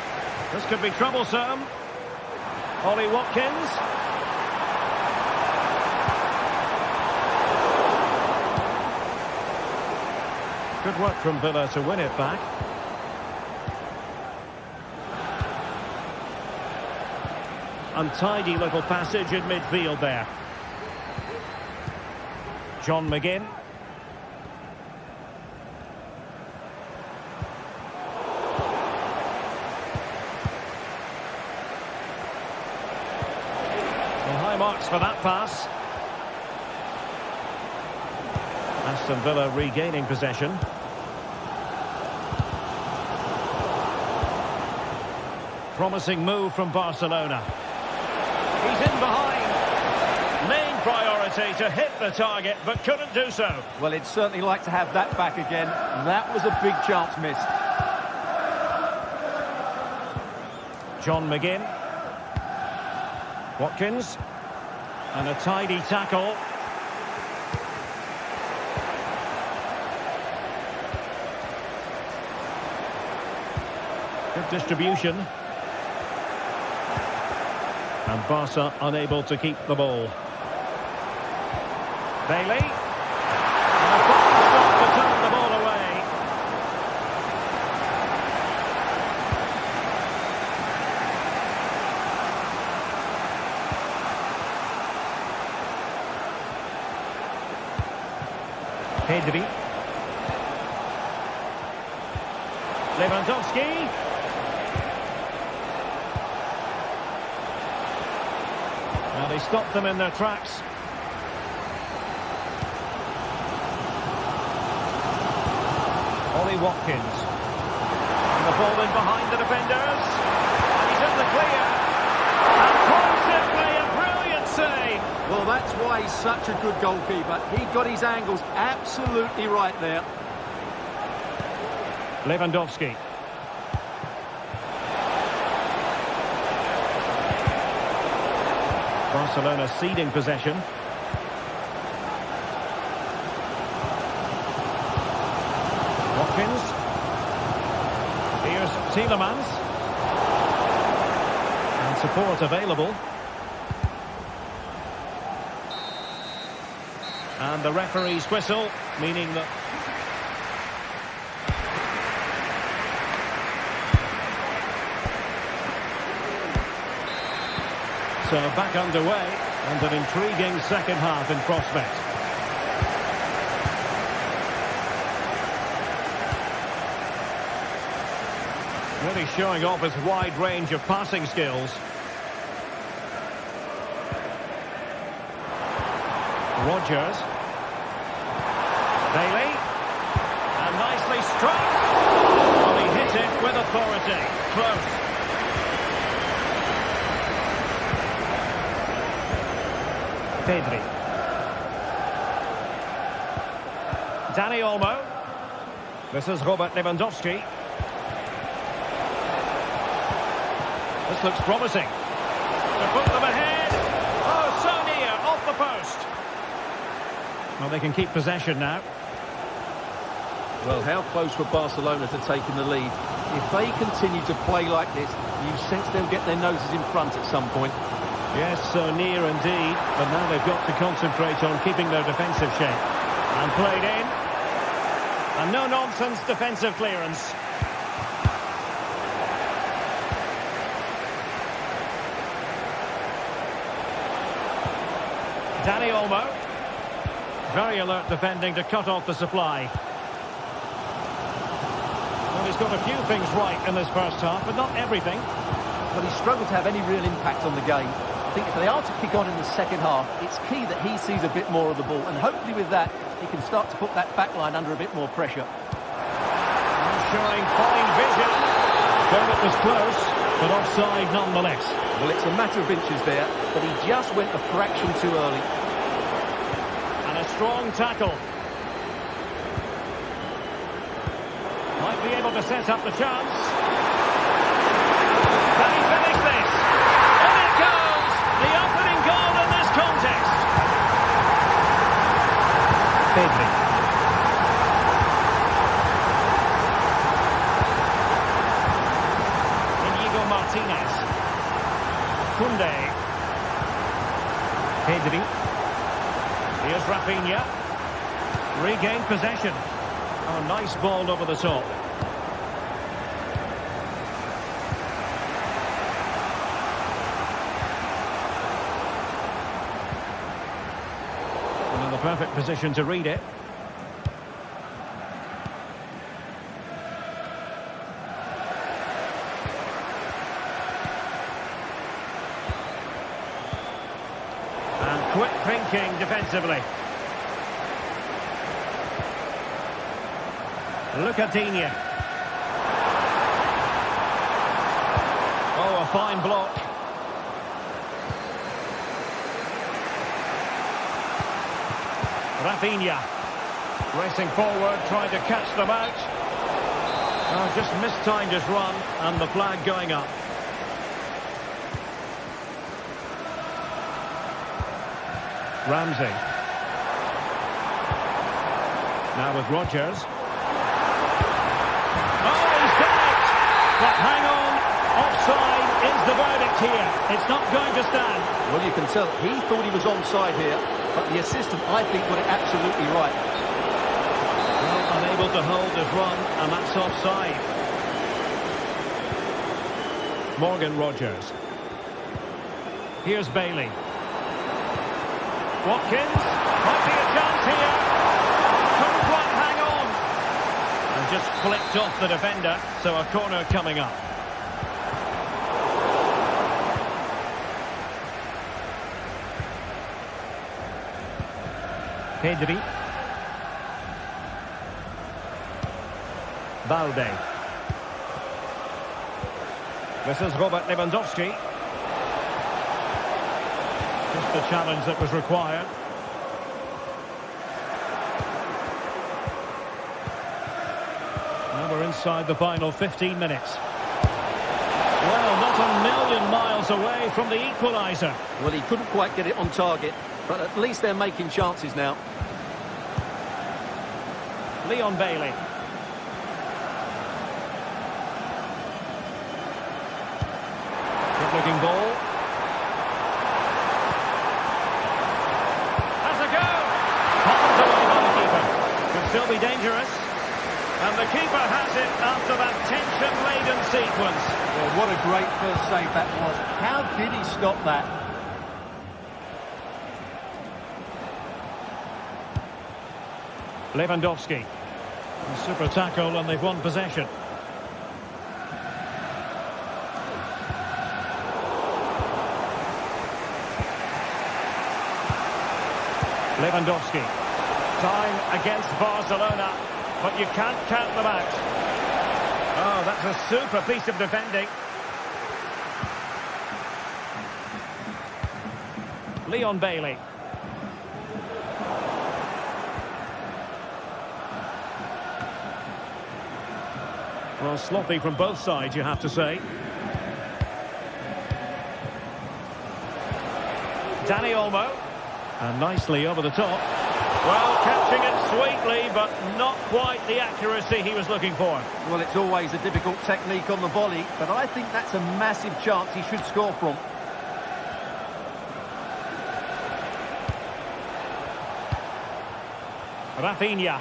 This could be troublesome. Ollie Watkins. Good work from Villa to win it back. Untidy little passage in midfield there. John McGinn. Well, high marks for that pass. Aston Villa regaining possession. Promising move from Barcelona. He's in behind. Main priority to hit the target, but couldn't do so. Well, he'd certainly like to have that back again. That was a big chance missed. John McGinn. Watkins. And a tidy tackle. Good Good distribution. And Barca unable to keep the ball. Bailey. And a fine stop to turn the ball away. Pedri. Lewandowski. Well, he stopped them in their tracks. Ollie Watkins. And the ball in behind the defenders. And he's in the clear. And possibly a brilliant save. Well, that's why he's such a good goalkeeper. He got his angles absolutely right there. Lewandowski. Barcelona ceding possession. Watkins. Here's Tielemans. And support available. And the referee's whistle, meaning that... So back underway, and an intriguing second half in prospect. Really showing off his wide range of passing skills. Rodgers. Bailey. And nicely struck. Well, he hit it with authority. Close. Pedri. Dani Olmo. This is Robert Lewandowski. This looks promising. To put them ahead. Oh, so near, off the post. Well, they can keep possession now. Well, how close were Barcelona to taking the lead? If they continue to play like this, you sense they'll get their noses in front at some point. Yes, so near indeed, but now they've got to concentrate on keeping their defensive shape. And played in. And no-nonsense defensive clearance. Dani Olmo. Very alert defending to cut off the supply. Well, he's got a few things right in this first half, but not everything. But he struggled to have any real impact on the game. I think if they are to kick on in the second half, it's key that he sees a bit more of the ball. And hopefully with that, he can start to put that back line under a bit more pressure. And showing fine vision. Though it was close, but offside nonetheless. Well, it's a matter of inches there, but he just went a fraction too early. And a strong tackle. Might be able to set up the chance. Can he finish this? In it goes! The opening goal in this contest. Pedri. Inigo Martinez. Koundé. Pedri. Here's Rafinha. Regained possession. Oh, nice ball over the top. And in the perfect position to read it. And quick thinking defensively. Lucadinha. Oh, a fine block. Rafinha. Racing forward, trying to catch them out. Oh, just mistimed his run, and the flag going up. Ramsey. Now with Rodgers. Oh, he's done it! But hang on, offside is the verdict here. It's not going to stand. Well, you can tell he thought he was onside here, but the assistant, I think, got it absolutely right. Well, unable to hold his run, and that's offside. Morgan Rogers. Here's Bailey. Watkins. Might be a chance here. Couldn't quite hang on. And just flicked off the defender, so a corner coming up. Pedri. Balde. This is Robert Lewandowski. Just the challenge that was required. Now we're inside the final 15 minutes. Well, not a million miles away from the equaliser. Well, he couldn't quite get it on target, but at least they're making chances now. Leon Bailey. Good-looking ball. Has a go! Popped away by the keeper. Could still be dangerous. And the keeper has it after that tension-laden sequence. Well, what a great first save that was. How did he stop that? Lewandowski. A super tackle and they've won possession. Lewandowski. Time against Barcelona, but you can't count them out. Oh, that's a super piece of defending. Leon Bailey. Well, sloppy from both sides, you have to say. Dani Olmo. And nicely over the top. Well, catching it sweetly, but not quite the accuracy he was looking for. Well, it's always a difficult technique on the volley, but I think that's a massive chance he should score from. Rafinha.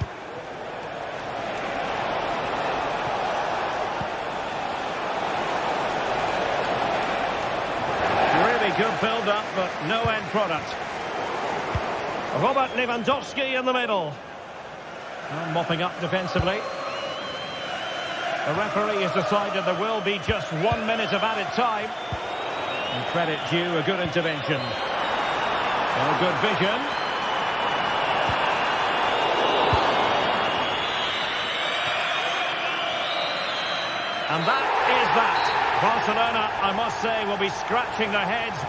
Really good build-up, but no end product. Robert Lewandowski in the middle. And mopping up defensively. The referee has decided there will be just 1 minute of added time. And credit due, a good intervention. A good vision. And that is that. Barcelona, I must say, will be scratching their heads.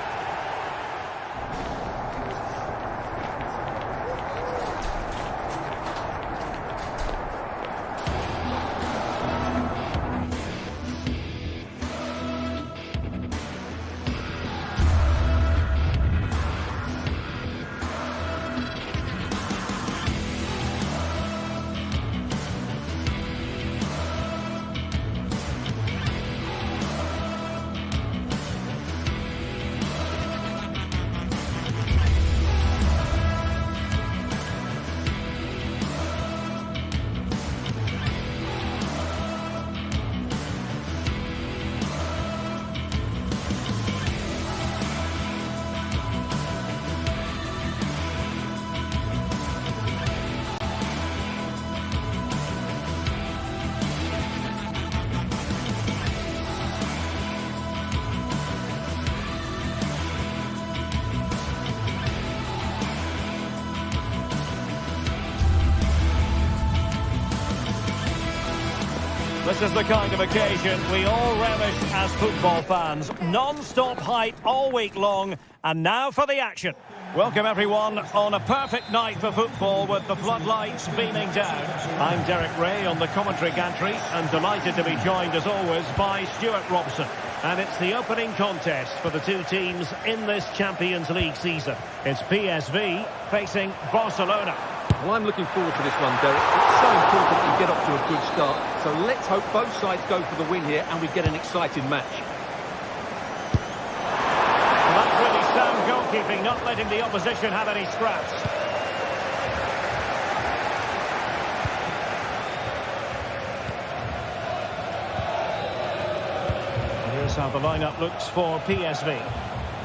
This is the kind of occasion we all relish as football fans. Non-stop hype all week long, and now for the action. Welcome everyone on a perfect night for football with the floodlights beaming down. I'm Derek Ray on the commentary gantry and delighted to be joined as always by Stuart Robson. And it's the opening contest for the two teams in this Champions League season. It's PSV facing Barcelona. Well, I'm looking forward to this one, Derek. It's so important you get off to a good start. So let's hope both sides go for the win here and we get an exciting match. Well, that's really sound goalkeeping, not letting the opposition have any scraps. Here's how the lineup looks for PSV.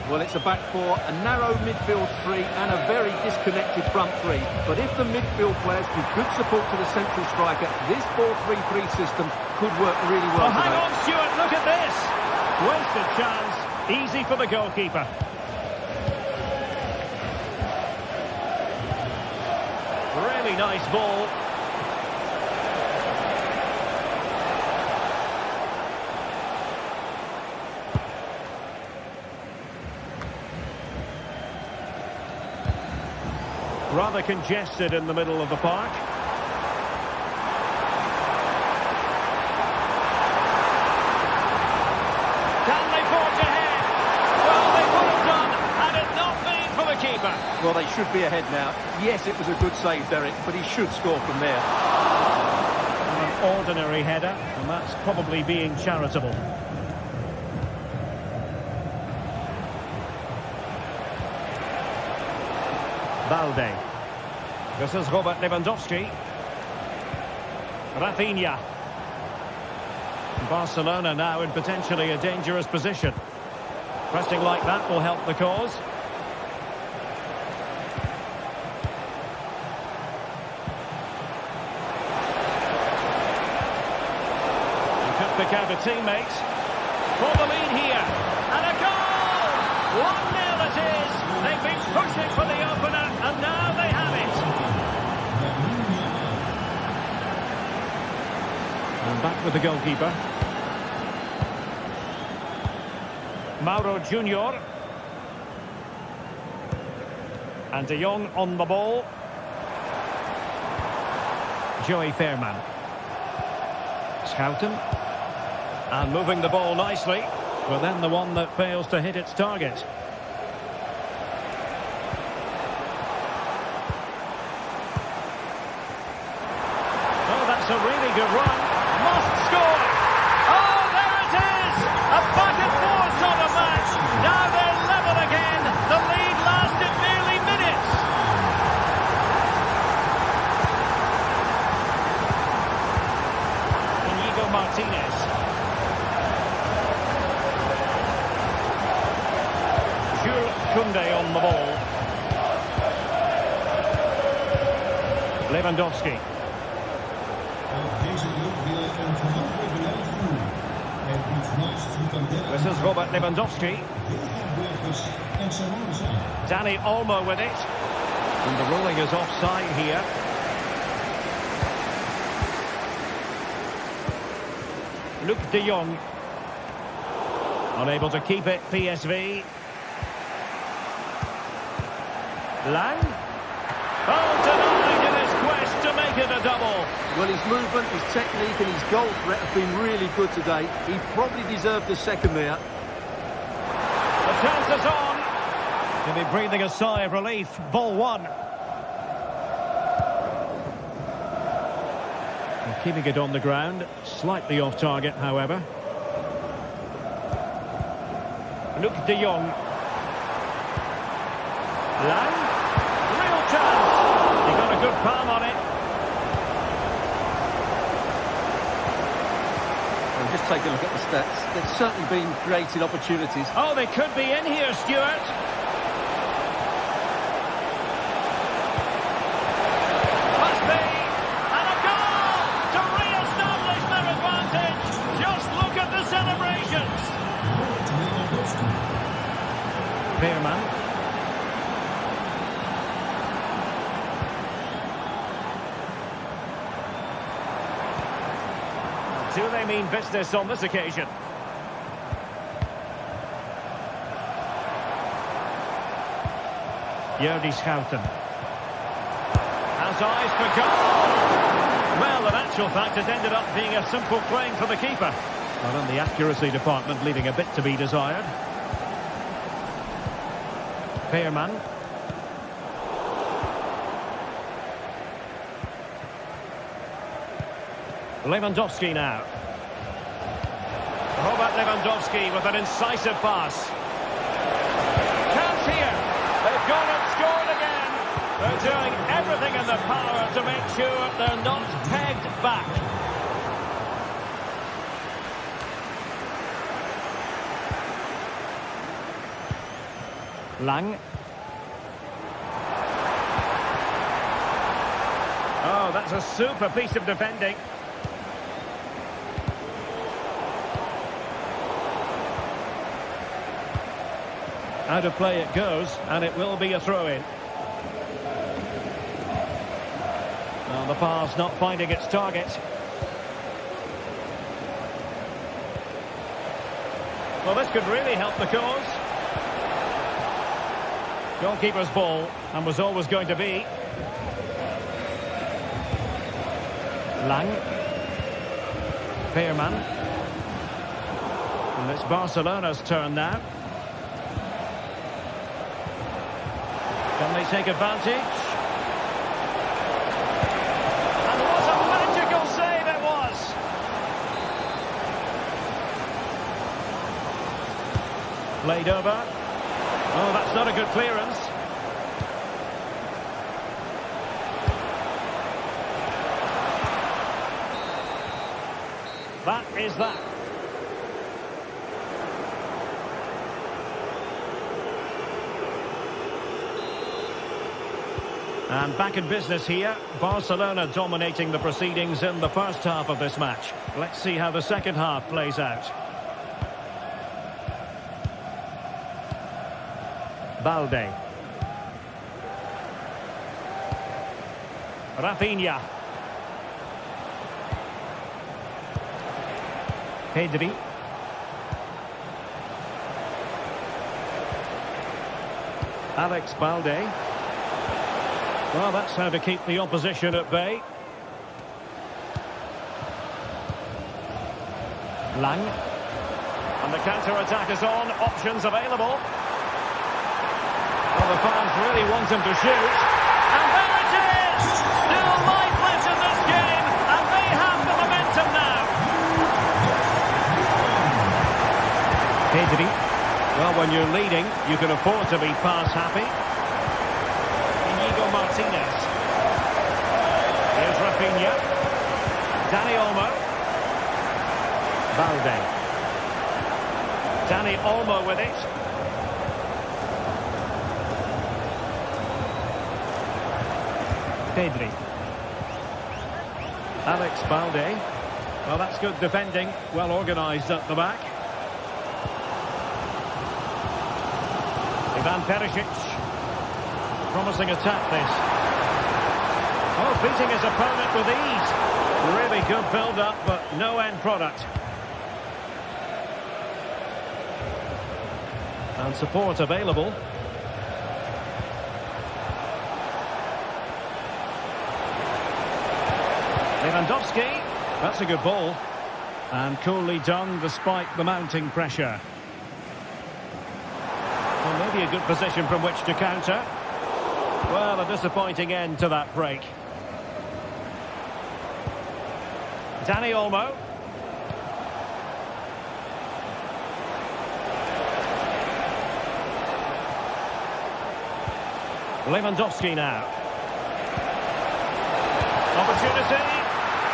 Well, it's a back four, a narrow midfield three and a very disconnected front three. But if the midfield players give good support to the central striker, this 4-3-3 system could work really well Oh, hang today. on, Stuart, look at this. Wasted chance. Easy for the goalkeeper. Really nice ball. Rather congested in the middle of the park. Can they forge ahead? Well, they would have done had it not been for the keeper. Well, they should be ahead now. Yes, it was a good save, Derek, but he should score from there. An ordinary header, and that's probably being charitable. Balde. This is Robert Lewandowski. Rafinha. Barcelona now in potentially a dangerous position. Pressing like that will help the cause. He could pick out a teammate. For the lead here. And a goal! 1-0 it is. They've been pushing for the opener, and now they have it. And back with the goalkeeper. Mauro Junior. And De Jong on the ball. Joey Fairman. Schouten. And moving the ball nicely. But then the one that fails to hit its target. A really good run. Must score. Oh, there it is. A back and forth sort of match. Now they're level again. The lead lasted nearly minutes. Inigo Martinez. Jules Koundé on the ball. Lewandowski. This is Robert Lewandowski. Dani Olmo with it. And the ruling is offside here. Luc de Jong. Unable to keep it, PSV. Lang. Oh, denied in his quest to make it a double. Well, his movement, his technique and his goal threat have been really good today. He probably deserved the second there. The chance is on. He'll be breathing a sigh of relief. Ball one. And keeping it on the ground. Slightly off target, however. Luc de Jong. Lang. Real chance. He got a good palm on it. Just take a look at the stats. There's certainly been created opportunities. Oh, they could be in here, Stuart. Must be. And a goal to re-establish their advantage. Just look at the celebrations. Fairman. Do they mean business on this occasion? Jordi Schouten. Has eyes for goal. Well, in actual fact, it ended up being a simple claim for the keeper. Well, in the accuracy department, leaving a bit to be desired. Fairman. Lewandowski now. Robert Lewandowski with an incisive pass. Chance here. They've gone and scored again. They're doing everything in their power to make sure they're not pegged back. Lang. Oh, that's a super piece of defending. Out of play it goes, and it will be a throw-in. Well, the pass not finding its target. Well, this could really help the cause. Goalkeeper's ball, and was always going to be. Lang. Veerman. And it's Barcelona's turn now. Can they take advantage? And what a magical save it was! Played over. Oh, that's not a good clearance. That is that. And back in business here. Barcelona dominating the proceedings in the first half of this match. Let's see how the second half plays out. Balde. Rafinha. Pedri. Alex Balde. Well, that's how to keep the opposition at bay. Lang. And the counter-attack is on. Options available. Well, the fans really want him to shoot. And there it is! Still lifeless in this game. And they have the momentum now. Pedri. Well, when you're leading, you can afford to be pass-happy. Martinez. Here's Rafinha. Dani Olmo. Balde. Dani Olmo with it. Pedri. Alex Balde. Well, that's good defending. Well organised at the back. Ivan Perisic. Promising attack, this. Oh, beating his opponent with ease. Really good build-up, but no end product. And support available. Lewandowski. That's a good ball. And coolly done despite the mounting pressure. Well, maybe a good position from which to counter. Well, a disappointing end to that break. Dani Olmo. Lewandowski now. Opportunity.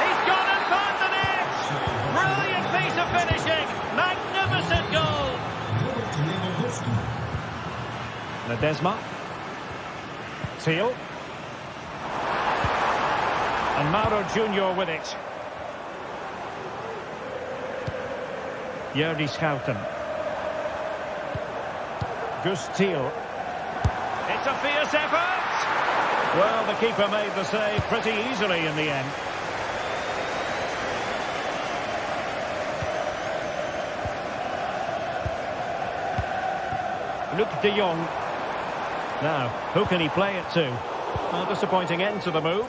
He's gone and found the net. Brilliant piece of finishing. Magnificent goal. Ledesma. Teal. And Mauro Junior with it. Jordi Schouten. Gus Teal. It's a fierce effort. Well, the keeper made the save pretty easily in the end. Luc de Jong. Now, who can he play it to? A disappointing end to the move.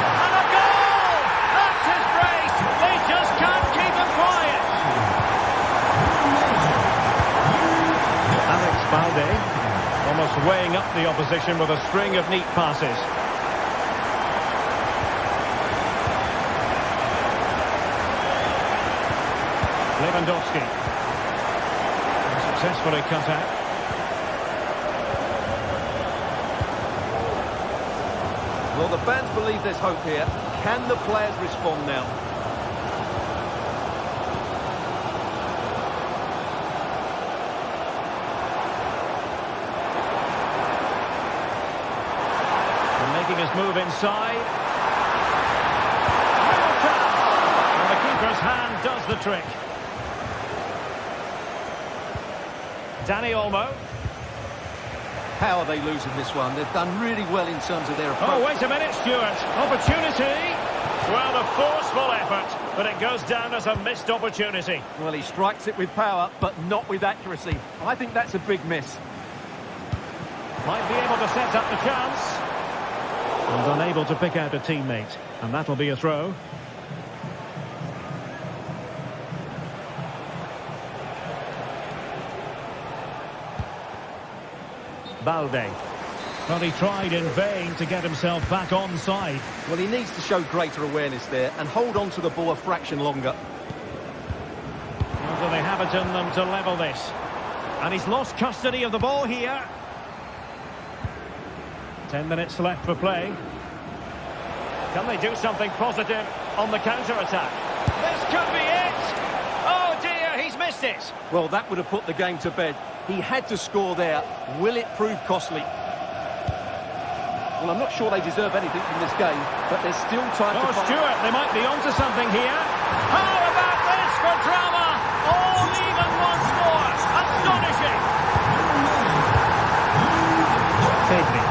And a goal! That's his brace! They just can't keep him quiet. up the opposition with a string of neat passes. Lewandowski. Successfully cut out. Well, the fans believe there's hope here. Can the players respond now? And making his move inside. And the keeper's hand does the trick. Danny Olmo. How are they losing this one? They've done really well in terms of their approach. Oh, wait a minute, Stuart. Opportunity. Well, a forceful effort, but it goes down as a missed opportunity. Well, he strikes it with power, but not with accuracy. I think that's a big miss. Might be able to set up the chance. And unable to pick out a teammate. And that'll be a throw. Balde. Well, he tried in vain to get himself back onside. Well, he needs to show greater awareness there and hold on to the ball a fraction longer. Well, do they have it in them to level this? And he's lost custody of the ball here. 10 minutes left for play. Can they do something positive on the counter-attack? This could be it! Oh dear, he's missed it! Well, that would have put the game to bed. He had to score there. Will it prove costly? Well, I'm not sure they deserve anything from this game, but there's still time to... Oh, Stuart, they might be onto something here. How about this for drama? All even once more. Astonishing. Pedri.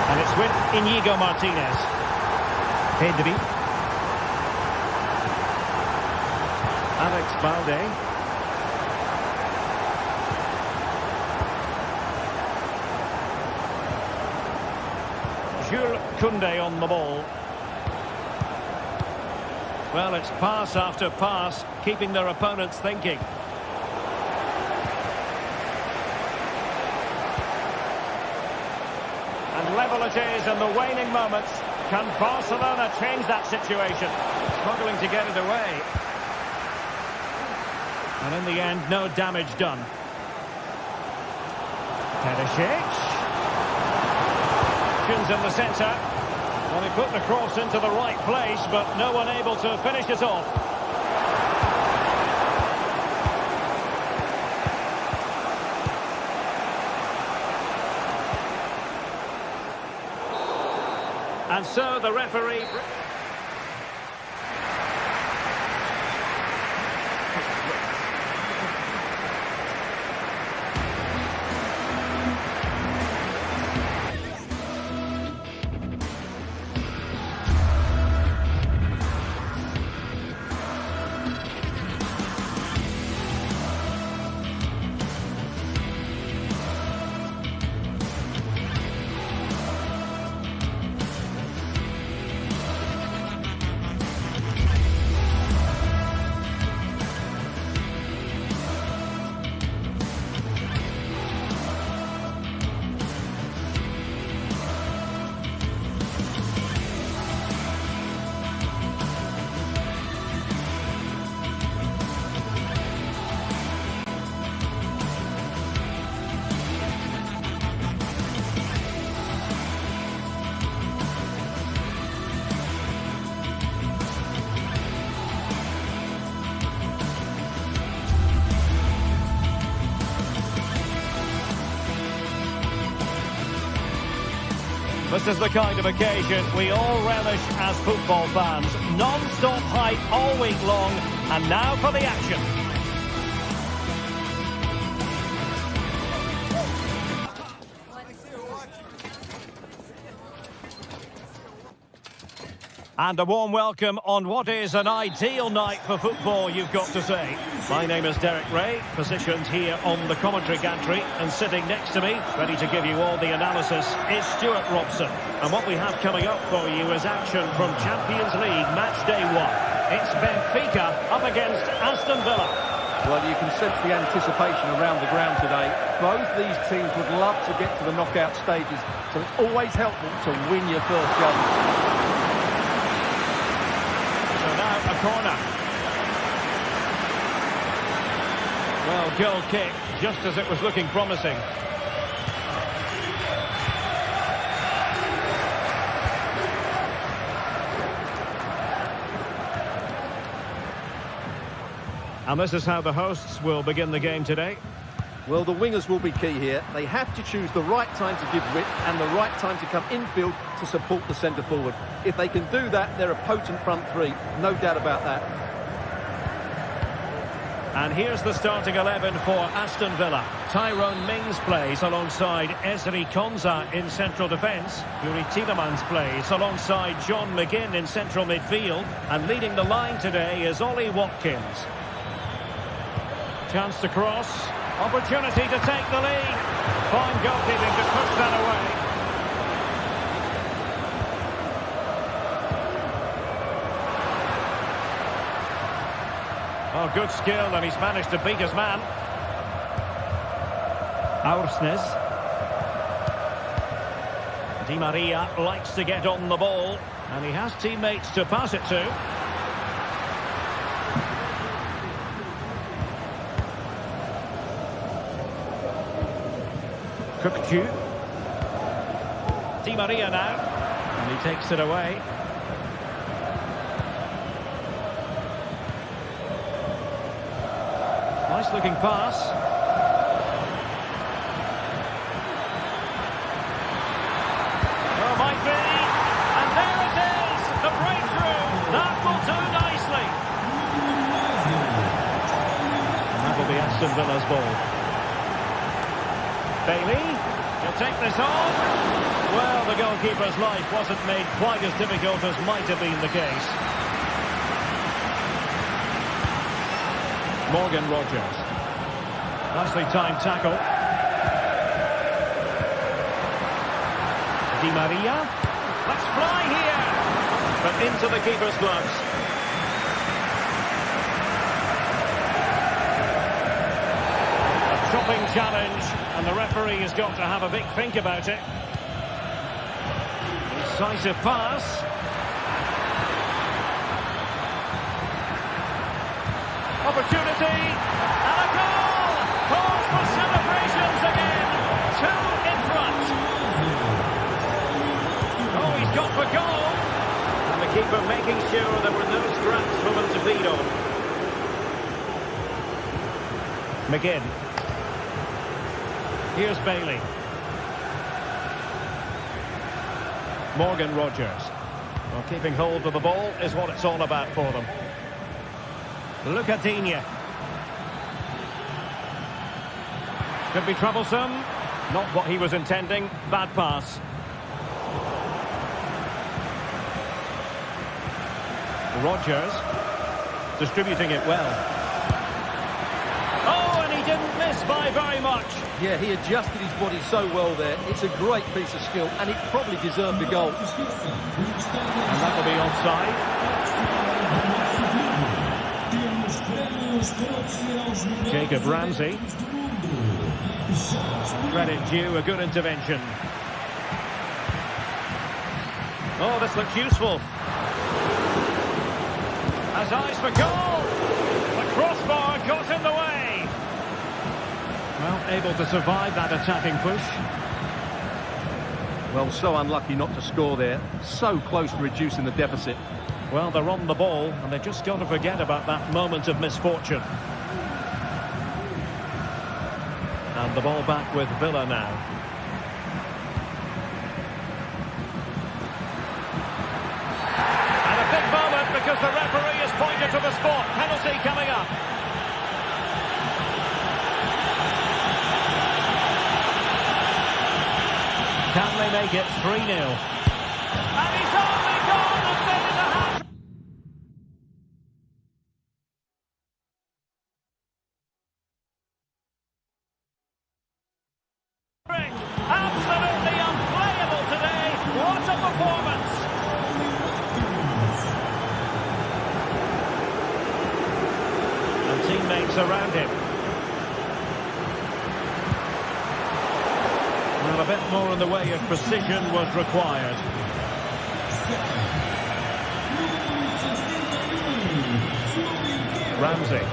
And it's with Inigo Martinez. Pedri. Alex Balde. Jules Koundé on the ball. Well, it's pass after pass, keeping their opponents thinking. And level it is in the waning moments. Can Barcelona change that situation? Struggling to get it away. And in the end, no damage done. Perisic. In the centre. Well, he put the cross into the right place, but no one able to finish it off. And so the referee... This is the kind of occasion we all relish as football fans. Non-stop hype all week long, and now for the action. And a warm welcome on what is an ideal night for football, you've got to say. My name is Derek Ray, positioned here on the commentary gantry, and sitting next to me, ready to give you all the analysis, is Stuart Robson. And what we have coming up for you is action from Champions League match day 1. It's Benfica up against Aston Villa. Well, you can sense the anticipation around the ground today. Both these teams would love to get to the knockout stages, so it's always helpful to win your first game. So now a corner. Well, goal kick, just as it was looking promising. And this is how the hosts will begin the game today. Well, the wingers will be key here. They have to choose the right time to give width and the right time to come infield to support the centre forward. If they can do that, they're a potent front three. No doubt about that. And here's the starting 11 for Aston Villa. Tyrone Mings plays alongside Ezri Konsa in central defence. Yuri Tielemans plays alongside John McGinn in central midfield. And leading the line today is Ollie Watkins. Chance to cross. Opportunity to take the lead. Fine goalkeeping to push that away. Oh, good skill, and he's managed to beat his man. Aursnes. Di Maria likes to get on the ball, and he has teammates to pass it to. Kukcu. Di Maria now, and he takes it away. Nice looking pass. Oh, might be. And there it is, the breakthrough. That will do nicely. And that will be Aston Villa's ball. Bailey, he'll take this on. Well, the goalkeeper's life wasn't made quite as difficult as might have been the case. Morgan Rogers. Nicely timed tackle. Di Maria. Let's fly here. But into the keeper's gloves. A chopping challenge, and the referee has got to have a big think about it. Decisive pass. Opportunity, and a goal! Calls for celebrations again. 2 in front. Oh, he's got for goal. And the keeper making sure there were no scraps for them to feed on. McGinn. Here's Bailey. Morgan Rogers. Well, keeping hold of the ball is what it's all about for them. Lucadinha. Could be troublesome. Not what he was intending. Bad pass. Rogers. Distributing it well. Oh, and he didn't miss by very much. Yeah, he adjusted his body so well there. It's a great piece of skill, and it probably deserved a goal. And that will be offside. Jacob Ramsey. Credit due, a good intervention. Oh, this looks useful. Has eyes for goal. The crossbar got in the way. Well, able to survive that attacking push. Well, so unlucky not to score there. So close to reducing the deficit. Well, they're on the ball, and they've just got to forget about that moment of misfortune. And the ball back with Villa now. And a big moment because the referee has pointed to the spot. Penalty coming up. Can they make it 3-0? And he's only gone and made it a hat-trick. Absolutely unplayable today. What a performance. And teammates space around him. Well, a bit more in the way of precision was required. Ramsey.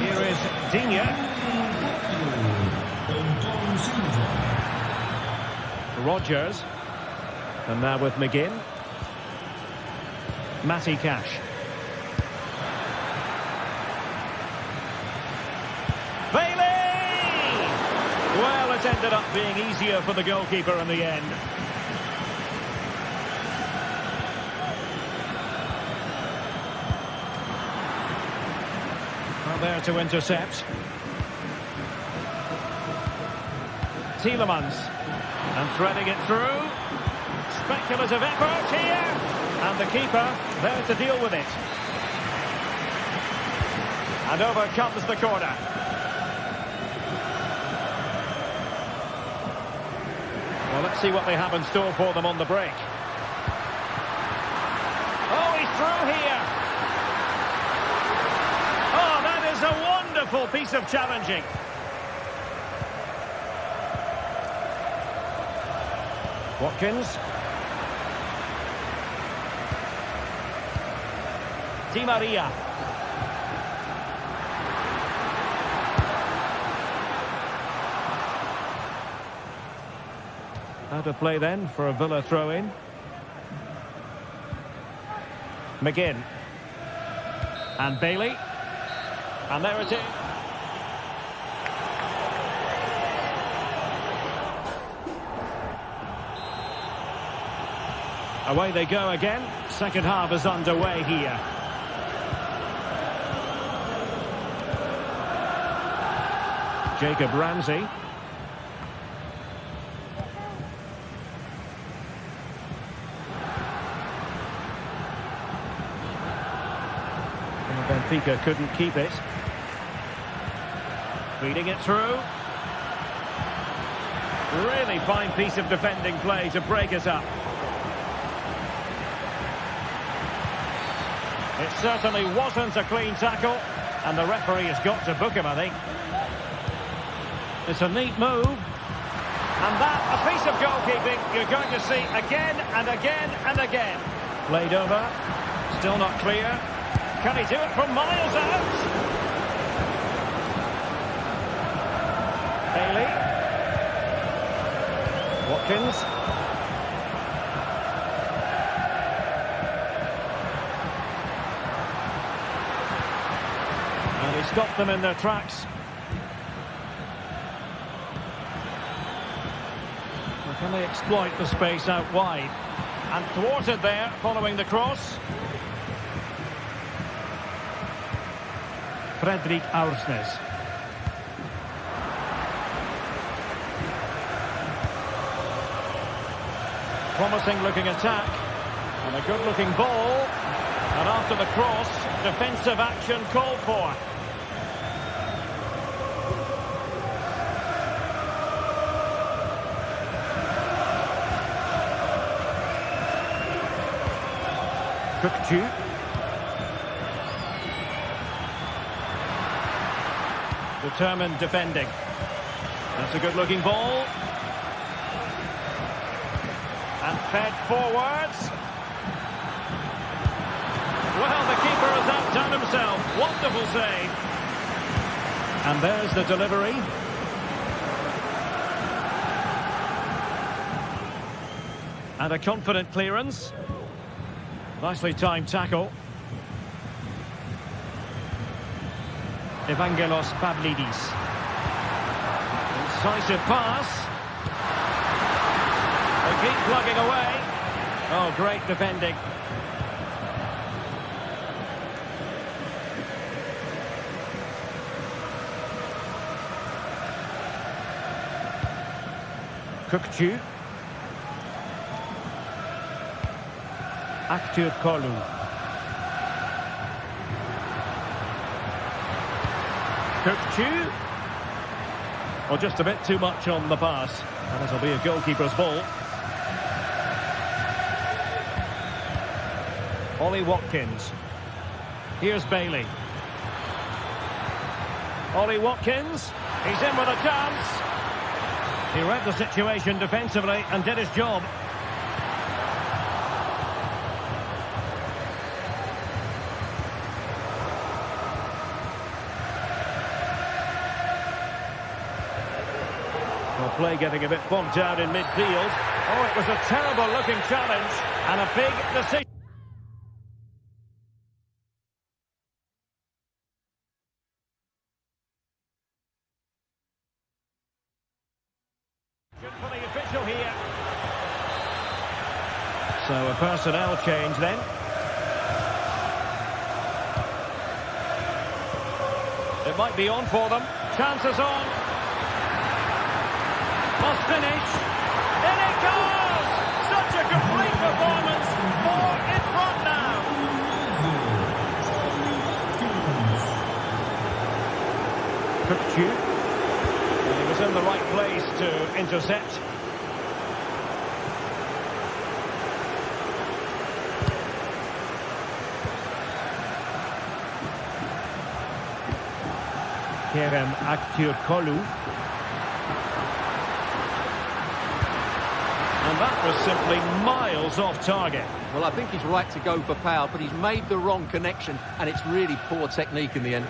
Here is Digne. Rodgers. And now with McGinn. Matty Cash. Bailey! Well, it ended up being easier for the goalkeeper in the end. Well, there to intercept. Tielemans. And threading it through. Speculative effort here. And the keeper there to deal with it. And over comes the corner. Well, let's see what they have in store for them on the break. Oh, he's through here. Oh, that is a wonderful piece of challenging. Watkins. Di Maria. Out of play then for a Villa throw-in. McGinn. And Bailey. And there it is. Away they go again. Second half is underway here. Jacob Ramsey. And Benfica couldn't keep it. Feeding it through. Really fine piece of defending play to break us up. It certainly wasn't a clean tackle, and the referee has got to book him, I think. It's a neat move. And that, a piece of goalkeeping you're going to see again and again and again. Played over. Still not clear. Can he do it from miles out? Bailey. Watkins. And he stopped them in their tracks. Can they exploit the space out wide? And thwarted there, following the cross. Fredrik Aursnes. Promising looking attack. And a good looking ball. And after the cross, defensive action called for. P2. Determined defending. That's a good-looking ball. And fed forwards. Well, the keeper has outdone himself. Wonderful save. And there's the delivery. And a confident clearance. Nicely timed tackle. Evangelos Pavlidis. Incisive pass. They keep plugging away. Oh, great defending. Kukçu. Aktür Kolu. Kukçu. Well, just a bit too much on the pass. And it'll be a goalkeeper's ball. Ollie Watkins. Here's Bailey. Ollie Watkins, he's in with a chance. He read the situation defensively and did his job. Well, play getting a bit bogged down in midfield. Oh, it was a terrible-looking challenge and a big decision. For the official here. So a personnel change then. It might be on for them. Chances on. Must finish. In it goes! Such a complete performance. 4 in front now. P2. He was in the right place to intercept. Kerem Aktürkoğlu. And that was simply miles off target. Well, I think he's right to go for power, but he's made the wrong connection, and it's really poor technique in the end.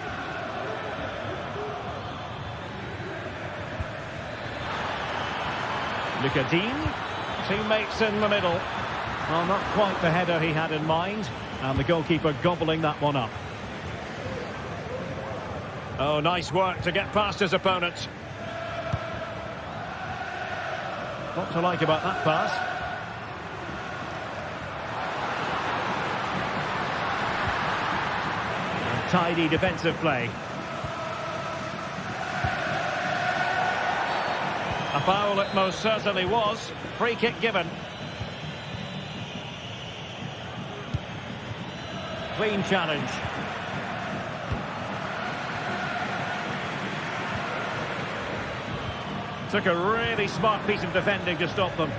Lucadine, teammates in the middle. Well, not quite the header he had in mind, and the goalkeeper gobbling that one up. Oh, nice work to get past his opponent. What to like about that pass? And tidy defensive play. A foul it most certainly was. Free kick given. Clean challenge. Took a really smart piece of defending to stop them.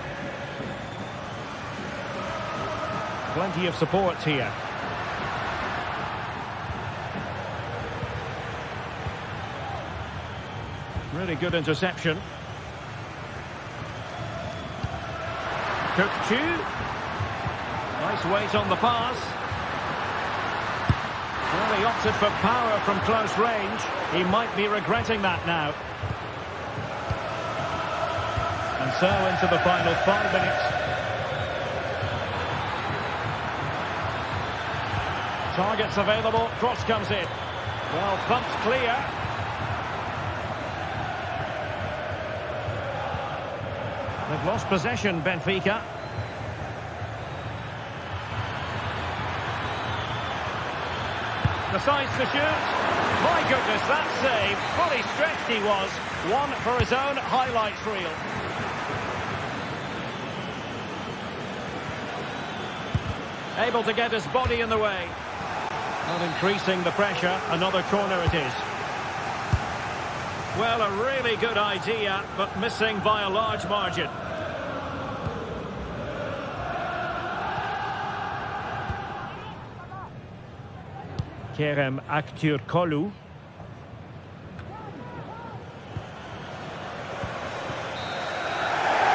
Plenty of support here. Really good interception. P2. Nice weight on the pass. Well, he opted for power from close range. He might be regretting that now. And so into the final 5 minutes. Targets available, cross comes in. Well, thumped clear. They've lost possession, Benfica. Decides to shoot. My goodness, that save. Fully stretched he was. One for his own highlights reel. Able to get his body in the way. Not increasing the pressure. Another corner it is. Well, a really good idea, but missing by a large margin. Kerem Aktürkoğlu.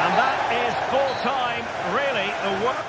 And that is full time. Really, the work.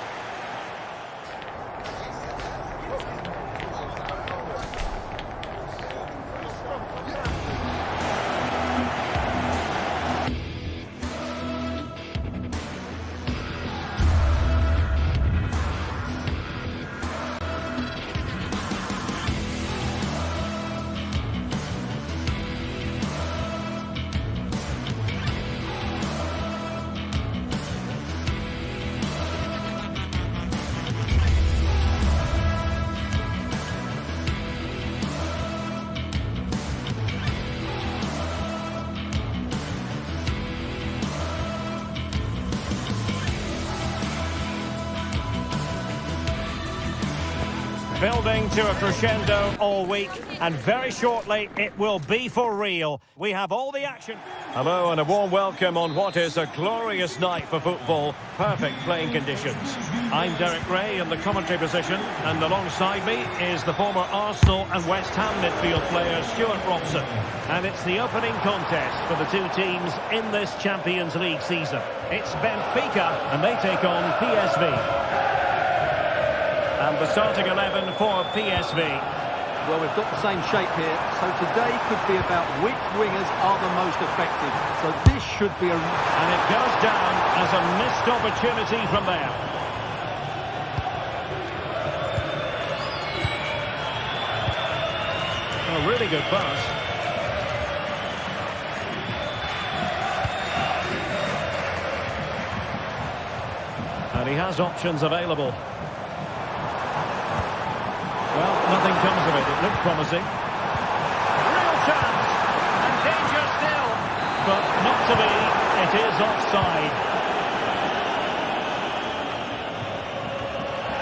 Building to a crescendo all week, and very shortly it will be for real. We have all the action. Hello and a warm welcome on what is a glorious night for football. Perfect playing conditions. I'm Derek Ray in the commentary position, and alongside me is the former Arsenal and West Ham midfield player Stuart Robson. And it's the opening contest for the two teams in this Champions League season. It's Benfica and they take on PSV. And the starting 11 for PSV. Well, we've got the same shape here, so today could be about which wingers are the most effective. So this should be a... And it goes down as a missed opportunity from there. A really good pass. And he has options available. Well, nothing comes of it. It looked promising. Real chance. And danger still. But not to be. It is offside.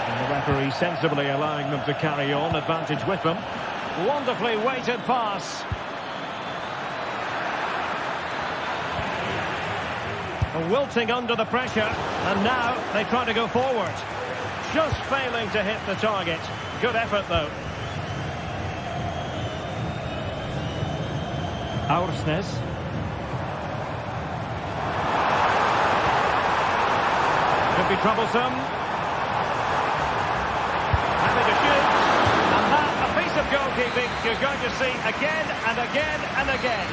And the referee sensibly allowing them to carry on. Advantage with them. Wonderfully weighted pass. Wilting under the pressure. And now they try to go forward. Just failing to hit the target. Good effort, though. Aursnes. Could be troublesome. Having a shoot. And that, a piece of goalkeeping you're going to see again and again and again.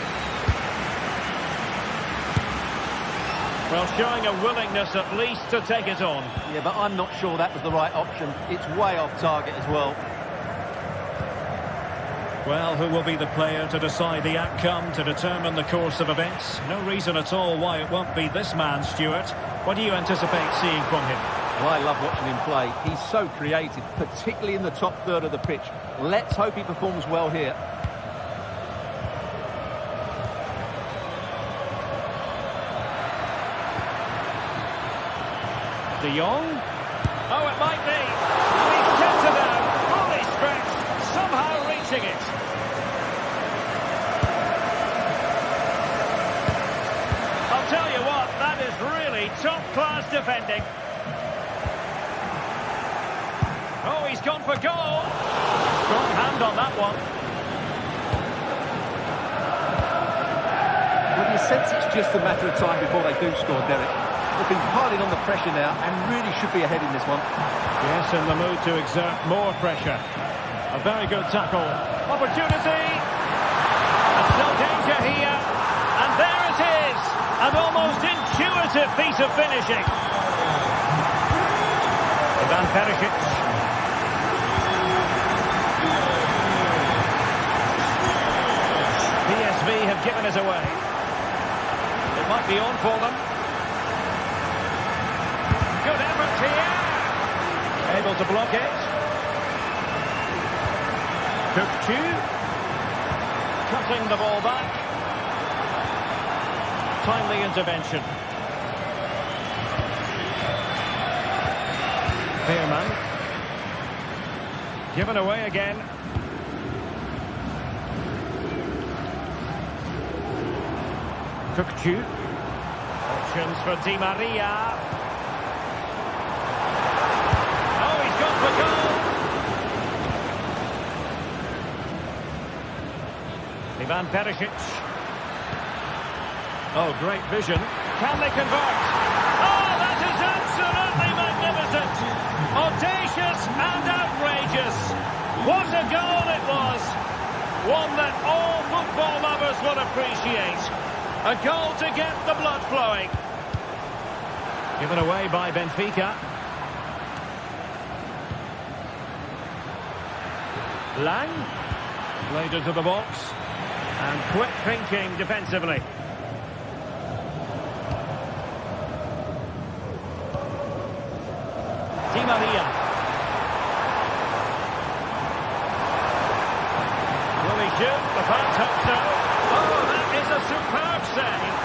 Well, showing a willingness at least to take it on. Yeah, but I'm not sure that was the right option. It's way off target as well. Well, who will be the player to decide the outcome, to determine the course of events? No reason at all why it won't be this man, Stuart. What do you anticipate seeing from him? Well, I love watching him play. He's so creative, particularly in the top third of the pitch. Let's hope he performs well here. De Jong. Oh, it might be. He's kept it out, fully stretched, somehow reaching it. I'll tell you what, that is really top-class defending. Oh, he's gone for goal. Strong hand on that one. Well, you sense it's just a matter of time before they do score, Derek. They've been piling on the pressure now and really should be ahead in this one. Yes, in the mood to exert more pressure. A very good tackle. Opportunity. And still danger here. And there it is. An almost intuitive piece of finishing. Ivan Perisic. PSV have given it away. It might be on for them. Good effort here. Able to block it. P2. Cutting the ball back. Timely intervention. Veerman. Given away again. P2. Options for Di Maria. For goal. Ivan Perisic. Oh, great vision. Can they convert? Oh, that is absolutely magnificent. Audacious and outrageous. What a goal it was. One that all football lovers will appreciate. A goal to get the blood flowing. Given away by Benfica. Lang, played into the box, and quick thinking defensively. Di Maria. Will he shoot? The fans hope so. Oh, that is a superb save.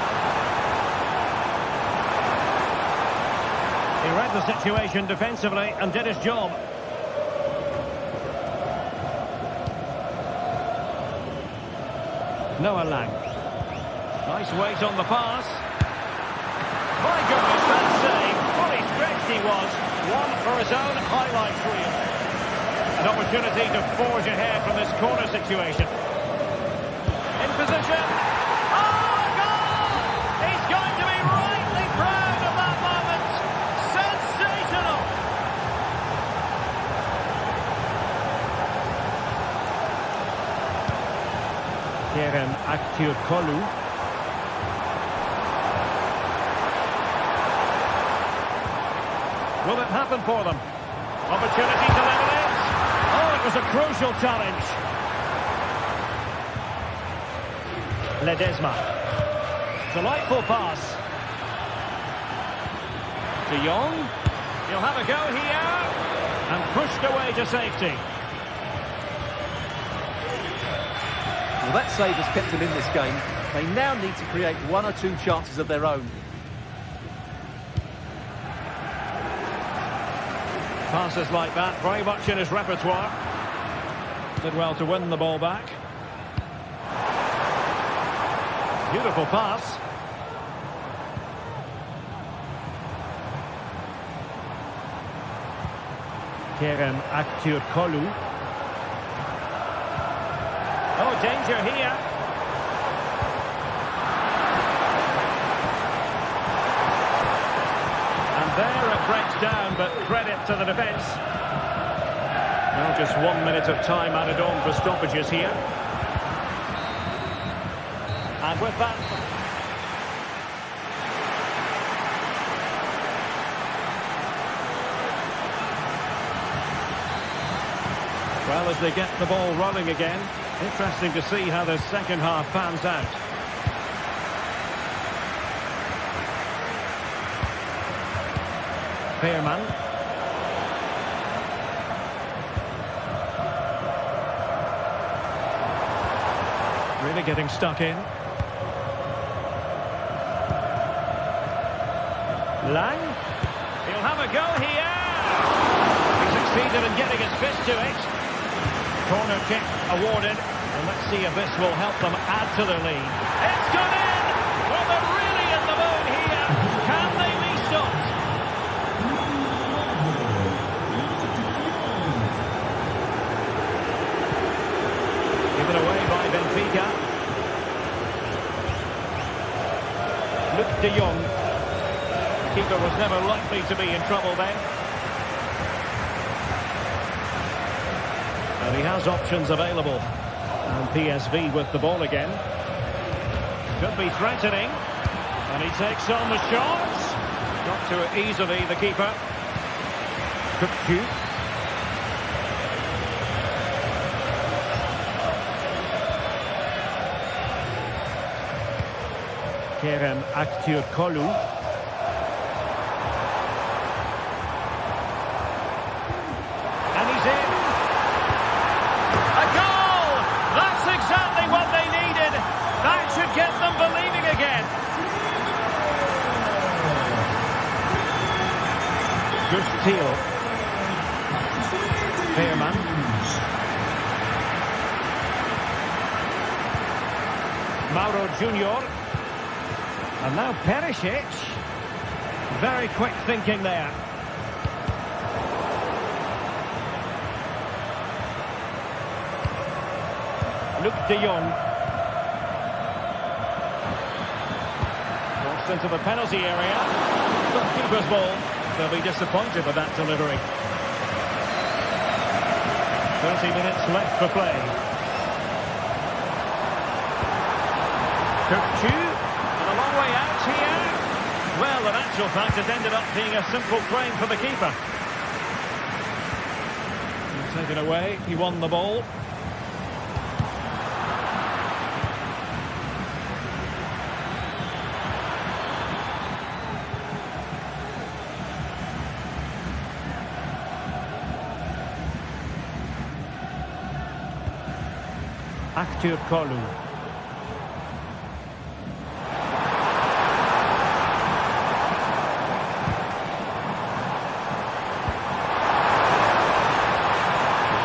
He read the situation defensively and did his job. Noah Lang. Nice weight on the pass. My goodness, that save. Fully stretched he was. One for his own highlights reel. An opportunity to forge ahead from this corner situation. In position. Oh, goal! He's going to be rightly proud of that moment. Sensational! Kerem Aktürkoğlu. Will it happen for them? Opportunity to level it. Oh, it was a crucial challenge. Ledesma. Delightful pass. De Jong. He'll have a go here. And pushed away to safety. Well, that save has kept them in this game. They now need to create one or two chances of their own. Passes like that, very much in his repertoire. Did well to win the ball back. Beautiful pass. Kerem Aktürkoğlu. Oh, danger here. And there it breaks down, but credit to the defence. Well, just 1 minute of time added on for stoppages here. And with that... Well, as they get the ball rolling again, interesting to see how the second half pans out. Veerman. Really getting stuck in. Lang. He'll have a go here. He succeeded in getting his fist to it. Corner kick awarded. And let's see if this will help them add to their lead. It's gone in! Well, they're really in the mood here. Can they be stopped? Given away by Benfica. Luc de Jong. The keeper was never likely to be in trouble then. And he has options available. And PSV with the ball again. Could be threatening. And he takes on the shots. Got to it easily, the keeper. P2. Kerem Aktürkoğlu. Get them believing again. Gustil. Veerman. Mauro Junior. And now Perisic. Very quick thinking there. Luc de Jong. Into the penalty area. The keeper's ball. They'll be disappointed with that delivery. 30 minutes left for play. P2. And a long way out here. Well, in actual fact, it ended up being a simple frame for the keeper. Taken away. He won the ball. Aktürkoğlu.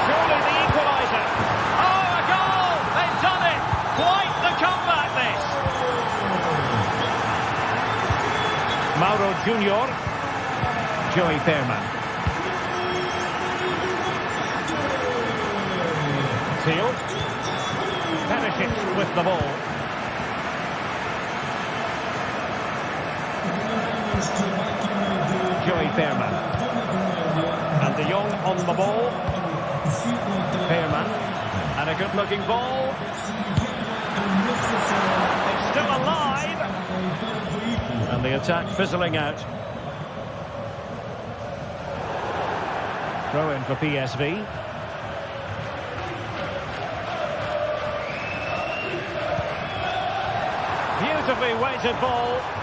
Surely the equaliser. Oh, a goal! They've done it! Quite the comeback, this! Junior. Joey Fairman. Teal. Perisic with the ball. Joey Fairman. And De Jong on the ball. Fairman. And a good-looking ball. It's still alive. And the attack fizzling out. Throw in for PSV. Beautifully weighted ball.